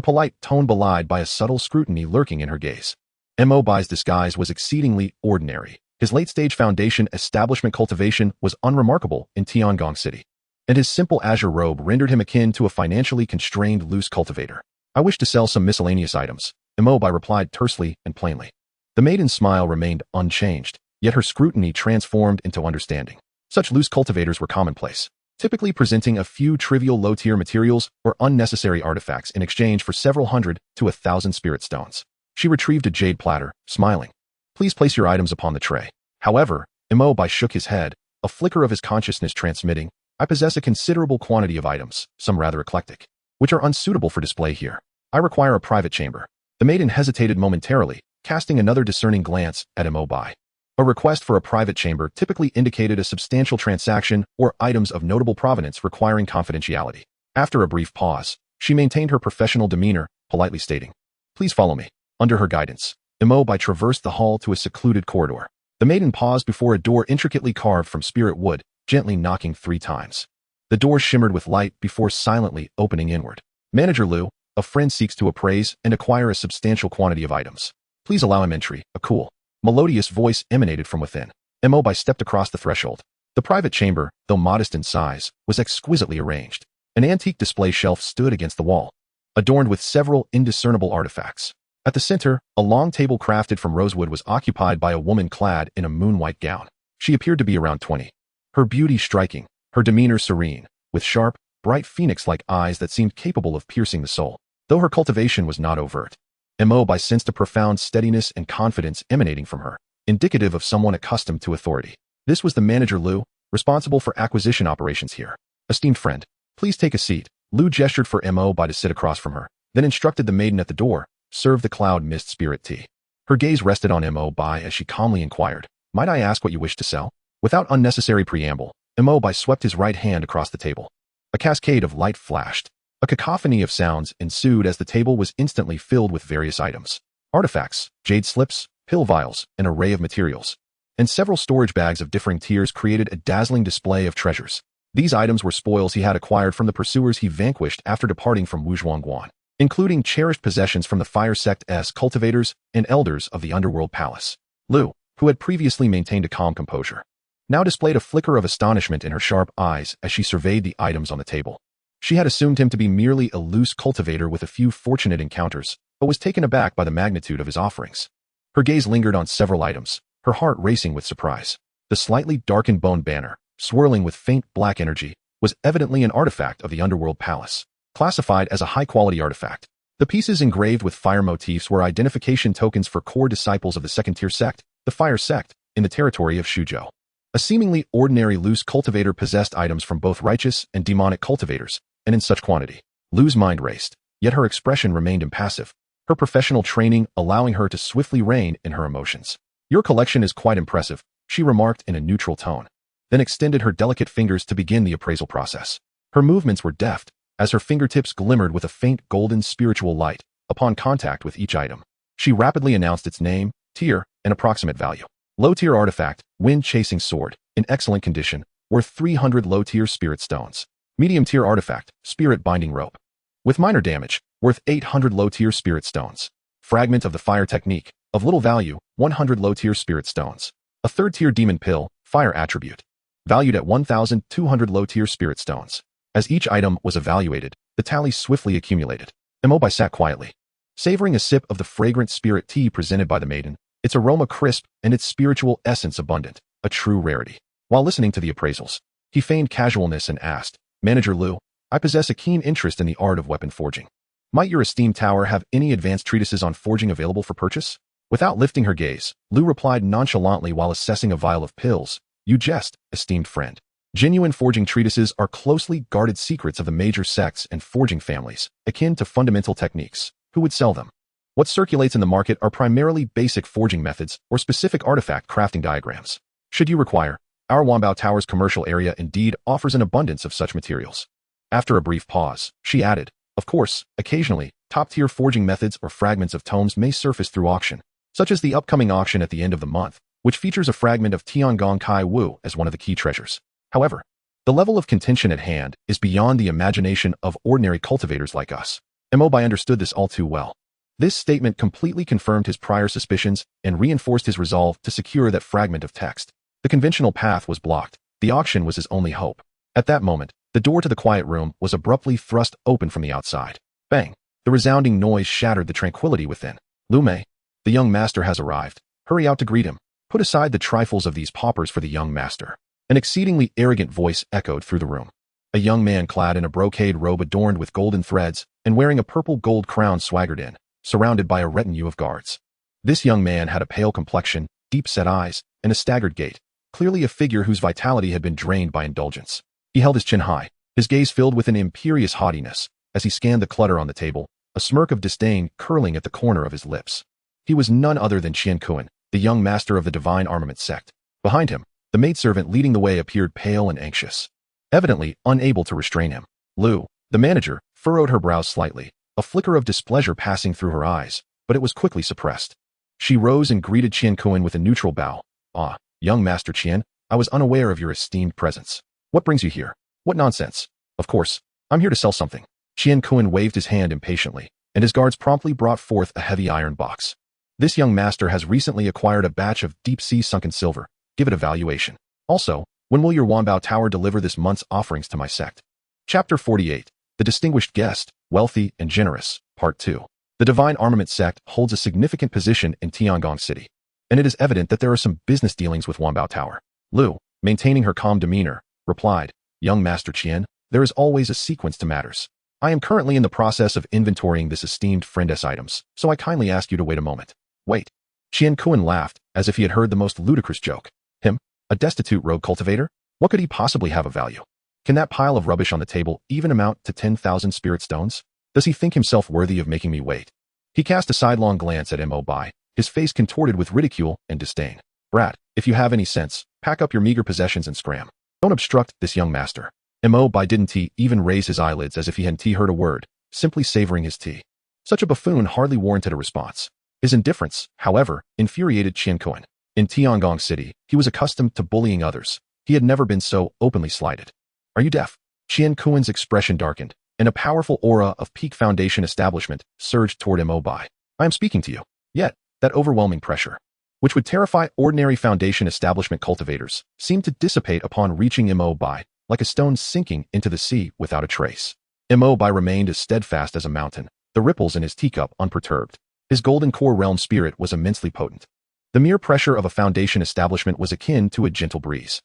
polite tone belied by a subtle scrutiny lurking in her gaze. Mo Bai's disguise was exceedingly ordinary. His late-stage foundation establishment Cultivation was unremarkable in Tiangong City, and his simple azure robe rendered him akin to a financially constrained loose cultivator. "I wish to sell some miscellaneous items," Mo Bai replied tersely and plainly. The maiden's smile remained unchanged, yet her scrutiny transformed into understanding. Such loose cultivators were commonplace, typically presenting a few trivial low-tier materials or unnecessary artifacts in exchange for several hundred to 1,000 spirit stones. She retrieved a jade platter, smiling. "Please place your items upon the tray." However, Mo Bai shook his head, a flicker of his consciousness transmitting, "I possess a considerable quantity of items, some rather eclectic, which are unsuitable for display here. I require a private chamber." The maiden hesitated momentarily, casting another discerning glance at Mo Bai. A request for a private chamber typically indicated a substantial transaction or items of notable provenance requiring confidentiality. After a brief pause, she maintained her professional demeanor, politely stating, "Please follow me." Under her guidance, Mo Bai traversed the hall to a secluded corridor. The maiden paused before a door intricately carved from spirit wood, gently knocking 3 times. The door shimmered with light before silently opening inward. "Manager Liu, a friend seeks to appraise and acquire a substantial quantity of items. Please allow him entry." A cool, melodious voice emanated from within. Mo Bai stepped across the threshold. The private chamber, though modest in size, was exquisitely arranged. An antique display shelf stood against the wall, adorned with several indiscernible artifacts. At the center, a long table crafted from rosewood was occupied by a woman clad in a moon-white gown. She appeared to be around 20. Her beauty striking, her demeanor serene, with sharp, bright phoenix-like eyes that seemed capable of piercing the soul. Though her cultivation was not overt, Mo Bai sensed a profound steadiness and confidence emanating from her, indicative of someone accustomed to authority. This was the manager Liu, responsible for acquisition operations here. "Esteemed friend, please take a seat." Liu gestured for Mo Bai to sit across from her, then instructed the maiden at the door, "Serve the cloud mist spirit tea." Her gaze rested on Mo Bai as she calmly inquired, "Might I ask what you wish to sell?" Without unnecessary preamble, Mo Bai swept his right hand across the table. A cascade of light flashed. A cacophony of sounds ensued as the table was instantly filled with various items. Artifacts, jade slips, pill vials, an array of materials, and several storage bags of differing tiers created a dazzling display of treasures. These items were spoils he had acquired from the pursuers he vanquished after departing from Wuzhuangguan, including cherished possessions from the Fire Sect's cultivators and elders of the Underworld Palace. Liu, who had previously maintained a calm composure, now displayed a flicker of astonishment in her sharp eyes as she surveyed the items on the table. She had assumed him to be merely a loose cultivator with a few fortunate encounters, but was taken aback by the magnitude of his offerings. Her gaze lingered on several items, her heart racing with surprise. The slightly darkened bone banner, swirling with faint black energy, was evidently an artifact of the Underworld Palace, classified as a high-quality artifact. The pieces engraved with fire motifs were identification tokens for core disciples of the second-tier sect, the Fire Sect, in the territory of Shuzhou. A seemingly ordinary loose cultivator possessed items from both righteous and demonic cultivators, and in such quantity. Liu's mind raced, yet her expression remained impassive, her professional training allowing her to swiftly rein in her emotions. "Your collection is quite impressive," she remarked in a neutral tone, then extended her delicate fingers to begin the appraisal process. Her movements were deft, as her fingertips glimmered with a faint golden spiritual light upon contact with each item. She rapidly announced its name, tier, and approximate value. Low-tier artifact, wind-chasing sword, in excellent condition, worth 300 low-tier spirit stones. Medium-tier artifact, spirit binding rope, with minor damage, worth 800 low-tier spirit stones. Fragment of the fire technique, of little value, 100 low-tier spirit stones. A third-tier demon pill, fire attribute, valued at 1,200 low-tier spirit stones. As each item was evaluated, the tally swiftly accumulated. Mo Bai sat quietly, savoring a sip of the fragrant spirit tea presented by the maiden, its aroma crisp and its spiritual essence abundant, a true rarity. While listening to the appraisals, he feigned casualness and asked, "Manager Liu, I possess a keen interest in the art of weapon forging. Might your esteemed tower have any advanced treatises on forging available for purchase?" Without lifting her gaze, Liu replied nonchalantly while assessing a vial of pills, "You jest, esteemed friend. Genuine forging treatises are closely guarded secrets of the major sects and forging families, akin to fundamental techniques. Who would sell them? What circulates in the market are primarily basic forging methods or specific artifact crafting diagrams. Should you require, our Wanbao Tower's commercial area indeed offers an abundance of such materials." After a brief pause, she added, "Of course, occasionally, top-tier forging methods or fragments of tomes may surface through auction, such as the upcoming auction at the end of the month, which features a fragment of Tiangong Kai Wu as one of the key treasures. However, the level of contention at hand is beyond the imagination of ordinary cultivators like us. Mo Bai understood this all too well. This statement completely confirmed his prior suspicions and reinforced his resolve to secure that fragment of text. The conventional path was blocked. The auction was his only hope. At that moment, the door to the quiet room was abruptly thrust open from the outside. Bang! The resounding noise shattered the tranquility within. Lu Mei, the young master has arrived. Hurry out to greet him. Put aside the trifles of these paupers for the young master. An exceedingly arrogant voice echoed through the room. A young man clad in a brocade robe adorned with golden threads and wearing a purple gold crown swaggered in, surrounded by a retinue of guards. This young man had a pale complexion, deep-set eyes, and a staggered gait, clearly a figure whose vitality had been drained by indulgence. He held his chin high, his gaze filled with an imperious haughtiness. As he scanned the clutter on the table, a smirk of disdain curling at the corner of his lips. He was none other than Qian Kuan, the young master of the Divine Armament sect. Behind him, the maidservant leading the way appeared pale and anxious, evidently unable to restrain him. Lu, the manager, furrowed her brows slightly, a flicker of displeasure passing through her eyes, but it was quickly suppressed. She rose and greeted Qian Kuan with a neutral bow. Ah, young Master Qian, I was unaware of your esteemed presence. What brings you here? What nonsense? Of course, I'm here to sell something. Qian Kuan waved his hand impatiently, and his guards promptly brought forth a heavy iron box. This young master has recently acquired a batch of deep-sea sunken silver. Give it a valuation. Also, when will your Wanbao Tower deliver this month's offerings to my sect? Chapter 48. The Distinguished Guest, Wealthy and Generous, Part 2. The Divine Armament sect holds a significant position in Tiangong City, and it is evident that there are some business dealings with Wanbao Tower. Lu, maintaining her calm demeanor, replied, Young Master Qian, there is always a sequence to matters. I am currently in the process of inventorying this esteemed friend's items, so I kindly ask you to wait a moment. Wait. Qian Kuan laughed, as if he had heard the most ludicrous joke. Him? A destitute rogue cultivator? What could he possibly have of value? Can that pile of rubbish on the table even amount to 10,000 spirit stones? Does he think himself worthy of making me wait? He cast a sidelong glance at Mo Bai, his face contorted with ridicule and disdain. Brat, if you have any sense, pack up your meager possessions and scram. Don't obstruct this young master. Mo Bai didn't even raise his eyelids as if he hadn't heard a word, simply savoring his tea. Such a buffoon hardly warranted a response. His indifference, however, infuriated Qian Kuan. In Tiangong City, he was accustomed to bullying others. He had never been so openly slighted. Are you deaf? Qian Kuan's expression darkened, and a powerful aura of peak foundation establishment surged toward Mo Bai. I am speaking to you. Yet, that overwhelming pressure, which would terrify ordinary foundation establishment cultivators, seemed to dissipate upon reaching Mo Bai, like a stone sinking into the sea without a trace. Mo Bai remained as steadfast as a mountain, the ripples in his teacup unperturbed. His golden core realm spirit was immensely potent. The mere pressure of a foundation establishment was akin to a gentle breeze.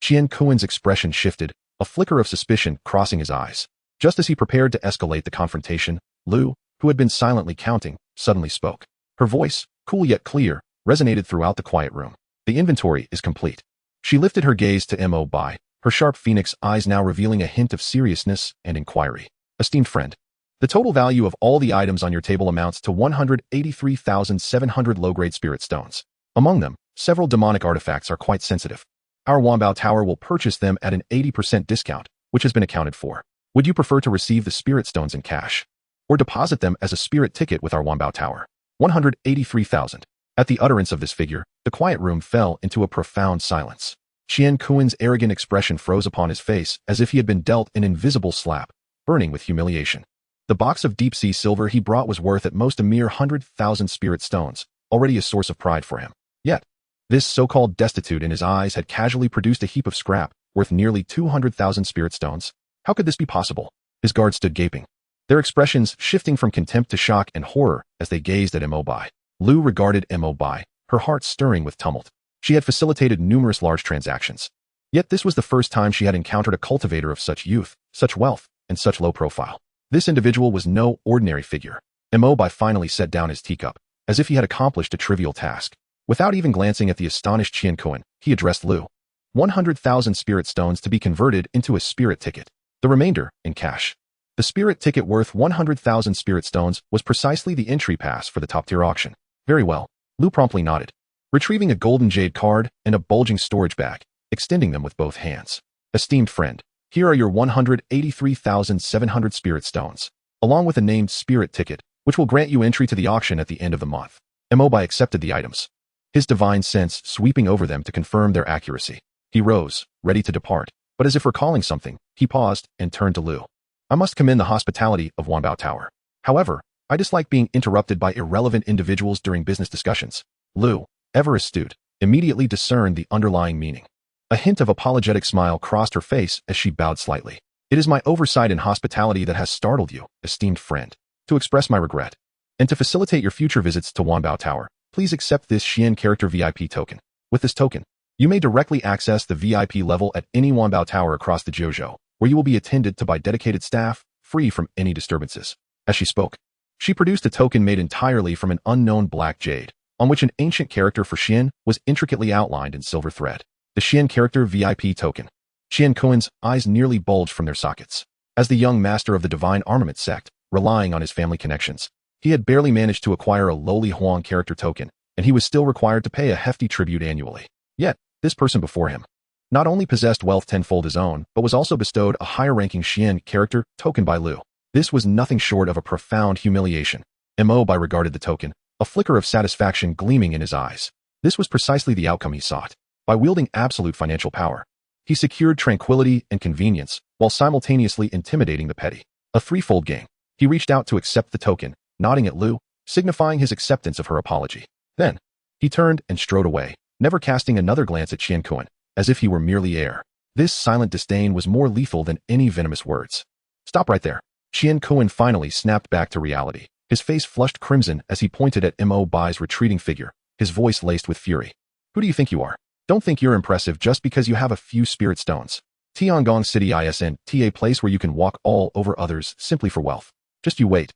Qian Kuan's expression shifted, a flicker of suspicion crossing his eyes. Just as he prepared to escalate the confrontation, Lu, who had been silently counting, suddenly spoke. Her voice, cool yet clear, resonated throughout the quiet room. The inventory is complete. She lifted her gaze to Mo Bai, her sharp phoenix eyes now revealing a hint of seriousness and inquiry. Esteemed friend, the total value of all the items on your table amounts to 183,700 low-grade spirit stones. Among them, several demonic artifacts are quite sensitive. Our Wanbao Tower will purchase them at an 80% discount, which has been accounted for. Would you prefer to receive the spirit stones in cash, or deposit them as a spirit ticket with our Wanbao Tower? 183,000. At the utterance of this figure, the quiet room fell into a profound silence. Qian Kuan's arrogant expression froze upon his face as if he had been dealt an invisible slap, burning with humiliation. The box of deep-sea silver he brought was worth at most a mere 100,000 spirit stones, already a source of pride for him. Yet, this so-called destitute in his eyes had casually produced a heap of scrap, worth nearly 200,000 spirit stones. How could this be possible? His guards stood gaping, their expressions shifting from contempt to shock and horror as they gazed at Mo Bai. Lu regarded Mo Bai, her heart stirring with tumult. She had facilitated numerous large transactions. Yet this was the first time she had encountered a cultivator of such youth, such wealth, and such low profile. This individual was no ordinary figure. Mo Bai finally set down his teacup, as if he had accomplished a trivial task. Without even glancing at the astonished Qian Kuan, he addressed Lu. 100,000 spirit stones to be converted into a spirit ticket. The remainder, in cash. The spirit ticket worth 100,000 spirit stones was precisely the entry pass for the top-tier auction. Very well. Lu promptly nodded, retrieving a golden jade card and a bulging storage bag, extending them with both hands. Esteemed friend, here are your 183,700 spirit stones, along with a named spirit ticket, which will grant you entry to the auction at the end of the month. Mo Bai accepted the items, his divine sense sweeping over them to confirm their accuracy. He rose, ready to depart, but as if recalling something, he paused and turned to Lu. I must commend the hospitality of Wanbao Tower. However, I dislike being interrupted by irrelevant individuals during business discussions. Lu, ever astute, immediately discerned the underlying meaning. A hint of apologetic smile crossed her face as she bowed slightly. It is my oversight in hospitality that has startled you, esteemed friend. To express my regret, and to facilitate your future visits to Wanbao Tower, please accept this Xian character VIP token. With this token, you may directly access the VIP level at any Wanbao Tower across the Jojo, where you will be attended to by dedicated staff, free from any disturbances. As she spoke, she produced a token made entirely from an unknown black jade, on which an ancient character for Xian was intricately outlined in silver thread. The Xian character VIP token. Xian Kuen's eyes nearly bulged from their sockets. As the young master of the Divine Armament sect, relying on his family connections, he had barely managed to acquire a lowly Huang character token, and he was still required to pay a hefty tribute annually. Yet, this person before him not only possessed wealth tenfold his own, but was also bestowed a higher-ranking Xian character token by Lu. This was nothing short of a profound humiliation. Mo Bai regarded the token, a flicker of satisfaction gleaming in his eyes. This was precisely the outcome he sought. By wielding absolute financial power, he secured tranquility and convenience, while simultaneously intimidating the petty. A threefold gain. He reached out to accept the token, nodding at Lu, signifying his acceptance of her apology. Then, he turned and strode away, never casting another glance at Xian Kuen, as if he were merely air. This silent disdain was more lethal than any venomous words. Stop right there. Xian Kuen finally snapped back to reality. His face flushed crimson as he pointed at Mo Bai's retreating figure, his voice laced with fury. Who do you think you are? Don't think you're impressive just because you have a few spirit stones. Tiangong City isn't a place where you can walk all over others simply for wealth. Just you wait.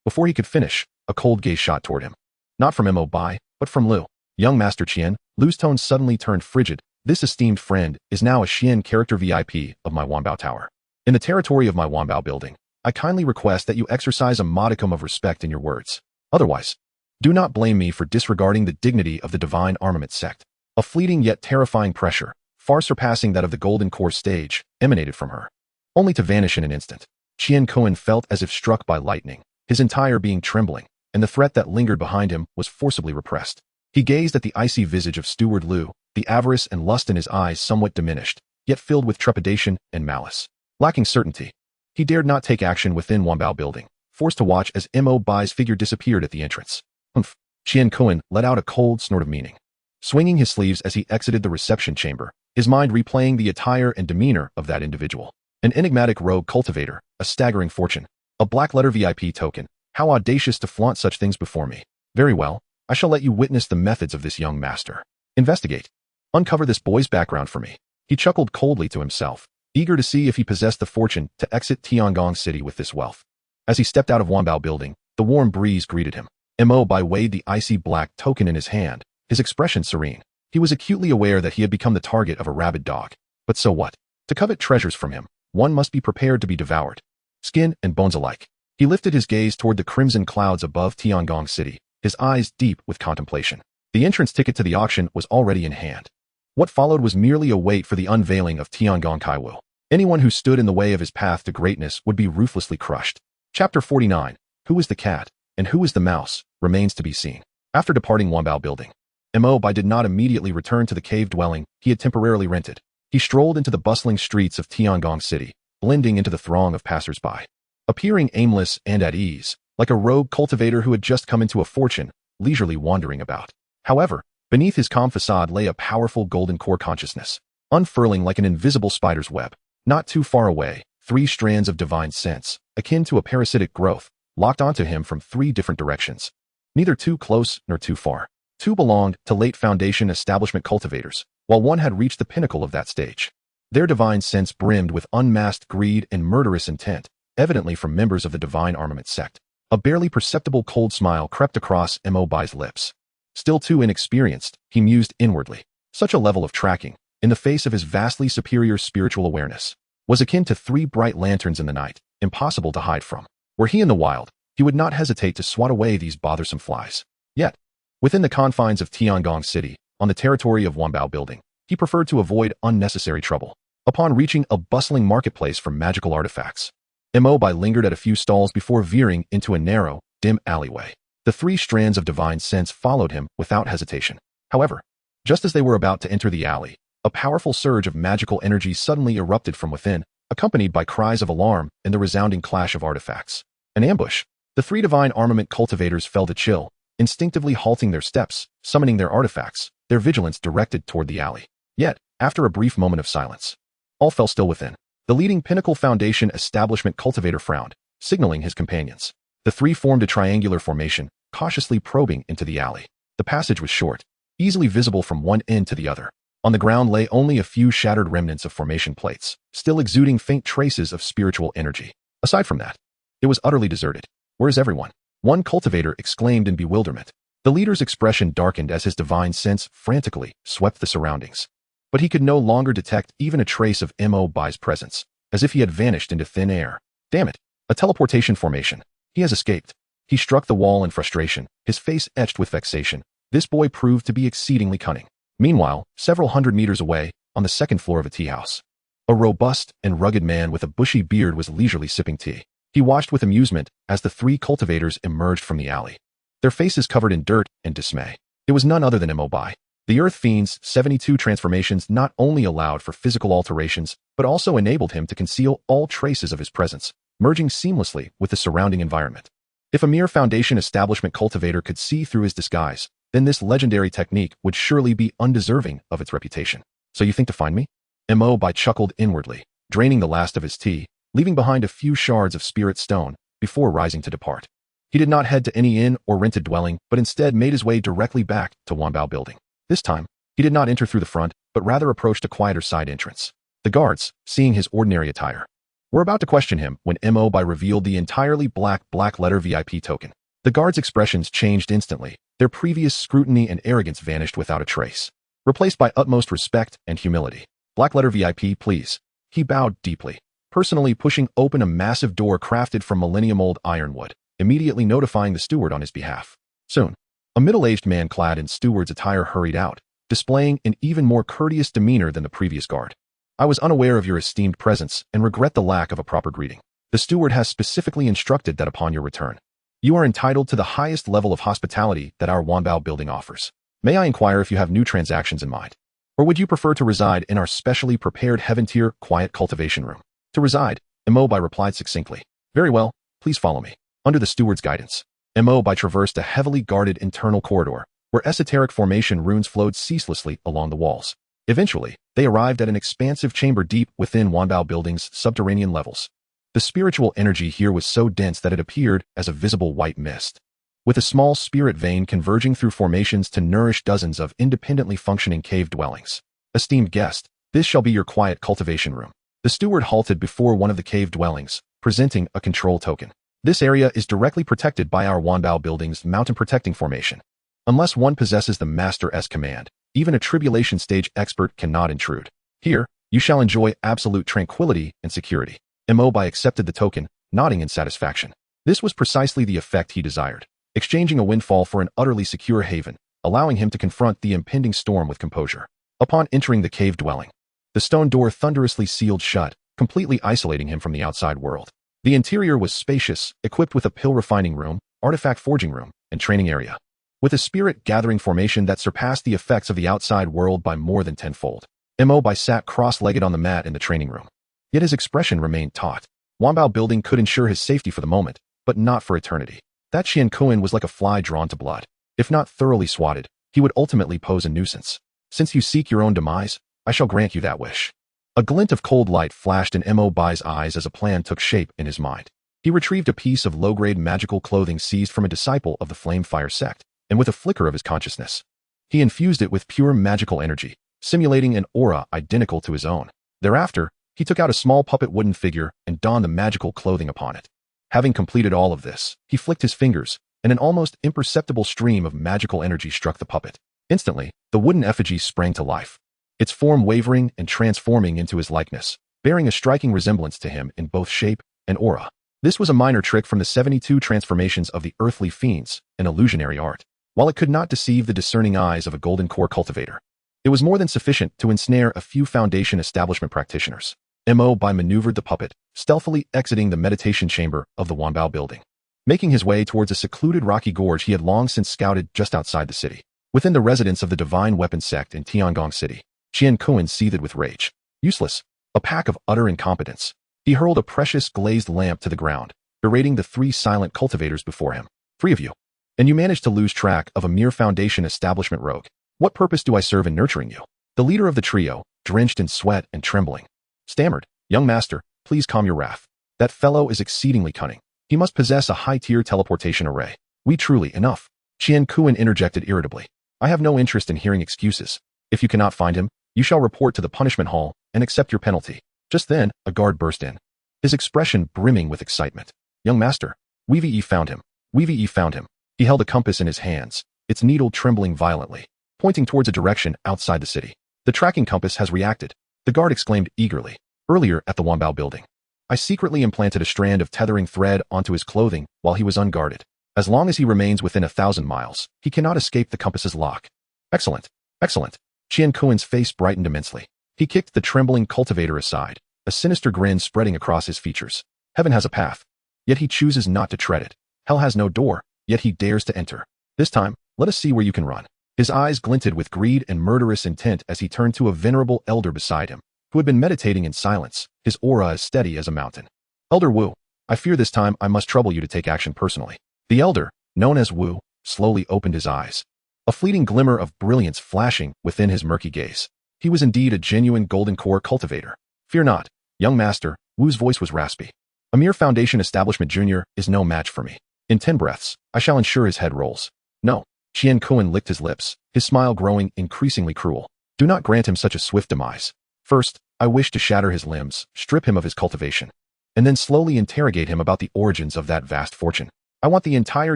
Before he could finish, a cold gaze shot toward him. Not from Mo Bai, but from Lu. Young Master Qian, Lu's tone suddenly turned frigid. This esteemed friend is now a Xian character VIP of my Wanbao Tower. In the territory of my Wanbao building, I kindly request that you exercise a modicum of respect in your words. Otherwise, do not blame me for disregarding the dignity of the Divine Armament sect. A fleeting yet terrifying pressure, far surpassing that of the Golden Core stage, emanated from her, only to vanish in an instant. Xian Kuen felt as if struck by lightning, his entire being trembling, and the threat that lingered behind him was forcibly repressed. He gazed at the icy visage of Steward Lu, the avarice and lust in his eyes somewhat diminished, yet filled with trepidation and malice. Lacking certainty, he dared not take action within Wanbao building, forced to watch as Mo Bai's figure disappeared at the entrance. Humph! Xian Kuen let out a cold snort of meaning. Swinging his sleeves as he exited the reception chamber, his mind replaying the attire and demeanor of that individual. An enigmatic rogue cultivator, a staggering fortune, a black-letter VIP token. How audacious to flaunt such things before me. Very well, I shall let you witness the methods of this young master. Investigate. Uncover this boy's background for me. He chuckled coldly to himself, eager to see if he possessed the fortune to exit Tiangong City with this wealth. As he stepped out of Wanbao building, the warm breeze greeted him. Mo Bai weighed the icy black token in his hand, his expression serene. He was acutely aware that he had become the target of a rabid dog. But so what? To covet treasures from him, one must be prepared to be devoured. Skin and bones alike. He lifted his gaze toward the crimson clouds above Tiangong City, his eyes deep with contemplation. The entrance ticket to the auction was already in hand. What followed was merely a wait for the unveiling of Tiangong Kaiwu. Anyone who stood in the way of his path to greatness would be ruthlessly crushed. Chapter 49. Who is the cat, and who is the mouse, remains to be seen. After departing Wanbao building, Mo Bai did not immediately return to the cave dwelling he had temporarily rented. He strolled into the bustling streets of Tiangong City, blending into the throng of passers-by. Appearing aimless and at ease, like a rogue cultivator who had just come into a fortune, leisurely wandering about. However, beneath his calm facade lay a powerful golden core consciousness, unfurling like an invisible spider's web. Not too far away, 3 strands of divine sense, akin to a parasitic growth, locked onto him from 3 different directions. Neither too close nor too far. 2 belonged to late Foundation establishment cultivators, while 1 had reached the pinnacle of that stage. Their divine sense brimmed with unmasked greed and murderous intent, evidently from members of the Divine Armament sect. A barely perceptible cold smile crept across Mo Bai's lips. Still too inexperienced, he mused inwardly. Such a level of tracking, in the face of his vastly superior spiritual awareness, was akin to 3 bright lanterns in the night, impossible to hide from. Were he in the wild, he would not hesitate to swat away these bothersome flies. Yet, within the confines of Tiangong City, on the territory of Wanbao building, he preferred to avoid unnecessary trouble. Upon reaching a bustling marketplace for magical artifacts, Mo Bai lingered at a few stalls before veering into a narrow, dim alleyway. The 3 strands of divine sense followed him without hesitation. However, just as they were about to enter the alley, a powerful surge of magical energy suddenly erupted from within, accompanied by cries of alarm and the resounding clash of artifacts. An ambush. The three divine armament cultivators felt a chill, instinctively halting their steps, summoning their artifacts, their vigilance directed toward the alley. Yet, after a brief moment of silence, all fell still within. The leading Pinnacle Foundation establishment cultivator frowned, signaling his companions. The three formed a triangular formation, cautiously probing into the alley. The passage was short, easily visible from one end to the other. On the ground lay only a few shattered remnants of formation plates, still exuding faint traces of spiritual energy. Aside from that, it was utterly deserted. Where is everyone? One cultivator exclaimed in bewilderment. The leader's expression darkened as his divine sense frantically swept the surroundings. But he could no longer detect even a trace of Mo Bai's presence, as if he had vanished into thin air. Damn it! A teleportation formation. He has escaped. He struck the wall in frustration, his face etched with vexation. This boy proved to be exceedingly cunning. Meanwhile, several hundred meters away, on the second floor of a tea house, a robust and rugged man with a bushy beard was leisurely sipping tea. He watched with amusement as the three cultivators emerged from the alley, their faces covered in dirt and dismay. It was none other than Mo Bai. The Earth Fiend's 72 transformations not only allowed for physical alterations, but also enabled him to conceal all traces of his presence, merging seamlessly with the surrounding environment. If a mere Foundation establishment cultivator could see through his disguise, then this legendary technique would surely be undeserving of its reputation. So you think to find me? Mo Bai chuckled inwardly, draining the last of his tea, leaving behind a few shards of spirit stone before rising to depart. He did not head to any inn or rented dwelling, but instead made his way directly back to Wanbao Building. This time, he did not enter through the front, but rather approached a quieter side entrance. The guards, seeing his ordinary attire, were about to question him when Mo Bai revealed the entirely black letter VIP token. The guards' expressions changed instantly. Their previous scrutiny and arrogance vanished without a trace, replaced by utmost respect and humility. Black letter VIP, please. He bowed deeply, personally pushing open a massive door crafted from millennium-old ironwood, immediately notifying the steward on his behalf. Soon, a middle-aged man clad in steward's attire hurried out, displaying an even more courteous demeanor than the previous guard. I was unaware of your esteemed presence and regret the lack of a proper greeting. The steward has specifically instructed that upon your return, you are entitled to the highest level of hospitality that our Wanbao building offers. May I inquire if you have new transactions in mind? Or would you prefer to reside in our specially prepared heaven-tier quiet cultivation room? To reside, Mo Bai replied succinctly. Very well, please follow me. Under the steward's guidance, Mo Bai traversed a heavily guarded internal corridor, where esoteric formation runes flowed ceaselessly along the walls. Eventually, they arrived at an expansive chamber deep within Wanbao Building's subterranean levels. The spiritual energy here was so dense that it appeared as a visible white mist, with a small spirit vein converging through formations to nourish dozens of independently functioning cave dwellings. Esteemed guest, this shall be your quiet cultivation room. The steward halted before one of the cave dwellings, presenting a control token. This area is directly protected by our Wanbao Building's mountain protecting formation. Unless one possesses the Master-S command, even a tribulation stage expert cannot intrude. Here, you shall enjoy absolute tranquility and security. Mo Bai accepted the token, nodding in satisfaction. This was precisely the effect he desired, exchanging a windfall for an utterly secure haven, allowing him to confront the impending storm with composure. Upon entering the cave dwelling, the stone door thunderously sealed shut, completely isolating him from the outside world. The interior was spacious, equipped with a pill refining room, artifact forging room, and training area, with a spirit gathering formation that surpassed the effects of the outside world by more than tenfold. Mo Bai sat cross-legged on the mat in the training room. Yet his expression remained taut. Wanbao Building could ensure his safety for the moment, but not for eternity. That Qian Kuan was like a fly drawn to blood. If not thoroughly swatted, he would ultimately pose a nuisance. Since you seek your own demise, I shall grant you that wish. A glint of cold light flashed in Mo Bai's eyes as a plan took shape in his mind. He retrieved a piece of low-grade magical clothing seized from a disciple of the Flamefire sect, and with a flicker of his consciousness, he infused it with pure magical energy, simulating an aura identical to his own. Thereafter, he took out a small puppet wooden figure and donned the magical clothing upon it. Having completed all of this, he flicked his fingers, and an almost imperceptible stream of magical energy struck the puppet. Instantly, the wooden effigy sprang to life, its form wavering and transforming into his likeness, bearing a striking resemblance to him in both shape and aura. This was a minor trick from the 72 transformations of the earthly fiends, an illusionary art. While it could not deceive the discerning eyes of a golden core cultivator, it was more than sufficient to ensnare a few Foundation establishment practitioners. Mo Bai maneuvered the puppet, stealthily exiting the meditation chamber of the Wanbao Building, making his way towards a secluded rocky gorge he had long since scouted just outside the city. Within the residence of the Divine Weapon Sect in Tiangong City, Qian Kuan seethed with rage. Useless, a pack of utter incompetence. He hurled a precious glazed lamp to the ground, berating the three silent cultivators before him. 3 of you. And you managed to lose track of a mere foundation establishment rogue. What purpose do I serve in nurturing you? The leader of the trio, drenched in sweat and trembling, stammered, Young master, please calm your wrath. That fellow is exceedingly cunning. He must possess a high-tier teleportation array. We truly enough. Qian Kuan interjected irritably. I have no interest in hearing excuses. If you cannot find him, you shall report to the punishment hall and accept your penalty. Just then, a guard burst in, his expression brimming with excitement. Young master, we found him. We found him. He held a compass in his hands, its needle trembling violently, pointing towards a direction outside the city. The tracking compass has reacted, the guard exclaimed eagerly. Earlier at the Wanbao building, I secretly implanted a strand of tethering thread onto his clothing while he was unguarded. As long as he remains within 1,000 miles, he cannot escape the compass's lock. Excellent. Excellent. Qian Kuan's face brightened immensely. He kicked the trembling cultivator aside, a sinister grin spreading across his features. Heaven has a path, yet he chooses not to tread it. Hell has no door, yet he dares to enter. This time, let us see where you can run. His eyes glinted with greed and murderous intent as he turned to a venerable elder beside him, who had been meditating in silence, his aura as steady as a mountain. Elder Wu, I fear this time I must trouble you to take action personally. The elder, known as Wu, slowly opened his eyes, a fleeting glimmer of brilliance flashing within his murky gaze. He was indeed a genuine golden core cultivator. Fear not, young master, Wu's voice was raspy. A mere foundation establishment junior is no match for me. In 10 breaths, I shall ensure his head rolls. No. Qian Kuan licked his lips, his smile growing increasingly cruel. Do not grant him such a swift demise. First, I wish to shatter his limbs, strip him of his cultivation, and then slowly interrogate him about the origins of that vast fortune. I want the entire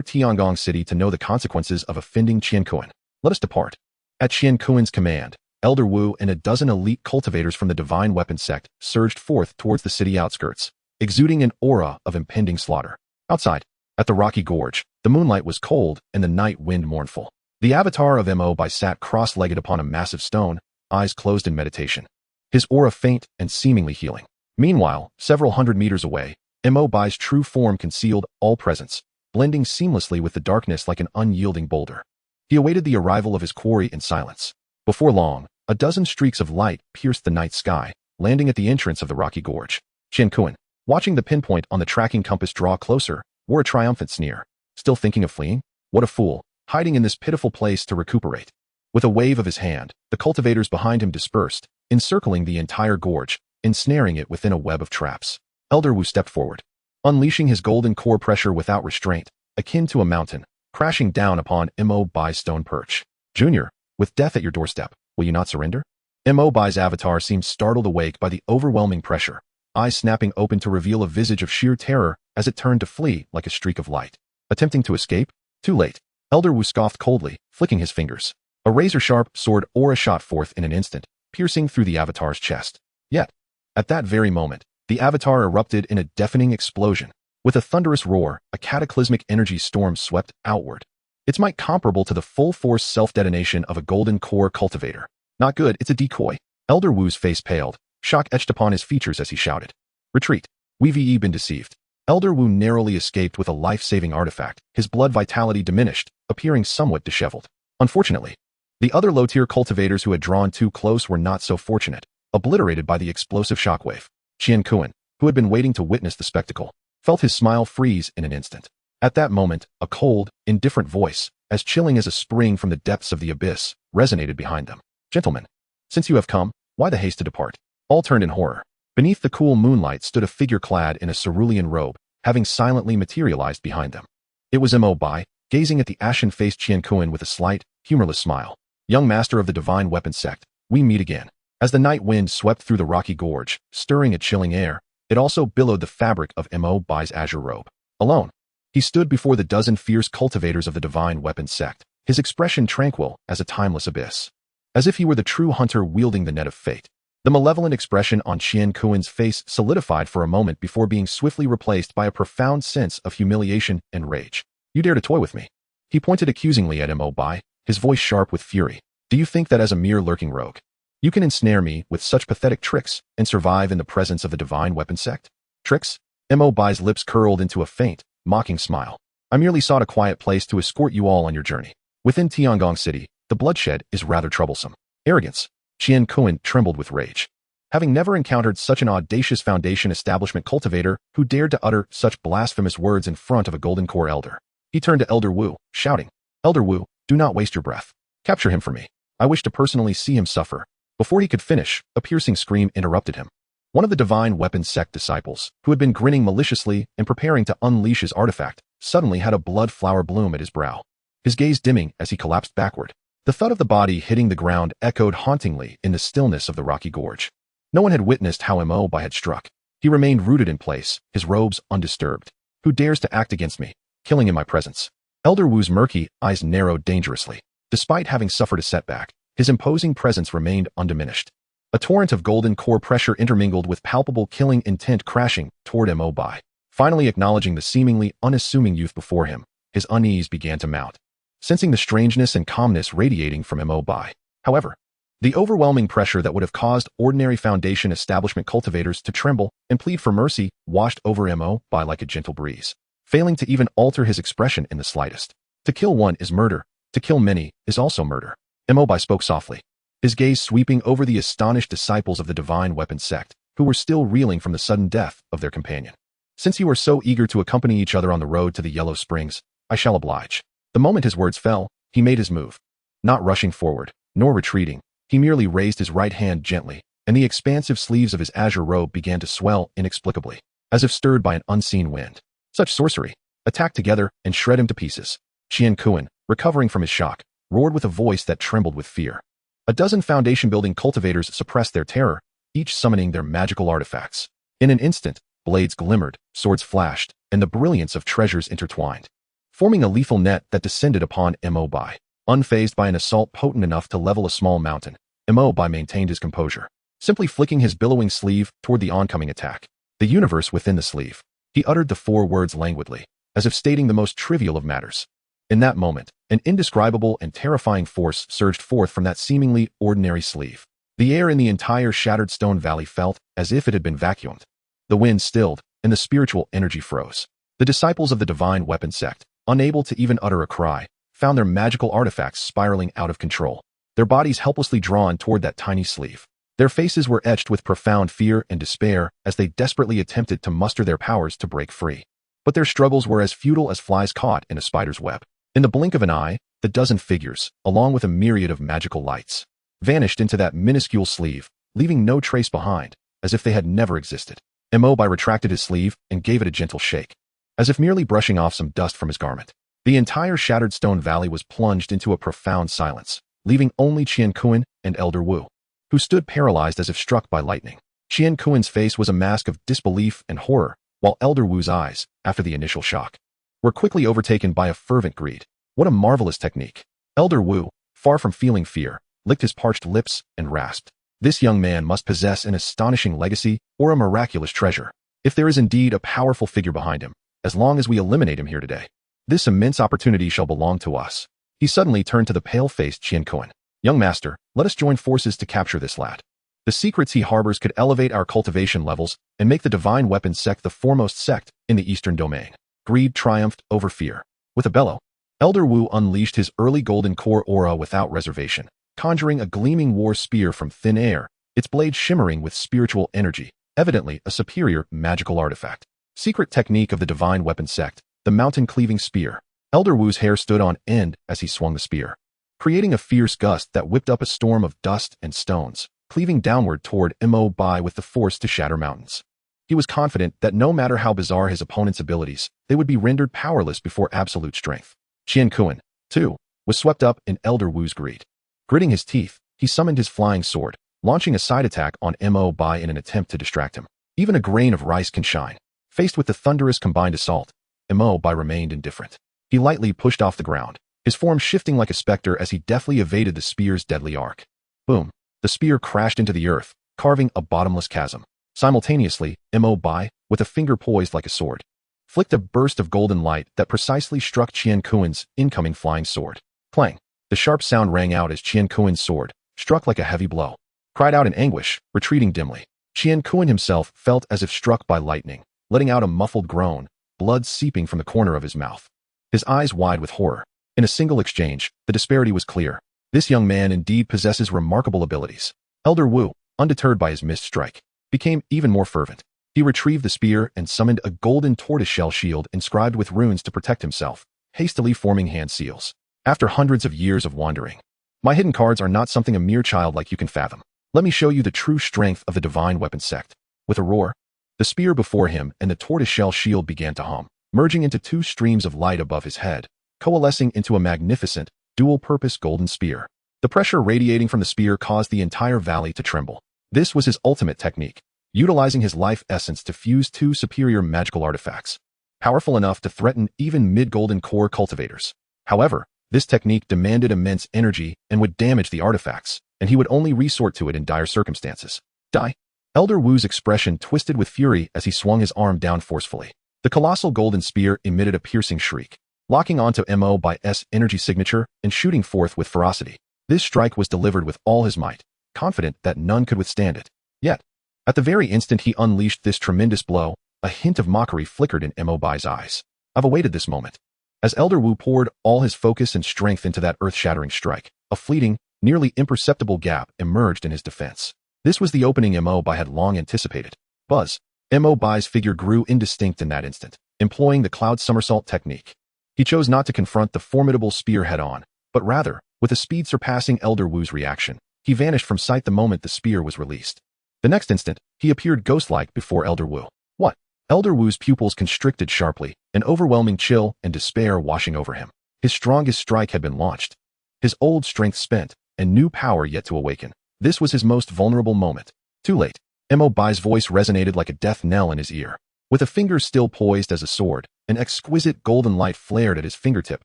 Tiangong city to know the consequences of offending Qian Kuan. Let us depart. At Qian Kuan's command, Elder Wu and a dozen elite cultivators from the Divine Weapon sect surged forth towards the city outskirts, exuding an aura of impending slaughter. Outside, at the rocky gorge, the moonlight was cold and the night wind mournful. The avatar of Mo Bai sat cross-legged upon a massive stone, eyes closed in meditation, his aura faint and seemingly healing. Meanwhile, several hundred meters away, Mo Bai's true form concealed all presence, blending seamlessly with the darkness like an unyielding boulder. He awaited the arrival of his quarry in silence. Before long, a dozen streaks of light pierced the night sky, landing at the entrance of the rocky gorge. Qian Kuan, watching the pinpoint on the tracking compass draw closer, wore a triumphant sneer. Still thinking of fleeing? What a fool, hiding in this pitiful place to recuperate. With a wave of his hand, the cultivators behind him dispersed, encircling the entire gorge, ensnaring it within a web of traps. Elder Wu stepped forward, unleashing his golden core pressure without restraint, akin to a mountain, crashing down upon Mo Bai's stone perch. Junior, with death at your doorstep, will you not surrender? Mo Bai's avatar seemed startled awake by the overwhelming pressure, eyes snapping open to reveal a visage of sheer terror as it turned to flee like a streak of light. Attempting to escape? Too late. Elder Wu scoffed coldly, flicking his fingers. A razor-sharp sword aura shot forth in an instant, piercing through the avatar's chest. Yet, at that very moment, the avatar erupted in a deafening explosion. With a thunderous roar, a cataclysmic energy storm swept outward, its might comparable to the full-force self-detonation of a golden core cultivator. Not good, it's a decoy. Elder Wu's face paled, shock etched upon his features as he shouted. Retreat. We've been deceived. Elder Wu narrowly escaped with a life-saving artifact, his blood vitality diminished, appearing somewhat disheveled. Unfortunately, the other low-tier cultivators who had drawn too close were not so fortunate, obliterated by the explosive shockwave. Qian Kuan, who had been waiting to witness the spectacle, felt his smile freeze in an instant. At that moment, a cold, indifferent voice, as chilling as a spring from the depths of the abyss, resonated behind them. Gentlemen, since you have come, why the haste to depart? All turned in horror. Beneath the cool moonlight stood a figure clad in a cerulean robe, having silently materialized behind them. It was Mo Bai, gazing at the ashen-faced Qian Kuan with a slight, humorless smile. Young master of the Divine Weapon sect, we meet again. As the night wind swept through the rocky gorge, stirring a chilling air, it also billowed the fabric of Mo Bai's azure robe. Alone, he stood before the dozen fierce cultivators of the Divine Weapon sect, his expression tranquil as a timeless abyss. As if he were the true hunter wielding the net of fate. The malevolent expression on Qian Kuan's face solidified for a moment before being swiftly replaced by a profound sense of humiliation and rage. You dare to toy with me? He pointed accusingly at Mo Bai, his voice sharp with fury. Do you think that as a mere lurking rogue, you can ensnare me with such pathetic tricks and survive in the presence of the Divine Weapon sect? Tricks? Mo Bai's lips curled into a faint, mocking smile. I merely sought a quiet place to escort you all on your journey. Within Tiangong City, the bloodshed is rather troublesome. Arrogance. Qian Kuan trembled with rage. having never encountered such an audacious foundation establishment cultivator who dared to utter such blasphemous words in front of a golden core elder. He turned to Elder Wu, shouting, "Elder Wu, do not waste your breath. Capture him for me. I wish to personally see him suffer." Before he could finish, a piercing scream interrupted him. One of the divine weapons sect disciples, who had been grinning maliciously and preparing to unleash his artifact, suddenly had a blood flower bloom at his brow, his gaze dimming as he collapsed backward. The thud of the body hitting the ground echoed hauntingly in the stillness of the rocky gorge. No one had witnessed how Mo Bai had struck. He remained rooted in place, his robes undisturbed. "Who dares to act against me, killing in my presence?" Elder Wu's murky eyes narrowed dangerously. Despite having suffered a setback, his imposing presence remained undiminished. A torrent of golden core pressure intermingled with palpable killing intent crashing toward Mo Bai. Finally acknowledging the seemingly unassuming youth before him, his unease began to mount. Sensing the strangeness and calmness radiating from Mo Bai, however, the overwhelming pressure that would have caused ordinary foundation establishment cultivators to tremble and plead for mercy washed over Mo Bai like a gentle breeze, failing to even alter his expression in the slightest. To kill one is murder, to kill many is also murder. Mo Bai spoke softly, his gaze sweeping over the astonished disciples of the divine weapons sect, who were still reeling from the sudden death of their companion. "Since you are so eager to accompany each other on the road to the Yellow Springs, I shall oblige." The moment his words fell, he made his move. Not rushing forward, nor retreating, he merely raised his right hand gently, and the expansive sleeves of his azure robe began to swell inexplicably, as if stirred by an unseen wind. Such sorcery! Attack together and shred him to pieces. Qian Kuan, recovering from his shock, roared with a voice that trembled with fear. A dozen foundation-building cultivators suppressed their terror, each summoning their magical artifacts. In an instant, blades glimmered, swords flashed, and the brilliance of treasures intertwined, forming a lethal net that descended upon Mo Bai. Unfazed by an assault potent enough to level a small mountain, Mo Bai maintained his composure, simply flicking his billowing sleeve toward the oncoming attack. The universe within the sleeve. He uttered the 4 words languidly, as if stating the most trivial of matters. In that moment, an indescribable and terrifying force surged forth from that seemingly ordinary sleeve. The air in the entire shattered stone valley felt as if it had been vacuumed. The wind stilled, and the spiritual energy froze. The disciples of the divine weapon sect, unable to even utter a cry, found their magical artifacts spiraling out of control, their bodies helplessly drawn toward that tiny sleeve. Their faces were etched with profound fear and despair as they desperately attempted to muster their powers to break free. But their struggles were as futile as flies caught in a spider's web. In the blink of an eye, the dozen figures, along with a myriad of magical lights, vanished into that minuscule sleeve, leaving no trace behind, as if they had never existed. Mo Bai retracted his sleeve and gave it a gentle shake, as if merely brushing off some dust from his garment. The entire shattered stone valley was plunged into a profound silence, leaving only Qian Kuan and Elder Wu, who stood paralyzed as if struck by lightning. Qian Kuan's face was a mask of disbelief and horror, while Elder Wu's eyes, after the initial shock, were quickly overtaken by a fervent greed. What a marvelous technique! Elder Wu, far from feeling fear, licked his parched lips and rasped. This young man must possess an astonishing legacy or a miraculous treasure, if there is indeed a powerful figure behind him, as long as we eliminate him here today. This immense opportunity shall belong to us. He suddenly turned to the pale-faced Qian Kuan. "Young master, let us join forces to capture this lad. The secrets he harbors could elevate our cultivation levels and make the divine weapons sect the foremost sect in the eastern domain." Greed triumphed over fear. With a bellow, Elder Wu unleashed his early golden core aura without reservation, conjuring a gleaming war spear from thin air, its blade shimmering with spiritual energy, evidently a superior magical artifact. Secret technique of the divine weapons sect, the mountain-cleaving spear. Elder Wu's hair stood on end as he swung the spear, creating a fierce gust that whipped up a storm of dust and stones, cleaving downward toward Mo Bai with the force to shatter mountains. He was confident that no matter how bizarre his opponent's abilities, they would be rendered powerless before absolute strength. Qian Kuan, too, was swept up in Elder Wu's greed. Gritting his teeth, he summoned his flying sword, launching a side attack on Mo Bai in an attempt to distract him. Even a grain of rice can shine. Faced with the thunderous combined assault, Mo Bai remained indifferent. He lightly pushed off the ground, his form shifting like a specter as he deftly evaded the spear's deadly arc. Boom! The spear crashed into the earth, carving a bottomless chasm. Simultaneously, Mo Bai, with a finger poised like a sword, flicked a burst of golden light that precisely struck Qian Kuan's incoming flying sword. Clang! The sharp sound rang out as Qian Kuan's sword, struck like a heavy blow, cried out in anguish, retreating dimly. Qian Kuan himself felt as if struck by lightning, letting out a muffled groan, blood seeping from the corner of his mouth, his eyes wide with horror. In a single exchange, the disparity was clear. This young man indeed possesses remarkable abilities. Elder Wu, undeterred by his missed strike, became even more fervent. He retrieved the spear and summoned a golden tortoiseshell shield inscribed with runes to protect himself, hastily forming hand seals. After hundreds of years of wandering, my hidden cards are not something a mere child like you can fathom. Let me show you the true strength of the divine weapon sect. With a roar, the spear before him and the tortoiseshell shield began to hum, merging into two streams of light above his head, coalescing into a magnificent, dual-purpose golden spear. The pressure radiating from the spear caused the entire valley to tremble. This was his ultimate technique, utilizing his life essence to fuse two superior magical artifacts, powerful enough to threaten even mid-golden core cultivators. However, this technique demanded immense energy and would damage the artifacts, and he would only resort to it in dire circumstances. Die. Elder Wu's expression twisted with fury as he swung his arm down forcefully. The colossal golden spear emitted a piercing shriek, locking onto Mo Bai's energy signature and shooting forth with ferocity. This strike was delivered with all his might, confident that none could withstand it. Yet, at the very instant he unleashed this tremendous blow, a hint of mockery flickered in Mo Bai's eyes. I've awaited this moment. As Elder Wu poured all his focus and strength into that earth-shattering strike, a fleeting, nearly imperceptible gap emerged in his defense. This was the opening Mo Bai had long anticipated. Buzz. Mo Bai's figure grew indistinct in that instant, employing the cloud somersault technique. He chose not to confront the formidable spear head-on, but rather, with a speed surpassing Elder Wu's reaction, he vanished from sight the moment the spear was released. The next instant, he appeared ghost-like before Elder Wu. What? Elder Wu's pupils constricted sharply, an overwhelming chill and despair washing over him. His strongest strike had been launched, his old strength spent, and new power yet to awaken. This was his most vulnerable moment. Too late. Mo Bai's voice resonated like a death knell in his ear. With a finger still poised as a sword, an exquisite golden light flared at his fingertip,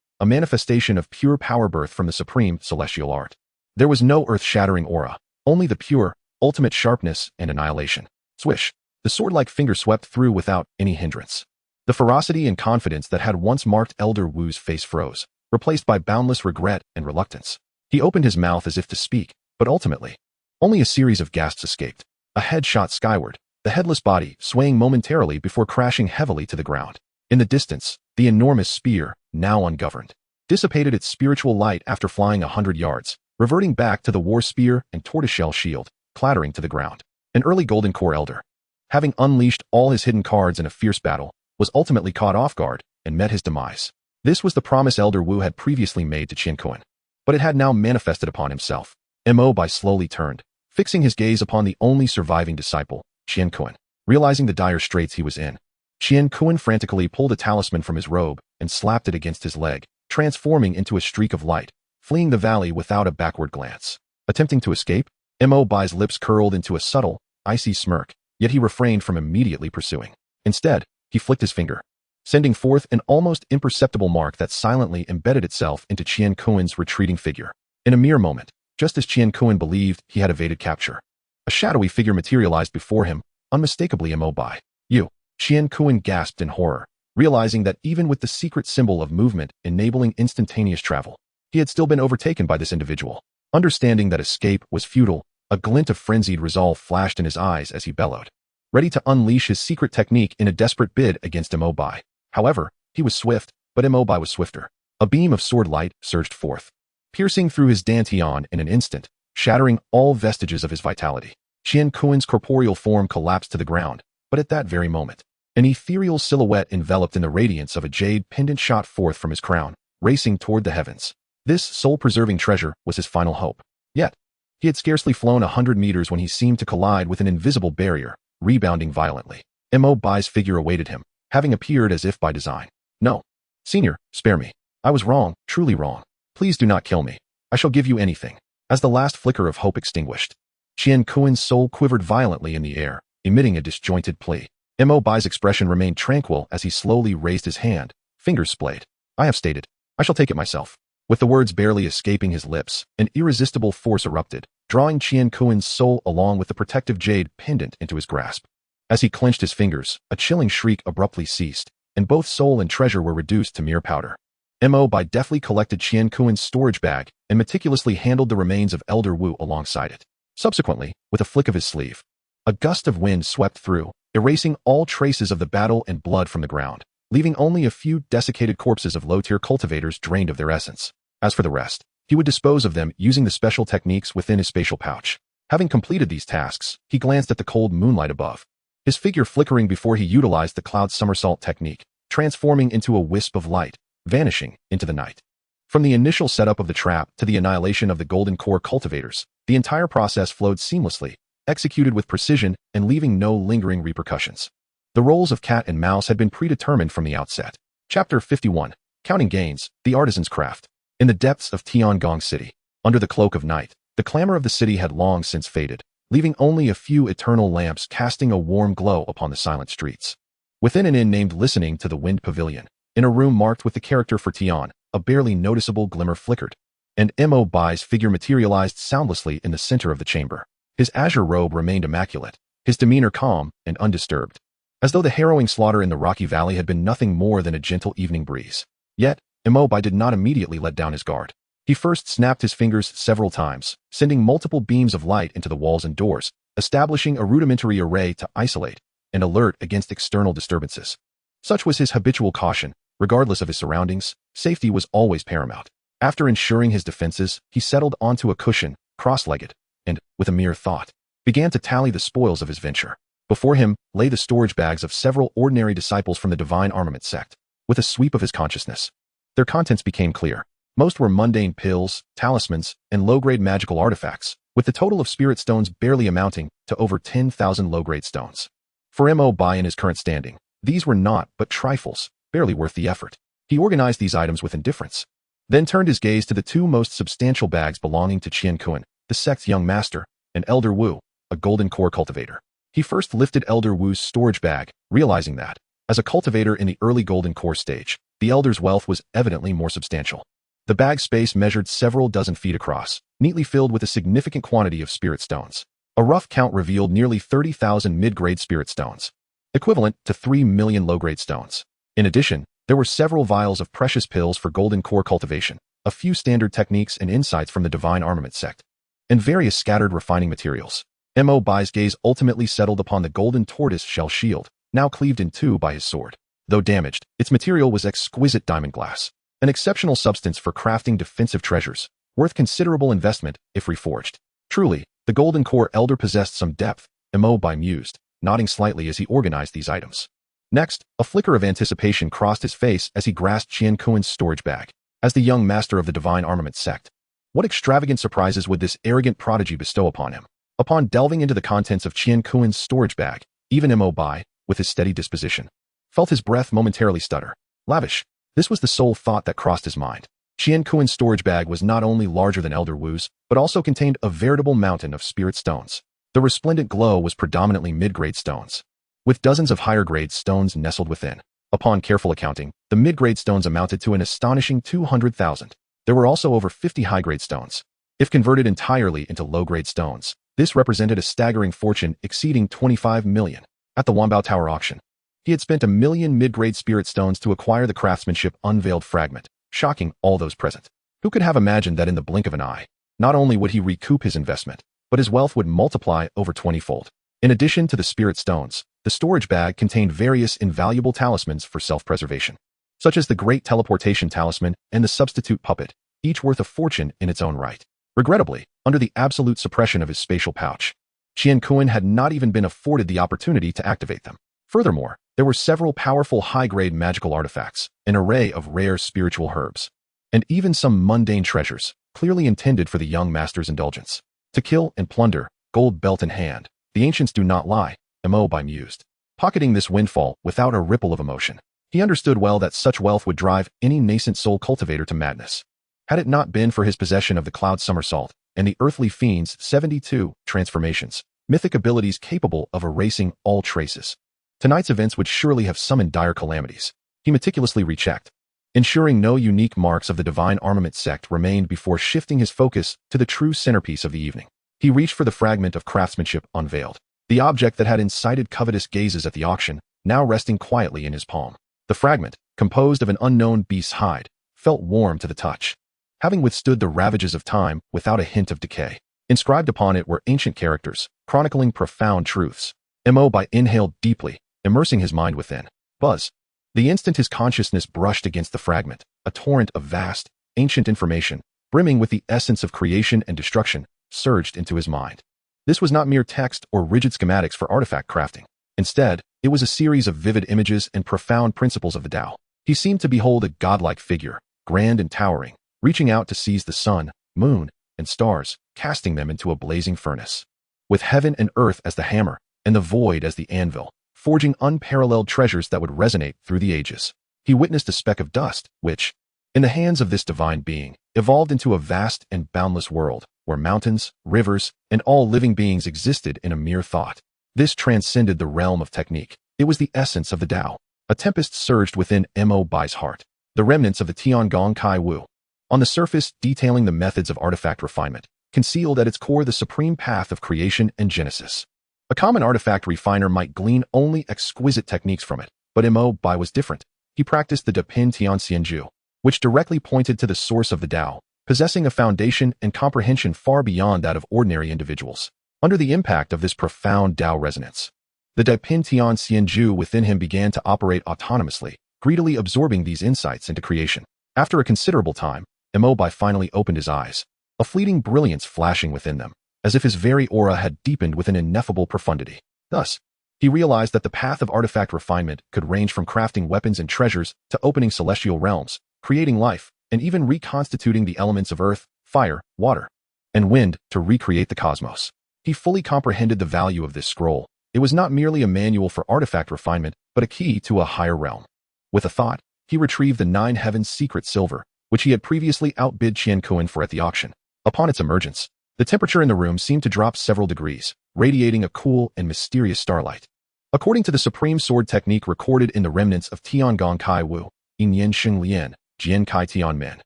a manifestation of pure power birth from the supreme celestial art. There was no earth-shattering aura, only the pure, ultimate sharpness and annihilation. Swish. The sword-like finger swept through without any hindrance. The ferocity and confidence that had once marked Elder Wu's face froze, replaced by boundless regret and reluctance. He opened his mouth as if to speak, but ultimately, only a series of gasps escaped. A head shot skyward, the headless body swaying momentarily before crashing heavily to the ground. In the distance, the enormous spear, now ungoverned, dissipated its spiritual light after flying 100 yards, reverting back to the war spear and tortoiseshell shield, clattering to the ground. An early golden core elder, having unleashed all his hidden cards in a fierce battle, was ultimately caught off guard and met his demise. This was the promise Elder Wu had previously made to Qiankun, but it had now manifested upon himself. Mo Bai slowly turned, fixing his gaze upon the only surviving disciple, Qiankun. Realizing the dire straits he was in, Qiankun frantically pulled a talisman from his robe and slapped it against his leg, transforming into a streak of light, fleeing the valley without a backward glance. Attempting to escape, Mo Bai's lips curled into a subtle, icy smirk, yet he refrained from immediately pursuing. Instead, he flicked his finger, sending forth an almost imperceptible mark that silently embedded itself into Qiankun's retreating figure. In a mere moment, just as Qiankun believed he had evaded capture, a shadowy figure materialized before him, unmistakably Mo Bai. You. Qiankun gasped in horror, realizing that even with the secret symbol of movement enabling instantaneous travel, he had still been overtaken by this individual. Understanding that escape was futile, a glint of frenzied resolve flashed in his eyes as he bellowed, ready to unleash his secret technique in a desperate bid against Mo Bai. However, he was swift, but Mo Bai was swifter. A beam of sword light surged forth, piercing through his dantian in an instant, shattering all vestiges of his vitality. Qiankun's corporeal form collapsed to the ground, but at that very moment, an ethereal silhouette enveloped in the radiance of a jade pendant shot forth from his crown, racing toward the heavens. This soul-preserving treasure was his final hope. Yet, he had scarcely flown 100 meters when he seemed to collide with an invisible barrier, rebounding violently. Mo Bai's figure awaited him, having appeared as if by design. No. Senior, spare me. I was wrong, truly wrong. Please do not kill me. I shall give you anything. As the last flicker of hope extinguished, Qiankun's soul quivered violently in the air, emitting a disjointed plea. Mo Bai's expression remained tranquil as he slowly raised his hand, fingers splayed. I have stated. I shall take it myself. With the words barely escaping his lips, an irresistible force erupted, drawing Qiankun's soul along with the protective jade pendant into his grasp. As he clenched his fingers, a chilling shriek abruptly ceased, and both soul and treasure were reduced to mere powder. Mo Bai deftly collected Qiankun's storage bag and meticulously handled the remains of Elder Wu alongside it. Subsequently, with a flick of his sleeve, a gust of wind swept through, erasing all traces of the battle and blood from the ground, leaving only a few desiccated corpses of low-tier cultivators drained of their essence. As for the rest, he would dispose of them using the special techniques within his spatial pouch. Having completed these tasks, he glanced at the cold moonlight above, his figure flickering before he utilized the cloud somersault technique, transforming into a wisp of light, vanishing into the night. From the initial setup of the trap to the annihilation of the golden core cultivators, the entire process flowed seamlessly, executed with precision and leaving no lingering repercussions. The roles of cat and mouse had been predetermined from the outset. Chapter 51. Counting Gains, The Artisan's Craft. In the depths of Tiangong City, under the cloak of night, the clamor of the city had long since faded, leaving only a few eternal lamps casting a warm glow upon the silent streets. Within an inn named Listening to the Wind Pavilion, in a room marked with the character for Tian, a barely noticeable glimmer flickered, and Mo Bai's figure materialized soundlessly in the center of the chamber. His azure robe remained immaculate, his demeanor calm and undisturbed, as though the harrowing slaughter in the rocky valley had been nothing more than a gentle evening breeze. Yet, Mo Bai did not immediately let down his guard. He first snapped his fingers several times, sending multiple beams of light into the walls and doors, establishing a rudimentary array to isolate and alert against external disturbances. Such was his habitual caution. Regardless of his surroundings, safety was always paramount. After ensuring his defenses, he settled onto a cushion, cross-legged, and, with a mere thought, began to tally the spoils of his venture. Before him lay the storage bags of several ordinary disciples from the Divine Armament sect. With a sweep of his consciousness, their contents became clear. Most were mundane pills, talismans, and low-grade magical artifacts, with the total of spirit stones barely amounting to over 10,000 low-grade stones. For Mo Bai in his current standing, these were naught but trifles, barely worth the effort. He organized these items with indifference, then turned his gaze to the two most substantial bags belonging to Qian Kun, the sect's young master, and Elder Wu, a golden core cultivator. He first lifted Elder Wu's storage bag, realizing that, as a cultivator in the early golden core stage, the elder's wealth was evidently more substantial. The bag's space measured several dozen feet across, neatly filled with a significant quantity of spirit stones. A rough count revealed nearly 30,000 mid-grade spirit stones, equivalent to 3 million low-grade stones. In addition, there were several vials of precious pills for golden core cultivation, a few standard techniques and insights from the Divine Armament sect, and various scattered refining materials. Mo Bai's gaze ultimately settled upon the golden tortoise shell shield, now cleaved in two by his sword. Though damaged, its material was exquisite diamond glass, an exceptional substance for crafting defensive treasures, worth considerable investment if reforged. Truly, the golden core elder possessed some depth, Mo Bai mused, nodding slightly as he organized these items. Next, a flicker of anticipation crossed his face as he grasped Qian Kuan's storage bag. As the young master of the Divine Armament sect, what extravagant surprises would this arrogant prodigy bestow upon him? Upon delving into the contents of Qian Kuan's storage bag, even Mo Bai, with his steady disposition, felt his breath momentarily stutter. Lavish. This was the sole thought that crossed his mind. Qian Kuan's storage bag was not only larger than Elder Wu's, but also contained a veritable mountain of spirit stones. The resplendent glow was predominantly mid-grade stones, with dozens of higher-grade stones nestled within. Upon careful accounting, the mid-grade stones amounted to an astonishing 200,000. There were also over 50 high-grade stones. If converted entirely into low-grade stones, this represented a staggering fortune exceeding 25 million. At the Wanbao Tower auction, he had spent 1 million mid-grade spirit stones to acquire the craftsmanship unveiled fragment, shocking all those present. Who could have imagined that in the blink of an eye, not only would he recoup his investment, but his wealth would multiply over 20-fold. In addition to the spirit stones, the storage bag contained various invaluable talismans for self-preservation, such as the Great Teleportation Talisman and the Substitute Puppet, each worth a fortune in its own right. Regrettably, under the absolute suppression of his spatial pouch, Qian Kuan had not even been afforded the opportunity to activate them. Furthermore, there were several powerful high-grade magical artifacts, an array of rare spiritual herbs, and even some mundane treasures, clearly intended for the young master's indulgence. To kill and plunder, gold belt in hand, the ancients do not lie, Mo Bai mused, pocketing this windfall without a ripple of emotion. He understood well that such wealth would drive any nascent soul cultivator to madness. Had it not been for his possession of the Cloud Somersault and the Earthly Fiend's 72 transformations, mythic abilities capable of erasing all traces, tonight's events would surely have summoned dire calamities. He meticulously rechecked, ensuring no unique marks of the Divine Armament sect remained before shifting his focus to the true centerpiece of the evening. He reached for the fragment of craftsmanship unveiled, the object that had incited covetous gazes at the auction, now resting quietly in his palm. The fragment, composed of an unknown beast's hide, felt warm to the touch, having withstood the ravages of time without a hint of decay. Inscribed upon it were ancient characters, chronicling profound truths. Mo Bai inhaled deeply, immersing his mind within. Buzz. The instant his consciousness brushed against the fragment, a torrent of vast, ancient information, brimming with the essence of creation and destruction, surged into his mind. This was not mere text or rigid schematics for artifact crafting. Instead, it was a series of vivid images and profound principles of the Tao. He seemed to behold a godlike figure, grand and towering, reaching out to seize the sun, moon, and stars, casting them into a blazing furnace. With heaven and earth as the hammer, and the void as the anvil, forging unparalleled treasures that would resonate through the ages. He witnessed a speck of dust, which, in the hands of this divine being, evolved into a vast and boundless world, where mountains, rivers, and all living beings existed in a mere thought. This transcended the realm of technique. It was the essence of the Tao. A tempest surged within Mo Bai's heart, the remnants of the Tiangong Kai Wu. On the surface, detailing the methods of artifact refinement, concealed at its core the supreme path of creation and genesis. A common artifact refiner might glean only exquisite techniques from it, but Mo Bai was different. He practiced the Depin Tian Xianju, which directly pointed to the source of the Tao, possessing a foundation and comprehension far beyond that of ordinary individuals. Under the impact of this profound Tao resonance, the Depin Tian Xianju within him began to operate autonomously, greedily absorbing these insights into creation. After a considerable time, Mo Bai finally opened his eyes, a fleeting brilliance flashing within them, as if his very aura had deepened with an ineffable profundity. Thus, he realized that the path of artifact refinement could range from crafting weapons and treasures to opening celestial realms, creating life, and even reconstituting the elements of earth, fire, water, and wind to recreate the cosmos. He fully comprehended the value of this scroll. It was not merely a manual for artifact refinement, but a key to a higher realm. With a thought, he retrieved the 9 Heavens secret silver, which he had previously outbid Qian Kuan for at the auction. Upon its emergence, the temperature in the room seemed to drop several degrees, radiating a cool and mysterious starlight. According to the supreme sword technique recorded in the remnants of Tiangong Kai Wu, Yin Sheng Lian, Jian Kai Tian Men,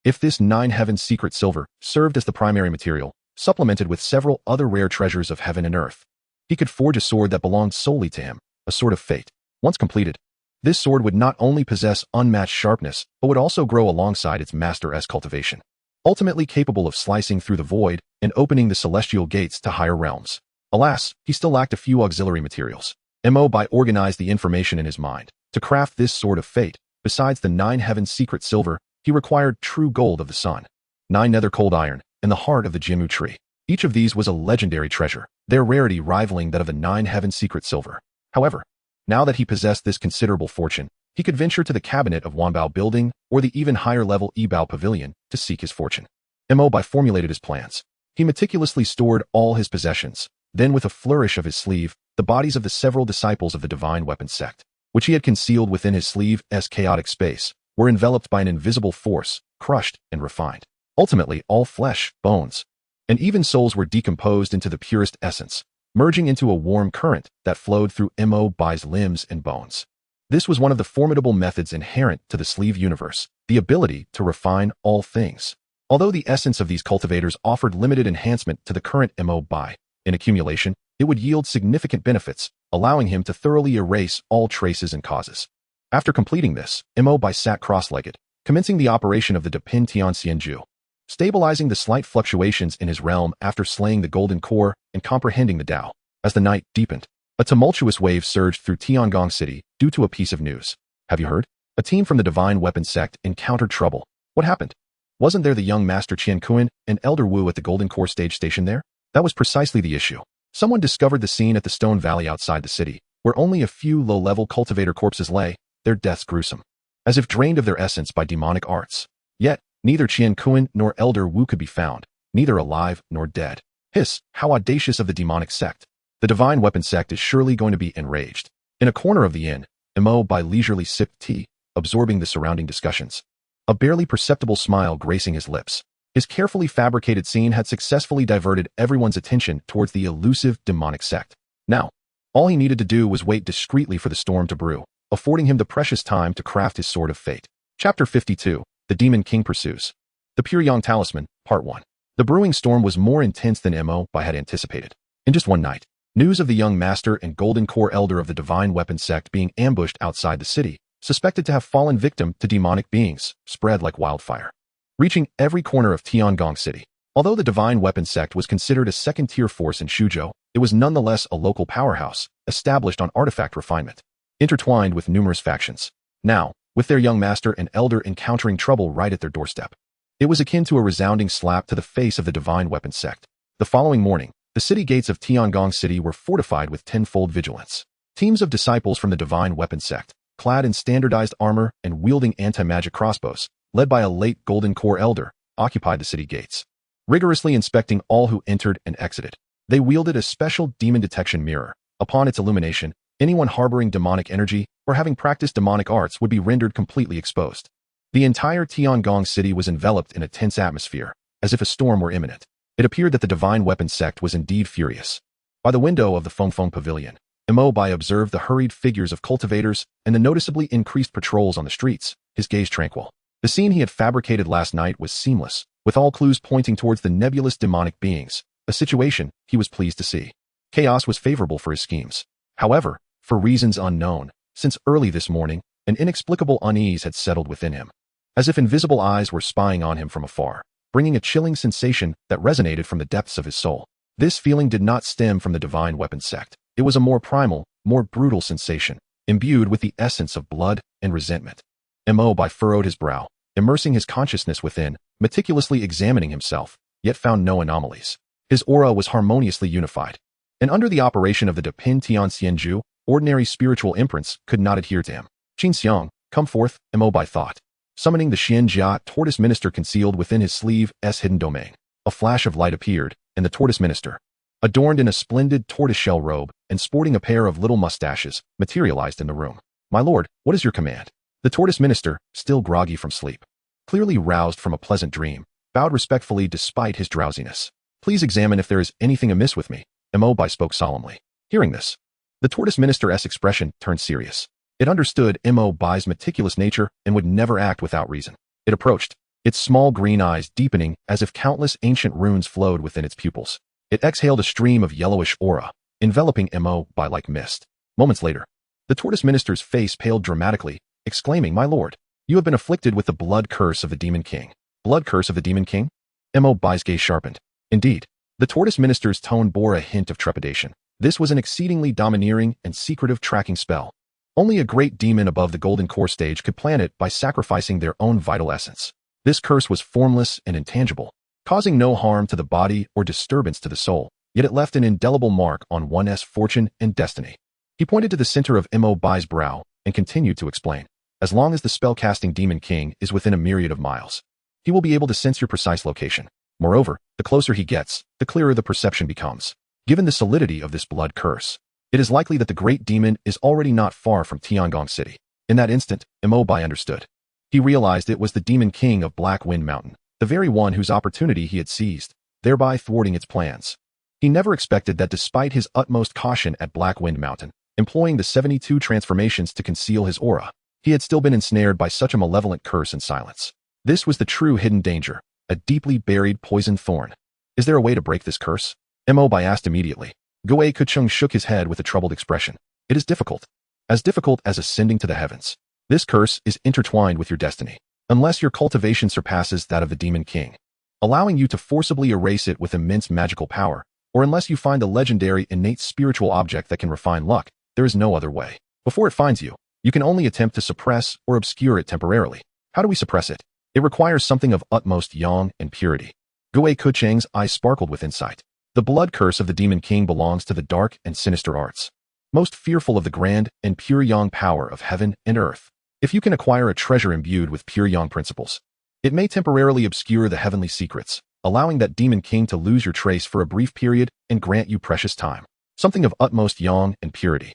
if this 9 Heavens secret silver served as the primary material, supplemented with several other rare treasures of heaven and earth, he could forge a sword that belonged solely to him, a sword of fate. Once completed, this sword would not only possess unmatched sharpness, but would also grow alongside its master's cultivation, ultimately capable of slicing through the void and opening the celestial gates to higher realms. Alas, he still lacked a few auxiliary materials. Mo Bai organized the information in his mind. To craft this sword of fate, besides the 9 Heavens secret silver, he required true gold of the sun, 9 nether cold iron, and the heart of the Jimu tree. Each of these was a legendary treasure, their rarity rivaling that of the 9 Heavens secret silver. However, now that he possessed this considerable fortune, he could venture to the cabinet of Wanbao building or the even higher level Yibao pavilion to seek his fortune. Mo Bai formulated his plans. He meticulously stored all his possessions. Then with a flourish of his sleeve, the bodies of the several disciples of the divine weapon sect, which he had concealed within his sleeve's chaotic space, were enveloped by an invisible force, crushed and refined. Ultimately, all flesh, bones, and even souls were decomposed into the purest essence, merging into a warm current that flowed through Mo Bai's limbs and bones. This was one of the formidable methods inherent to the sleeve universe, the ability to refine all things. Although the essence of these cultivators offered limited enhancement to the current Mo Bai, in accumulation, it would yield significant benefits, allowing him to thoroughly erase all traces and causes. After completing this, Mo Bai sat cross-legged, commencing the operation of the Depin Tian Xianju, stabilizing the slight fluctuations in his realm after slaying the golden core and comprehending the Tao. As the night deepened, a tumultuous wave surged through Tiangong City due to a piece of news. Have you heard? A team from the Divine Weapon Sect encountered trouble. What happened? Wasn't there the young master Qian Kuan and Elder Wu at the Golden Core stage station there? That was precisely the issue. Someone discovered the scene at the stone valley outside the city, where only a few low-level cultivator corpses lay, their deaths gruesome, as if drained of their essence by demonic arts. Yet, neither Qian Kuan nor Elder Wu could be found, neither alive nor dead. Hiss, how audacious of the demonic sect. The Divine Weapon Sect is surely going to be enraged. In a corner of the inn, Mo Bai leisurely sipped tea, absorbing the surrounding discussions, a barely perceptible smile gracing his lips. His carefully fabricated scene had successfully diverted everyone's attention towards the elusive demonic sect. Now, all he needed to do was wait discreetly for the storm to brew, affording him the precious time to craft his sword of fate. Chapter 52, The Demon King Pursues. The Pyryang Talisman, Part 1. The brewing storm was more intense than Mo Bai had anticipated. In just one night, news of the young master and golden core elder of the Divine Weapon Sect being ambushed outside the city, suspected to have fallen victim to demonic beings, spread like wildfire, reaching every corner of Tiangong City. Although the Divine Weapon Sect was considered a second-tier force in Shuzhou, it was nonetheless a local powerhouse, established on artifact refinement, intertwined with numerous factions. Now, with their young master and elder encountering trouble right at their doorstep, it was akin to a resounding slap to the face of the Divine Weapon Sect. The following morning, The city gates of Tiangong City were fortified with tenfold vigilance. Teams of disciples from the Divine Weapon sect, clad in standardized armor and wielding anti-magic crossbows, led by a late Golden Core elder, occupied the city gates, rigorously inspecting all who entered and exited. They wielded a special demon detection mirror. Upon its illumination, anyone harboring demonic energy or having practiced demonic arts would be rendered completely exposed. The entire Tiangong City was enveloped in a tense atmosphere, as if a storm were imminent. It appeared that the Divine Weapon sect was indeed furious. By the window of the Fangcun Pavilion, Mo Bai observed the hurried figures of cultivators and the noticeably increased patrols on the streets, his gaze tranquil. The scene he had fabricated last night was seamless, with all clues pointing towards the nebulous demonic beings, a situation he was pleased to see. Chaos was favorable for his schemes. However, for reasons unknown, since early this morning, an inexplicable unease had settled within him, as if invisible eyes were spying on him from afar, bringing a chilling sensation that resonated from the depths of his soul. This feeling did not stem from the Divine Weapon sect. It was a more primal, more brutal sensation, imbued with the essence of blood and resentment. Mo Bai furrowed his brow, immersing his consciousness within, meticulously examining himself, yet found no anomalies. His aura was harmoniously unified, and under the operation of the Depin Tian Xianju, ordinary spiritual imprints could not adhere to him. Qin Xiang, come forth, Mo Bai thought, summoning the Xianjia tortoise minister concealed within his sleeve's hidden domain. A flash of light appeared, and the tortoise minister, adorned in a splendid tortoiseshell robe and sporting a pair of little mustaches, materialized in the room. My lord, what is your command? The tortoise minister, still groggy from sleep, clearly roused from a pleasant dream, bowed respectfully despite his drowsiness. Please examine if there is anything amiss with me, Mo Bai spoke solemnly. Hearing this, the tortoise minister's expression turned serious. It understood Mo Bai's meticulous nature and would never act without reason. It approached, its small green eyes deepening as if countless ancient runes flowed within its pupils. It exhaled a stream of yellowish aura, enveloping Mo Bai like mist. Moments later, the tortoise minister's face paled dramatically, exclaiming, My lord, you have been afflicted with the blood curse of the Demon King. Blood curse of the Demon King? Mo Bai's gaze sharpened. Indeed, the tortoise minister's tone bore a hint of trepidation. This was an exceedingly domineering and secretive tracking spell. Only a great demon above the Golden Core stage could plan it by sacrificing their own vital essence. This curse was formless and intangible, causing no harm to the body or disturbance to the soul, yet it left an indelible mark on one's fortune and destiny. He pointed to the center of Mo Bai's brow and continued to explain. As long as the spell-casting Demon King is within a myriad of miles, he will be able to sense your precise location. Moreover, the closer he gets, the clearer the perception becomes. Given the solidity of this blood curse, it is likely that the great demon is already not far from Tiangong City. In that instant, Mo Bai understood. He realized it was the Demon King of Black Wind Mountain, the very one whose opportunity he had seized, thereby thwarting its plans. He never expected that despite his utmost caution at Black Wind Mountain, employing the 72 transformations to conceal his aura, he had still been ensnared by such a malevolent curse and silence. This was the true hidden danger, a deeply buried poison thorn. Is there a way to break this curse? Mo Bai asked immediately. Guo Kucheng shook his head with a troubled expression. It is difficult. As difficult as ascending to the heavens. This curse is intertwined with your destiny, unless your cultivation surpasses that of the Demon King, allowing you to forcibly erase it with immense magical power, or unless you find a legendary innate spiritual object that can refine luck, there is no other way. Before it finds you, you can only attempt to suppress or obscure it temporarily. How do we suppress it? It requires something of utmost yang and purity. Guo Kucheng's eyes sparkled with insight. The blood curse of the Demon King belongs to the dark and sinister arts, most fearful of the grand and pure yang power of heaven and earth. If you can acquire a treasure imbued with pure yang principles, it may temporarily obscure the heavenly secrets, allowing that Demon King to lose your trace for a brief period and grant you precious time. Something of utmost yang and purity.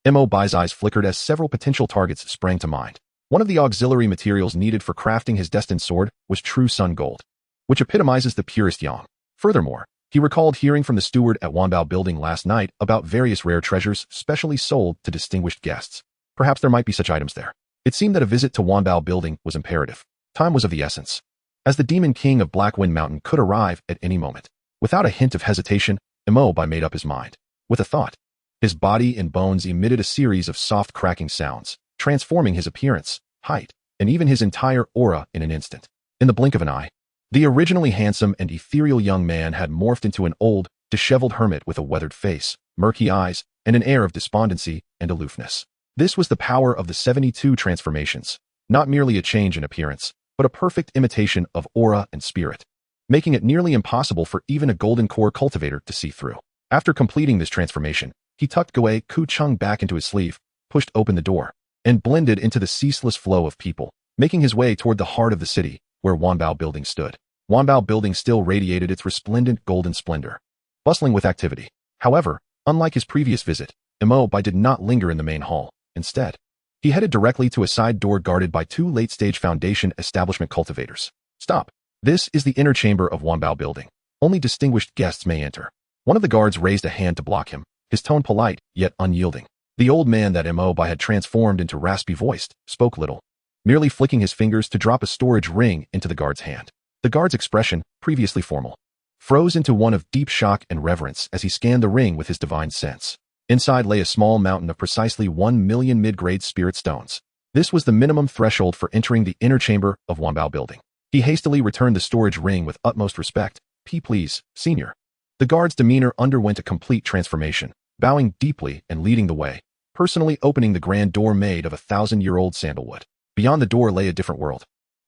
Mo Bai's eyes flickered as several potential targets sprang to mind. One of the auxiliary materials needed for crafting his destined sword was true sun gold, which epitomizes the purest yang. Furthermore, he recalled hearing from the steward at Wanbao Building last night about various rare treasures specially sold to distinguished guests. Perhaps there might be such items there. It seemed that a visit to Wanbao Building was imperative. Time was of the essence, as the Demon King of Black Wind Mountain could arrive at any moment. Without a hint of hesitation, Mo Bai made up his mind. With a thought, his body and bones emitted a series of soft cracking sounds, transforming his appearance, height, and even his entire aura in an instant. In the blink of an eye, the originally handsome and ethereal young man had morphed into an old, disheveled hermit with a weathered face, murky eyes, and an air of despondency and aloofness. This was the power of the 72 transformations, not merely a change in appearance, but a perfect imitation of aura and spirit. making it nearly impossible for even a golden core cultivator to see through. After completing this transformation, he tucked Goei Ku Chung back into his sleeve, pushed open the door, and blended into the ceaseless flow of people, making his way toward the heart of the city, where Wanbao Building stood. Wanbao Building still radiated its resplendent golden splendor, bustling with activity. However, unlike his previous visit, Mo Bai did not linger in the main hall. Instead, he headed directly to a side door guarded by two late-stage Foundation establishment cultivators. Stop. This is the inner chamber of Wanbao Building. Only distinguished guests may enter. One of the guards raised a hand to block him, his tone polite, yet unyielding. The old man that Mo Bai had transformed into raspy-voiced spoke little, merely flicking his fingers to drop a storage ring into the guard's hand. The guard's expression, previously formal, froze into one of deep shock and reverence as he scanned the ring with his divine sense. Inside lay a small mountain of precisely 1 million mid-grade spirit stones. This was the minimum threshold for entering the inner chamber of Wanbao Building. He hastily returned the storage ring with utmost respect. Please, senior. The guard's demeanor underwent a complete transformation, bowing deeply and leading the way, personally opening the grand door made of 1,000-year-old sandalwood. Beyond the door lay a different world.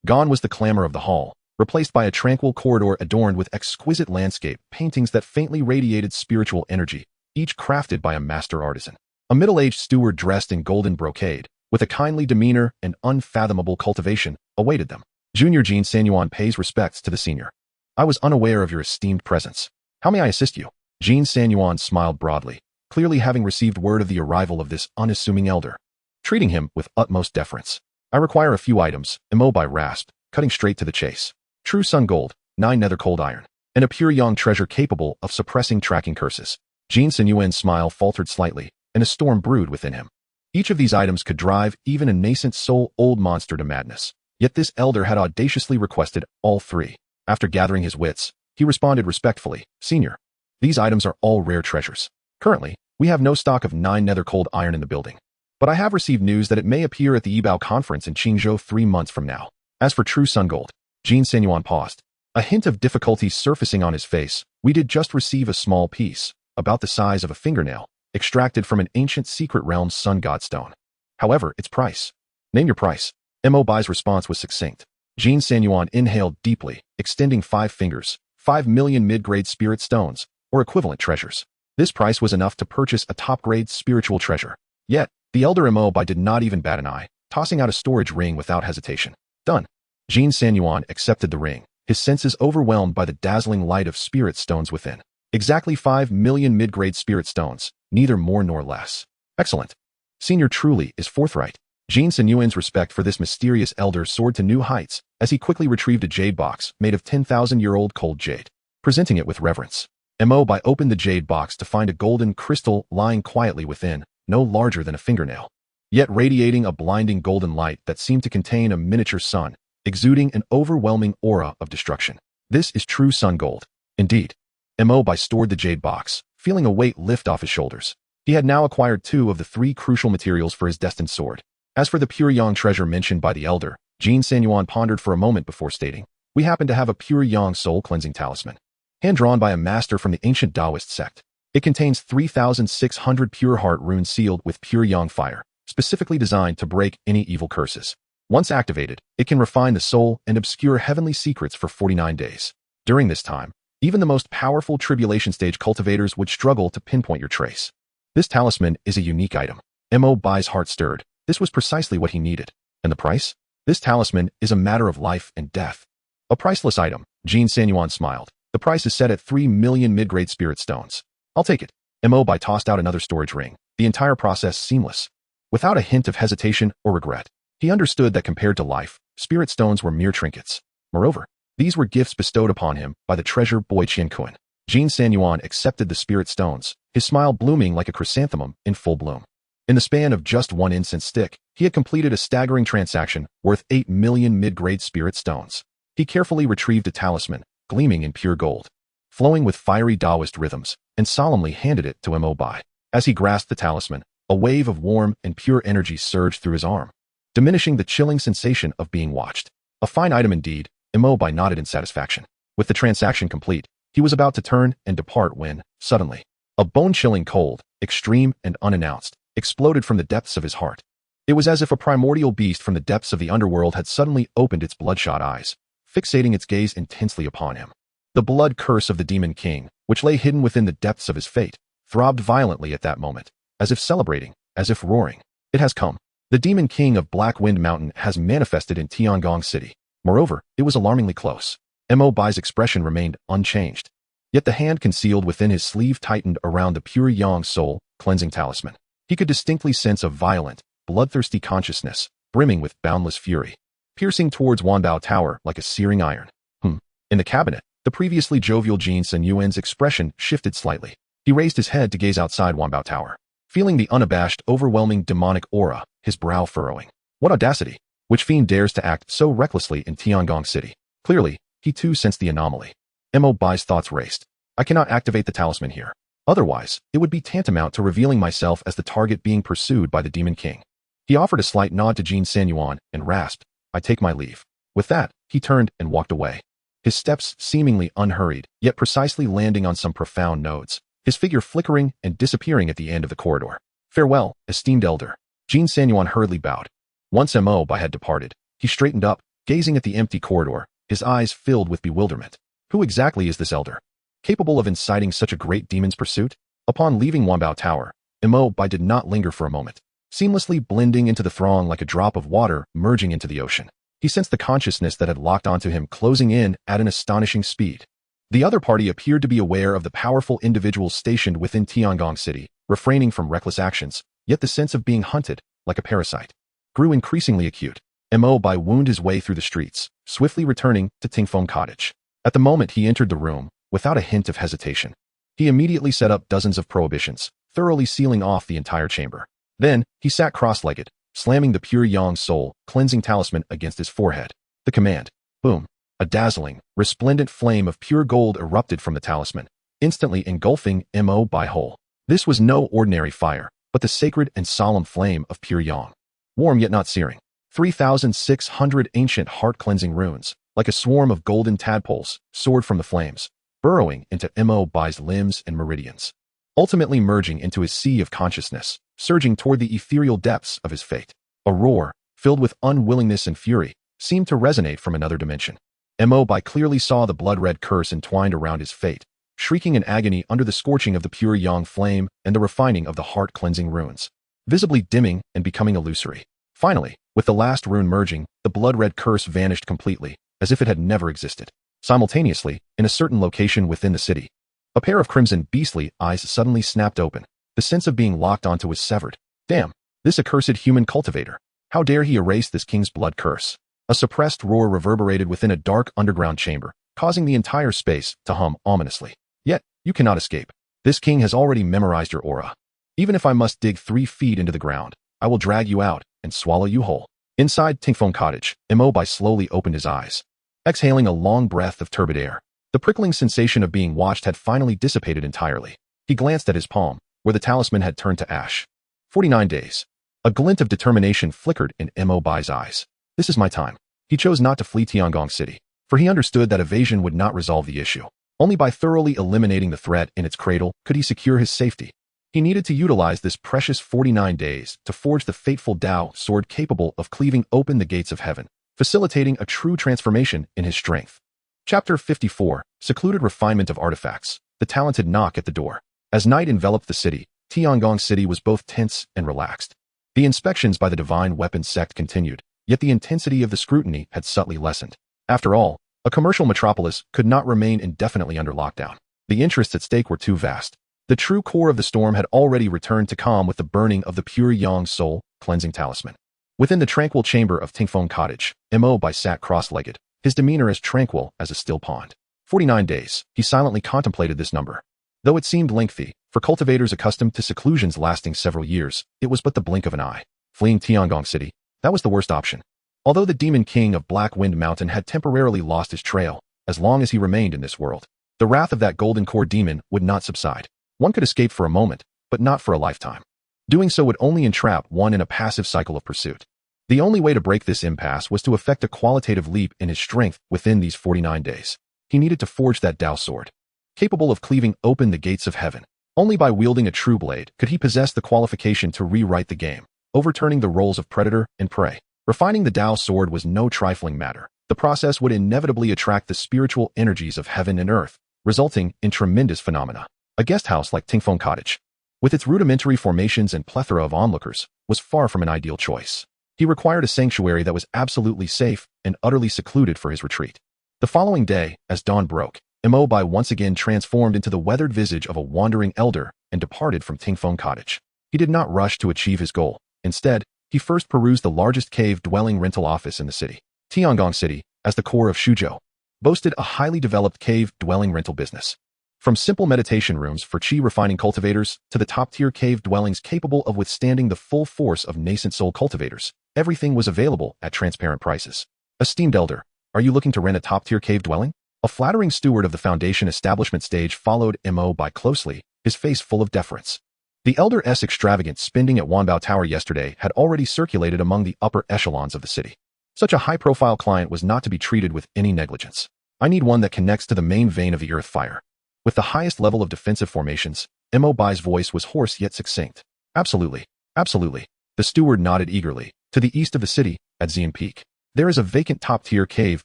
Gone was the clamor of the hall, replaced by a tranquil corridor adorned with exquisite landscape paintings that faintly radiated spiritual energy, each crafted by a master artisan. A middle-aged steward dressed in golden brocade, with a kindly demeanor and unfathomable cultivation, awaited them. Junior Jean Sanyuan pays respects to the senior. I was unaware of your esteemed presence. How may I assist you? Jean Sanyuan smiled broadly, clearly having received word of the arrival of this unassuming elder. Treating him with utmost deference. I require a few items, Mo Bai rasped, cutting straight to the chase. True sun gold, 9 nether cold iron, and a pure yang treasure capable of suppressing tracking curses. Jean Sanyuan's smile faltered slightly, and a storm brewed within him. Each of these items could drive even a nascent soul-old monster to madness. Yet this elder had audaciously requested all three. After gathering his wits, he responded respectfully, Senior, these items are all rare treasures. Currently, we have no stock of 9 nether cold iron in the building. But I have received news that it may appear at the Yibao conference in Qingzhou 3 months from now. As for true sun gold, Jean Sanyuan paused, a hint of difficulty surfacing on his face. We did just receive a small piece, about the size of a fingernail, extracted from an ancient secret realm's sun god stone. However, its price. Name your price. Mo Bai's response was succinct. Jean Sanyuan inhaled deeply, extending 5 fingers, 5 million mid-grade spirit stones, or equivalent treasures. This price was enough to purchase a top-grade spiritual treasure. Yet, the elder Mo Bai did not even bat an eye, tossing out a storage ring without hesitation. Done. Jean Sanyuan accepted the ring, his senses overwhelmed by the dazzling light of spirit stones within. Exactly 5 million mid-grade spirit stones, neither more nor less. Excellent. Senior truly is forthright. Jean Sanyuan's respect for this mysterious elder soared to new heights as he quickly retrieved a jade box made of 10,000-year-old cold jade, presenting it with reverence. Mo Bai opened the jade box to find a golden crystal lying quietly within, no larger than a fingernail, yet radiating a blinding golden light that seemed to contain a miniature sun, exuding an overwhelming aura of destruction. This is true sun gold. Indeed. Mo Bai stored the jade box, feeling a weight lift off his shoulders. He had now acquired 2 of the 3 crucial materials for his destined sword. As for the pure yang treasure mentioned by the elder, Jean Sanyuan pondered for a moment before stating, we happen to have a pure yang soul-cleansing talisman, hand-drawn by a master from the ancient Taoist sect. It contains 3,600 pure heart runes sealed with pure yang fire, specifically designed to break any evil curses. Once activated, it can refine the soul and obscure heavenly secrets for 49 days. During this time, even the most powerful tribulation stage cultivators would struggle to pinpoint your trace. This talisman is a unique item. Mo Bai's heart stirred. This was precisely what he needed. And the price? This talisman is a matter of life and death. A priceless item, Jean Sanyuan smiled. The price is set at 3 million mid-grade spirit stones. I'll take it. Mo Bai tossed out another storage ring, the entire process seamless. Without a hint of hesitation or regret, he understood that compared to life, spirit stones were mere trinkets. Moreover, these were gifts bestowed upon him by the treasure boy Qiankun. Jean Sanyuan accepted the spirit stones, his smile blooming like a chrysanthemum in full bloom. In the span of just 1 incense stick, he had completed a staggering transaction worth 8 million mid-grade spirit stones. He carefully retrieved a talisman, gleaming in pure gold, flowing with fiery Taoist rhythms, and solemnly handed it to Mo Bai. As he grasped the talisman, a wave of warm and pure energy surged through his arm, diminishing the chilling sensation of being watched. A fine item indeed, Mo Bai nodded in satisfaction. With the transaction complete, he was about to turn and depart when, suddenly, a bone-chilling cold, extreme and unannounced, exploded from the depths of his heart. It was as if a primordial beast from the depths of the underworld had suddenly opened its bloodshot eyes, fixating its gaze intensely upon him. The blood curse of the Demon King, which lay hidden within the depths of his fate, throbbed violently at that moment, as if celebrating, as if roaring. It has come. The Demon King of Black Wind Mountain has manifested in Tiangong City. Moreover, it was alarmingly close. Mo Bai's expression remained unchanged. Yet the hand concealed within his sleeve tightened around the pure yang soul cleansing talisman. He could distinctly sense a violent, bloodthirsty consciousness, brimming with boundless fury, piercing towards Wanbao Tower like a searing iron. In the cabinet, the previously jovial Jin Sen Yuan's expression shifted slightly. He raised his head to gaze outside Wanbao Tower, feeling the unabashed, overwhelming demonic aura, his brow furrowing. What audacity! Which fiend dares to act so recklessly in Tiangong City? Clearly, he too sensed the anomaly. Mo Bai's thoughts raced. I cannot activate the talisman here. Otherwise, it would be tantamount to revealing myself as the target being pursued by the Demon King. He offered a slight nod to Jin Sen Yuan and rasped, I take my leave. With that, he turned and walked away. His steps seemingly unhurried, yet precisely landing on some profound nodes, his figure flickering and disappearing at the end of the corridor. Farewell, esteemed elder. Jin Sen Yuan hurriedly bowed. Once Mo Bai had departed, he straightened up, gazing at the empty corridor, his eyes filled with bewilderment. Who exactly is this elder? Capable of inciting such a great demon's pursuit? Upon leaving Wanbao Tower, Mo Bai did not linger for a moment, seamlessly blending into the throng like a drop of water merging into the ocean. He sensed the consciousness that had locked onto him closing in at an astonishing speed. The other party appeared to be aware of the powerful individuals stationed within Tiangong City, refraining from reckless actions, yet the sense of being hunted, like a parasite, grew increasingly acute. Mo Bai wound his way through the streets, swiftly returning to Tingfeng Cottage. At the moment he entered the room, without a hint of hesitation, he immediately set up dozens of prohibitions, thoroughly sealing off the entire chamber. Then, he sat cross-legged, slamming the pure yang soul cleansing talisman against his forehead. The command. Boom. A dazzling, resplendent flame of pure gold erupted from the talisman, instantly engulfing Mo Bai whole. This was no ordinary fire, but the sacred and solemn flame of pure yang. Warm yet not searing. 3,600 ancient heart-cleansing runes, like a swarm of golden tadpoles, soared from the flames, burrowing into Mo Bai's limbs and meridians, ultimately merging into his sea of consciousness, surging toward the ethereal depths of his fate. A roar, filled with unwillingness and fury, seemed to resonate from another dimension. Mo Bai clearly saw the blood-red curse entwined around his fate, shrieking in agony under the scorching of the pure yang flame and the refining of the heart-cleansing runes, visibly dimming and becoming illusory. Finally, with the last rune merging, the blood-red curse vanished completely, as if it had never existed. Simultaneously, in a certain location within the city, a pair of crimson beastly eyes suddenly snapped open. The sense of being locked onto was severed. Damn, this accursed human cultivator. How dare he erase this king's blood curse? A suppressed roar reverberated within a dark underground chamber, causing the entire space to hum ominously. Yet, you cannot escape. This king has already memorized your aura. Even if I must dig 3 feet into the ground, I will drag you out and swallow you whole. Inside Tingfeng Cottage, Mo Bai slowly opened his eyes, exhaling a long breath of turbid air. The prickling sensation of being watched had finally dissipated entirely. He glanced at his palm, where the talisman had turned to ash. 49 days. A glint of determination flickered in Mo Bai's eyes. This is my time. He chose not to flee Tiangong City, for he understood that evasion would not resolve the issue. Only by thoroughly eliminating the threat in its cradle could he secure his safety. He needed to utilize this precious 49 days to forge the fateful Tao sword capable of cleaving open the gates of heaven, facilitating a true transformation in his strength. Chapter 54, Secluded Refinement of Artifacts, The Talented Knock at the Door. As night enveloped the city, Tiangong City was both tense and relaxed. The inspections by the Divine Weapons sect continued, yet the intensity of the scrutiny had subtly lessened. After all, a commercial metropolis could not remain indefinitely under lockdown. The interests at stake were too vast. The true core of the storm had already returned to calm with the burning of the pure yang soul cleansing talisman. Within the tranquil chamber of Tingfeng Cottage, Mo Bai sat cross-legged, his demeanor as tranquil as a still pond. 49 days, he silently contemplated this number. Though it seemed lengthy, for cultivators accustomed to seclusions lasting several years, it was but the blink of an eye. Fleeing Tiangong City, that was the worst option. Although the Demon King of Black Wind Mountain had temporarily lost his trail, as long as he remained in this world, the wrath of that golden core demon would not subside. One could escape for a moment, but not for a lifetime. Doing so would only entrap one in a passive cycle of pursuit. The only way to break this impasse was to effect a qualitative leap in his strength within these 49 days. He needed to forge that Tao sword, capable of cleaving open the gates of heaven. Only by wielding a true blade could he possess the qualification to rewrite the game, overturning the roles of predator and prey. Refining the Tao sword was no trifling matter. The process would inevitably attract the spiritual energies of heaven and earth, resulting in tremendous phenomena. A guest house like Tingfeng Cottage, with its rudimentary formations and plethora of onlookers, was far from an ideal choice. He required a sanctuary that was absolutely safe and utterly secluded for his retreat. The following day, as dawn broke, Mo Bai once again transformed into the weathered visage of a wandering elder and departed from Tingfeng Cottage. He did not rush to achieve his goal. Instead, he first perused the largest cave-dwelling rental office in the city. Tiangong City, as the core of Suzhou, boasted a highly developed cave-dwelling rental business. From simple meditation rooms for qi refining cultivators to the top-tier cave dwellings capable of withstanding the full force of nascent soul cultivators, everything was available at transparent prices. Esteemed elder, are you looking to rent a top-tier cave dwelling? A flattering steward of the foundation establishment stage followed Mo Bai closely, his face full of deference. The elder's extravagant spending at Wanbao Tower yesterday had already circulated among the upper echelons of the city. Such a high-profile client was not to be treated with any negligence. I need one that connects to the main vein of the earth fire. With the highest level of defensive formations, Mo Bai's voice was hoarse yet succinct. Absolutely, absolutely. The steward nodded eagerly. To the east of the city, at Xian Peak, there is a vacant top-tier cave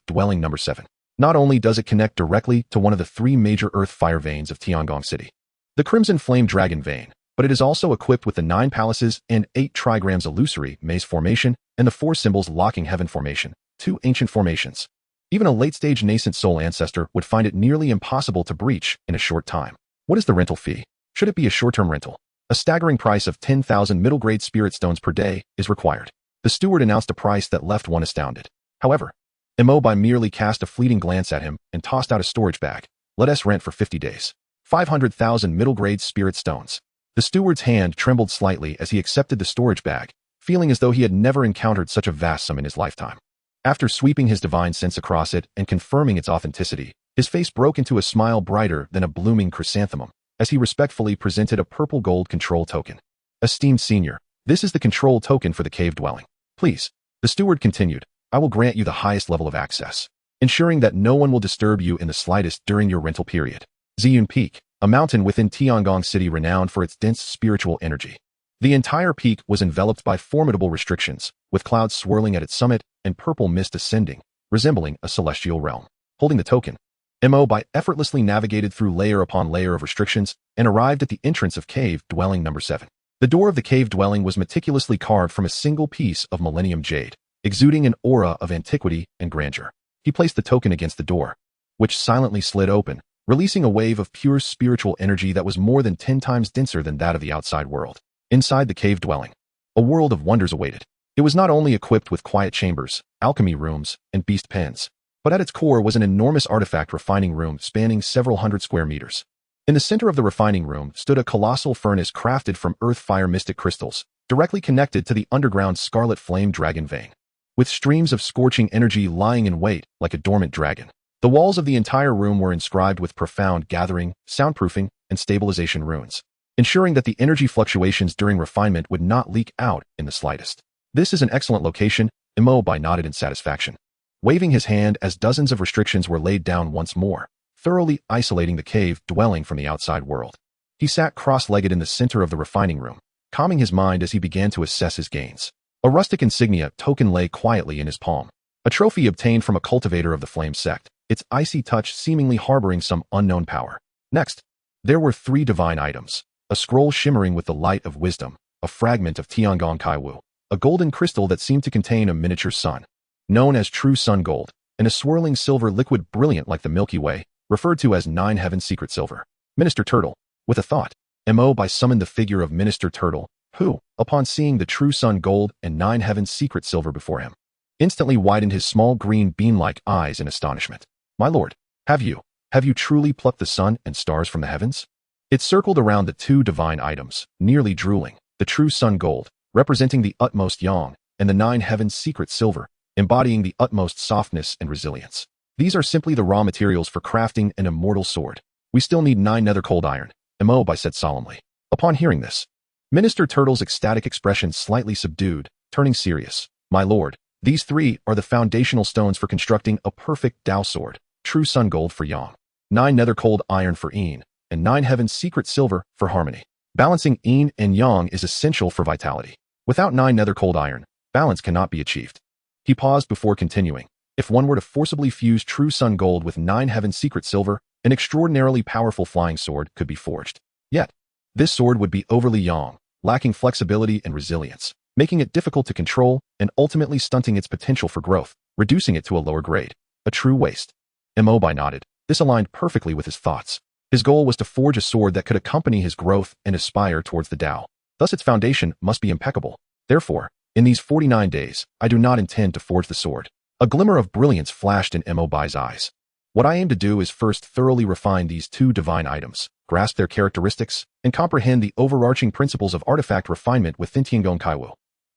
dwelling number 7. Not only does it connect directly to one of the 3 major earth fire veins of Tiangong City, the Crimson Flame Dragon vein, but it is also equipped with the 9 palaces and 8 trigrams illusory maze formation and the 4 symbols locking heaven formation, 2 ancient formations. Even a late-stage nascent soul ancestor would find it nearly impossible to breach in a short time. What is the rental fee? Should it be a short-term rental? A staggering price of 10,000 middle-grade spirit stones per day is required. The steward announced a price that left one astounded. However, Mo Bai merely cast a fleeting glance at him and tossed out a storage bag. Let us rent for 50 days. 500,000 middle-grade spirit stones. The steward's hand trembled slightly as he accepted the storage bag, feeling as though he had never encountered such a vast sum in his lifetime. After sweeping his divine sense across it and confirming its authenticity, his face broke into a smile brighter than a blooming chrysanthemum as he respectfully presented a purple gold control token. Esteemed senior, this is the control token for the cave dwelling. Please, the steward continued, I will grant you the highest level of access, ensuring that no one will disturb you in the slightest during your rental period. Ziyun Peak, a mountain within Tiangong City renowned for its dense spiritual energy. The entire peak was enveloped by formidable restrictions, with clouds swirling at its summit and purple mist ascending, resembling a celestial realm. Holding the token, Mo Bai effortlessly navigated through layer upon layer of restrictions and arrived at the entrance of cave dwelling number 7. The door of the cave dwelling was meticulously carved from a single piece of millennium jade, exuding an aura of antiquity and grandeur. He placed the token against the door, which silently slid open, releasing a wave of pure spiritual energy that was more than 10 times denser than that of the outside world. Inside the cave dwelling, a world of wonders awaited. It was not only equipped with quiet chambers, alchemy rooms, and beast pens, but at its core was an enormous artifact refining room spanning several hundred square meters. In the center of the refining room stood a colossal furnace crafted from earth fire mystic crystals, directly connected to the underground scarlet flame dragon vein, with streams of scorching energy lying in wait like a dormant dragon. The walls of the entire room were inscribed with profound gathering, soundproofing, and stabilization runes, ensuring that the energy fluctuations during refinement would not leak out in the slightest. This is an excellent location, Mo Bai nodded in satisfaction, waving his hand as dozens of restrictions were laid down once more, thoroughly isolating the cave dwelling from the outside world. He sat cross-legged in the center of the refining room, calming his mind as he began to assess his gains. A rustic insignia token lay quietly in his palm, a trophy obtained from a cultivator of the flame sect, its icy touch seemingly harboring some unknown power. Next, there were 3 divine items, a scroll shimmering with the light of wisdom, a fragment of Tiangong Kaiwu, a golden crystal that seemed to contain a miniature sun, known as true sun gold, and a swirling silver liquid brilliant like the Milky Way, referred to as 9 heaven secret silver. Minister Turtle, with a thought, Mo Bai summoned the figure of Minister Turtle, who, upon seeing the true sun gold and 9 heaven secret silver before him, instantly widened his small green bean-like eyes in astonishment. My lord, have you truly plucked the sun and stars from the heavens? It circled around the 2 divine items, nearly drooling, the true sun gold, representing the utmost yang, and the 9 heaven secret silver, embodying the utmost softness and resilience. These are simply the raw materials for crafting an immortal sword. We still need 9 nether cold iron, Mo Bai said solemnly. Upon hearing this, Minister Turtle's ecstatic expression slightly subdued, turning serious. My lord, these 3 are the foundational stones for constructing a perfect Tao sword, true sun gold for yang, 9 nether cold iron for yin, and 9 heaven secret silver for harmony. Balancing yin and yang is essential for vitality. Without 9 nether cold iron, balance cannot be achieved. He paused before continuing. If one were to forcibly fuse true sun gold with 9 heaven's secret silver, an extraordinarily powerful flying sword could be forged. Yet, this sword would be overly young, lacking flexibility and resilience, making it difficult to control and ultimately stunting its potential for growth, reducing it to a lower grade. A true waste. Mo Bai nodded. This aligned perfectly with his thoughts. His goal was to forge a sword that could accompany his growth and aspire towards the Tao. Thus its foundation must be impeccable. Therefore, in these 49 days, I do not intend to forge the sword. A glimmer of brilliance flashed in Mo Bai's eyes. What I aim to do is first thoroughly refine these 2 divine items, grasp their characteristics, and comprehend the overarching principles of artifact refinement within Tiangong Kaiwu.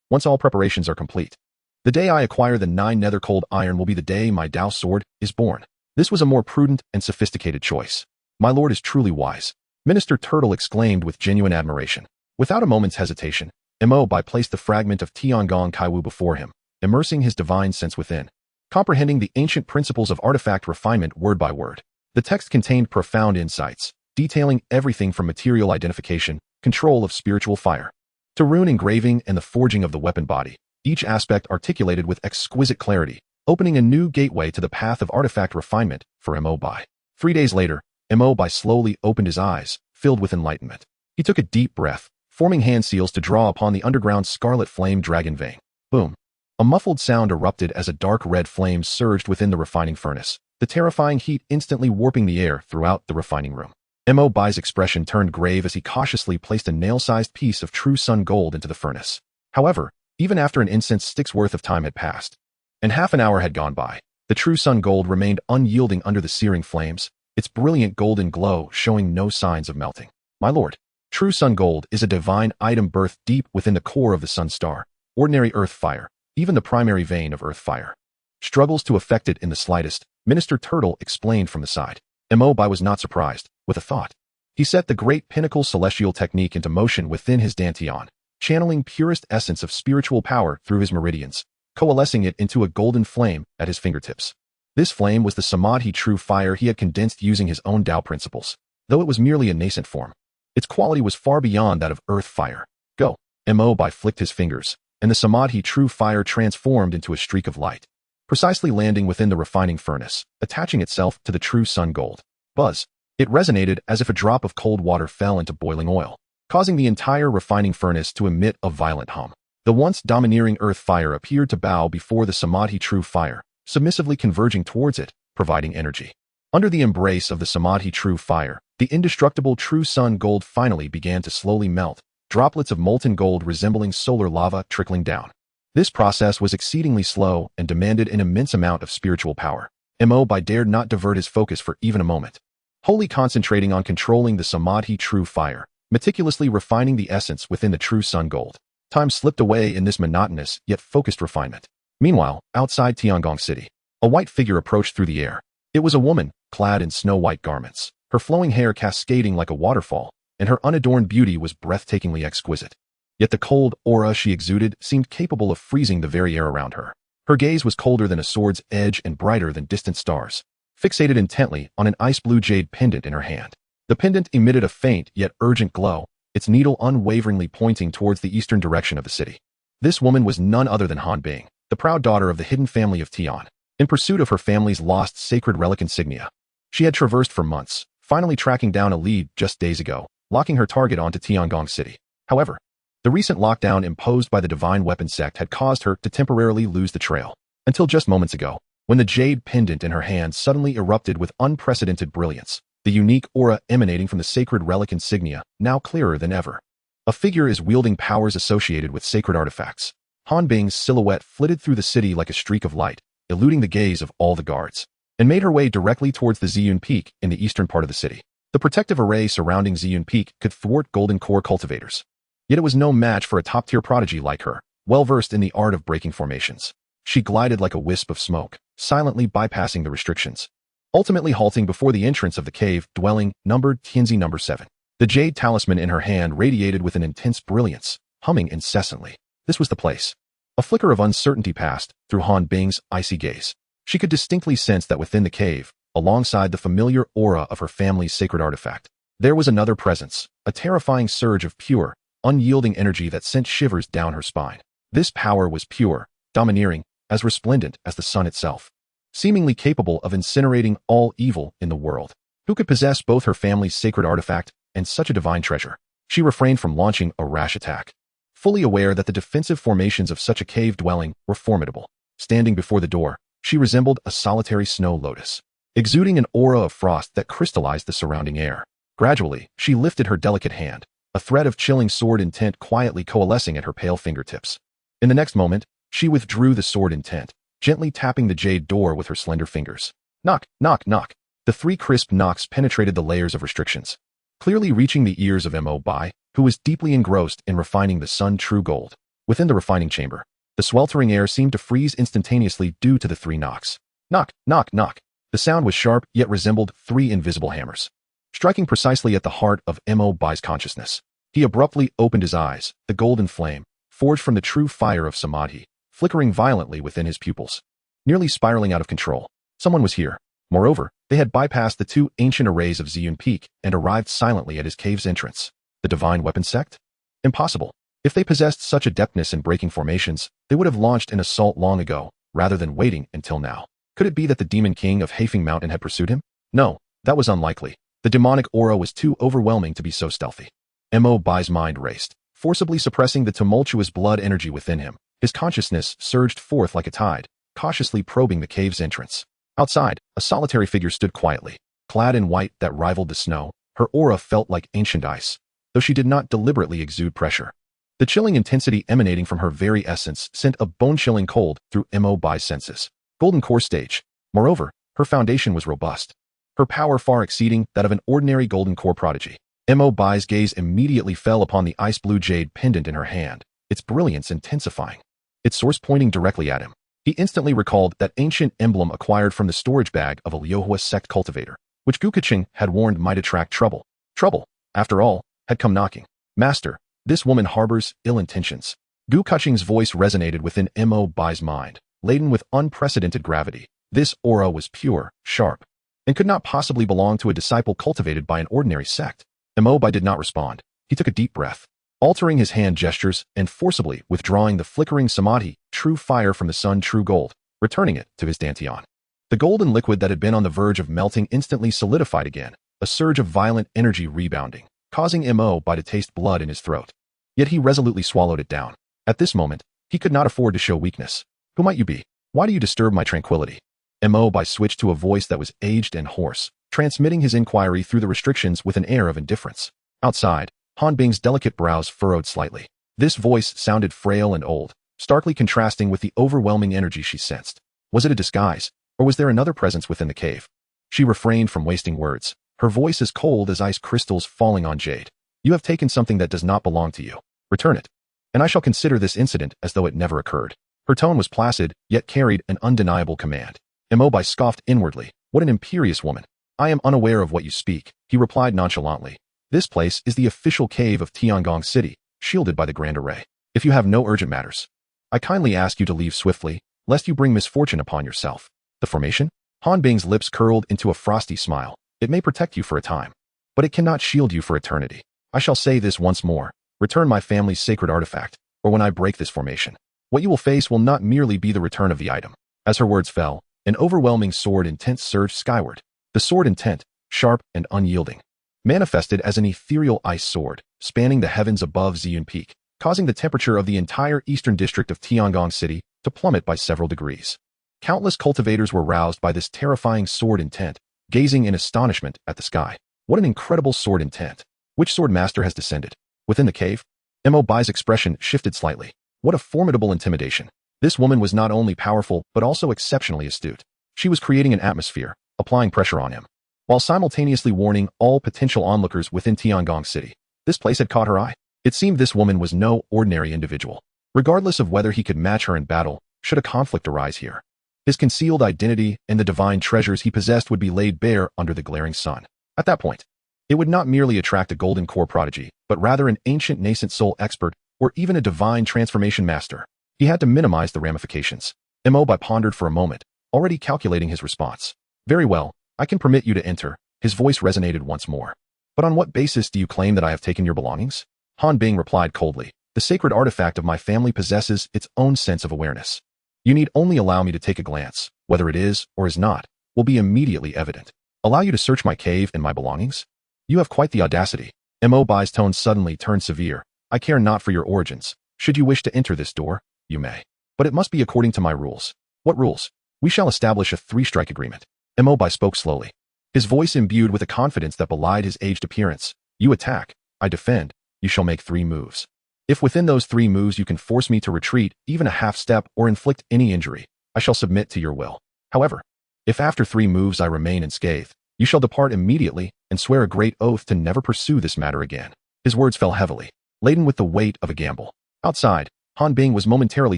Once all preparations are complete, the day I acquire the 9 nether cold iron will be the day my Tao sword is born. This was a more prudent and sophisticated choice. My lord is truly wise. Minister Turtle exclaimed with genuine admiration. Without a moment's hesitation, Mo Bai placed the fragment of Tiangong Kaiwu before him, immersing his divine sense within, comprehending the ancient principles of artifact refinement word by word. The text contained profound insights, detailing everything from material identification, control of spiritual fire, to rune engraving and the forging of the weapon body, each aspect articulated with exquisite clarity, opening a new gateway to the path of artifact refinement for Mo Bai. 3 days later, Mo Bai slowly opened his eyes, filled with enlightenment. He took a deep breath, forming hand seals to draw upon the underground scarlet flame dragon vein. Boom. A muffled sound erupted as a dark red flame surged within the refining furnace, the terrifying heat instantly warping the air throughout the refining room. Mo Bai's expression turned grave as he cautiously placed a nail-sized piece of true sun gold into the furnace. However, even after an incense stick's worth of time had passed, and half an hour had gone by, the true sun gold remained unyielding under the searing flames, its brilliant golden glow showing no signs of melting. My lord, true sun gold is a divine item birthed deep within the core of the sun star. Ordinary earth fire, even the primary vein of earth fire, struggles to affect it in the slightest, Minister Turtle explained from the side. Mo Bai was not surprised. With a thought, he set the great pinnacle celestial technique into motion within his dantian, channeling purest essence of spiritual power through his meridians, coalescing it into a golden flame at his fingertips. This flame was the samadhi true fire he had condensed using his own Tao principles, though it was merely a nascent form. Its quality was far beyond that of earth fire. Go. Mo Bai flicked his fingers, and the samadhi true fire transformed into a streak of light, precisely landing within the refining furnace, attaching itself to the true sun gold. Buzz. It resonated as if a drop of cold water fell into boiling oil, causing the entire refining furnace to emit a violent hum. The once domineering earth fire appeared to bow before the samadhi true fire, submissively converging towards it, providing energy. Under the embrace of the samadhi true fire, the indestructible true sun gold finally began to slowly melt, droplets of molten gold resembling solar lava trickling down. This process was exceedingly slow and demanded an immense amount of spiritual power. Mo Bai dared not divert his focus for even a moment, wholly concentrating on controlling the samadhi true fire, meticulously refining the essence within the true sun gold. Time slipped away in this monotonous yet focused refinement. Meanwhile, outside Tiangong City, a white figure approached through the air. It was a woman, clad in snow-white garments, her flowing hair cascading like a waterfall, and her unadorned beauty was breathtakingly exquisite. Yet the cold aura she exuded seemed capable of freezing the very air around her. Her gaze was colder than a sword's edge and brighter than distant stars, fixated intently on an ice-blue jade pendant in her hand. The pendant emitted a faint yet urgent glow, its needle unwaveringly pointing towards the eastern direction of the city. This woman was none other than Han Bing, the proud daughter of the hidden family of Tian, in pursuit of her family's lost sacred relic insignia. She had traversed for months, finally tracking down a lead just days ago, locking her target onto Tiangong City. However, the recent lockdown imposed by the Divine Weapon sect had caused her to temporarily lose the trail, until just moments ago, when the jade pendant in her hand suddenly erupted with unprecedented brilliance, the unique aura emanating from the sacred relic insignia now clearer than ever. A figure is wielding powers associated with sacred artifacts. Han Bing's silhouette flitted through the city like a streak of light, eluding the gaze of all the guards, and made her way directly towards the Ziyun Peak in the eastern part of the city. The protective array surrounding Ziyun Peak could thwart golden core cultivators. Yet it was no match for a top-tier prodigy like her, well-versed in the art of breaking formations. She glided like a wisp of smoke, silently bypassing the restrictions, ultimately halting before the entrance of the cave dwelling numbered Tianzi number 7. The jade talisman in her hand radiated with an intense brilliance, humming incessantly. This was the place. A flicker of uncertainty passed through Han Bing's icy gaze. She could distinctly sense that within the cave, alongside the familiar aura of her family's sacred artifact, there was another presence, a terrifying surge of pure, unyielding energy that sent shivers down her spine. This power was pure, domineering, as resplendent as the sun itself. seemingly capable of incinerating all evil in the world. Who could possess both her family's sacred artifact and such a divine treasure? She refrained from launching a rash attack, fully aware that the defensive formations of such a cave dwelling were formidable. Standing before the door, she resembled a solitary snow lotus, exuding an aura of frost that crystallized the surrounding air. Gradually, she lifted her delicate hand, a thread of chilling sword intent quietly coalescing at her pale fingertips. In the next moment, she withdrew the sword intent, gently tapping the jade door with her slender fingers. Knock, knock, knock. The 3 crisp knocks penetrated the layers of restrictions, clearly reaching the ears of Mo Bai, who was deeply engrossed in refining the sun true gold. Within the refining chamber, the sweltering air seemed to freeze instantaneously due to the 3 knocks. Knock, knock, knock. The sound was sharp yet resembled 3 invisible hammers, striking precisely at the heart of Mo Bai's consciousness. He abruptly opened his eyes, the golden flame, forged from the true fire of samadhi, flickering violently within his pupils, nearly spiraling out of control. Someone was here. Moreover, they had bypassed the 2 ancient arrays of Ziyun Peak and arrived silently at his cave's entrance. The Divine Weapon Sect? Impossible. If they possessed such adeptness in breaking formations, they would have launched an assault long ago, rather than waiting until now. Could it be that the Demon King of Hafeng Mountain had pursued him? No, that was unlikely. The demonic aura was too overwhelming to be so stealthy. Mo Bai's mind raced, forcibly suppressing the tumultuous blood energy within him. His consciousness surged forth like a tide, cautiously probing the cave's entrance. Outside, a solitary figure stood quietly, clad in white that rivaled the snow. Her aura felt like ancient ice, though she did not deliberately exude pressure. The chilling intensity emanating from her very essence sent a bone-chilling cold through Mo Bai's senses. Golden core stage. Moreover, her foundation was robust, her power far exceeding that of an ordinary golden core prodigy. Mo Bai's gaze immediately fell upon the ice-blue jade pendant in her hand, its brilliance intensifying, its source pointing directly at him. He instantly recalled that ancient emblem acquired from the storage bag of a Liuhua sect cultivator, which Gu Keqing had warned might attract trouble. Trouble, after all, had come knocking. Master, this woman harbors ill intentions. Gu Keqing's voice resonated within Mo Bai's mind, laden with unprecedented gravity. This aura was pure, sharp, and could not possibly belong to a disciple cultivated by an ordinary sect. Mo Bai did not respond. He took a deep breath, altering his hand gestures and forcibly withdrawing the flickering samadhi, true fire from the sun true gold, returning it to his dantian. The golden liquid that had been on the verge of melting instantly solidified again, a surge of violent energy rebounding, causing Mo Bai to taste blood in his throat. Yet he resolutely swallowed it down. At this moment, he could not afford to show weakness. Who might you be? Why do you disturb my tranquility? Mo Bai switched to a voice that was aged and hoarse, transmitting his inquiry through the restrictions with an air of indifference. Outside, Han Bing's delicate brows furrowed slightly. This voice sounded frail and old, starkly contrasting with the overwhelming energy she sensed. Was it a disguise, or was there another presence within the cave? She refrained from wasting words, her voice as cold as ice crystals falling on jade. You have taken something that does not belong to you. Return it, and I shall consider this incident as though it never occurred. Her tone was placid, yet carried an undeniable command. Mo Bai scoffed inwardly. What an imperious woman. I am unaware of what you speak, he replied nonchalantly. This place is the official cave of Tiangong City, shielded by the Grand Array. If you have no urgent matters, I kindly ask you to leave swiftly, lest you bring misfortune upon yourself. The formation? Han Bing's lips curled into a frosty smile. It may protect you for a time, but it cannot shield you for eternity. I shall say this once more. Return my family's sacred artifact, or when I break this formation, what you will face will not merely be the return of the item. As her words fell, an overwhelming sword intent surged skyward. The sword intent, sharp and unyielding, manifested as an ethereal ice sword, spanning the heavens above Ziyun Peak, causing the temperature of the entire eastern district of Tiangong City to plummet by several degrees. Countless cultivators were roused by this terrifying sword intent, gazing in astonishment at the sky. What an incredible sword intent. Which sword master has descended? Within the cave? Mo Bai's expression shifted slightly. What a formidable intimidation. This woman was not only powerful, but also exceptionally astute. She was creating an atmosphere, applying pressure on him, while simultaneously warning all potential onlookers within Tiangong City. This place had caught her eye. It seemed this woman was no ordinary individual. Regardless of whether he could match her in battle, should a conflict arise here, his concealed identity and the divine treasures he possessed would be laid bare under the glaring sun. At that point, it would not merely attract a golden core prodigy, but rather an ancient nascent soul expert, or even a divine transformation master. He had to minimize the ramifications. Mo Bai pondered for a moment, already calculating his response. Very well, I can permit you to enter. His voice resonated once more. But on what basis do you claim that I have taken your belongings? Han Bing replied coldly. The sacred artifact of my family possesses its own sense of awareness. You need only allow me to take a glance, whether it is or is not, will be immediately evident. Allow you to search my cave and my belongings? You have quite the audacity. Mo Bai's tone suddenly turned severe. I care not for your origins. Should you wish to enter this door, you may. But it must be according to my rules. What rules? We shall establish a 3-strike agreement. Mo Bai spoke slowly, his voice imbued with a confidence that belied his aged appearance. You attack, I defend, you shall make 3 moves. If within those 3 moves you can force me to retreat even a half step or inflict any injury, I shall submit to your will. However, if after 3 moves I remain unscathed, you shall depart immediately and swear a great oath to never pursue this matter again. His words fell heavily, laden with the weight of a gamble. Outside, Han Bing was momentarily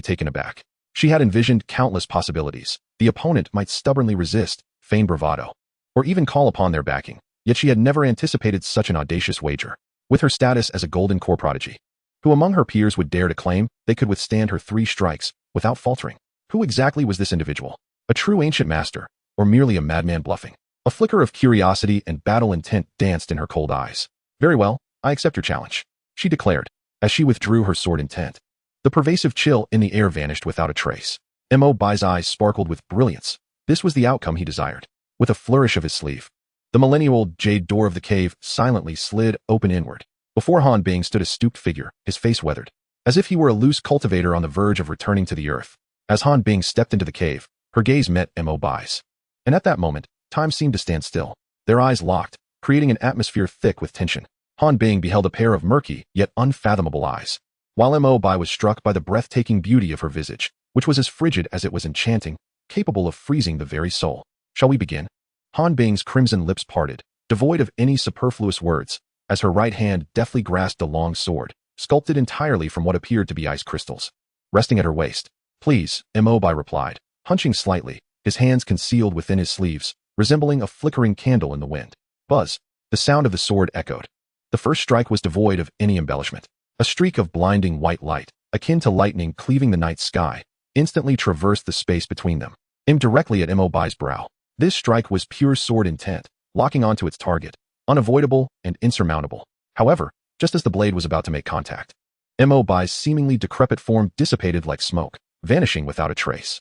taken aback. She had envisioned countless possibilities. The opponent might stubbornly resist, feign bravado, or even call upon their backing, yet she had never anticipated such an audacious wager. With her status as a golden core prodigy, who among her peers would dare to claim they could withstand her 3 strikes without faltering? Who exactly was this individual? A true ancient master, or merely a madman bluffing? A flicker of curiosity and battle intent danced in her cold eyes. Very well, I accept your challenge, she declared, as she withdrew her sword intent. The pervasive chill in the air vanished without a trace. Mo Bai's eyes sparkled with brilliance. This was the outcome he desired. With a flourish of his sleeve, the millennial-old jade door of the cave silently slid open inward. Before Han Bing stood a stooped figure, his face weathered, as if he were a loose cultivator on the verge of returning to the earth. As Han Bing stepped into the cave, her gaze met Mo Bai's. And at that moment, time seemed to stand still. Their eyes locked, creating an atmosphere thick with tension. Han Bing beheld a pair of murky, yet unfathomable eyes, while Mo Bai was struck by the breathtaking beauty of her visage, which was as frigid as it was enchanting, capable of freezing the very soul. Shall we begin? Han Bing's crimson lips parted, devoid of any superfluous words, as her right hand deftly grasped a long sword, sculpted entirely from what appeared to be ice crystals, resting at her waist. Please, Mo Bai replied, hunching slightly, his hands concealed within his sleeves, resembling a flickering candle in the wind. Buzz! The sound of the sword echoed. The first strike was devoid of any embellishment. A streak of blinding white light, akin to lightning cleaving the night sky, instantly traversed the space between them, aimed directly at Mo Bai's brow. This strike was pure sword intent, locking onto its target, unavoidable and insurmountable. However, just as the blade was about to make contact, Mo Bai's seemingly decrepit form dissipated like smoke, vanishing without a trace.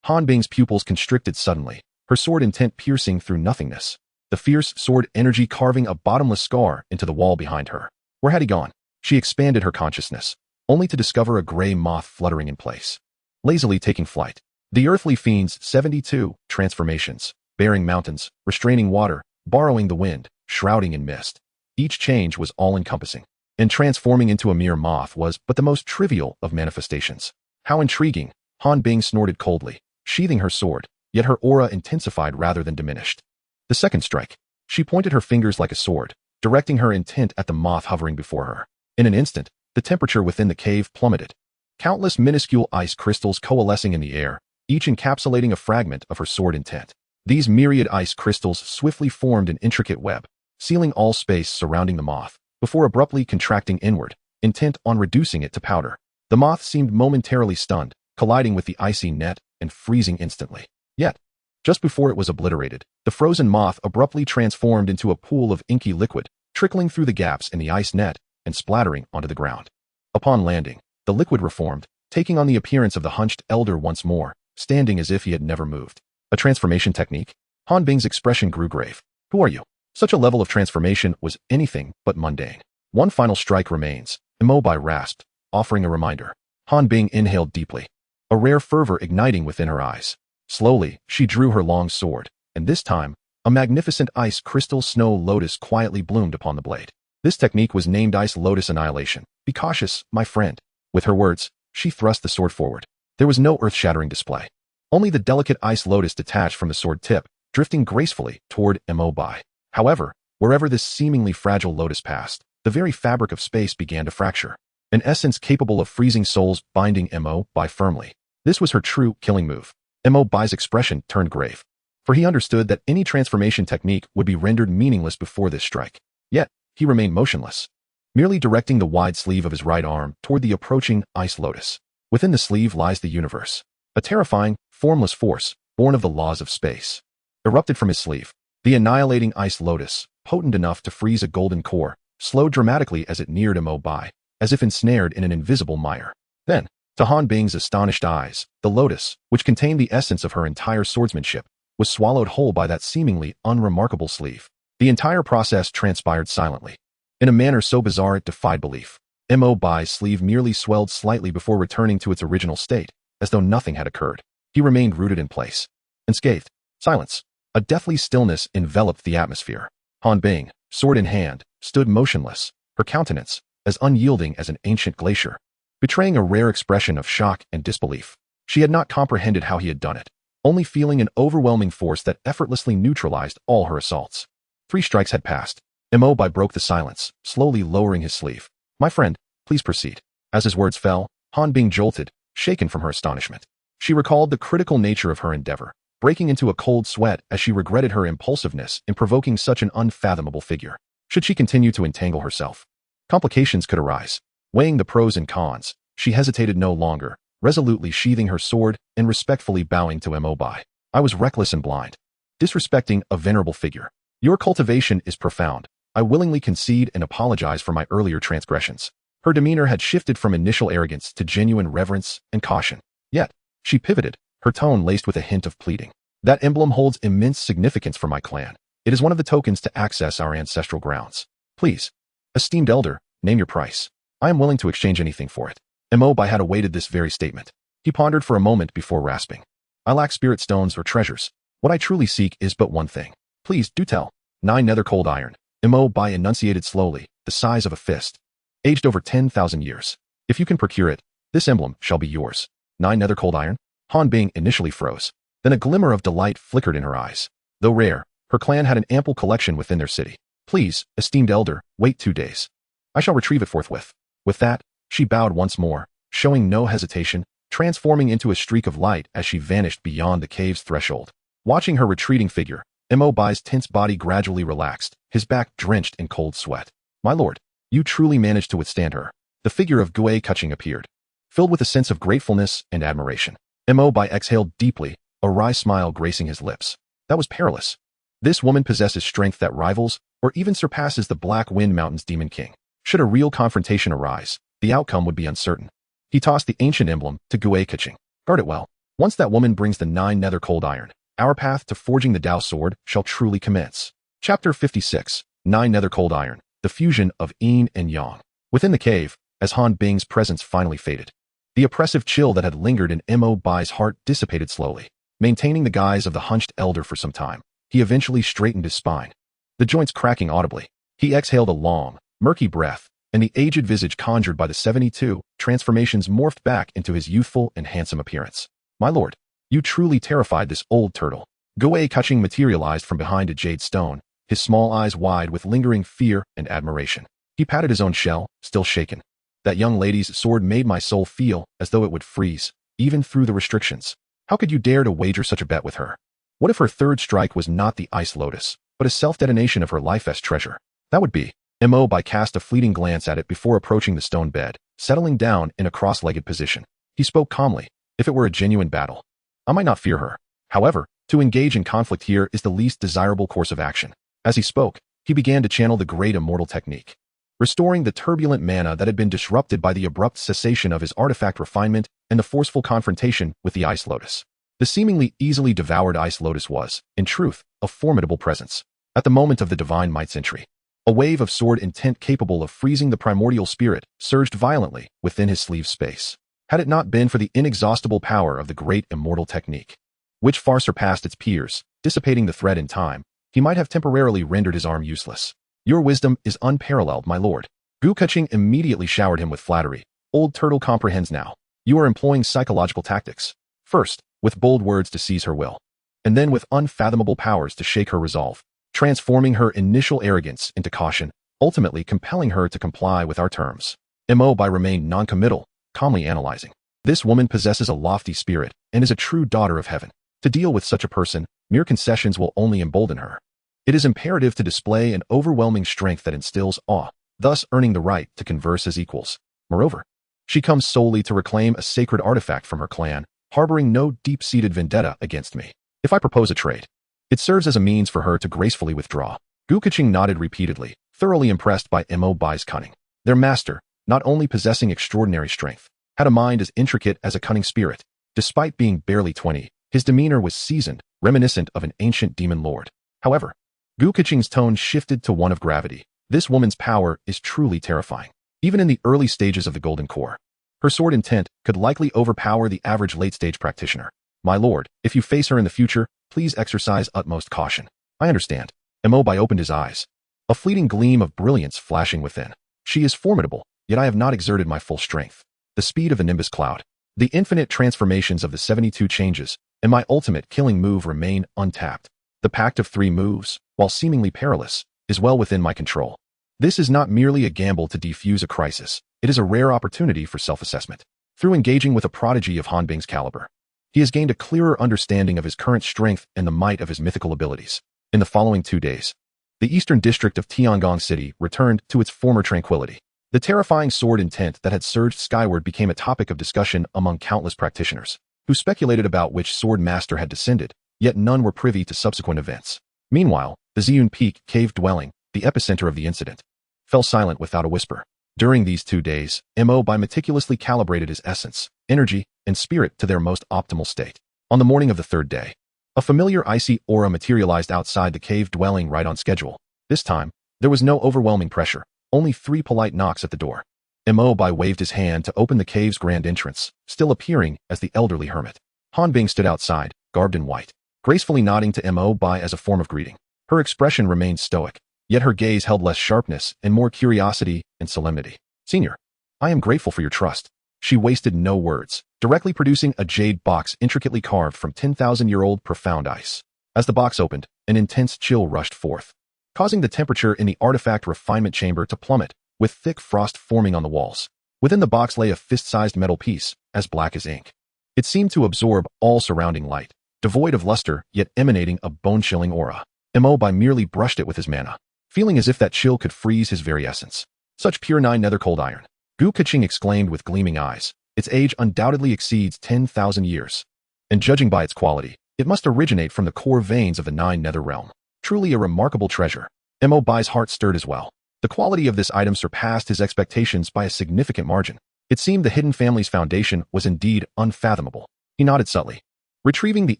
Han Bing's pupils constricted suddenly, her sword intent piercing through nothingness, the fierce sword energy carving a bottomless scar into the wall behind her. Where had he gone? She expanded her consciousness, only to discover a gray moth fluttering in place, lazily taking flight. The earthly fiend's 72 transformations, bearing mountains, restraining water, borrowing the wind, shrouding in mist. Each change was all-encompassing, and transforming into a mere moth was but the most trivial of manifestations. How intriguing! Han Bing snorted coldly, sheathing her sword, yet her aura intensified rather than diminished. The second strike. She pointed her fingers like a sword, directing her intent at the moth hovering before her. In an instant, the temperature within the cave plummeted. Countless minuscule ice crystals coalescing in the air, each encapsulating a fragment of her sword intent. These myriad ice crystals swiftly formed an intricate web, sealing all space surrounding the moth, before abruptly contracting inward, intent on reducing it to powder. The moth seemed momentarily stunned, colliding with the icy net and freezing instantly. Yet, just before it was obliterated, the frozen moth abruptly transformed into a pool of inky liquid, trickling through the gaps in the ice net and splattering onto the ground. Upon landing, the liquid reformed, taking on the appearance of the hunched elder once more, standing as if he had never moved. A transformation technique? Han Bing's expression grew grave. Who are you? Such a level of transformation was anything but mundane. One final strike remains, Mo Bai rasped, offering a reminder. Han Bing inhaled deeply, a rare fervor igniting within her eyes. Slowly, she drew her long sword, and this time, a magnificent ice crystal snow lotus quietly bloomed upon the blade. This technique was named Ice Lotus Annihilation. Be cautious, my friend. With her words, she thrust the sword forward. There was no earth-shattering display. Only the delicate ice lotus detached from the sword tip, drifting gracefully toward Mo Bai. However, wherever this seemingly fragile lotus passed, the very fabric of space began to fracture. An essence capable of freezing souls binding Mo Bai firmly. This was her true killing move. Mo Bai's expression turned grave, for he understood that any transformation technique would be rendered meaningless before this strike. Yet, he remained motionless, merely directing the wide sleeve of his right arm toward the approaching ice lotus. Within the sleeve lies the universe. A terrifying, formless force, born of the laws of space, erupted from his sleeve. The annihilating ice lotus, potent enough to freeze a golden core, slowed dramatically as it neared Mo Bai, as if ensnared in an invisible mire. Then, To Han Bing's astonished eyes, the lotus, which contained the essence of her entire swordsmanship, was swallowed whole by that seemingly unremarkable sleeve. The entire process transpired silently, in a manner so bizarre it defied belief. Mo Bai's sleeve merely swelled slightly before returning to its original state, as though nothing had occurred. He remained rooted in place. Unscathed. Silence. A deathly stillness enveloped the atmosphere. Han Bing, sword in hand, stood motionless, her countenance as unyielding as an ancient glacier, betraying a rare expression of shock and disbelief. She had not comprehended how he had done it, only feeling an overwhelming force that effortlessly neutralized all her assaults. 3 strikes had passed. Mo Bai broke the silence, slowly lowering his sleeve. My friend, please proceed. As his words fell, Han Bing jolted, shaken from her astonishment. She recalled the critical nature of her endeavor, breaking into a cold sweat as she regretted her impulsiveness in provoking such an unfathomable figure. Should she continue to entangle herself? Complications could arise. Weighing the pros and cons, she hesitated no longer, resolutely sheathing her sword and respectfully bowing to Mo Bai. I was reckless and blind, disrespecting a venerable figure. Your cultivation is profound. I willingly concede and apologize for my earlier transgressions. Her demeanor had shifted from initial arrogance to genuine reverence and caution. Yet, she pivoted, her tone laced with a hint of pleading. That emblem holds immense significance for my clan. It is one of the tokens to access our ancestral grounds. Please, esteemed elder, name your price. I am willing to exchange anything for it. Mo Bai had awaited this very statement. He pondered for a moment before rasping. I lack spirit stones or treasures. What I truly seek is but one thing. Please, do tell. 9 nether cold iron. Mo Bai enunciated slowly, the size of a fist. Aged over 10,000 years. If you can procure it, this emblem shall be yours. 9 nether cold iron? Han Bing initially froze. Then a glimmer of delight flickered in her eyes. Though rare, her clan had an ample collection within their city. Please, esteemed elder, wait 2 days. I shall retrieve it forthwith. With that, she bowed once more, showing no hesitation, transforming into a streak of light as she vanished beyond the cave's threshold. Watching her retreating figure, Mo Bai's tense body gradually relaxed, his back drenched in cold sweat. My lord, you truly managed to withstand her. The figure of Gue Kuching appeared, filled with a sense of gratefulness and admiration. Mo Bai exhaled deeply, a wry smile gracing his lips. That was perilous. This woman possesses strength that rivals or even surpasses the Black Wind Mountain's Demon King. Should a real confrontation arise, the outcome would be uncertain. He tossed the ancient emblem to Gue Kuching. Guard it well. Once that woman brings the 9 nether cold iron, our path to forging the Dao sword shall truly commence. Chapter 56. 9 nether cold iron. The fusion of yin and yang. Within the cave, as Han Bing's presence finally faded, the oppressive chill that had lingered in Mo Bai's heart dissipated slowly. Maintaining the guise of the hunched elder for some time, he eventually straightened his spine, the joints cracking audibly. He exhaled a long, murky breath, and the aged visage conjured by the 72 transformations morphed back into his youthful and handsome appearance. My lord, you truly terrified this old turtle. Gue Kuching materialized from behind a jade stone, his small eyes wide with lingering fear and admiration. He patted his own shell, still shaken. That young lady's sword made my soul feel as though it would freeze, even through the restrictions. How could you dare to wager such a bet with her? What if her third strike was not the ice lotus, but a self-detonation of her life-s treasure? That would be. Mo Bai cast a fleeting glance at it before approaching the stone bed, settling down in a cross-legged position. He spoke calmly. If it were a genuine battle, I might not fear her. However, to engage in conflict here is the least desirable course of action. As he spoke, he began to channel the great immortal technique, restoring the turbulent mana that had been disrupted by the abrupt cessation of his artifact refinement and the forceful confrontation with the ice lotus. The seemingly easily devoured ice lotus was, in truth, a formidable presence. At the moment of the divine might's entry, a wave of sword intent capable of freezing the primordial spirit surged violently within his sleeve space. Had it not been for the inexhaustible power of the great immortal technique, which far surpassed its peers, dissipating the thread in time, he might have temporarily rendered his arm useless. Your wisdom is unparalleled, my lord. Gue Kuching immediately showered him with flattery. Old turtle comprehends now. You are employing psychological tactics. First, with bold words to seize her will, and then with unfathomable powers to shake her resolve, transforming her initial arrogance into caution, ultimately compelling her to comply with our terms. Mo Bai remained non-committal, calmly analyzing. This woman possesses a lofty spirit and is a true daughter of heaven. To deal with such a person, mere concessions will only embolden her. It is imperative to display an overwhelming strength that instills awe, thus earning the right to converse as equals. Moreover, she comes solely to reclaim a sacred artifact from her clan, harboring no deep-seated vendetta against me. If I propose a trade, it serves as a means for her to gracefully withdraw. Gue Kuching nodded repeatedly, thoroughly impressed by Mo Bai's cunning. Their master, not only possessing extraordinary strength, had a mind as intricate as a cunning spirit. Despite being barely 20, his demeanor was seasoned, reminiscent of an ancient demon lord. However, Gu Keqing's tone shifted to one of gravity. This woman's power is truly terrifying. Even in the early stages of the Golden Core, her sword intent could likely overpower the average late-stage practitioner. My lord, if you face her in the future, please exercise utmost caution. I understand. Mo Bai opened his eyes, a fleeting gleam of brilliance flashing within. She is formidable, yet I have not exerted my full strength. The speed of the Nimbus Cloud, the infinite transformations of the 72 changes, and my ultimate killing move remain untapped. The Pact of 3 moves, while seemingly perilous, is well within my control. This is not merely a gamble to defuse a crisis. It is a rare opportunity for self-assessment. Through engaging with a prodigy of Han Bing's caliber, he has gained a clearer understanding of his current strength and the might of his mythical abilities. In the following 2 days, the eastern district of Tiangong City returned to its former tranquility. The terrifying sword intent that had surged skyward became a topic of discussion among countless practitioners, who speculated about which sword master had descended, yet none were privy to subsequent events. Meanwhile, the Ziyun Peak cave dwelling, the epicenter of the incident, fell silent without a whisper. During these 2 days, Mo Bai meticulously calibrated his essence, energy, and spirit to their most optimal state. On the morning of the 3rd day, a familiar icy aura materialized outside the cave dwelling right on schedule. This time, there was no overwhelming pressure, only 3 polite knocks at the door. Mo Bai waved his hand to open the cave's grand entrance, still appearing as the elderly hermit. Han Bing stood outside, garbed in white, gracefully nodding to Mo Bai as a form of greeting. Her expression remained stoic, yet her gaze held less sharpness and more curiosity and solemnity. Senior, I am grateful for your trust. She wasted no words, directly producing a jade box intricately carved from 10,000-year-old profound ice. As the box opened, an intense chill rushed forth, causing the temperature in the artifact refinement chamber to plummet, with thick frost forming on the walls. Within the box lay a fist-sized metal piece, as black as ink. It seemed to absorb all surrounding light, devoid of luster yet emanating a bone-chilling aura. Mo Bai merely brushed it with his mana, feeling as if that chill could freeze his very essence. Such pure 9 nether cold iron, Gu Keqing exclaimed with gleaming eyes. Its age undoubtedly exceeds 10,000 years. And judging by its quality, it must originate from the core veins of the 9 nether realm. Truly a remarkable treasure. Mo Bai's heart stirred as well. The quality of this item surpassed his expectations by a significant margin. It seemed the hidden family's foundation was indeed unfathomable. He nodded subtly, retrieving the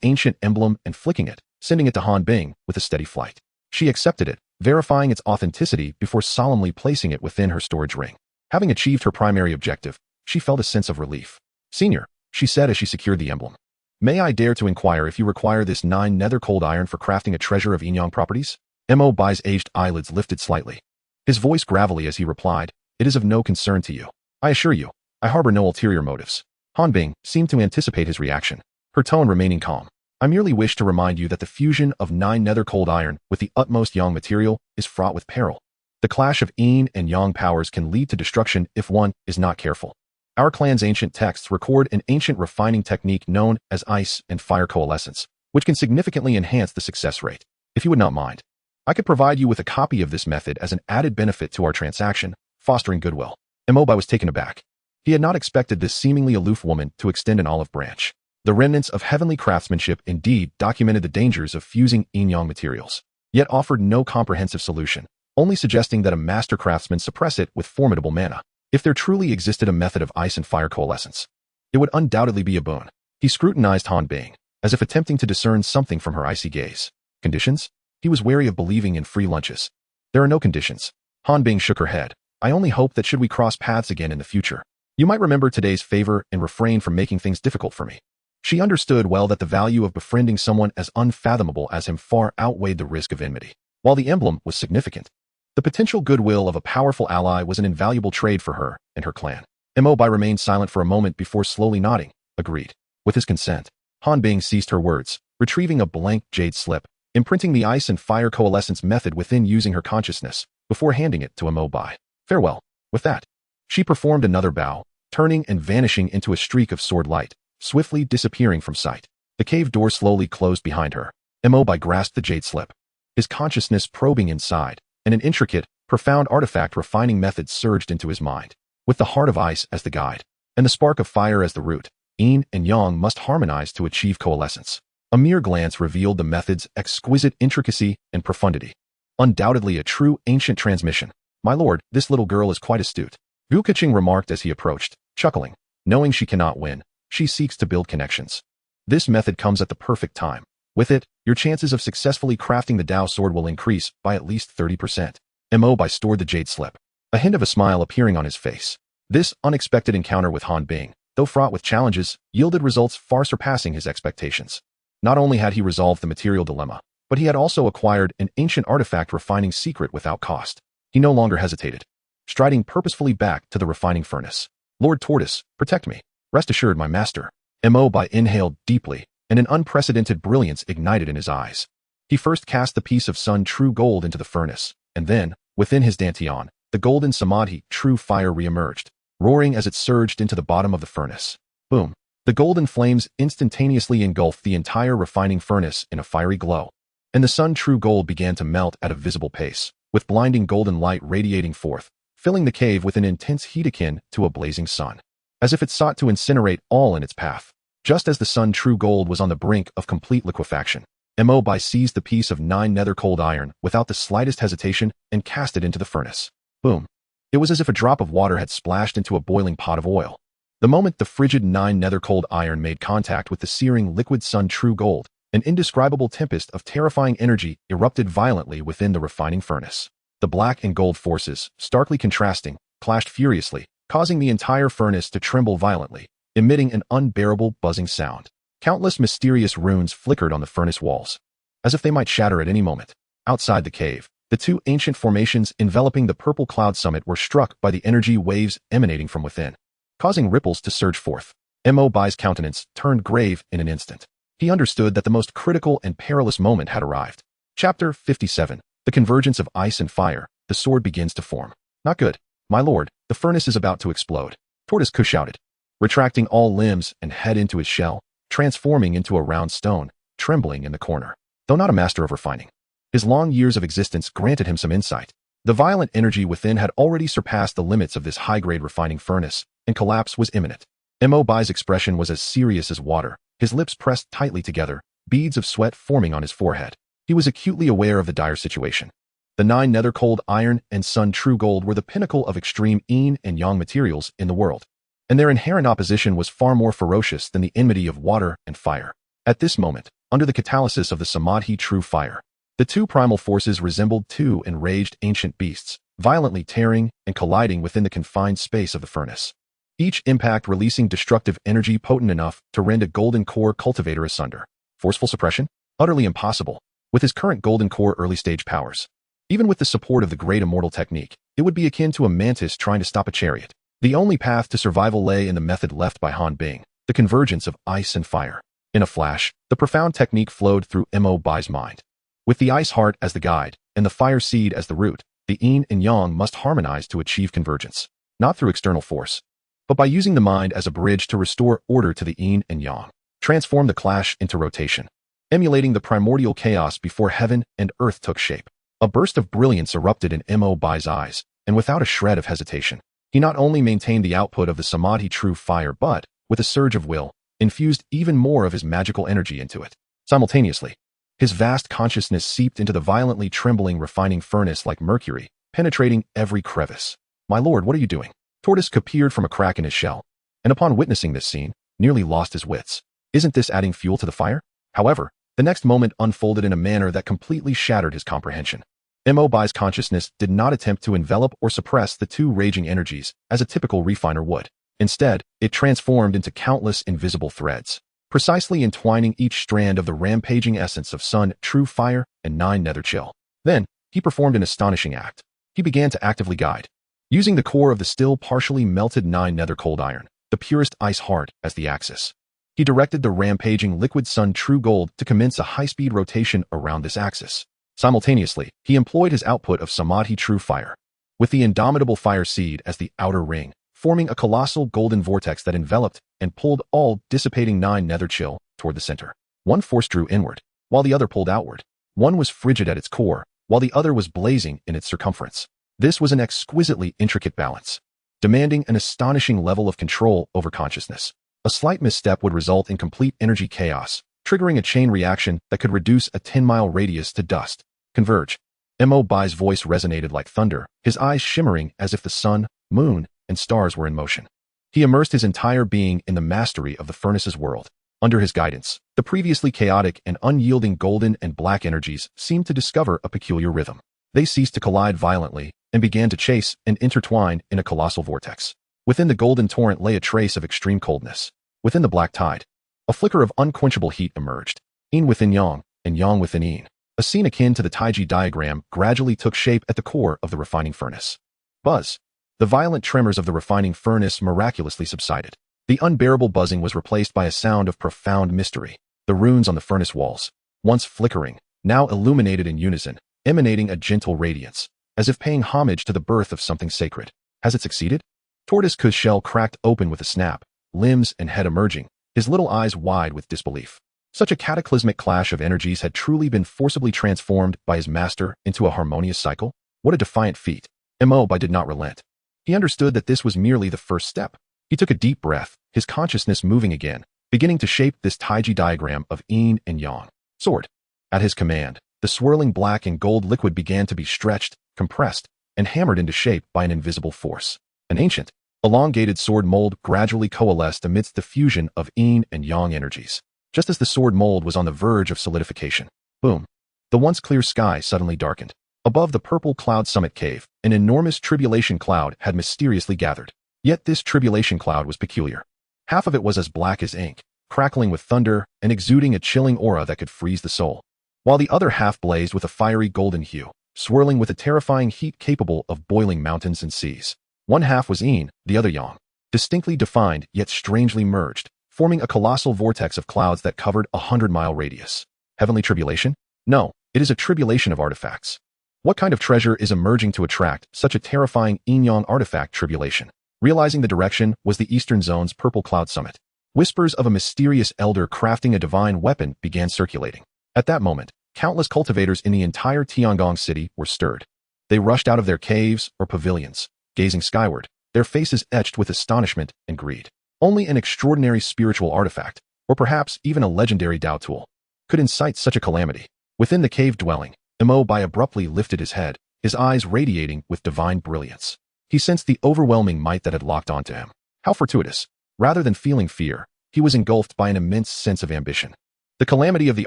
ancient emblem and flicking it, sending it to Han Bing with a steady flight. She accepted it, verifying its authenticity before solemnly placing it within her storage ring. Having achieved her primary objective, she felt a sense of relief. Senior, she said as she secured the emblem. May I dare to inquire if you require this 9 nether cold iron for crafting a treasure of Inyang properties? Mo Bai's aged eyelids lifted slightly, his voice gravelly as he replied, It is of no concern to you. I assure you, I harbor no ulterior motives. Han Bing seemed to anticipate his reaction, her tone remaining calm. I merely wish to remind you that the fusion of 9 nether cold iron with the utmost yang material is fraught with peril. The clash of yin and yang powers can lead to destruction if one is not careful. Our clan's ancient texts record an ancient refining technique known as ice and fire coalescence, which can significantly enhance the success rate. If you would not mind, I could provide you with a copy of this method as an added benefit to our transaction, fostering goodwill. Mo Bai was taken aback. He had not expected this seemingly aloof woman to extend an olive branch. The remnants of heavenly craftsmanship indeed documented the dangers of fusing yin-yang materials, yet offered no comprehensive solution, only suggesting that a master craftsman suppress it with formidable mana. If there truly existed a method of ice and fire coalescence, it would undoubtedly be a boon. He scrutinized Han Bing, as if attempting to discern something from her icy gaze. Conditions? He was wary of believing in free lunches. There are no conditions. Han Bing shook her head. I only hope that should we cross paths again in the future, you might remember today's favor and refrain from making things difficult for me. She understood well that the value of befriending someone as unfathomable as him far outweighed the risk of enmity. While the emblem was significant, the potential goodwill of a powerful ally was an invaluable trade for her and her clan. Mo Bai remained silent for a moment before slowly nodding. Agreed. With his consent, Han Bing ceased her words, retrieving a blank jade slip, imprinting the ice and fire coalescence method within using her consciousness, before handing it to Mo Bai. Farewell. With that, she performed another bow, turning and vanishing into a streak of sword light, swiftly disappearing from sight. The cave door slowly closed behind her. Mo Bai grasped the jade slip, his consciousness probing inside, and an intricate, profound artifact refining method surged into his mind. With the heart of ice as the guide, and the spark of fire as the root, yin and yang must harmonize to achieve coalescence. A mere glance revealed the method's exquisite intricacy and profundity. Undoubtedly a true ancient transmission. My lord, this little girl is quite astute, Gu Keqing remarked as he approached, chuckling. Knowing she cannot win, she seeks to build connections. This method comes at the perfect time. With it, your chances of successfully crafting the Tao sword will increase by at least 30%. Mo Bai stored the jade slip, a hint of a smile appearing on his face. This unexpected encounter with Han Bing, though fraught with challenges, yielded results far surpassing his expectations. Not only had he resolved the material dilemma, but he had also acquired an ancient artifact refining secret without cost. He no longer hesitated, striding purposefully back to the refining furnace. Lord Tortoise, protect me. Rest assured, my master. Mo Bai inhaled deeply, and an unprecedented brilliance ignited in his eyes. He first cast the piece of sun true gold into the furnace, and then, within his dantian, the golden samadhi true fire re-emerged, roaring as it surged into the bottom of the furnace. Boom! The golden flames instantaneously engulfed the entire refining furnace in a fiery glow, and the sun true gold began to melt at a visible pace, with blinding golden light radiating forth, filling the cave with an intense heat akin to a blazing sun, as if it sought to incinerate all in its path. Just as the sun true gold was on the brink of complete liquefaction, Mo Bai seized the piece of 9 nether cold iron without the slightest hesitation and cast it into the furnace. Boom! It was as if a drop of water had splashed into a boiling pot of oil. The moment the frigid 9 nether cold iron made contact with the searing liquid sun true gold, an indescribable tempest of terrifying energy erupted violently within the refining furnace. The black and gold forces, starkly contrasting, clashed furiously, causing the entire furnace to tremble violently, emitting an unbearable buzzing sound. Countless mysterious runes flickered on the furnace walls, as if they might shatter at any moment. Outside the cave, the 2 ancient formations enveloping the purple cloud summit were struck by the energy waves emanating from within, causing ripples to surge forth. Mo Bai's countenance turned grave in an instant. He understood that the most critical and perilous moment had arrived. Chapter 57. The convergence of ice and fire. The sword begins to form. Not good. My lord, the furnace is about to explode. Tortoise shouted, retracting all limbs and head into his shell, transforming into a round stone, trembling in the corner. Though not a master of refining, his long years of existence granted him some insight. The violent energy within had already surpassed the limits of this high-grade refining furnace, and collapse was imminent. Mo Bai's expression was as serious as water, his lips pressed tightly together, beads of sweat forming on his forehead. He was acutely aware of the dire situation. The 9 nether cold iron and sun true gold were the pinnacle of extreme yin and yang materials in the world, and their inherent opposition was far more ferocious than the enmity of water and fire. At this moment, under the catalysis of the samadhi true fire, the 2 primal forces resembled 2 enraged ancient beasts, violently tearing and colliding within the confined space of the furnace. Each impact releasing destructive energy potent enough to rend a golden core cultivator asunder. Forceful suppression? Utterly impossible. With his current golden core early-stage powers, even with the support of the great immortal technique, it would be akin to a mantis trying to stop a chariot. The only path to survival lay in the method left by Han Bing, the convergence of ice and fire. In a flash, the profound technique flowed through Mo Bai's mind. With the ice heart as the guide, and the fire seed as the root, the yin and yang must harmonize to achieve convergence, not through external force, but by using the mind as a bridge to restore order to the yin and yang. Transform the clash into rotation, emulating the primordial chaos before heaven and earth took shape. A burst of brilliance erupted in Mo Bai's eyes, and without a shred of hesitation, he not only maintained the output of the samadhi true fire but, with a surge of will, infused even more of his magical energy into it. Simultaneously, his vast consciousness seeped into the violently trembling refining furnace like mercury, penetrating every crevice. My lord, what are you doing? Tortoise appeared from a crack in his shell, and upon witnessing this scene, nearly lost his wits. Isn't this adding fuel to the fire? However, the next moment unfolded in a manner that completely shattered his comprehension. Mo Bai's consciousness did not attempt to envelop or suppress the 2 raging energies as a typical refiner would. Instead, it transformed into countless invisible threads, precisely entwining each strand of the rampaging essence of sun, true fire, and 9 nether chill. Then, he performed an astonishing act. He began to actively guide, using the core of the still partially melted 9 nether cold iron, the purest ice heart, as the axis. He directed the rampaging liquid sun true gold to commence a high-speed rotation around this axis. Simultaneously, he employed his output of samadhi true fire, with the indomitable fire seed as the outer ring, forming a colossal golden vortex that enveloped and pulled all dissipating 9 nether chill toward the center. One force drew inward, while the other pulled outward. One was frigid at its core, while the other was blazing in its circumference. This was an exquisitely intricate balance, demanding an astonishing level of control over consciousness. A slight misstep would result in complete energy chaos, triggering a chain reaction that could reduce a 10-mile radius to dust. Converge. Mo Bai's voice resonated like thunder, his eyes shimmering as if the sun, moon, and stars were in motion. He immersed his entire being in the mastery of the furnace's world. Under his guidance, the previously chaotic and unyielding golden and black energies seemed to discover a peculiar rhythm. They ceased to collide violently and began to chase and intertwine in a colossal vortex. Within the golden torrent lay a trace of extreme coldness. Within the black tide, a flicker of unquenchable heat emerged. Yin within yang, and yang within yin. A scene akin to the Taiji diagram gradually took shape at the core of the refining furnace. Buzz. The violent tremors of the refining furnace miraculously subsided. The unbearable buzzing was replaced by a sound of profound mystery. The runes on the furnace walls, once flickering, now illuminated in unison, emanating a gentle radiance, as if paying homage to the birth of something sacred. Has it succeeded? Tortoise-Ku's shell cracked open with a snap, limbs and head emerging, his little eyes wide with disbelief. Such a cataclysmic clash of energies had truly been forcibly transformed by his master into a harmonious cycle? What a defiant feat. Mo Bai did not relent. He understood that this was merely the first step. He took a deep breath, his consciousness moving again, beginning to shape this Taiji diagram of yin and yang. Sword. At his command, the swirling black and gold liquid began to be stretched, compressed, and hammered into shape by an invisible force. An ancient, elongated sword mold gradually coalesced amidst the fusion of yin and yang energies. Just as the sword mold was on the verge of solidification, boom, the once clear sky suddenly darkened. Above the purple cloud summit cave, an enormous tribulation cloud had mysteriously gathered. Yet this tribulation cloud was peculiar. Half of it was as black as ink, crackling with thunder and exuding a chilling aura that could freeze the soul, while the other half blazed with a fiery golden hue, swirling with a terrifying heat capable of boiling mountains and seas. One half was yin, the other yang, distinctly defined yet strangely merged, forming a colossal vortex of clouds that covered 100-mile radius. Heavenly tribulation? No, it is a tribulation of artifacts. What kind of treasure is emerging to attract such a terrifying yin-yang artifact tribulation? Realizing the direction was the eastern zone's purple cloud summit. Whispers of a mysterious elder crafting a divine weapon began circulating. At that moment, countless cultivators in the entire Tiangong city were stirred. They rushed out of their caves or pavilions, gazing skyward, their faces etched with astonishment and greed. Only an extraordinary spiritual artifact, or perhaps even a legendary Dao tool, could incite such a calamity. Within the cave dwelling, Mo Bai abruptly lifted his head, his eyes radiating with divine brilliance. He sensed the overwhelming might that had locked onto him. How fortuitous. Rather than feeling fear, he was engulfed by an immense sense of ambition. The calamity of the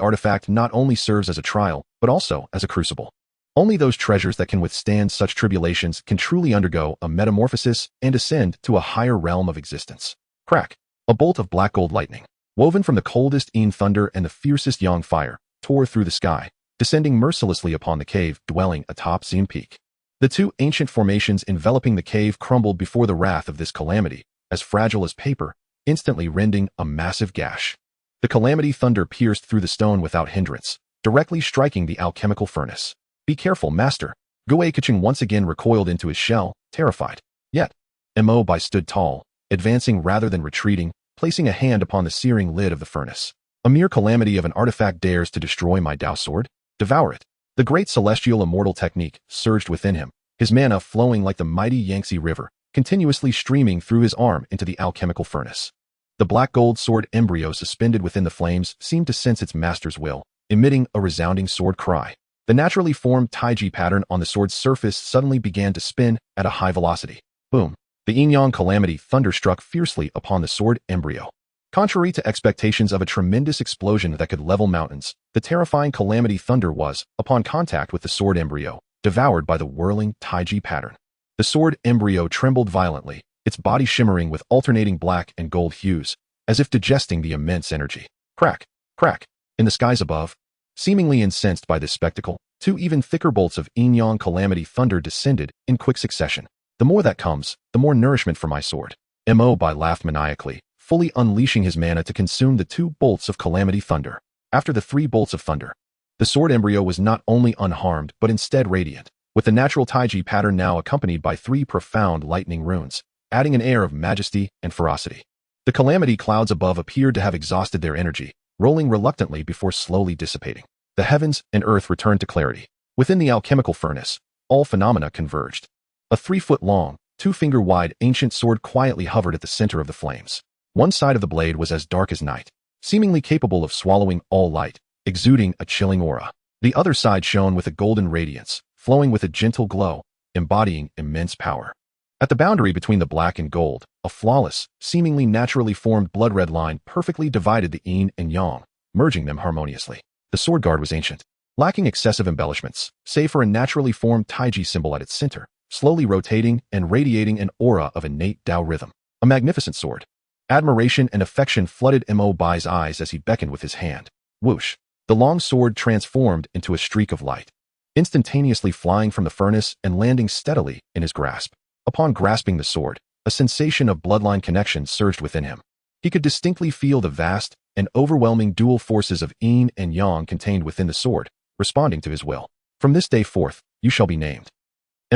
artifact not only serves as a trial, but also as a crucible. Only those treasures that can withstand such tribulations can truly undergo a metamorphosis and ascend to a higher realm of existence. Crack. A bolt of black gold lightning, woven from the coldest yin thunder and the fiercest yang fire, tore through the sky, descending mercilessly upon the cave dwelling atop Yin Peak. The two ancient formations enveloping the cave crumbled before the wrath of this calamity, as fragile as paper, instantly rending a massive gash. The calamity thunder pierced through the stone without hindrance, directly striking the alchemical furnace. Be careful, master. Guai Keqing once again recoiled into his shell, terrified. Yet, Mo Bai stood tall, advancing rather than retreating, placing a hand upon the searing lid of the furnace. A mere calamity of an artifact dares to destroy my Dao sword? Devour it. The great celestial immortal technique surged within him, his mana flowing like the mighty Yangtze River, continuously streaming through his arm into the alchemical furnace. The black gold sword embryo suspended within the flames seemed to sense its master's will, emitting a resounding sword cry. The naturally formed Taiji pattern on the sword's surface suddenly began to spin at a high velocity. Boom! The yin-yang calamity thunderstruck fiercely upon the sword embryo. Contrary to expectations of a tremendous explosion that could level mountains, the terrifying calamity thunder was, upon contact with the sword embryo, devoured by the whirling Taiji pattern. The sword embryo trembled violently, its body shimmering with alternating black and gold hues, as if digesting the immense energy. Crack, crack, in the skies above. Seemingly incensed by this spectacle, two even thicker bolts of yin-yang calamity thunder descended in quick succession. The more that comes, the more nourishment for my sword. Mo Bai laughed maniacally, fully unleashing his mana to consume the two bolts of calamity thunder. After the 3 bolts of thunder, the sword embryo was not only unharmed but instead radiant, with the natural Taiji pattern now accompanied by 3 profound lightning runes, adding an air of majesty and ferocity. The calamity clouds above appeared to have exhausted their energy, rolling reluctantly before slowly dissipating. The heavens and earth returned to clarity. Within the alchemical furnace, all phenomena converged. A 3-foot-long, 2-finger-wide ancient sword quietly hovered at the center of the flames. One side of the blade was as dark as night, seemingly capable of swallowing all light, exuding a chilling aura. The other side shone with a golden radiance, flowing with a gentle glow, embodying immense power. At the boundary between the black and gold, a flawless, seemingly naturally formed blood-red line perfectly divided the yin and yang, merging them harmoniously. The sword guard was ancient, lacking excessive embellishments, save for a naturally formed taiji symbol at its center, slowly rotating and radiating an aura of innate Tao rhythm. A magnificent sword. Admiration and affection flooded Mo Bai's eyes as he beckoned with his hand. Whoosh! The long sword transformed into a streak of light, instantaneously flying from the furnace and landing steadily in his grasp. Upon grasping the sword, a sensation of bloodline connection surged within him. He could distinctly feel the vast and overwhelming dual forces of yin and yang contained within the sword, responding to his will. From this day forth, you shall be named.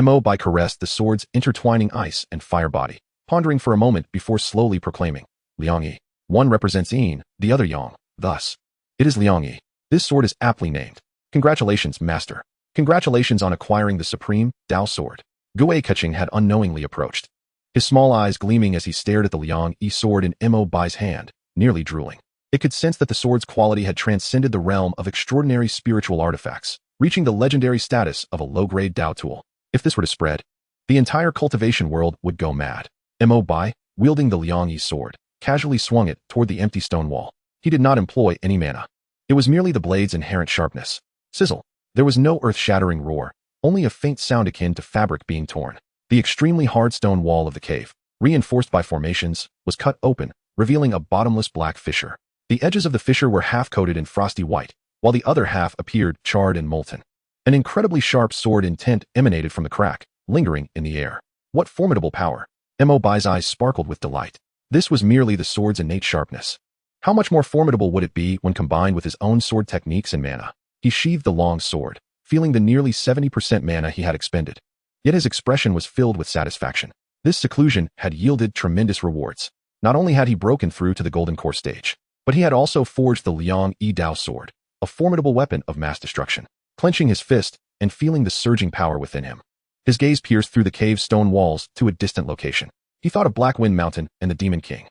Mo Bai caressed the sword's intertwining ice and fire body, pondering for a moment before slowly proclaiming, Liang Yi. One represents yin, the other yang. Thus, it is Liang Yi. This sword is aptly named. Congratulations, master. Congratulations on acquiring the supreme Tao sword. AwakenX had unknowingly approached, his small eyes gleaming as he stared at the Liang Yi sword in Mo Bai's hand, nearly drooling. It could sense that the sword's quality had transcended the realm of extraordinary spiritual artifacts, reaching the legendary status of a low-grade Tao tool. If this were to spread, the entire cultivation world would go mad. Mo Bai, wielding the Liang Yi sword, casually swung it toward the empty stone wall. He did not employ any mana. It was merely the blade's inherent sharpness. Sizzle. There was no earth-shattering roar, only a faint sound akin to fabric being torn. The extremely hard stone wall of the cave, reinforced by formations, was cut open, revealing a bottomless black fissure. The edges of the fissure were half-coated in frosty white, while the other half appeared charred and molten. An incredibly sharp sword intent emanated from the crack, lingering in the air. What formidable power! Mo Bai's eyes sparkled with delight. This was merely the sword's innate sharpness. How much more formidable would it be when combined with his own sword techniques and mana? He sheathed the long sword, feeling the nearly 70% mana he had expended. Yet his expression was filled with satisfaction. This seclusion had yielded tremendous rewards. Not only had he broken through to the golden core stage, but he had also forged the Liang Yi Dao sword, a formidable weapon of mass destruction. Clenching his fist and feeling the surging power within him, his gaze pierced through the cave's stone walls to a distant location. He thought of Black Wind Mountain and the Demon King.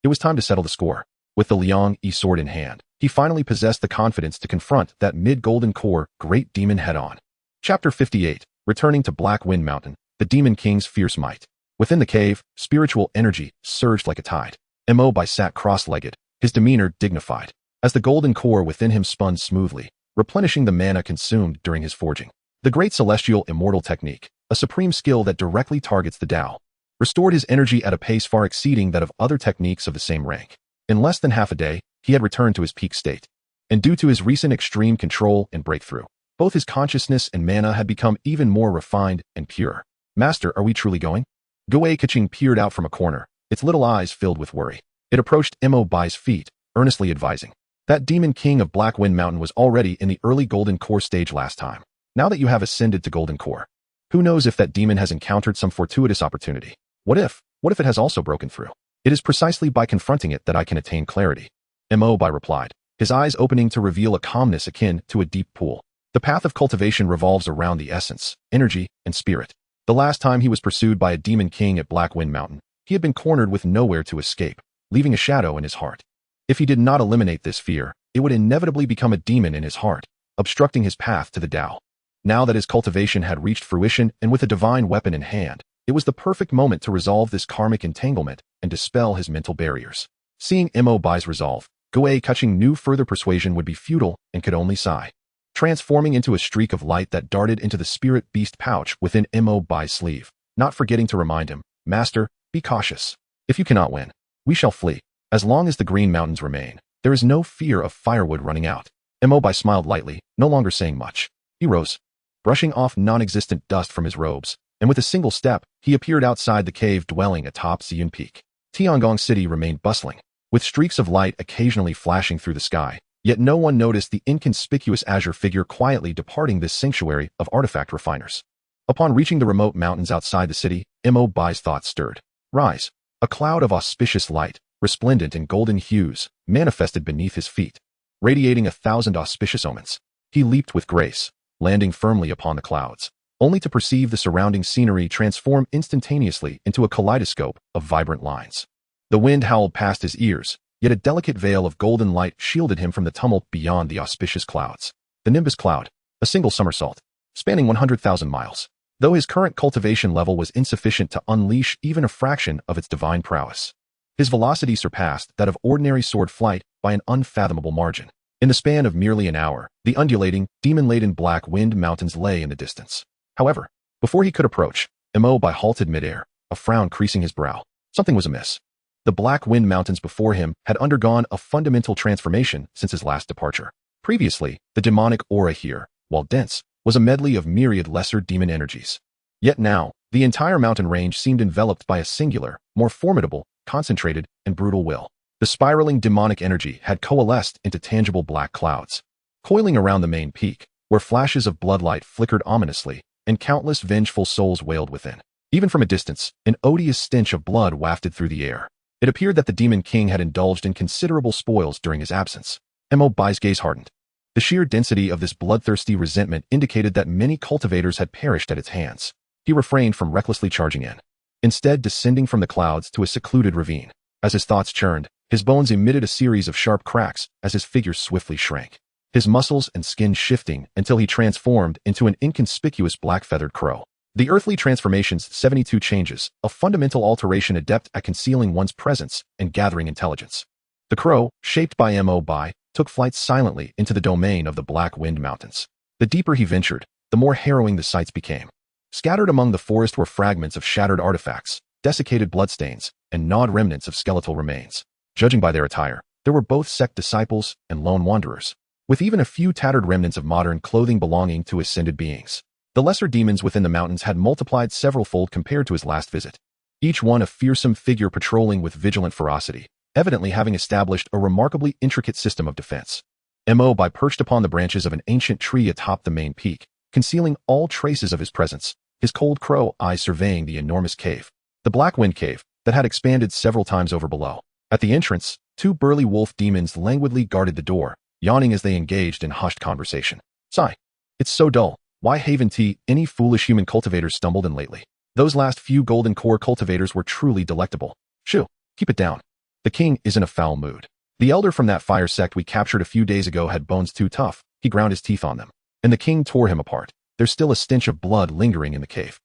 It was time to settle the score. With the Liang Yi sword in hand, he finally possessed the confidence to confront that mid-golden core great demon head-on. Chapter 58, returning to Black Wind Mountain, the Demon King's fierce might. Within the cave, spiritual energy surged like a tide. Mo Bai sat cross-legged, his demeanor dignified, as the golden core within him spun smoothly, replenishing the mana consumed during his forging. The great celestial immortal technique, a supreme skill that directly targets the Tao, restored his energy at a pace far exceeding that of other techniques of the same rank. In less than half a day, he had returned to his peak state. And due to his recent extreme control and breakthrough, both his consciousness and mana had become even more refined and pure. Master, are we truly going? AwakenX peered out from a corner, its little eyes filled with worry. It approached Mo Bai's feet, earnestly advising. That Demon King of Black Wind Mountain was already in the early Golden Core stage last time. Now that you have ascended to Golden Core, who knows if that demon has encountered some fortuitous opportunity? What if it has also broken through? It is precisely by confronting it that I can attain clarity. Mo Bai replied, his eyes opening to reveal a calmness akin to a deep pool. The path of cultivation revolves around the essence, energy, and spirit. The last time he was pursued by a Demon King at Black Wind Mountain, he had been cornered with nowhere to escape, leaving a shadow in his heart. If he did not eliminate this fear, it would inevitably become a demon in his heart, obstructing his path to the Tao. Now that his cultivation had reached fruition and with a divine weapon in hand, it was the perfect moment to resolve this karmic entanglement and dispel his mental barriers. Seeing Mo Bai's resolve, AwakenX knew further persuasion would be futile and could only sigh. Transforming into a streak of light that darted into the spirit beast pouch within Mo Bai's sleeve, not forgetting to remind him, Master, be cautious. If you cannot win, we shall flee. As long as the Green Mountains remain, there is no fear of firewood running out. Mo Bai smiled lightly, no longer saying much. He rose, brushing off non-existent dust from his robes, and with a single step, he appeared outside the cave dwelling atop Ziyun Peak. Tiangong City remained bustling, with streaks of light occasionally flashing through the sky, yet no one noticed the inconspicuous azure figure quietly departing this sanctuary of artifact refiners. Upon reaching the remote mountains outside the city, Mo Bai's thoughts stirred. Rise. A cloud of auspicious light, resplendent in golden hues, manifested beneath his feet, radiating 1,000 auspicious omens. He leaped with grace, landing firmly upon the clouds, only to perceive the surrounding scenery transform instantaneously into a kaleidoscope of vibrant lines. The wind howled past his ears, yet a delicate veil of golden light shielded him from the tumult beyond the auspicious clouds. The Nimbus Cloud, a single somersault, spanning 100,000 miles. though his current cultivation level was insufficient to unleash even a fraction of its divine prowess. His velocity surpassed that of ordinary sword flight by an unfathomable margin. In the span of merely an hour, the undulating, demon-laden Black Wind Mountains lay in the distance. However, before he could approach, Mo Bai halted midair, a frown creasing his brow. Something was amiss. The Black Wind Mountains before him had undergone a fundamental transformation since his last departure. Previously, the demonic aura here, while dense, was a medley of myriad lesser demon energies. Yet now, the entire mountain range seemed enveloped by a singular, more formidable, concentrated, and brutal will. The spiraling demonic energy had coalesced into tangible black clouds, coiling around the main peak, where flashes of bloodlight flickered ominously, and countless vengeful souls wailed within. Even from a distance, an odious stench of blood wafted through the air. It appeared that the Demon King had indulged in considerable spoils during his absence. Mo Bai's gaze hardened. The sheer density of this bloodthirsty resentment indicated that many cultivators had perished at its hands. He refrained from recklessly charging in, instead descending from the clouds to a secluded ravine. As his thoughts churned, his bones emitted a series of sharp cracks as his figure swiftly shrank, his muscles and skin shifting until he transformed into an inconspicuous black-feathered crow. The earthly transformation's 72 changes, a fundamental alteration adept at concealing one's presence and gathering intelligence. The crow, shaped by Mo Bai, took flight silently into the domain of the Black Wind Mountains. The deeper he ventured, the more harrowing the sights became. Scattered among the forest were fragments of shattered artifacts, desiccated bloodstains, and gnawed remnants of skeletal remains. Judging by their attire, there were both sect disciples and lone wanderers, with even a few tattered remnants of modern clothing belonging to ascended beings. The lesser demons within the mountains had multiplied several-fold compared to his last visit, each one a fearsome figure patrolling with vigilant ferocity, evidently having established a remarkably intricate system of defense. Mo Bai perched upon the branches of an ancient tree atop the main peak, concealing all traces of his presence, his cold crow eyes surveying the enormous cave, the Black Wind Cave, that had expanded several times over below. At the entrance, two burly wolf demons languidly guarded the door, yawning as they engaged in hushed conversation. Sigh. It's so dull. Why haven't any foolish human cultivators stumbled in lately? Those last few golden core cultivators were truly delectable. Shoo, keep it down. The king is in a foul mood. The elder from that fire sect we captured a few days ago had bones too tough. He ground his teeth on them, and the king tore him apart. There's still a stench of blood lingering in the cave.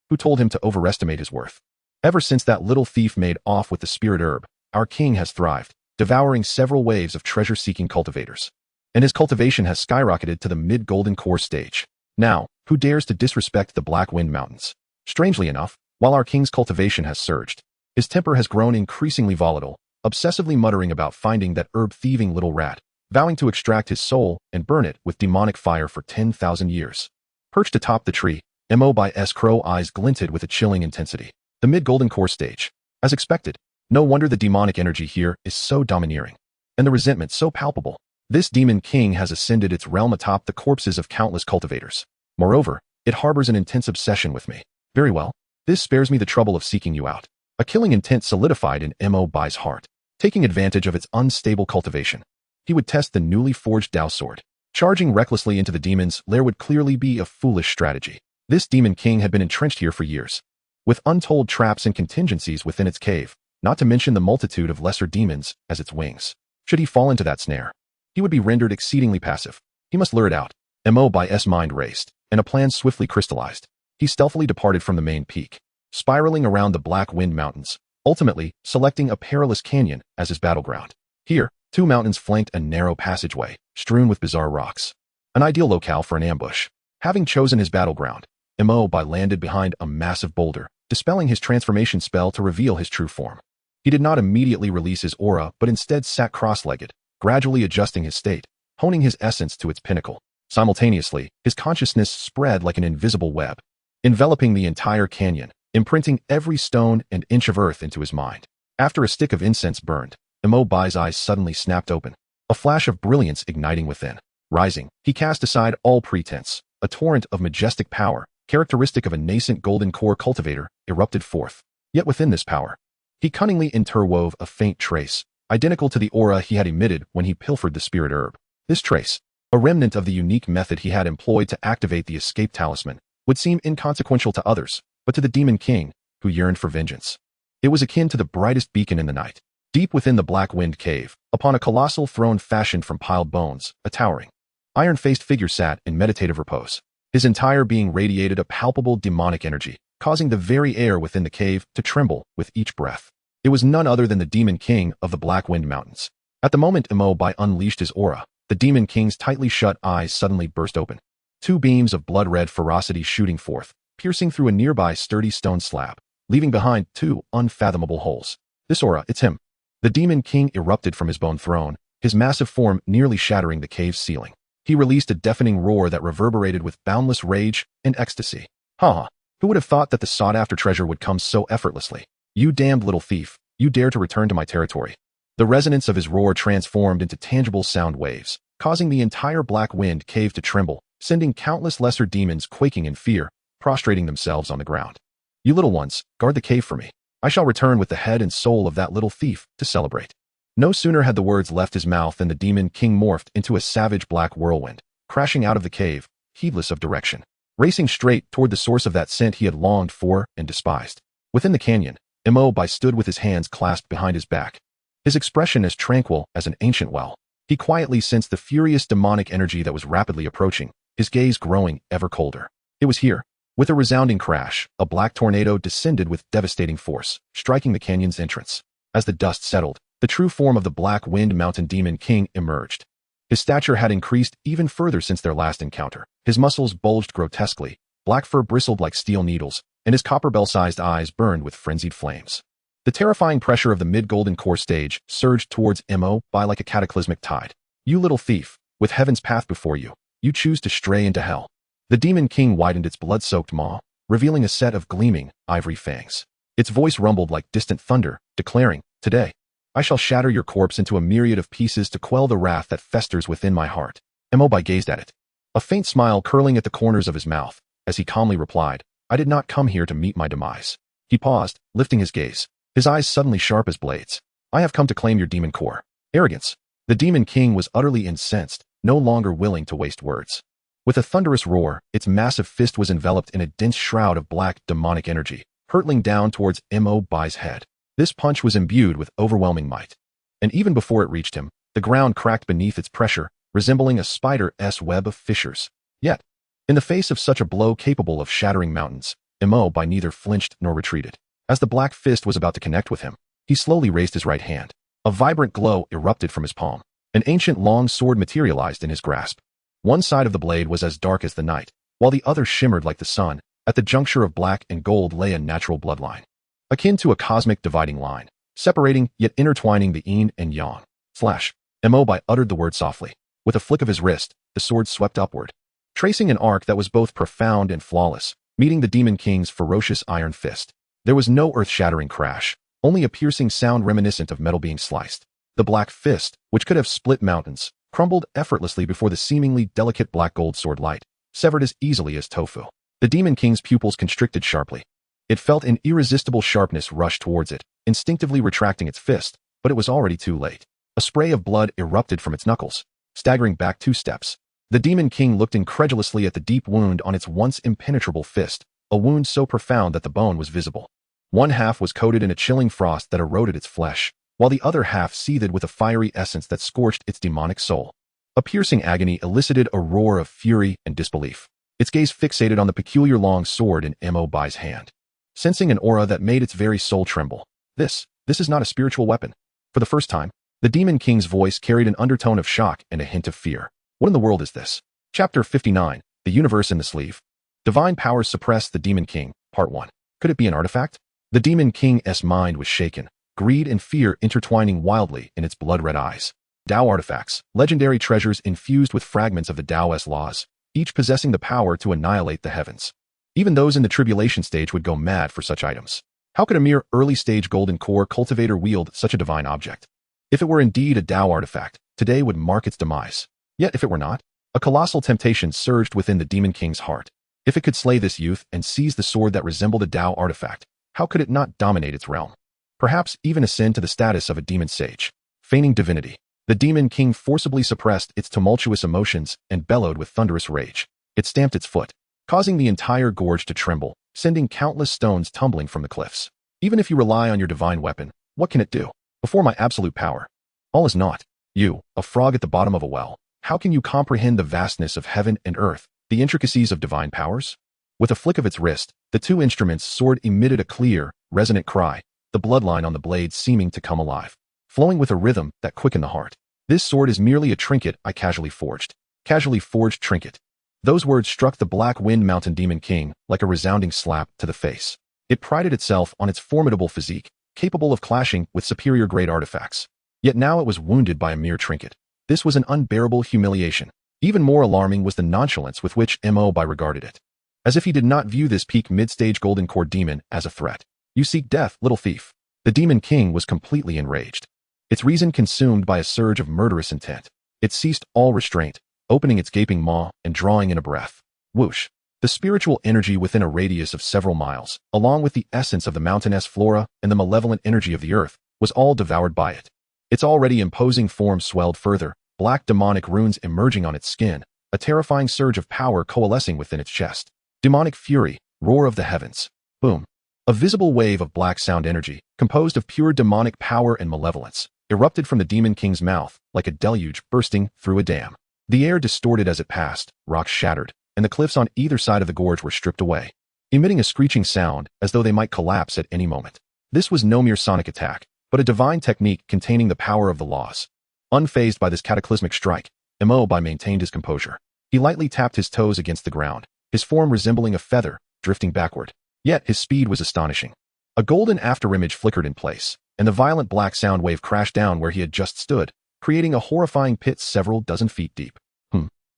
Who told him to overestimate his worth? Ever since that little thief made off with the spirit herb, our king has thrived, devouring several waves of treasure-seeking cultivators. And his cultivation has skyrocketed to the mid-golden core stage. Now, who dares to disrespect the Black Wind Mountains? Strangely enough, while our king's cultivation has surged, his temper has grown increasingly volatile, obsessively muttering about finding that herb-thieving little rat, vowing to extract his soul and burn it with demonic fire for 10,000 years. Perched atop the tree, Mo Bai's crow eyes glinted with a chilling intensity. The mid-golden core stage. As expected, no wonder the demonic energy here is so domineering, and the resentment so palpable. This demon king has ascended its realm atop the corpses of countless cultivators. Moreover, it harbors an intense obsession with me. Very well. This spares me the trouble of seeking you out. A killing intent solidified in Mo Bai's heart. Taking advantage of its unstable cultivation, he would test the newly forged Dao sword. Charging recklessly into the demon's lair would clearly be a foolish strategy. This demon king had been entrenched here for years, with untold traps and contingencies within its cave, not to mention the multitude of lesser demons as its wings. Should he fall into that snare, he would be rendered exceedingly passive. He must lure it out. Mo Bai's mind raced, and a plan swiftly crystallized. He stealthily departed from the main peak, spiraling around the Black Wind Mountains, ultimately selecting a perilous canyon as his battleground. Here, two mountains flanked a narrow passageway, strewn with bizarre rocks. An ideal locale for an ambush. Having chosen his battleground, Mo Bai landed behind a massive boulder, dispelling his transformation spell to reveal his true form. He did not immediately release his aura, but instead sat cross-legged, gradually adjusting his state, honing his essence to its pinnacle. Simultaneously, his consciousness spread like an invisible web, enveloping the entire canyon, imprinting every stone and inch of earth into his mind. After a stick of incense burned, Mo Bai's eyes suddenly snapped open, a flash of brilliance igniting within. Rising, he cast aside all pretense. A torrent of majestic power, characteristic of a nascent golden core cultivator, erupted forth. Yet within this power, he cunningly interwove a faint trace, identical to the aura he had emitted when he pilfered the spirit herb. This trace, a remnant of the unique method he had employed to activate the escape talisman, would seem inconsequential to others, but to the demon king, who yearned for vengeance, it was akin to the brightest beacon in the night. Deep within the Black Wind Cave, upon a colossal throne fashioned from piled bones, a towering, iron-faced figure sat in meditative repose. His entire being radiated a palpable demonic energy, causing the very air within the cave to tremble with each breath. It was none other than the Demon King of the Black Wind Mountains. At the moment Mo Bai unleashed his aura, the Demon King's tightly shut eyes suddenly burst open. Two beams of blood-red ferocity shooting forth, piercing through a nearby sturdy stone slab, leaving behind two unfathomable holes. This aura, it's him. The Demon King erupted from his bone throne, his massive form nearly shattering the cave's ceiling. He released a deafening roar that reverberated with boundless rage and ecstasy. Ha! Who would have thought that the sought-after treasure would come so effortlessly? You damned little thief, you dare to return to my territory. The resonance of his roar transformed into tangible sound waves, causing the entire Black Wind cave to tremble, sending countless lesser demons quaking in fear, prostrating themselves on the ground. You little ones, guard the cave for me. I shall return with the head and soul of that little thief to celebrate. No sooner had the words left his mouth than the Demon King morphed into a savage black whirlwind, crashing out of the cave, heedless of direction, racing straight toward the source of that scent he had longed for and despised. Within the canyon, Mo Bai stood with his hands clasped behind his back, his expression as tranquil as an ancient well. He quietly sensed the furious demonic energy that was rapidly approaching, his gaze growing ever colder. It was here. With a resounding crash, a black tornado descended with devastating force, striking the canyon's entrance. As the dust settled, the true form of the Black Wind Mountain Demon King emerged. His stature had increased even further since their last encounter. His muscles bulged grotesquely, black fur bristled like steel needles, and his copper bell-sized eyes burned with frenzied flames. The terrifying pressure of the mid-golden core stage surged towards Mo Bai like a cataclysmic tide. You little thief, with heaven's path before you, you choose to stray into hell. The Demon King widened its blood-soaked maw, revealing a set of gleaming, ivory fangs. Its voice rumbled like distant thunder, declaring, "Today, I shall shatter your corpse into a myriad of pieces to quell the wrath that festers within my heart." Mo Bai gazed at it, a faint smile curling at the corners of his mouth, as he calmly replied, "I did not come here to meet my demise." He paused, lifting his gaze, his eyes suddenly sharp as blades. "I have come to claim your demon core." Arrogance. The Demon King was utterly incensed, no longer willing to waste words. With a thunderous roar, its massive fist was enveloped in a dense shroud of black, demonic energy, hurtling down towards Mo Bai's head. This punch was imbued with overwhelming might. And even before it reached him, the ground cracked beneath its pressure, resembling a spider's web of fissures. Yet, in the face of such a blow capable of shattering mountains, Mo Bai neither flinched nor retreated. As the black fist was about to connect with him, he slowly raised his right hand. A vibrant glow erupted from his palm. An ancient long sword materialized in his grasp. One side of the blade was as dark as the night, while the other shimmered like the sun. At the juncture of black and gold lay a natural bloodline, akin to a cosmic dividing line, separating yet intertwining the yin and yang. Slash. Mo Bai uttered the word softly. With a flick of his wrist, the sword swept upward, tracing an arc that was both profound and flawless, meeting the Demon King's ferocious iron fist. There was no earth-shattering crash, only a piercing sound reminiscent of metal being sliced. The black fist, which could have split mountains, crumbled effortlessly before the seemingly delicate black gold sword light, severed as easily as tofu. The Demon King's pupils constricted sharply. It felt an irresistible sharpness rush towards it, instinctively retracting its fist, but it was already too late. A spray of blood erupted from its knuckles. Staggering back 2 steps, the Demon King looked incredulously at the deep wound on its once impenetrable fist, a wound so profound that the bone was visible. One half was coated in a chilling frost that eroded its flesh, while the other half seethed with a fiery essence that scorched its demonic soul. A piercing agony elicited a roar of fury and disbelief. Its gaze fixated on the peculiar long sword in Mo Bai's hand, sensing an aura that made its very soul tremble. This is not a spiritual weapon. For the first time, the Demon King's voice carried an undertone of shock and a hint of fear. What in the world is this? Chapter 59, The Universe in the Sleeve. Divine Powers Suppress the Demon King, Part 1. Could it be an artifact? The Demon King's mind was shaken, greed and fear intertwining wildly in its blood-red eyes. Tao artifacts, legendary treasures infused with fragments of the Taoist laws, each possessing the power to annihilate the heavens. Even those in the tribulation stage would go mad for such items. How could a mere early-stage golden core cultivator wield such a divine object? If it were indeed a Tao artifact, today would mark its demise. Yet if it were not, a colossal temptation surged within the Demon King's heart. If it could slay this youth and seize the sword that resembled a Tao artifact, how could it not dominate its realm? Perhaps even ascend to the status of a demon sage. Feigning divinity, the Demon King forcibly suppressed its tumultuous emotions and bellowed with thunderous rage. It stamped its foot, causing the entire gorge to tremble, sending countless stones tumbling from the cliffs. Even if you rely on your divine weapon, what can it do? Before my absolute power, all is naught. You, a frog at the bottom of a well, how can you comprehend the vastness of heaven and earth The intricacies of divine powers? With a flick of its wrist, the two instruments' sword emitted a clear, resonant cry, the bloodline on the blade seeming to come alive, flowing with a rhythm that quickened the heart. This sword is merely a trinket I casually forged. Casually forged trinket. Those words struck the Black Wind Mountain Demon King like a resounding slap to the face. It prided itself on its formidable physique, capable of clashing with superior-grade artifacts. Yet now it was wounded by a mere trinket. This was an unbearable humiliation. Even more alarming was the nonchalance with which Mo Bai regarded it. As if he did not view this peak mid-stage golden core demon as a threat. You seek death, little thief. The Demon King was completely enraged. Its reason consumed by a surge of murderous intent. It ceased all restraint, opening its gaping maw and drawing in a breath. Whoosh. The spiritual energy within a radius of several miles, along with the essence of the mountainous flora and the malevolent energy of the earth, was all devoured by it. Its already imposing form swelled further, black demonic runes emerging on its skin, a terrifying surge of power coalescing within its chest. Demonic fury, roar of the heavens. Boom. A visible wave of black sound energy, composed of pure demonic power and malevolence, erupted from the Demon King's mouth like a deluge bursting through a dam. The air distorted as it passed, rocks shattered, and the cliffs on either side of the gorge were stripped away, emitting a screeching sound as though they might collapse at any moment. This was no mere sonic attack, but a divine technique containing the power of the laws. Unfazed by this cataclysmic strike, Mo Bai maintained his composure. He lightly tapped his toes against the ground, his form resembling a feather, drifting backward. Yet his speed was astonishing. A golden afterimage flickered in place, and the violent black sound wave crashed down where he had just stood, creating a horrifying pit several dozen feet deep.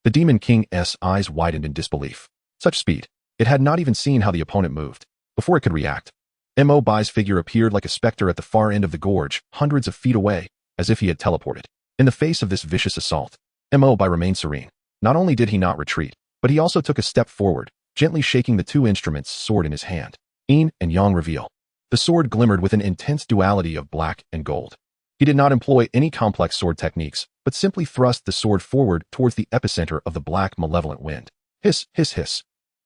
The Demon King's eyes widened in disbelief. Such speed. It had not even seen how the opponent moved. Before it could react, Mo Bai's figure appeared like a specter at the far end of the gorge, hundreds of feet away, as if he had teleported. In the face of this vicious assault, Mo Bai remained serene. Not only did he not retreat, but he also took a step forward, gently shaking the two instruments' sword in his hand. Yin and Yang reveal. The sword glimmered with an intense duality of black and gold. He did not employ any complex sword techniques, but simply thrust the sword forward towards the epicenter of the black malevolent wind. Hiss, hiss, hiss.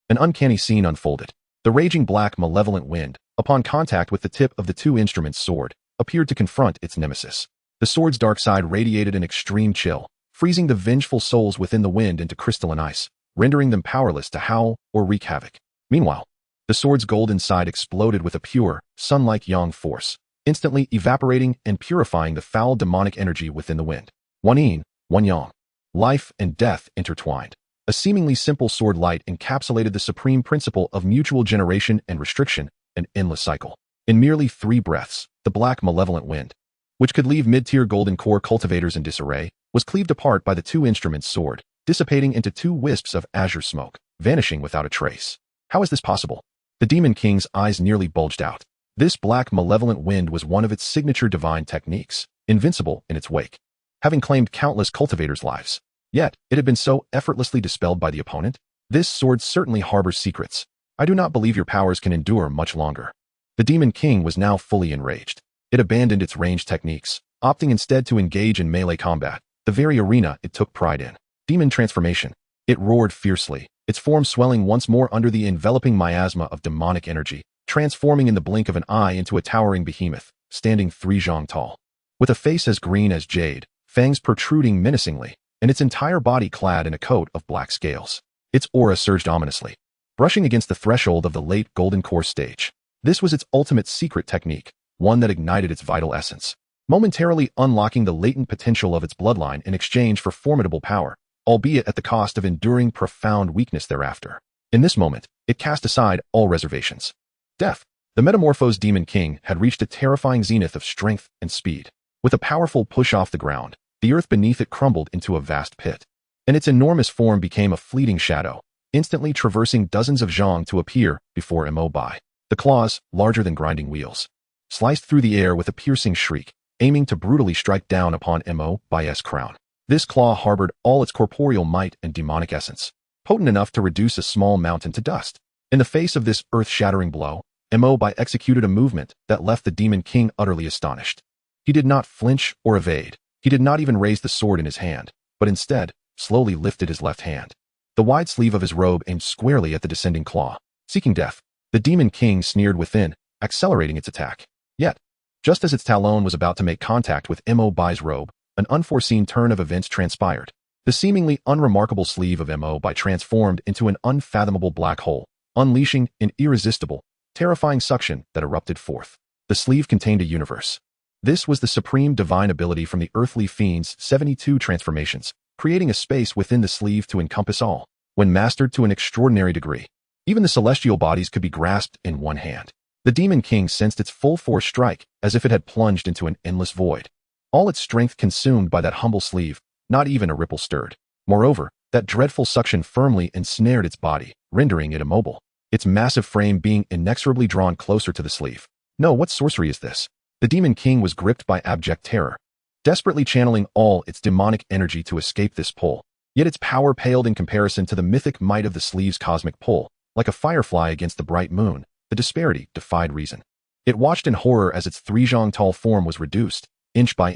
An uncanny scene unfolded. The raging black malevolent wind, upon contact with the tip of the two instruments' sword, appeared to confront its nemesis. The sword's dark side radiated an extreme chill, freezing the vengeful souls within the wind into crystalline ice, rendering them powerless to howl or wreak havoc. Meanwhile, the sword's golden side exploded with a pure, sun-like yang force, instantly evaporating and purifying the foul demonic energy within the wind. One yin, one yang. Life and death intertwined. A seemingly simple sword light encapsulated the supreme principle of mutual generation and restriction, an endless cycle. In merely 3 breaths, the black malevolent wind, which could leave mid-tier golden core cultivators in disarray, was cleaved apart by the two instruments' sword, dissipating into 2 wisps of azure smoke, vanishing without a trace. How is this possible? The Demon King's eyes nearly bulged out. This black malevolent wind was one of its signature divine techniques, invincible in its wake, having claimed countless cultivators' lives. Yet, it had been so effortlessly dispelled by the opponent. This sword certainly harbors secrets. I do not believe your powers can endure much longer. The Demon King was now fully enraged. It abandoned its ranged techniques, opting instead to engage in melee combat, the very arena it took pride in. Demon transformation. It roared fiercely, its form swelling once more under the enveloping miasma of demonic energy, transforming in the blink of an eye into a towering behemoth, standing 3 zhang tall. With a face as green as jade, fangs protruding menacingly, and its entire body clad in a coat of black scales. Its aura surged ominously, brushing against the threshold of the late golden core stage. This was its ultimate secret technique, one that ignited its vital essence, momentarily unlocking the latent potential of its bloodline in exchange for formidable power, albeit at the cost of enduring profound weakness thereafter. In this moment, it cast aside all reservations. Death. The metamorphosed Demon King had reached a terrifying zenith of strength and speed. With a powerful push off the ground, the earth beneath it crumbled into a vast pit, and its enormous form became a fleeting shadow, instantly traversing dozens of zhang to appear before Mo Bai. The claws, larger than grinding wheels, sliced through the air with a piercing shriek, aiming to brutally strike down upon Mo Bai's crown. This claw harbored all its corporeal might and demonic essence, potent enough to reduce a small mountain to dust. In the face of this earth-shattering blow, Mo Bai executed a movement that left the Demon King utterly astonished. He did not flinch or evade. He did not even raise the sword in his hand, but instead, slowly lifted his left hand. The wide sleeve of his robe aimed squarely at the descending claw, seeking death. The Demon King sneered within, accelerating its attack. Yet, just as its talon was about to make contact with Mo Bai's robe, an unforeseen turn of events transpired. The seemingly unremarkable sleeve of Mo Bai transformed into an unfathomable black hole, unleashing an irresistible, terrifying suction that erupted forth. The sleeve contained a universe. This was the supreme divine ability from the earthly fiend's 72 transformations, creating a space within the sleeve to encompass all. When mastered to an extraordinary degree, even the celestial bodies could be grasped in one hand. The Demon King sensed its full force strike as if it had plunged into an endless void. All its strength consumed by that humble sleeve, not even a ripple stirred. Moreover, that dreadful suction firmly ensnared its body, rendering it immobile, its massive frame being inexorably drawn closer to the sleeve. No, what sorcery is this? The Demon King was gripped by abject terror, desperately channeling all its demonic energy to escape this pull. Yet its power paled in comparison to the mythic might of the sleeve's cosmic pull. Like a firefly against the bright moon, the disparity defied reason. It watched in horror as its 3-zhang-tall form was reduced, inch, by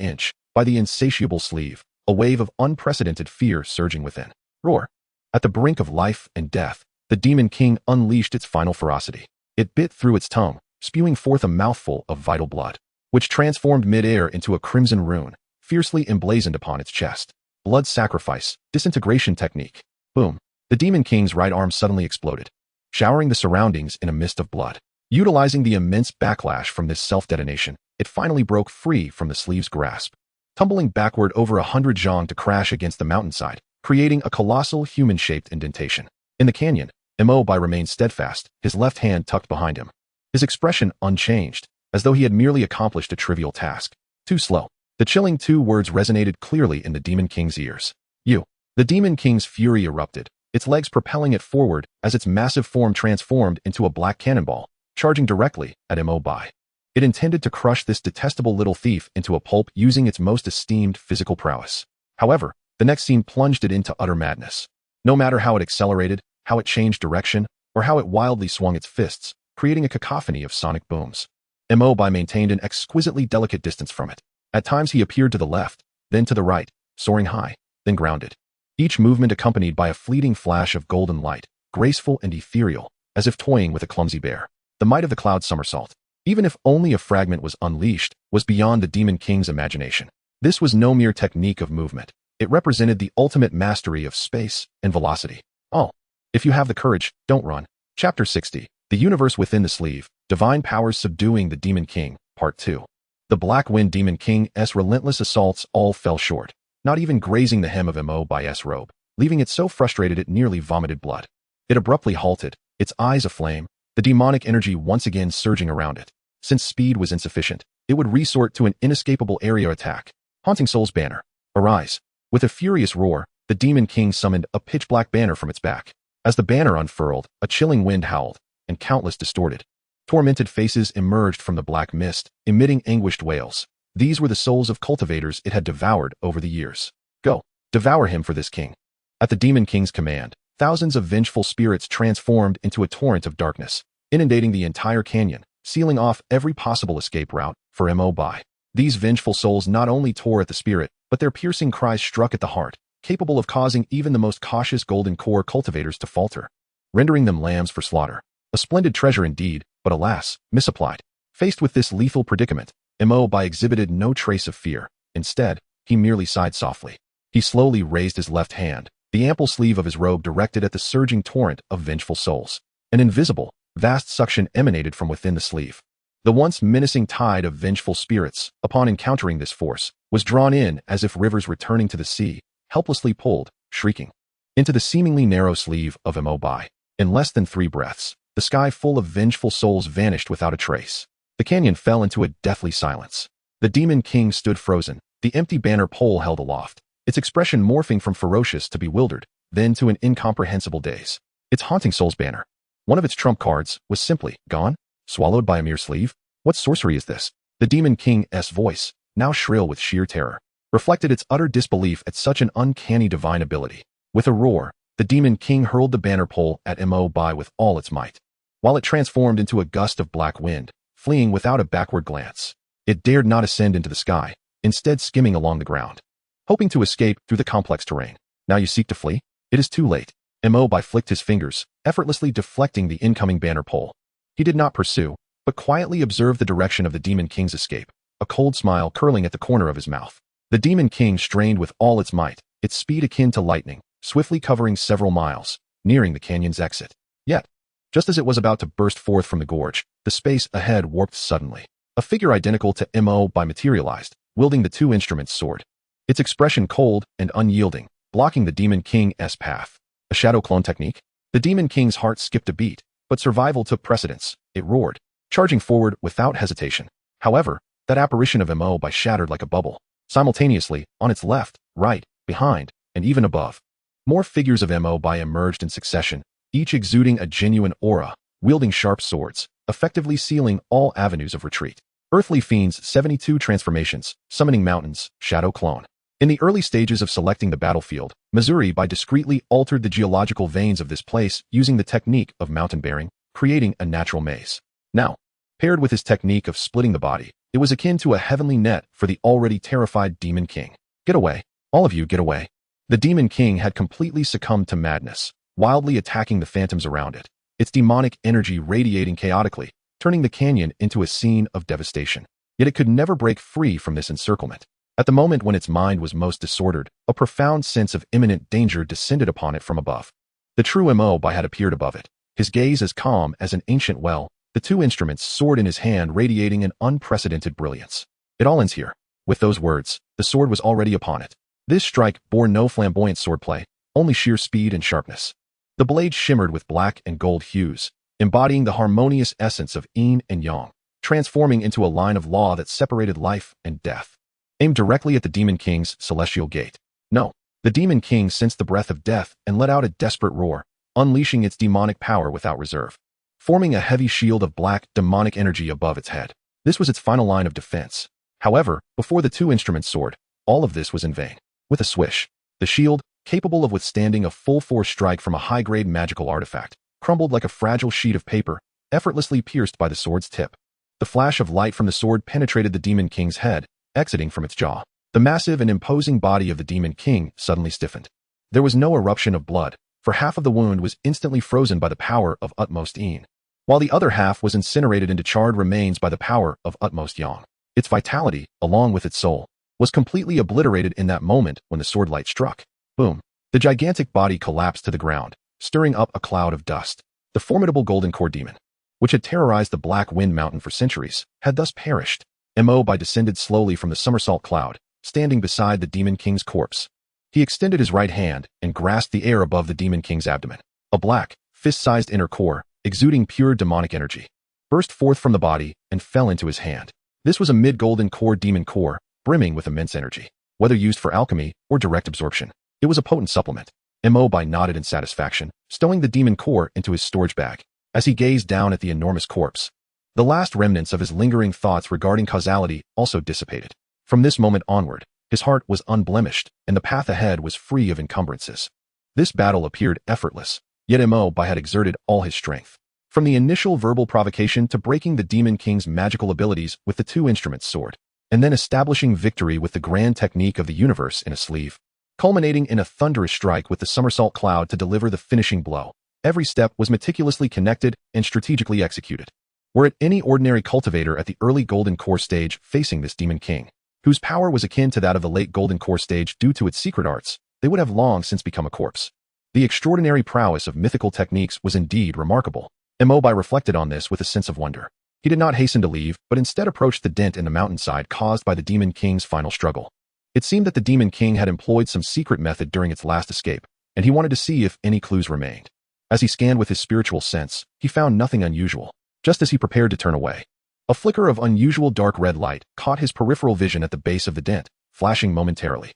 the insatiable sleeve, a wave of unprecedented fear surging within. Roar! At the brink of life and death, the Demon King unleashed its final ferocity. It bit through its tongue, spewing forth a mouthful of vital blood, which transformed mid-air into a crimson rune, fiercely emblazoned upon its chest. Blood sacrifice, disintegration technique. Boom. The Demon King's right arm suddenly exploded, showering the surroundings in a mist of blood. Utilizing the immense backlash from this self-detonation, it finally broke free from the sleeve's grasp, tumbling backward over 100 zhang to crash against the mountainside, creating a colossal human-shaped indentation. In the canyon, Mo Bai remained steadfast, his left hand tucked behind him, his expression unchanged, as though he had merely accomplished a trivial task. Too slow. The chilling 2 words resonated clearly in the Demon King's ears. You. The Demon King's fury erupted, its legs propelling it forward as its massive form transformed into a black cannonball, charging directly at Mo Bai. It intended to crush this detestable little thief into a pulp using its most esteemed physical prowess. However, the next scene plunged it into utter madness. No matter how it accelerated, how it changed direction, or how it wildly swung its fists, creating a cacophony of sonic booms, Mo Bai maintained an exquisitely delicate distance from it. At times he appeared to the left, then to the right, soaring high, then grounded. Each movement accompanied by a fleeting flash of golden light, graceful and ethereal, as if toying with a clumsy bear. The might of the cloud somersault, even if only a fragment was unleashed, was beyond the Demon King's imagination. This was no mere technique of movement. It represented the ultimate mastery of space and velocity. Oh, if you have the courage, don't run. Chapter 60. The Universe Within the Sleeve. Divine Powers Subduing the Demon King, Part 2. The Black Wind Demon King's relentless assaults all fell short, not even grazing the hem of Mo Bai's robe, leaving it so frustrated it nearly vomited blood. It abruptly halted, its eyes aflame, the demonic energy once again surging around it. Since speed was insufficient, it would resort to an inescapable area attack. Haunting Soul's banner. Arise. With a furious roar, the Demon King summoned a pitch-black banner from its back. As the banner unfurled, a chilling wind howled, and countless distorted, tormented faces emerged from the black mist, emitting anguished wails. These were the souls of cultivators it had devoured over the years. Go, devour him for this king. At the Demon King's command, thousands of vengeful spirits transformed into a torrent of darkness, inundating the entire canyon, sealing off every possible escape route for Mo Bai. These vengeful souls not only tore at the spirit, but their piercing cries struck at the heart, capable of causing even the most cautious golden core cultivators to falter, rendering them lambs for slaughter. A splendid treasure indeed, but alas, misapplied. Faced with this lethal predicament, Mo Bai exhibited no trace of fear. Instead, he merely sighed softly. He slowly raised his left hand, the ample sleeve of his robe directed at the surging torrent of vengeful souls. An invisible, vast suction emanated from within the sleeve. The once menacing tide of vengeful spirits, upon encountering this force, was drawn in as if rivers returning to the sea, helplessly pulled, shrieking, into the seemingly narrow sleeve of Mo Bai. In less than 3 breaths, the sky full of vengeful souls vanished without a trace. The canyon fell into a deathly silence. The Demon King stood frozen, the empty banner pole held aloft, its expression morphing from ferocious to bewildered, then to an incomprehensible daze. Its Haunting Soul's banner, one of its trump cards, was simply gone, swallowed by a mere sleeve. What sorcery is this? The Demon King's voice, now shrill with sheer terror, reflected its utter disbelief at such an uncanny divine ability. With a roar, the Demon King hurled the banner pole at Mo Bai with all its might. While it transformed into a gust of black wind, fleeing without a backward glance, it dared not ascend into the sky, instead skimming along the ground, hoping to escape through the complex terrain. Now you seek to flee? It is too late. Mo Bai flicked his fingers, effortlessly deflecting the incoming banner pole. He did not pursue, but quietly observed the direction of the Demon King's escape, a cold smile curling at the corner of his mouth. The Demon King strained with all its might, its speed akin to lightning, swiftly covering several miles, nearing the canyon's exit. Yet, just as it was about to burst forth from the gorge, the space ahead warped suddenly. A figure identical to Mo Bai materialized, wielding the two-instrument sword. Its expression cold and unyielding, blocking the Demon King's path. A shadow clone technique? The Demon King's heart skipped a beat, but survival took precedence. It roared, charging forward without hesitation. However, that apparition of Mo Bai shattered like a bubble. Simultaneously, on its left, right, behind, and even above, more figures of Mo Bai emerged in succession, each exuding a genuine aura, wielding sharp swords, effectively sealing all avenues of retreat. Earthly Fiends 72 Transformations, Summoning Mountains, Shadow Clone. In the early stages of selecting the battlefield, Mo Bai discreetly altered the geological veins of this place using the technique of mountain bearing, creating a natural maze. Now, paired with his technique of splitting the body, it was akin to a heavenly net for the already terrified Demon King. Get away. All of you get away. The Demon King had completely succumbed to madness, wildly attacking the phantoms around it, its demonic energy radiating chaotically, turning the canyon into a scene of devastation. Yet it could never break free from this encirclement. At the moment when its mind was most disordered, a profound sense of imminent danger descended upon it from above. The true Mo Bai had appeared above it, his gaze as calm as an ancient well, the two instruments sword in his hand radiating an unprecedented brilliance. It all ends here. With those words, the sword was already upon it. This strike bore no flamboyant swordplay, only sheer speed and sharpness. The blade shimmered with black and gold hues, embodying the harmonious essence of yin and yang, transforming into a line of law that separated life and death. Aimed directly at the Demon King's celestial gate. No, the Demon King sensed the breath of death and let out a desperate roar, unleashing its demonic power without reserve, forming a heavy shield of black, demonic energy above its head. This was its final line of defense. However, before the two-instrument sword, all of this was in vain. With a swish, the shield, capable of withstanding a full-force strike from a high-grade magical artifact, crumbled like a fragile sheet of paper, effortlessly pierced by the sword's tip. The flash of light from the sword penetrated the Demon King's head, exiting from its jaw. The massive and imposing body of the Demon King suddenly stiffened. There was no eruption of blood, for half of the wound was instantly frozen by the power of utmost yin, while the other half was incinerated into charred remains by the power of utmost yang. Its vitality, along with its soul, was completely obliterated in that moment when the sword light struck. Boom. The gigantic body collapsed to the ground, stirring up a cloud of dust. The formidable Golden Core Demon, which had terrorized the Black Wind Mountain for centuries, had thus perished. Mo Bai descended slowly from the Somersault cloud, standing beside the Demon King's corpse. He extended his right hand and grasped the air above the Demon King's abdomen. A black, fist-sized inner core, exuding pure demonic energy, burst forth from the body and fell into his hand. This was a mid-golden core demon core, brimming with immense energy. Whether used for alchemy or direct absorption, it was a potent supplement. Mo Bai nodded in satisfaction, stowing the demon core into his storage bag. As he gazed down at the enormous corpse, the last remnants of his lingering thoughts regarding causality also dissipated. From this moment onward, his heart was unblemished, and the path ahead was free of encumbrances. This battle appeared effortless, yet Mo Bai had exerted all his strength. From the initial verbal provocation to breaking the Demon King's magical abilities with the two-instrument sword, and then establishing victory with the grand technique of the universe in a sleeve, culminating in a thunderous strike with the Somersault cloud to deliver the finishing blow. Every step was meticulously connected and strategically executed. Were it any ordinary cultivator at the early Golden Core stage facing this Demon King, whose power was akin to that of the late Golden Core stage due to its secret arts, they would have long since become a corpse. The extraordinary prowess of mythical techniques was indeed remarkable. Mo Bai reflected on this with a sense of wonder. He did not hasten to leave, but instead approached the dent in the mountainside caused by the Demon King's final struggle. It seemed that the Demon King had employed some secret method during its last escape, and he wanted to see if any clues remained. As he scanned with his spiritual sense, he found nothing unusual. Just as he prepared to turn away, a flicker of unusual dark red light caught his peripheral vision at the base of the dent, flashing momentarily.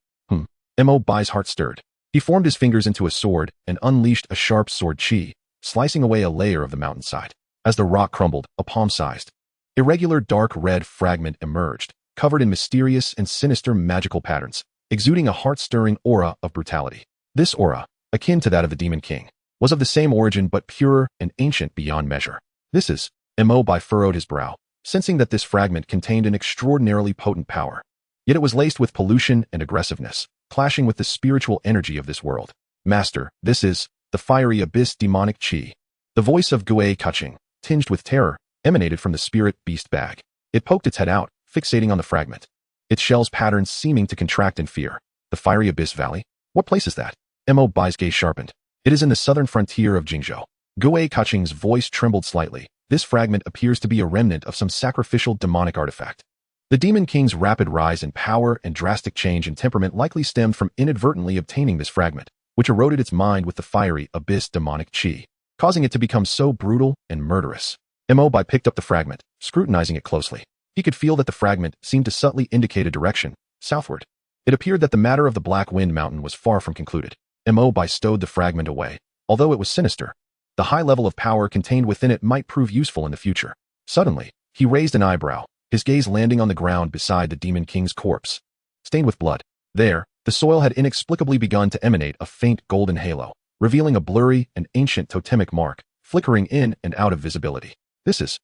Mo Bai's heart stirred. He formed his fingers into a sword and unleashed a sharp sword chi, slicing away a layer of the mountainside. As the rock crumbled, a palm-sized, irregular dark red fragment emerged, covered in mysterious and sinister magical patterns, exuding a heart-stirring aura of brutality. This aura, akin to that of the Demon King, was of the same origin but purer and ancient beyond measure. This is, Mo Bai furrowed his brow, sensing that this fragment contained an extraordinarily potent power. Yet it was laced with pollution and aggressiveness, clashing with the spiritual energy of this world. Master, this is the fiery abyss demonic chi. The voice of Gui Kuching, tinged with terror, emanated from the spirit beast bag. It poked its head out, fixating on the fragment, its shell's patterns seeming to contract in fear. The fiery abyss valley? What place is that? Mo Bai's gaze sharpened. It is in the southern frontier of Jingzhou. Guo Kaching's voice trembled slightly. This fragment appears to be a remnant of some sacrificial demonic artifact. The Demon King's rapid rise in power and drastic change in temperament likely stemmed from inadvertently obtaining this fragment, which eroded its mind with the fiery abyss demonic chi, causing it to become so brutal and murderous. Mo Bai picked up the fragment, scrutinizing it closely. He could feel that the fragment seemed to subtly indicate a direction, southward. It appeared that the matter of the Black Wind Mountain was far from concluded. Mo Bai stowed the fragment away. Although it was sinister, the high level of power contained within it might prove useful in the future. Suddenly, he raised an eyebrow, his gaze landing on the ground beside the Demon King's corpse, stained with blood. There, the soil had inexplicably begun to emanate a faint golden halo, revealing a blurry and ancient totemic mark, flickering in and out of visibility. This is...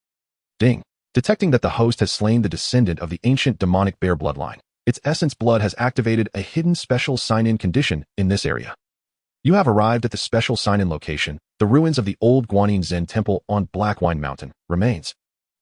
Ding. Detecting that the host has slain the descendant of the ancient demonic bear bloodline, its essence blood has activated a hidden special sign-in condition in this area. You have arrived at the special sign-in location, the ruins of the old Guanyin Zen temple on Blackwine Mountain remains.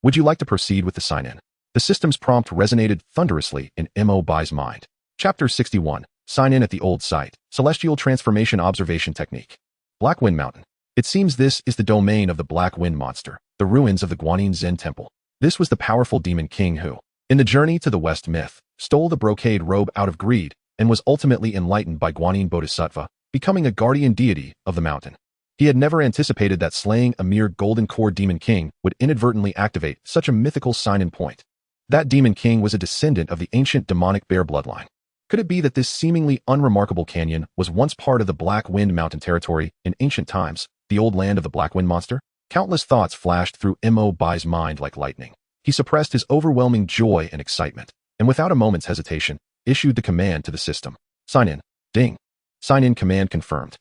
Would you like to proceed with the sign-in? The system's prompt resonated thunderously in Mo Bai's mind. Chapter 61. Sign-in at the old site. Celestial Transformation Observation Technique. Blackwind Mountain. It seems this is the domain of the Black Wind Monster, the ruins of the Guanyin Zen temple. This was the powerful Demon King who, in the journey to the West myth, stole the brocade robe out of greed and was ultimately enlightened by Guanyin Bodhisattva, becoming a guardian deity of the mountain. He had never anticipated that slaying a mere golden core Demon King would inadvertently activate such a mythical sign-in point. That Demon King was a descendant of the ancient demonic bear bloodline. Could it be that this seemingly unremarkable canyon was once part of the Black Wind Mountain territory in ancient times, the old land of the Black Wind Monster? Countless thoughts flashed through Mo Bai's mind like lightning. He suppressed his overwhelming joy and excitement, and without a moment's hesitation, issued the command to the system. Sign in. Ding. Sign-in command confirmed.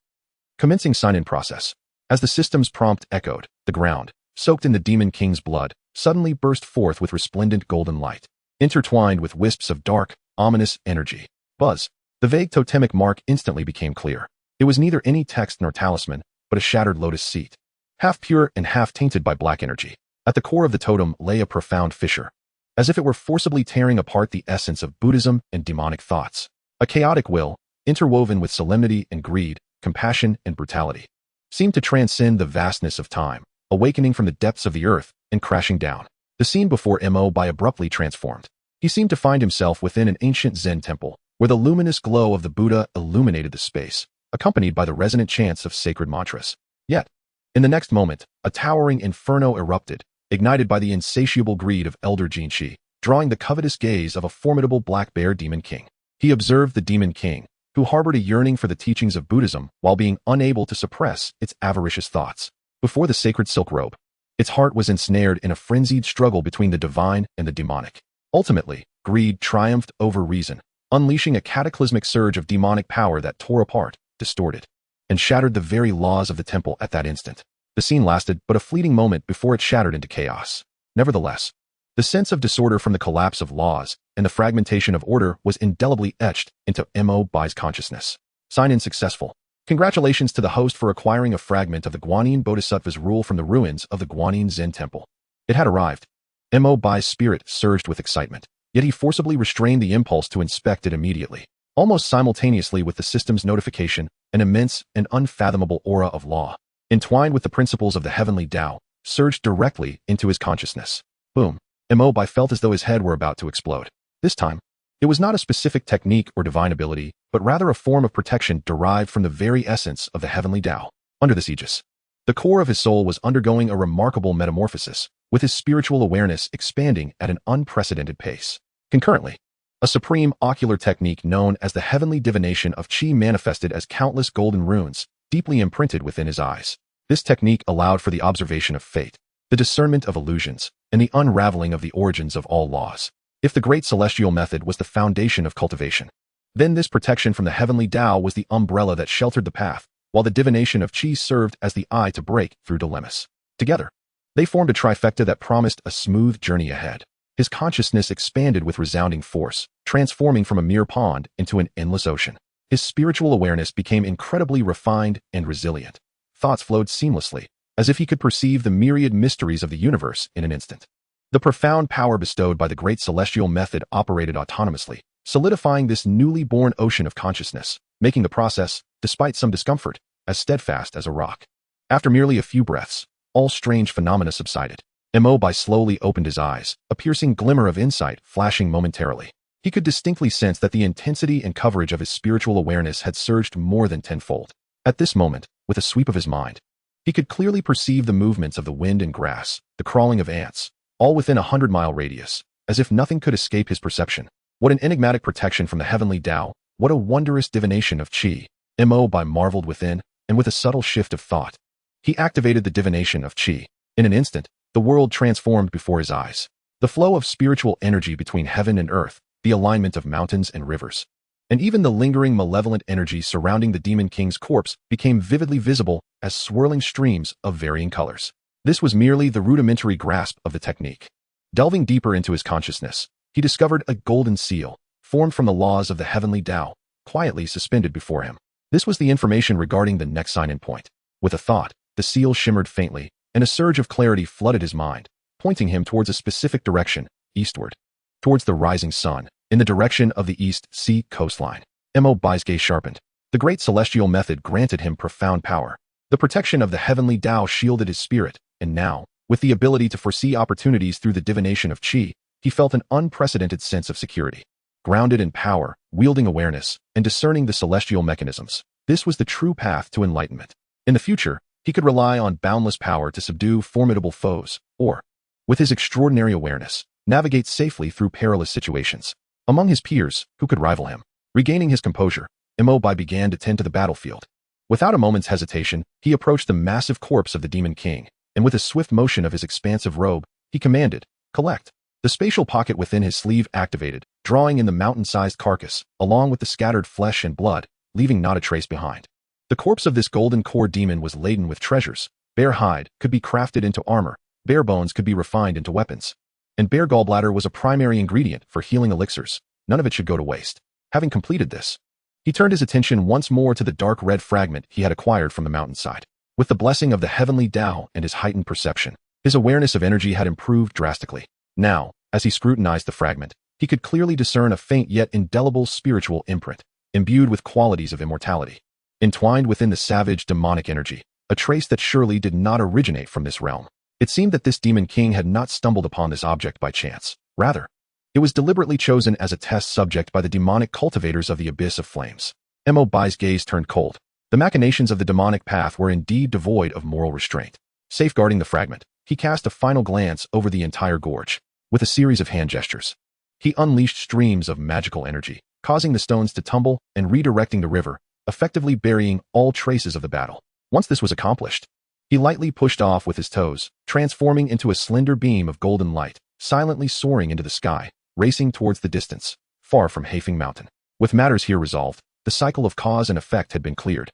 Commencing sign-in process. As the system's prompt echoed, the ground, soaked in the Demon King's blood, suddenly burst forth with resplendent golden light, intertwined with wisps of dark, ominous energy. Buzz. The vague totemic mark instantly became clear. It was neither any text nor talisman, but a shattered lotus seat, half pure and half tainted by black energy. At the core of the totem lay a profound fissure, as if it were forcibly tearing apart the essence of Buddhism and demonic thoughts. A chaotic will, interwoven with solemnity and greed, compassion and brutality, seemed to transcend the vastness of time, awakening from the depths of the earth and crashing down. The scene before Mo Bai abruptly transformed. He seemed to find himself within an ancient Zen temple, where the luminous glow of the Buddha illuminated the space, accompanied by the resonant chants of sacred mantras. Yet, in the next moment, a towering inferno erupted, ignited by the insatiable greed of Elder Jinshi, drawing the covetous gaze of a formidable black bear Demon King. He observed the Demon King, who harbored a yearning for the teachings of Buddhism while being unable to suppress its avaricious thoughts. Before the sacred silk robe, its heart was ensnared in a frenzied struggle between the divine and the demonic. Ultimately, greed triumphed over reason, unleashing a cataclysmic surge of demonic power that tore apart, distorted, and shattered the very laws of the temple at that instant. The scene lasted but a fleeting moment before it shattered into chaos. Nevertheless, the sense of disorder from the collapse of laws and the fragmentation of order was indelibly etched into Mo Bai's consciousness. Sign-in successful. Congratulations to the host for acquiring a fragment of the Guanyin Bodhisattva's rule from the ruins of the Guanyin Zen temple. It had arrived. Mo Bai's spirit surged with excitement, yet he forcibly restrained the impulse to inspect it immediately. Almost simultaneously with the system's notification, an immense and unfathomable aura of law, entwined with the principles of the heavenly Tao, surged directly into his consciousness. Boom. Mo Bai felt as though his head were about to explode. This time, it was not a specific technique or divine ability, but rather a form of protection derived from the very essence of the heavenly Tao. Under this aegis, the core of his soul was undergoing a remarkable metamorphosis, with his spiritual awareness expanding at an unprecedented pace. Concurrently, a supreme ocular technique known as the heavenly divination of Qi manifested as countless golden runes, deeply imprinted within his eyes. This technique allowed for the observation of fate, the discernment of illusions, and the unraveling of the origins of all laws. If the great celestial method was the foundation of cultivation, then this protection from the heavenly Tao was the umbrella that sheltered the path, while the divination of Qi served as the eye to break through dilemmas. Together, they formed a trifecta that promised a smooth journey ahead. His consciousness expanded with resounding force, transforming from a mere pond into an endless ocean. His spiritual awareness became incredibly refined and resilient. Thoughts flowed seamlessly, as if he could perceive the myriad mysteries of the universe in an instant. The profound power bestowed by the great celestial method operated autonomously, solidifying this newly born ocean of consciousness, making the process, despite some discomfort, as steadfast as a rock. After merely a few breaths, all strange phenomena subsided. Mo Bai slowly opened his eyes, a piercing glimmer of insight flashing momentarily. He could distinctly sense that the intensity and coverage of his spiritual awareness had surged more than tenfold. At this moment, with a sweep of his mind, he could clearly perceive the movements of the wind and grass, the crawling of ants, all within a 100-mile radius, as if nothing could escape his perception. What an enigmatic protection from the heavenly Tao, what a wondrous divination of Qi. Mo Bai marveled within, and with a subtle shift of thought, he activated the divination of Qi. In an instant, the world transformed before his eyes. The flow of spiritual energy between heaven and earth, the alignment of mountains and rivers, and even the lingering malevolent energy surrounding the Demon King's corpse became vividly visible as swirling streams of varying colors. This was merely the rudimentary grasp of the technique. Delving deeper into his consciousness, he discovered a golden seal, formed from the laws of the heavenly Tao, quietly suspended before him. This was the information regarding the next sign-in point. With a thought, the seal shimmered faintly, and a surge of clarity flooded his mind, pointing him towards a specific direction, eastward. Towards the rising sun, in the direction of the East Sea coastline. Mo Bai's gaze sharpened. The great celestial method granted him profound power. The protection of the heavenly Tao shielded his spirit, and now, with the ability to foresee opportunities through the divination of Qi, he felt an unprecedented sense of security. Grounded in power, wielding awareness, and discerning the celestial mechanisms, this was the true path to enlightenment. In the future, he could rely on boundless power to subdue formidable foes, or, with his extraordinary awareness, navigate safely through perilous situations. Among his peers, who could rival him? Regaining his composure, Mo Bai began to tend to the battlefield. Without a moment's hesitation, he approached the massive corpse of the Demon King, and with a swift motion of his expansive robe, he commanded, "Collect." The spatial pocket within his sleeve activated, drawing in the mountain-sized carcass, along with the scattered flesh and blood, leaving not a trace behind. The corpse of this golden core demon was laden with treasures. Bear hide could be crafted into armor, bear bones could be refined into weapons, and bear gallbladder was a primary ingredient for healing elixirs. None of it should go to waste. Having completed this, he turned his attention once more to the dark red fragment he had acquired from the mountainside. With the blessing of the heavenly Tao and his heightened perception, his awareness of energy had improved drastically. Now, as he scrutinized the fragment, he could clearly discern a faint yet indelible spiritual imprint, imbued with qualities of immortality. Entwined within the savage demonic energy, a trace that surely did not originate from this realm. It seemed that this Demon King had not stumbled upon this object by chance. Rather, it was deliberately chosen as a test subject by the demonic cultivators of the Abyss of Flames. Mo Bai's gaze turned cold. The machinations of the demonic path were indeed devoid of moral restraint. Safeguarding the fragment, he cast a final glance over the entire gorge. With a series of hand gestures, he unleashed streams of magical energy, causing the stones to tumble and redirecting the river, effectively burying all traces of the battle. Once this was accomplished, he lightly pushed off with his toes, transforming into a slender beam of golden light, silently soaring into the sky, racing towards the distance, far from Hafeng Mountain. With matters here resolved, the cycle of cause and effect had been cleared.